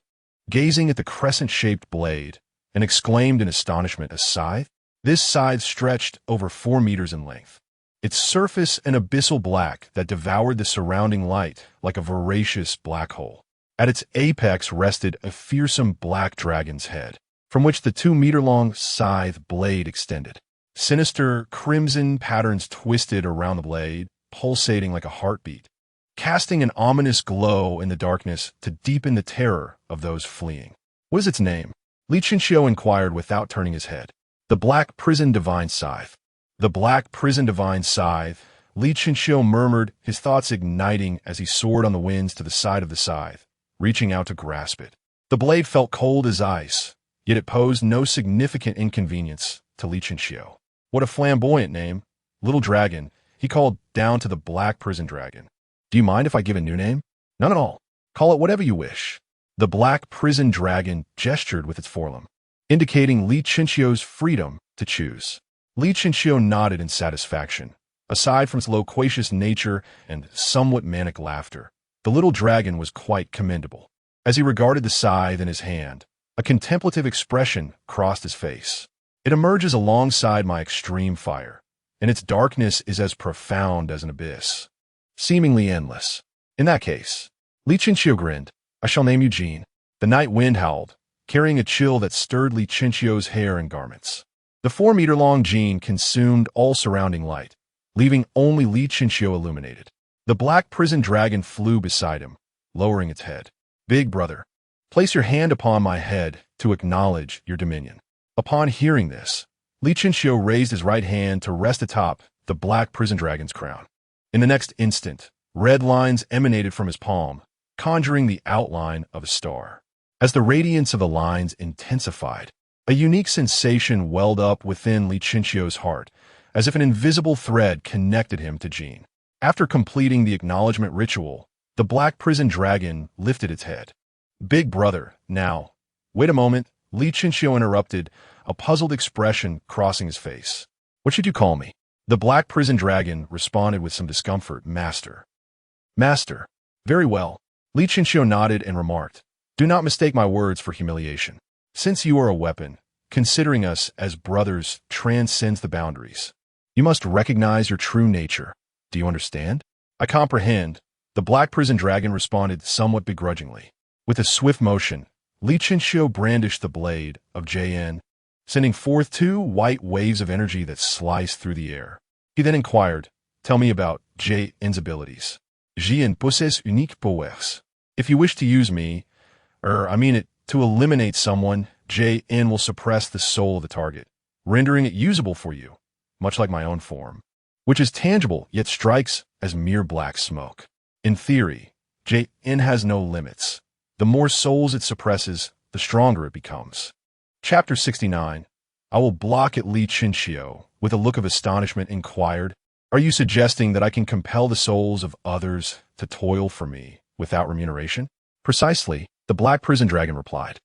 gazing at the crescent-shaped blade, and exclaimed in astonishment, a scythe? This scythe stretched over 4 meters in length, its surface an abyssal black that devoured the surrounding light like a voracious black hole. At its apex rested a fearsome black dragon's head, from which the 2-meter-long scythe blade extended. Sinister, crimson patterns twisted around the blade, pulsating like a heartbeat, casting an ominous glow in the darkness to deepen the terror of those fleeing. What is its name? Li Chenxiu inquired without turning his head. The Black Prison Divine Scythe. The Black Prison Divine Scythe, Li Chenxiu murmured, his thoughts igniting as he soared on the winds to the side of the scythe, reaching out to grasp it. The blade felt cold as ice, yet it posed no significant inconvenience to Li Chenxiu. What a flamboyant name. Little Dragon, he called down to the Black Prison Dragon. Do you mind if I give a new name? None at all. Call it whatever you wish. The Black Prison Dragon gestured with its forelimb, indicating Li Chenxiu's freedom to choose. Li Chenxiu nodded in satisfaction. Aside from its loquacious nature and somewhat manic laughter, the little dragon was quite commendable. As he regarded the scythe in his hand, a contemplative expression crossed his face. It emerges alongside my extreme fire, and its darkness is as profound as an abyss, seemingly endless. In that case, Li Chenxiu grinned, I shall name you Jean. The night wind howled, carrying a chill that stirred Li Chenxiu's hair and garments. The 4-meter-long Jean consumed all surrounding light, leaving only Li Chenxiu illuminated. The Black Prison Dragon flew beside him, lowering its head. Big brother, place your hand upon my head to acknowledge your dominion. Upon hearing this, Li Chenxiu raised his right hand to rest atop the Black Prison Dragon's crown. In the next instant, red lines emanated from his palm, conjuring the outline of a star. As the radiance of the lines intensified, A unique sensation welled up within Li Chinchio's heart, as if an invisible thread connected him to Jean. After completing the acknowledgement ritual, the black prison dragon lifted its head. "Big brother, now." "Wait a moment," Li Chinchio interrupted, a puzzled expression crossing his face. "What should you call me?" The black prison dragon responded with some discomfort. "Master." "Master. Very well." Li Chinchio nodded and remarked, "Do not mistake my words for humiliation. Since you are a weapon, considering us as brothers transcends the boundaries. You must recognize your true nature. Do you understand?" "I comprehend," the black prison dragon responded somewhat begrudgingly. With a swift motion, Li Chinchio brandished the blade of JN, sending forth two white waves of energy that sliced through the air. He then inquired, "Tell me about JN's abilities." "JN possède unique pouvoirs. If you wish to use me, to eliminate someone, JN will suppress the soul of the target, rendering it usable for you, much like my own form, which is tangible yet strikes as mere black smoke. In theory, JN has no limits. The more souls it suppresses, the stronger it becomes." Chapter 69. I will block it. Li Chinchio, with a look of astonishment, inquired, "Are you suggesting that I can compel the souls of others to toil for me without remuneration?" "Precisely," the black prison dragon replied.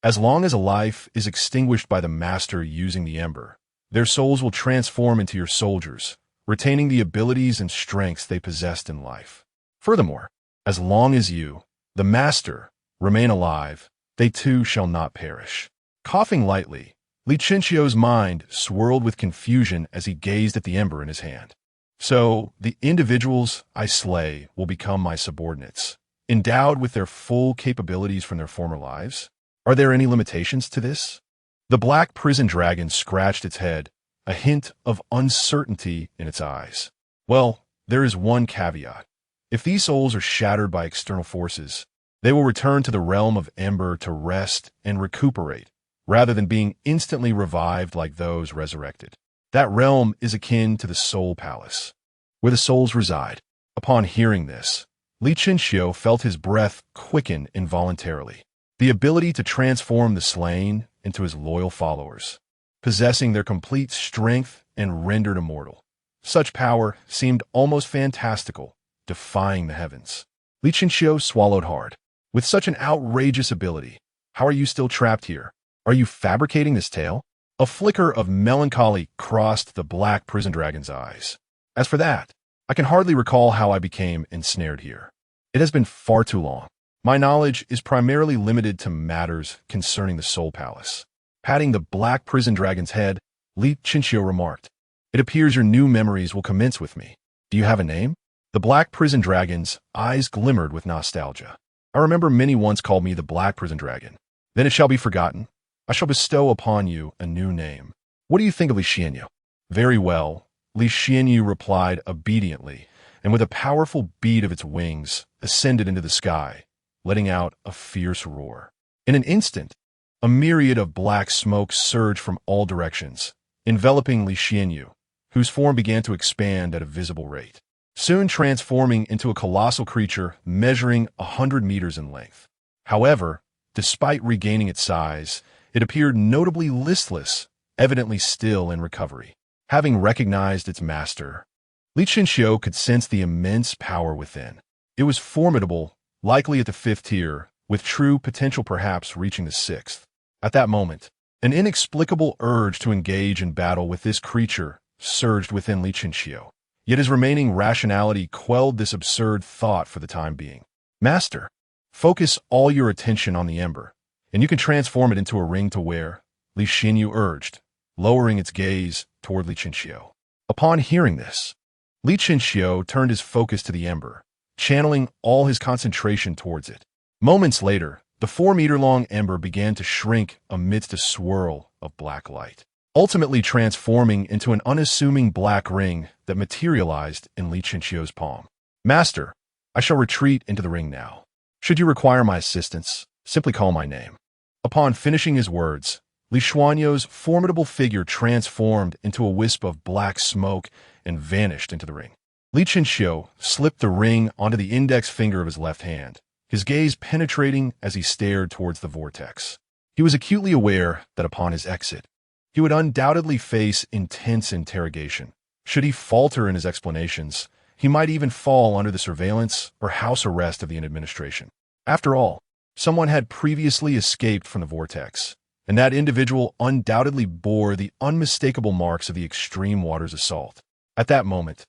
"As long as a life is extinguished by the master using the ember, their souls will transform into your soldiers, retaining the abilities and strengths they possessed in life. Furthermore, as long as you, the master, remain alive, they too shall not perish." Coughing lightly, Li Chinchio's mind swirled with confusion as he gazed at the ember in his hand. "So, the individuals I slay will become my subordinates, endowed with their full capabilities from their former lives? Are there any limitations to this?" The black prison dragon scratched its head, a hint of uncertainty in its eyes. "Well, there is one caveat. If these souls are shattered by external forces, they will return to the realm of ember to rest and recuperate, rather than being instantly revived like those resurrected. That realm is akin to the soul palace, where the souls reside." Upon hearing this, Li Chinchio felt his breath quicken involuntarily. The ability to transform the slain into his loyal followers, possessing their complete strength and rendered immortal. Such power seemed almost fantastical, defying the heavens. Li Chinchio swallowed hard. With such an outrageous ability, how are you still trapped here? Are you fabricating this tale? A flicker of melancholy crossed the black prison dragon's eyes. "As for that, I can hardly recall how I became ensnared here. It has been far too long. My knowledge is primarily limited to matters concerning the soul palace." Patting the black prison dragon's head, Li Chinchio remarked, "It appears your new memories will commence with me. Do you have a name?" The black prison dragon's eyes glimmered with nostalgia. "I remember many once called me the black prison dragon. Then it shall be forgotten. I shall bestow upon you a new name. What do you think of Li Xianyu?" "Very well," Li Xianyu replied obediently, and with a powerful beat of its wings, ascended into the sky, letting out a fierce roar. In an instant, a myriad of black smoke surged from all directions, enveloping Li Xianyu, whose form began to expand at a visible rate, soon transforming into a colossal creature measuring 100 meters in length. However, despite regaining its size, it appeared notably listless, evidently still in recovery. Having recognized its master, Li Chinchio could sense the immense power within. It was formidable, likely at the 5th tier, with true potential perhaps reaching the 6th. At that moment, an inexplicable urge to engage in battle with this creature surged within Li Chinchio. Yet his remaining rationality quelled this absurd thought for the time being. "Master, focus all your attention on the ember, and you can transform it into a ring to wear," Li Xianyu urged, lowering its gaze toward Li Chinchio. Upon hearing this, Li Chinchio turned his focus to the ember, channeling all his concentration towards it. Moments later, the 4-meter-long ember began to shrink amidst a swirl of black light, ultimately transforming into an unassuming black ring that materialized in Li Chinchio's palm. "Master, I shall retreat into the ring now. Should you require my assistance, simply call my name." Upon finishing his words, Li Xianyu's formidable figure transformed into a wisp of black smoke and vanished into the ring. Li Chinchio slipped the ring onto the index finger of his left hand, his gaze penetrating as he stared towards the vortex. He was acutely aware that upon his exit, he would undoubtedly face intense interrogation. Should he falter in his explanations, he might even fall under the surveillance or house arrest of the administration. After all, someone had previously escaped from the vortex, and that individual undoubtedly bore the unmistakable marks of the extreme water's assault. At that moment,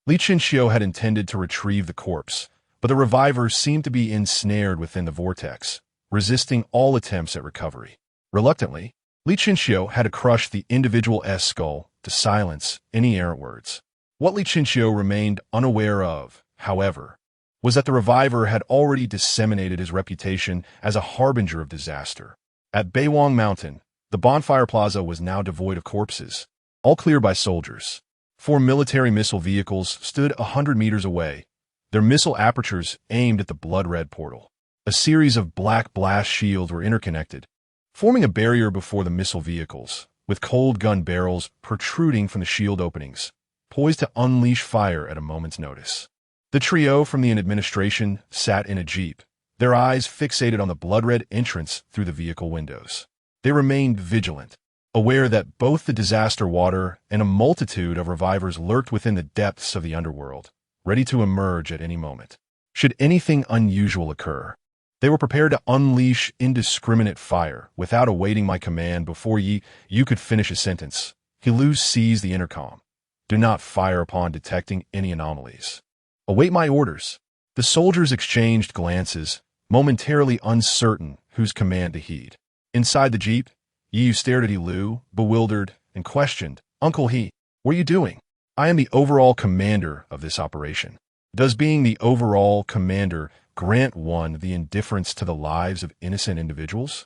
Li Chinxiu had intended to retrieve the corpse, but the reviver seemed to be ensnared within the vortex, resisting all attempts at recovery. Reluctantly, Li Chinxiu had to crush the individual S skull to silence any errant words. What Li Chinxiu remained unaware of, however, was that the reviver had already disseminated his reputation as a harbinger of disaster. At Beiwang Mountain, the bonfire plaza was now devoid of corpses, all cleared by soldiers. 4 military missile vehicles stood 100 meters away, their missile apertures aimed at the blood-red portal. A series of black blast shields were interconnected, forming a barrier before the missile vehicles, with cold gun barrels protruding from the shield openings, poised to unleash fire at a moment's notice. The trio from the administration sat in a jeep, their eyes fixated on the blood-red entrance through the vehicle windows. They remained vigilant, aware that both the disaster water and a multitude of revivers lurked within the depths of the underworld, ready to emerge at any moment. Should anything unusual occur, they were prepared to unleash indiscriminate fire without awaiting my command before you could finish a sentence. Hilu seized the intercom. Do not fire upon detecting any anomalies. Await my orders. The soldiers exchanged glances, momentarily uncertain whose command to heed. Inside the jeep, Yu stared at Hilu, bewildered, and questioned, Uncle He, what are you doing? I am the overall commander of this operation. Does being the overall commander grant one the indifference to the lives of innocent individuals?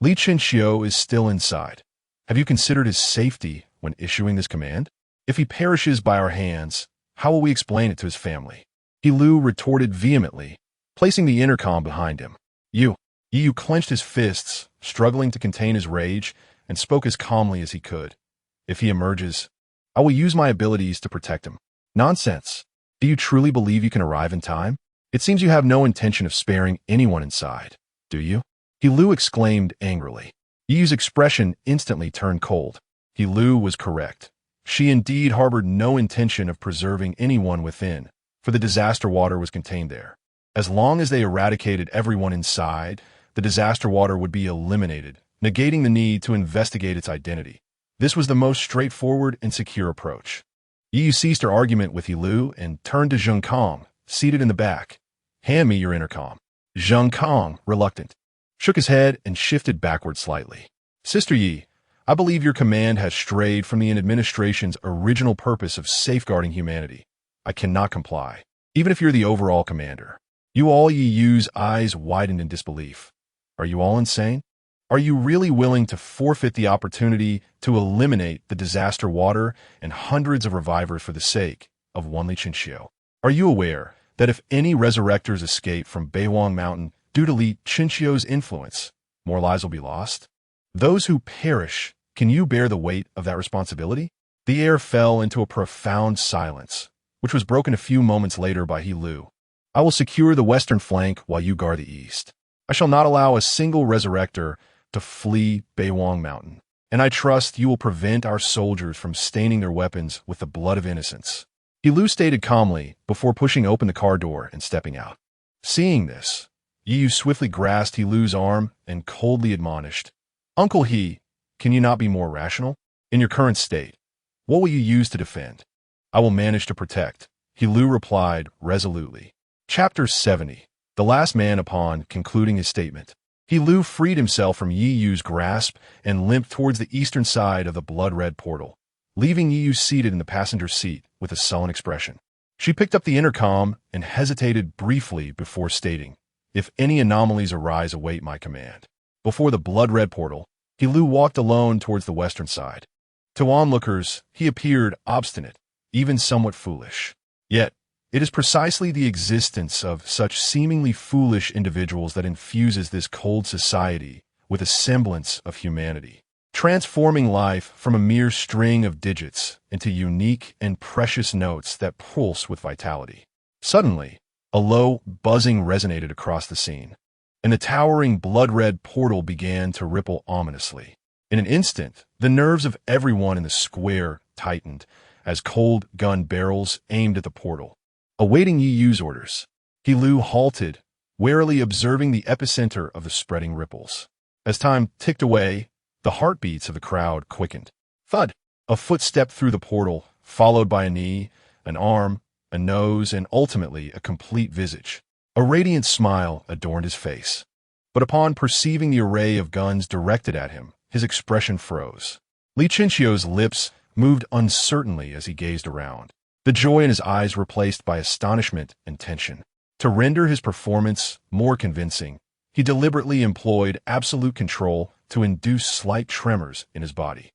Li Chinxiu is still inside. Have you considered his safety when issuing this command? If he perishes by our hands, how will we explain it to his family? Hilu retorted vehemently, placing the intercom behind him. Yu clenched his fists, struggling to contain his rage, and spoke as calmly as he could. If he emerges, I will use my abilities to protect him. Nonsense. Do you truly believe you can arrive in time? It seems you have no intention of sparing anyone inside, do you? Hilu exclaimed angrily. Yu's expression instantly turned cold. Hilu was correct. She indeed harbored no intention of preserving anyone within, for the disaster water was contained there. As long as they eradicated everyone inside, the disaster water would be eliminated, negating the need to investigate its identity. This was the most straightforward and secure approach. Yu ceased her argument with Hilu and turned to Zheng Kong, seated in the back. Hand me your intercom. Zheng Kong, reluctant, shook his head and shifted backward slightly. Sister Yi, I believe your command has strayed from the administration's original purpose of safeguarding humanity. I cannot comply, even if you're the overall commander. Yu's eyes widened in disbelief. Are you all insane? Are you really willing to forfeit the opportunity to eliminate the disaster water and hundreds of revivers for the sake of one Li Chinxiu? Are you aware that if any resurrectors escape from Beiwang Mountain due to Li Chinxiu's influence, more lives will be lost? Those who perish, can you bear the weight of that responsibility? The air fell into a profound silence, which was broken a few moments later by Hilu. I will secure the western flank while you guard the east. I shall not allow a single resurrector to flee Beiwang Mountain, and I trust you will prevent our soldiers from staining their weapons with the blood of innocents. Hilu stated calmly before pushing open the car door and stepping out. Seeing this, Yu swiftly grasped Hilu's arm and coldly admonished, Uncle He, can you not be more rational? In your current state, what will you use to defend? I will manage to protect, Hilu replied resolutely. Chapter 70. The last man upon concluding his statement. Hilu freed himself from Yu's grasp and limped towards the eastern side of the blood-red portal, leaving Yu seated in the passenger seat with a sullen expression. She picked up the intercom and hesitated briefly before stating, If any anomalies arise, await my command. Before the blood-red portal, Hilu walked alone towards the western side. To onlookers, he appeared obstinate, even somewhat foolish. Yet, it is precisely the existence of such seemingly foolish individuals that infuses this cold society with a semblance of humanity, transforming life from a mere string of digits into unique and precious notes that pulse with vitality. Suddenly, a low buzzing resonated across the scene. and the towering blood-red portal began to ripple ominously. In an instant, the nerves of everyone in the square tightened as cold gun barrels aimed at the portal. Awaiting Yi Yu's orders, He Lu halted, warily observing the epicenter of the spreading ripples. As time ticked away, the heartbeats of the crowd quickened. Thud! A foot stepped through the portal, followed by a knee, an arm, a nose, and ultimately a complete visage. A radiant smile adorned his face. But upon perceiving the array of guns directed at him, his expression froze. Li Chinchio's lips moved uncertainly as he gazed around. The joy in his eyes replaced by astonishment and tension. To render his performance more convincing, he deliberately employed absolute control to induce slight tremors in his body,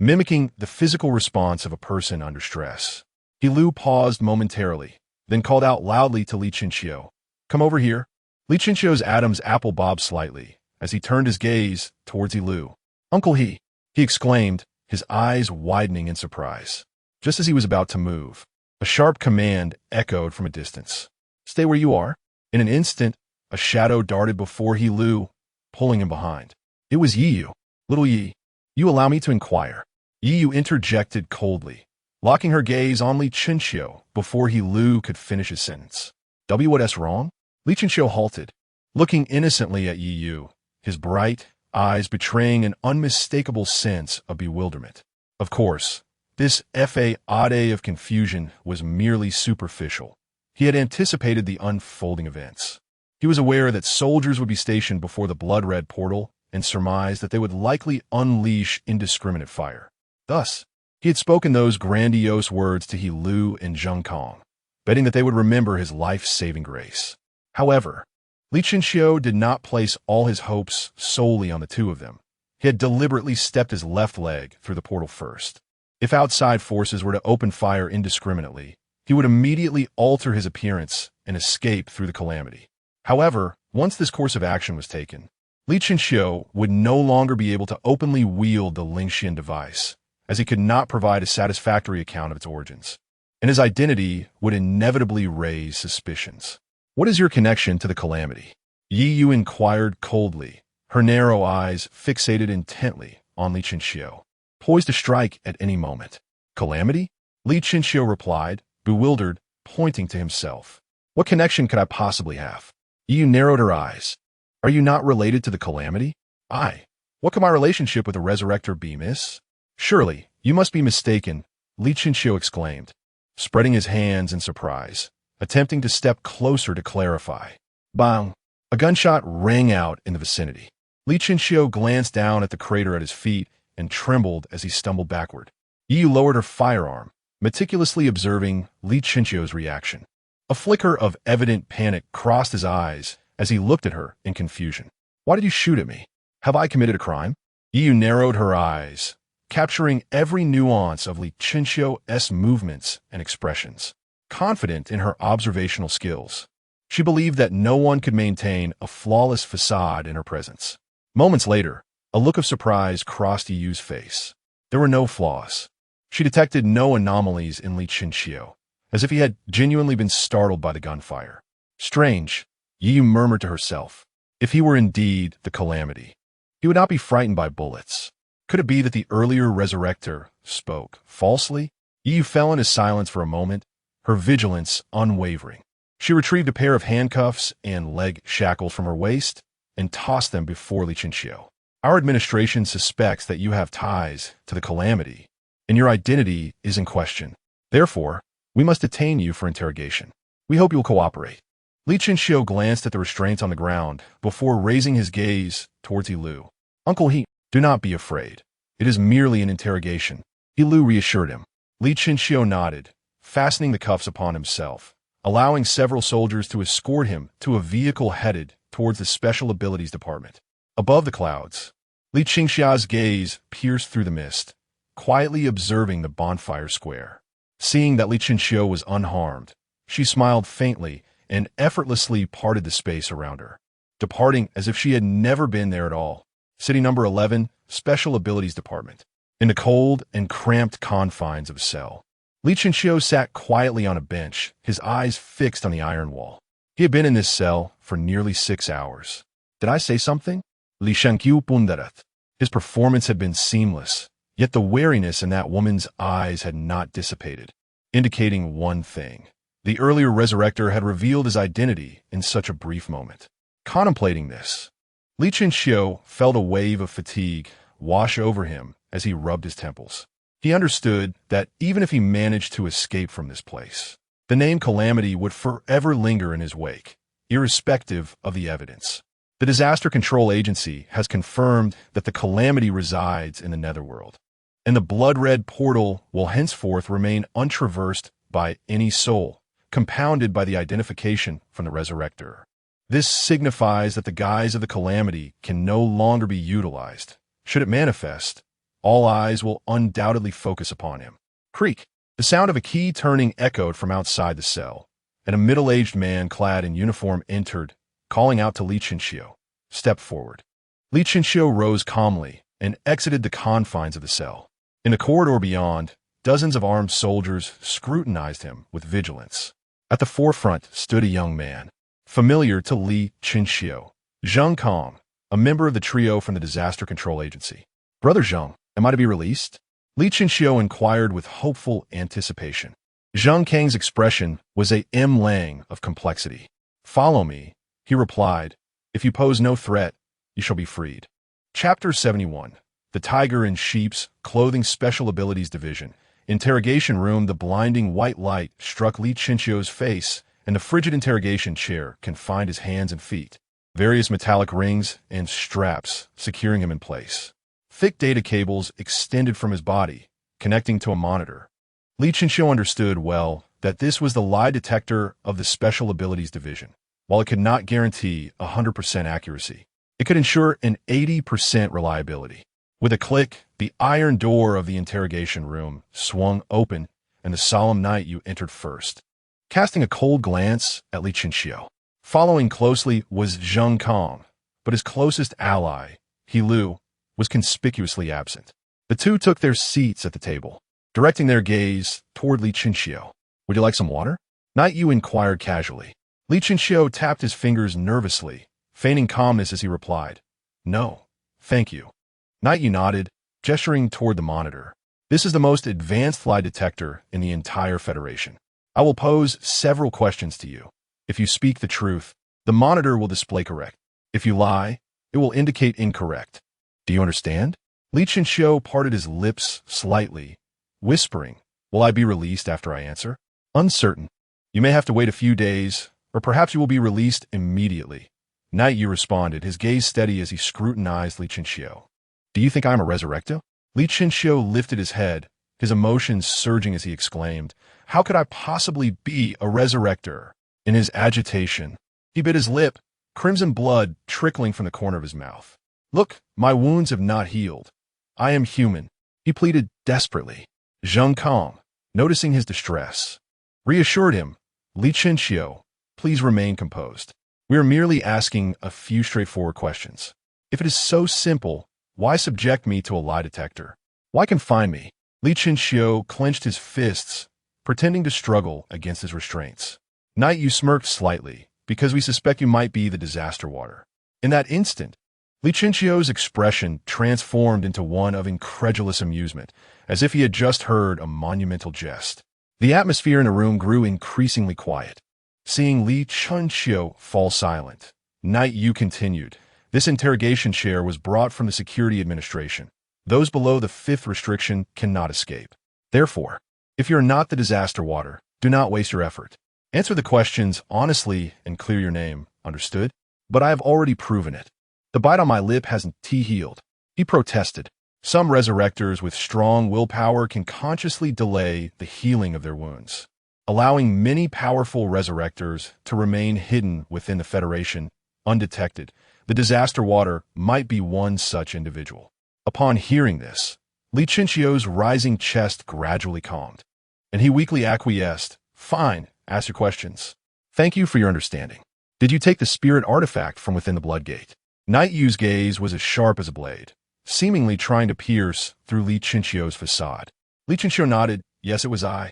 mimicking the physical response of a person under stress. He Lu paused momentarily, then called out loudly to Li Chinchio, "Come over here." Li Chinchio's Adam's apple bobbed slightly as he turned his gaze towards He Lu. "Uncle He," he exclaimed, his eyes widening in surprise. Just as he was about to move, a sharp command echoed from a distance. "Stay where you are." In an instant, a shadow darted before He Lu, pulling him behind. It was Yi Yu. "Little Yi, you allow me to inquire." Yi Yu interjected coldly, locking her gaze on Li Chinchio before He Lu could finish his sentence. "What's wrong?" Li Chinchio halted, looking innocently at Yi Yu, his bright eyes betraying an unmistakable sense of bewilderment. Of course, this fade of confusion was merely superficial. He had anticipated the unfolding events. He was aware that soldiers would be stationed before the blood-red portal and surmised that they would likely unleash indiscriminate fire. Thus, he had spoken those grandiose words to He Lu and Zheng Kong, betting that they would remember his life-saving grace. However, Li Chinchio did not place all his hopes solely on the two of them. He had deliberately stepped his left leg through the portal first. If outside forces were to open fire indiscriminately, he would immediately alter his appearance and escape through the calamity. However, once this course of action was taken, Li Chinchio would no longer be able to openly wield the Lingxian device, as he could not provide a satisfactory account of its origins, and his identity would inevitably raise suspicions. "What is your connection to the calamity?" Yi Yu inquired coldly, her narrow eyes fixated intently on Li Chinchio, poised to strike at any moment. "Calamity?" Li Chinchio replied, bewildered, pointing to himself. "What connection could I possibly have?" Yi Yu narrowed her eyes. "Are you not related to the calamity?" What could my relationship with the Resurrector be, miss?" "Surely, you must be mistaken," Li Chinchio exclaimed, spreading his hands in surprise, attempting to step closer to clarify. Bang! A gunshot rang out in the vicinity. Li Chinchio glanced down at the crater at his feet and trembled as he stumbled backward. Yi Yu lowered her firearm, meticulously observing Li Chinchio's reaction. A flicker of evident panic crossed his eyes as he looked at her in confusion. "Why did you shoot at me? Have I committed a crime?" Yi Yu narrowed her eyes, capturing every nuance of Li Chinchio's movements and expressions. Confident in her observational skills, she believed that no one could maintain a flawless facade in her presence. Moments later, a look of surprise crossed Yi Yu's face. There were no flaws. She detected no anomalies in Li Chinchio, as if he had genuinely been startled by the gunfire. Strange, Yi Yu murmured to herself. If he were indeed the calamity, he would not be frightened by bullets. Could it be that the earlier Resurrector spoke falsely? Yi Yu fell into silence for a moment, her vigilance unwavering. She retrieved a pair of handcuffs and leg shackles from her waist and tossed them before Li Chinchio. "Our administration suspects that you have ties to the calamity, and your identity is in question. Therefore, we must detain you for interrogation. We hope you will cooperate." Li Chinchio glanced at the restraints on the ground before raising his gaze towards He Lu. "Uncle He, do not be afraid. It is merely an interrogation," He Lu reassured him. Li Chinchio nodded, fastening the cuffs upon himself, allowing several soldiers to escort him to a vehicle headed towards the Special Abilities Department. Above the clouds, Li Chinchio's gaze pierced through the mist, quietly observing the bonfire square. Seeing that Li Chinchio was unharmed, she smiled faintly and effortlessly parted the space around her, departing as if she had never been there at all. City number 11, Special Abilities Department. In the cold and cramped confines of a cell, Li Chinchio sat quietly on a bench, his eyes fixed on the iron wall. He had been in this cell for nearly 6 hours. Did I say something? Li Shankyu Pundarat. His performance had been seamless, yet the wariness in that woman's eyes had not dissipated, indicating one thing. The earlier Resurrector had revealed his identity in such a brief moment. Contemplating this, Li Chinxiu felt a wave of fatigue wash over him as he rubbed his temples. He understood that even if he managed to escape from this place, the name Calamity would forever linger in his wake, irrespective of the evidence. The Disaster Control Agency has confirmed that the Calamity resides in the Netherworld, and the blood-red portal will henceforth remain untraversed by any soul, compounded by the identification from the Resurrector. This signifies that the guise of the Calamity can no longer be utilized. Should it manifest, all eyes will undoubtedly focus upon him. Creak! The sound of a key turning echoed from outside the cell, and a middle-aged man clad in uniform entered, calling out to Li Chinxiu. Step forward. Li Chinxiu rose calmly and exited the confines of the cell. In the corridor beyond, dozens of armed soldiers scrutinized him with vigilance. At the forefront stood a young man, familiar to Li Chinxiu, Zhang Kong, a member of the trio from the Disaster Control Agency. Brother Zhang, am I to be released? Li Chinxiu inquired with hopeful anticipation. Zhang Kang's expression was a Lang of complexity. Follow me, he replied. If you pose no threat, you shall be freed. Chapter 71. The Tiger in Sheep's Clothing Special Abilities Division. Interrogation room. The blinding white light struck Li Chinxiu's face, and the frigid interrogation chair confined his hands and feet. Various metallic rings and straps securing him in place. Thick data cables extended from his body, connecting to a monitor. Li Chinxiu understood well that this was the lie detector of the Special Abilities Division. While it could not guarantee 100% accuracy, it could ensure an 80% reliability. With a click, the iron door of the interrogation room swung open, and the solemn Night Yu entered first. Casting a cold glance at Li Chinxiu, following closely was Zhang Kong, but his closest ally, He Lu, was conspicuously absent. The two took their seats at the table, directing their gaze toward Li Chinxiu. Would you like some water? Night Yu inquired casually. Li Chinxiu tapped his fingers nervously, feigning calmness as he replied, No, thank you. Night Yu nodded, gesturing toward the monitor. This is the most advanced lie detector in the entire Federation. I will pose several questions to you. If you speak the truth, the monitor will display correct. If you lie, it will indicate incorrect. Do you understand? Li Chinxiu parted his lips slightly, whispering, Will I be released after I answer? Uncertain. You may have to wait a few days, or perhaps you will be released immediately. Night Yu responded, his gaze steady as he scrutinized Li Chinxiu. Do you think I am a Resurrected? Li Chinxiu lifted his head, his emotions surging as he exclaimed, How could I possibly be a Resurrector? In his agitation, he bit his lip, crimson blood trickling from the corner of his mouth. Look, my wounds have not healed. I am human, he pleaded desperately. Zhang Kong, noticing his distress, reassured him, Li Chinxiu, please remain composed. We are merely asking a few straightforward questions. If it is so simple, why subject me to a lie detector? Why confine me? Li Chinxiu clenched his fists, pretending to struggle against his restraints. Night Yu smirked slightly, because we suspect you might be the disaster water. In that instant, Li Chinxiu's expression transformed into one of incredulous amusement, as if he had just heard a monumental jest. The atmosphere in the room grew increasingly quiet. Seeing Li Chinxiu fall silent, Night Yu continued. This interrogation chair was brought from the Security Administration. Those below the 5th restriction cannot escape. Therefore, if you're not the disaster water, do not waste your effort. Answer the questions honestly and clear your name, understood? But I have already proven it. The bite on my lip hasn't healed. He protested. Some resurrectors with strong willpower can consciously delay the healing of their wounds, allowing many powerful resurrectors to remain hidden within the Federation, undetected. The disaster water might be one such individual. Upon hearing this, Li Chinxiu's rising chest gradually calmed, and he weakly acquiesced. Fine, ask your questions. Thank you for your understanding. Did you take the spirit artifact from within the Bloodgate? Night Yu's gaze was as sharp as a blade, seemingly trying to pierce through Li Chinxiu's facade. Li Chinxiu nodded. Yes, it was I.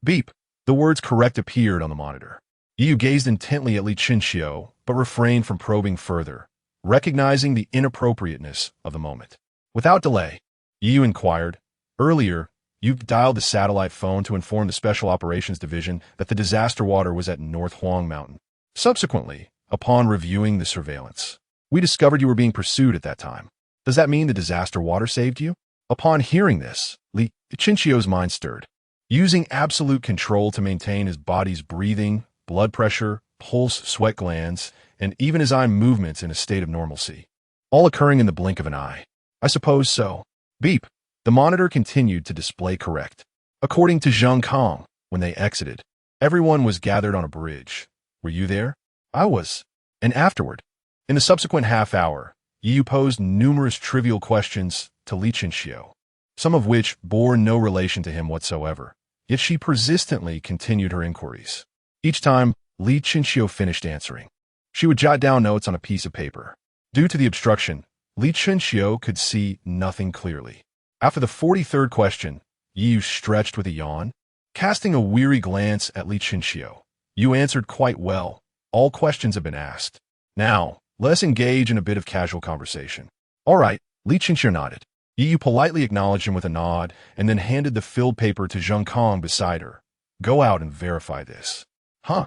Beep. The words correct appeared on the monitor. Yu gazed intently at Li Chinxiu, but refrained from probing further, recognizing the inappropriateness of the moment. Without delay, Yu inquired, "Earlier, you've dialed the satellite phone to inform the Special Operations Division that the disaster water was at North Huang Mountain. Subsequently, upon reviewing the surveillance, we discovered you were being pursued at that time. Does that mean the disaster water saved you?" Upon hearing this, Li Chinchio's mind stirred. Using absolute control to maintain his body's breathing, blood pressure, pulse, sweat glands, and even his eye movements in a state of normalcy, all occurring in the blink of an eye. "I suppose so." Beep. The monitor continued to display correct. According to Zhang Kong, when they exited, everyone was gathered on a bridge. "Were you there?" "I was." "And afterward?" In the subsequent half hour, Yu posed numerous trivial questions to Li Chinchio, some of which bore no relation to him whatsoever. Yet she persistently continued her inquiries. Each time Li Chinchio finished answering, she would jot down notes on a piece of paper. Due to the obstruction, Li Chinchio could see nothing clearly. After the 43rd question, Yu stretched with a yawn. Casting a weary glance at Li Chinchio, "You answered quite well. All questions have been asked. Now, let us engage in a bit of casual conversation." "All right," Li Chinchio nodded. Yu politely acknowledged him with a nod and then handed the filled paper to Zheng Kong beside her. "Go out and verify this." "Huh?"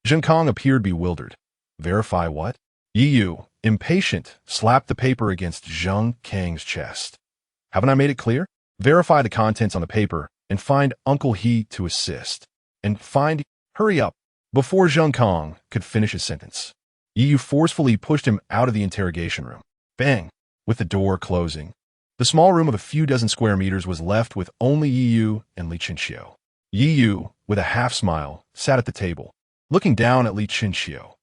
Zheng Kong appeared bewildered. "Verify what?" Yu, impatient, slapped the paper against Zheng Kang's chest. "Haven't I made it clear? Verify the contents on the paper and find Uncle He to assist. And find... Hurry up." Before Zheng Kong could finish his sentence, Yu forcefully pushed him out of the interrogation room. Bang! With the door closing, the small room of a few dozen square meters was left with only Yu and Li Chinchio. Yu, with a half-smile, sat at the table, looking down at Li Chinchio.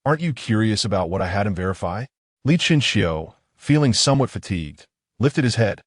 "Aren't you curious about what I had him verify?" Li Chinchio, feeling somewhat fatigued, lifted his head.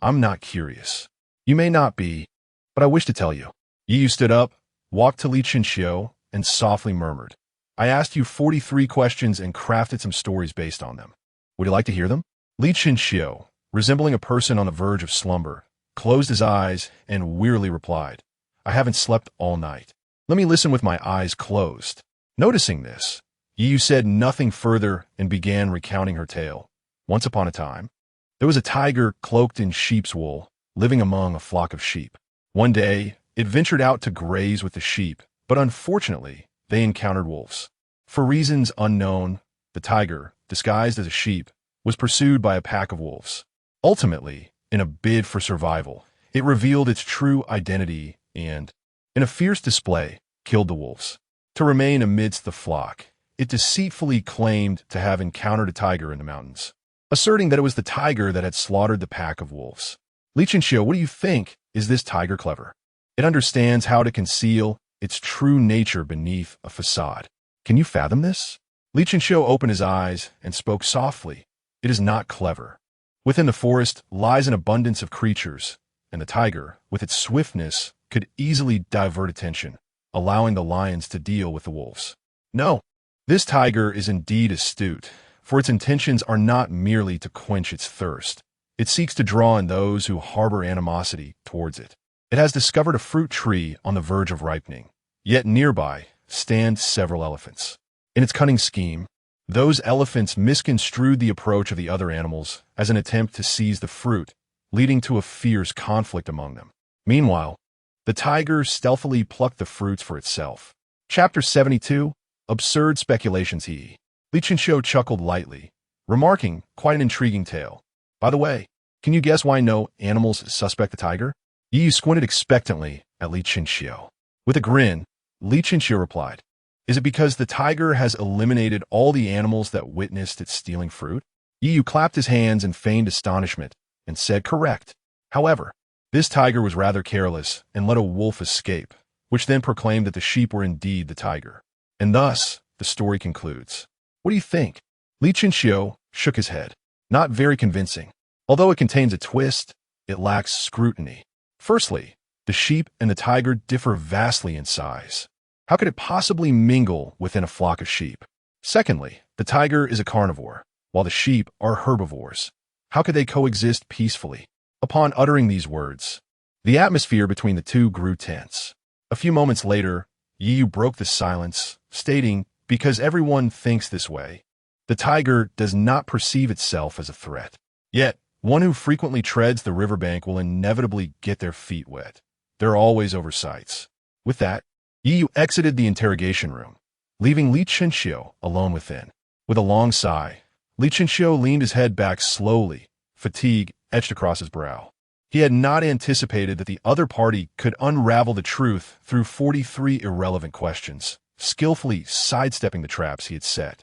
"I'm not curious. You may not be, but I wish to tell you." Yu stood up, walked to Li Chinchio, and softly murmured, "I asked you 43 questions and crafted some stories based on them. Would you like to hear them?" Li Chinchio, resembling a person on the verge of slumber, closed his eyes and wearily replied, "I haven't slept all night. Let me listen with my eyes closed." Noticing this, Yu said nothing further and began recounting her tale. Once upon a time, there was a tiger cloaked in sheep's wool, living among a flock of sheep. One day, it ventured out to graze with the sheep, but unfortunately, they encountered wolves. For reasons unknown, the tiger, disguised as a sheep, was pursued by a pack of wolves. Ultimately, in a bid for survival, it revealed its true identity and, in a fierce display, killed the wolves. To remain amidst the flock, it deceitfully claimed to have encountered a tiger in the mountains, asserting that it was the tiger that had slaughtered the pack of wolves. Li Chinchio, what do you think? Is this tiger clever? It understands how to conceal its true nature beneath a facade. Can you fathom this? Li Chinchio opened his eyes and spoke softly. It is not clever. Within the forest lies an abundance of creatures, and the tiger, with its swiftness, could easily divert attention, allowing the lions to deal with the wolves. No, this tiger is indeed astute, for its intentions are not merely to quench its thirst. It seeks to draw in those who harbor animosity towards it. It has discovered a fruit tree on the verge of ripening, yet nearby stand several elephants. In its cunning scheme, those elephants misconstrued the approach of the other animals as an attempt to seize the fruit, leading to a fierce conflict among them. Meanwhile, the tiger stealthily plucked the fruits for itself. Chapter 72, Absurd Speculations. Li Chinchio chuckled lightly, remarking, "Quite an intriguing tale. By the way, can you guess why no animals suspect the tiger?" Yu squinted expectantly at Li Chinchio. With a grin, Li Chinchio replied, "Is it because the tiger has eliminated all the animals that witnessed it stealing fruit?" Yu clapped his hands in feigned astonishment and said, "Correct. However, this tiger was rather careless and let a wolf escape, which then proclaimed that the sheep were indeed the tiger. And thus, the story concludes. What do you think?" Li Chinchio shook his head. "Not very convincing. Although it contains a twist, it lacks scrutiny. Firstly, the sheep and the tiger differ vastly in size. How could it possibly mingle within a flock of sheep? Secondly, the tiger is a carnivore, while the sheep are herbivores. How could they coexist peacefully?" Upon uttering these words, the atmosphere between the two grew tense. A few moments later, Yu broke the silence, stating, "Because everyone thinks this way, The tiger does not perceive itself as a threat. Yet, one who frequently treads the riverbank will inevitably get their feet wet. There are always oversights. With that, Yu exited the interrogation room, leaving Li Chenxiu alone within. With a long sigh, Li Chenxiu leaned his head back slowly, fatigue etched across his brow. He had not anticipated that the other party could unravel the truth through 43 irrelevant questions, skillfully sidestepping the traps he had set,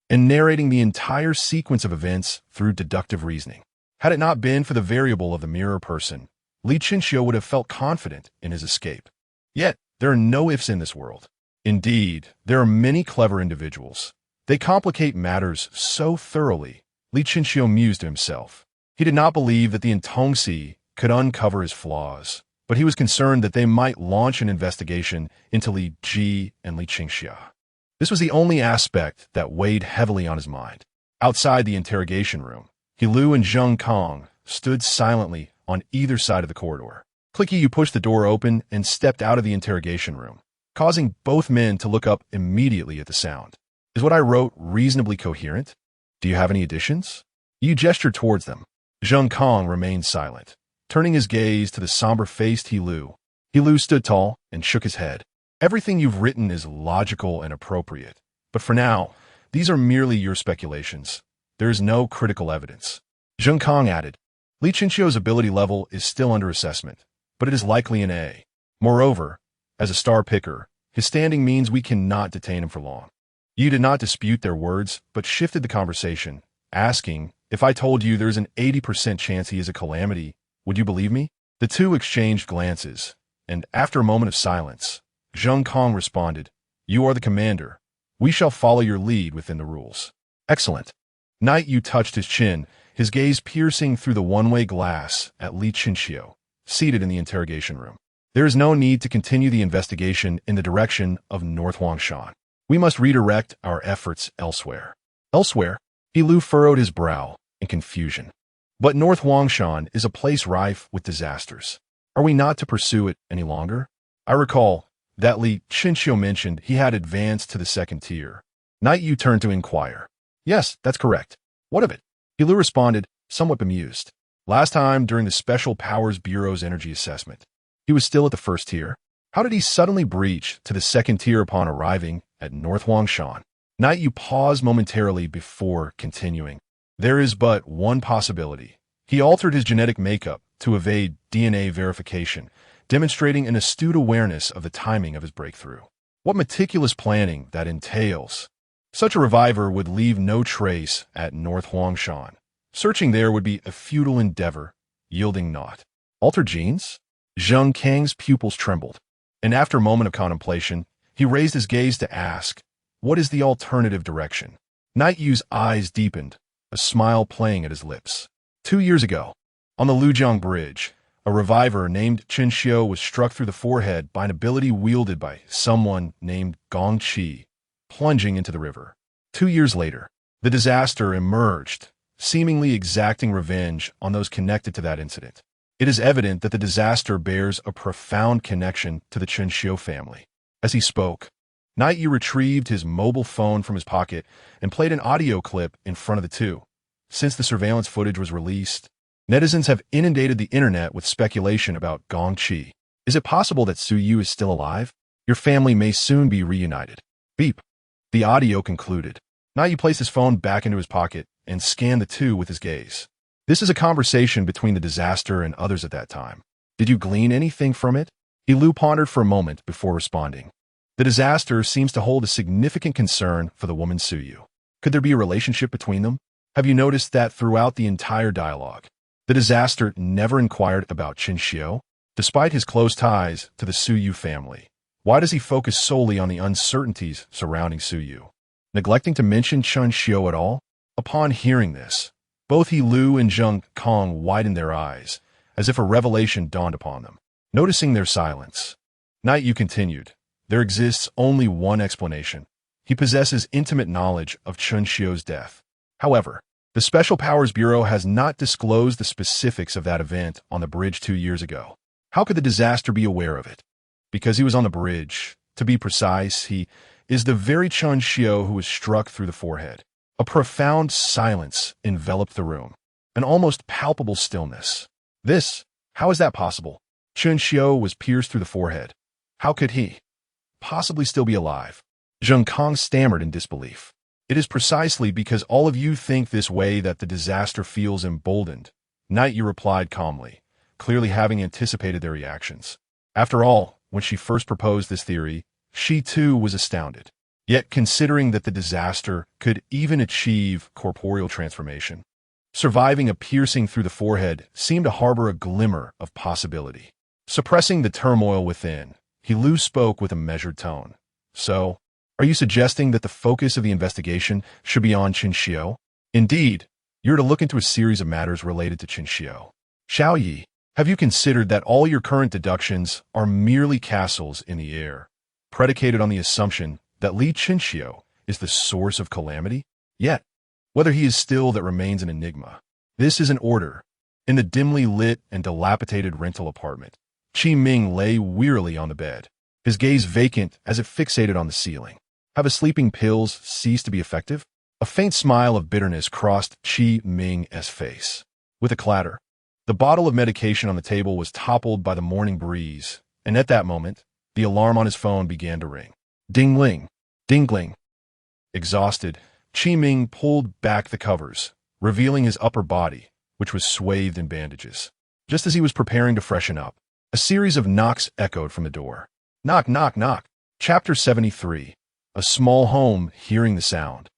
and narrating the entire sequence of events through deductive reasoning. Had it not been for the variable of the mirror person, Li Chenxiu would have felt confident in his escape. Yet, there are no ifs in this world. Indeed, there are many clever individuals. They complicate matters so thoroughly, Li Chenxiu mused to himself. He did not believe that the Intongsi could uncover his flaws, but he was concerned that they might launch an investigation into Li Ji and Li Qingxia. This was the only aspect that weighed heavily on his mind. Outside the interrogation room, Lu and Zheng Kong stood silently on either side of the corridor. Clicky pushed the door open and stepped out of the interrogation room, causing both men to look up immediately at the sound. Is what I wrote reasonably coherent? Do you have any additions? Yu gestured towards them. Zheng Kong remained silent, turning his gaze to the somber-faced Lu. Lu stood tall and shook his head. Everything you've written is logical and appropriate, but for now, these are merely your speculations. There is no critical evidence. Zheng Kong added, Li Chenxiu's ability level is still under assessment, but it is likely an A. Moreover, as a star picker, his standing means we cannot detain him for long. Yu did not dispute their words, but shifted the conversation, asking, if I told you there's an 80% chance he is a calamity, would you believe me? The two exchanged glances, and after a moment of silence, Zheng Kong responded, You are the commander. We shall follow your lead within the rules. Excellent. Knight Yu touched his chin, his gaze piercing through the one-way glass at Li Chenxiu, seated in the interrogation room. There is no need to continue the investigation in the direction of North Huangshan. We must redirect our efforts elsewhere. Elsewhere? Lu furrowed his brow in confusion. But North Huangshan is a place rife with disasters. Are we not to pursue it any longer? I recall that Li Chenxiu mentioned he had advanced to the second tier. Knight Yu turned to inquire. Yes, that's correct. What of it? Lu responded, somewhat bemused. Last time, during the Special Powers Bureau's energy assessment, he was still at the first tier. How did he suddenly breach to the second tier upon arriving at North Huangshan? Knight Yu paused momentarily before continuing. There is but one possibility. He altered his genetic makeup to evade DNA verification, demonstrating an astute awareness of the timing of his breakthrough. What meticulous planning that entails. Such a reviver would leave no trace at North Huangshan. Searching there would be a futile endeavor, yielding naught. Altered genes? Zheng Kang's pupils trembled, and after a moment of contemplation, he raised his gaze to ask, what is the alternative direction? Knight Yu's eyes deepened, a smile playing at his lips. 2 years ago, on the Lujiang Bridge, a reviver named Chen Xiu was struck through the forehead by an ability wielded by someone named Gong Qi, plunging into the river. 2 years later, the disaster emerged, seemingly exacting revenge on those connected to that incident. It is evident that the disaster bears a profound connection to the Chen Xiu family. As he spoke, Knight Yu retrieved his mobile phone from his pocket and played an audio clip in front of the two. Since the surveillance footage was released, netizens have inundated the internet with speculation about Gong Qi. Is it possible that Su Yu is still alive? Your family may soon be reunited. Beep. The audio concluded. Knight Yu placed his phone back into his pocket and scanned the two with his gaze. This is a conversation between the disaster and others at that time. Did you glean anything from it? Lu pondered for a moment before responding. The disaster seems to hold a significant concern for the woman Su Yu. Could there be a relationship between them? Have you noticed that throughout the entire dialogue, the disaster never inquired about Chen Xiu, despite his close ties to the Su Yu family? Why does he focus solely on the uncertainties surrounding Su Yu, neglecting to mention Chen Xiu at all? Upon hearing this, both Lu and Zheng Kong widened their eyes, as if a revelation dawned upon them. Noticing their silence, Knight Yu continued, there exists only one explanation. He possesses intimate knowledge of Chen Xiu's death. However, the Special Powers Bureau has not disclosed the specifics of that event on the bridge 2 years ago. How could the disaster be aware of it? Because he was on the bridge. To be precise, he is the very Chen Xiu who was struck through the forehead. A profound silence enveloped the room, an almost palpable stillness. How is that possible? Chun Xiu was pierced through the forehead. How could he possibly still be alive? Zheng Kong stammered in disbelief. It is precisely because all of you think this way that the disaster feels emboldened. Knight, you replied calmly, clearly having anticipated their reactions. After all, when she first proposed this theory, she too was astounded. Yet considering that the disaster could even achieve corporeal transformation, surviving a piercing through the forehead seemed to harbor a glimmer of possibility. Suppressing the turmoil within, He spoke with a measured tone. So, are you suggesting that the focus of the investigation should be on Chun Xiu? Indeed, you're to look into a series of matters related to Chun Xiu. Xiao Yi, have you considered that all your current deductions are merely castles in the air, predicated on the assumption that Li Chinxiu is the source of calamity? Yet, whether he is still that remains an enigma. This is an order. In the dimly lit and dilapidated rental apartment, Qi Ming lay wearily on the bed, his gaze vacant as it fixated on the ceiling. Have his sleeping pills ceased to be effective? A faint smile of bitterness crossed Qi Ming's face. With a clatter, the bottle of medication on the table was toppled by the morning breeze, and at that moment, the alarm on his phone began to ring. Ding-ling, ding-ling. Exhausted, Qi Ming pulled back the covers, revealing his upper body, which was swathed in bandages. Just as he was preparing to freshen up, a series of knocks echoed from the door. Knock, knock, knock. Chapter 73. A small home hearing the sound.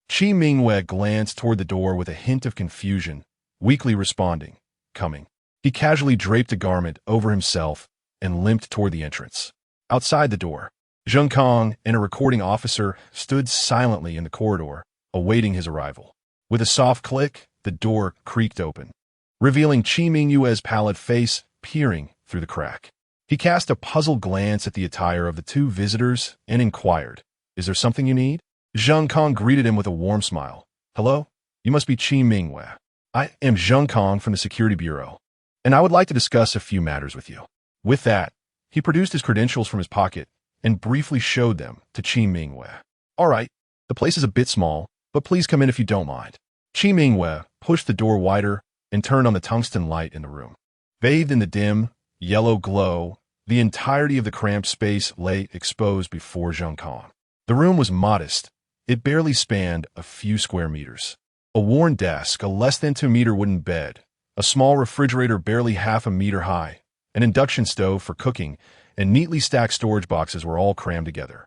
Qi Mingwei glanced toward the door with a hint of confusion, weakly responding, coming. He casually draped a garment over himself and limped toward the entrance. Outside the door, Zheng Kong and a recording officer stood silently in the corridor, awaiting his arrival. With a soft click, the door creaked open, revealing Qi Mingyue's pallid face peering through the crack. He cast a puzzled glance at the attire of the two visitors and inquired, "Is there something you need?" Zheng Kong greeted him with a warm smile. "Hello? You must be Qi Mingwei. I am Zheng Kong from the Security Bureau, and I would like to discuss a few matters with you." With that, he produced his credentials from his pocket and briefly showed them to Qi Mingwei. "All right, the place is a bit small, but please come in if you don't mind." Qi Mingwei pushed the door wider and turned on the tungsten light in the room. Bathed in the dim, yellow glow, the entirety of the cramped space lay exposed before Zheng Kong. The room was modest. It barely spanned a few square meters. A worn desk, a less than 2-meter wooden bed, a small refrigerator barely half a meter high, an induction stove for cooking, and neatly stacked storage boxes were all crammed together.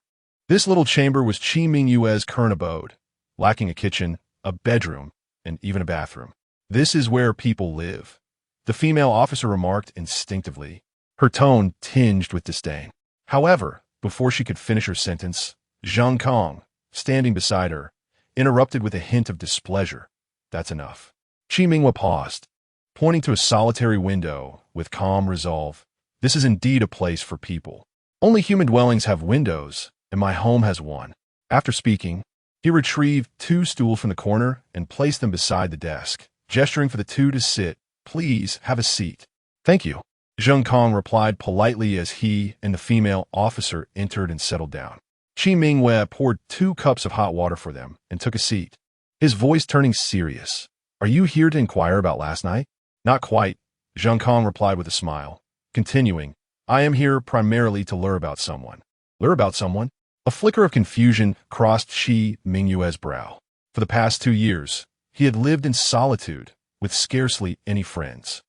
This little chamber was Qi Mingyue's current abode, lacking a kitchen, a bedroom, and even a bathroom. "This is where people live," the female officer remarked instinctively, her tone tinged with disdain. However, before she could finish her sentence, Zheng Kong, standing beside her, interrupted with a hint of displeasure. "That's enough." Qi Mingyue paused, pointing to a solitary window with calm resolve. "This is indeed a place for people. Only human dwellings have windows, and my home has one." After speaking, he retrieved 2 stools from the corner and placed them beside the desk, gesturing for the 2 to sit. "Please have a seat." "Thank you," Zheng Kong replied politely as he and the female officer entered and settled down. Qi Mingwei poured 2 cups of hot water for them and took a seat, his voice turning serious. "Are you here to inquire about last night?" "Not quite," Zheng Kong replied with a smile. Continuing, "I am here primarily to learn about someone." "Learn about someone?" A flicker of confusion crossed Qi Mingyue's brow. For the past 2 years, he had lived in solitude, with scarcely any friends.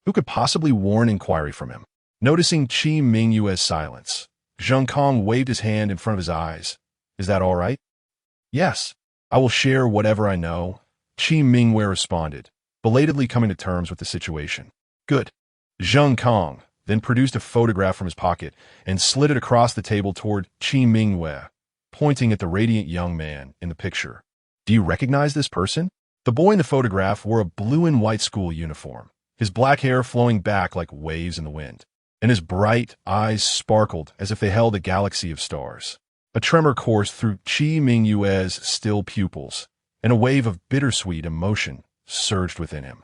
Who could possibly warrant inquiry from him? Noticing Qi Mingyue's silence, Zheng Kong waved his hand in front of his eyes. "Is that all right?" "Yes, I will share whatever I know," Qi Mingyue responded, belatedly coming to terms with the situation. "Good." Zheng Kong then produced a photograph from his pocket and slid it across the table toward Qi Mingyue, pointing at the radiant young man in the picture. "Do you recognize this person?" The boy in the photograph wore a blue and white school uniform, his black hair flowing back like waves in the wind, and his bright eyes sparkled as if they held a galaxy of stars. A tremor coursed through Qi Mingyue's still pupils, and a wave of bittersweet emotion surged within him.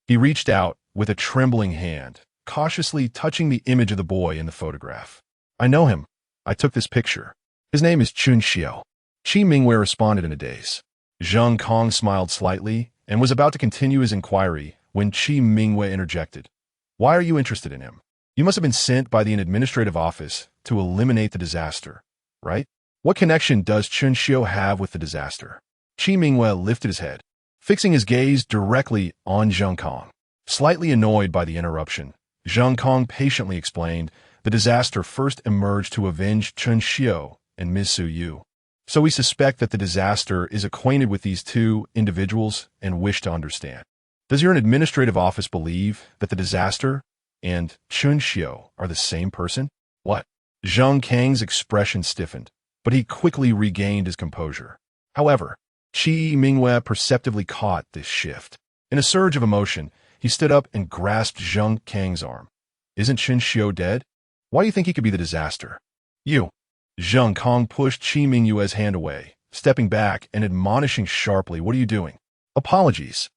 He reached out with a trembling hand, cautiously touching the image of the boy in the photograph. "I know him. I took this picture. His name is Chun Xiu." Qi Mingwei responded in a daze. Zhang Kong smiled slightly and was about to continue his inquiry when Qi Mingwei interjected. Why are you interested in him? You must have been sent by the administrative office to eliminate the disaster, right? What connection does Chen Xiu have with the disaster? Qi Mingwei lifted his head, fixing his gaze directly on Zhang Kong. Slightly annoyed by the interruption, Zhang Kong patiently explained the disaster first emerged to avenge Chen Xiu and Ms. Su Yu. So we suspect that the disaster is acquainted with these two individuals and wish to understand. Does your administrative office believe that the disaster and Chen Xiu are the same person? What? Zhang Kang's expression stiffened, but he quickly regained his composure. However, Qi Mingwei perceptibly caught this shift. In a surge of emotion, he stood up and grasped Zhang Kang's arm. Isn't Chen Xiu dead? Why do you think he could be the disaster? You. Zhang Kong pushed Qi Mingwei's hand away, stepping back and admonishing sharply, what are you doing? Apologies.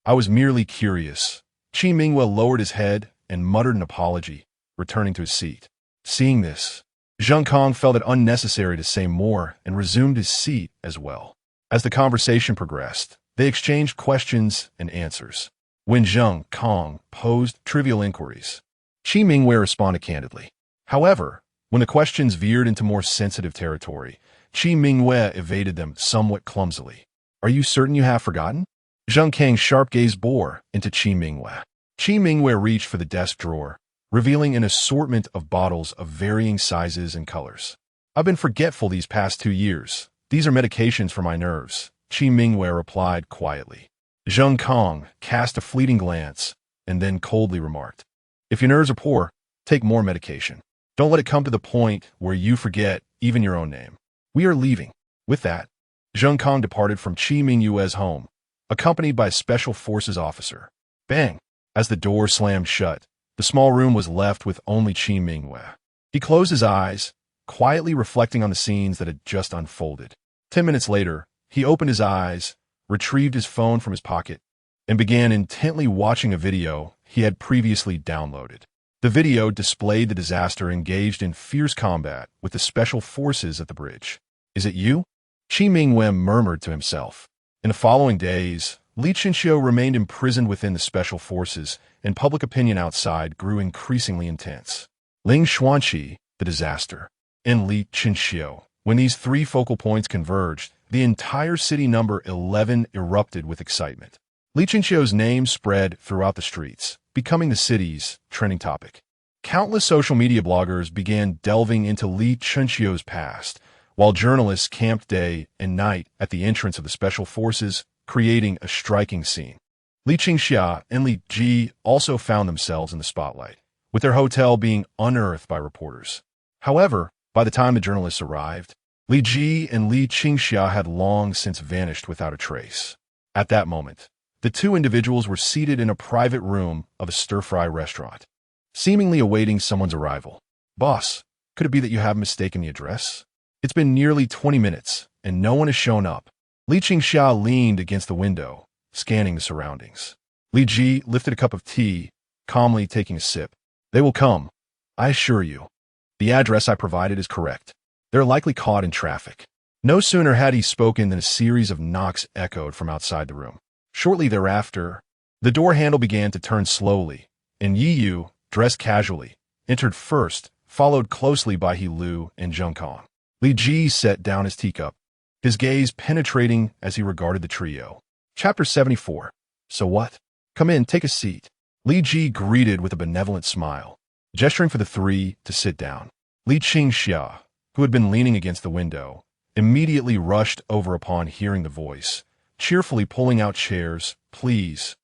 I was merely curious. Qi Mingwei lowered his head and muttered an apology, returning to his seat. Seeing this, Zhang Kong felt it unnecessary to say more and resumed his seat as well. As the conversation progressed, they exchanged questions and answers. When Zhang Kong posed trivial inquiries, Qi Mingwei responded candidly. However, when the questions veered into more sensitive territory, Qi Mingwei evaded them somewhat clumsily. Are you certain you have forgotten? Zhang Kang's sharp gaze bore into Qi Mingwei. Qi Mingwei reached for the desk drawer, revealing an assortment of bottles of varying sizes and colors. I've been forgetful these past 2 years. These are medications for my nerves, Qi Mingwei replied quietly. Zhang Kong cast a fleeting glance and then coldly remarked, if your nerves are poor, take more medication. Don't let it come to the point where you forget even your own name. We are leaving. With that, Zhang Kong departed from Qi Mingwei's home, accompanied by a special forces officer. Bang! As the door slammed shut, the small room was left with only Qi Mingwei. He closed his eyes, quietly reflecting on the scenes that had just unfolded. 10 minutes later, he opened his eyes, retrieved his phone from his pocket, and began intently watching a video he had previously downloaded. The video displayed the disaster engaged in fierce combat with the special forces at the bridge. Is it you? Qi Mingwei murmured to himself. In the following days, Li Chenxiu remained imprisoned within the special forces, and public opinion outside grew increasingly intense. Ling Xuanqi, the disaster, and Li Chenxiu. When these three focal points converged, the entire city number 11 erupted with excitement. Li Chenxiu's name spread throughout the streets, becoming the city's trending topic. Countless social media bloggers began delving into Li Chenxiu's past, while journalists camped day and night at the entrance of the special forces, creating a striking scene. Li Qingxia and Li Ji also found themselves in the spotlight, with their hotel being unearthed by reporters. However, by the time the journalists arrived, Li Ji and Li Qingxia had long since vanished without a trace. At that moment, the two individuals were seated in a private room of a stir-fry restaurant, seemingly awaiting someone's arrival. Boss, could it be that you have mistaken the address? It's been nearly 20 minutes, and no one has shown up. Li Qingxia leaned against the window, scanning the surroundings. Li Ji lifted a cup of tea, calmly taking a sip. They will come, I assure you. The address I provided is correct. They're likely caught in traffic. No sooner had he spoken than a series of knocks echoed from outside the room. Shortly thereafter, the door handle began to turn slowly, and Yi Yu, dressed casually, entered first, followed closely by He Lu and Zhang Kong. Li Ji set down his teacup, his gaze penetrating as he regarded the trio. Chapter 74. So what? Come in, take a seat. Li Ji greeted with a benevolent smile, gesturing for the three to sit down. Li Qingxia, who had been leaning against the window, immediately rushed over upon hearing the voice, cheerfully pulling out chairs. Please,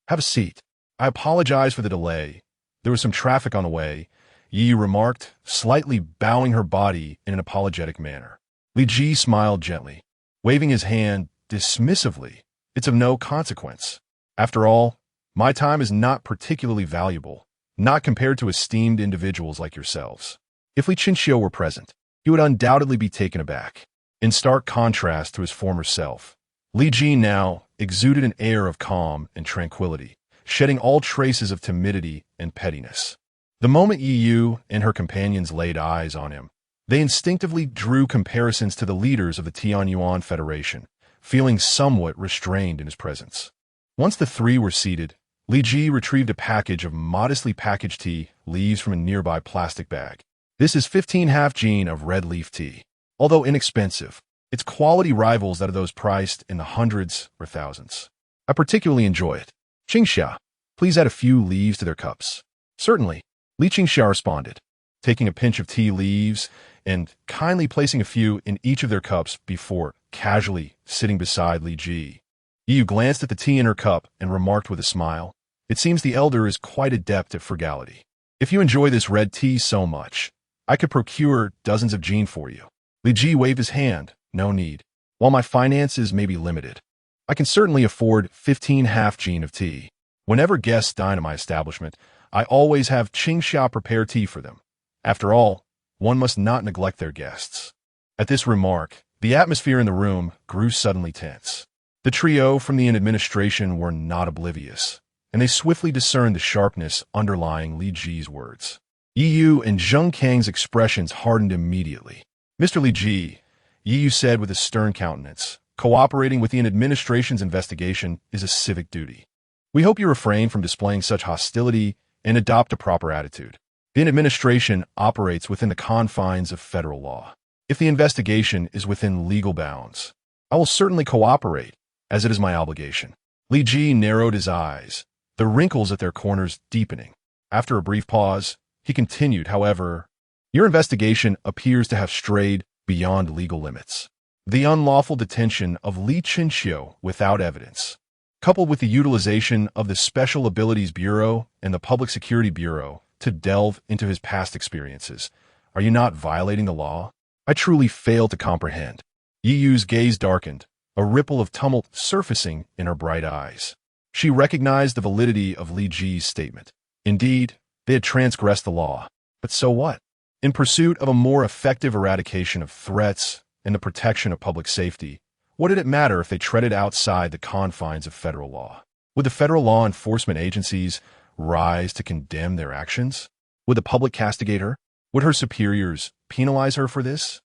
have a seat. I apologize for the delay. There was some traffic on the way, Yi remarked, slightly bowing her body in an apologetic manner. Li Ji smiled gently, waving his hand dismissively. It's of no consequence. After all, my time is not particularly valuable, not compared to esteemed individuals like yourselves. If Li Qingxiu were present, he would undoubtedly be taken aback. In stark contrast to his former self, Li Ji now exuded an air of calm and tranquility, shedding all traces of timidity and pettiness. The moment Yi Yu and her companions laid eyes on him, they instinctively drew comparisons to the leaders of the Tianyuan Federation, feeling somewhat restrained in his presence. Once the three were seated, Li Ji retrieved a package of modestly packaged tea leaves from a nearby plastic bag. This is 15 half gene of red leaf tea. Although inexpensive, its quality rivals that of those priced in the hundreds or thousands. I particularly enjoy it. Qingxia, please add a few leaves to their cups. Certainly, Li Qingxia responded, taking a pinch of tea leaves and kindly placing a few in each of their cups before casually sitting beside Li Ji. Yu glanced at the tea in her cup and remarked with a smile, "It seems the elder is quite adept at frugality. If you enjoy this red tea so much, I could procure dozens of gene for you." Li Ji waved his hand, "No need. While my finances may be limited, I can certainly afford 15 half gene of tea. Whenever guests dine at my establishment, I always have Qingxia prepare tea for them. After all, one must not neglect their guests." At this remark, the atmosphere in the room grew suddenly tense. The trio from the administration were not oblivious, and they swiftly discerned the sharpness underlying Li Ji's words. Yu and Zheng Kang's expressions hardened immediately. "Mr. Li Ji," Yu said with a stern countenance, "cooperating with the administration's investigation is a civic duty. We hope you refrain from displaying such hostility and adopt a proper attitude. The administration operates within the confines of federal law. If the investigation is within legal bounds, I will certainly cooperate, as it is my obligation." Li Ji narrowed his eyes, the wrinkles at their corners deepening. After a brief pause, he continued, "However, your investigation appears to have strayed beyond legal limits. The unlawful detention of Li Qinxiu without evidence, coupled with the utilization of the Special Abilities Bureau and the Public Security Bureau to delve into his past experiences, are you not violating the law? I truly fail to comprehend." Yiyu's gaze darkened, a ripple of tumult surfacing in her bright eyes. She recognized the validity of Li Ji's statement. Indeed, they had transgressed the law. But so what? In pursuit of a more effective eradication of threats and the protection of public safety, what did it matter if they treaded outside the confines of federal law? Would the federal law enforcement agencies rise to condemn their actions? Would the public castigate her? Would her superiors penalize her for this?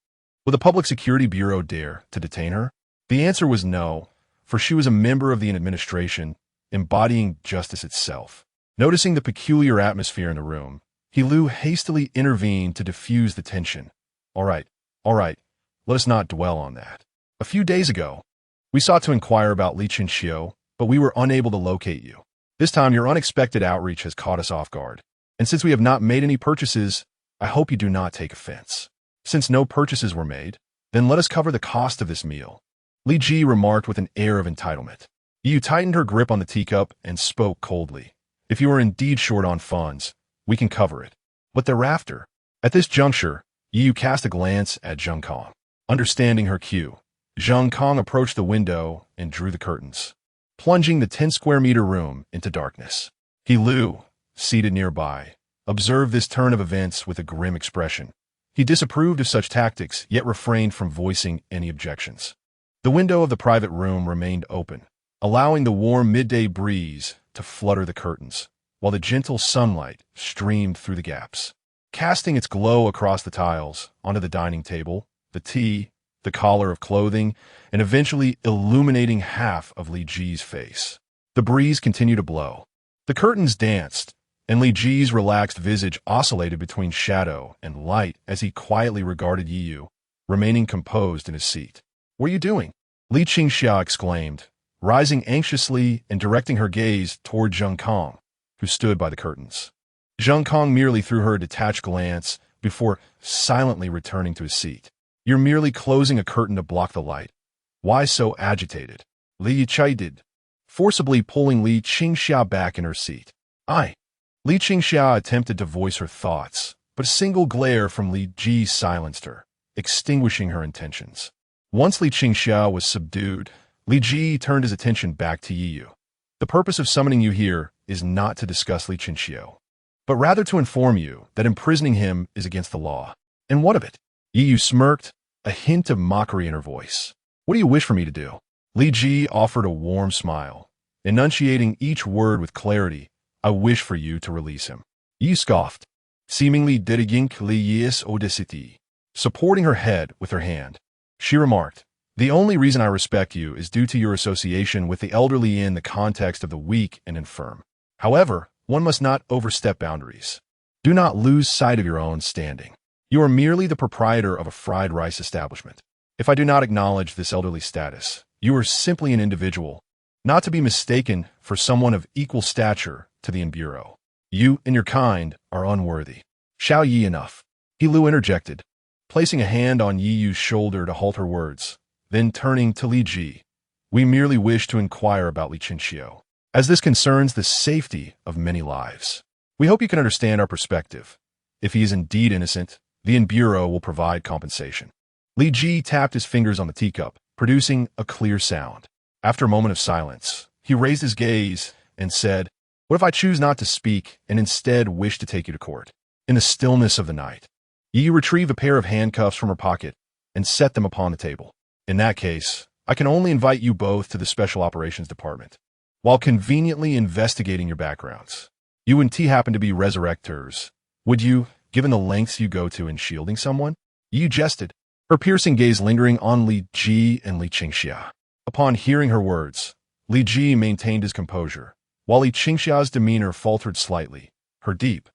Would the Public Security Bureau dare to detain her? The answer was no, for she was a member of the administration, embodying justice itself. Noticing the peculiar atmosphere in the room, Lu hastily intervened to diffuse the tension. All right, let us not dwell on that. A few days ago, we sought to inquire about Li Qinxiu, but we were unable to locate you. This time your unexpected outreach has caught us off guard. And since we have not made any purchases, I hope you do not take offense. Since no purchases were made, then let us cover the cost of this meal." Li Ji remarked with an air of entitlement. Yu tightened her grip on the teacup and spoke coldly. "If you are indeed short on funds, we can cover it. But thereafter." At this juncture, Yu cast a glance at Zheng Kong. Understanding her cue, Zheng Kong approached the window and drew the curtains, plunging the 10-square-meter room into darkness. Lu, seated nearby, observed this turn of events with a grim expression. He disapproved of such tactics, yet refrained from voicing any objections. The window of the private room remained open, allowing the warm midday breeze to flutter the curtains, while the gentle sunlight streamed through the gaps, casting its glow across the tiles, onto the dining table, the tea, the collar of clothing, and eventually illuminating half of Li Ji's face. The breeze continued to blow. The curtains danced, and Li Ji's relaxed visage oscillated between shadow and light as he quietly regarded Yu, remaining composed in his seat. "What are you doing?" Li Qingxia exclaimed, rising anxiously and directing her gaze toward Zheng Kong, who stood by the curtains. Zheng Kong merely threw her a detached glance before silently returning to his seat. "You're merely closing a curtain to block the light. Why so agitated?" Li chided, forcibly pulling Li Qingxia back in her seat. Li Qingxia attempted to voice her thoughts, but a single glare from Li Ji silenced her, extinguishing her intentions. Once Li Qingxia was subdued, Li Ji turned his attention back to Yu. "The purpose of summoning you here is not to discuss Li Qinxiu, but rather to inform you that imprisoning him is against the law." "And what of it?" Yu smirked, a hint of mockery in her voice. "What do you wish for me to do?" Li Ji offered a warm smile, enunciating each word with clarity. "I wish for you to release him." Yu scoffed, seemingly diriging Li Yi's audacity. Supporting her head with her hand, she remarked, The only reason I respect you is due to your association with the elderly in the context of the weak and infirm. However, one must not overstep boundaries. Do not lose sight of your own standing. You are merely the proprietor of a fried rice establishment. If I do not acknowledge this elderly status, you are simply an individual, not to be mistaken for someone of equal stature to the in-bureau. You and your kind are unworthy. Shall ye enough? He Lu interjected, placing a hand on Yi Yu's shoulder to halt her words, then turning to Li Ji. We merely wish to inquire about Li Qingxiu, as this concerns the safety of many lives. We hope you can understand our perspective. If he is indeed innocent, the in-bureau will provide compensation. Li Ji tapped his fingers on the teacup, producing a clear sound. After a moment of silence, he raised his gaze and said, "What if I choose not to speak and instead wish to take you to court?" In the stillness of the night, Yi retrieved a pair of handcuffs from her pocket and set them upon the table. In that case, I can only invite you both to the Special Operations Department. While conveniently investigating your backgrounds, you and T happen to be resurrectors. Would you, given the lengths you go to in shielding someone? Yi jested, her piercing gaze lingering on Li Ji and Li Qingxia. Upon hearing her words, Li Ji maintained his composure, while Li Qingxia's demeanor faltered slightly, her deep,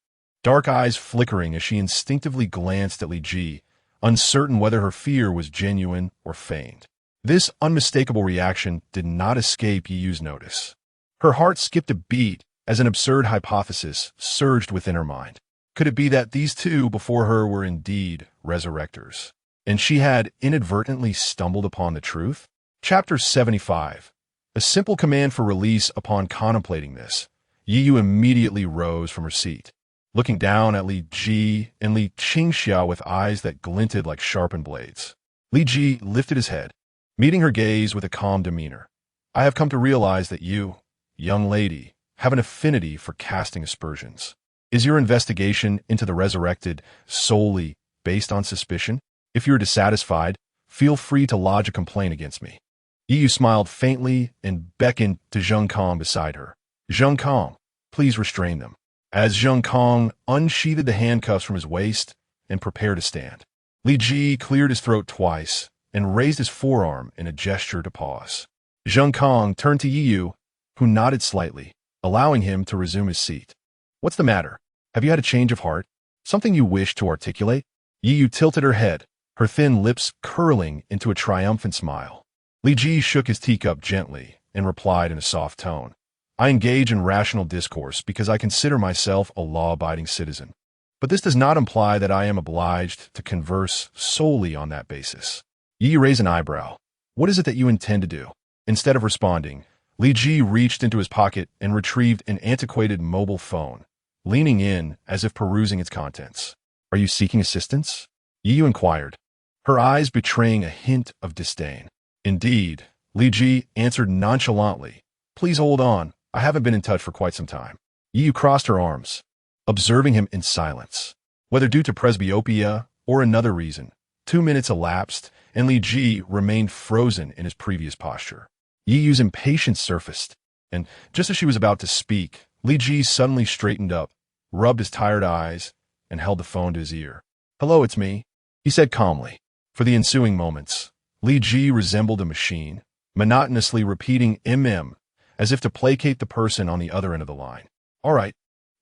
dark eyes flickering as she instinctively glanced at Li Ji, uncertain whether her fear was genuine or feigned. This unmistakable reaction did not escape Yi Yu's notice. Her heart skipped a beat as an absurd hypothesis surged within her mind. Could it be that these two before her were indeed resurrectors, and she had inadvertently stumbled upon the truth? Chapter 75. A simple command for release. Upon contemplating this, Yi Yu immediately rose from her seat, looking down at Li Ji and Li Qingxia with eyes that glinted like sharpened blades. Li Ji lifted his head, meeting her gaze with a calm demeanor. I have come to realize that you, young lady, have an affinity for casting aspersions. Is your investigation into the resurrected solely based on suspicion? If you are dissatisfied, feel free to lodge a complaint against me. Yi Yu smiled faintly and beckoned to Zheng Kong beside her. Zheng Kong, please restrain them. As Zheng Kong unsheathed the handcuffs from his waist and prepared to stand, Li Ji cleared his throat twice and raised his forearm in a gesture to pause. Zheng Kong turned to Yi Yu, who nodded slightly, allowing him to resume his seat. What's the matter? Have you had a change of heart? Something you wish to articulate? Yi Yu tilted her head, her thin lips curling into a triumphant smile. Li Ji shook his teacup gently and replied in a soft tone. I engage in rational discourse because I consider myself a law-abiding citizen. But this does not imply that I am obliged to converse solely on that basis. Yi raised an eyebrow. What is it that you intend to do? Instead of responding, Li Ji reached into his pocket and retrieved an antiquated mobile phone, leaning in as if perusing its contents. Are you seeking assistance? Yi Yu inquired, her eyes betraying a hint of disdain. Indeed, Li Ji answered nonchalantly. Please hold on. I haven't been in touch for quite some time. Yi Yu crossed her arms, observing him in silence. Whether due to presbyopia or another reason, 2 minutes elapsed, and Li Ji remained frozen in his previous posture. Yi Yu's impatience surfaced, and just as she was about to speak, Li Ji suddenly straightened up, rubbed his tired eyes, and held the phone to his ear. Hello, it's me, he said calmly. For the ensuing moments, Li Ji resembled a machine, monotonously repeating as if to placate the person on the other end of the line. All right,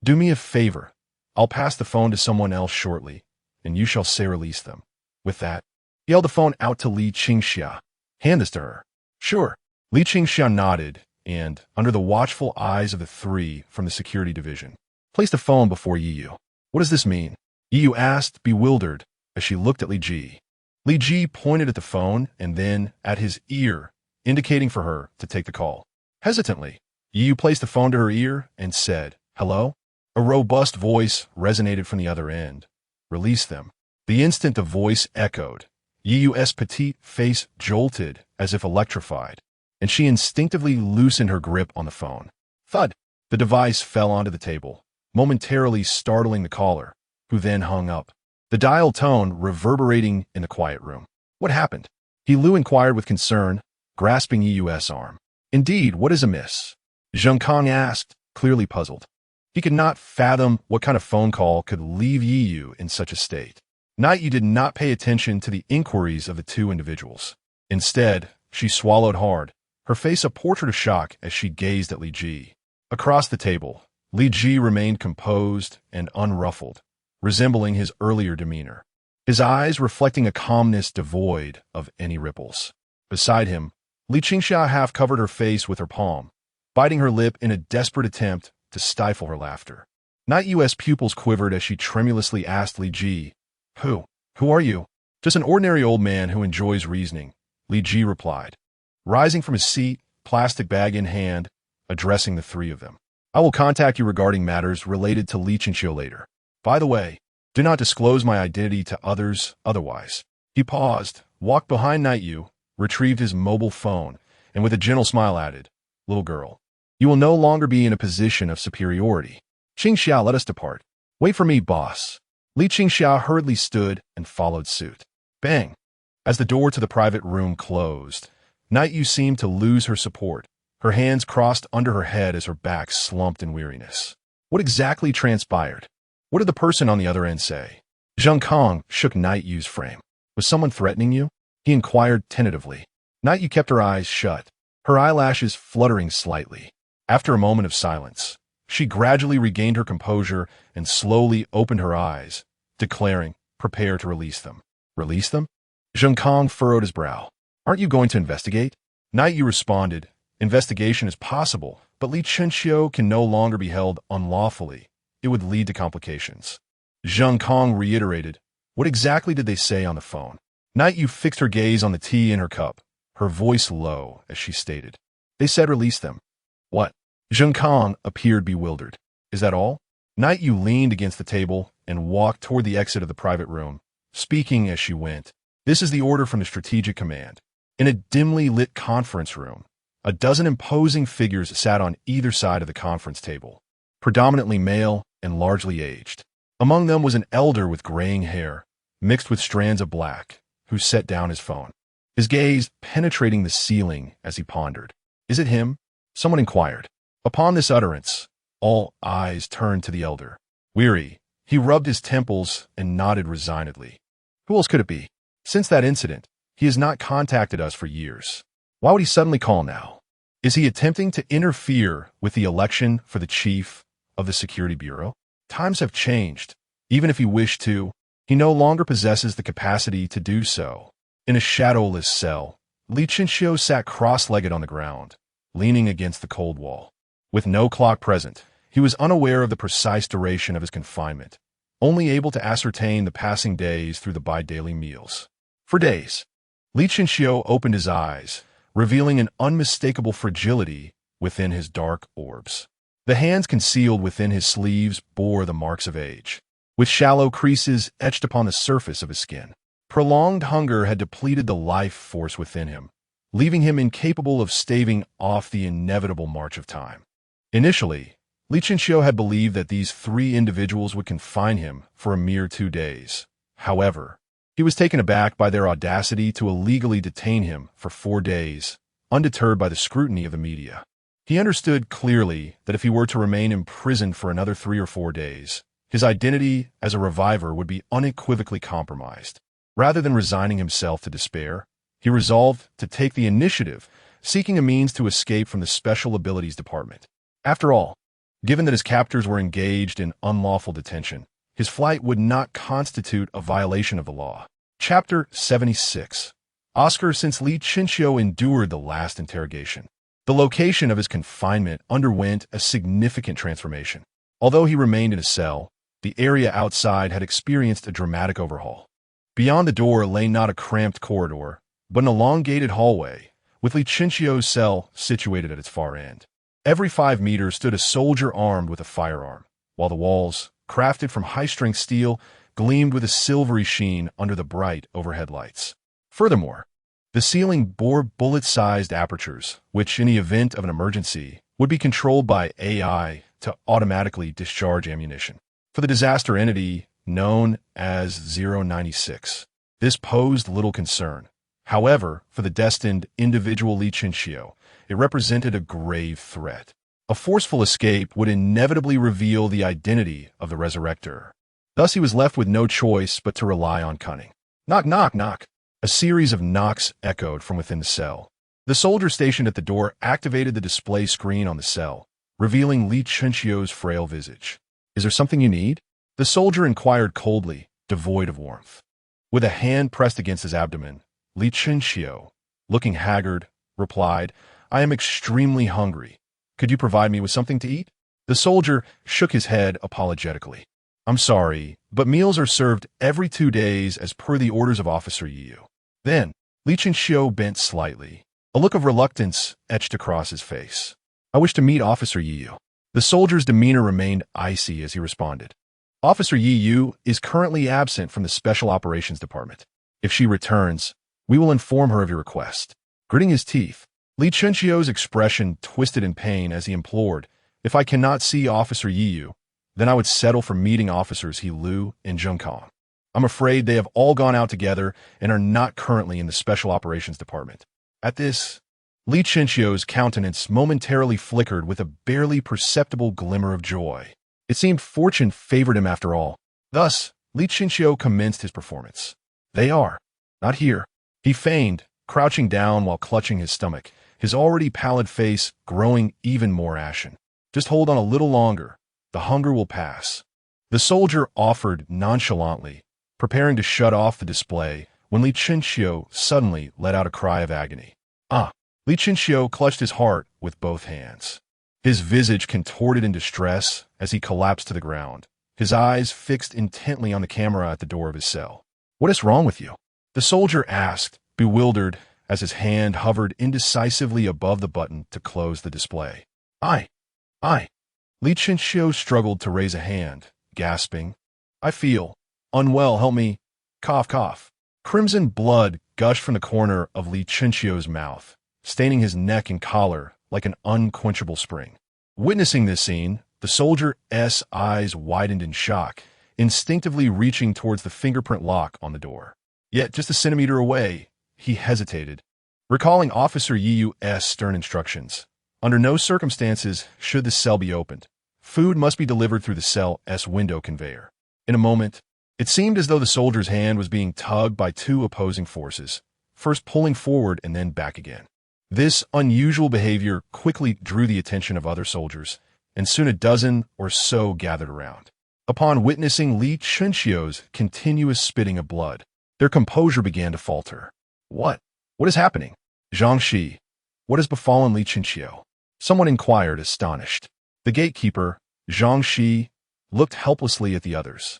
do me a favor. I'll pass the phone to someone else shortly, and you shall say release them. With that, he held the phone out to Li Qingxia. Hand this to her. Sure. Li Qingxia nodded, and, under the watchful eyes of the three from the security division, placed the phone before Yi Yu. What does this mean? Yi Yu asked, bewildered, as she looked at Li Ji. Li Ji pointed at the phone and then at his ear, indicating for her to take the call. Hesitantly, Yi Yu placed the phone to her ear and said, Hello? A robust voice resonated from the other end. Release them. The instant the voice echoed, Yi Yu's petite face jolted as if electrified, and she instinctively loosened her grip on the phone. Thud! The device fell onto the table, momentarily startling the caller, who then hung up, the dial tone reverberating in the quiet room. What happened? He Lu inquired with concern, grasping Yi Yu's arm. Indeed, what is amiss? Zheng Kong asked, clearly puzzled. He could not fathom what kind of phone call could leave Yi Yu in such a state. Yi Yu did not pay attention to the inquiries of the two individuals. Instead, she swallowed hard, her face a portrait of shock as she gazed at Li Ji. Across the table, Li Ji remained composed and unruffled, resembling his earlier demeanor, his eyes reflecting a calmness devoid of any ripples. Beside him, Li Qingxia half covered her face with her palm, biting her lip in a desperate attempt to stifle her laughter. Night Yu's pupils quivered as she tremulously asked Li Ji, Who are you?" "Just an ordinary old man who enjoys reasoning," Li Ji replied, rising from his seat, plastic bag in hand, addressing the three of them. "I will contact you regarding matters related to Li Qingxiu later. By the way, do not disclose my identity to others otherwise." He paused, walked behind Night Yu, retrieved his mobile phone, and with a gentle smile added, "Little girl, you will no longer be in a position of superiority. Qingxia, let us depart." "Wait for me, boss." Li Qingxia hurriedly stood and followed suit. Bang! As the door to the private room closed, Night Yu seemed to lose her support, her hands crossed under her head as her back slumped in weariness. What exactly transpired? What did the person on the other end say? Zheng Kong shook Night Yu's frame. "Was someone threatening you?" he inquired tentatively. Night Yu kept her eyes shut, her eyelashes fluttering slightly. After a moment of silence, she gradually regained her composure and slowly opened her eyes, declaring, "Prepare to release them." "Release them?" Zheng Kong furrowed his brow. "Aren't you going to investigate?" Night Yu responded, "Investigation is possible, but Li Qingxiu can no longer be held unlawfully. It would lead to complications." Zheng Kong reiterated, "What exactly did they say on the phone?" Night Yu fixed her gaze on the tea in her cup, her voice low as she stated, "They said release them." "What?" Zheng Kong appeared bewildered. "Is that all?" Night Yu leaned against the table and walked toward the exit of the private room, speaking as she went. "This is the order from the Strategic Command." In a dimly lit conference room, a dozen imposing figures sat on either side of the conference table, predominantly male and largely aged. Among them was an elder with graying hair, mixed with strands of black, who set down his phone, his gaze penetrating the ceiling as he pondered. "Is it him?" someone inquired. Upon this utterance, all eyes turned to the elder. Weary, he rubbed his temples and nodded resignedly. "Who else could it be? Since that incident, he has not contacted us for years. Why would he suddenly call now? Is he attempting to interfere with the election for the chief of the Security Bureau? Times have changed. Even if he wished to, he no longer possesses the capacity to do so." In a shadowless cell, Li Qingxiu sat cross-legged on the ground, leaning against the cold wall. With no clock present, he was unaware of the precise duration of his confinement, only able to ascertain the passing days through the bi-daily meals. For days, Li Qingxiu opened his eyes, revealing an unmistakable fragility within his dark orbs. The hands concealed within his sleeves bore the marks of age, with shallow creases etched upon the surface of his skin. Prolonged hunger had depleted the life force within him, leaving him incapable of staving off the inevitable march of time. Initially, Li Qingxiu had believed that these three individuals would confine him for a mere 2 days. However, he was taken aback by their audacity to illegally detain him for 4 days, undeterred by the scrutiny of the media. He understood clearly that if he were to remain imprisoned for another 3 or 4 days, his identity as a reviver would be unequivocally compromised. Rather than resigning himself to despair, he resolved to take the initiative, seeking a means to escape from the Special Abilities Department. After all, given that his captors were engaged in unlawful detention, his flight would not constitute a violation of the law. Chapter 76. Oscar. Since Li Qingxiu endured the last interrogation, the location of his confinement underwent a significant transformation. Although he remained in a cell, the area outside had experienced a dramatic overhaul. Beyond the door lay not a cramped corridor, but an elongated hallway, with Li Qingxiu's cell situated at its far end. Every 5 meters stood a soldier armed with a firearm, while the walls, crafted from high-strength steel, gleamed with a silvery sheen under the bright overhead lights. Furthermore, the ceiling bore bullet-sized apertures, which, in the event of an emergency, would be controlled by AI to automatically discharge ammunition. For the disaster entity known as 096, this posed little concern. However, for the destined individual Li Qingxiu, it represented a grave threat. A forceful escape would inevitably reveal the identity of the Resurrector. Thus he was left with no choice but to rely on cunning. "Knock, knock, knock." A series of knocks echoed from within the cell. The soldier stationed at the door activated the display screen on the cell, revealing Li Chenxio's frail visage. "Is there something you need?" The soldier inquired coldly, devoid of warmth. With a hand pressed against his abdomen, Li Chenxio, looking haggard, replied, "I am extremely hungry. Could you provide me with something to eat?" The soldier shook his head apologetically. "I'm sorry, but meals are served every 2 days as per the orders of Officer Yu." Then, Li Chenxio bent slightly. A look of reluctance etched across his face. "I wish to meet Officer Yu." The soldier's demeanor remained icy as he responded. "Officer Yu is currently absent from the Special Operations Department. If she returns, we will inform her of your request." Gritting his teeth, Li Chenxio's expression twisted in pain as he implored, "If I cannot see Officer Yu, then I would settle for meeting Officers He Lu and Zheng Kong. I'm afraid they have all gone out together and are not currently in the Special Operations Department." At this, Li Chenxio's countenance momentarily flickered with a barely perceptible glimmer of joy. It seemed fortune favored him after all. Thus, Li Chenxio commenced his performance. "They are not here," he feigned, crouching down while clutching his stomach, his already pallid face growing even more ashen. "Just hold on a little longer. The hunger will pass." The soldier offered nonchalantly, preparing to shut off the display when Li Chenxio suddenly let out a cry of agony. "Ah!" Li Chenxio clutched his heart with both hands. His visage contorted in distress as he collapsed to the ground, his eyes fixed intently on the camera at the door of his cell. "What is wrong with you?" the soldier asked, bewildered as his hand hovered indecisively above the button to close the display. I. Li Chenxio struggled to raise a hand, gasping, "I feel unwell, help me." Cough, cough. Crimson blood gushed from the corner of Li Chenxio's mouth, staining his neck and collar like an unquenchable spring. Witnessing this scene, the soldier's eyes widened in shock, instinctively reaching towards the fingerprint lock on the door. Yet, just a centimeter away, he hesitated, recalling Officer Yu's stern instructions. Under no circumstances should the cell be opened. Food must be delivered through the cell's window conveyor. In a moment, it seemed as though the soldier's hand was being tugged by two opposing forces, first pulling forward and then back again. This unusual behavior quickly drew the attention of other soldiers, and soon a dozen or so gathered around. Upon witnessing Li Chenxio's continuous spitting of blood, their composure began to falter. What is happening? Zhang Shi, what has befallen Li Chenxio? Someone inquired, astonished. The gatekeeper, Zhang Shi, looked helplessly at the others.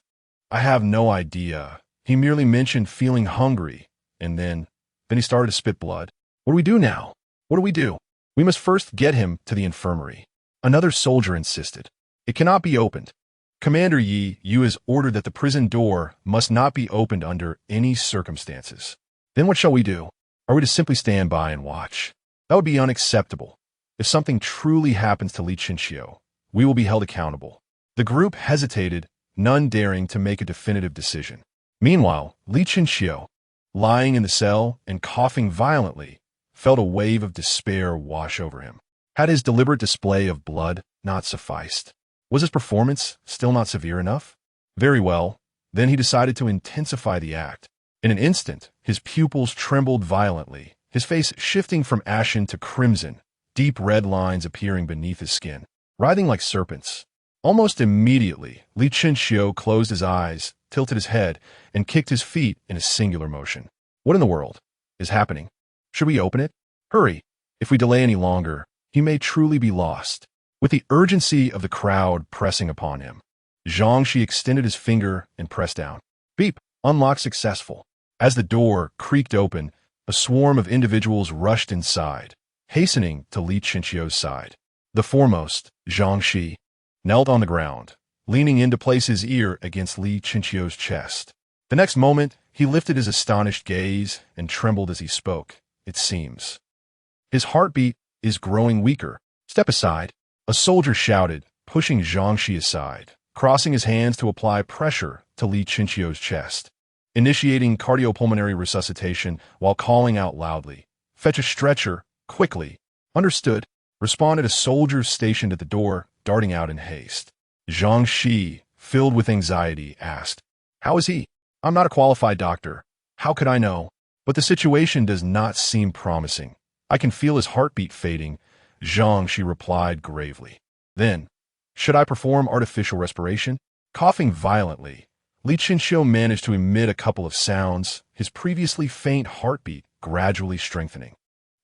"I have no idea. He merely mentioned feeling hungry, and then he started to spit blood. What do we do now? What do we do? We must first get him to the infirmary." Another soldier insisted. "It cannot be opened. Commander Yu has ordered that the prison door must not be opened under any circumstances." "Then what shall we do? Are we to simply stand by and watch?" "That would be unacceptable. If something truly happens to Li Chenxio, we will be held accountable." The group hesitated, none daring to make a definitive decision. Meanwhile, Li Chenxio, lying in the cell and coughing violently, felt a wave of despair wash over him. Had his deliberate display of blood not sufficed? Was his performance still not severe enough? Very well, then he decided to intensify the act. In an instant, his pupils trembled violently, his face shifting from ashen to crimson, deep red lines appearing beneath his skin, writhing like serpents. Almost immediately, Li Chenxio closed his eyes, tilted his head, and kicked his feet in a singular motion. What in the world is happening? Should we open it? Hurry! If we delay any longer, he may truly be lost. With the urgency of the crowd pressing upon him, Zhang Shi extended his finger and pressed down. Beep! Unlock successful. As the door creaked open, a swarm of individuals rushed inside, hastening to Li Chenxio's side. The foremost, Zhang Shi, knelt on the ground, leaning in to place his ear against Li Chenxio's chest. The next moment, he lifted his astonished gaze and trembled as he spoke. "It seems his heartbeat is growing weaker. Step aside," a soldier shouted, pushing Zhang Shi aside, crossing his hands to apply pressure to Li Chenxio's chest, initiating cardiopulmonary resuscitation while calling out loudly, "Fetch a stretcher, quickly." "Understood," responded a soldier stationed at the door, darting out in haste. Zhang Shi, filled with anxiety, asked, "How is he?" "I'm not a qualified doctor. How could I know?" But the situation does not seem promising. I can feel his heartbeat fading. Zhang, she replied gravely. Then, should I perform artificial respiration? Coughing violently, Li Chinxiu managed to emit a couple of sounds, his previously faint heartbeat gradually strengthening,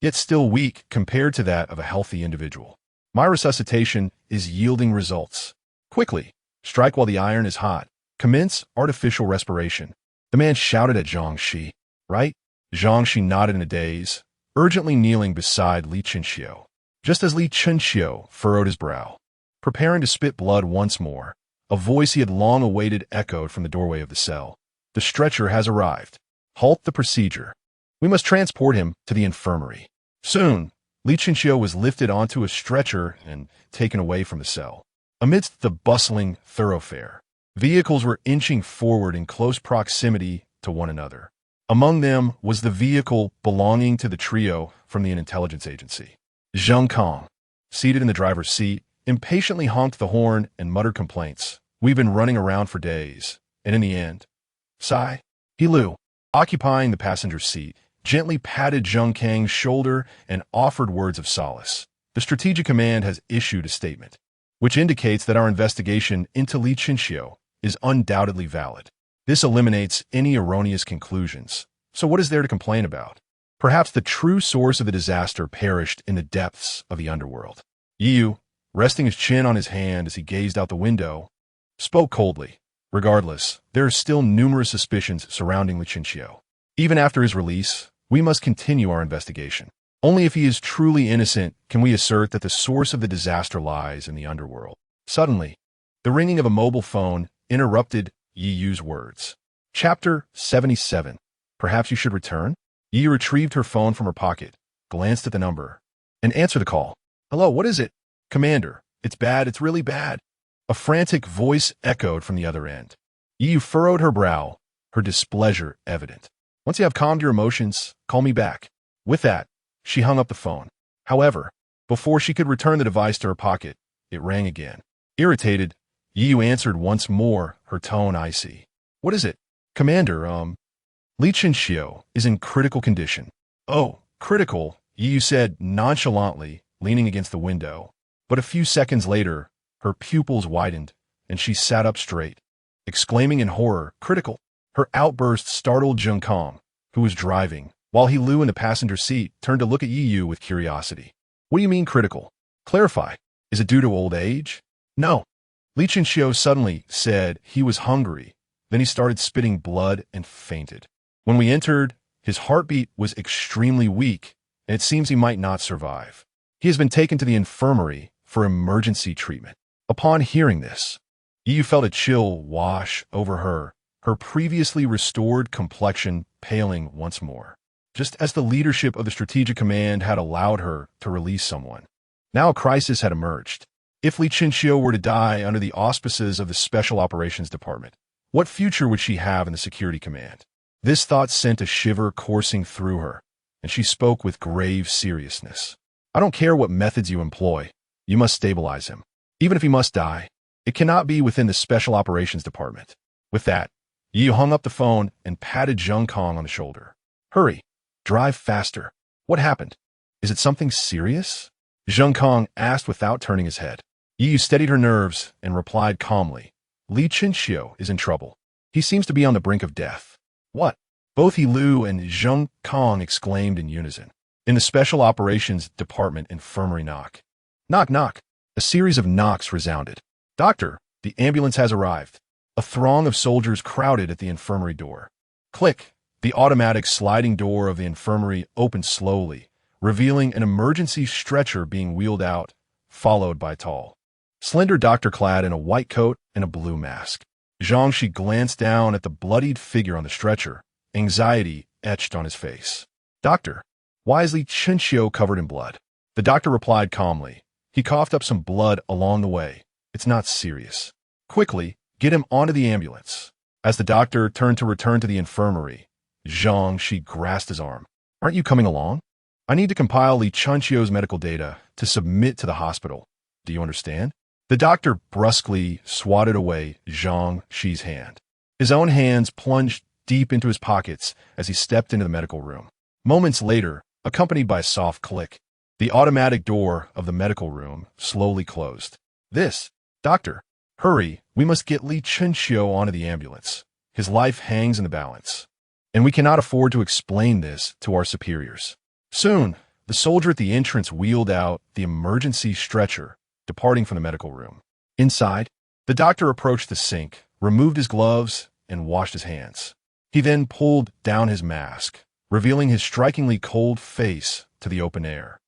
yet still weak compared to that of a healthy individual. My resuscitation is yielding results. Quickly, strike while the iron is hot. Commence artificial respiration. The man shouted at Zhang Shi. Right? Zhang Shi nodded in a daze, urgently kneeling beside Li Chinxiu. Just as Li Chinxiu furrowed his brow, preparing to spit blood once more, a voice he had long awaited echoed from the doorway of the cell. The stretcher has arrived. Halt the procedure. We must transport him to the infirmary. Soon, Li Chinxiu was lifted onto a stretcher and taken away from the cell. Amidst the bustling thoroughfare, vehicles were inching forward in close proximity to one another. Among them was the vehicle belonging to the trio from the intelligence agency. Zhang Kong, seated in the driver's seat, impatiently honked the horn and muttered complaints. We've been running around for days, and in the end, sigh. He Lu, occupying the passenger seat, gently patted Zhang Kang's shoulder and offered words of solace. The Strategic Command has issued a statement, which indicates that our investigation into Li Chinxiu is undoubtedly valid. This eliminates any erroneous conclusions. So what is there to complain about? Perhaps the true source of the disaster perished in the depths of the underworld. Yu, resting his chin on his hand as he gazed out the window, spoke coldly. Regardless, there are still numerous suspicions surrounding Li Chinxiu. Even after his release, we must continue our investigation. Only if he is truly innocent can we assert that the source of the disaster lies in the underworld. Suddenly, the ringing of a mobile phone interrupted Yi Yu's words. Chapter 77. Perhaps you should return? Yi retrieved her phone from her pocket, glanced at the number, and answered the call. Hello, what is it? Commander, it's bad, it's really bad. A frantic voice echoed from the other end. Yi furrowed her brow, her displeasure evident. Once you have calmed your emotions, call me back. With that, she hung up the phone. However, before she could return the device to her pocket, it rang again. Irritated, Yi answered once more, her tone icy. What is it? Commander, Li Chinxiu is in critical condition. Oh, critical, Yi said nonchalantly, leaning against the window. But a few seconds later, her pupils widened, and she sat up straight, exclaiming in horror, critical. Her outburst startled Zhang Kong, who was driving, while He Lu in the passenger seat turned to look at Yi Yu with curiosity. What do you mean critical? Clarify. Is it due to old age? No. Li Chinxiu suddenly said he was hungry. Then he started spitting blood and fainted. When we entered, his heartbeat was extremely weak, and it seems he might not survive. He has been taken to the infirmary for emergency treatment. Upon hearing this, Yi Yu felt a chill wash over her previously restored complexion paling once more, just as the leadership of the Strategic Command had allowed her to release someone. Now a crisis had emerged. If Li Chinxiu were to die under the auspices of the Special Operations Department, what future would she have in the Security Command? This thought sent a shiver coursing through her, and she spoke with grave seriousness. I don't care what methods you employ. You must stabilize him. Even if he must die, it cannot be within the Special Operations Department. With that, Yi hung up the phone and patted Zhang Kong on the shoulder. Hurry. Drive faster. What happened? Is it something serious? Zhang Kong asked without turning his head. Yi steadied her nerves and replied calmly. Li Chinxiu is in trouble. He seems to be on the brink of death. What? Both He Lu and Zhang Kong exclaimed in unison. In the Special Operations Department infirmary knock. Knock, knock. A series of knocks resounded. Doctor, the ambulance has arrived. A throng of soldiers crowded at the infirmary door. Click. The automatic sliding door of the infirmary opened slowly, revealing an emergency stretcher being wheeled out, followed by a tall, slender doctor clad in a white coat and a blue mask. Zhang Shi glanced down at the bloodied figure on the stretcher, anxiety etched on his face. Doctor, why is Li Chinxiu covered in blood? The doctor replied calmly. He coughed up some blood along the way. It's not serious. Quickly, get him onto the ambulance. As the doctor turned to return to the infirmary, Zhang Shi grasped his arm. Aren't you coming along? I need to compile Li Chinxiu's medical data to submit to the hospital. Do you understand? The doctor brusquely swatted away Zhang Shi's hand. His own hands plunged deep into his pockets as he stepped into the medical room. Moments later, accompanied by a soft click, the automatic door of the medical room slowly closed. "This, doctor, hurry, we must get Li Chenxiu onto the ambulance. His life hangs in the balance. And we cannot afford to explain this to our superiors." Soon, the soldier at the entrance wheeled out the emergency stretcher, departing from the medical room. Inside, the doctor approached the sink, removed his gloves, and washed his hands. He then pulled down his mask, revealing his strikingly cold face to the open air.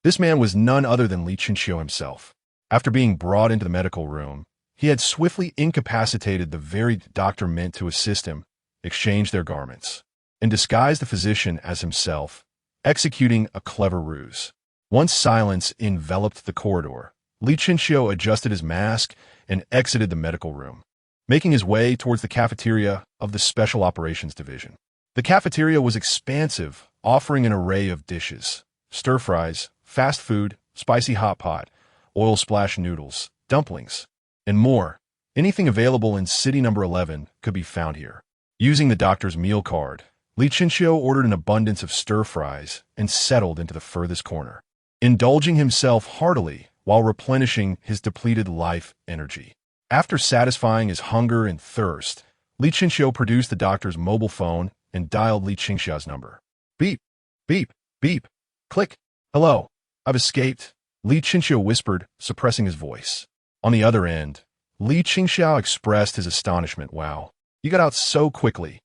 This man was none other than Li Chenxiu himself. After being brought into the medical room, he had swiftly incapacitated the very doctor meant to assist him, exchanged their garments, and disguised the physician as himself, executing a clever ruse. Once silence enveloped the corridor, Li Chenxiu adjusted his mask and exited the medical room, making his way towards the cafeteria of the Special Operations Division. The cafeteria was expansive, offering an array of dishes: stir-fries, fast food, spicy hot pot, oil-splashed noodles, dumplings, and more. Anything available in City Number 11 could be found here. Using the doctor's meal card, Li Chenxiu ordered an abundance of stir-fries and settled into the furthest corner, indulging himself heartily while replenishing his depleted life energy. After satisfying his hunger and thirst, Li Chenxiu produced the doctor's mobile phone and dialed Li Chenxiu's number. Beep, beep, beep, click. "Hello, I've escaped," Li Chenxiu whispered, suppressing his voice. On the other end, Li Chenxiu expressed his astonishment. "Wow, you got out so quickly.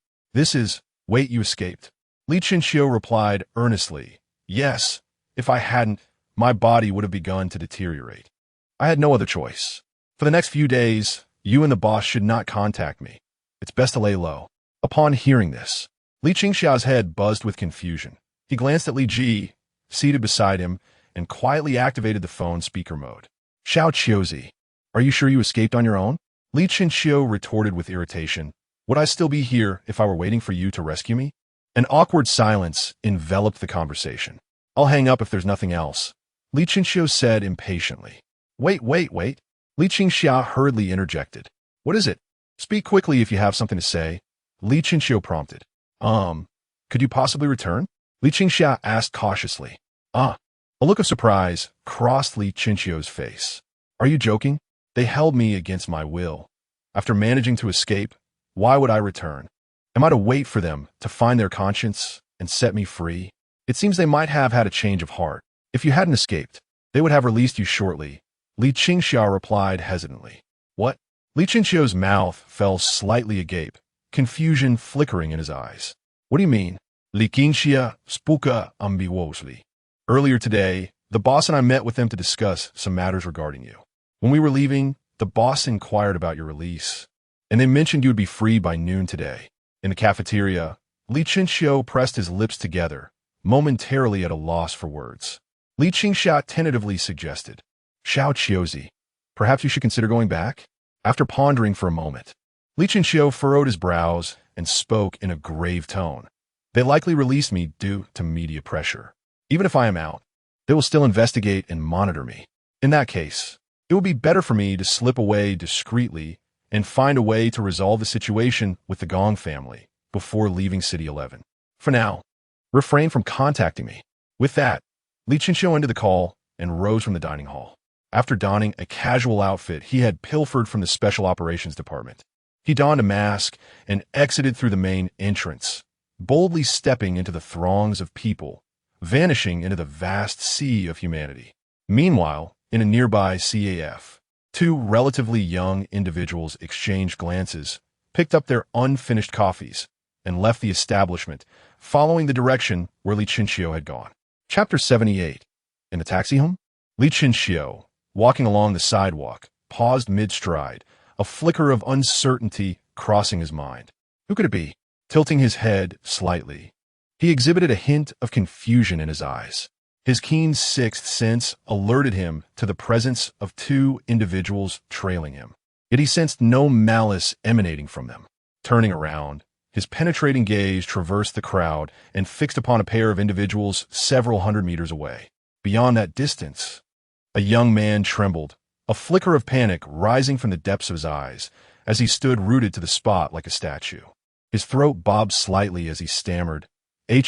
Wait, you escaped?" Li Chenxiu replied earnestly, "Yes, if I hadn't, my body would have begun to deteriorate. I had no other choice. For the next few days, you and the boss should not contact me. It's best to lay low." Upon hearing this, Li Chenxiu's head buzzed with confusion. He glanced at Li Ji, seated beside him, and quietly activated the phone speaker mode. "Xiao Qiuzi, are you sure you escaped on your own?" Li Chenxiu retorted with irritation. "Would I still be here if I were waiting for you to rescue me?" An awkward silence enveloped the conversation. "I'll hang up if there's nothing else," Li Chenxiu said impatiently. Wait. Li Chenxiu hurriedly interjected. "What is it? Speak quickly if you have something to say," Li Chenxiu prompted. Could you possibly return?" Li Chenxiu asked cautiously. A look of surprise crossed Li Chenxiu's face. "Are you joking? They held me against my will. After managing to escape, why would I return? Am I to wait for them to find their conscience and set me free? It seems they might have had a change of heart. If you hadn't escaped, they would have released you shortly," Li Chenxiu replied hesitantly. "What?" Li Chenxiu's mouth fell slightly agape, confusion flickering in his eyes. "What do you mean?" Li Chenxiu spoke ambiguously. "Earlier today, the boss and I met with them to discuss some matters regarding you. When we were leaving, the boss inquired about your release, and they mentioned you would be free by noon today." In the cafeteria, Li Chenxiu pressed his lips together, momentarily at a loss for words. Li Chenxiu tentatively suggested, "Xiao Qiuzi, perhaps you should consider going back?" After pondering for a moment, Li Chenxiu furrowed his brows and spoke in a grave tone. "They likely released me due to media pressure. Even if I am out, they will still investigate and monitor me. In that case, it would be better for me to slip away discreetly and find a way to resolve the situation with the Gong family before leaving City 11. For now, refrain from contacting me." With that, Li Chenxiu ended the call and rose from the dining hall. After donning a casual outfit he had pilfered from the Special Operations Department, he donned a mask and exited through the main entrance, boldly stepping into the throngs of people, vanishing into the vast sea of humanity. Meanwhile, in a nearby CAF, two relatively young individuals exchanged glances, picked up their unfinished coffees, and left the establishment, following the direction where Li Chenxiu had gone. Chapter 78. In the taxi home, Li Chenxiu, walking along the sidewalk, paused mid-stride, a flicker of uncertainty crossing his mind. Who could it be? Tilting his head slightly, he exhibited a hint of confusion in his eyes. His keen sixth sense alerted him to the presence of two individuals trailing him, yet he sensed no malice emanating from them. Turning around, his penetrating gaze traversed the crowd and fixed upon a pair of individuals several hundred meters away. Beyond that distance, a young man trembled, a flicker of panic rising from the depths of his eyes as he stood rooted to the spot like a statue. His throat bobbed slightly as he stammered, "He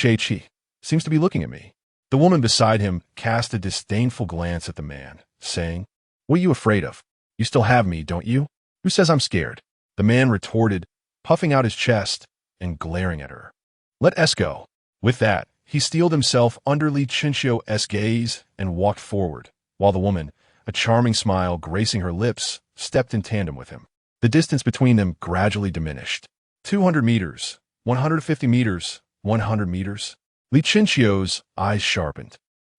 seems to be looking at me." The woman beside him cast a disdainful glance at the man, saying, "What are you afraid of? You still have me, don't you? Who says I'm scared?" The man retorted, puffing out his chest and glaring at her. "Let us go." With that, he steeled himself under Li Chinchio's gaze and walked forward, while the woman, a charming smile gracing her lips, stepped in tandem with him. The distance between them gradually diminished. 200 meters, 150 meters, 100 meters. Li Chinchio's eyes sharpened,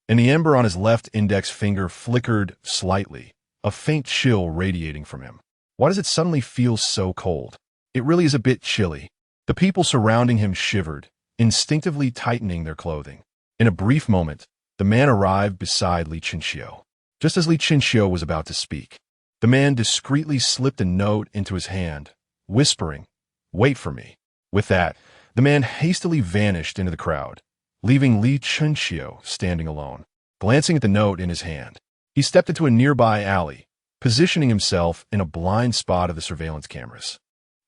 and the ember on his left index finger flickered slightly, a faint chill radiating from him. Why does it suddenly feel so cold? It really is a bit chilly. The people surrounding him shivered, instinctively tightening their clothing. In a brief moment, the man arrived beside Li Chinchio. Just as Li Chinchio was about to speak, the man discreetly slipped a note into his hand, whispering, "Wait for me." With that, the man hastily vanished into the crowd, leaving Li Chinchio standing alone. Glancing at the note in his hand, he stepped into a nearby alley, positioning himself in a blind spot of the surveillance cameras,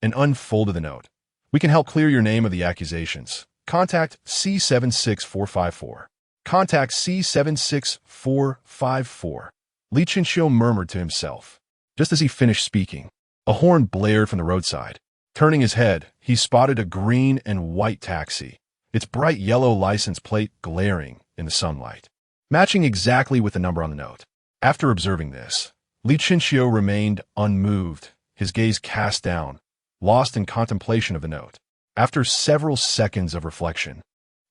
and unfolded the note. "We can help clear your name of the accusations. Contact C76454. Contact C76454. Li Chinchio murmured to himself. Just as he finished speaking, a horn blared from the roadside. Turning his head, he spotted a green and white taxi, its bright yellow license plate glaring in the sunlight, matching exactly with the number on the note. After observing this, Li Chinchio remained unmoved, his gaze cast down, lost in contemplation of the note. After several seconds of reflection,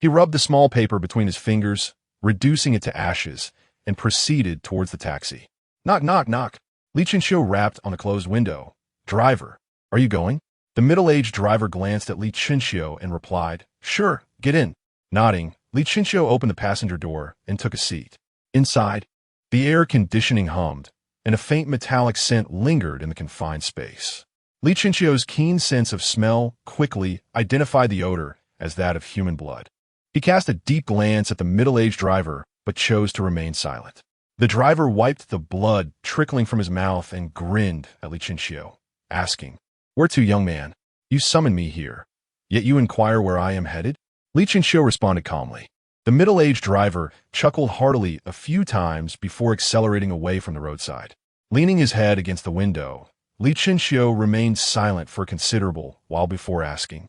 he rubbed the small paper between his fingers, reducing it to ashes, and proceeded towards the taxi. "Knock, knock, knock." Li Chinchio rapped on a closed window. "Driver, are you going?" The middle-aged driver glanced at Li Chinchio and replied, "Sure, get in." Nodding, Li Chinchio opened the passenger door and took a seat. Inside, the air conditioning hummed, and a faint metallic scent lingered in the confined space. Li Chinchio's keen sense of smell quickly identified the odor as that of human blood. He cast a deep glance at the middle-aged driver, but chose to remain silent. The driver wiped the blood trickling from his mouth and grinned at Li Chinchio, asking, "Where to, young man? You summoned me here, yet you inquire where I am headed?" Li Chinchio responded calmly. The middle-aged driver chuckled heartily a few times before accelerating away from the roadside. Leaning his head against the window, Li Chinchio remained silent for a considerable while before asking,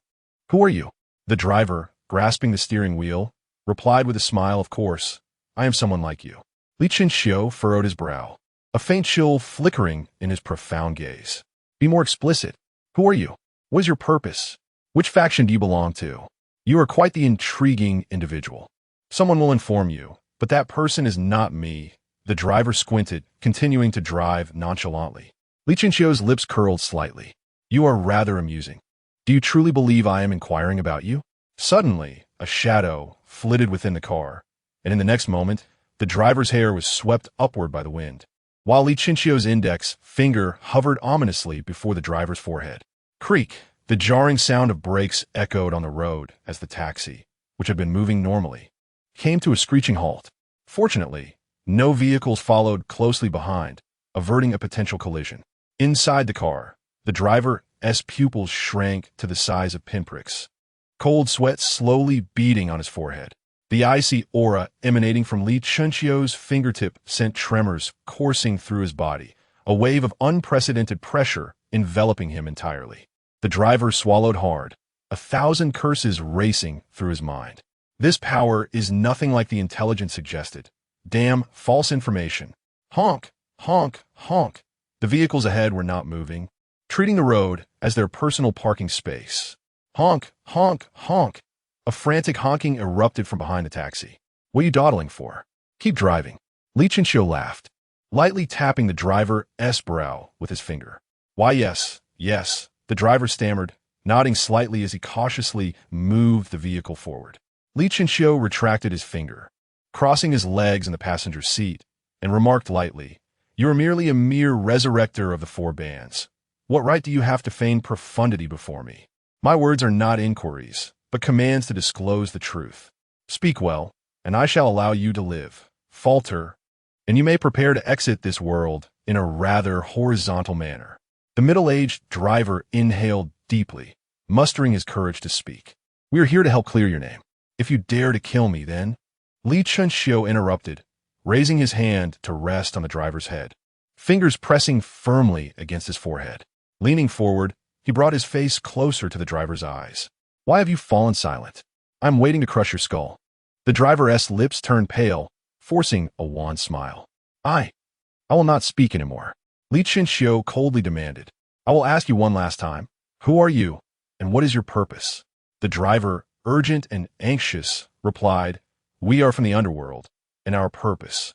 "Who are you?" The driver, grasping the steering wheel, replied with a smile, "Of course, I am someone like you." Li Chinchio furrowed his brow, a faint chill flickering in his profound gaze. "Be more explicit. Who are you? What is your purpose? Which faction do you belong to? You are quite the intriguing individual. Someone will inform you, but that person is not me." The driver squinted, continuing to drive nonchalantly. Li Chinchio's lips curled slightly. "You are rather amusing. Do you truly believe I am inquiring about you?" Suddenly, a shadow flitted within the car, and in the next moment, the driver's hair was swept upward by the wind, while Li Chinchio's index finger hovered ominously before the driver's forehead. Creak! The jarring sound of brakes echoed on the road as the taxi, which had been moving normally, came to a screeching halt. Fortunately, no vehicles followed closely behind, averting a potential collision. Inside the car, the driver's pupils shrank to the size of pinpricks, cold sweat slowly beading on his forehead. The icy aura emanating from Li Chinchio's fingertip sent tremors coursing through his body, a wave of unprecedented pressure enveloping him entirely. The driver swallowed hard, 1,000 curses racing through his mind. This power is nothing like the intelligence suggested. Damn false information. Honk, honk, honk. The vehicles ahead were not moving, treating the road as their personal parking space. Honk, honk, honk. A frantic honking erupted from behind the taxi. "What are you dawdling for? Keep driving." Li Chinchio laughed, lightly tapping the driver's brow with his finger. "Why, yes, yes," the driver stammered, nodding slightly as he cautiously moved the vehicle forward. Li Chinchio retracted his finger, crossing his legs in the passenger seat, and remarked lightly, "You are merely a mere resurrector of the four bands. What right do you have to feign profundity before me? My words are not inquiries, but commands to disclose the truth. Speak well, and I shall allow you to live. Falter, and you may prepare to exit this world in a rather horizontal manner." The middle-aged driver inhaled deeply, mustering his courage to speak. "We are here to help clear your name. If you dare to kill me, then—" Li Chunxiu interrupted, raising his hand to rest on the driver's head, fingers pressing firmly against his forehead. Leaning forward, he brought his face closer to the driver's eyes. "Why have you fallen silent? I'm waiting to crush your skull." The driver's lips turned pale, forcing a wan smile. I will not speak anymore," Li Chunxiu coldly demanded. "I will ask you one last time. Who are you, and what is your purpose?" The driver, urgent and anxious, replied, "We are from the underworld, and our purpose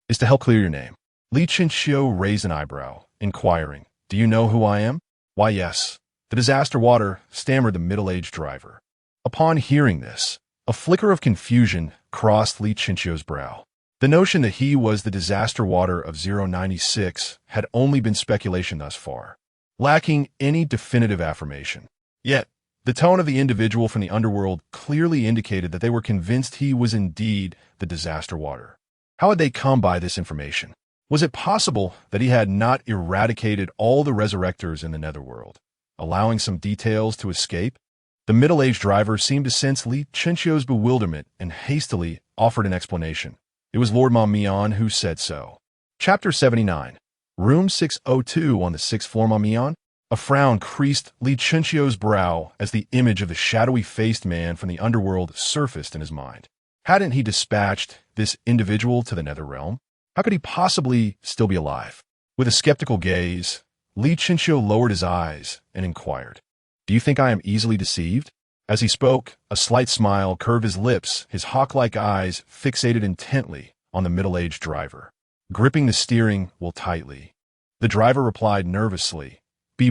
is to help clear your name." Li Chunxiu raised an eyebrow, inquiring, "Do you know who I am?" "Why, yes, the disaster water," stammered the middle-aged driver. Upon hearing this, a flicker of confusion crossed Li Chunxiu's brow. The notion that he was the disaster water of 096 had only been speculation thus far, lacking any definitive affirmation. Yet, the tone of the individual from the underworld clearly indicated that they were convinced he was indeed the disaster water. How had they come by this information? Was it possible that he had not eradicated all the resurrectors in the netherworld, allowing some details to escape? The middle-aged driver seemed to sense Li Chunxiu's bewilderment and hastily offered an explanation. It was Lord Mian who said so. Chapter 79. Room 602 on the 6th floor, Mian? A frown creased Li Chunxiu's brow as the image of the shadowy-faced man from the underworld surfaced in his mind. Hadn't he dispatched this individual to the nether realm? How could he possibly still be alive? With a skeptical gaze, Li Chunxiu lowered his eyes and inquired, "Do you think I am easily deceived?" As he spoke, a slight smile curved his lips, his hawk-like eyes fixated intently on the middle-aged driver, gripping the steering wheel tightly. The driver replied nervously,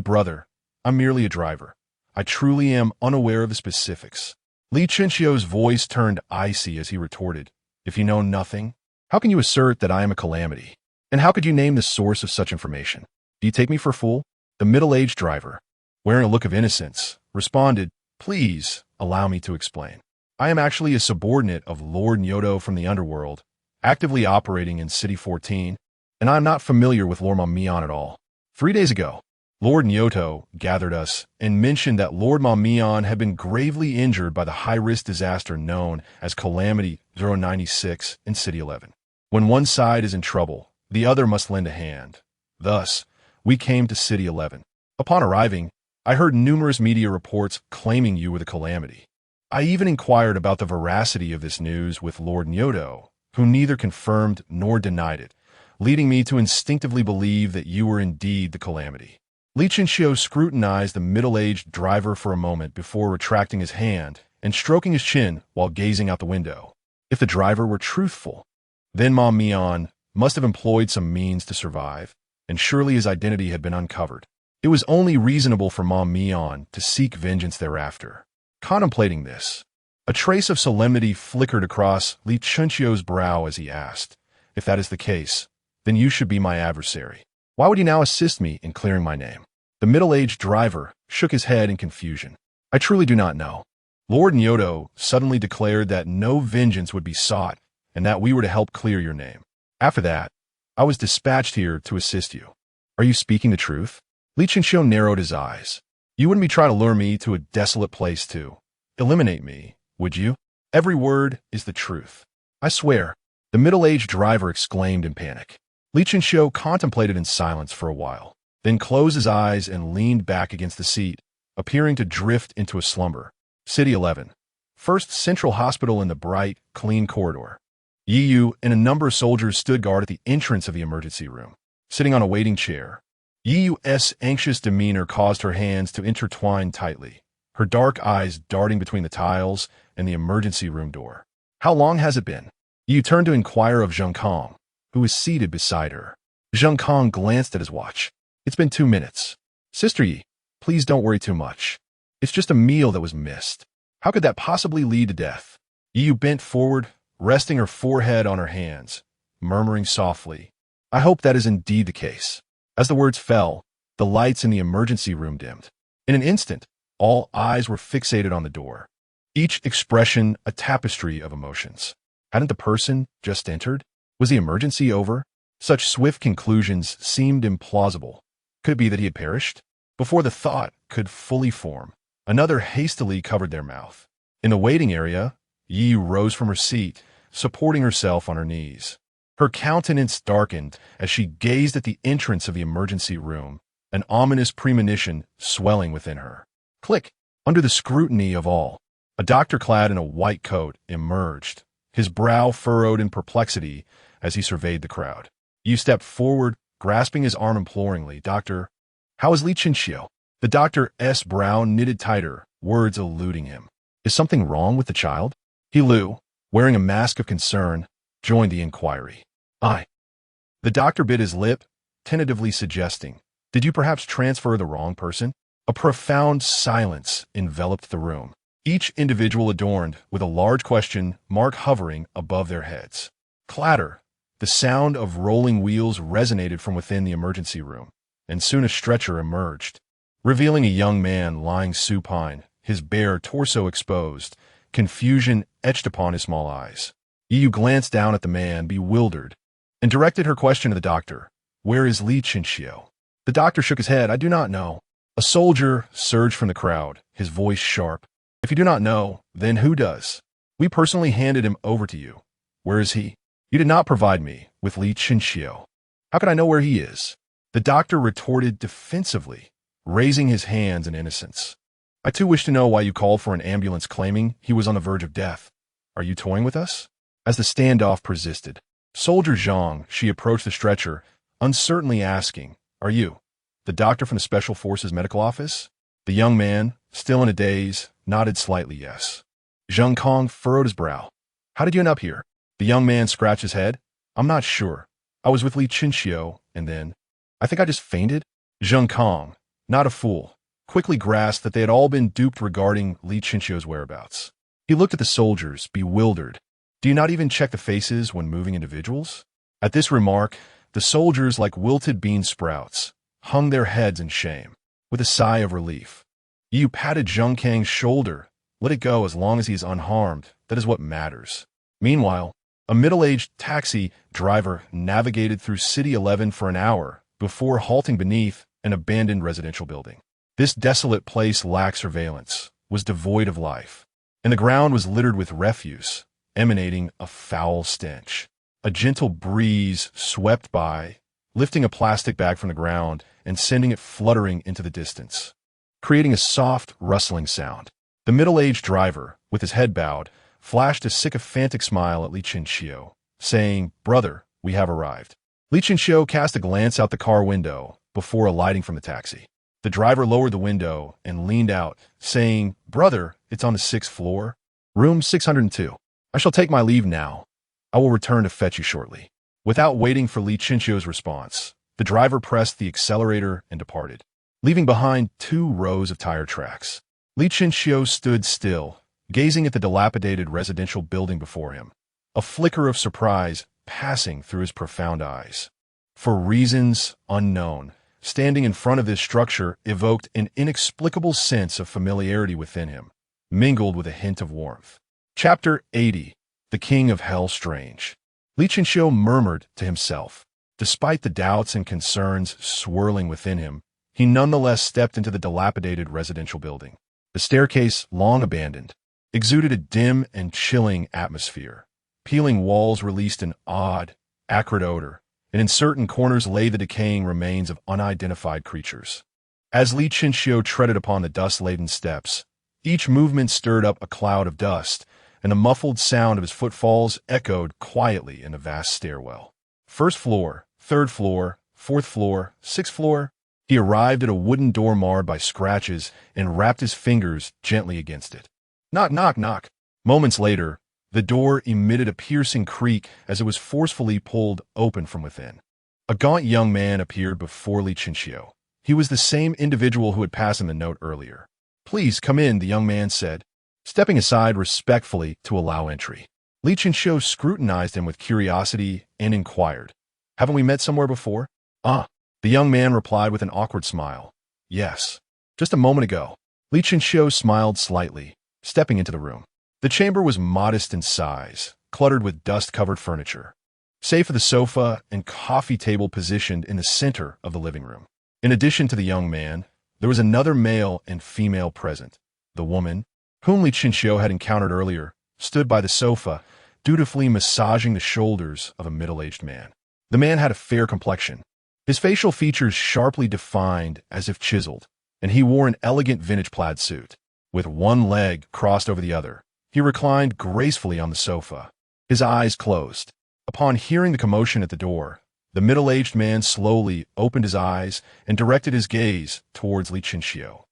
brother, I'm merely a driver. I truly am unaware of the specifics." Li Chunxiu's voice turned icy as he retorted, "If you know nothing, how can you assert that I am a calamity? And how could you name the source of such information? Do you take me for a fool?" The middle-aged driver, wearing a look of innocence, responded, "Please allow me to explain. I am actually a subordinate of Lord Nyoto from the underworld, actively operating in City 14, and I am not familiar with Lord Mian at all. 3 days ago, Lord Nyoto gathered us and mentioned that Lord Mian had been gravely injured by the high-risk disaster known as Calamity 096 in City 11. When one side is in trouble, the other must lend a hand. Thus, we came to City 11. Upon arriving, I heard numerous media reports claiming you were the calamity. I even inquired about the veracity of this news with Lord Nyoto, who neither confirmed nor denied it, leading me to instinctively believe that you were indeed the calamity." Li Chunxiu scrutinized the middle-aged driver for a moment before retracting his hand and stroking his chin while gazing out the window. If the driver were truthful, then Mian must have employed some means to survive, and surely his identity had been uncovered. It was only reasonable for Mian to seek vengeance thereafter. Contemplating this, a trace of solemnity flickered across Li Chunxiu's brow as he asked, "If that is the case, then you should be my adversary. Why would you now assist me in clearing my name?" The middle-aged driver shook his head in confusion. "I truly do not know. Lord Nyoto suddenly declared that no vengeance would be sought and that we were to help clear your name. After that, I was dispatched here to assist you." "Are you speaking the truth?" Li Chunxiu narrowed his eyes. "You wouldn't be trying to lure me to a desolate place to eliminate me, would you?" "Every word is the truth. I swear," the middle-aged driver exclaimed in panic. Li Chunxiu contemplated in silence for a while, then closed his eyes and leaned back against the seat, appearing to drift into a slumber. City 11. First Central Hospital in the bright, clean corridor. Yi Yu and a number of soldiers stood guard at the entrance of the emergency room, sitting on a waiting chair. Yi Yu's anxious demeanor caused her hands to intertwine tightly, her dark eyes darting between the tiles and the emergency room door. "How long has it been?" Yi Yu turned to inquire of Zheng Kong, who was seated beside her. Zheng Kong glanced at his watch. "It's been 2 minutes. Sister Yi, please don't worry too much. It's just a meal that was missed. How could that possibly lead to death?" Yi Yu bent forward, resting her forehead on her hands, murmuring softly, "I hope that is indeed the case." As the words fell, the lights in the emergency room dimmed. In an instant, all eyes were fixated on the door, each expression a tapestry of emotions. Hadn't the person just entered? Was the emergency over? Such swift conclusions seemed implausible. Could it be that he had perished? Before the thought could fully form, Another hastily covered their mouth. In the waiting area, Yi rose from her seat, supporting herself on her knees. Her countenance darkened as she gazed at the entrance of the emergency room, an ominous premonition swelling within her. Click! Under the scrutiny of all, a doctor clad in a white coat emerged, his brow furrowed in perplexity as he surveyed the crowd. Yi stepped forward, grasping his arm imploringly. "Doctor, how is Li Chinxiu?" The doctor's brow knitted tighter, words eluding him. "Is something wrong with the child?" He Lu, wearing a mask of concern, joined the inquiry. "I." The doctor bit his lip, tentatively suggesting, "Did you perhaps transfer the wrong person?" A profound silence enveloped the room, each individual adorned with a large question mark hovering above their heads. Clatter! The sound of rolling wheels resonated from within the emergency room, and soon a stretcher emerged, revealing a young man lying supine, his bare torso exposed, confusion etched upon his small eyes. Yu glanced down at the man, bewildered, and directed her question to the doctor. "Where is Li Chinxiu?" The doctor shook his head. "I do not know." A soldier surged from the crowd, his voice sharp. "If you do not know, then who does? We personally handed him over to you. Where is he?" "You did not provide me with Li Chinxiu. How could I know where he is?" The doctor retorted defensively, raising his hands in innocence. "I too wish to know why you called for an ambulance claiming he was on the verge of death. Are you toying with us?" As the standoff persisted, Soldier Zhang, she approached the stretcher, uncertainly asking, "Are you the doctor from the Special Forces Medical Office?" The young man, still in a daze, nodded slightly yes. Zhang Kong furrowed his brow. "How did you end up here?" The young man scratched his head. "I'm not sure. I was with Li Chinxiu, and then I think I just fainted." Zhang Kong, not a fool, quickly grasped that they had all been duped regarding Li Chinxiu's whereabouts. He looked at the soldiers, bewildered. "Do you not even check the faces when moving individuals?" At this remark, the soldiers, like wilted bean sprouts, hung their heads in shame. With a sigh of relief, Yu patted Zhang Kang's shoulder. "Let it go as long as he is unharmed. That is what matters." Meanwhile, a middle-aged taxi driver navigated through City 11 for an hour before halting beneath an abandoned residential building. This desolate place lacked surveillance, was devoid of life, and the ground was littered with refuse, emanating a foul stench. A gentle breeze swept by, lifting a plastic bag from the ground and sending it fluttering into the distance, creating a soft, rustling sound. The middle-aged driver, with his head bowed, flashed a sycophantic smile at Li Chinxiu, saying, "Brother, we have arrived." Li Chinxiu cast a glance out the car window before alighting from the taxi. The driver lowered the window and leaned out, saying, "Brother, it's on the 6th floor. Room 602. I shall take my leave now. I will return to fetch you shortly." Without waiting for Li Chinxiu's response, the driver pressed the accelerator and departed, leaving behind 2 rows of tire tracks. Li Chinxiu stood still, gazing at the dilapidated residential building before him, a flicker of surprise passing through his profound eyes. For reasons unknown, standing in front of this structure evoked an inexplicable sense of familiarity within him, mingled with a hint of warmth. Chapter 80. The King of Hell Strange. Li Chinxiu murmured to himself. Despite the doubts and concerns swirling within him, he nonetheless stepped into the dilapidated residential building. The staircase, long abandoned, exuded a dim and chilling atmosphere. Peeling walls released an odd, acrid odor, and in certain corners lay the decaying remains of unidentified creatures. As Li Chinxiu treaded upon the dust-laden steps, each movement stirred up a cloud of dust, and the muffled sound of his footfalls echoed quietly in the vast stairwell. 1st floor, 3rd floor, 4th floor, 6th floor. He arrived at a wooden door marred by scratches and rapped his fingers gently against it. Knock, knock, knock. Moments later, the door emitted a piercing creak as it was forcefully pulled open from within. A gaunt young man appeared before Li Chinxiu. He was the same individual who had passed him the note earlier. "Please come in," the young man said, stepping aside respectfully to allow entry. Li Chinxiu scrutinized him with curiosity and inquired, "Haven't we met somewhere before?" "Ah," the young man replied with an awkward smile. "Yes, just a moment ago." Li Chinxiu smiled slightly, stepping into the room. The chamber was modest in size, cluttered with dust-covered furniture, save for the sofa and coffee table positioned in the center of the living room. In addition to the young man, there was another male and female present, The woman, whom Li Chinxiu had encountered earlier, stood by the sofa, dutifully massaging the shoulders of a middle-aged man. The man had a fair complexion, his facial features sharply defined as if chiseled, and he wore an elegant vintage plaid suit. With one leg crossed over the other, he reclined gracefully on the sofa, his eyes closed. Upon hearing the commotion at the door, the middle-aged man slowly opened his eyes and directed his gaze towards Li Chinxiu,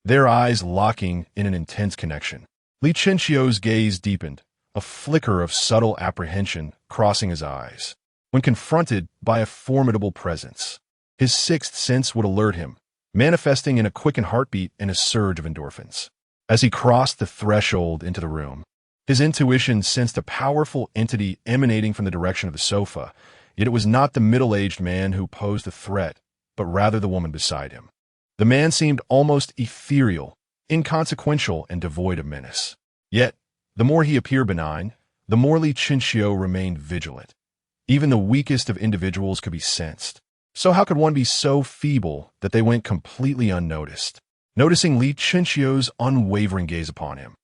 their eyes locking in an intense connection. Li Chinxiu's gaze deepened, a flicker of subtle apprehension crossing his eyes. When confronted by a formidable presence, his sixth sense would alert him, manifesting in a quickened heartbeat and a surge of endorphins. As he crossed the threshold into the room, his intuition sensed a powerful entity emanating from the direction of the sofa, yet it was not the middle-aged man who posed a threat, but rather the woman beside him. The man seemed almost ethereal, inconsequential, and devoid of menace. Yet, the more he appeared benign, the more Li Chinxiu remained vigilant. Even the weakest of individuals could be sensed. So how could one be so feeble that they went completely unnoticed? Noticing Li Chinxiu's unwavering gaze upon him,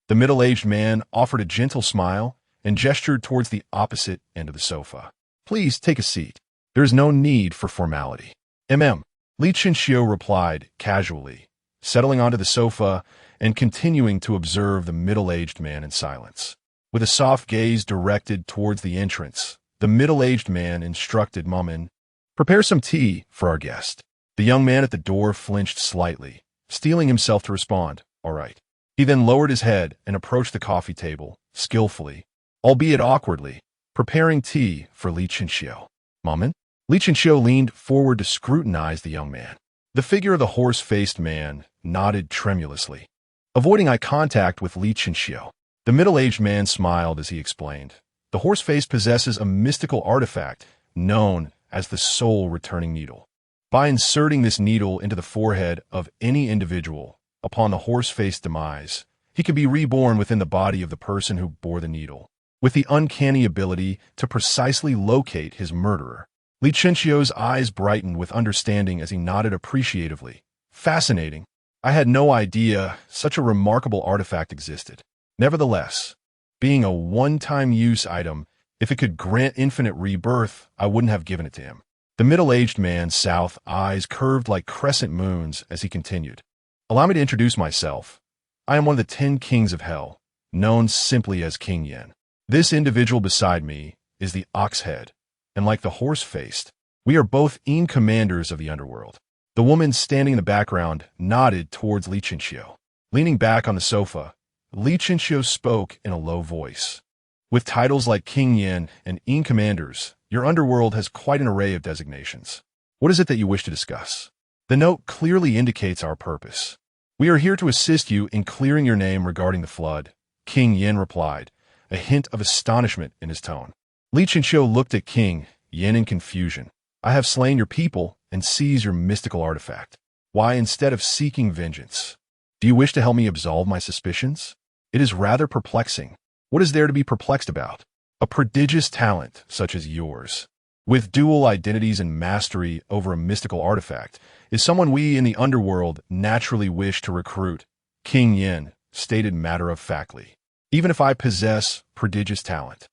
the middle-aged man offered a gentle smile and gestured towards the opposite end of the sofa. "Please take a seat. There is no need for formality." Li Chinxiu replied casually, settling onto the sofa and continuing to observe the middle-aged man in silence. With a soft gaze directed towards the entrance, the middle-aged man instructed Mumin, "Prepare some tea for our guest." The young man at the door flinched slightly, steeling himself to respond, "All right." He then lowered his head and approached the coffee table, skillfully, albeit awkwardly, preparing tea for Li Chinxiu. "Mumin?" Li Chinxiu leaned forward to scrutinize the young man. The figure of the horse-faced man nodded tremulously, avoiding eye contact with Li Chinxiu. The middle-aged man smiled as he explained, "The horse face possesses a mystical artifact known as the soul-returning needle. By inserting this needle into the forehead of any individual, upon the horse-face demise, he can be reborn within the body of the person who bore the needle, with the uncanny ability to precisely locate his murderer." Li Chinxiu's eyes brightened with understanding as he nodded appreciatively. "Fascinating. I had no idea such a remarkable artifact existed. Nevertheless, being a one-time use item, if it could grant infinite rebirth, I wouldn't have given it to him." The middle-aged man's south eyes curved like crescent moons as he continued, "Allow me to introduce myself. I am one of the 10 kings of hell, known simply as King Yin. This individual beside me is the ox-head, and like the horse-faced, we are both commanders of the underworld." The woman standing in the background nodded towards Li Chinxiu. Leaning back on the sofa, Li Chinxiu spoke in a low voice. "With titles like King Yin and commanders, your underworld has quite an array of designations. What is it that you wish to discuss?" The note clearly indicates our purpose. "We are here to assist you in clearing your name regarding the flood," King Yin replied, a hint of astonishment in his tone. Li Chinxiu looked at King Yin in confusion. "I have slain your people and seized your mystical artifact. Why, instead of seeking vengeance, do you wish to help me absolve my suspicions? It is rather perplexing. What is there to be perplexed about? A prodigious talent such as yours, with dual identities and mastery over a mystical artifact, is someone we in the underworld naturally wish to recruit," King Yin stated matter-of-factly. "Even if I possess prodigious talent,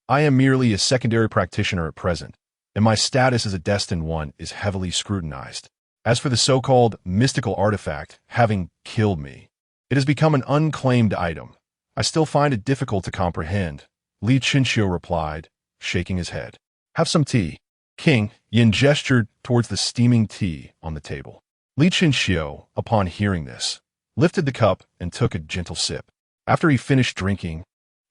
I am merely a secondary practitioner at present, and my status as a destined one is heavily scrutinized. As for the so-called mystical artifact having killed me, it has become an unclaimed item. I still find it difficult to comprehend," Li Chinxiu replied, shaking his head. "Have some tea." King Yin gestured towards the steaming tea on the table. Li Chinxiu, upon hearing this, lifted the cup and took a gentle sip. After he finished drinking,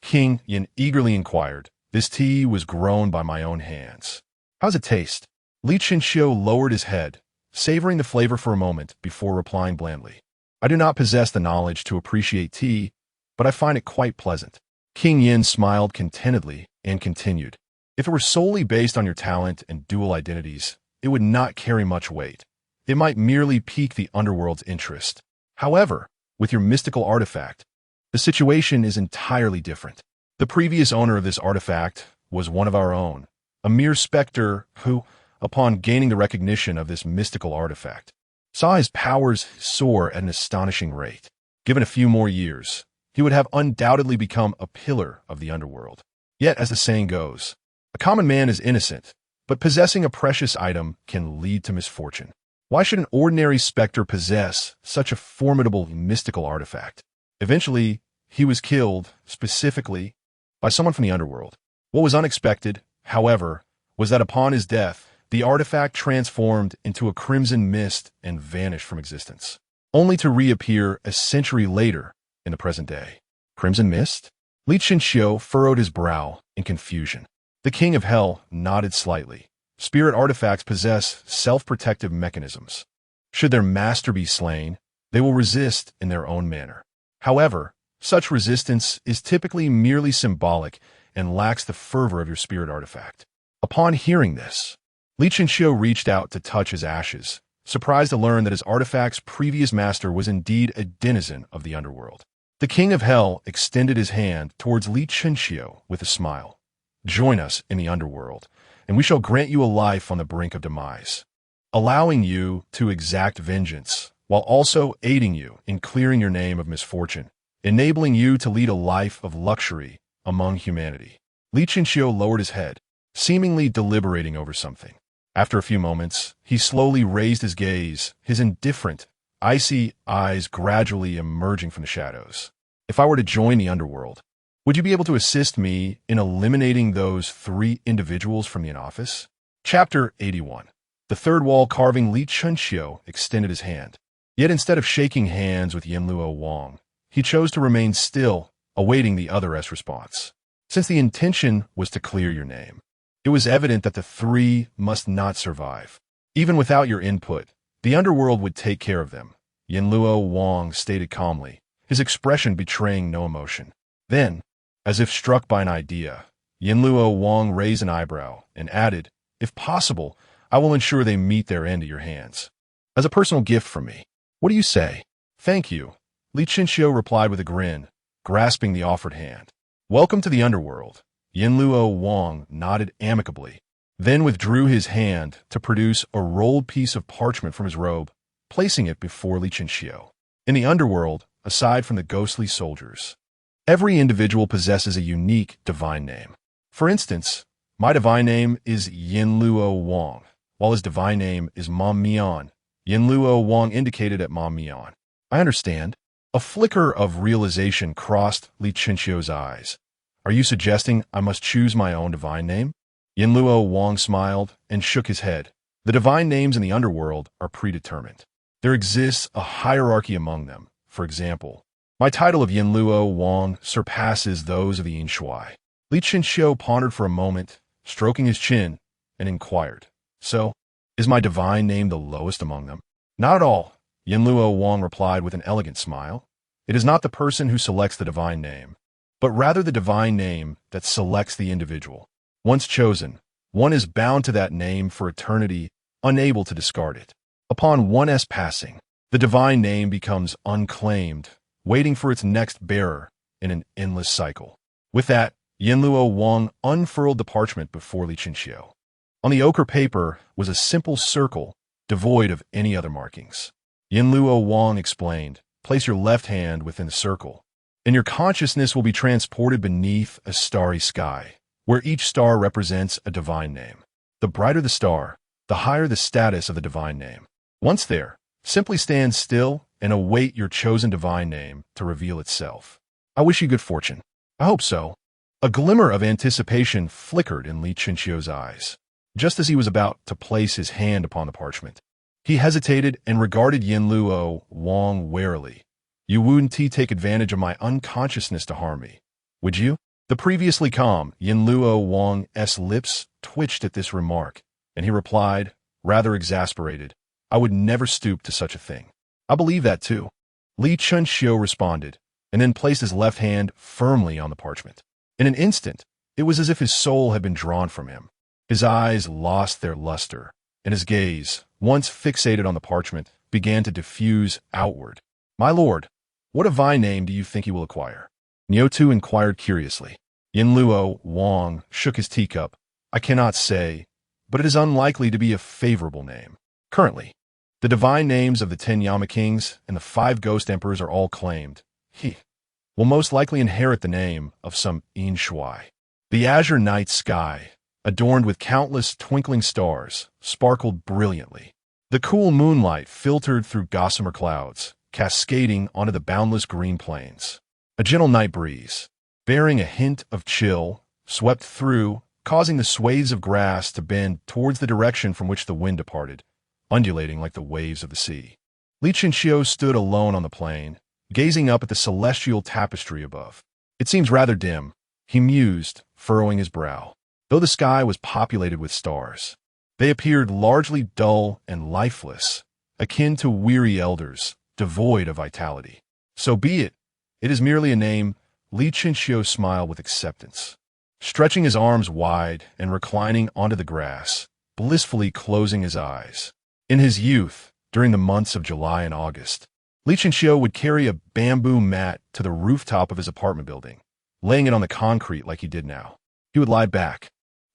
King Yin eagerly inquired, "This tea was grown by my own hands. How's it taste?" Li Chinxiu lowered his head, savoring the flavor for a moment before replying blandly, "I do not possess the knowledge to appreciate tea, but I find it quite pleasant." King Yin smiled contentedly and continued, "If it were solely based on your talent and dual identities, it would not carry much weight. It might merely pique the underworld's interest. However, with your mystical artifact, the situation is entirely different. The previous owner of this artifact was one of our own, a mere specter who, upon gaining the recognition of this mystical artifact, saw his powers soar at an astonishing rate. Given a few more years, he would have undoubtedly become a pillar of the underworld. Yet, as the saying goes, a common man is innocent, but possessing a precious item can lead to misfortune. Why should an ordinary specter possess such a formidable mystical artifact? Eventually, he was killed, specifically, by someone from the underworld. What was unexpected, however, was that upon his death, the artifact transformed into a crimson mist and vanished from existence, only to reappear a century later in the present day. Crimson mist? Li Chenxiu furrowed his brow in confusion. The king of hell nodded slightly. Spirit artifacts possess self-protective mechanisms. Should their master be slain, they will resist in their own manner. However, such resistance is typically merely symbolic and lacks the fervor of your spirit artifact. Upon hearing this, Li Chenxiu reached out to touch his ashes, surprised to learn that his artifact's previous master was indeed a denizen of the underworld. The king of hell extended his hand towards Li Chenxiu with a smile. Join us in the underworld, and we shall grant you a life on the brink of demise, allowing you to exact vengeance, while also aiding you in clearing your name of misfortune, enabling you to lead a life of luxury among humanity. Li Chenxiu lowered his head, seemingly deliberating over something. After a few moments, he slowly raised his gaze, his indifferent, icy eyes gradually emerging from the shadows. If I were to join the underworld, would you be able to assist me in eliminating those 3 individuals from the office? Chapter 81. The third wall carving Li Chenxiu extended his hand. Yet instead of shaking hands with Yanluo Wang, he chose to remain still, awaiting the other's response. Since the intention was to clear your name, it was evident that the 3 must not survive. Even without your input, the underworld would take care of them, Yanluo Wang stated calmly, his expression betraying no emotion. Then, as if struck by an idea, Yanluo Wang raised an eyebrow and added, "If possible, I will ensure they meet their end at your hands. As a personal gift from me. What do you say?" "Thank you," Li Chenxiu replied with a grin, grasping the offered hand. "Welcome to the underworld." Yanluo Wang nodded amicably, then withdrew his hand to produce a rolled piece of parchment from his robe, placing it before Li Chenxiu. In the underworld, aside from the ghostly soldiers, every individual possesses a unique divine name. For instance, my divine name is Yanluo Wang, while his divine name is Ma Mian. Yanluo Wang indicated at Ma Mian. "I understand." A flicker of realization crossed Li Chenxiu's eyes. "Are you suggesting I must choose my own divine name?" Yanluo Wang smiled and shook his head. The divine names in the underworld are predetermined. There exists a hierarchy among them. For example, my title of Yanluo Wang surpasses those of the Yin Shui. Li Chenxiu pondered for a moment, stroking his chin, and inquired, "So, is my divine name the lowest among them?" "Not at all," Yanluo Wang replied with an elegant smile. "It is not the person who selects the divine name, but rather the divine name that selects the individual. Once chosen, one is bound to that name for eternity, unable to discard it. Upon one's passing, the divine name becomes unclaimed, waiting for its next bearer in an endless cycle." With that, Yanluo Wang unfurled the parchment before Li Chenxiu. On the ochre paper was a simple circle, devoid of any other markings. Yanluo Wang explained, "Place your left hand within the circle, and your consciousness will be transported beneath a starry sky, where each star represents a divine name. The brighter the star, the higher the status of the divine name. Once there, simply stand still and await your chosen divine name to reveal itself. I wish you good fortune." "I hope so." A glimmer of anticipation flickered in Li Chenxiu's eyes. Just as he was about to place his hand upon the parchment, he hesitated and regarded Yanluo Wang warily. "You wouldn't take advantage of my unconsciousness to harm me, would you?" The previously calm Yanluo Wang's lips twitched at this remark, and he replied, rather exasperated, "I would never stoop to such a thing." "I believe that too," Li Chenxiu responded, and then placed his left hand firmly on the parchment. In an instant, it was as if his soul had been drawn from him. His eyes lost their luster, and his gaze, once fixated on the parchment, began to diffuse outward. "My lord, what divine name do you think you will acquire?" Niotu inquired curiously. Yanluo Wang shook his teacup. "I cannot say, but it is unlikely to be a favorable name. Currently, The divine names of the 10 Yama kings and the 5 ghost emperors are all claimed. He will most likely inherit the name of some In Shui. The azure night sky, adorned with countless twinkling stars, sparkled brilliantly. The cool moonlight filtered through gossamer clouds, cascading onto the boundless green plains. A gentle night breeze, bearing a hint of chill, swept through, causing the swathes of grass to bend towards the direction from which the wind departed, undulating like the waves of the sea. Li Chenxiu stood alone on the plain, gazing up at the celestial tapestry above. It seems rather dim, he mused, furrowing his brow. Though the sky was populated with stars, they appeared largely dull and lifeless, akin to weary elders, devoid of vitality. So be it. It is merely a name. Li Chenxiu smiled with acceptance, stretching his arms wide and reclining onto the grass, blissfully closing his eyes. In his youth, during the months of July and August, Li Chenxiu would carry a bamboo mat to the rooftop of his apartment building, laying it on the concrete like he did now. He would lie back,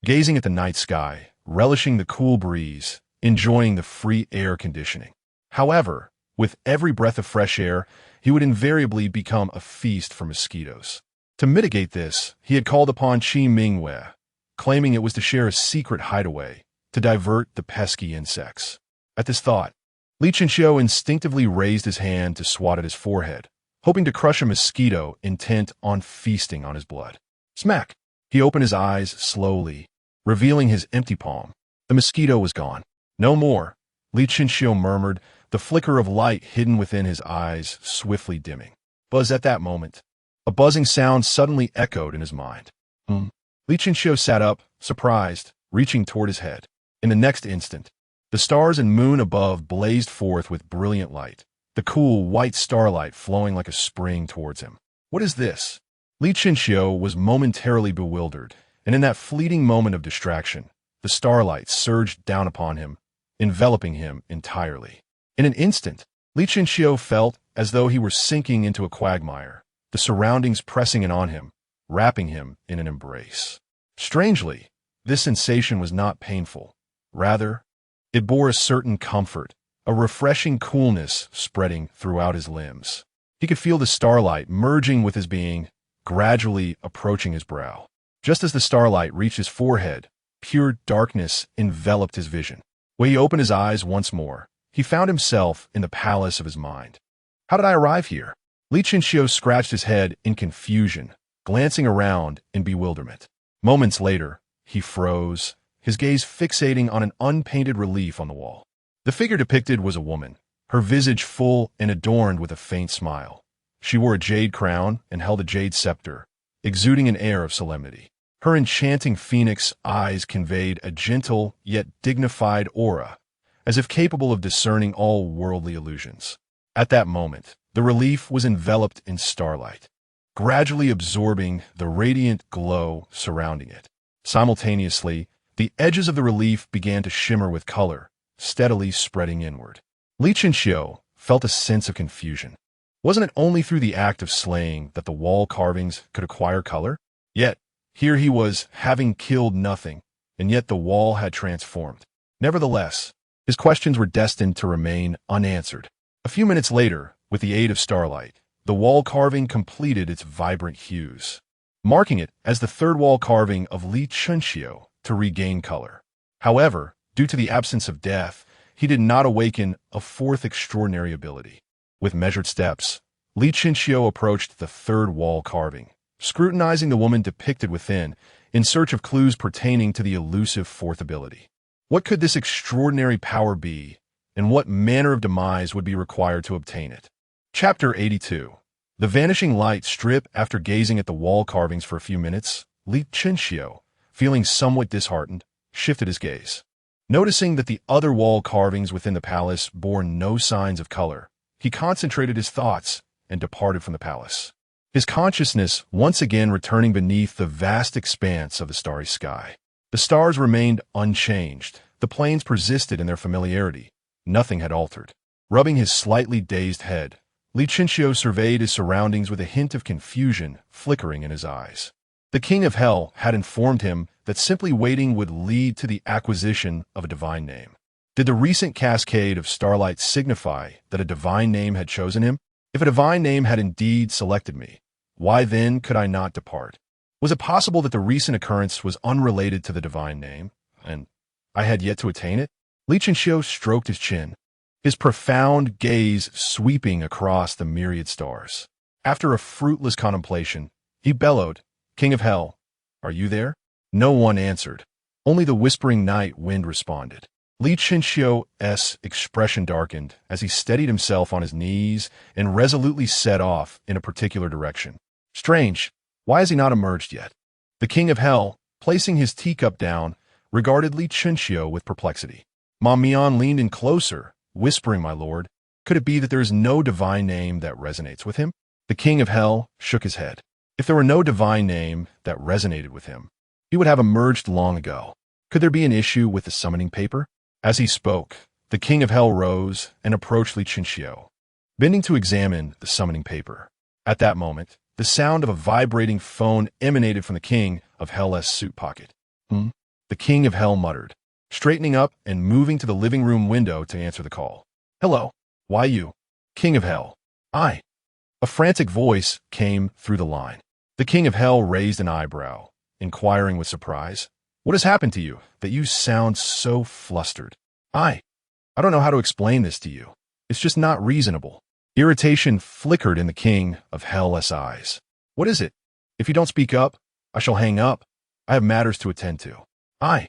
gazing at the night sky, relishing the cool breeze, enjoying the free air conditioning. However, with every breath of fresh air, he would invariably become a feast for mosquitoes. To mitigate this, he had called upon Qi Mingwei, claiming it was to share a secret hideaway to divert the pesky insects. At this thought, Li Chenxiu instinctively raised his hand to swat at his forehead, hoping to crush a mosquito intent on feasting on his blood. Smack! He opened his eyes slowly, revealing his empty palm. The mosquito was gone. No more, Li Chenxiu murmured, the flicker of light hidden within his eyes swiftly dimming. But at that moment, a buzzing sound suddenly echoed in his mind. Li Chenxiu sat up, surprised, reaching toward his head. In the next instant, the stars and moon above blazed forth with brilliant light, the cool, white starlight flowing like a spring towards him. What is this? Li Chenxiu was momentarily bewildered, and in that fleeting moment of distraction, the starlight surged down upon him, enveloping him entirely. In an instant, Li Chenxiu felt as though he were sinking into a quagmire, the surroundings pressing in on him, wrapping him in an embrace. Strangely, this sensation was not painful. Rather, it bore a certain comfort, a refreshing coolness spreading throughout his limbs. He could feel the starlight merging with his being, gradually approaching his brow. Just as the starlight reached his forehead, pure darkness enveloped his vision. When he opened his eyes once more, he found himself in the palace of his mind. How did I arrive here? Li Chenxiu scratched his head in confusion, glancing around in bewilderment. Moments later, he froze, his gaze fixating on an unpainted relief on the wall. The figure depicted was a woman, her visage full and adorned with a faint smile. She wore a jade crown and held a jade scepter, exuding an air of solemnity. Her enchanting phoenix eyes conveyed a gentle yet dignified aura, as if capable of discerning all worldly illusions. At that moment, the relief was enveloped in starlight, gradually absorbing the radiant glow surrounding it. Simultaneously, the edges of the relief began to shimmer with color, steadily spreading inward. Li Chenxiu felt a sense of confusion. Wasn't it only through the act of slaying that the wall carvings could acquire color? Yet, here he was, having killed nothing, and yet the wall had transformed. Nevertheless, his questions were destined to remain unanswered. A few minutes later, with the aid of starlight, the wall carving completed its vibrant hues, marking it as the third wall carving of Li Chenxiu to regain color. However, due to the absence of death, he did not awaken a fourth extraordinary ability. With measured steps, Li Chenxiu approached the third wall carving, scrutinizing the woman depicted within in search of clues pertaining to the elusive fourth ability. What could this extraordinary power be, and what manner of demise would be required to obtain it? Chapter 82. The vanishing light strip. After gazing at the wall carvings for a few minutes, Li Chenxiu, feeling somewhat disheartened, shifted his gaze. Noticing that the other wall carvings within the palace bore no signs of color, he concentrated his thoughts and departed from the palace, his consciousness once again returning beneath the vast expanse of the starry sky. The stars remained unchanged, the plains persisted in their familiarity, nothing had altered. Rubbing his slightly dazed head, Li Chenxiu surveyed his surroundings with a hint of confusion flickering in his eyes. The king of hell had informed him that simply waiting would lead to the acquisition of a divine name. Did the recent cascade of starlight signify that a divine name had chosen him? If a divine name had indeed selected me, why then could I not depart? Was it possible that the recent occurrence was unrelated to the divine name, and I had yet to attain it? Li Chenxiu stroked his chin, his profound gaze sweeping across the myriad stars. After a fruitless contemplation, he bellowed, "King of Hell, are you there?" No one answered. Only the whispering night wind responded. Li Chenxiu's expression darkened as he steadied himself on his knees and resolutely set off in a particular direction. Strange, why has he not emerged yet? The King of Hell, placing his teacup down, regarded Li Chenxiu with perplexity. Ma Mian leaned in closer, whispering, "My lord, could it be that there is no divine name that resonates with him?" The King of Hell shook his head. If there were no divine name that resonated with him, he would have emerged long ago. Could there be an issue with the summoning paper? As he spoke, the King of Hell rose and approached Li Chenxiu, bending to examine the summoning paper. At that moment, the sound of a vibrating phone emanated from the King of Hell's suit pocket. The King of Hell muttered, straightening up and moving to the living room window to answer the call. "Hello, why you? King of Hell." "I." A frantic voice came through the line. The King of Hell raised an eyebrow, inquiring with surprise, "What has happened to you, that you sound so flustered?" I don't know how to explain this to you. It's just not reasonable." Irritation flickered in the King of Hell's eyes. "What is it? If you don't speak up, I shall hang up. I have matters to attend to." I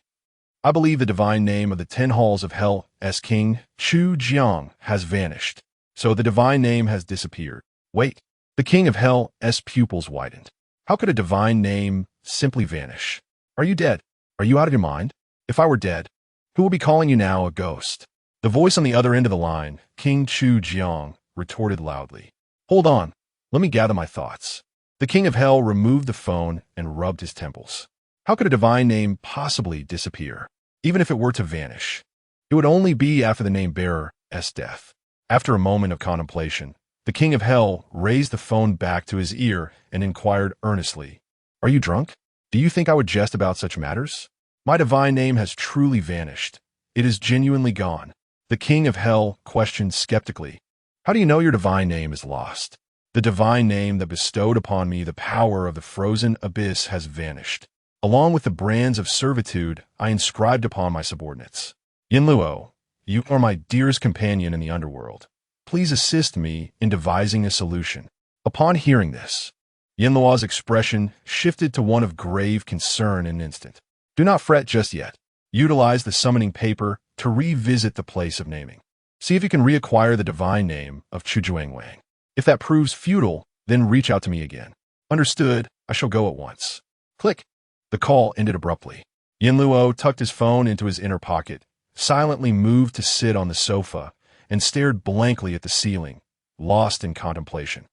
believe the divine name of the 10 halls of Hell's King, Chu Jiang, has vanished. So the divine name has disappeared. Wait. The King of Hell's pupils widened. How could a divine name simply vanish? Are you dead? Are you out of your mind? If I were dead, who will be calling you now a ghost? The voice on the other end of the line, King Chu Jiang, retorted loudly. "Hold on. Let me gather my thoughts." The King of Hell removed the phone and rubbed his temples. How could a divine name possibly disappear? Even if it were to vanish, it would only be after the name bearer's death. After a moment of contemplation, the King of Hell raised the phone back to his ear and inquired earnestly, "Are you drunk? Do you think I would jest about such matters? My divine name has truly vanished. It is genuinely gone." The King of Hell questioned skeptically, "How do you know your divine name is lost?" "The divine name that bestowed upon me the power of the frozen abyss has vanished, along with the brands of servitude I inscribed upon my subordinates. Yinluo, you are my dearest companion in the underworld. Please assist me in devising a solution." Upon hearing this, Yinluo's expression shifted to one of grave concern in an instant. "Do not fret just yet. Utilize the summoning paper to revisit the place of naming. See if you can reacquire the divine name of Chu Juangwang. If that proves futile, then reach out to me again." "Understood. I shall go at once." Click. The call ended abruptly. Yinluo tucked his phone into his inner pocket, silently moved to sit on the sofa, and stared blankly at the ceiling, lost in contemplation.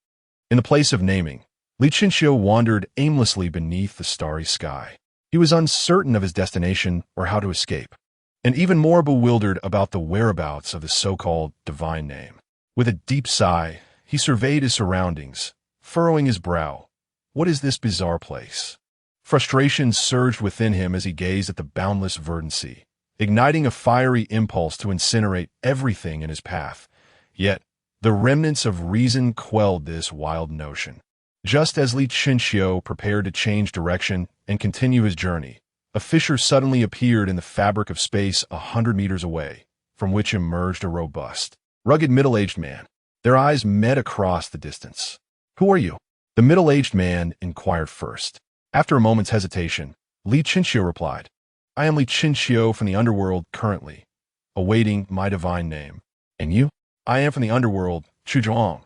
In the place of naming, Li Chenxiu wandered aimlessly beneath the starry sky. He was uncertain of his destination or how to escape, and even more bewildered about the whereabouts of the so-called divine name. With a deep sigh, he surveyed his surroundings, furrowing his brow. What is this bizarre place? Frustration surged within him as he gazed at the boundless verdant sea, igniting a fiery impulse to incinerate everything in his path. Yet, the remnants of reason quelled this wild notion. Just as Li Chenxiu prepared to change direction and continue his journey, a fissure suddenly appeared in the fabric of space 100 meters away, from which emerged a robust, rugged middle-aged man. Their eyes met across the distance. "Who are you?" the middle-aged man inquired first. After a moment's hesitation, Li Chenxiu replied, "I am Li Chenxiu from the underworld currently, awaiting my divine name." "And you?" "I am from the underworld, Chu Zhuang."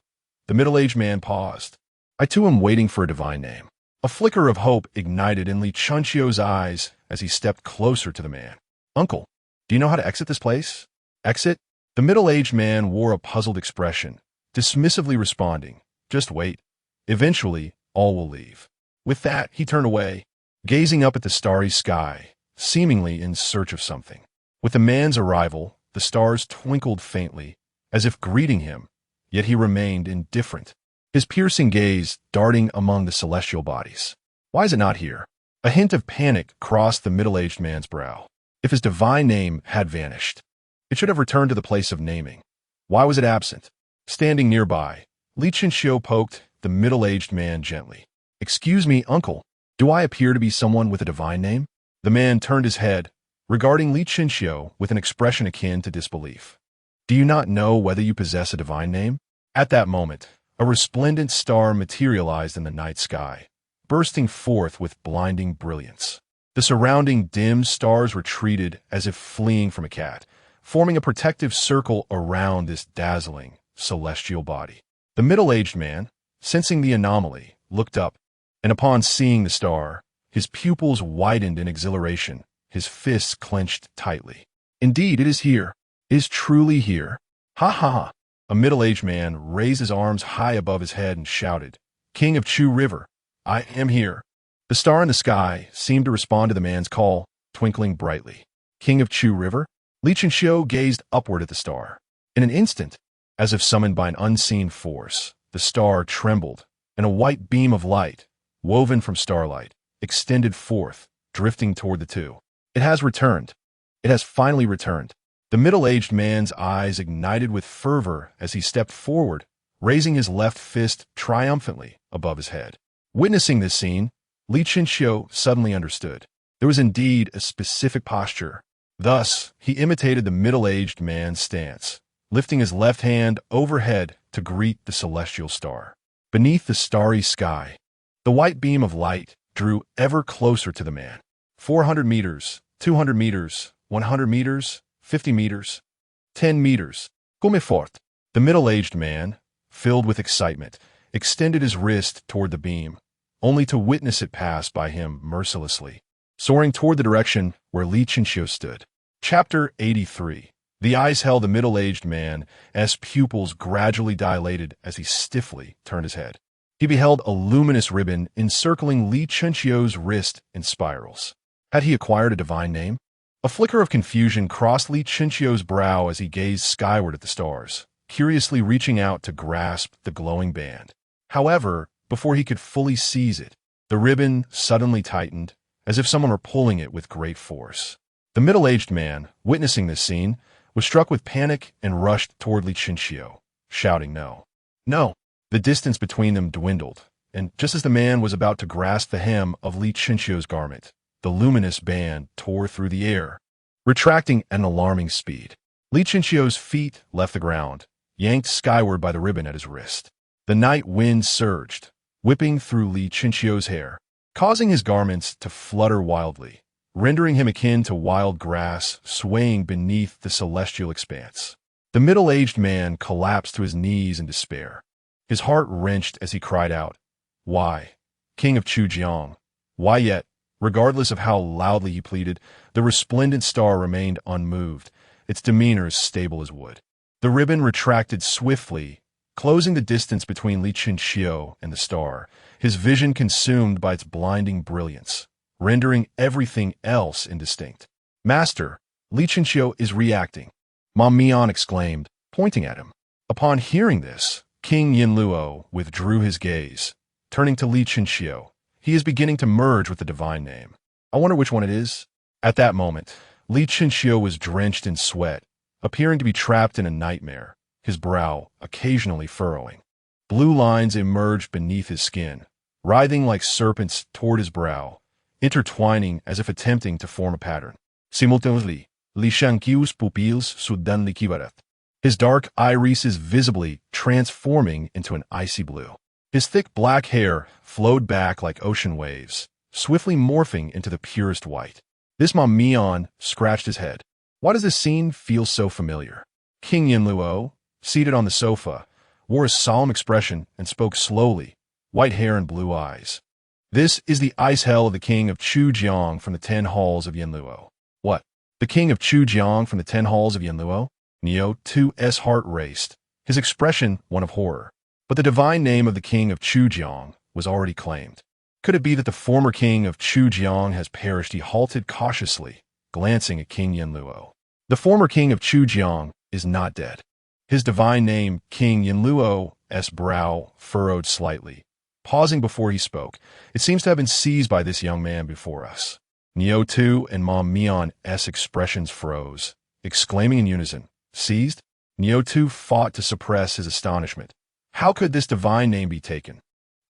The middle-aged man paused. "I too am waiting for a divine name." A flicker of hope ignited in Li Chenxiu's eyes as he stepped closer to the man. "Uncle, do you know how to exit this place?" "Exit?" The middle-aged man wore a puzzled expression, dismissively responding, "Just wait. Eventually, all will leave." With that, he turned away, gazing up at the starry sky, seemingly in search of something. With the man's arrival, the stars twinkled faintly, as if greeting him, yet he remained indifferent, his piercing gaze darting among the celestial bodies. Why is it not here? A hint of panic crossed the middle-aged man's brow. If his divine name had vanished, It should have returned to the place of naming. Why was it absent? Standing nearby, Li Chinxiu poked the middle-aged man gently. "Excuse me, uncle. Do I appear to be someone with a divine name?" The man turned his head, regarding Li Chinxiu with an expression akin to disbelief. "Do you not know whether you possess a divine name?" At that moment, a resplendent star materialized in the night sky, bursting forth with blinding brilliance. The surrounding dim stars retreated as if fleeing from a cat, forming a protective circle around this dazzling, celestial body. The middle-aged man, sensing the anomaly, looked up, and upon seeing the star, his pupils widened in exhilaration, his fists clenched tightly. "Indeed, it is here. It is truly here. Ha ha ha!" A middle-aged man raised his arms high above his head and shouted, "King of Chu River, I am here." The star in the sky seemed to respond to the man's call, twinkling brightly. "King of Chu River?" Li Chinxiu gazed upward at the star. In an instant, as if summoned by an unseen force, the star trembled, and a white beam of light, woven from starlight, extended forth, drifting toward the two. "It has returned. It has finally returned." The middle-aged man's eyes ignited with fervor as he stepped forward, raising his left fist triumphantly above his head. Witnessing this scene, Li Chinxiu suddenly understood. There was indeed a specific posture. Thus, he imitated the middle-aged man's stance, lifting his left hand overhead to greet the celestial star. Beneath the starry sky, the white beam of light drew ever closer to the man. 400 meters, 200 meters, 100 meters, 50 meters, 10 meters. Come fort. The middle-aged man, filled with excitement, extended his wrist toward the beam, only to witness it pass by him mercilessly, soaring toward the direction where Li Chinxiu stood. Chapter 83. The eyes held the middle-aged man's pupils gradually dilated as he stiffly turned his head. He beheld a luminous ribbon encircling Li Chinxiu's wrist in spirals. Had he acquired a divine name? A flicker of confusion crossed Li Chinxiu's brow as he gazed skyward at the stars, curiously reaching out to grasp the glowing band. However, before he could fully seize it, the ribbon suddenly tightened, as if someone were pulling it with great force. The middle-aged man, witnessing this scene, was struck with panic and rushed toward Li Chinxiu, shouting no. No! The distance between them dwindled, and just as the man was about to grasp the hem of Li Chinxiu's garment, the luminous band tore through the air, retracting at an alarming speed. Li Chinxiu's feet left the ground, yanked skyward by the ribbon at his wrist. The night wind surged, whipping through Li Chinxiu's hair, causing his garments to flutter wildly, rendering him akin to wild grass swaying beneath the celestial expanse. The middle-aged man collapsed to his knees in despair, his heart wrenched as he cried out, "Why, King of Chujiang, why yet?" Regardless of how loudly he pleaded, the resplendent star remained unmoved, its demeanor stable as wood. The ribbon retracted swiftly, closing the distance between Li Chinxiu and the star, his vision consumed by its blinding brilliance, rendering everything else indistinct. "Master, Li Chinxiu is reacting," Ma Mian exclaimed, pointing at him. Upon hearing this, King Yinluo withdrew his gaze, turning to Li Chinxiu. "He is beginning to merge with the divine name. I wonder which one it is." At that moment, Li Chinxiu was drenched in sweat, appearing to be trapped in a nightmare, his brow occasionally furrowing. Blue lines emerged beneath his skin, writhing like serpents toward his brow, intertwining as if attempting to form a pattern. Simultaneously, Li Shanqiu's pupils suddenly quivered, his dark irises visibly transforming into an icy blue. His thick black hair flowed back like ocean waves, swiftly morphing into the purest white. This Ma Mian scratched his head. Why does this scene feel so familiar? King Yinluo, seated on the sofa, wore a solemn expression and spoke slowly, white hair and blue eyes. "This is the ice hell of the king of Chujiang from the 10 halls of Yinluo." What? The king of Chujiang from the 10 halls of Yinluo? Neo 2's heart raced, his expression one of horror. But the divine name of the king of Chujiang was already claimed. Could it be that the former king of Chujiang has perished? He halted cautiously, glancing at King Yinluo. The former king of Chujiang is not dead. His divine name, King Yinluo's brow furrowed slightly. Pausing before he spoke, it seems to have been seized by this young man before us. Neo 2 and Ma Mian's expressions froze, exclaiming in unison. Seized? Niotu fought to suppress his astonishment. How could this divine name be taken?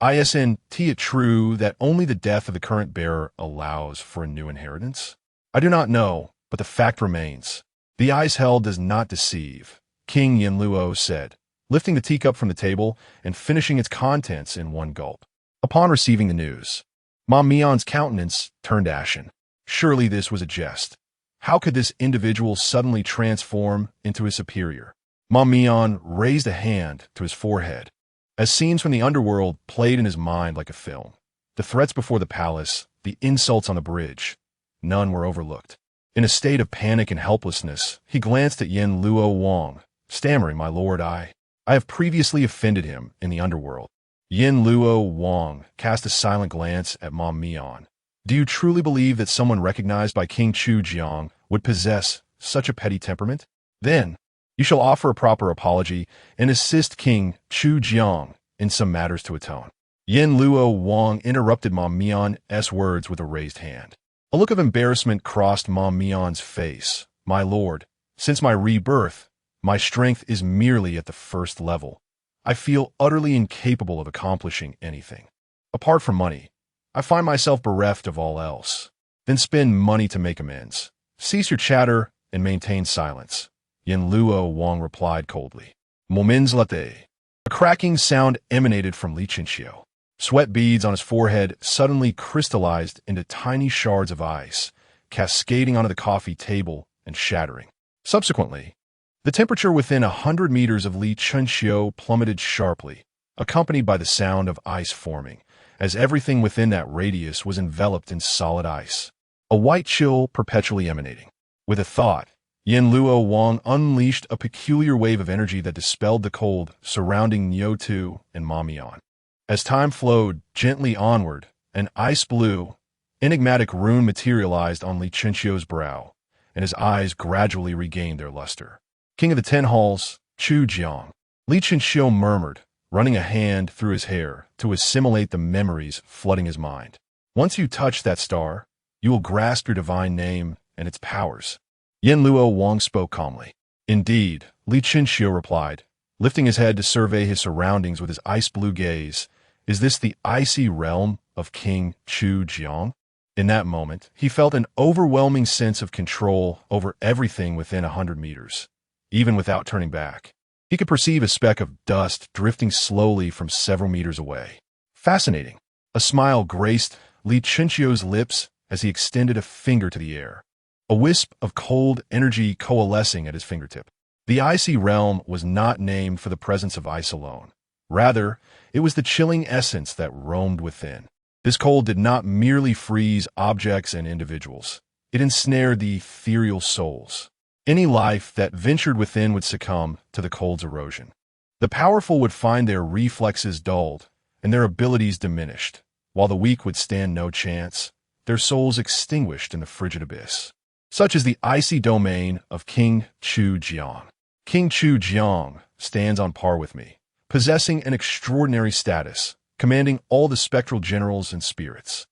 Isn't it true that only the death of the current bearer allows for a new inheritance? I do not know, but the fact remains. The ice hell does not deceive, King Yinluo said, lifting the teacup from the table and finishing its contents in one gulp. Upon receiving the news, Ma Mian's countenance turned ashen. Surely this was a jest. How could this individual suddenly transform into his superior? Ma Mian raised a hand to his forehead. As scenes from the underworld played in his mind like a film, the threats before the palace, the insults on the bridge, none were overlooked. In a state of panic and helplessness, he glanced at Yin Luo Wang, stammering, "My lord, I have previously offended him in the underworld." Yin Luo Wang cast a silent glance at Ma Mian. Do you truly believe that someone recognized by King Chu Jiang would possess such a petty temperament? Then, you shall offer a proper apology and assist King Chu Jiang in some matters to atone. Yin Luo Wang interrupted Ma Mian's words with a raised hand. A look of embarrassment crossed Ma Mian's face. "My lord, since my rebirth, my strength is merely at the first level. I feel utterly incapable of accomplishing anything. Apart from money, I find myself bereft of all else." "Then spend money to make amends. Cease your chatter and maintain silence," Yin Luo Wang replied coldly. "Moments latte." A cracking sound emanated from Li Chinchio. Sweat beads on his forehead suddenly crystallized into tiny shards of ice, cascading onto the coffee table and shattering. Subsequently, the temperature within 100 meters of Li Chinchio plummeted sharply, accompanied by the sound of ice forming, as everything within that radius was enveloped in solid ice, a white chill perpetually emanating. With a thought, Yin Luo Wang unleashed a peculiar wave of energy that dispelled the cold surrounding Niotu and Ma Mian. As time flowed gently onward, an ice-blue, enigmatic rune materialized on Li Chinchio's brow, and his eyes gradually regained their luster. "King of the Ten Halls, Chu Jiang," Li Chinchio murmured, running a hand through his hair to assimilate the memories flooding his mind. "Once you touch that star, you will grasp your divine name and its powers." Yin Luo Wang spoke calmly. "Indeed," Li Chinchio replied, lifting his head to survey his surroundings with his ice-blue gaze. "Is this the icy realm of King Chu Jiang?" In that moment, he felt an overwhelming sense of control over everything within 100 meters. Even without turning back, he could perceive a speck of dust drifting slowly from several meters away. Fascinating. A smile graced Li Chinchio's lips as he extended a finger to the air, a wisp of cold energy coalescing at his fingertip. The icy realm was not named for the presence of ice alone. Rather, it was the chilling essence that roamed within. This cold did not merely freeze objects and individuals. It ensnared the ethereal souls. Any life that ventured within would succumb to the cold's erosion. The powerful would find their reflexes dulled and their abilities diminished, while the weak would stand no chance, their souls extinguished in the frigid abyss. Such is the icy domain of King Chu Jiang. King Chu Jiang stands on par with me, possessing an extraordinary status, commanding all the spectral generals and spirits.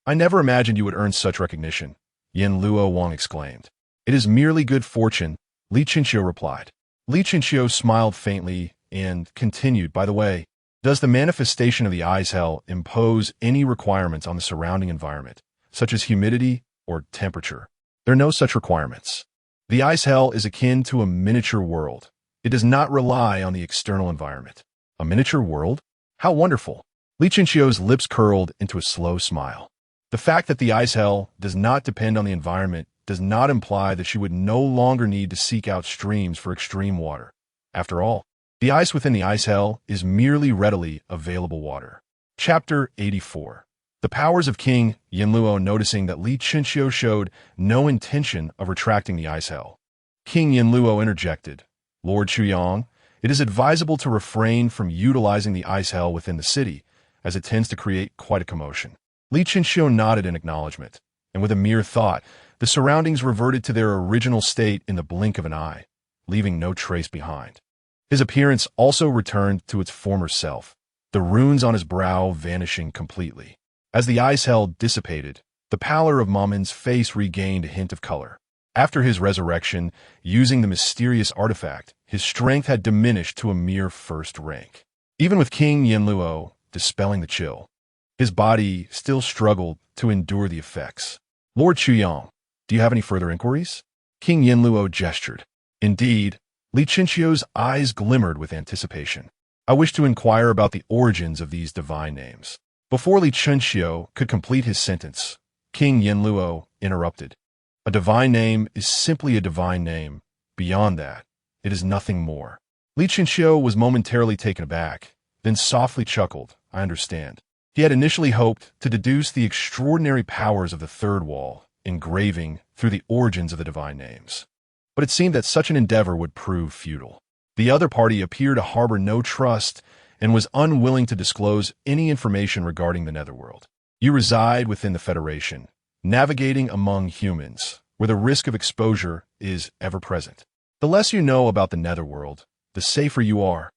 "I never imagined you would earn such recognition," Yin Luo Wang exclaimed. "It is merely good fortune," Li Chinchio replied. Li Chinchio smiled faintly and continued, "By the way, does the manifestation of the ice hell impose any requirements on the surrounding environment, such as humidity or temperature?" "There are no such requirements. The ice hell is akin to a miniature world. It does not rely on the external environment." "A miniature world? How wonderful!" Li Chinchio's lips curled into a slow smile. The fact that the ice hell does not depend on the environment does not imply that she would no longer need to seek out streams for extreme water. After all, the ice within the ice hell is merely readily available water. Chapter 84. The powers of King Yinluo, noticing that Li Chinchio showed no intention of retracting the ice hell. King Yinluo interjected, "Lord Chuyang, it is advisable to refrain from utilizing the ice hell within the city, as it tends to create quite a commotion." Li Chinchio nodded in acknowledgement, and with a mere thought, the surroundings reverted to their original state in the blink of an eye, leaving no trace behind. His appearance also returned to its former self, the runes on his brow vanishing completely. As the ice hell dissipated, the pallor of Mamin's face regained a hint of color. After his resurrection, using the mysterious artifact, his strength had diminished to a mere first rank. Even with King Yinluo dispelling the chill, his body still struggled to endure the effects. Lord Chuyang, do you have any further inquiries? King Yinluo gestured. Indeed, Li Chinchio's eyes glimmered with anticipation. I wish to inquire about the origins of these divine names. Before Li Chinchio could complete his sentence, King Yinluo interrupted. A divine name is simply a divine name. Beyond that, it is nothing more. Li Chinchio was momentarily taken aback, then softly chuckled. I understand. He had initially hoped to deduce the extraordinary powers of the third wall, engraving through the origins of the divine names. But it seemed that such an endeavor would prove futile. The other party appeared to harbor no trust and was unwilling to disclose any information regarding the Netherworld. You reside within the Federation, navigating among humans, where the risk of exposure is ever present. The less you know about the Netherworld, the safer you are.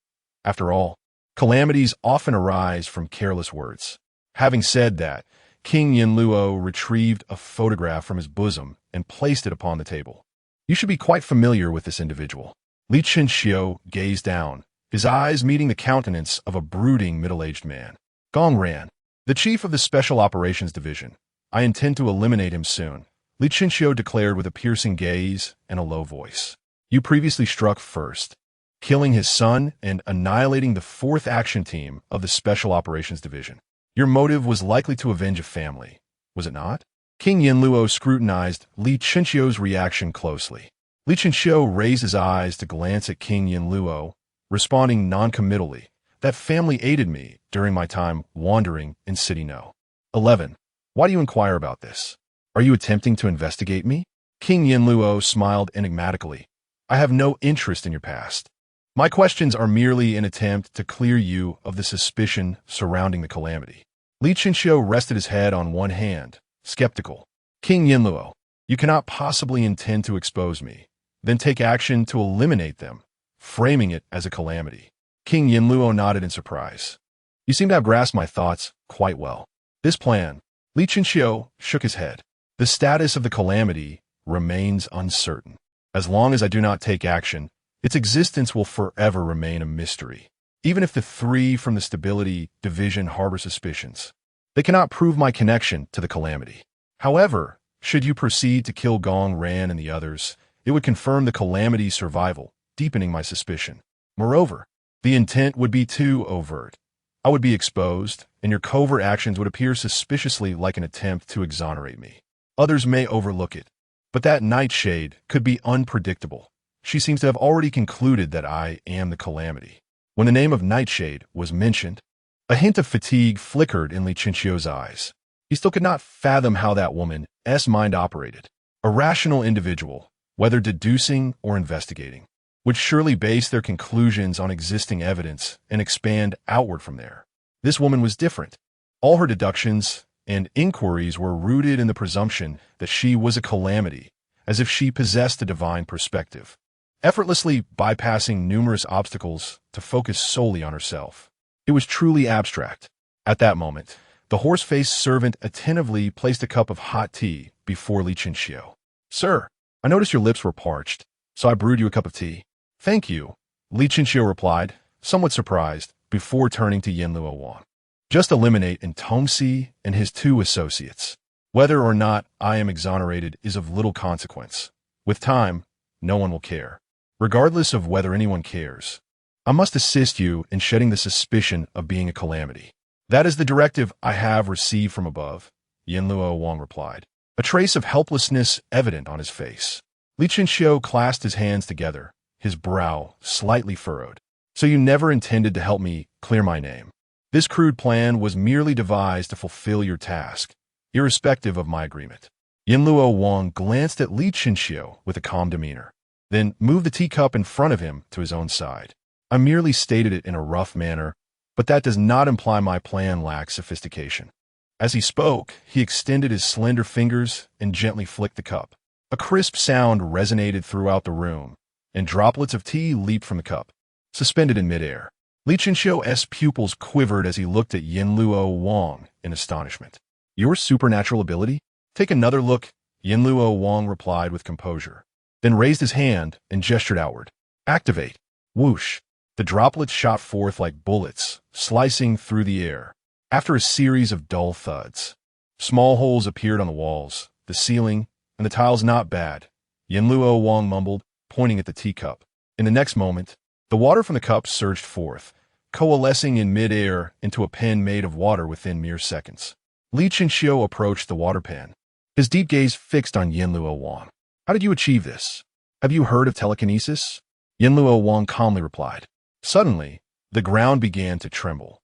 After all, calamities often arise from careless words. Having said that, King Yinluo retrieved a photograph from his bosom and placed it upon the table. You should be quite familiar with this individual. Li Chinchio gazed down, his eyes meeting the countenance of a brooding middle-aged man. Gong Ran, the chief of the Special Operations Division. I intend to eliminate him soon, Li Chinchio declared with a piercing gaze and a low voice. You previously struck first, killing his son and annihilating the 4th Action Team of the Special Operations Division. Your motive was likely to avenge a family, was it not? King Yinluo scrutinized Li Chinchio's reaction closely. Li Chinchio raised his eyes to glance at King Yinluo, responding non-committally. That family aided me during my time wandering in City No. 11. Why do you inquire about this? Are you attempting to investigate me? King Yinluo smiled enigmatically. I have no interest in your past. My questions are merely an attempt to clear you of the suspicion surrounding the calamity. Li Chinchio rested his head on one hand, skeptical. King Yinluo, you cannot possibly intend to expose me, then take action to eliminate them, framing it as a calamity. King Yinluo nodded in surprise. You seem to have grasped my thoughts quite well. This plan, Li Chinchio shook his head. The status of the calamity remains uncertain. As long as I do not take action, its existence will forever remain a mystery. Even if the 3 from the Stability Division harbor suspicions, they cannot prove my connection to the calamity. However, should you proceed to kill Gong Ran and the others, it would confirm the calamity's survival, deepening my suspicion. Moreover, the intent would be too overt. I would be exposed, and your covert actions would appear suspiciously like an attempt to exonerate me. Others may overlook it, but that nightshade could be unpredictable. She seems to have already concluded that I am the calamity. When the name of Nightshade was mentioned, a hint of fatigue flickered in Li Chinchio's eyes. He still could not fathom how that woman's mind operated. A rational individual, whether deducing or investigating, would surely base their conclusions on existing evidence and expand outward from there. This woman was different. All her deductions and inquiries were rooted in the presumption that she was a calamity, as if she possessed a divine perspective, effortlessly bypassing numerous obstacles to focus solely on herself. It was truly abstract. At that moment, the horse-faced servant attentively placed a cup of hot tea before Li Chinchio. Sir, I noticed your lips were parched, so I brewed you a cup of tea. Thank you, Li Chinchio replied, somewhat surprised, before turning to Yinluo Wang. Just eliminate Ntomsi and his 2 associates. Whether or not I am exonerated is of little consequence. With time, no one will care. Regardless of whether anyone cares, I must assist you in shedding the suspicion of being a calamity. That is the directive I have received from above, Yinluo Wang replied, a trace of helplessness evident on his face. Li Chinchio clasped his hands together, his brow slightly furrowed. So you never intended to help me clear my name. This crude plan was merely devised to fulfill your task, irrespective of my agreement. Yinluo Wang glanced at Li Chinchio with a calm demeanor, then moved the teacup in front of him to his own side. I merely stated it in a rough manner, but that does not imply my plan lacks sophistication. As he spoke, he extended his slender fingers and gently flicked the cup. A crisp sound resonated throughout the room, and droplets of tea leaped from the cup, suspended in midair. Li Chinchio's pupils quivered as he looked at Yinluo Wang in astonishment. Your supernatural ability? Take another look Yinluo Wang replied with composure, then raised his hand and gestured outward. Activate. Whoosh. The droplets shot forth like bullets, slicing through the air. After a series of dull thuds, small holes appeared on the walls, the ceiling, and the tiles. Not bad, Yinluo Wang mumbled, pointing at the teacup. In the next moment, the water from the cup surged forth, coalescing in mid-air into a pen made of water within mere seconds. Li Chenxiu approached the water pan, his deep gaze fixed on Yinluo Wang. How did you achieve this? Have you heard of telekinesis? Yinluo Wang calmly replied. Suddenly, the ground began to tremble,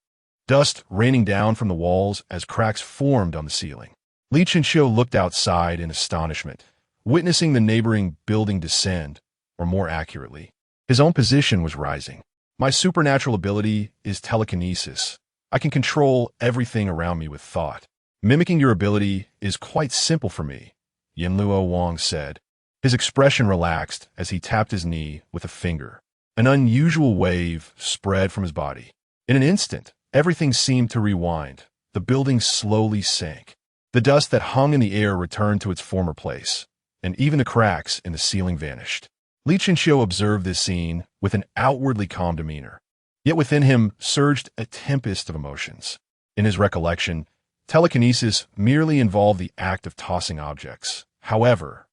dust raining down from the walls as cracks formed on the ceiling. Li Chenxiu looked outside in astonishment, witnessing the neighboring building descend, or more accurately, his own position was rising. My supernatural ability is telekinesis. I can control everything around me with thought. Mimicking your ability is quite simple for me, Yinluo Wang said. His expression relaxed as he tapped his knee with a finger. An unusual wave spread from his body. In an instant, everything seemed to rewind. The building slowly sank. The dust that hung in the air returned to its former place, and even the cracks in the ceiling vanished. Li Chenxiu observed this scene with an outwardly calm demeanor. Yet within him surged a tempest of emotions. In his recollection, telekinesis merely involved the act of tossing objects. However,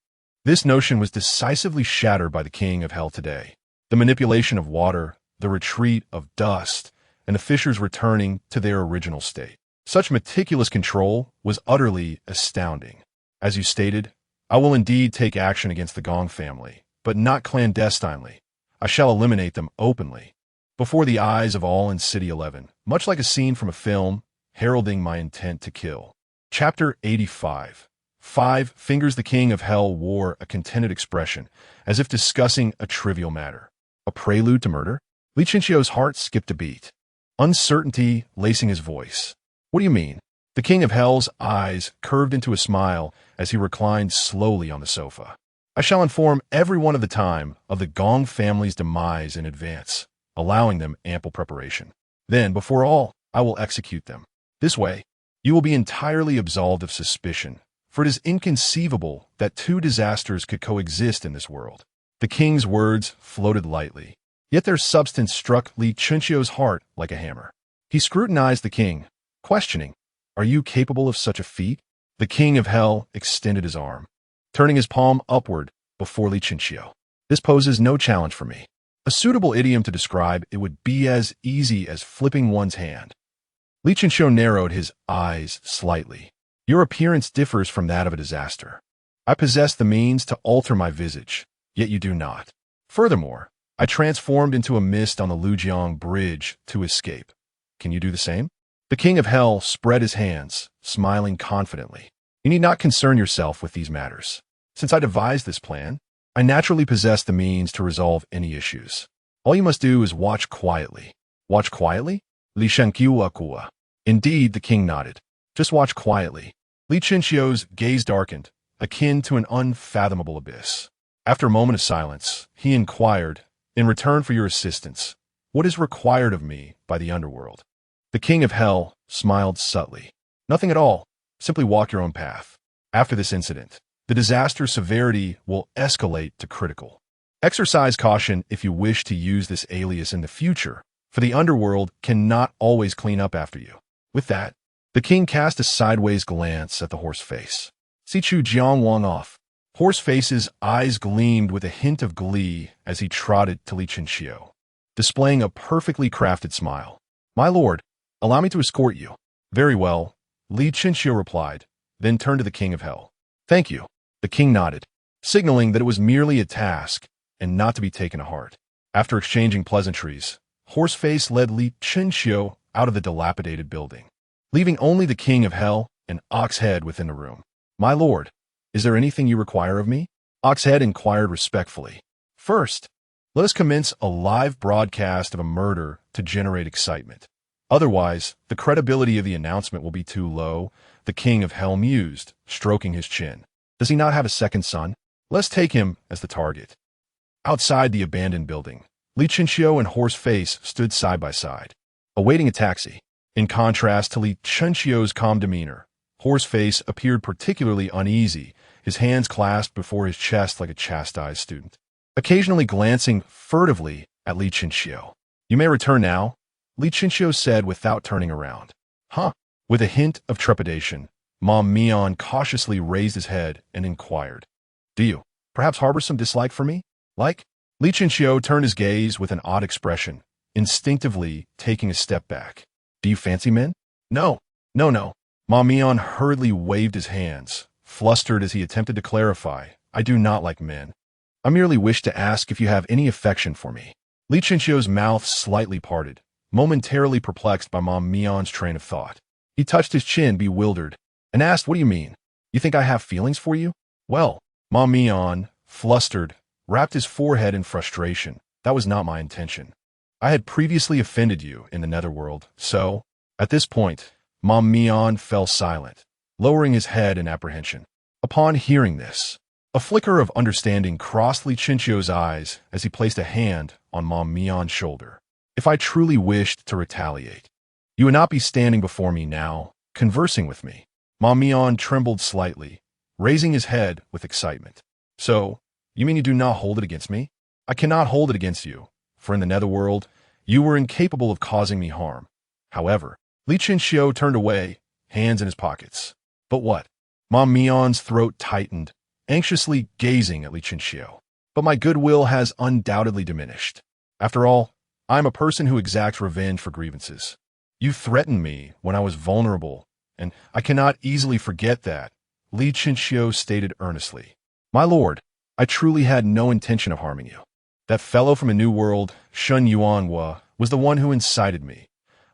this notion was decisively shattered by the King of Hell today. The manipulation of water, the retreat of dust, and the fissures returning to their original state. Such meticulous control was utterly astounding. As you stated, I will indeed take action against the Gong family, but not clandestinely. I shall eliminate them openly, before the eyes of all in City 11, much like a scene from a film, heralding my intent to kill. Chapter 85. 5 Fingers. The King of Hell wore a contented expression, as if discussing a trivial matter. A prelude to murder? Li Chenxiu's heart skipped a beat, uncertainty lacing his voice. What do you mean? The King of Hell's eyes curved into a smile as he reclined slowly on the sofa. I shall inform everyone of the time of the Gong family's demise in advance, allowing them ample preparation. Then, before all, I will execute them. This way, you will be entirely absolved of suspicion, for it is inconceivable that two disasters could coexist in this world. The king's words floated lightly, yet their substance struck Li Chenxiu's heart like a hammer. He scrutinized the king, questioning, "Are you capable of such a feat?" The King of Hell extended his arm, turning his palm upward before Li Chenxiu. This poses no challenge for me. A suitable idiom to describe it would be as easy as flipping one's hand. Li Chenxiu narrowed his eyes slightly. Your appearance differs from that of a disaster. I possess the means to alter my visage, yet you do not. Furthermore, I transformed into a mist on the Lujiang Bridge to escape. Can you do the same? The King of Hell spread his hands, smiling confidently. You need not concern yourself with these matters. Since I devised this plan, I naturally possess the means to resolve any issues. All you must do is watch quietly. Watch quietly? Li Chenxiu akua. Indeed, the king nodded. Just watch quietly. Li Chenxiu's gaze darkened, akin to an unfathomable abyss. After a moment of silence, he inquired, in return for your assistance, what is required of me by the underworld? The King of Hell smiled subtly. Nothing at all. Simply walk your own path. After this incident, the disaster's severity will escalate to critical. Exercise caution if you wish to use this alias in the future, for the underworld cannot always clean up after you. With that, the king cast a sideways glance at the horse face. Sichu Jiang Wang off. Horseface's eyes gleamed with a hint of glee as he trotted to Li Chenxiu, displaying a perfectly crafted smile. My lord, allow me to escort you. Very well, Li Chenxiu replied, then turned to the King of Hell. Thank you. The king nodded, signaling that it was merely a task and not to be taken to heart. After exchanging pleasantries, Horseface led Li Chenxiu out of the dilapidated building, leaving only the King of Hell and Oxhead within the room. My lord, is there anything you require of me? Oxhead inquired respectfully. First, let us commence a live broadcast of a murder to generate excitement. Otherwise, the credibility of the announcement will be too low, the King of Hell mused, stroking his chin. Does he not have a second son? Let's take him as the target. Outside the abandoned building, Li Chenxiu and Horseface stood side by side, awaiting a taxi. In contrast to Li Chenxiu's calm demeanor, Horseface appeared particularly uneasy his hands clasped before his chest like a chastised student, occasionally glancing furtively at Li Chinxiu. "You may return now," Li Chinxiu said without turning around. "Huh?" With a hint of trepidation, Mom Mian cautiously raised his head and inquired, "Do you perhaps harbor some dislike for me? Like?" Li Chinxiu turned his gaze with an odd expression, instinctively taking a step back. "Do you fancy men?" "No, no. Ma Mian hurriedly waved his hands, flustered as he attempted to clarify, "I do not like men. I merely wish to ask if you have any affection for me." Li Chinxiu's mouth slightly parted, momentarily perplexed by Ma Mian's train of thought. He touched his chin, bewildered, and asked, "What do you mean? You think I have feelings for you?" "Well," Ma Mian, flustered, rapped his forehead in frustration. "That was not my intention. I had previously offended you in the netherworld, so..." At this point, Ma Mian fell silent, lowering his head in apprehension. Upon hearing this, a flicker of understanding crossed Li Chinxiu's eyes as he placed a hand on Ma Mian's shoulder. "If I truly wished to retaliate, you would not be standing before me now, conversing with me." Ma Mian trembled slightly, raising his head with excitement. "So, you mean you do not hold it against me?" "I cannot hold it against you, for in the netherworld, you were incapable of causing me harm. However," Li Chinxiu turned away, hands in his pockets. "But what?" Ma Mian's throat tightened, anxiously gazing at Li Chinxiu. "But my goodwill has undoubtedly diminished. After all, I am a person who exacts revenge for grievances. You threatened me when I was vulnerable, and I cannot easily forget that," Li Chinxiu stated earnestly. "My lord, I truly had no intention of harming you. That fellow from a new world, Shun Yuanhua, was the one who incited me.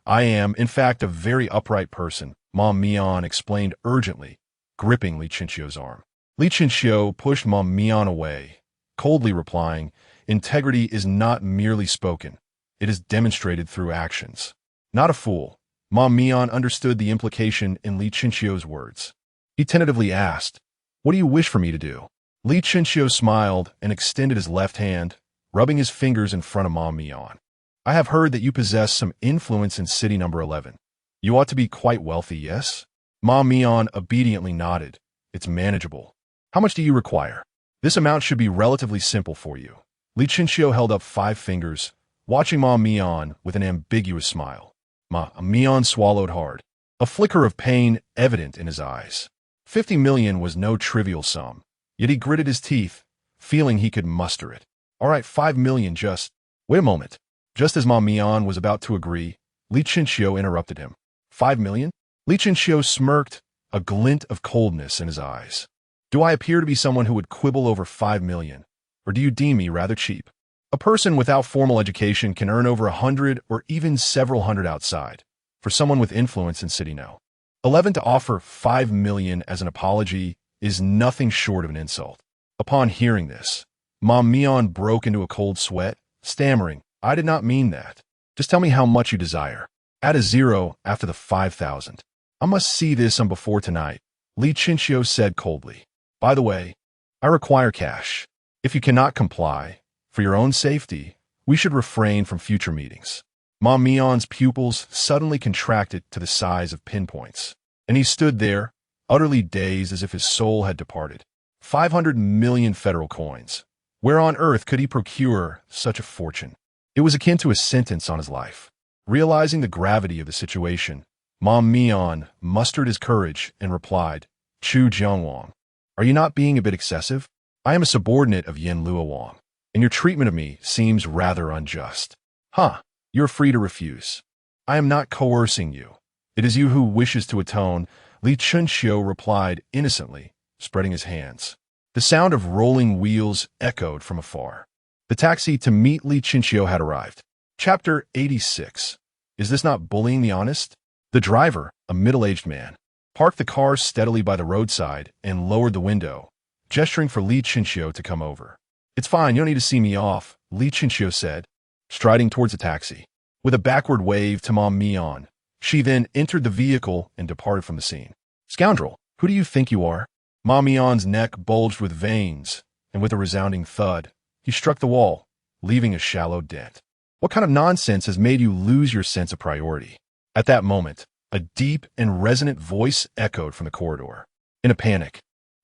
I am, in fact, a very upright person," Ma Mian explained urgently, gripping Li Chinxiu's arm. Li Chinxiu pushed Ma Mian away, coldly replying, "Integrity is not merely spoken. It is demonstrated through actions." Not a fool, Ma Mian understood the implication in Li Chinxiu's words. He tentatively asked, "What do you wish for me to do?" Li Chinxiu smiled and extended his left hand, rubbing his fingers in front of Ma Mian. "I have heard that you possess some influence in city number 11. You ought to be quite wealthy, yes?" Ma Mian obediently nodded. "It's manageable. How much do you require?" "This amount should be relatively simple for you." Li Chinxiu held up 5 fingers, watching Ma Mian with an ambiguous smile. Ma Mian swallowed hard, a flicker of pain evident in his eyes. 50 million was no trivial sum, yet he gritted his teeth, feeling he could muster it. "All right, 5 million just..." "Wait a moment." Just as Ma Mian was about to agree, Li Chinxiu interrupted him. 5 million? Li Chinxiu smirked, a glint of coldness in his eyes. "Do I appear to be someone who would quibble over 5 million, or do you deem me rather cheap? A person without formal education can earn over 100 or even several hundred outside. For someone with influence in City No. 11 to offer 5 million as an apology is nothing short of an insult." Upon hearing this, Ma Mian broke into a cold sweat, stammering, "I did not mean that. Just tell me how much you desire. Add a 0 after the 5,000. "I must see this on before tonight," Li Chinxiu said coldly. "By the way, I require cash. If you cannot comply, for your own safety, we should refrain from future meetings." Ma Mian's pupils suddenly contracted to the size of pinpoints, and he stood there, utterly dazed as if his soul had departed. 500 million federal coins. Where on earth could he procure such a fortune? It was akin to a sentence on his life. Realizing the gravity of the situation, Ma Mian mustered his courage and replied, "Chu Jiangwang, are you not being a bit excessive? I am a subordinate of Yin Luowang, and your treatment of me seems rather unjust." "Huh, you're free to refuse. I am not coercing you. It is you who wishes to atone," Li Chinxiu replied innocently, spreading his hands. The sound of rolling wheels echoed from afar. The taxi to meet Li Chinxiu had arrived. Chapter 86. Is this not bullying the honest? The driver, a middle-aged man, parked the car steadily by the roadside and lowered the window, gesturing for Li Chinxiu to come over. "It's fine, you don't need to see me off," Li Chinxiu said, striding towards the taxi. With a backward wave to Ma Mian, she then entered the vehicle and departed from the scene. "Scoundrel, who do you think you are?" Ma Mian's neck bulged with veins, and with a resounding thud, he struck the wall, leaving a shallow dent. "What kind of nonsense has made you lose your sense of priority?" At that moment, a deep and resonant voice echoed from the corridor. In a panic,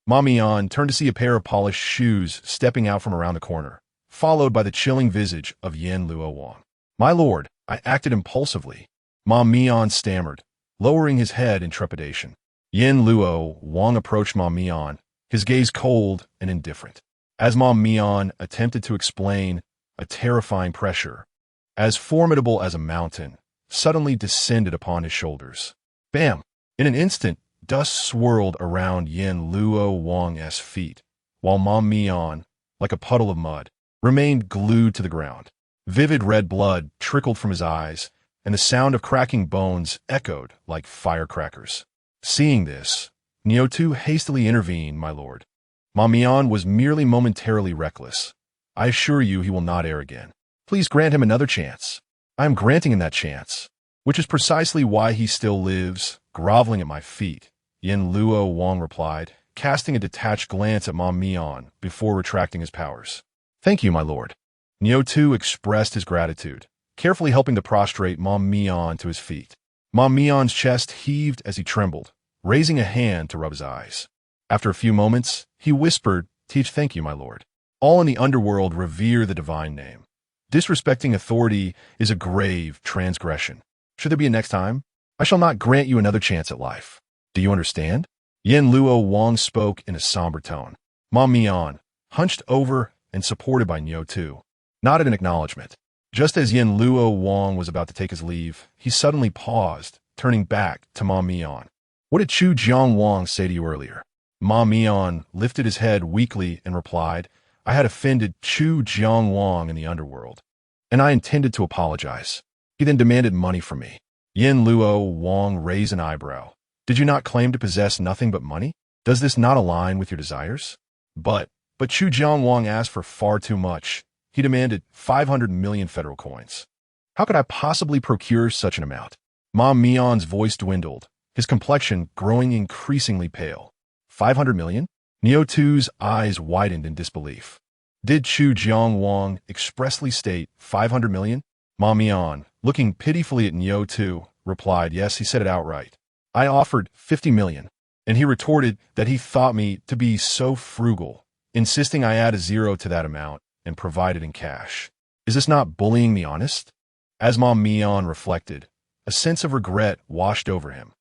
Ma Mian turned to see a pair of polished shoes stepping out from around the corner, followed by the chilling visage of Yin Luo Wang. My lord, I acted impulsively. Ma Mian stammered, lowering his head in trepidation. Yin Luo Wang approached Ma Mian, his gaze cold and indifferent. As Ma Mian attempted to explain, a terrifying pressure, as formidable as a mountain, suddenly descended upon his shoulders. Bam! In an instant, dust swirled around Yin Luo Wang's feet, while Ma Mian, like a puddle of mud, remained glued to the ground. Vivid red blood trickled from his eyes, and the sound of cracking bones echoed like firecrackers. Seeing this, Niotu hastily intervened, my lord. Ma Mian was merely momentarily reckless. I assure you he will not err again. Please grant him another chance. I am granting him that chance, which is precisely why he still lives, groveling at my feet, Yin Luo Wang replied, casting a detached glance at Ma Mian before retracting his powers. Thank you, my lord. Niotu expressed his gratitude, carefully helping to prostrate Ma Mian to his feet. Ma Mian's chest heaved as he trembled, raising a hand to rub his eyes. After a few moments, he whispered, "Teach, thank you, my lord. All in the underworld revere the divine name. Disrespecting authority is a grave transgression. Should there be a next time, I shall not grant you another chance at life. Do you understand?" Yin Luo Wang spoke in a somber tone. Ma Mian, hunched over and supported by Niotu, nodded in acknowledgement. Just as Yin Luo Wang was about to take his leave, he suddenly paused, turning back to Ma Mian. "What did Chu Jiang Wang say to you earlier?" Ma Mian lifted his head weakly and replied, "I had offended Chu Jiang Wang in the underworld, and I intended to apologize. He then demanded money from me." Yin Luo Wang raised an eyebrow. "Did you not claim to possess nothing but money? Does this not align with your desires?" But Chu Jiang Wang asked for far too much. He demanded 500 million federal coins. How could I possibly procure such an amount? Ma Mian's voice dwindled, his complexion growing increasingly pale. 500 million? Niotu's eyes widened in disbelief. Did Chu Jiang Wang expressly state 500 million? Ma Mian, looking pitifully at Niotu, replied, "Yes, he said it outright. I offered 50 million, and he retorted that he thought me to be so frugal, insisting I add a zero to that amount and provide it in cash. Is this not bullying the honest?" As Ma Mian reflected, a sense of regret washed over him.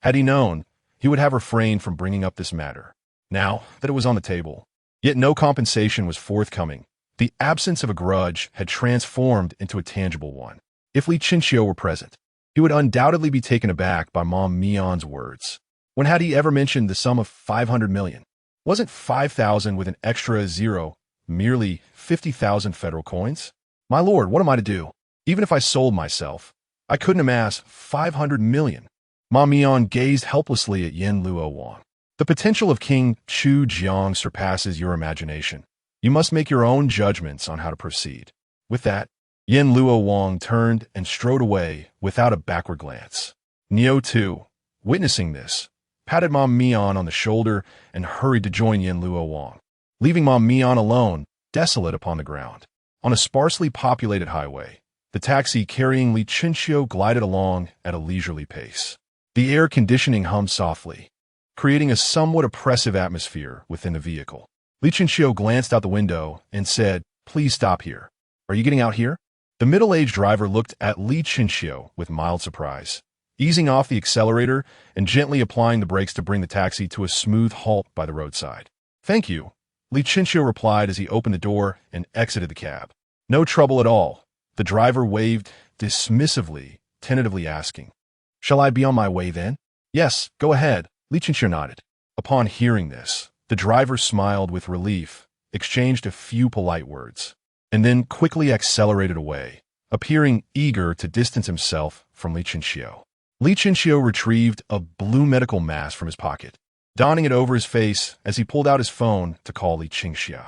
Had he known, he would have refrained from bringing up this matter, now that it was on the table. Yet no compensation was forthcoming. The absence of a grudge had transformed into a tangible one. If Li Chinchio were present, he would undoubtedly be taken aback by Ma Mian's words. When had he ever mentioned the sum of 500 million? Wasn't 5,000 with an extra zero merely 50,000 federal coins? My lord, what am I to do? Even if I sold myself, I couldn't amass 500 million. Ma Mian gazed helplessly at Yin Luo Wang. The potential of King Chu Jiang surpasses your imagination. You must make your own judgments on how to proceed. With that, Yin Luo Wang turned and strode away without a backward glance. Niotu, witnessing this, patted Ma Mian on the shoulder and hurried to join Yin Luo Wang, leaving Ma Mian alone, desolate upon the ground. On a sparsely populated highway, the taxi carrying Li Chinchio glided along at a leisurely pace. The air conditioning hummed softly, creating a somewhat oppressive atmosphere within the vehicle. Li Chinchio glanced out the window and said, "Please stop here. Are you getting out here?" The middle-aged driver looked at Li Chinchio with mild surprise, easing off the accelerator and gently applying the brakes to bring the taxi to a smooth halt by the roadside. "Thank you," Li Chinchio replied as he opened the door and exited the cab. "No trouble at all," the driver waved dismissively, tentatively asking, "Shall I be on my way then?" "Yes, go ahead," Li Chinchio nodded. Upon hearing this, the driver smiled with relief, exchanged a few polite words, and then quickly accelerated away, appearing eager to distance himself from Li Chinchio. Li Chinchio retrieved a blue medical mask from his pocket, donning it over his face as he pulled out his phone to call Li Qingxia.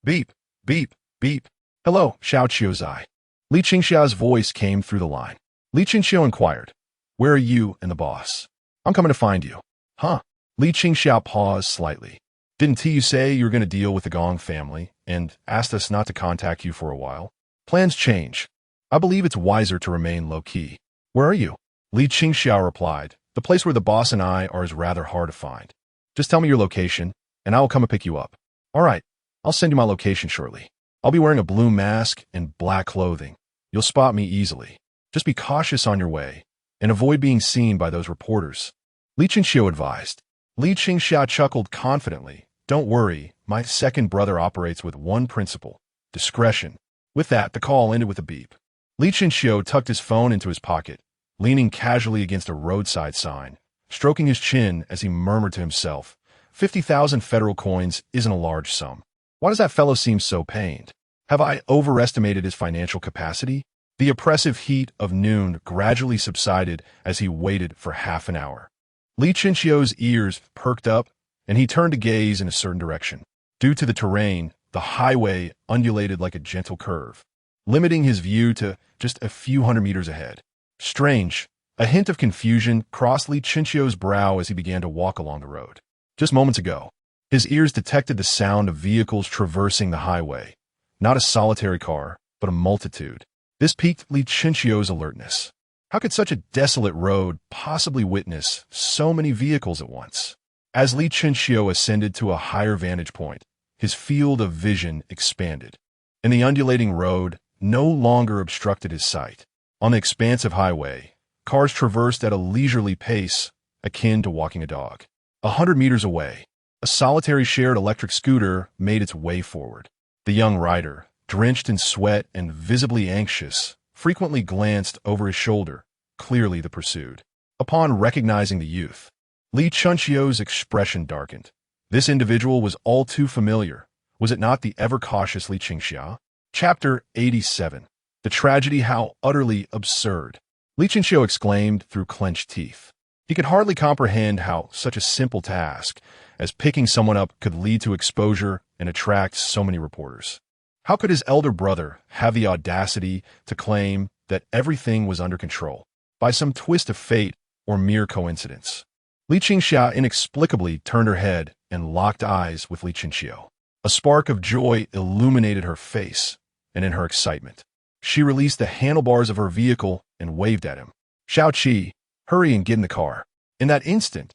Beep, beep, beep. "Hello, Xiao Qiuzai." Li Qingxia's voice came through the line. Li Qingxio inquired, "Where are you and the boss?" "I'm coming to find you." "Huh?" Li Qingxia paused slightly. "Didn't Tiyu say you were going to deal with the Gong family and asked us not to contact you for a while? Plans change. I believe it's wiser to remain low-key." "Where are you?" Li Qingxia replied, "The place where the boss and I are is rather hard to find. Just tell me your location, and I will come and pick you up. All right, I'll send you my location shortly. I'll be wearing a blue mask and black clothing. You'll spot me easily. Just be cautious on your way, and avoid being seen by those reporters. Li Qingxiu advised. Li Qingxia chuckled confidently. Don't worry, my second brother operates with one principle: discretion. With that, the call ended with a beep. Li Qingxiu tucked his phone into his pocket, leaning casually against a roadside sign, stroking his chin as he murmured to himself, 50,000 federal coins isn't a large sum. Why does that fellow seem so pained? Have I overestimated his financial capacity? The oppressive heat of noon gradually subsided as he waited for half an hour. Li Qingxiu's ears perked up, and he turned to gaze in a certain direction. Due to the terrain, the highway undulated like a gentle curve, limiting his view to just a few hundred meters ahead. Strange. A hint of confusion crossed Li Qingxiu's brow as he began to walk along the road. Just moments ago, his ears detected the sound of vehicles traversing the highway. Not a solitary car, but a multitude. This piqued Li Qingxiu's alertness. How could such a desolate road possibly witness so many vehicles at once? As Li Qingxiu ascended to a higher vantage point, his field of vision expanded, and the undulating road no longer obstructed his sight. On the expansive highway, cars traversed at a leisurely pace akin to walking a dog. 100 meters away, a solitary shared electric scooter made its way forward. The young rider, drenched in sweat and visibly anxious, frequently glanced over his shoulder, clearly the pursued. Upon recognizing the youth, Li Qingxiu's expression darkened. This individual was all too familiar. Was it not the ever-cautious Li Qingxia? Chapter 87. The tragedy how utterly absurd. Li Qingxiu exclaimed through clenched teeth. He could hardly comprehend how such a simple task as picking someone up could lead to exposure and attract so many reporters. How could his elder brother have the audacity to claim that everything was under control by some twist of fate or mere coincidence? Li Qingxia inexplicably turned her head and locked eyes with Li Qingxiu. A spark of joy illuminated her face, and in her excitement, she released the handlebars of her vehicle and waved at him. Xiao Qi, hurry and get in the car. In that instant,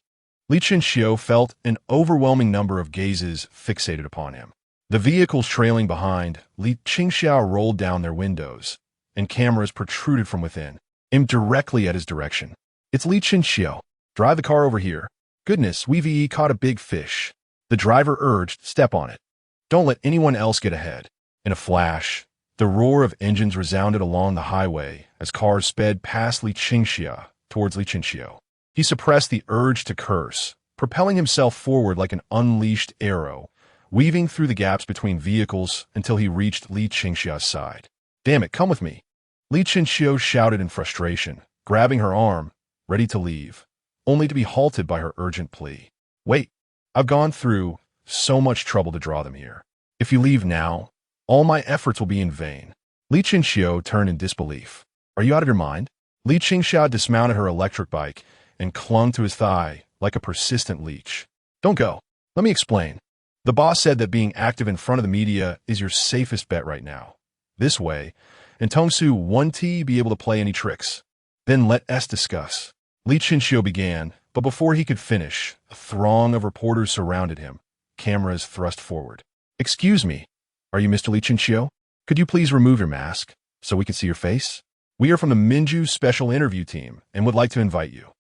Li Qingxiu felt an overwhelming number of gazes fixated upon him. The vehicles trailing behind, Li Qingxia rolled down their windows, and cameras protruded from within, aimed directly at his direction. It's Li Qingxiu. Drive the car over here. Goodness, we've caught a big fish. The driver urged, step on it. Don't let anyone else get ahead. In a flash, the roar of engines resounded along the highway as cars sped past Li Qingxia towards Li Qingxiu. He suppressed the urge to curse, propelling himself forward like an unleashed arrow, weaving through the gaps between vehicles until he reached Li Qingxia's side. Damn it, come with me. Li Qingxiu shouted in frustration, grabbing her arm, ready to leave, only to be halted by her urgent plea. Wait, I've gone through so much trouble to draw them here. If you leave now, all my efforts will be in vain. Li Qingxiu turned in disbelief. Are you out of your mind? Li Qingxia dismounted her electric bike and clung to his thigh like a persistent leech. Don't go. Let me explain. The boss said that being active in front of the media is your safest bet right now. This way, and Tongsu won't be able to play any tricks. Then let us discuss. Li Qingxiu began, but before he could finish, a throng of reporters surrounded him, cameras thrust forward. Excuse me, are you Mr. Li Qingxiu? Could you please remove your mask so we can see your face? We are from the Minju Special Interview Team and would like to invite you.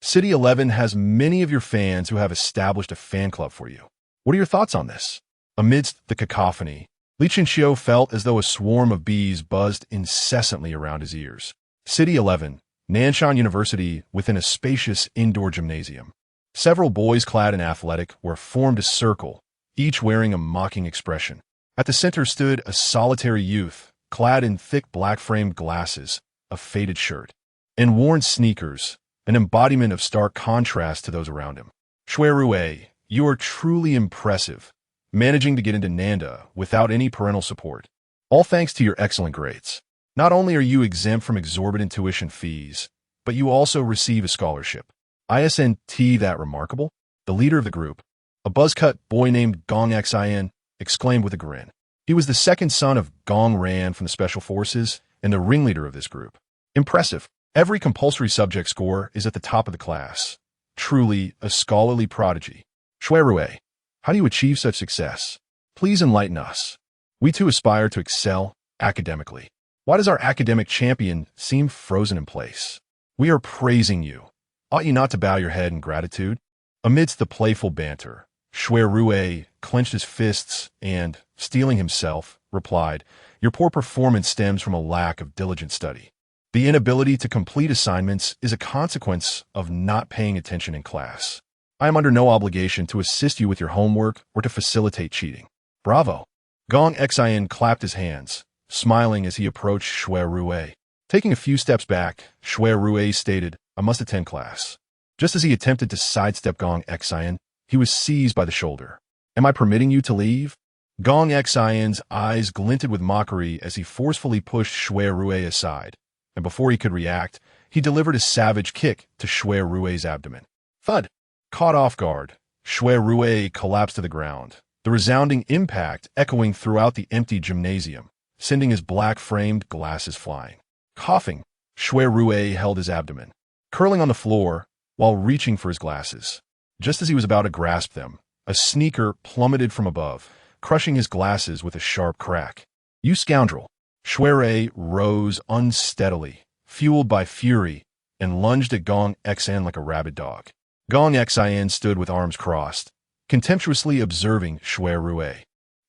City 11 has many of your fans who have established a fan club for you. What are your thoughts on this? Amidst the cacophony, Li Qingxiu felt as though a swarm of bees buzzed incessantly around his ears. City 11, Nanshan University within a spacious indoor gymnasium. Several boys clad in athletic were formed a circle, each wearing a mocking expression. At the center stood a solitary youth, clad in thick black-framed glasses, a faded shirt, and worn sneakers, an embodiment of stark contrast to those around him. Shui, you are truly impressive, managing to get into Nanda without any parental support. All thanks to your excellent grades. Not only are you exempt from exorbitant tuition fees, but you also receive a scholarship. Isn't that remarkable? The leader of the group, a buzz-cut boy named Gong Xin, exclaimed with a grin. He was the second son of Gong Ran from the Special Forces and the ringleader of this group. Impressive. Every compulsory subject score is at the top of the class. Truly a scholarly prodigy. Shui, How do you achieve such success? Please enlighten us. We too aspire to excel academically. Why does our academic champion seem frozen in place? We are praising you. Ought you not to bow your head in gratitude? Amidst the playful banter, Xue Rue clenched his fists and, steeling himself, replied, "Your poor performance stems from a lack of diligent study. The inability to complete assignments is a consequence of not paying attention in class. I am under no obligation to assist you with your homework or to facilitate cheating." Bravo! Gong Xian clapped his hands, smiling as he approached Xue Rue. Taking a few steps back, Xue Rue stated, "I must attend class." Just as he attempted to sidestep Gong Xian, he was seized by the shoulder. "Am I permitting you to leave?" Gong Xian's eyes glinted with mockery as he forcefully pushed Xue Rue aside, and before he could react, he delivered a savage kick to Xue Rue's abdomen. Thud! Caught off guard, Xue Rue collapsed to the ground, the resounding impact echoing throughout the empty gymnasium, sending his black-framed glasses flying. Coughing, Xue Rue held his abdomen, curling on the floor while reaching for his glasses. Just as he was about to grasp them, a sneaker plummeted from above, crushing his glasses with a sharp crack. "You scoundrel!" Xue rose unsteadily, fueled by fury, and lunged at Gong Xian like a rabid dog. Gong Xian stood with arms crossed, contemptuously observing Xue Rue.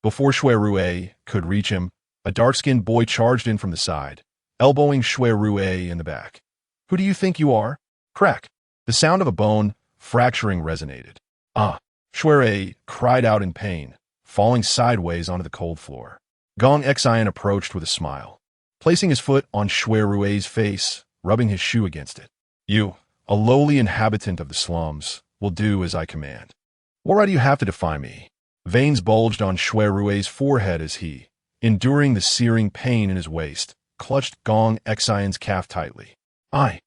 Before Xue Rue could reach him, a dark-skinned boy charged in from the side, elbowing Xue Rue in the back. "Who do you think you are?" Crack! The sound of a bone fracturing resonated. "Ah!" Xue cried out in pain, falling sideways onto the cold floor. Gong Xian approached with a smile, placing his foot on Xue Rue's face, rubbing his shoe against it. "You, a lowly inhabitant of the slums, will do as I command." "What right do you have to defy me?" Veins bulged on Xue Rue's forehead as he, enduring the searing pain in his waist, clutched Gong Xian's calf tightly. I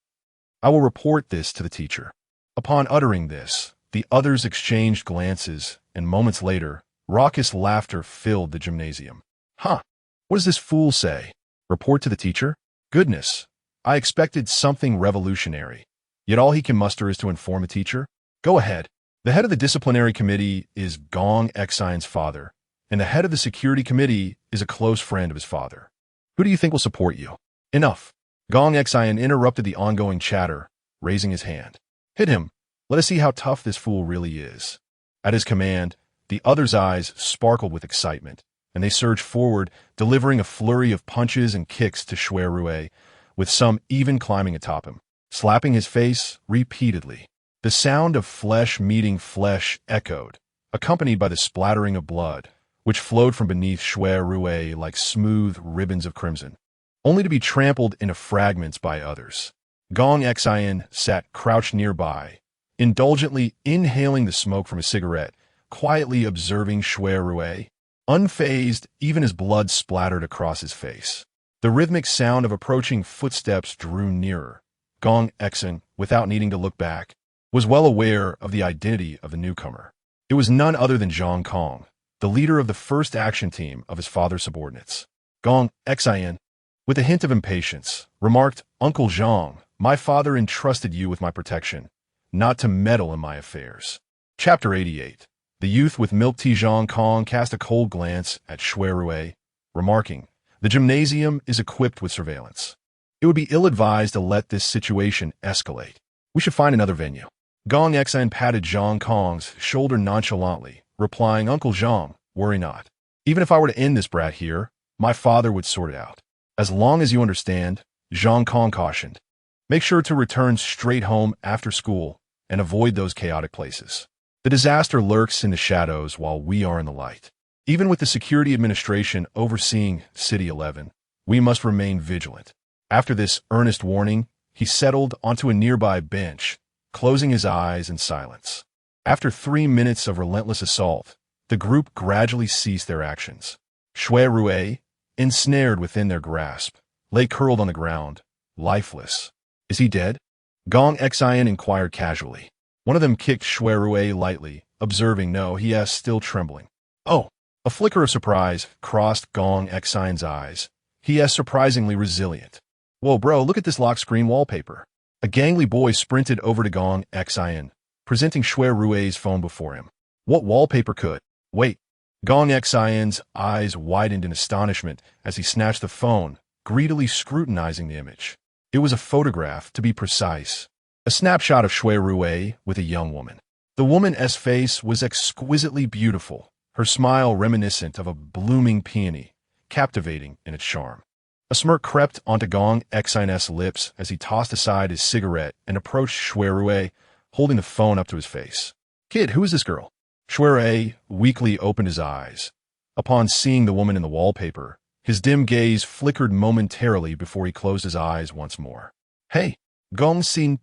will report this to the teacher." Upon uttering this, the others exchanged glances, and moments later, raucous laughter filled the gymnasium. "Huh! What does this fool say? Report to the teacher? Goodness! I expected something revolutionary. Yet all he can muster is to inform the teacher? Go ahead. The head of the disciplinary committee is Gong Xian's father, and the head of the security committee is a close friend of his father. Who do you think will support you?" "Enough." Gong Xian interrupted the ongoing chatter, raising his hand. "Hit him. Let us see how tough this fool really is." At his command, the others' eyes sparkled with excitement, and they surged forward, delivering a flurry of punches and kicks to Xue Rue, with some even climbing atop him, slapping his face repeatedly. The sound of flesh meeting flesh echoed, accompanied by the splattering of blood, which flowed from beneath Xue Rue like smooth ribbons of crimson, only to be trampled into fragments by others. Gong Xian sat crouched nearby, indulgently inhaling the smoke from a cigarette, quietly observing Xue Rue, unfazed even as blood splattered across his face. The rhythmic sound of approaching footsteps drew nearer. Gong Xian, without needing to look back, was well aware of the identity of the newcomer. It was none other than Zhang Kong, the leader of the first action team of his father's subordinates. Gong Xian, with a hint of impatience, remarked, "Uncle Zhang, my father entrusted you with my protection, not to meddle in my affairs." Chapter 88. The youth with milk tea Zhang Kong cast a cold glance at Xue Rue, remarking, "The gymnasium is equipped with surveillance. It would be ill-advised to let this situation escalate. We should find another venue." Gong Xian patted Zhang Kong's shoulder nonchalantly, replying, "Uncle Zhang, worry not. Even if I were to end this brat here, my father would sort it out. As long as you understand," Zhang Kong cautioned, "make sure to return straight home after school and avoid those chaotic places. The disaster lurks in the shadows while we are in the light. Even with the security administration overseeing City 11, we must remain vigilant." After this earnest warning, he settled onto a nearby bench, closing his eyes in silence. After 3 minutes of relentless assault, the group gradually ceased their actions. Xue Rue, ensnared within their grasp, lay curled on the ground, lifeless. "Is he dead?" Gong Xian inquired casually. One of them kicked Xue Rue lightly, observing, "No," he asked, still trembling. "Oh!" A flicker of surprise crossed Gong Xian's eyes. He asked, surprisingly resilient. "Whoa, bro, look at this lock screen wallpaper." A gangly boy sprinted over to Gong Xian, presenting Xue Rue's phone before him. What wallpaper could? Wait. Gong Xian's eyes widened in astonishment as he snatched the phone, greedily scrutinizing the image. It was a photograph, to be precise. A snapshot of Shui Rui with a young woman. The woman's face was exquisitely beautiful, her smile reminiscent of a blooming peony, captivating in its charm. A smirk crept onto Gong Xian's lips as he tossed aside his cigarette and approached Shui Rui, holding the phone up to his face. Kid, who is this girl? Shui Rui weakly opened his eyes. Upon seeing the woman in the wallpaper, his dim gaze flickered momentarily before he closed his eyes once more. Hey, Gong Xin,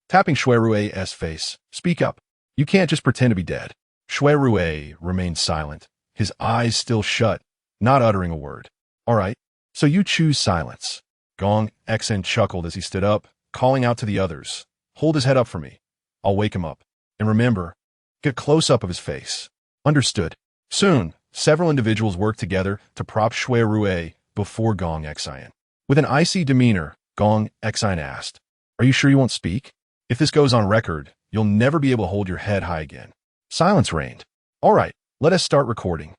tapping Shui Rui's face. Speak up. You can't just pretend to be dead. Shui Rui remained silent, his eyes still shut, not uttering a word. All right, so you choose silence. Gong Xian chuckled as he stood up, calling out to the others. Hold his head up for me. I'll wake him up. And remember, get a close-up of his face. Understood. Soon, several individuals worked together to prop Shui Rui before Gong Xian. With an icy demeanor, Gong Xian asked, Are you sure you won't speak? If this goes on record, you'll never be able to hold your head high again. Silence reigned. All right, let us start recording.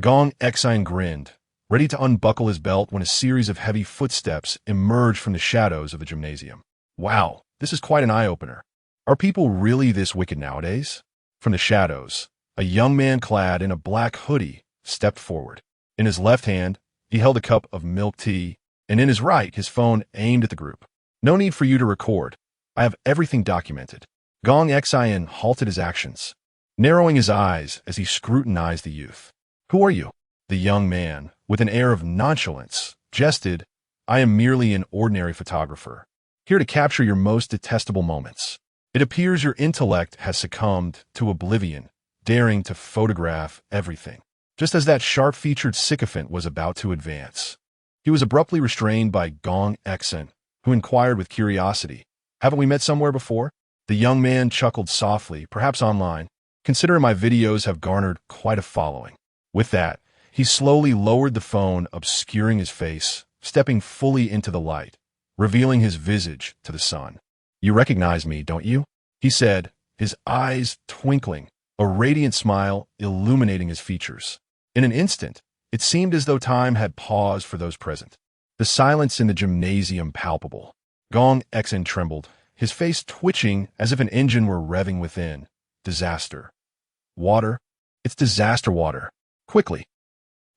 Gong Xian grinned, ready to unbuckle his belt when a series of heavy footsteps emerged from the shadows of the gymnasium. Wow, this is quite an eye-opener. Are people really this wicked nowadays? From the shadows, a young man clad in a black hoodie stepped forward. In his left hand, he held a cup of milk tea, and in his right, his phone aimed at the group. No need for you to record. I have everything documented. Gong Xian halted his actions, narrowing his eyes as he scrutinized the youth. Who are you? The young man, with an air of nonchalance, jested, I am merely an ordinary photographer, here to capture your most detestable moments. It appears your intellect has succumbed to oblivion, daring to photograph everything. Just as that sharp-featured sycophant was about to advance, he was abruptly restrained by Gong Xian, who inquired with curiosity, Haven't we met somewhere before? The young man chuckled softly, perhaps online. Considering my videos have garnered quite a following. With that, he slowly lowered the phone, obscuring his face, stepping fully into the light, revealing his visage to the sun. You recognize me, don't you? He said, his eyes twinkling, a radiant smile illuminating his features. In an instant, it seemed as though time had paused for those present. The silence in the gymnasium palpable. Gong Xian trembled, his face twitching as if an engine were revving within. Disaster. Water? It's disaster water. Quickly.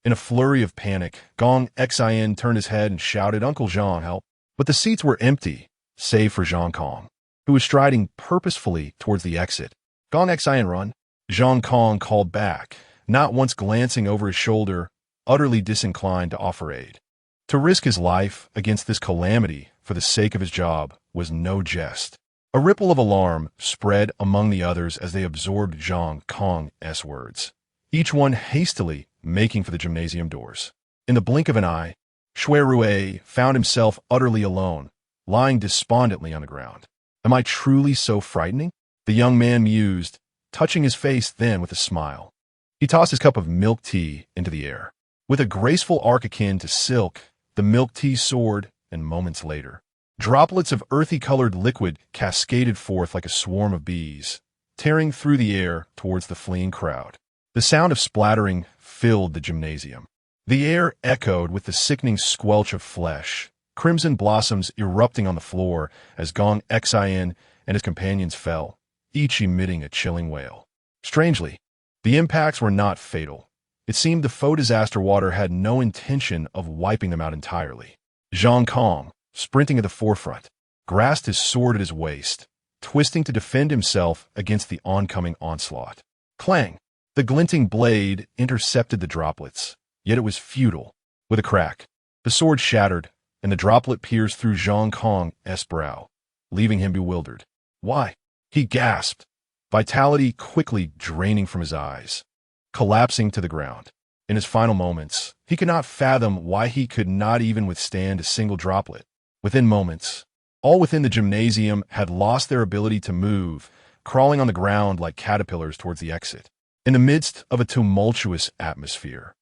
In a flurry of panic, Gong Xian turned his head and shouted, Uncle Jean, help. But the seats were empty, save for Zhang Kong, who was striding purposefully towards the exit. Gong Xian, run. Zhang Kong called back, not once glancing over his shoulder, utterly disinclined to offer aid. To risk his life against this calamity for the sake of his job was no jest. A ripple of alarm spread among the others as they absorbed Zhang Kong's words, each one hastily making for the gymnasium doors. In the blink of an eye, Shui Rui found himself utterly alone, lying despondently on the ground. Am I truly so frightening? The young man mused, touching his face then with a smile. He tossed his cup of milk tea into the air. With a graceful arc akin to silk, the milk tea soared, and moments later, droplets of earthy-colored liquid cascaded forth like a swarm of bees, tearing through the air towards the fleeing crowd. The sound of splattering filled the gymnasium. The air echoed with the sickening squelch of flesh, crimson blossoms erupting on the floor as Gong Xian and his companions fell, each emitting a chilling wail. Strangely, the impacts were not fatal. It seemed the faux disaster water had no intention of wiping them out entirely. Zhang Kong, sprinting at the forefront, grasped his sword at his waist, twisting to defend himself against the oncoming onslaught. Clang! The glinting blade intercepted the droplets, yet it was futile. With a crack, the sword shattered, and the droplet pierced through Zhang Kong's brow, leaving him bewildered. Why? He gasped, vitality quickly draining from his eyes, collapsing to the ground. In his final moments, he could not fathom why he could not even withstand a single droplet. Within moments, all within the gymnasium had lost their ability to move, crawling on the ground like caterpillars towards the exit. In the midst of a tumultuous atmosphere,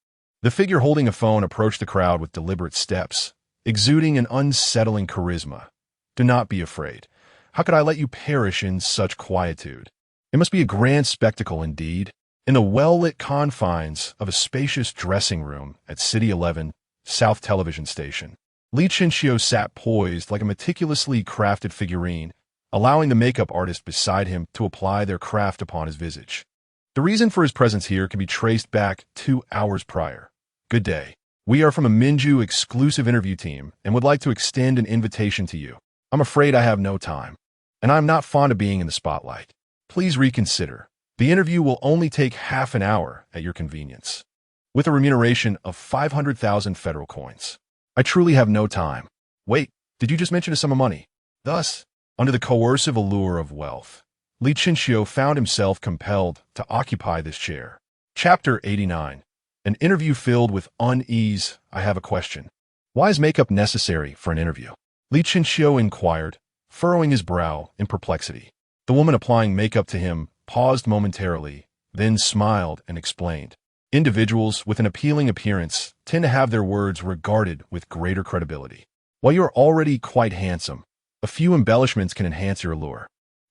the figure holding a phone approached the crowd with deliberate steps, exuding an unsettling charisma. Do not be afraid. How could I let you perish in such quietude? It must be a grand spectacle indeed. In the well-lit confines of a spacious dressing room at City 11 South Television Station, Lee Chinchio sat poised like a meticulously crafted figurine, allowing the makeup artist beside him to apply their craft upon his visage. The reason for his presence here can be traced back 2 hours prior. Good day. We are from a Minju exclusive interview team and would like to extend an invitation to you. I'm afraid I have no time, and I'm not fond of being in the spotlight. Please reconsider. The interview will only take half an hour at your convenience, with a remuneration of 500,000 federal coins. I truly have no time. Wait, did you just mention a sum of money? Thus, under the coercive allure of wealth, Lee Chinchio found himself compelled to occupy this chair. Chapter 89. An interview filled with unease. I have a question. Why is makeup necessary for an interview? Lee Chinchio inquired, furrowing his brow in perplexity. The woman applying makeup to him paused momentarily, then smiled and explained. Individuals with an appealing appearance tend to have their words regarded with greater credibility. While you're already quite handsome, a few embellishments can enhance your allure.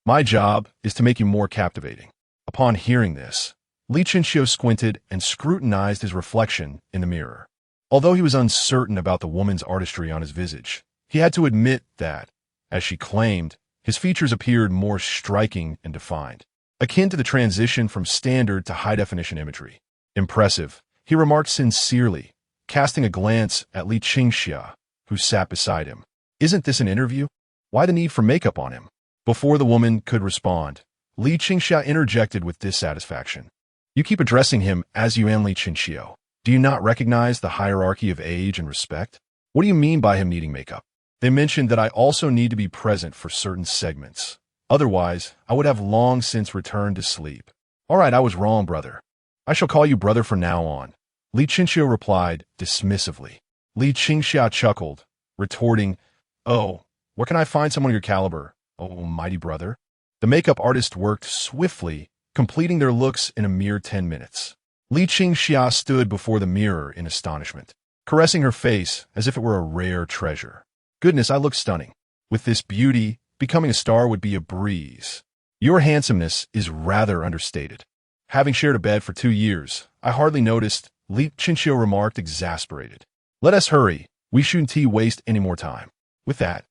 My job is to make you more captivating. Upon hearing this, Lee Chinchio squinted and scrutinized his reflection in the mirror. Although he was uncertain about the woman's artistry on his visage, he had to admit that, as she claimed, his features appeared more striking and defined, akin to the transition from standard to high-definition imagery. Impressive, he remarked sincerely, casting a glance at Lee Chinchio, who sat beside him. Isn't this an interview? Why the need for makeup on him? Before the woman could respond, Lee Chinchio interjected with dissatisfaction. You keep addressing him as Yuan Lee Chinchio. Do you not recognize the hierarchy of age and respect? What do you mean by him needing makeup? They mentioned that I also need to be present for certain segments. Otherwise, I would have long since returned to sleep. All right, I was wrong, brother. I shall call you brother from now on. Lee Chinchio replied dismissively. Lee Chinchio chuckled, retorting, Oh, where can I find someone of your caliber, oh mighty brother? The makeup artist worked swiftly, completing their looks in a mere 10 minutes. Lee Chinchio stood before the mirror in astonishment, caressing her face as if it were a rare treasure. Goodness, I look stunning. With this beauty, becoming a star would be a breeze. Your handsomeness is rather understated. Having shared a bed for 2 years, I hardly noticed, Lee Chinchio remarked, exasperated. Let us hurry. We shouldn't waste any more time. With that,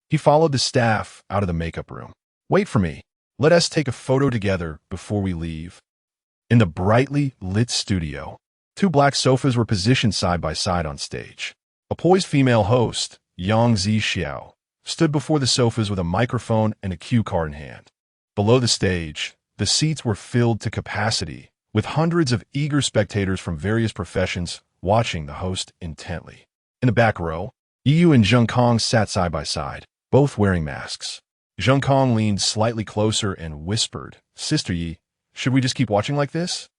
he followed the staff out of the makeup room. Wait for me. Let us take a photo together before we leave. In the brightly lit studio, 2 black sofas were positioned side by side on stage. A poised female host, Yang Zixiao, stood before the sofas with a microphone and a cue card in hand. Below the stage, the seats were filled to capacity, with hundreds of eager spectators from various professions watching the host intently. In the back row, Yu and Zheng Kong sat side by side, both wearing masks. Zheng Kong leaned slightly closer and whispered, Sister Yi, should we just keep watching like this?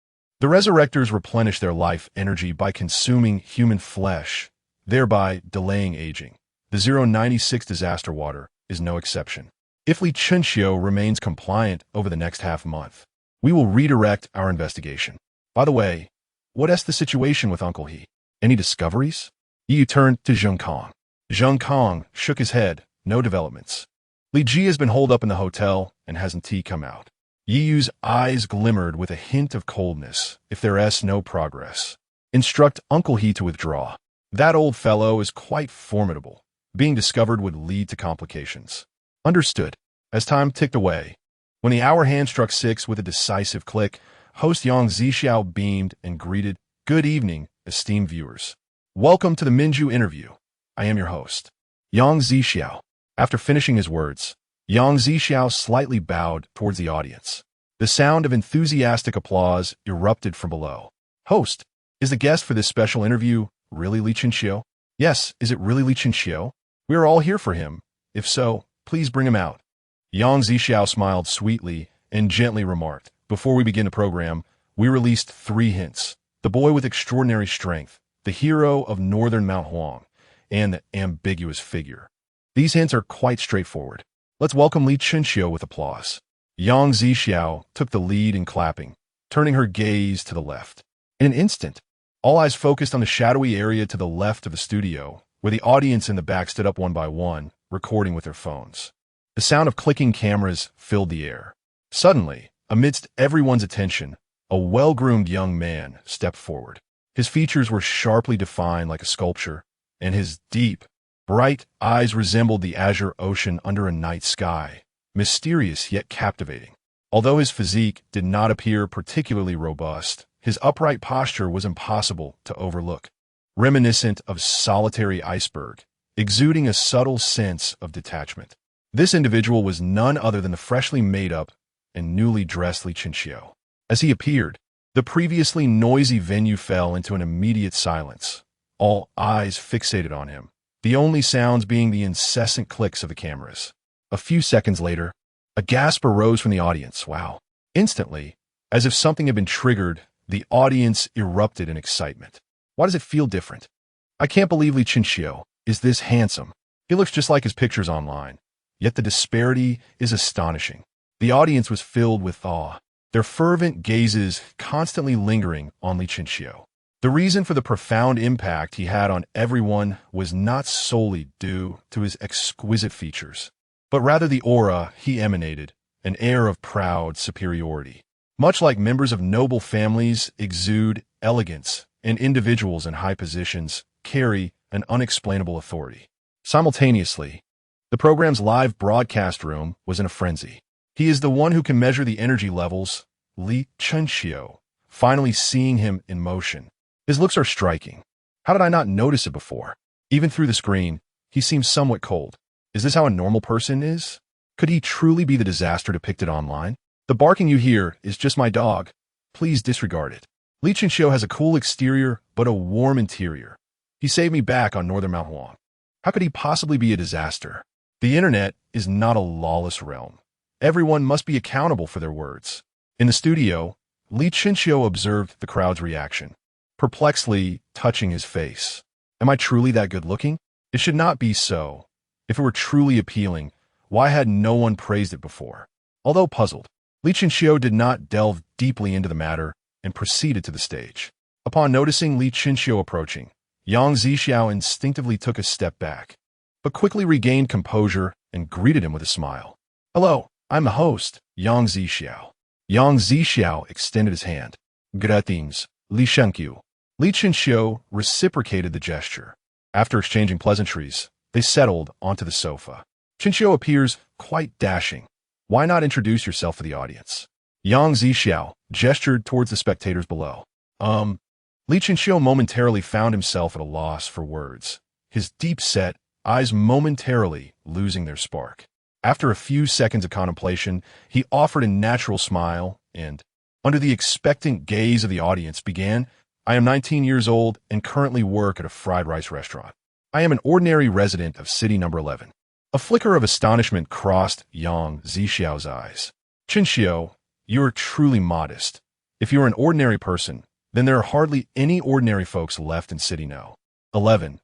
The Resurrectors replenish their life energy by consuming human flesh, thereby delaying aging. The 096 disaster water is no exception. If Lee Chinchio remains compliant over the next half-month, we will redirect our investigation. By the way, what is the situation with Uncle He? Any discoveries? Yi turned to Zheng Kong. Zheng Kong shook his head. No developments. Li Ji has been holed up in the hotel and hasn't come out. Yiyu's eyes glimmered with a hint of coldness. If there is no progress, instruct Uncle He to withdraw. That old fellow is quite formidable. Being discovered would lead to complications. Understood. As time ticked away, when the hour hand struck 6 with a decisive click, host Yang Zixiao beamed and greeted, Good evening, esteemed viewers. Welcome to the Minju interview. I am your host, Yang Zixiao. After finishing his words, Yang Zixiao slightly bowed towards the audience. The sound of enthusiastic applause erupted from below. Host, is the guest for this special interview really Lee Chinchio? Yes, is it really Lee Chinchio? We are all here for him. If so, please bring him out. Yang Zixiao smiled sweetly and gently remarked, Before we begin the program, we released 3 hints. The boy with extraordinary strength, the hero of northern Mount Huang, and the ambiguous figure. These hints are quite straightforward. Let's welcome Lee Chinchio with applause. Yang Zixiao took the lead in clapping, turning her gaze to the left. In an instant, all eyes focused on the shadowy area to the left of the studio, where the audience in the back stood up one by one, recording with their phones. The sound of clicking cameras filled the air. Suddenly, Amidst everyone's attention, a well-groomed young man stepped forward. His features were sharply defined like a sculpture, and his deep, bright eyes resembled the azure ocean under a night sky, mysterious yet captivating. Although his physique did not appear particularly robust, his upright posture was impossible to overlook, reminiscent of solitary iceberg, exuding a subtle sense of detachment. This individual was none other than the freshly made-up and newly dressed Li Chinchio. As he appeared, the previously noisy venue fell into an immediate silence, all eyes fixated on him, the only sounds being the incessant clicks of the cameras. A few seconds later, a gasp arose from the audience. Wow. Instantly, as if something had been triggered, the audience erupted in excitement. Why does it feel different? I can't believe Li Chinchio is this handsome. He looks just like his pictures online. Yet the disparity is astonishing. The audience was filled with awe, their fervent gazes constantly lingering on Li Chinchio. The reason for the profound impact he had on everyone was not solely due to his exquisite features, but rather the aura he emanated, an air of proud superiority. Much like members of noble families exude elegance, and individuals in high positions carry an unexplainable authority. Simultaneously, the program's live broadcast room was in a frenzy. He is the one who can measure the energy levels, Li Chinchio, finally seeing him in motion. His looks are striking. How did I not notice it before? Even through the screen, he seems somewhat cold. Is this how a normal person is? Could he truly be the disaster depicted online? The barking you hear is just my dog. Please disregard it. Li Chinchio has a cool exterior, but a warm interior. He saved me back on Northern Mount Huang. How could he possibly be a disaster? The internet is not a lawless realm. Everyone must be accountable for their words. In the studio, Li Chinchio observed the crowd's reaction, perplexedly touching his face. Am I truly that good-looking? It should not be so. If it were truly appealing, why had no one praised it before? Although puzzled, Li Chinchio did not delve deeply into the matter and proceeded to the stage. Upon noticing Li Chinchio approaching, Yang Zixiao instinctively took a step back, but quickly regained composure and greeted him with a smile. Hello, I'm the host, Yang Zixiao. Yang Zixiao extended his hand. Greetings, Li Chinchio. Li Chinchio reciprocated the gesture. After exchanging pleasantries, they settled onto the sofa. Chinchio appears quite dashing. Why not introduce yourself to the audience? Yang Zixiao gestured towards the spectators below. Li Chinchio momentarily found himself at a loss for words, his deep-set eyes momentarily losing their spark. After a few seconds of contemplation, he offered a natural smile and, under the expectant gaze of the audience, began, I am 19 years old and currently work at a fried rice restaurant. I am an ordinary resident of city number 11. A flicker of astonishment crossed Yang Zixiao's eyes. Chinchio, you are truly modest. If you are an ordinary person, then there are hardly any ordinary folks left in City No. 11.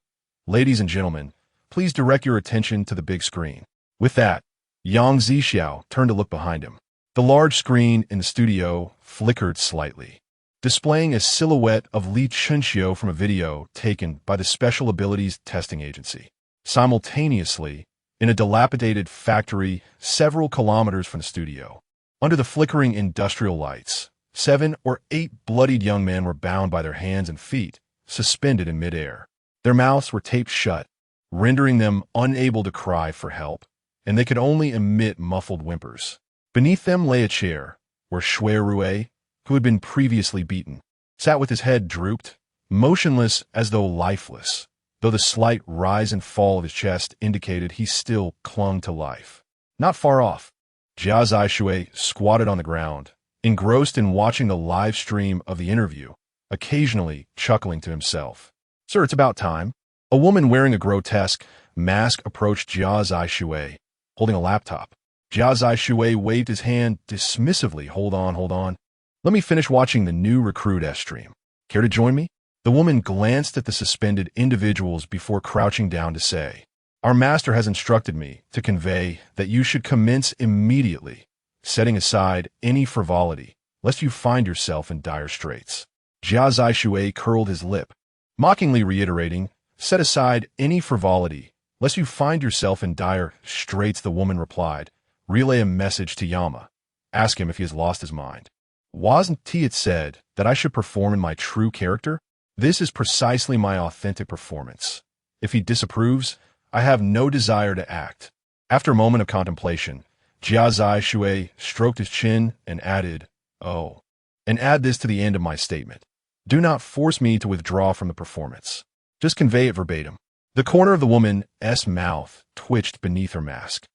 Ladies and gentlemen, please direct your attention to the big screen. With that, Yang Zixiao turned to look behind him. The large screen in the studio flickered slightly, displaying a silhouette of Li Chinchio from a video taken by the Special Abilities Testing Agency. Simultaneously, in a dilapidated factory several kilometers from the studio, under the flickering industrial lights, 7 or 8 bloodied young men were bound by their hands and feet, suspended in midair. Their mouths were taped shut, rendering them unable to cry for help, and they could only emit muffled whimpers. Beneath them lay a chair, where Shui Rue, who had been previously beaten, sat with his head drooped, motionless as though lifeless, though the slight rise and fall of his chest indicated he still clung to life. Not far off, Jia Zai squatted on the ground, engrossed in watching the live stream of the interview, occasionally chuckling to himself. Sir, it's about time. A woman wearing a grotesque mask approached Jia Zai, holding a laptop. Jia Zai waved his hand dismissively. Hold on. Let me finish watching the new Recruit S stream. Care to join me? The woman glanced at the suspended individuals before crouching down to say, Our master has instructed me to convey that you should commence immediately, setting aside any frivolity, lest you find yourself in dire straits. Jia Zai curled his lip, mockingly reiterating, Set aside any frivolity, lest you find yourself in dire straits. The woman replied, Relay a message to Yama. Ask him if he has lost his mind. Wasn't it said that I should perform in my true character? This is precisely my authentic performance. If he disapproves, I have no desire to act. After a moment of contemplation, Jia Zai Shui stroked his chin and added, "Oh, and add this to the end of my statement. Do not force me to withdraw from the performance. Just convey it verbatim." The corner of the woman's mouth twitched beneath her mask.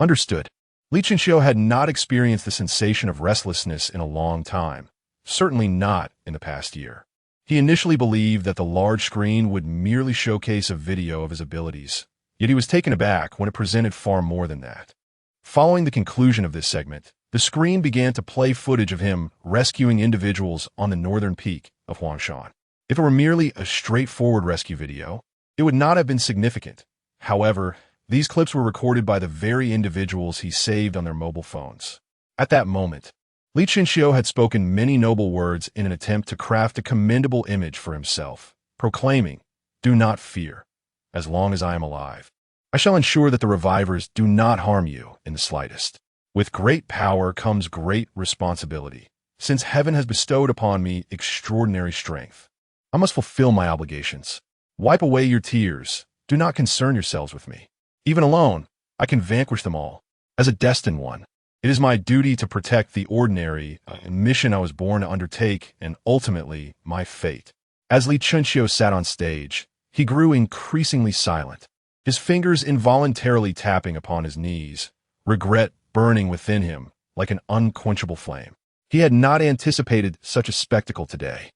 Understood. Li Chenxiu had not experienced the sensation of restlessness in a long time, certainly not in the past year. He initially believed that the large screen would merely showcase a video of his abilities, yet he was taken aback when it presented far more than that. Following the conclusion of this segment, the screen began to play footage of him rescuing individuals on the northern peak of Huangshan. If it were merely a straightforward rescue video, it would not have been significant. However, these clips were recorded by the very individuals he saved on their mobile phones. At that moment, Li Chenxiu had spoken many noble words in an attempt to craft a commendable image for himself, proclaiming, "Do not fear. As long as I am alive, I shall ensure that the revivers do not harm you in the slightest. With great power comes great responsibility. Since heaven has bestowed upon me extraordinary strength, I must fulfill my obligations. Wipe away your tears. Do not concern yourselves with me. Even alone, I can vanquish them all. As a destined one, it is my duty to protect the ordinary mission I was born to undertake and ultimately my fate." As Li Chenxiu sat on stage, he grew increasingly silent, his fingers involuntarily tapping upon his knees, regret burning within him like an unquenchable flame. He had not anticipated such a spectacle today.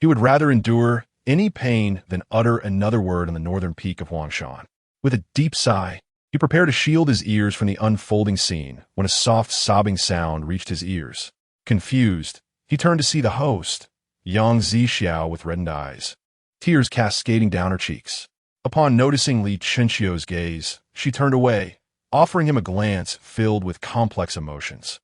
He would rather endure any pain than utter another word on the northern peak of Huangshan. With a deep sigh, he prepared to shield his ears from the unfolding scene when a soft sobbing sound reached his ears. Confused, he turned to see the host, Yang Zixiao, with reddened eyes, tears cascading down her cheeks. Upon noticing Li Chenxiu's gaze, she turned away, offering him a glance filled with complex emotions.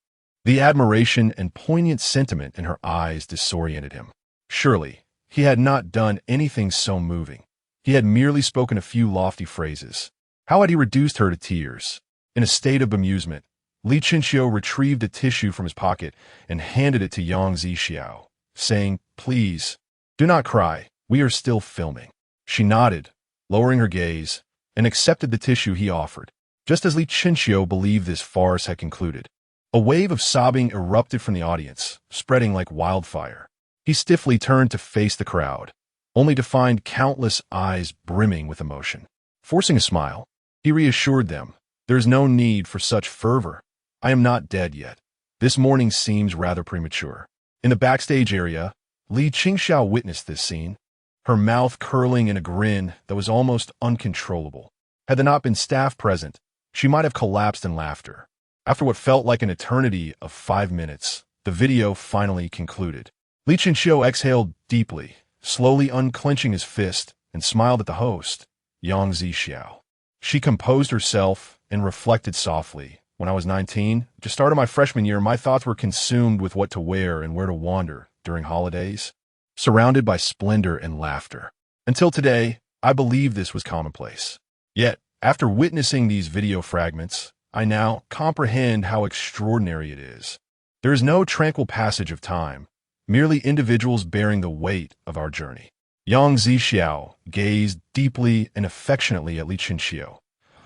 The admiration and poignant sentiment in her eyes disoriented him. Surely, he had not done anything so moving. He had merely spoken a few lofty phrases. How had he reduced her to tears? In a state of bemusement, Li Chenxiu retrieved a tissue from his pocket and handed it to Yang Zixiao, saying, "Please, do not cry. We are still filming." She nodded, lowering her gaze, and accepted the tissue he offered. Just as Li Chenxiu believed this farce had concluded, a wave of sobbing erupted from the audience, spreading like wildfire. He stiffly turned to face the crowd, only to find countless eyes brimming with emotion. Forcing a smile, he reassured them, "There is no need for such fervor. I am not dead yet. This morning seems rather premature." In the backstage area, Li Qingxiao witnessed this scene, her mouth curling in a grin that was almost uncontrollable. Had there not been staff present, she might have collapsed in laughter. After what felt like an eternity of 5 minutes, the video finally concluded. Li Chenxiu exhaled deeply, slowly unclenching his fist, and smiled at the host, Yang Zixiao. She composed herself and reflected softly. "When I was 19, at the start of my freshman year, my thoughts were consumed with what to wear and where to wander during holidays, surrounded by splendor and laughter. Until today, I believed this was commonplace. Yet, after witnessing these video fragments, I now comprehend how extraordinary it is. There is no tranquil passage of time, merely individuals bearing the weight of our journey." Yang Zixiao gazed deeply and affectionately at Li Chenxiu,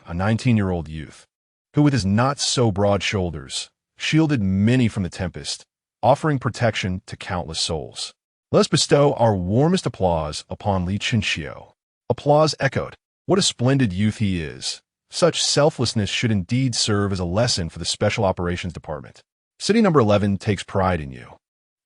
a 19-year-old youth, who with his not-so-broad shoulders shielded many from the tempest, offering protection to countless souls. Let us bestow our warmest applause upon Li Chenxiu. Applause echoed. What a splendid youth he is. Such selflessness should indeed serve as a lesson for the Special Operations Department. City number 11 takes pride in you,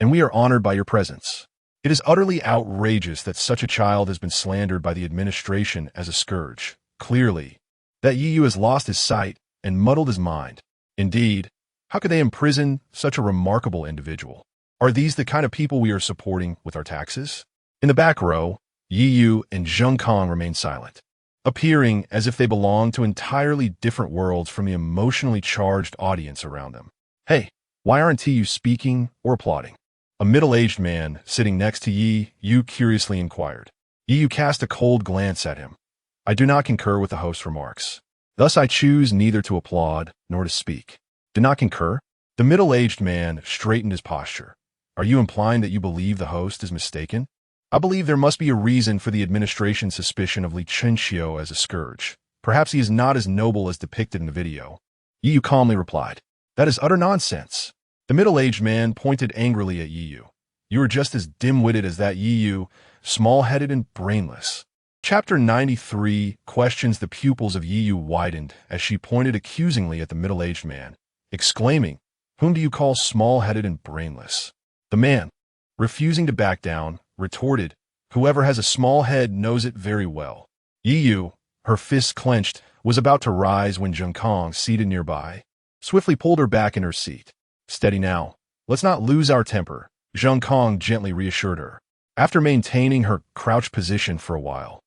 and we are honored by your presence. It is utterly outrageous that such a child has been slandered by the administration as a scourge. Clearly, that Yiyu has lost his sight and muddled his mind. Indeed, how could they imprison such a remarkable individual? Are these the kind of people we are supporting with our taxes? In the back row, Yiyu and Zheng Kong remain silent, appearing as if they belong to entirely different worlds from the emotionally charged audience around them. "Hey, why aren't you speaking or applauding?" A middle-aged man sitting next to Yiyu curiously inquired. Yiyu cast a cold glance at him. "I do not concur with the host's remarks. Thus I choose neither to applaud nor to speak." "Do not concur? The middle-aged man straightened his posture. Are you implying that you believe the host is mistaken? I believe there must be a reason for the administration's suspicion of Li Chenxiu as a scourge. Perhaps he is not as noble as depicted in the video. Yi Yu calmly replied, that is utter nonsense. The middle-aged man pointed angrily at Yi Yu. You are just as dim-witted as that Yi Yu, small-headed and brainless. Chapter 93 questions. The pupils of Yi Yu widened as she pointed accusingly at the middle-aged man, exclaiming, whom do you call small-headed and brainless? The man, refusing to back down, retorted, whoever has a small head knows it very well. Yi Yu, her fists clenched, was about to rise when Zheng Kong, seated nearby, swiftly pulled her back in her seat. Steady now. Let's not lose our temper, Zheng Kong gently reassured her. After maintaining her crouched position for a while,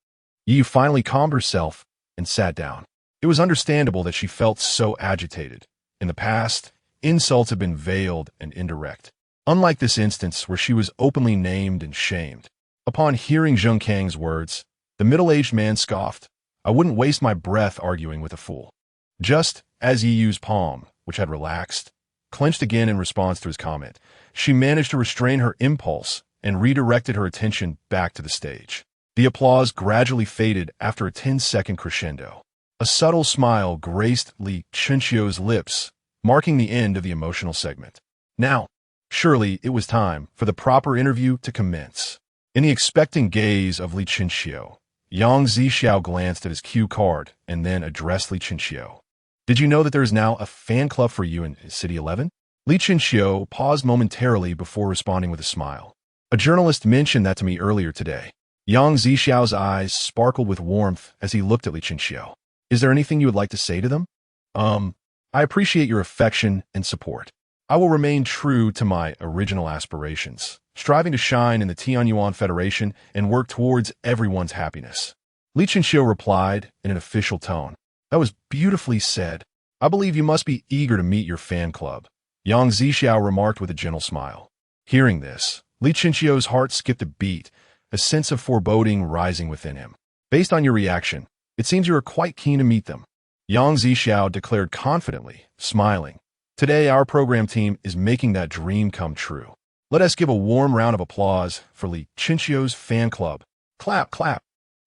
Yi Yu finally calmed herself and sat down. It was understandable that she felt so agitated. In the past, insults had been veiled and indirect, unlike this instance where she was openly named and shamed. Upon hearing Zheng Kang's words, the middle-aged man scoffed. I wouldn't waste my breath arguing with a fool. Just as Yi Yu's palm, which had relaxed, clenched again in response to his comment, she managed to restrain her impulse and redirected her attention back to the stage. The applause gradually faded after a 10-second crescendo. A subtle smile graced Li Chenxiu's lips, marking the end of the emotional segment. Now, surely it was time for the proper interview to commence. In the expectant gaze of Li Chenxiu, Yang Zixiao glanced at his cue card and then addressed Li Chenxiu. Did you know that there is now a fan club for you in City 11? Li Chenxiu paused momentarily before responding with a smile. A journalist mentioned that to me earlier today. Yang Zixiao's eyes sparkled with warmth as he looked at Li Chenxiu. Is there anything you would like to say to them? I appreciate your affection and support. I will remain true to my original aspirations, striving to shine in the Tianyuan Federation and work towards everyone's happiness. Li Chenxiu replied in an official tone. That was beautifully said. I believe you must be eager to meet your fan club, Yang Zixiao remarked with a gentle smile. Hearing this, Li Chenxiu's heart skipped a beat, a sense of foreboding rising within him. Based on your reaction, it seems you are quite keen to meet them. Yang Zixiao declared confidently, smiling. Today, our program team is making that dream come true. Let us give a warm round of applause for Li Chenxiu's fan club. Clap, clap,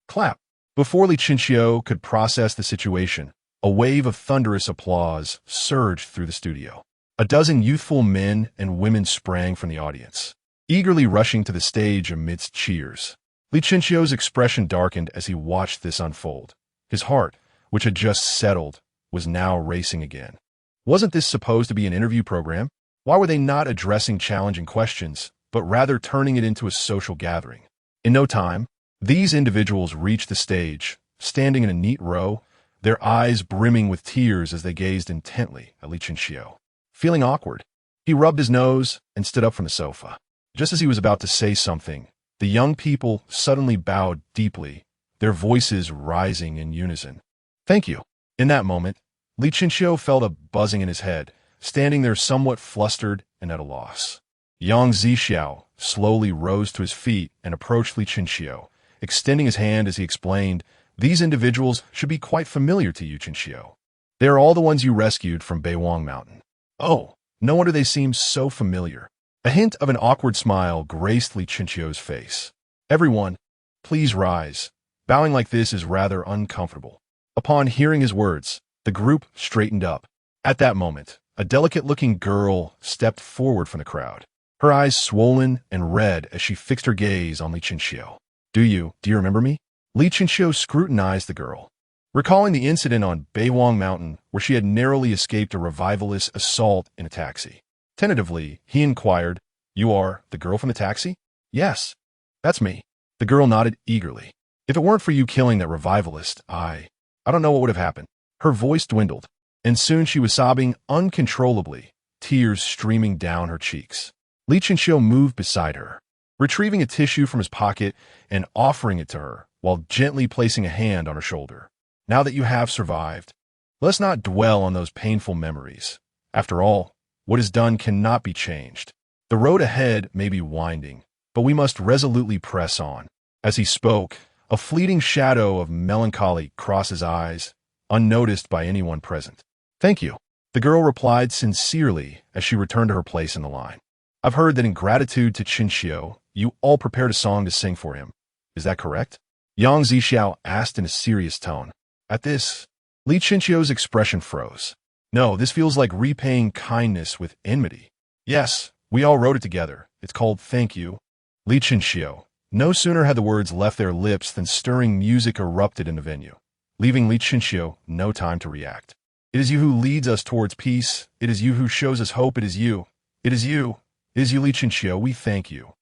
clap. Before Li Chenxiu could process the situation, a wave of thunderous applause surged through the studio. A dozen youthful men and women sprang from the audience, eagerly rushing to the stage amidst cheers. Li Chenxiu's expression darkened as he watched this unfold. His heart, which had just settled, was now racing again. Wasn't this supposed to be an interview program? Why were they not addressing challenging questions, but rather turning it into a social gathering? In no time, these individuals reached the stage, standing in a neat row, their eyes brimming with tears as they gazed intently at Li Chenxiu. Feeling awkward, he rubbed his nose and stood up from the sofa. Just as he was about to say something, the young people suddenly bowed deeply, their voices rising in unison. Thank you. In that moment, Li Chenxiu felt a buzzing in his head, standing there somewhat flustered and at a loss. Yang Zixiao slowly rose to his feet and approached Li Chenxiu, extending his hand as he explained, these individuals should be quite familiar to you, Chenxiu. They are all the ones you rescued from Beiwang Mountain. Oh, no wonder they seem so familiar. A hint of an awkward smile graced Li Chenxiu's face. Everyone, please rise. Bowing like this is rather uncomfortable. Upon hearing his words, the group straightened up. At that moment, a delicate-looking girl stepped forward from the crowd, her eyes swollen and red as she fixed her gaze on Li Chenxiu. Do you remember me? Li Chenxiu scrutinized the girl, recalling the incident on Beiwang Mountain where she had narrowly escaped a revivalist assault in a taxi. Tentatively, he inquired, You are the girl from the taxi? Yes, that's me. The girl nodded eagerly. If it weren't for you killing that revivalist, I don't know what would have happened. Her voice dwindled, and soon she was sobbing uncontrollably, tears streaming down her cheeks. Li Chenxiu moved beside her, retrieving a tissue from his pocket and offering it to her, while gently placing a hand on her shoulder. Now that you have survived, let's not dwell on those painful memories. After all, what is done cannot be changed. The road ahead may be winding, but we must resolutely press on. As he spoke, a fleeting shadow of melancholy crossed his eyes, unnoticed by anyone present. Thank you. The girl replied sincerely as she returned to her place in the line. I've heard that in gratitude to Qinxiu, you all prepared a song to sing for him. Is that correct? Yang Zixiao asked in a serious tone. At this, Li Qinxiu's expression froze. No, this feels like repaying kindness with enmity. Yes, we all wrote it together. It's called Thank You. Li Qinxiu. No sooner had the words left their lips than stirring music erupted in the venue, leaving Li Qinxiu no time to react. It is you who leads us towards peace. It is you who shows us hope. It is you. It is you. It is you, Li Qinxiu. We thank you.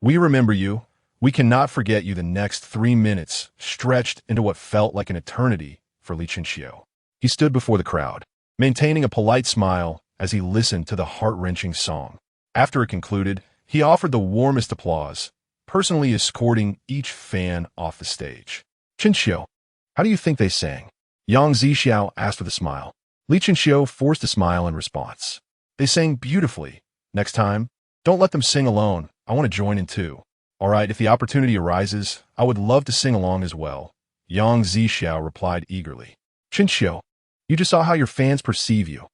We remember you. We cannot forget you. The next 3 minutes stretched into what felt like an eternity for Li Qinxiu. He stood before the crowd, maintaining a polite smile as he listened to the heart-wrenching song. After it concluded, he offered the warmest applause, personally escorting each fan off the stage. Qinxiu, how do you think they sang? Yang Zixiao asked with a smile. Li Qinxiu forced a smile in response. They sang beautifully. Next time, don't let them sing alone. I want to join in too. All right, if the opportunity arises, I would love to sing along as well. Yang Zixiao replied eagerly. Qinxiu, you just saw how your fans perceive you.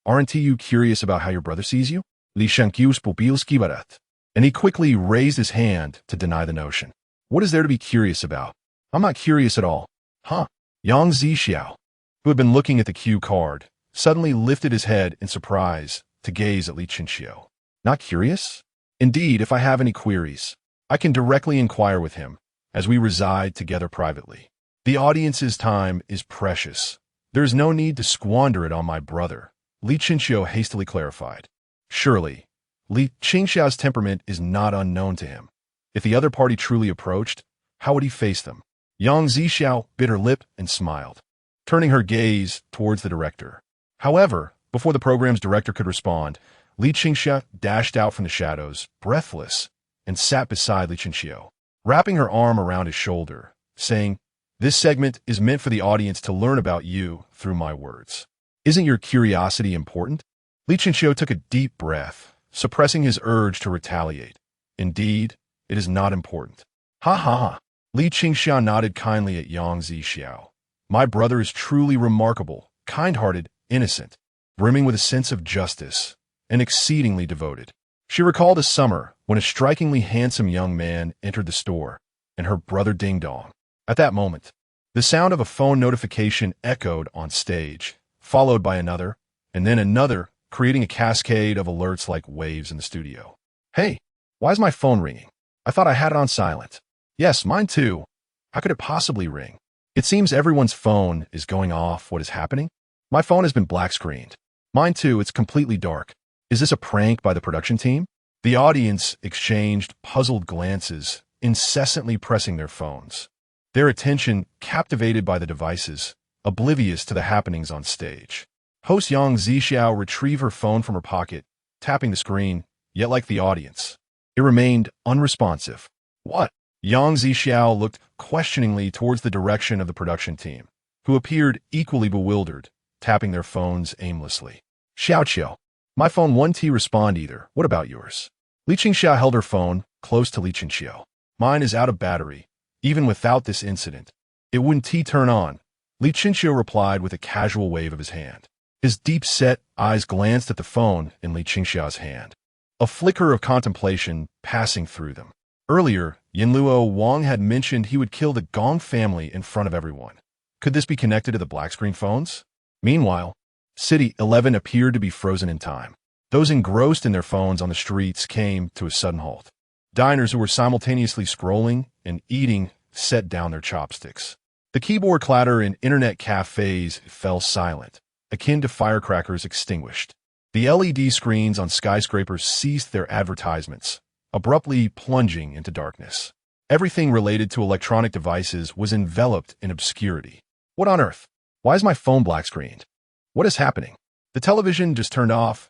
Aren't you curious about how your brother sees you? Li Shanqiu Spobilski Barat. And he quickly raised his hand to deny the notion. What is there to be curious about? I'm not curious at all. Huh? Yang Zixiao, who had been looking at the cue card, suddenly lifted his head in surprise to gaze at Li Qinxiu. Not curious? Indeed, if I have any queries, I can directly inquire with him, as we reside together privately. The audience's time is precious. There is no need to squander it on my brother, Li Qinxiu hastily clarified. Surely, Li Qinxiao's temperament is not unknown to him. If the other party truly approached, how would he face them? Yang Zixiao bit her lip and smiled, turning her gaze towards the director. However, before the program's director could respond, Li Qinxia dashed out from the shadows, breathless, and sat beside Li Qinxiu, wrapping her arm around his shoulder, saying, "This segment is meant for the audience to learn about you through my words. Isn't your curiosity important?" Li Qinxiu took a deep breath, suppressing his urge to retaliate. Indeed, it is not important. Ha ha ha. Li Qinxia nodded kindly at Yang Zixiao. My brother is truly remarkable, kind-hearted, innocent, brimming with a sense of justice, and exceedingly devoted. She recalled a summer when a strikingly handsome young man entered the store, and her brother ding-dong. At that moment, the sound of a phone notification echoed on stage, followed by another, and then another, creating a cascade of alerts like waves in the studio. Hey, why is my phone ringing? I thought I had it on silent. Yes, mine too. How could it possibly ring? It seems everyone's phone is going off. What is happening? My phone has been black-screened. Mine too, it's completely dark. Is this a prank by the production team? The audience exchanged puzzled glances, incessantly pressing their phones, their attention captivated by the devices, oblivious to the happenings on stage. Host Yang Zixiao retrieved her phone from her pocket, tapping the screen, yet like the audience, it remained unresponsive. What? Yang Zixiao looked questioningly towards the direction of the production team, who appeared equally bewildered, tapping their phones aimlessly. Xiao, my phone won't respond either. What about yours? Li Qinxia held her phone close to Li Qinxiu. Mine is out of battery. Even without this incident, it wouldn't turn on. Li Qinxiu replied with a casual wave of his hand. His deep-set eyes glanced at the phone in Li Qingxia's hand, a flicker of contemplation passing through them. Earlier, Yinluo Wang had mentioned he would kill the Gong family in front of everyone. Could this be connected to the black-screen phones? Meanwhile, City 11 appeared to be frozen in time. Those engrossed in their phones on the streets came to a sudden halt. Diners who were simultaneously scrolling and eating set down their chopsticks. The keyboard clatter in internet cafes fell silent, akin to firecrackers extinguished. The LED screens on skyscrapers ceased their advertisements, abruptly plunging into darkness. Everything related to electronic devices was enveloped in obscurity. What on earth? Why is my phone black-screened? What is happening? The television just turned off.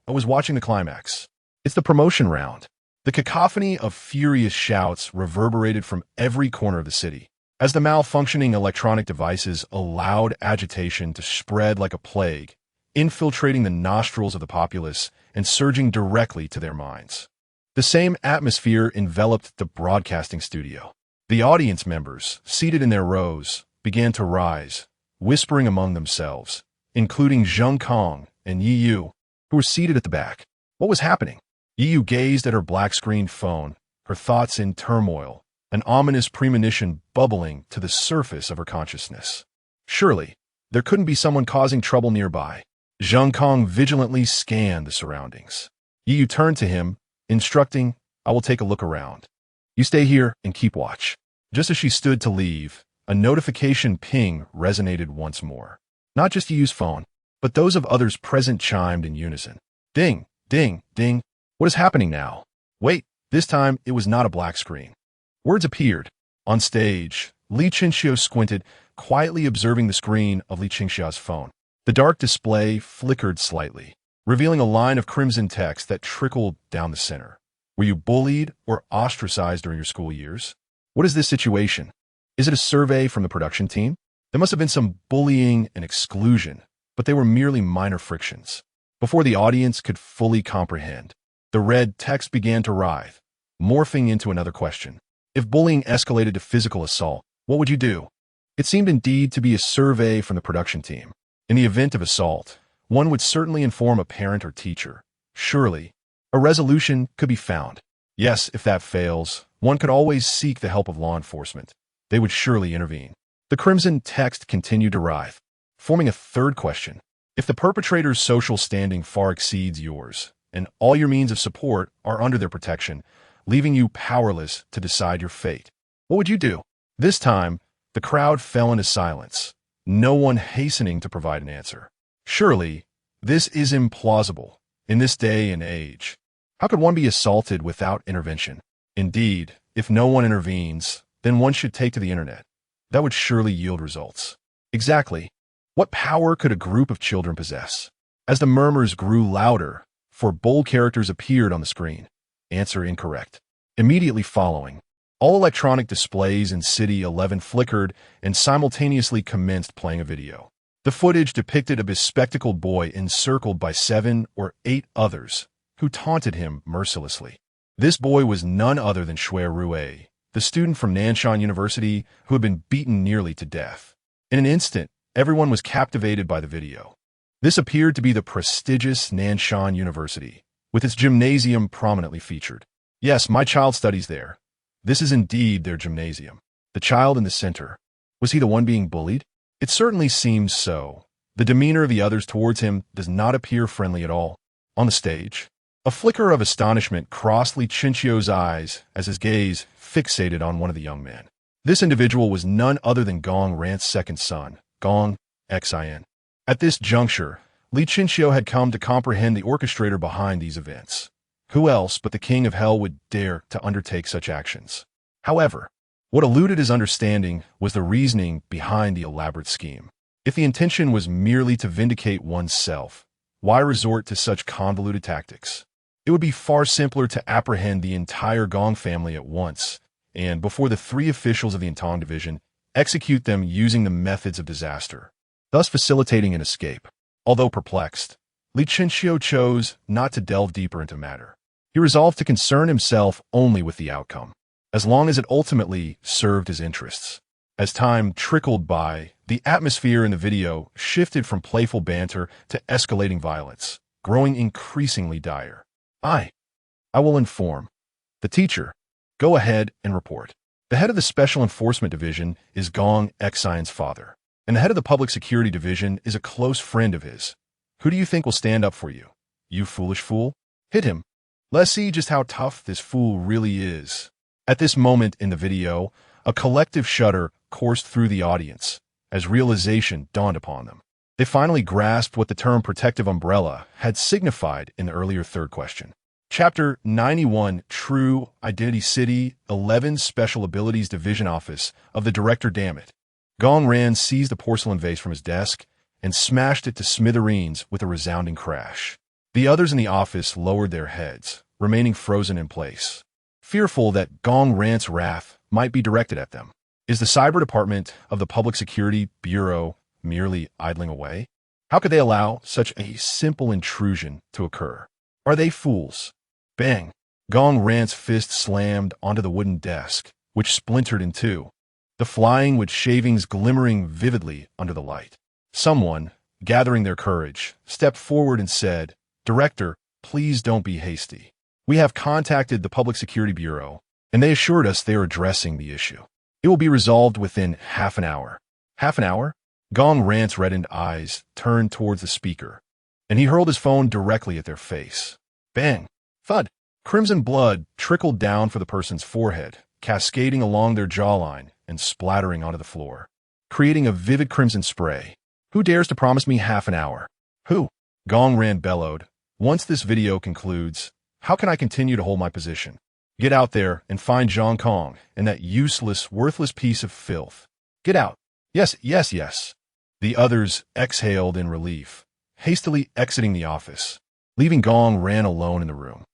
I was watching the climax. It's the promotion round. The cacophony of furious shouts reverberated from every corner of the city, as the malfunctioning electronic devices allowed agitation to spread like a plague, infiltrating the nostrils of the populace and surging directly to their minds. The same atmosphere enveloped the broadcasting studio. The audience members, seated in their rows, began to rise, whispering among themselves, including Zheng Kong and Yi Yu, who were seated at the back. What was happening? Yi Yu gazed at her black-screened phone, her thoughts in turmoil, an ominous premonition bubbling to the surface of her consciousness. Surely, there couldn't be someone causing trouble nearby. Zhang Kong vigilantly scanned the surroundings. Yi Yu turned to him, instructing, "I will take a look around. You stay here and keep watch." Just as she stood to leave, a notification ping resonated once more. Not just Yi Yu's phone, but those of others present chimed in unison. Ding, ding, ding. What is happening now? Wait, this time it was not a black screen. Words appeared. On stage, Li Qinxiu squinted, quietly observing the screen of Li Qingxia's phone. The dark display flickered slightly, revealing a line of crimson text that trickled down the center. Were you bullied or ostracized during your school years? What is this situation? Is it a survey from the production team? There must have been some bullying and exclusion, but they were merely minor frictions. Before the audience could fully comprehend, the red text began to writhe, morphing into another question. If bullying escalated to physical assault, what would you do? It seemed indeed to be a survey from the production team. In the event of assault, one would certainly inform a parent or teacher. Surely, a resolution could be found. Yes, if that fails, one could always seek the help of law enforcement. They would surely intervene. The crimson text continued to writhe, forming a third question. If the perpetrator's social standing far exceeds yours, and all your means of support are under their protection, leaving you powerless to decide your fate, what would you do? This time, the crowd fell into silence, no one hastening to provide an answer. Surely, this is implausible. In this day and age, how could one be assaulted without intervention? Indeed, if no one intervenes, then one should take to the internet. That would surely yield results. Exactly. What power could a group of children possess? As the murmurs grew louder, four bold characters appeared on the screen. Answer incorrect. Immediately following, all electronic displays in City 11 flickered and simultaneously commenced playing a video. The footage depicted a bespectacled boy encircled by 7 or 8 others, who taunted him mercilessly. This boy was none other than Shui Rue, the student from Nanshan University who had been beaten nearly to death. In an instant, everyone was captivated by the video. This appeared to be the prestigious Nanshan University, with its gymnasium prominently featured. Yes, my child studies there. This is indeed their gymnasium. The child in the center. Was he the one being bullied? It certainly seems so. The demeanor of the others towards him does not appear friendly at all. On the stage, a flicker of astonishment crossed Li Qinxiu's eyes as his gaze fixated on one of the young men. This individual was none other than Gong Rant's second son, Gong Xin. At this juncture, Li Qinxiu had come to comprehend the orchestrator behind these events. Who else but the King of Hell would dare to undertake such actions? However, what eluded his understanding was the reasoning behind the elaborate scheme. If the intention was merely to vindicate oneself, why resort to such convoluted tactics? It would be far simpler to apprehend the entire Gong family at once, and before the 3 officials of the Entang Division, execute them using the methods of disaster, thus facilitating an escape. Although perplexed, Li Qinxiu chose not to delve deeper into matter. He resolved to concern himself only with the outcome, as long as it ultimately served his interests. As time trickled by, the atmosphere in the video shifted from playful banter to escalating violence, growing increasingly dire. I will inform. The teacher, go ahead and report. The head of the Special Enforcement Division is Gong Xion's father, and the head of the Public Security Division is a close friend of his. Who do you think will stand up for you? You foolish fool? Hit him. Let's see just how tough this fool really is. At this moment in the video, a collective shudder coursed through the audience as realization dawned upon them. They finally grasped what the term protective umbrella had signified in the earlier third question. Chapter 91, True Identity City 11 Special Abilities Division Office of the Director. Damn it. Gong Ran seized a porcelain vase from his desk and smashed it to smithereens with a resounding crash. The others in the office lowered their heads, remaining frozen in place, fearful that Gong Rant's wrath might be directed at them. Is the Cyber Department of the Public Security Bureau merely idling away? How could they allow such a simple intrusion to occur? Are they fools? Bang! Gong Rant's fist slammed onto the wooden desk, which splintered in two, the flying wood shavings glimmering vividly under the light. Someone, gathering their courage, stepped forward and said, "Director, please don't be hasty. We have contacted the Public Security Bureau, and they assured us they are addressing the issue. It will be resolved within half an hour." Half an hour? Gong Rant's reddened eyes turned towards the speaker, and he hurled his phone directly at their face. Bang! Thud! Crimson blood trickled down for the person's forehead, cascading along their jawline and splattering onto the floor, creating a vivid crimson spray. "Who dares to promise me half an hour? Who?" Gong Ran bellowed. "Once this video concludes, how can I continue to hold my position? Get out there and find Zhang Kong and that useless, worthless piece of filth. Get out." "Yes, yes, yes." The others exhaled in relief, hastily exiting the office, leaving Gong Ran alone in the room.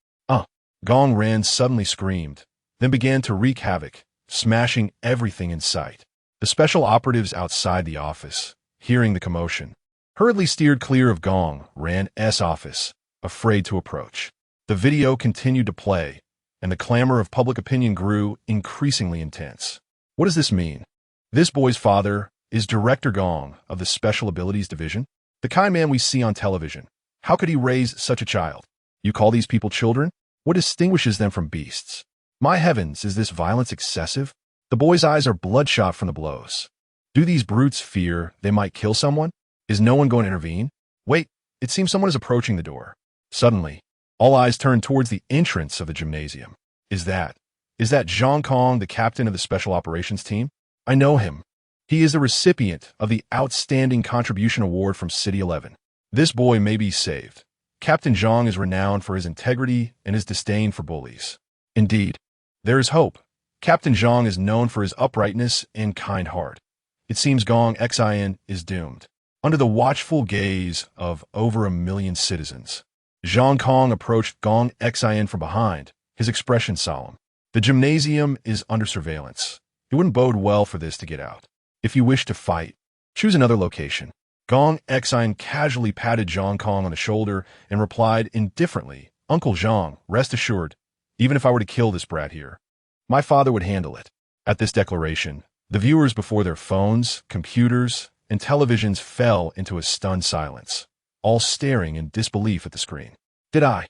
Gong Ran suddenly screamed, then began to wreak havoc, smashing everything in sight. The special operatives outside the office, hearing the commotion, hurriedly steered clear of Gong Ran's office, afraid to approach. The video continued to play, and the clamor of public opinion grew increasingly intense. What does this mean? This boy's father is Director Gong of the Special Abilities Division? The kind man we see on television. How could he raise such a child? You call these people children? What distinguishes them from beasts? My heavens, is this violence excessive? The boy's eyes are bloodshot from the blows. Do these brutes fear they might kill someone? Is no one going to intervene? Wait, it seems someone is approaching the door. Suddenly, all eyes turn towards the entrance of the gymnasium. Is that Zhang Kong, the captain of the Special Operations Team? I know him. He is the recipient of the Outstanding Contribution Award from City 11. This boy may be saved. Captain Zhang is renowned for his integrity and his disdain for bullies. Indeed, there is hope. Captain Zhang is known for his uprightness and kind heart. It seems Gong Xin is doomed. Under the watchful gaze of over 1 million citizens, Zhang Kong approached Gong Xin from behind, his expression solemn. The gymnasium is under surveillance. It wouldn't bode well for this to get out. If you wish to fight, choose another location. Gong Xin casually patted Zhang Kong on the shoulder and replied indifferently, "Uncle Zhang, rest assured, even if I were to kill this brat here, my father would handle it." At this declaration, the viewers before their phones, computers, and televisions fell into a stunned silence, all staring in disbelief at the screen. Did I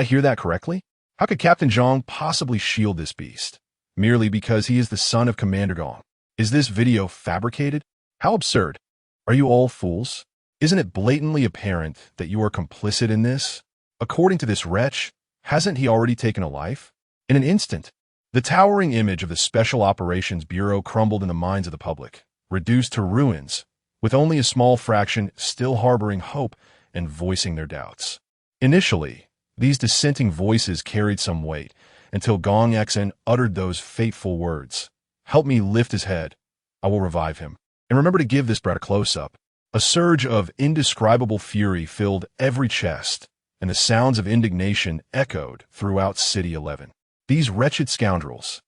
hear that correctly? How could Captain Zhang possibly shield this beast? Merely because he is the son of Commander Gong? Is this video fabricated? How absurd. Are you all fools? Isn't it blatantly apparent that you are complicit in this? According to this wretch, hasn't he already taken a life? In an instant, the towering image of the Special Operations Bureau crumbled in the minds of the public, reduced to ruins, with only a small fraction still harboring hope and voicing their doubts. Initially, these dissenting voices carried some weight, until Gong Xin uttered those fateful words. "Help me lift his head. I will revive him. And remember to give this brat a close-up." A surge of indescribable fury filled every chest, and the sounds of indignation echoed throughout City 11. These wretched scoundrels.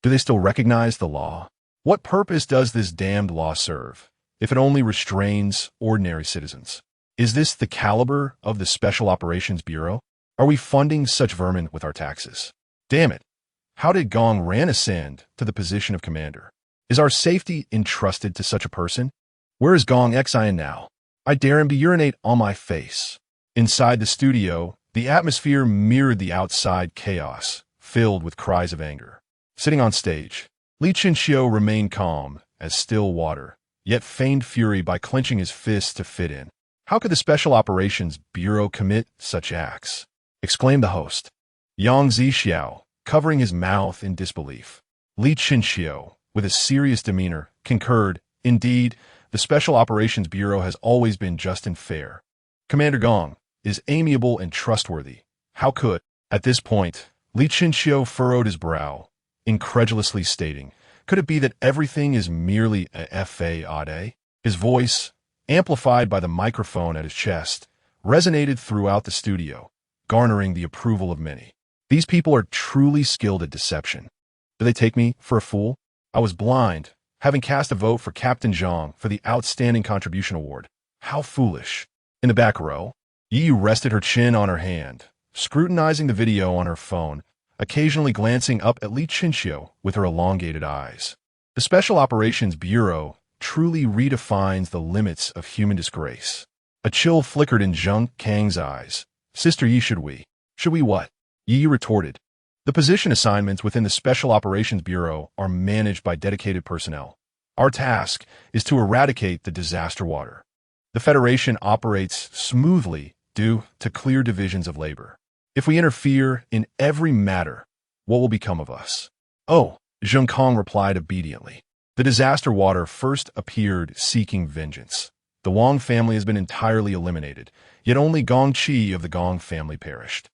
Do they still recognize the law? What purpose does this damned law serve, if it only restrains ordinary citizens? Is this the caliber of the Special Operations Bureau? Are we funding such vermin with our taxes? Damn it. How did Gong Ran ascend to the position of commander? Is our safety entrusted to such a person? Where is Gong Xin now? I dare him to urinate on my face. Inside the studio, the atmosphere mirrored the outside chaos, filled with cries of anger. Sitting on stage, Li Chinxiu remained calm as still water, yet feigned fury by clenching his fists to fit in. How could the Special Operations Bureau commit such acts? Exclaimed the host. Yang Zixiao, covering his mouth in disbelief. Li Chinxiu, with a serious demeanor, concurred, "Indeed, the Special Operations Bureau has always been just and fair. Commander Gong is amiable and trustworthy. How could..." At this point, Li Chinxiu furrowed his brow, incredulously stating, "Could it be that everything is merely a fade?" His voice, amplified by the microphone at his chest, resonated throughout the studio, garnering the approval of many. These people are truly skilled at deception. Do they take me for a fool? I was blind, having cast a vote for Captain Zhang for the Outstanding Contribution Award. How foolish. In the back row, Yi rested her chin on her hand, scrutinizing the video on her phone, occasionally glancing up at Li Chinxiu with her elongated eyes. The Special Operations Bureau truly redefines the limits of human disgrace. A chill flickered in Zhang Kang's eyes. Sister Yi, should we? Should we what? Yi retorted. The position assignments within the Special Operations Bureau are managed by dedicated personnel. Our task is to eradicate the disaster water. The Federation operates smoothly due to clear divisions of labor. If we interfere in every matter, what will become of us? Oh, Zhang Kang replied obediently. The disaster water first appeared seeking vengeance. The Wang family has been entirely eliminated, yet only Gong Qi of the Gong family perished.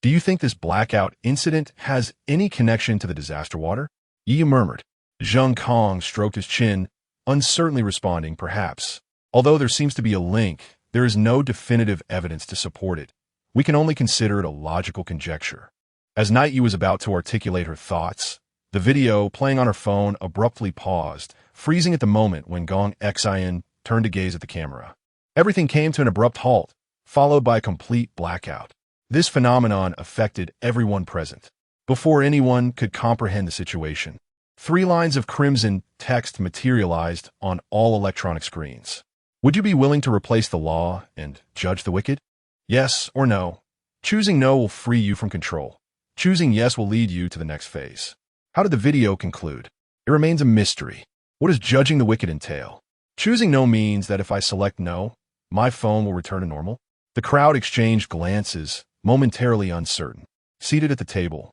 Do you think this blackout incident has any connection to the disaster water? Yi murmured. Zhang Kang stroked his chin, uncertainly responding, perhaps. Although there seems to be a link, there is no definitive evidence to support it. We can only consider it a logical conjecture. As Night Yu was about to articulate her thoughts, the video playing on her phone abruptly paused, freezing at the moment when Gong Xian turned to gaze at the camera. Everything came to an abrupt halt, followed by a complete blackout. This phenomenon affected everyone present. Before anyone could comprehend the situation, 3 lines of crimson text materialized on all electronic screens. Would you be willing to replace the law and judge the wicked? Yes or no? Choosing no will free you from control. Choosing yes will lead you to the next phase. How did the video conclude? It remains a mystery. What does judging the wicked entail? Choosing no means that if I select no, my phone will return to normal. The crowd exchanged glances, momentarily uncertain. Seated at the table,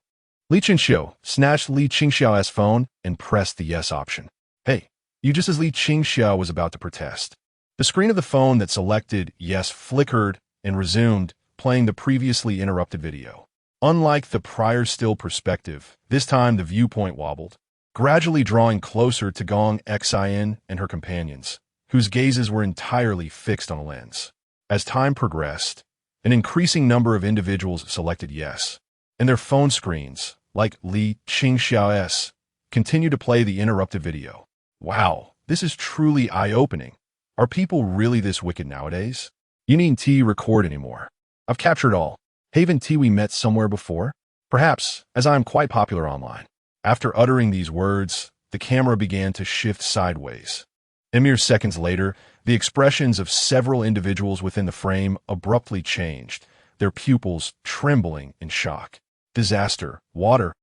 Li Qingxiu snatched Li Qingxiao's phone and pressed the yes option. Hey, you, just as Li Qingxiao was about to protest. The screen of the phone that selected yes flickered and resumed, playing the previously interrupted video. Unlike the prior still perspective, this time the viewpoint wobbled, gradually drawing closer to Gong Xian and her companions, whose gazes were entirely fixed on a lens. As time progressed, an increasing number of individuals selected yes, and their phone screens, like Li Qingxiao's, continued to play the interrupted video. Wow, this is truly eye-opening. Are people really this wicked nowadays? You needn't record anymore. I've captured all. Haven T, we met somewhere before? Perhaps, as I am quite popular online. After uttering these words, the camera began to shift sideways. Mere seconds later, the expressions of several individuals within the frame abruptly changed, their pupils trembling in shock. Disaster water.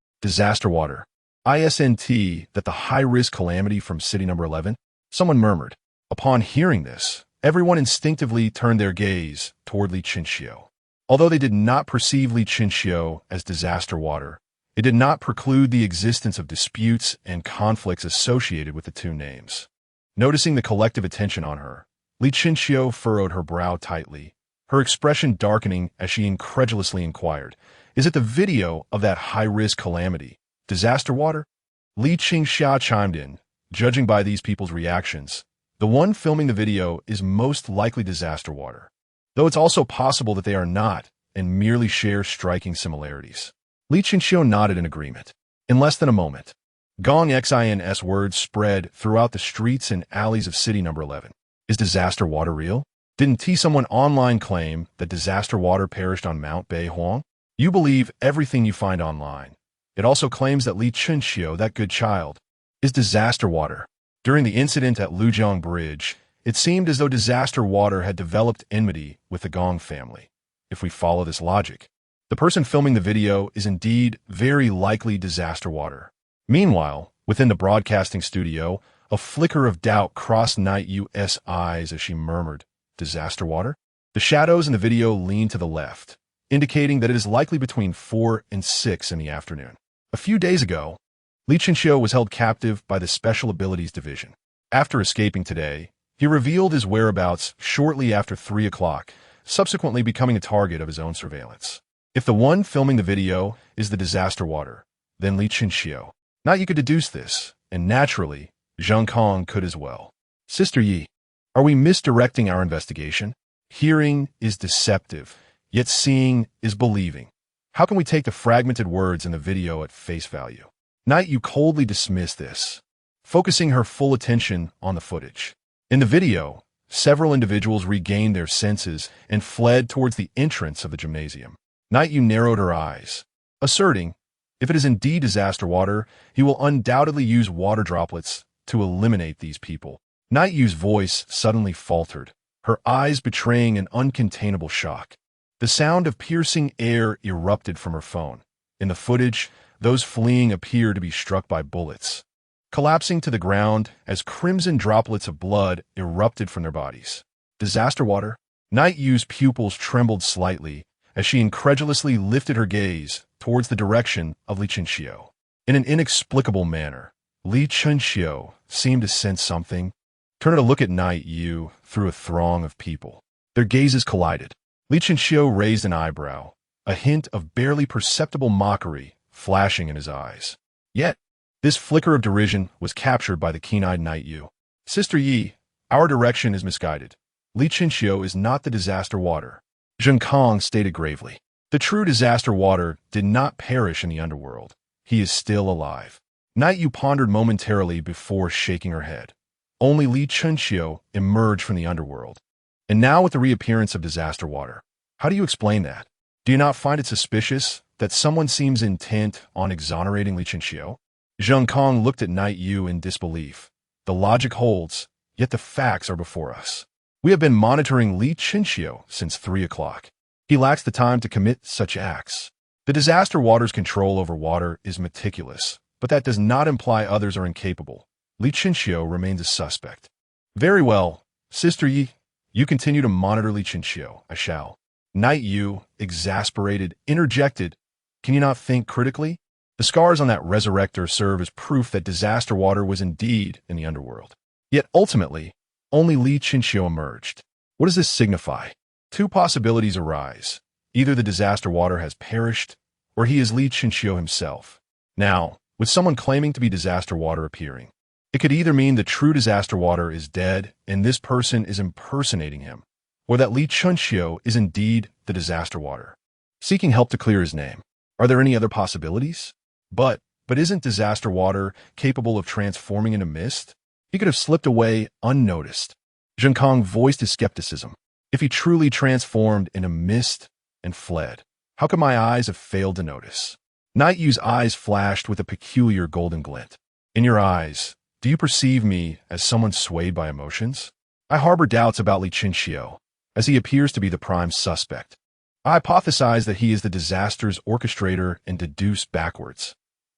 ISNT, that the high-risk calamity from city number 11? Someone murmured. Upon hearing this, everyone instinctively turned their gaze toward Li Qingxiu. Although they did not perceive Li Qingxiu as disaster water, it did not preclude the existence of disputes and conflicts associated with the two names. Noticing the collective attention on her, Li Qingxiu furrowed her brow tightly, her expression darkening as she incredulously inquired, is it the video of that high-risk calamity, disaster water? Li Qingxiu chimed in, judging by these people's reactions, the one filming the video is most likely disaster water, though it's also possible that they are not and merely share striking similarities. Li Qingxiu nodded in agreement. In less than a moment, Gong Xin's words spread throughout the streets and alleys of city number 11. Is disaster water real? Didn't someone online claim that disaster water perished on Mount Beihuang? You believe everything you find online. It also claims that Li Qingxiu, that good child, is disaster water. During the incident at Lujiang Bridge, it seemed as though disaster water had developed enmity with the Gong family. If we follow this logic, the person filming the video is indeed very likely disaster water. Meanwhile, within the broadcasting studio, a flicker of doubt crossed Night Yu's eyes as she murmured, disaster water? The shadows in the video leaned to the left, indicating that it is likely between 4 and 6 in the afternoon. A few days ago, Li Qingxiu was held captive by the Special Abilities Division. After escaping today, he revealed his whereabouts shortly after 3 o'clock, subsequently becoming a target of his own surveillance. If the one filming the video is the disaster water, then Li Qingxiu. Not you could deduce this, and naturally, Zhang Kang could as well. Sister Yi, are we misdirecting our investigation? Hearing is deceptive, yet seeing is believing. How can we take the fragmented words in the video at face value? Night Yu coldly dismissed this, focusing her full attention on the footage. In the video, several individuals regained their senses and fled towards the entrance of the gymnasium. Night Yu narrowed her eyes, asserting, if it is indeed disaster water, he will undoubtedly use water droplets to eliminate these people. Night Yu's voice suddenly faltered, her eyes betraying an uncontainable shock. The sound of piercing air erupted from her phone. In the footage, those fleeing appear to be struck by bullets, collapsing to the ground as crimson droplets of blood erupted from their bodies. Disaster water? Night Yu's pupils trembled slightly as she incredulously lifted her gaze towards the direction of Li Chenxiu. In an inexplicable manner, Li Chenxiu seemed to sense something, turning to look at Night Yu through a throng of people. Their gazes collided. Li Chenxiu raised an eyebrow, a hint of barely perceptible mockery flashing in his eyes. Yet, this flicker of derision was captured by the keen-eyed Night Yu. Sister Yi, our direction is misguided. Li Chenxiu is not the disaster water. Zheng Kong stated gravely. The true disaster water did not perish in the underworld. He is still alive. Night Yu pondered momentarily before shaking her head. Only Li Chenxiu emerged from the underworld. And now with the reappearance of disaster water, how do you explain that? Do you not find it suspicious that someone seems intent on exonerating Li Chenxiu? Zheng Kong looked at Night Yu in disbelief. The logic holds, yet the facts are before us. We have been monitoring Li Chenxiu since 3 o'clock. He lacks the time to commit such acts. The disaster water's control over water is meticulous, but that does not imply others are incapable. Li Chenxiu remains a suspect. Very well, Sister Yi, you continue to monitor Li Chenxiu. I shall. Night Yu, exasperated, interjected. Can you not think critically? The scars on that Resurrector serve as proof that disaster water was indeed in the underworld. Yet ultimately, only Li Chenxiu emerged. What does this signify? Two possibilities arise. Either the disaster water has perished, or he is Li Chenxiu himself. Now, with someone claiming to be disaster water appearing, it could either mean the true disaster water is dead and this person is impersonating him, or that Li Chenxiu is indeed the disaster water, seeking help to clear his name. Are there any other possibilities? But isn't disaster water capable of transforming into mist? He could have slipped away unnoticed. Zheng Kong voiced his skepticism. If he truly transformed into mist and fled, how could my eyes have failed to notice? Night Yu's eyes flashed with a peculiar golden glint. In your eyes, do you perceive me as someone swayed by emotions? I harbor doubts about Li Chenxiu, as he appears to be the prime suspect. I hypothesize that he is the disaster's orchestrator and deduce backwards.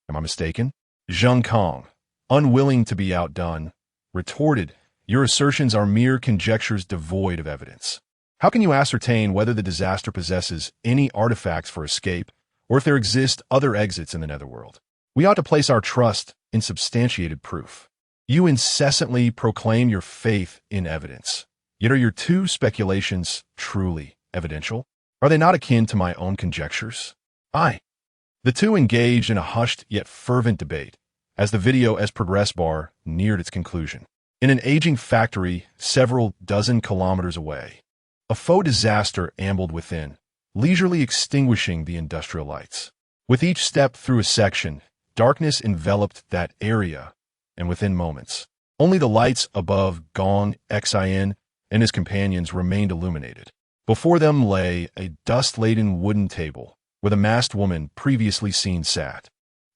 Am I mistaken? Zheng Kong, unwilling to be outdone, retorted, your assertions are mere conjectures devoid of evidence. How can you ascertain whether the disaster possesses any artifacts for escape, or if there exist other exits in the netherworld? We ought to place our trust in substantiated proof. You incessantly proclaim your faith in evidence. Yet are your two speculations truly evidential? Are they not akin to my own conjectures? The two engaged in a hushed yet fervent debate as the video as progress bar neared its conclusion. In an aging factory several dozen kilometers away, a faux disaster ambled within, leisurely extinguishing the industrial lights. With each step through a section, darkness enveloped that area, and within moments, only the lights above Gong Xin and his companions remained illuminated. Before them lay a dust-laden wooden table, where the masked woman previously seen sat,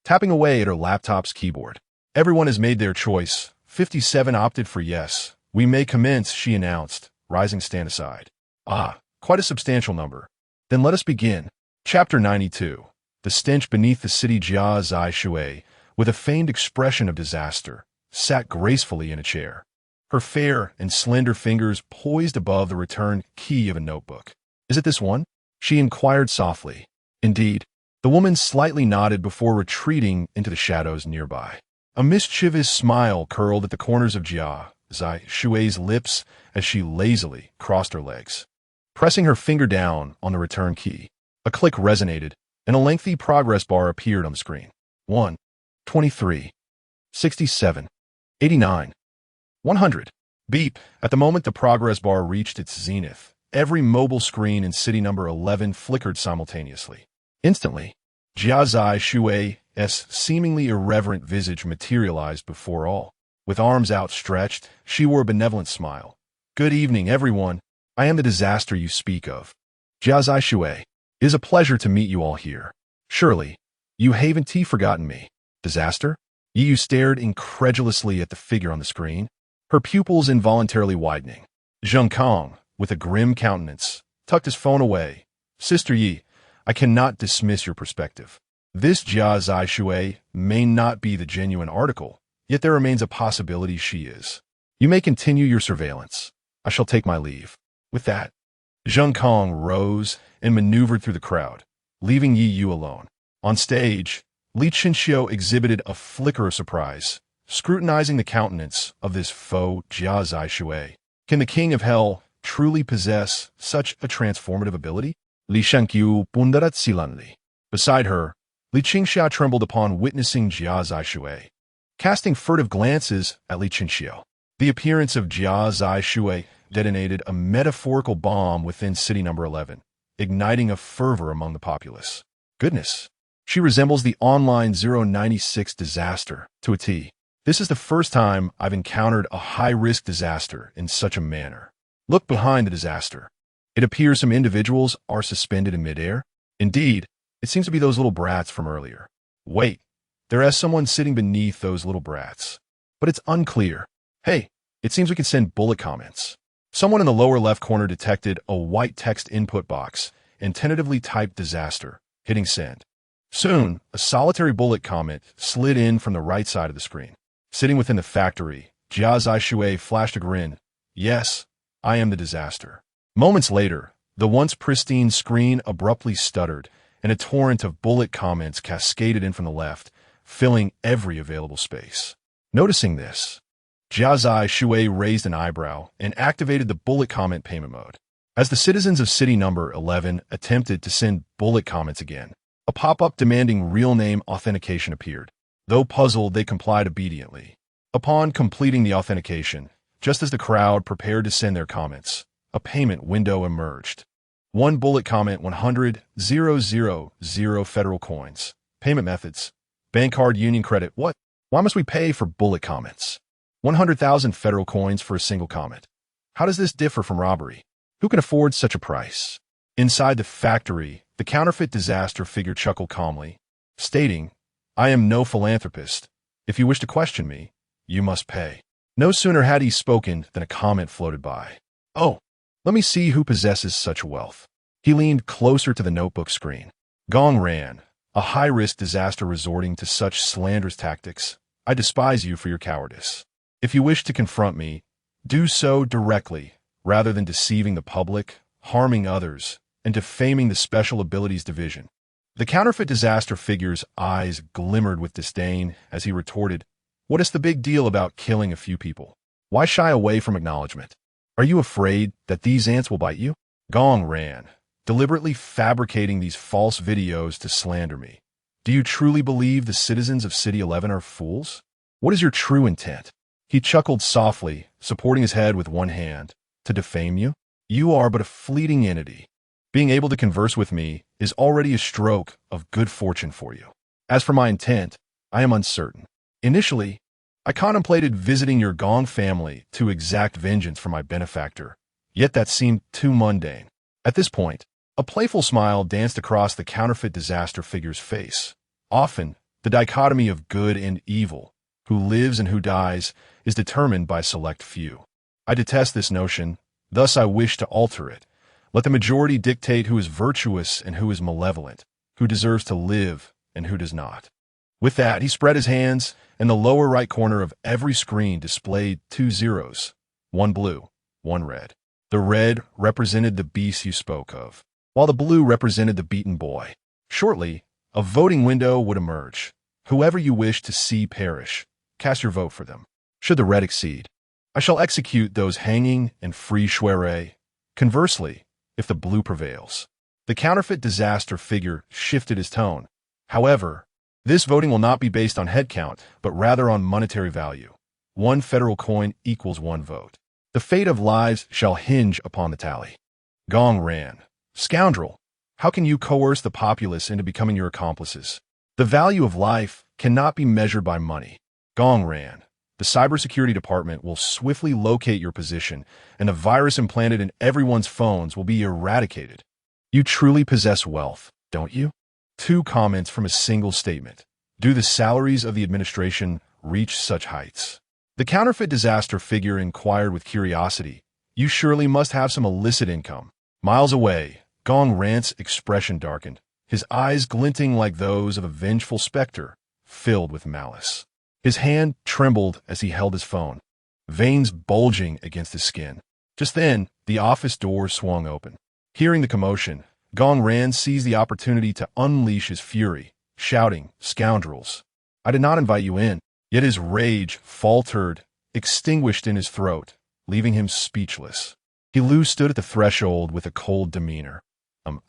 tapping away at her laptop's keyboard. Everyone has made their choice. 57 opted for yes. We may commence, she announced, rising stand aside. Quite a substantial number. Then let us begin. Chapter 92. The stench beneath the city. Jia Zai Shui, with a feigned expression of disaster, sat gracefully in a chair, her fair and slender fingers poised above the return key of a notebook. Is it this one? She inquired softly. Indeed. The woman slightly nodded before retreating into the shadows nearby. A mischievous smile curled at the corners of Jia Zai Shui's lips as she lazily crossed her legs. Pressing her finger down on the return key, a click resonated, and a lengthy progress bar appeared on the screen. 1, 23, 67, 89, 100. Beep. At the moment the progress bar reached its zenith, every mobile screen in city number 11 flickered simultaneously. Instantly, Jia Zai Shui's seemingly irreverent visage materialized before all. With arms outstretched, she wore a benevolent smile. Good evening, everyone. I am the disaster you speak of. Jia Zai Shui. It is a pleasure to meet you all here. Surely, you haven't forgotten me. Disaster? Yu stared incredulously at the figure on the screen. her pupils involuntarily widening. Zheng Kong, with a grim countenance, tucked his phone away. Sister Yi, I cannot dismiss your perspective. This Jia Zai Shui may not be the genuine article, yet there remains a possibility she is. You may continue your surveillance. I shall take my leave. With that, Zheng Kong rose and maneuvered through the crowd, leaving Yi Yu alone. On stage, Li Chinxiu exhibited a flicker of surprise, scrutinizing the countenance of this faux Jia Zai Shui. Can the king of hell truly possess such a transformative ability? Li Shengqiu bundarat silanli. Beside her, Li Qingxia trembled upon witnessing Jia Zai Shui, casting furtive glances at Li Chinxiu. The appearance of Jia Zai Shui detonated a metaphorical bomb within City Number 11, igniting a fervor among the populace. Goodness, she resembles the online 096 disaster to a T. This is the first time I've encountered a high-risk disaster in such a manner. Look behind the disaster. It appears some individuals are suspended in midair. Indeed, it seems to be those little brats from earlier. Wait, there is someone sitting beneath those little brats. But it's unclear. Hey, it seems we can send bullet comments. Someone in the lower left corner detected a white text input box and tentatively typed disaster, hitting send. Soon, a solitary bullet comment slid in from the right side of the screen. Sitting within the factory, Jia Zai Shui flashed a grin. Yes, I am the disaster. Moments later, the once pristine screen abruptly stuttered, and a torrent of bullet comments cascaded in from the left, filling every available space. Noticing this, Jia Zai Shui raised an eyebrow and activated the bullet comment payment mode. As the citizens of City Number 11 attempted to send bullet comments again, a pop-up demanding real-name authentication appeared. Though puzzled, they complied obediently. Upon completing the authentication, just as the crowd prepared to send their comments, a payment window emerged. One bullet comment 100,000 federal coins. Payment methods. Bank card union credit. What? Why must we pay for bullet comments? 100,000 federal coins for a single comment. How does this differ from robbery? Who can afford such a price? Inside the factory, the counterfeit disaster figure chuckled calmly, stating, I am no philanthropist. If you wish to question me, you must pay. No sooner had he spoken than a comment floated by. Oh, let me see who possesses such wealth. He leaned closer to the notebook screen. Gong ran, a high-risk disaster resorting to such slanderous tactics. I despise you for your cowardice. If you wish to confront me, do so directly, rather than deceiving the public, harming others, and defaming the Special Abilities Division. The counterfeit disaster figure's eyes glimmered with disdain as he retorted, What is the big deal about killing a few people? Why shy away from acknowledgement? Are you afraid that these ants will bite you? Gong ran, deliberately fabricating these false videos to slander me. Do you truly believe the citizens of City 11 are fools? What is your true intent? He chuckled softly, supporting his head with one hand. To defame you? You are but a fleeting entity. Being able to converse with me is already a stroke of good fortune for you. As for my intent, I am uncertain. Initially, I contemplated visiting your Gong family to exact vengeance for my benefactor, yet that seemed too mundane. At this point, a playful smile danced across the counterfeit disaster figure's face. Often, the dichotomy of good and evil, who lives and who dies, is determined by a select few. I detest this notion, thus I wish to alter it. Let the majority dictate who is virtuous and who is malevolent, who deserves to live and who does not. With that, he spread his hands, and the lower right corner of every screen displayed 2 zeros, 1 blue, 1 red. The red represented the beast you spoke of, while the blue represented the beaten boy. Shortly, a voting window would emerge. Whoever you wish to see perish, cast your vote for them. Should the red exceed, I shall execute those hanging and free Shuere. Conversely, if the blue prevails. The counterfeit disaster figure shifted his tone. However, this voting will not be based on head count, but rather on monetary value. 1 federal coin equals 1 vote. The fate of lives shall hinge upon the tally. Gong ran. Scoundrel, how can you coerce the populace into becoming your accomplices? The value of life cannot be measured by money. Gong ran. The cybersecurity department will swiftly locate your position, and the virus implanted in everyone's phones will be eradicated. You truly possess wealth, don't you? 2 comments from a single statement. Do the salaries of the administration reach such heights? The counterfeit disaster figure inquired with curiosity. You surely must have some illicit income. Miles away, Gong Rant's expression darkened, his eyes glinting like those of a vengeful specter, filled with malice. His hand trembled as he held his phone, veins bulging against his skin. Just then, the office door swung open. Hearing the commotion, Gong Ran seized the opportunity to unleash his fury, shouting, "Scoundrels! I did not invite you in." Yet his rage faltered, extinguished in his throat, leaving him speechless. He stood at the threshold with a cold demeanor.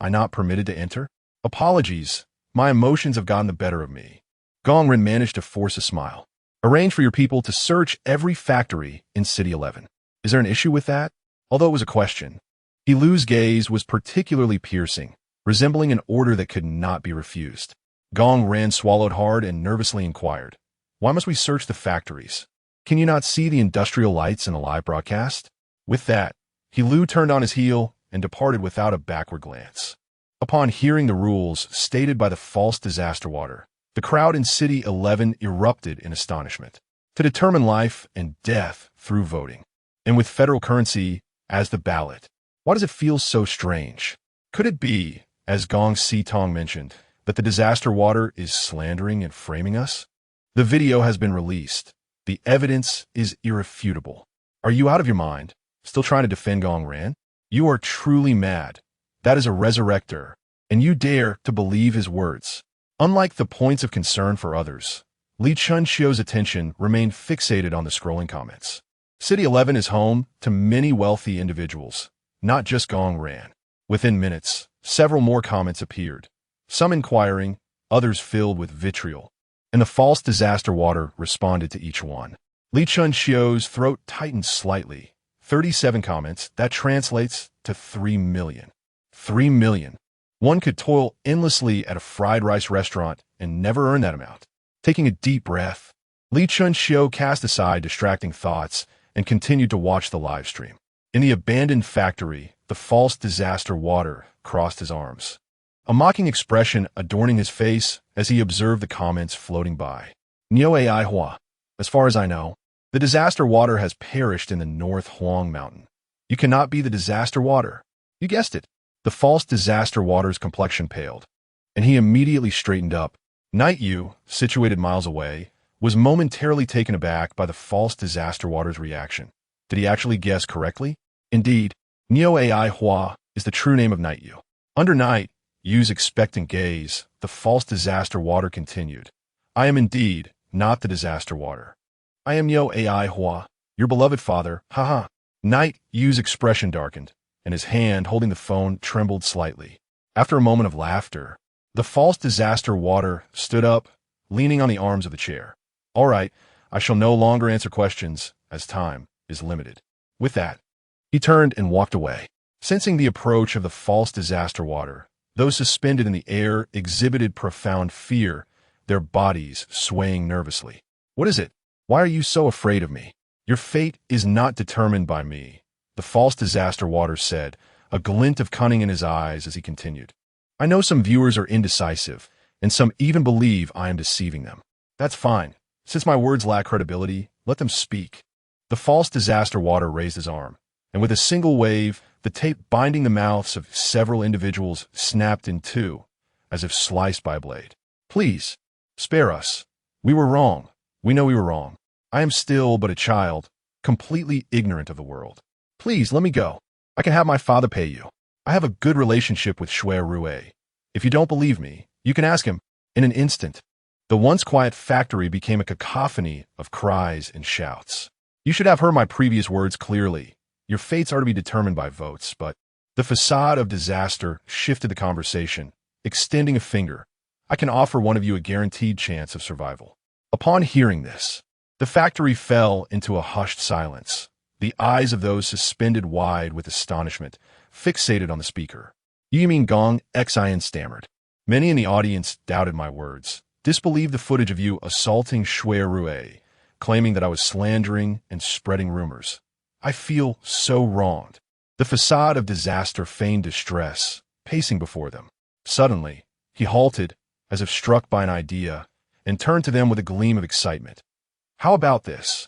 I not permitted to enter? Apologies. My emotions have gotten the better of me. Gong Ren managed to force a smile. Arrange for your people to search every factory in City 11. Is there an issue with that? Although it was a question. Helu's gaze was particularly piercing, resembling an order that could not be refused. Gong Ren swallowed hard and nervously inquired, "Why must we search the factories? Can you not see the industrial lights in a live broadcast?" With that, Helu turned on his heel and departed without a backward glance. Upon hearing the rules stated by the false disaster water, the crowd in City 11 erupted in astonishment. To determine life and death through voting, and with federal currency as the ballot. Why does it feel so strange? Could it be, as Gong Sitong mentioned, that the disaster water is slandering and framing us? The video has been released. The evidence is irrefutable. Are you out of your mind? Still trying to defend Gong Ran? You are truly mad. That is a resurrector, and you dare to believe his words. Unlike the points of concern for others, Li Chunxiu's attention remained fixated on the scrolling comments. City 11 is home to many wealthy individuals, not just Gong Ran. Within minutes, several more comments appeared, some inquiring, others filled with vitriol, and the false disaster water responded to each one. Li Chunxiu's throat tightened slightly. 37 comments, that translates to 3 million. 3 million. One could toil endlessly at a fried rice restaurant and never earn that amount. Taking a deep breath, Li Chunxiu cast aside distracting thoughts and continued to watch the live stream. In the abandoned factory, the false disaster water crossed his arms, a mocking expression adorning his face as he observed the comments floating by. Niu Ai Hua. As far as I know, the disaster water has perished in the North Huang Mountain. You cannot be the disaster water. You guessed it. The false disaster water's complexion paled, and he immediately straightened up. Night Yu, situated miles away, was momentarily taken aback by the false disaster water's reaction. Did he actually guess correctly? Indeed, Niu Ai Hua is the true name of Night Yu. Under Night Yu's expectant gaze, the false disaster water continued. I am indeed not the disaster water. I am Niu Ai Hua, your beloved father, haha. Night Yu's expression darkened, and his hand holding the phone trembled slightly. After a moment of laughter, the false disaster water stood up, leaning on the arms of the chair. All right, I shall no longer answer questions, as time is limited. With that, he turned and walked away. Sensing the approach of the false disaster water, those suspended in the air exhibited profound fear, their bodies swaying nervously. What is it? Why are you so afraid of me? Your fate is not determined by me, the false disaster water said, a glint of cunning in his eyes as he continued. I know some viewers are indecisive, and some even believe I am deceiving them. That's fine. Since my words lack credibility, let them speak. The false disaster water raised his arm, and with a single wave, the tape binding the mouths of several individuals snapped in two, as if sliced by a blade. Please, spare us. We were wrong. We know we were wrong. I am still but a child, completely ignorant of the world. Please, let me go. I can have my father pay you. I have a good relationship with Shui Rue. If you don't believe me, you can ask him. In an instant, the once quiet factory became a cacophony of cries and shouts. You should have heard my previous words clearly. Your fates are to be determined by votes, but the facade of disaster shifted the conversation, extending a finger. I can offer one of you a guaranteed chance of survival. Upon hearing this, the factory fell into a hushed silence, the eyes of those suspended wide with astonishment, fixated on the speaker. You mean Gong Xin stammered. Many in the audience doubted my words, disbelieved the footage of you assaulting Shui Rue, claiming that I was slandering and spreading rumors. I feel so wronged. The facade of disaster feigned distress, pacing before them. Suddenly, he halted, as if struck by an idea, and turned to them with a gleam of excitement. How about this?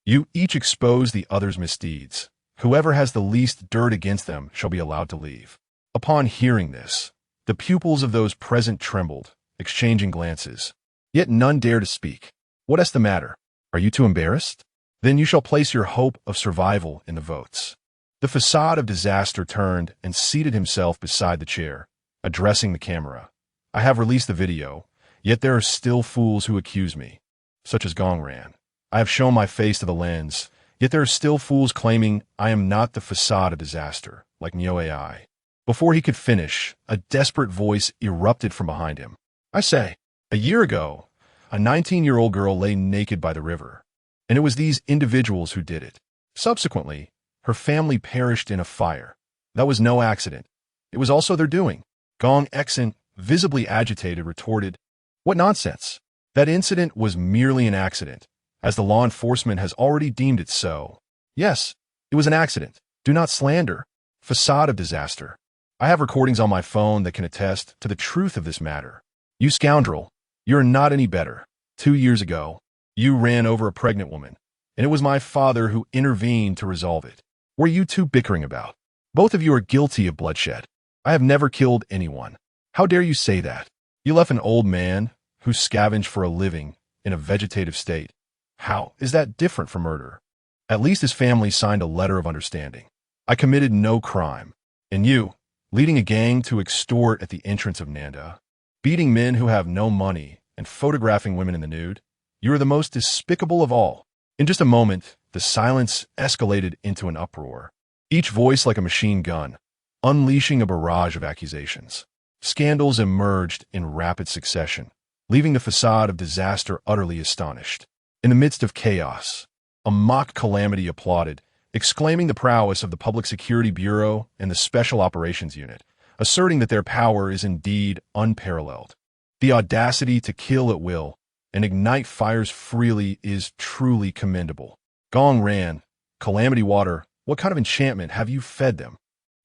You each expose the other's misdeeds. Whoever has the least dirt against them shall be allowed to leave. Upon hearing this, the pupils of those present trembled, exchanging glances. Yet none dare to speak. What is the matter? Are you too embarrassed? Then you shall place your hope of survival in the votes. The facade of disaster turned and seated himself beside the chair, addressing the camera. I have released the video, yet there are still fools who accuse me, such as Gong Ran. I have shown my face to the lens, yet there are still fools claiming I am not the facade of disaster, like Neo AI. Before he could finish, a desperate voice erupted from behind him. I say, a year ago, a 19-year-old girl lay naked by the river, and it was these individuals who did it. Subsequently, her family perished in a fire. That was no accident. It was also their doing. Gong Exen, visibly agitated, retorted, "What nonsense! That incident was merely an accident, as the law enforcement has already deemed it so. Yes, it was an accident. Do not slander. Facade of disaster. I have recordings on my phone that can attest to the truth of this matter. You scoundrel, you're not any better. 2 years ago, you ran over a pregnant woman, and it was my father who intervened to resolve it. What are you two bickering about? Both of you are guilty of bloodshed. I have never killed anyone. How dare you say that? You left an old man who scavenged for a living in a vegetative state. How is that different from murder? At least his family signed a letter of understanding. I committed no crime. And you, leading a gang to extort at the entrance of Nanda, beating men who have no money, and photographing women in the nude, you are the most despicable of all." In just a moment, the silence escalated into an uproar, each voice like a machine gun, unleashing a barrage of accusations. Scandals emerged in rapid succession, leaving the facade of disaster utterly astonished. In the midst of chaos, a mock calamity applauded, exclaiming the prowess of the Public Security Bureau and the Special Operations Unit, asserting that their power is indeed unparalleled. The audacity to kill at will and ignite fires freely is truly commendable. Gong Ran, Calamity Water, what kind of enchantment have you fed them?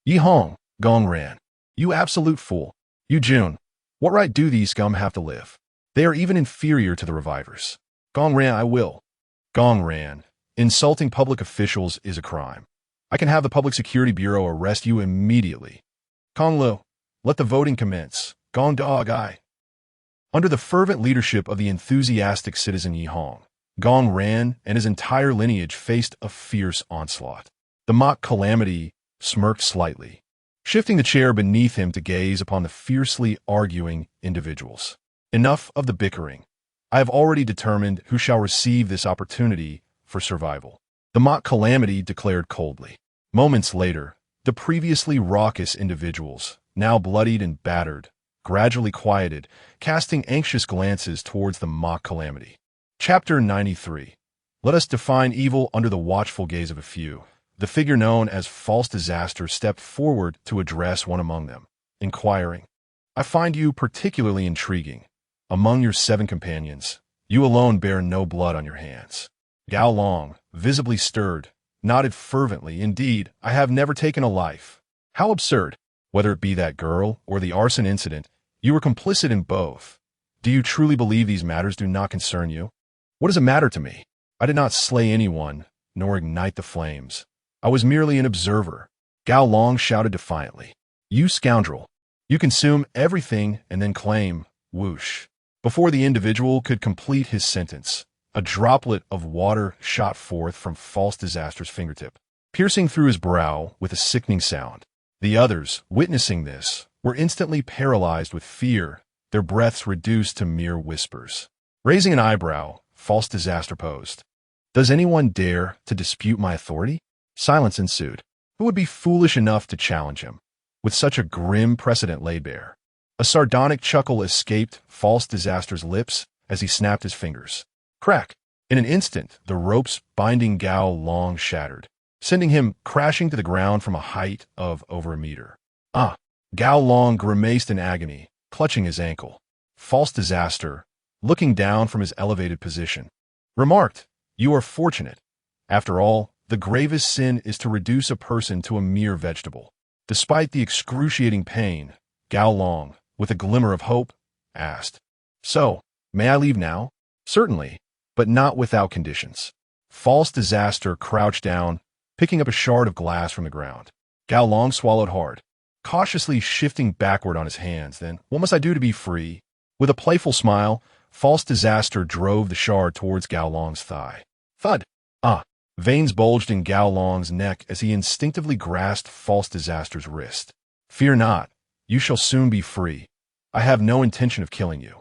Yi Hong, Gong Ran, you absolute fool. Yu Jun, what right do these scum have to live? They are even inferior to the revivers. Gong Ran, I will. Gong Ran, insulting public officials is a crime. I can have the Public Security Bureau arrest you immediately. Kong Lo, let the voting commence. Gong Dog I. Under the fervent leadership of the enthusiastic citizen Yi Hong, Gong Ran and his entire lineage faced a fierce onslaught. The mock calamity smirked slightly, shifting the chair beneath him to gaze upon the fiercely arguing individuals. Enough of the bickering. I have already determined who shall receive this opportunity for survival. The mock calamity declared coldly. Moments later, the previously raucous individuals, now bloodied and battered, gradually quieted, casting anxious glances towards the mock calamity. Chapter 93. Let us define evil under the watchful gaze of a few. The figure known as False Disaster stepped forward to address one among them, inquiring, "I find you particularly intriguing. Among your 7 companions, you alone bear no blood on your hands." Gao Long, visibly stirred, nodded fervently, "Indeed, I have never taken a life." "How absurd! Whether it be that girl or the arson incident, you were complicit in both. Do you truly believe these matters do not concern you?" "What does it matter to me? I did not slay anyone, nor ignite the flames. I was merely an observer." Gao Long shouted defiantly, "You scoundrel! You consume everything and then claim, whoosh." Before the individual could complete his sentence, a droplet of water shot forth from False Disaster's fingertip, piercing through his brow with a sickening sound. The others, witnessing this, were instantly paralyzed with fear, their breaths reduced to mere whispers. Raising an eyebrow, False Disaster posed, "Does anyone dare to dispute my authority?" Silence ensued. Who would be foolish enough to challenge him, with such a grim precedent laid bare? A sardonic chuckle escaped False Disaster's lips as he snapped his fingers. Crack! In an instant, the ropes binding Gao Long shattered, sending him crashing to the ground from a height of over a meter. Ah! Gao Long grimaced in agony, clutching his ankle. False Disaster, looking down from his elevated position, remarked, "You are fortunate. After all, the gravest sin is to reduce a person to a mere vegetable." Despite the excruciating pain, Gao Long, with a glimmer of hope, asked, "So, may I leave now?" "Certainly, but not without conditions." False Disaster crouched down, picking up a shard of glass from the ground. Gao Long swallowed hard, cautiously shifting backward on his hands. Then, what must I do to be free? With a playful smile, False Disaster drove the shard towards Gao Long's thigh. Thud! Ah! Veins bulged in Gao Long's neck as he instinctively grasped False Disaster's wrist. Fear not, you shall soon be free. I have no intention of killing you.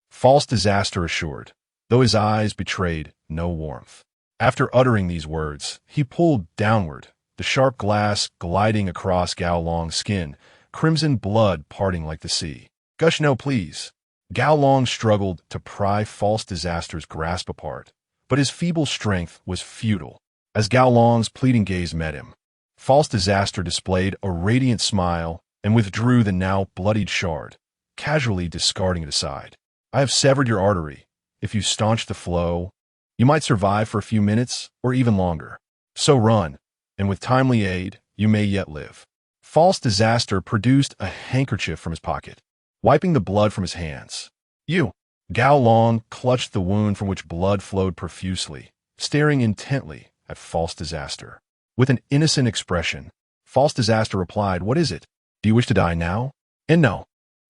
False Disaster assured, though his eyes betrayed no warmth. After uttering these words, he pulled downward, the sharp glass gliding across Gao Long's skin, crimson blood parting like the sea. Gush no, please. Gao Long struggled to pry False Disaster's grasp apart, but his feeble strength was futile. As Gao Long's pleading gaze met him, False Disaster displayed a radiant smile and withdrew the now bloodied shard, casually discarding it aside. I have severed your artery. If you staunch the flow, you might survive for a few minutes or even longer. So run, and with timely aid, you may yet live. False Disaster produced a handkerchief from his pocket, wiping the blood from his hands. You! Gao Long clutched the wound from which blood flowed profusely, staring intently at False Disaster. With an innocent expression, False Disaster replied, What is it? Do you wish to die now? And no,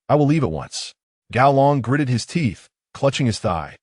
I will leave at once. Gao Long gritted his teeth, clutching his thigh,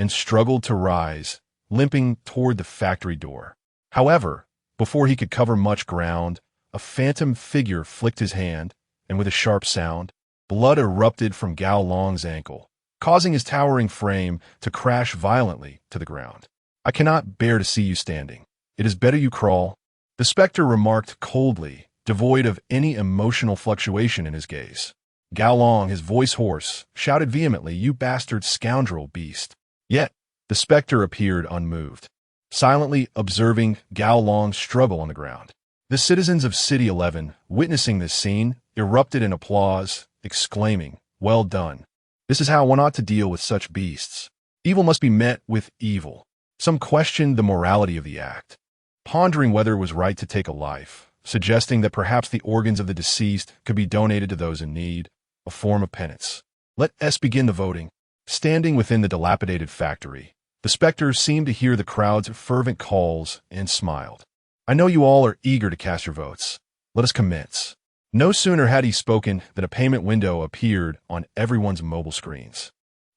and struggled to rise, limping toward the factory door. However, before he could cover much ground, a phantom figure flicked his hand, and with a sharp sound, blood erupted from Gao Long's ankle, causing his towering frame to crash violently to the ground. I cannot bear to see you standing. It is better you crawl. The specter remarked coldly, devoid of any emotional fluctuation in his gaze. Gao Long, his voice hoarse, shouted vehemently, You bastard scoundrel beast. Yet, the specter appeared unmoved, silently observing Gao Long's struggle on the ground. The citizens of City 11, witnessing this scene, erupted in applause, exclaiming, Well done. This is how one ought to deal with such beasts. Evil must be met with evil. Some questioned the morality of the act, pondering whether it was right to take a life, suggesting that perhaps the organs of the deceased could be donated to those in need, a form of penance. Let us begin the voting. Standing within the dilapidated factory, the specter seemed to hear the crowd's fervent calls and smiled. I know you all are eager to cast your votes. Let us commence. No sooner had he spoken than a payment window appeared on everyone's mobile screens.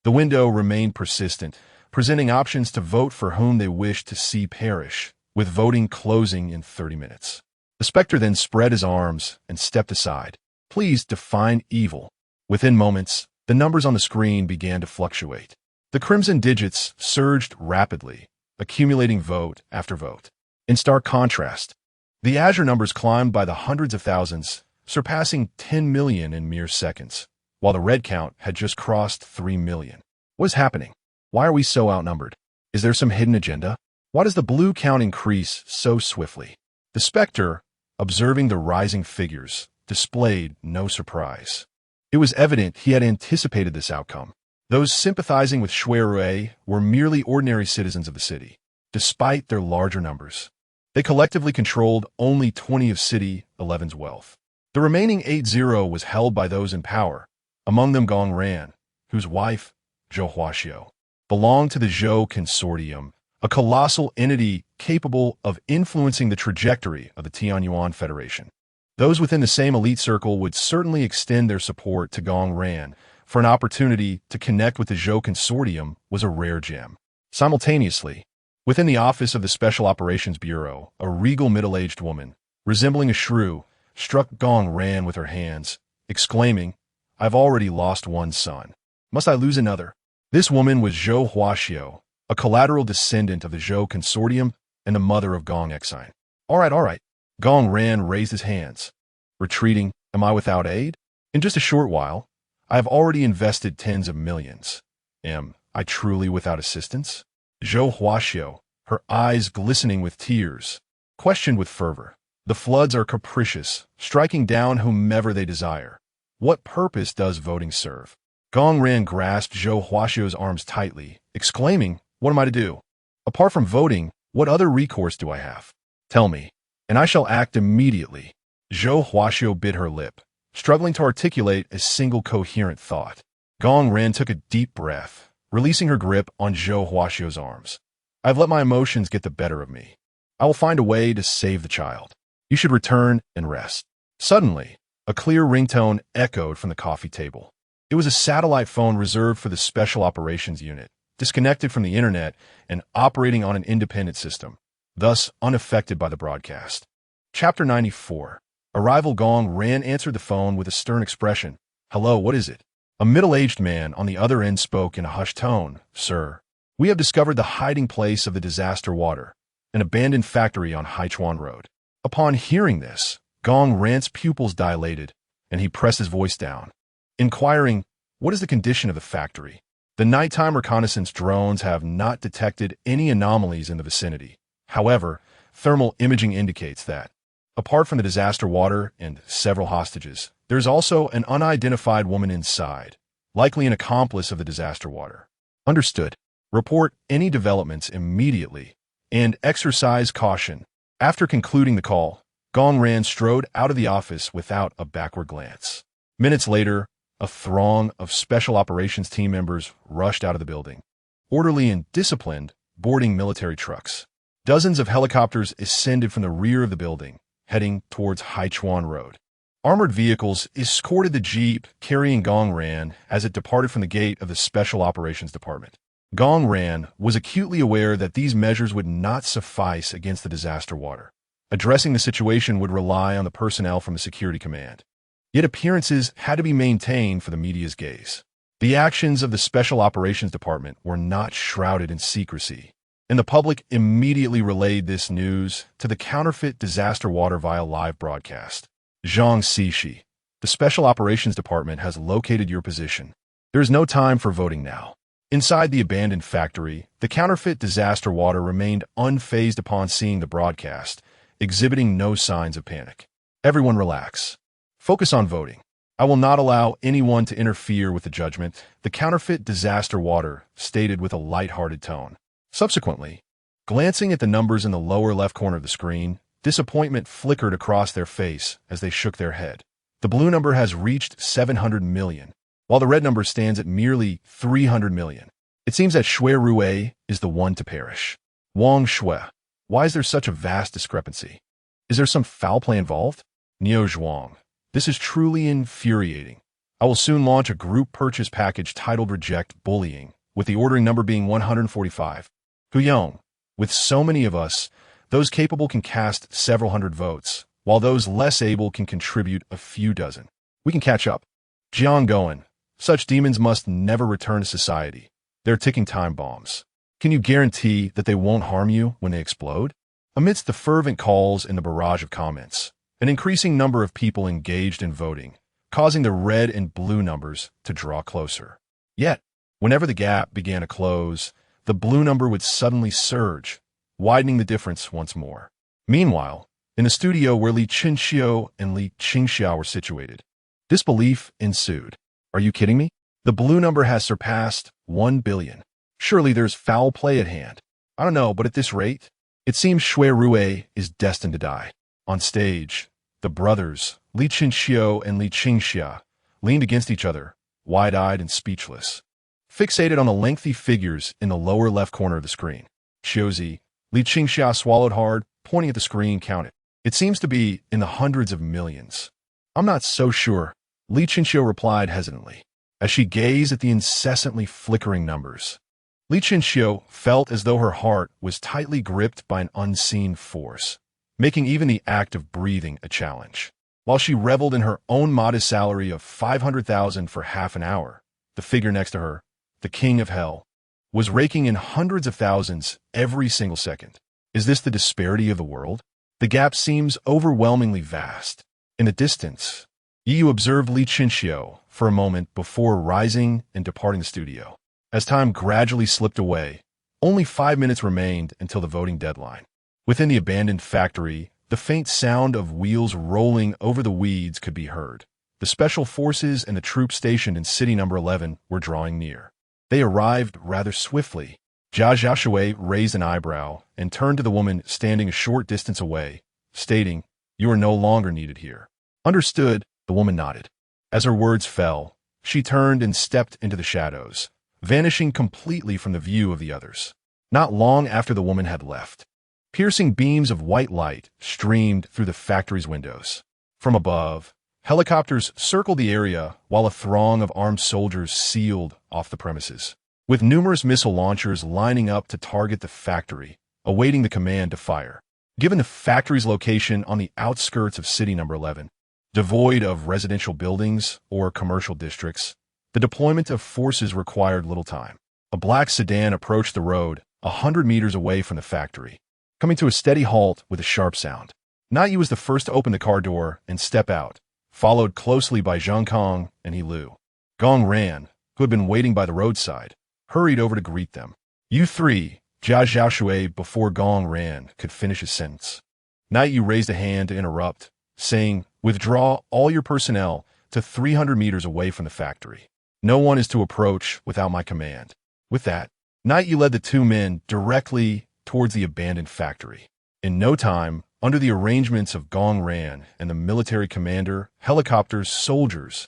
The window remained persistent, presenting options to vote for whom they wished to see perish, with voting closing in 30 minutes. The specter then spread his arms and stepped aside. Please define evil. Within moments, the numbers on the screen began to fluctuate. The crimson digits surged rapidly, accumulating vote after vote. In stark contrast, the azure numbers climbed by the hundreds of thousands, surpassing 10 million in mere seconds, while the red count had just crossed 3 million. What is happening? Why are we so outnumbered? Is there some hidden agenda? Why does the blue count increase so swiftly? The specter, observing the rising figures, displayed no surprise. It was evident he had anticipated this outcome. Those sympathizing with Shui Rui were merely ordinary citizens of the city, despite their larger numbers. They collectively controlled only 20 of City 11's wealth. The remaining 80 was held by those in power, among them Gong Ran, whose wife, Zhou Huaxiu, belonged to the Zhou Consortium, a colossal entity capable of influencing the trajectory of the Tianyuan Federation. Those within the same elite circle would certainly extend their support to Gong Ran, for an opportunity to connect with the Zhou Consortium was a rare gem. Simultaneously, within the office of the Special Operations Bureau, a regal middle-aged woman, resembling a shrew, struck Gong Ran with her hands, exclaiming, I've already lost one son. Must I lose another? This woman was Zhou Huaxiu, a collateral descendant of the Zhou Consortium and the mother of Gong Exine. All right. Gong Ran raised his hands. Retreating, am I without aid? In just a short while, I have already invested tens of millions. Am I truly without assistance? Zhou Huaxiu, her eyes glistening with tears, questioned with fervor. The floods are capricious, striking down whomever they desire. What purpose does voting serve? Gong Ran grasped Zhou Huaxiu's arms tightly, exclaiming, What am I to do? Apart from voting, what other recourse do I have? Tell me, and I shall act immediately. Zhou Huaxiu bit her lip, struggling to articulate a single coherent thought. Gong Ran took a deep breath, releasing her grip on Zhou Huaxiu's arms. I've let my emotions get the better of me. I will find a way to save the child. You should return and rest." Suddenly, a clear ringtone echoed from the coffee table. It was a satellite phone reserved for the Special Operations Unit, disconnected from the internet and operating on an independent system, thus unaffected by the broadcast. Chapter 94. Arrival Gong Ran answered the phone with a stern expression. "Hello, what is it?" A middle-aged man on the other end spoke in a hushed tone. "Sir, we have discovered the hiding place of the disaster water, an abandoned factory on Haichuan Road." Upon hearing this, Gong Ran's pupils dilated, and he pressed his voice down, inquiring, "What is the condition of the factory?" The nighttime reconnaissance drones have not detected any anomalies in the vicinity. However, thermal imaging indicates that, apart from the disaster water and several hostages, there is also an unidentified woman inside, likely an accomplice of the disaster water. Understood. Report any developments immediately and exercise caution. After concluding the call, Gong Ran strode out of the office without a backward glance. Minutes later, a throng of special operations team members rushed out of the building, orderly and disciplined, boarding military trucks. Dozens of helicopters ascended from the rear of the building, heading towards Haichuan Road. Armored vehicles escorted the jeep carrying Gong Ran as it departed from the gate of the Special Operations Department. Gong Ran was acutely aware that these measures would not suffice against the disaster water. Addressing the situation would rely on the personnel from the Security Command. Yet appearances had to be maintained for the media's gaze. The actions of the Special Operations Department were not shrouded in secrecy, and the public immediately relayed this news to the counterfeit disaster water via live broadcast. Zhang Xixi, the Special Operations Department has located your position. There is no time for voting now. Inside the abandoned factory, the counterfeit disaster water remained unfazed upon seeing the broadcast, exhibiting no signs of panic. Everyone relax. Focus on voting. I will not allow anyone to interfere with the judgment, the counterfeit disaster water stated with a light-hearted tone. Subsequently, glancing at the numbers in the lower left corner of the screen, disappointment flickered across their face as they shook their head. The blue number has reached 700 million, while the red number stands at merely 300 million. It seems that Shui Rue is the one to perish. Wang Shui, why is there such a vast discrepancy? Is there some foul play involved? Niu Zhuang, this is truly infuriating. I will soon launch a group purchase package titled Reject Bullying, with the ordering number being 145. Huyong, with so many of us, those capable can cast several hundred votes, while those less able can contribute a few dozen. We can catch up. Jiang Goen, such demons must never return to society. They're ticking time bombs. Can you guarantee that they won't harm you when they explode? Amidst the fervent calls and the barrage of comments, an increasing number of people engaged in voting, causing the red and blue numbers to draw closer. Yet, whenever the gap began to close, the blue number would suddenly surge, widening the difference once more. Meanwhile, in the studio where Li Qinxiu and Li Qingxia were situated, disbelief ensued. Are you kidding me? The blue number has surpassed 1 billion. Surely there's foul play at hand. I don't know, but at this rate, it seems Shui Rue is destined to die. On stage, the brothers, Li Qinxiu and Li Qingxia, leaned against each other, wide-eyed and speechless, fixated on the lengthy figures in the lower left corner of the screen. Xiuzi, Li Qingxia swallowed hard, pointing at the screen, counted. It seems to be in the hundreds of millions. I'm not so sure, Li Qingxiu replied hesitantly, as she gazed at the incessantly flickering numbers. Li Qinxiu felt as though her heart was tightly gripped by an unseen force, making even the act of breathing a challenge. While she reveled in her own modest salary of 500,000 for half an hour, the figure next to her, the king of hell, was raking in hundreds of thousands every single second. Is this the disparity of the world? The gap seems overwhelmingly vast. In the distance, Yu observed Li Qinxiu for a moment before rising and departing the studio. As time gradually slipped away, only 5 minutes remained until the voting deadline. Within the abandoned factory, the faint sound of wheels rolling over the weeds could be heard. The special forces and the troops stationed in city number 11 were drawing near. They arrived rather swiftly. Jia Xiaoshui raised an eyebrow and turned to the woman standing a short distance away, stating, "You are no longer needed here." Understood, the woman nodded. As her words fell, she turned and stepped into the shadows, vanishing completely from the view of the others. not long after the woman had left. Piercing beams of white light streamed through the factory's windows. From above, helicopters circled the area while a throng of armed soldiers sealed off the premises, with numerous missile launchers lining up to target the factory, awaiting the command to fire. Given the factory's location on the outskirts of City Number 11, devoid of residential buildings or commercial districts, the deployment of forces required little time. A black sedan approached the road 100 meters away from the factory, coming to a steady halt with a sharp sound. Naiyu was the first to open the car door and step out, followed closely by Zhang Kong and He Lu. Gong Ran, who had been waiting by the roadside, hurried over to greet them. "You three," Jia Xiaoshui before Gong Ran could finish his sentence. Naiyu raised a hand to interrupt, saying, "Withdraw all your personnel to 300 meters away from the factory. No one is to approach without my command." With that, Naiyu led the two men directly towards the abandoned factory. In no time, under the arrangements of Gong Ran and the military commander, helicopters, soldiers,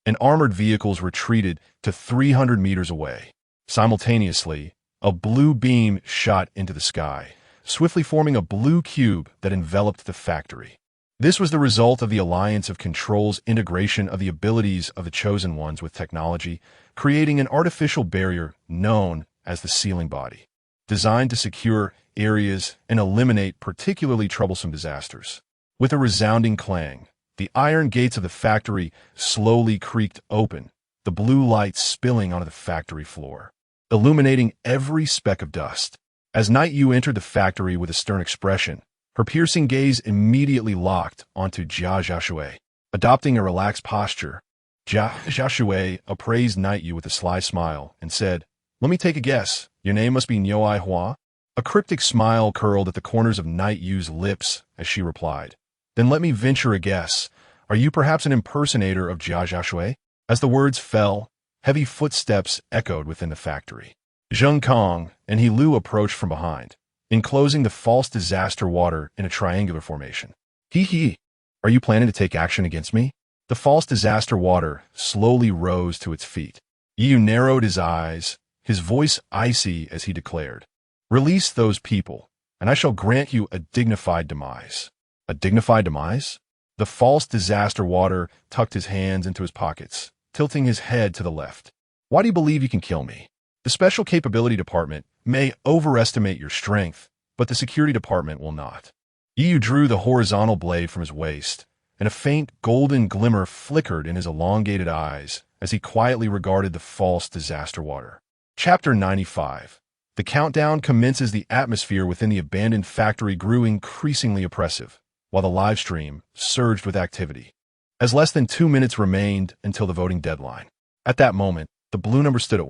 and armored vehicles retreated to 300 meters away. Simultaneously, a blue beam shot into the sky, swiftly forming a blue cube that enveloped the factory. This was the result of the Alliance of Control's integration of the abilities of the Chosen Ones with technology, creating an artificial barrier known as the sealing body, designed to secure areas and eliminate particularly troublesome disasters. With a resounding clang, the iron gates of the factory slowly creaked open, the blue light spilling onto the factory floor, illuminating every speck of dust. As Naiyu entered the factory with a stern expression, her piercing gaze immediately locked onto Jia Xiaoshui. Adopting a relaxed posture, Jia Xiaoshui appraised Naiyu with a sly smile and said, "Let me take a guess. Your name must be Niuai Hua?" A cryptic smile curled at the corners of Naiyu's lips as she replied, "Then let me venture a guess. Are you perhaps an impersonator of Jia Xiaoshui?" As the words fell, heavy footsteps echoed within the factory. Zhang Kong and He Lu approached from behind, enclosing the false disaster water in a triangular formation. "He, are you planning to take action against me?" The false disaster water slowly rose to its feet. Yu narrowed his eyes, his voice icy as he declared, "Release those people, and I shall grant you a dignified demise." A dignified demise? The false disaster water tucked his hands into his pockets, tilting his head to the left. "Why do you believe you can kill me? The Special Capability Department may overestimate your strength, but the Security Department will not." Yu drew the horizontal blade from his waist, and a faint golden glimmer flickered in his elongated eyes as he quietly regarded the false disaster water. Chapter 95. The countdown commences. The atmosphere within the abandoned factory grew increasingly oppressive, while the live stream surged with activity, as less than 2 minutes remained until the voting deadline. At that moment, the blue number stood at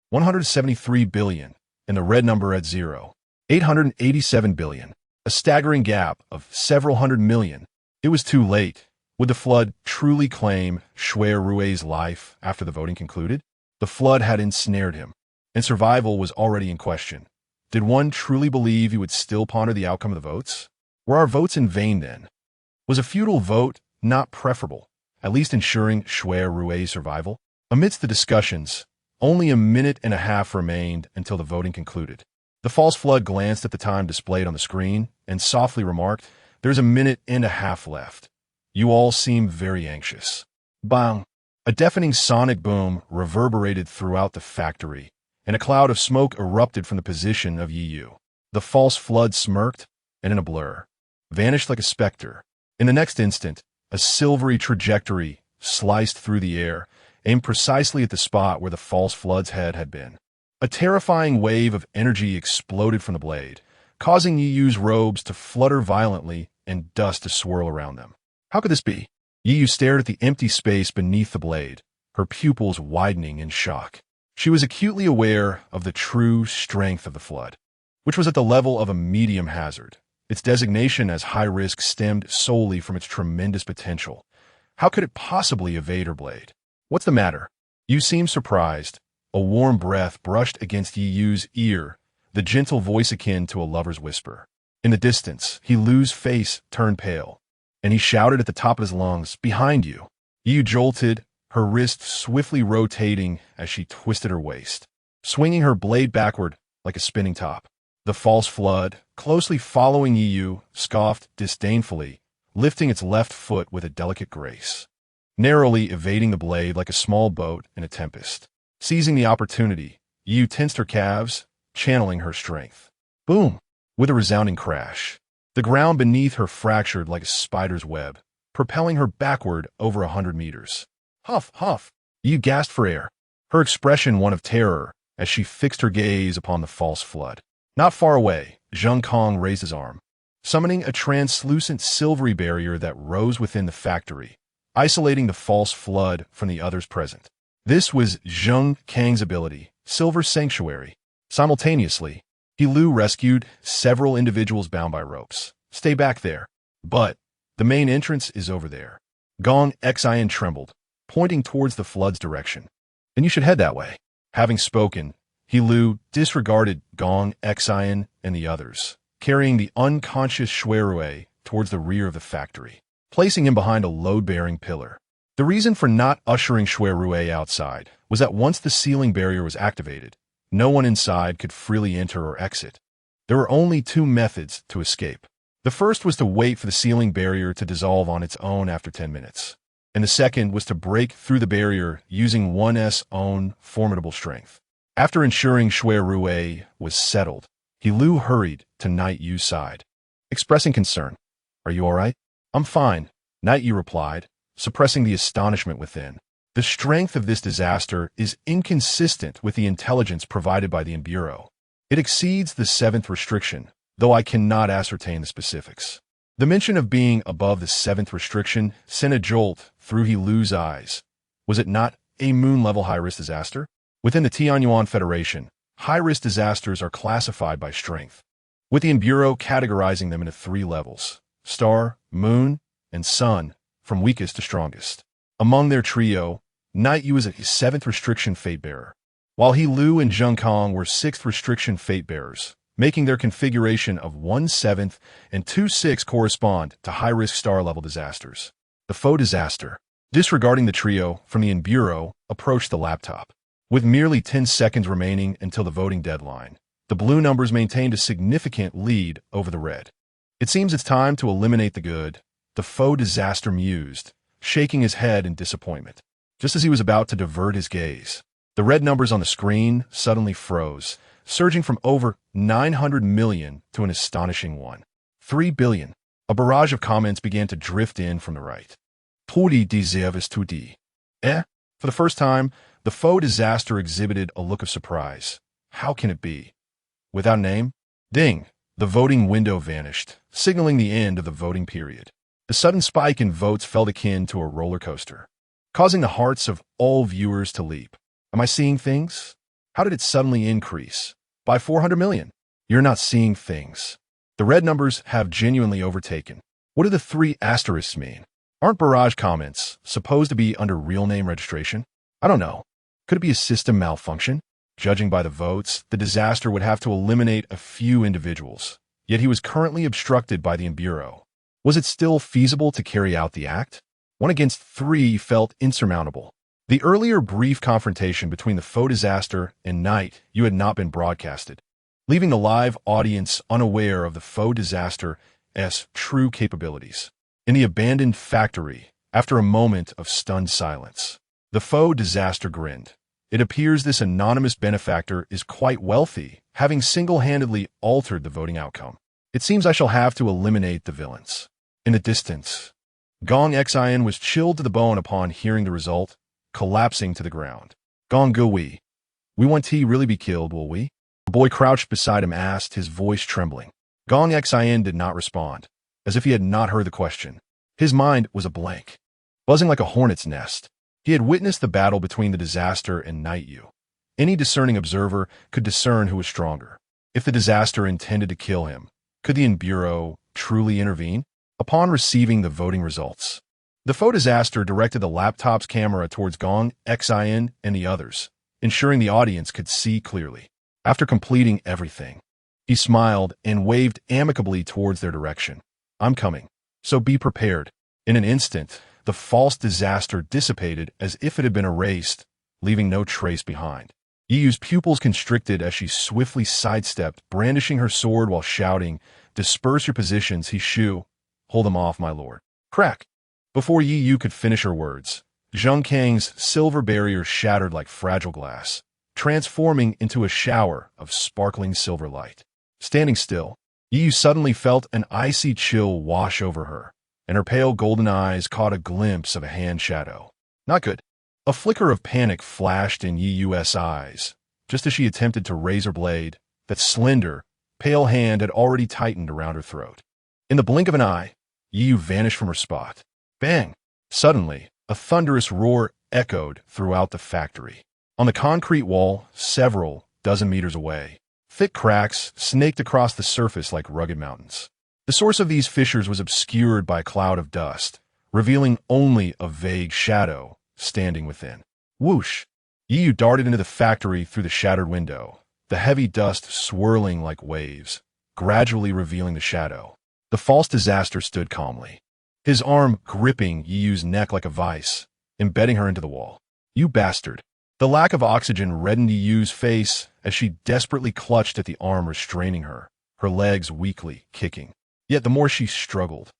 173 billion, and the red number at 887 billion, a staggering gap of several hundred million. It was too late. Would the flood truly claim Shui Rui's life after the voting concluded? The flood had ensnared him, and survival was already in question. Did one truly believe he would still ponder the outcome of the votes? Were our votes in vain then? Was a futile vote not preferable, at least ensuring Shui Rui's survival? Amidst the discussions, only a minute and a half remained until the voting concluded. The false flood glanced at the time displayed on the screen and softly remarked, "There's a minute and a half left. You all seem very anxious." Bang! A deafening sonic boom reverberated throughout the factory, and a cloud of smoke erupted from the position of Yu. The false flood smirked, and in a blur, vanished like a specter. In the next instant, a silvery trajectory sliced through the air, aimed precisely at the spot where the false flood's head had been. A terrifying wave of energy exploded from the blade, causing Yiyu's robes to flutter violently and dust to swirl around them. How could this be? Yiyu stared at the empty space beneath the blade, her pupils widening in shock. She was acutely aware of the true strength of the flood, which was at the level of a medium hazard. Its designation as high risk stemmed solely from its tremendous potential. How could it possibly evade her blade? "What's the matter?" You seemed surprised. A warm breath brushed against Yiyu's ear, the gentle voice akin to a lover's whisper. In the distance, He Lu's face turned pale, and he shouted at the top of his lungs, "Behind you!" Yiyu jolted, her wrist swiftly rotating as she twisted her waist. Swinging her blade backward, like a spinning top. The false flood, closely following Yu, scoffed disdainfully, lifting its left foot with a delicate grace, narrowly evading the blade like a small boat in a tempest. Seizing the opportunity, Yu tensed her calves, channeling her strength. Boom! With a resounding crash, the ground beneath her fractured like a spider's web, propelling her backward over 100 meters. Huff, huff! Yu gasped for air, her expression one of terror as she fixed her gaze upon the false flood. Not far away, Zheng Kong raised his arm, summoning a translucent silvery barrier that rose within the factory, isolating the false flood from the others present. This was Zheng Kang's ability, Silver Sanctuary. Simultaneously, He Lu rescued several individuals bound by ropes. Stay back there. But the main entrance is over there. Gong Xian trembled, pointing towards the flood's direction. Then you should head that way. Having spoken, He Lu disregarded Gong Xian and the others, carrying the unconscious Shuirui towards the rear of the factory, placing him behind a load-bearing pillar. The reason for not ushering Shuirui outside was that once the ceiling barrier was activated, no one inside could freely enter or exit. There were only two methods to escape. The first was to wait for the ceiling barrier to dissolve on its own after 10 minutes, and the second was to break through the barrier using one's own formidable strength. After ensuring Shuirui was settled, He Lu hurried to Night Yu's side, expressing concern. "Are you all right?" "I'm fine," Night Yu replied, suppressing the astonishment within. The strength of this disaster is inconsistent with the intelligence provided by the Bureau. It exceeds the 7th restriction, though I cannot ascertain the specifics. The mention of being above the 7th restriction sent a jolt through He Lu's eyes. Was it not a moon-level high-risk disaster? Within the Tianyuan Federation, high-risk disasters are classified by strength, with the Bureau categorizing them into 3 levels: star, moon, and sun, from weakest to strongest. Among their trio, Night Yu is a 7th restriction fate-bearer, while He Lu and Zheng Kong were 6th restriction fate-bearers, making their configuration of 1/7 and 2/6 correspond to high-risk star-level disasters. The foe disaster, disregarding the trio from the Bureau, approached the laptop. With merely 10 seconds remaining until the voting deadline, the blue numbers maintained a significant lead over the red. "It seems it's time to eliminate the good," the foe disaster mused, shaking his head in disappointment. Just as he was about to divert his gaze, the red numbers on the screen suddenly froze, surging from over 900 million to an astonishing 3 billion. A barrage of comments began to drift in from the right. "Tudi deserves to die." For the first time, the foe disaster exhibited a look of surprise. How can it be? Without a name? Ding! The voting window vanished, signaling the end of the voting period. The sudden spike in votes felt akin to a roller coaster, causing the hearts of all viewers to leap. Am I seeing things? How did it suddenly increase? By 400 million. You're not seeing things. The red numbers have genuinely overtaken. What do the 3 asterisks mean? Aren't barrage comments supposed to be under real name registration? I don't know. Could it be a system malfunction? Judging by the votes, the disaster would have to eliminate a few individuals, yet he was currently obstructed by the Bureau. Was it still feasible to carry out the act? 1 against 3 felt insurmountable. The earlier brief confrontation between the foe disaster and Night Yu had not been broadcasted, leaving the live audience unaware of the foe disaster's true capabilities. In the abandoned factory, after a moment of stunned silence, the foe disaster grinned. It appears this anonymous benefactor is quite wealthy, having single-handedly altered the voting outcome. It seems I shall have to eliminate the villains. In the distance, Gong Xian was chilled to the bone upon hearing the result, collapsing to the ground. "Gong Gui, we want T really be killed, will we?" A boy crouched beside him asked, his voice trembling. Gong Xian did not respond, as if he had not heard the question. His mind was a blank, buzzing like a hornet's nest. He had witnessed the battle between the disaster and Night Yu. Any discerning observer could discern who was stronger. If the disaster intended to kill him, could the Bureau truly intervene? Upon receiving the voting results, the foe disaster directed the laptop's camera towards Gong Xian and the others, ensuring the audience could see clearly. After completing everything, he smiled and waved amicably towards their direction. "I'm coming, so be prepared." In an instant, the false disaster dissipated as if it had been erased, leaving no trace behind. Yu's pupils constricted as she swiftly sidestepped, brandishing her sword while shouting, "Disperse your positions, he Shu. Hold them off, my lord." Crack! Before Yu could finish her words, Zheng Kang's silver barrier shattered like fragile glass, transforming into a shower of sparkling silver light. Standing still, Yu suddenly felt an icy chill wash over her, and her pale golden eyes caught a glimpse of a hand shadow. Not good. A flicker of panic flashed in Yu's eyes, just as she attempted to raise her blade. That slender, pale hand had already tightened around her throat. In the blink of an eye, Yu vanished from her spot. Bang! Suddenly, a thunderous roar echoed throughout the factory. On the concrete wall, several dozen meters away, thick cracks snaked across the surface like rugged mountains. The source of these fissures was obscured by a cloud of dust, revealing only a vague shadow standing within. Whoosh! Yu darted into the factory through the shattered window, the heavy dust swirling like waves, gradually revealing the shadow. The false disaster stood calmly, his arm gripping Yu's neck like a vice, embedding her into the wall. "You bastard!" The lack of oxygen reddened Yu's face as she desperately clutched at the arm restraining her, her legs weakly kicking. Yet the more she struggled,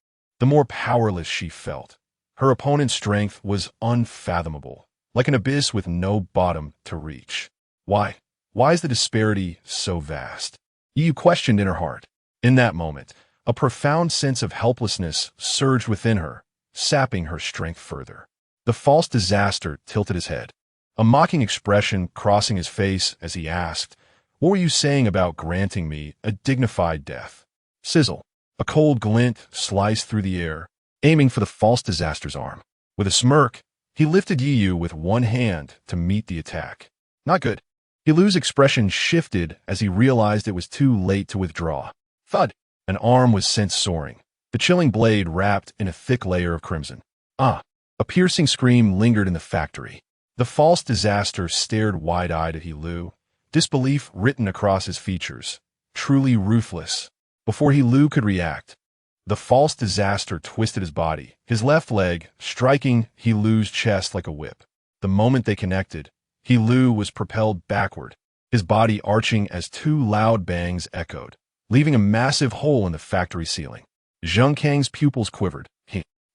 the more powerless she felt. Her opponent's strength was unfathomable, like an abyss with no bottom to reach. Why? Why is the disparity so vast? Yu questioned in her heart. In that moment, a profound sense of helplessness surged within her, sapping her strength further. The false disaster tilted his head, a mocking expression crossing his face as he asked, "What were you saying about granting me a dignified death?" Sizzle. A cold glint sliced through the air, aiming for the false disaster's arm. With a smirk, he lifted Yu with one hand to meet the attack. Not good. Yu's expression shifted as he realized it was too late to withdraw. Thud! An arm was sent soaring, the chilling blade wrapped in a thick layer of crimson. Ah! A piercing scream lingered in the factory. The false disaster stared wide-eyed at Yu, disbelief written across his features. Truly ruthless. Before Yu could react, the false disaster twisted his body, his left leg striking Yu's chest like a whip. The moment they connected, Yu was propelled backward, his body arching as two loud bangs echoed, leaving a massive hole in the factory ceiling. Zheng Kang's pupils quivered.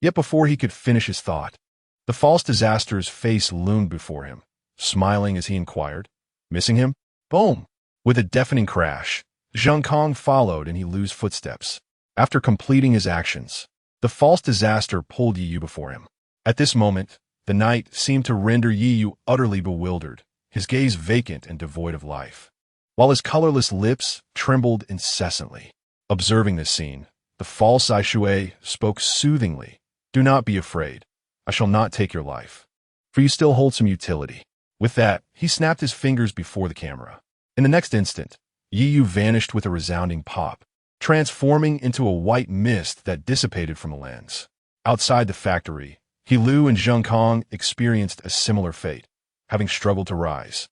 Yet before he could finish his thought, the false disaster's face loomed before him, smiling as he inquired, "Missing him?" Boom! With a deafening crash, Zheng Kang followed in Yu's footsteps. After completing his actions, the false disaster pulled Yu before him. At this moment, the night seemed to render Yu utterly bewildered, his gaze vacant and devoid of life, while his colorless lips trembled incessantly. Observing this scene, the false Aishui spoke soothingly. "Do not be afraid. I shall not take your life, for you still hold some utility." With that, he snapped his fingers before the camera. In the next instant, Yu vanished with a resounding pop, transforming into a white mist that dissipated from the lens. Outside the factory, Yu and Zheng Kang experienced a similar fate, having struggled to rise.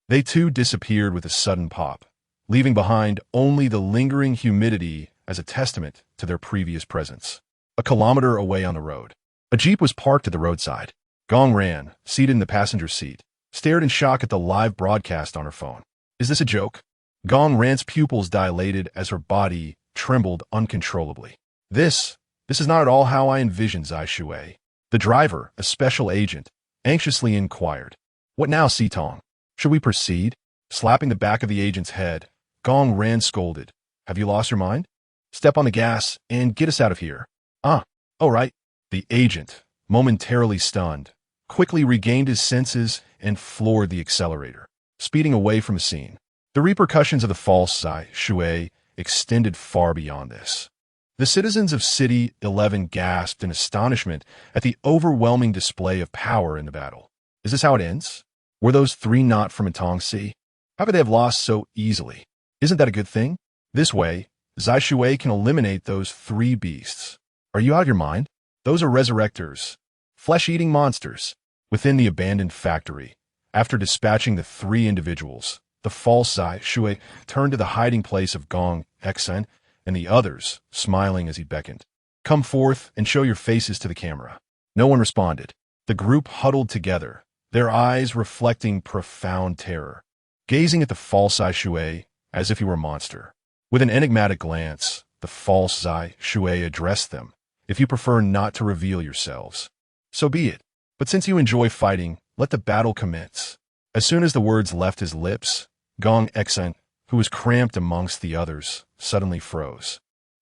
They too disappeared with a sudden pop, leaving behind only the lingering humidity as a testament to their previous presence. A kilometer away on the road, a jeep was parked at the roadside. Gong ran, seated in the passenger seat, stared in shock at the live broadcast on her phone. Is this a joke? Gong Ran's pupils dilated as her body trembled uncontrollably. This is not at all how I envisioned Zai Shui. The driver, a special agent, anxiously inquired. "What now, Sitong? Should we proceed?" Slapping the back of the agent's head, Gong Ran scolded. "Have you lost your mind? Step on the gas and get us out of here." "Ah, all right." The agent, momentarily stunned, quickly regained his senses and floored the accelerator, speeding away from the scene. The repercussions of the false Zai Shui extended far beyond this. The citizens of City 11 gasped in astonishment at the overwhelming display of power in the battle. Is this how it ends? Were those three not from Atongsi? How could they have lost so easily? Isn't that a good thing? This way, Zai Shui can eliminate those three beasts. Are you out of your mind? Those are resurrectors, flesh-eating monsters. Within the abandoned factory, after dispatching the three individuals, the false Zai Shui turned to the hiding place of Gong Xen and the others, smiling as he beckoned. "Come forth and show your faces to the camera." No one responded. The group huddled together, their eyes reflecting profound terror. gazing at the false Zai Shui as if he were a monster. With an enigmatic glance, the false Zai Shui addressed them. If you prefer not to reveal yourselves, so be it. But since you enjoy fighting, let the battle commence. As soon as the words left his lips, Gong Xen, who was cramped amongst the others, suddenly froze,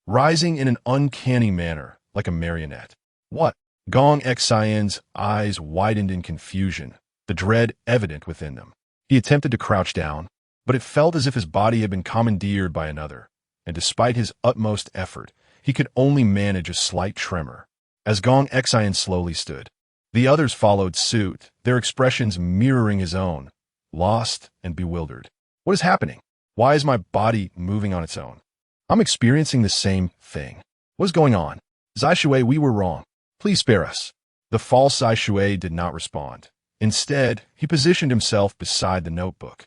rising in an uncanny manner, like a marionette. What? Gong Xian's eyes widened in confusion, the dread evident within them. He attempted to crouch down, but it felt as if his body had been commandeered by another, and despite his utmost effort, he could only manage a slight tremor. As Gong Xian slowly stood, the others followed suit, their expressions mirroring his own, lost and bewildered. What is happening? Why is my body moving on its own? I'm experiencing the same thing. What is going on? Zai Shui, we were wrong. Please spare us. The false Zai Shui did not respond. Instead, he positioned himself beside the notebook,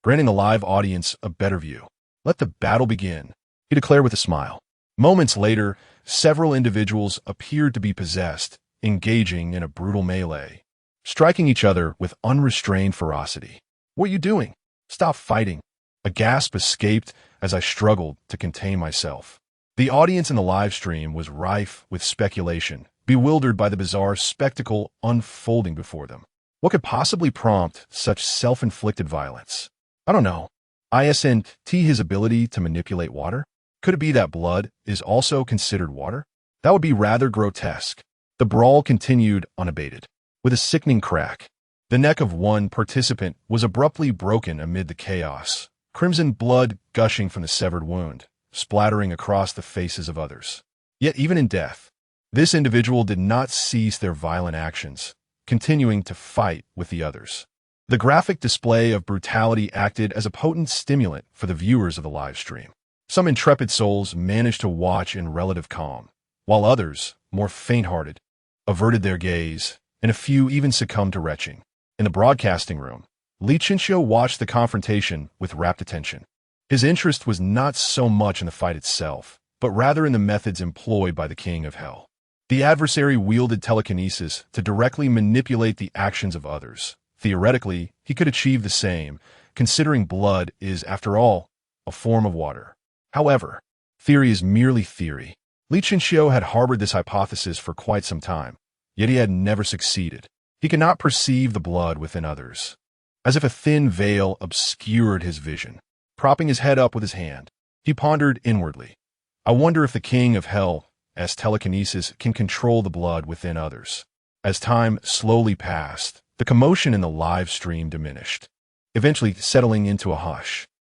granting the live audience a better view. Let the battle begin, he declared with a smile. Moments later, several individuals appeared to be possessed, engaging in a brutal melee, striking each other with unrestrained ferocity. What are you doing? Stop fighting. A gasp escaped as I struggled to contain myself. The audience in the live stream was rife with speculation, bewildered by the bizarre spectacle unfolding before them. What could possibly prompt such self-inflicted violence? I don't know. Isn't his ability to manipulate water? Could it be that blood is also considered water? That would be rather grotesque. The brawl continued unabated. With a sickening crack, the neck of one participant was abruptly broken amid the chaos, crimson blood gushing from the severed wound, splattering across the faces of others. Yet even in death, this individual did not cease their violent actions, continuing to fight with the others. The graphic display of brutality acted as a potent stimulant for the viewers of the live stream. Some intrepid souls managed to watch in relative calm, while others, more faint-hearted, averted their gaze, and a few even succumbed to retching. In the broadcasting room, Li Chinxiu watched the confrontation with rapt attention. His interest was not so much in the fight itself, but rather in the methods employed by the King of Hell. The adversary wielded telekinesis to directly manipulate the actions of others. Theoretically, he could achieve the same, considering blood is, after all, a form of water. However, theory is merely theory. Li Chinxiu had harbored this hypothesis for quite some time, yet he had never succeeded. He could not perceive the blood within others, as if a thin veil obscured his vision. Propping his head up with his hand, he pondered inwardly. I wonder if the King of Hell's telekinesis can control the blood within others. As time slowly passed, the commotion in the live stream diminished, eventually settling into a hush.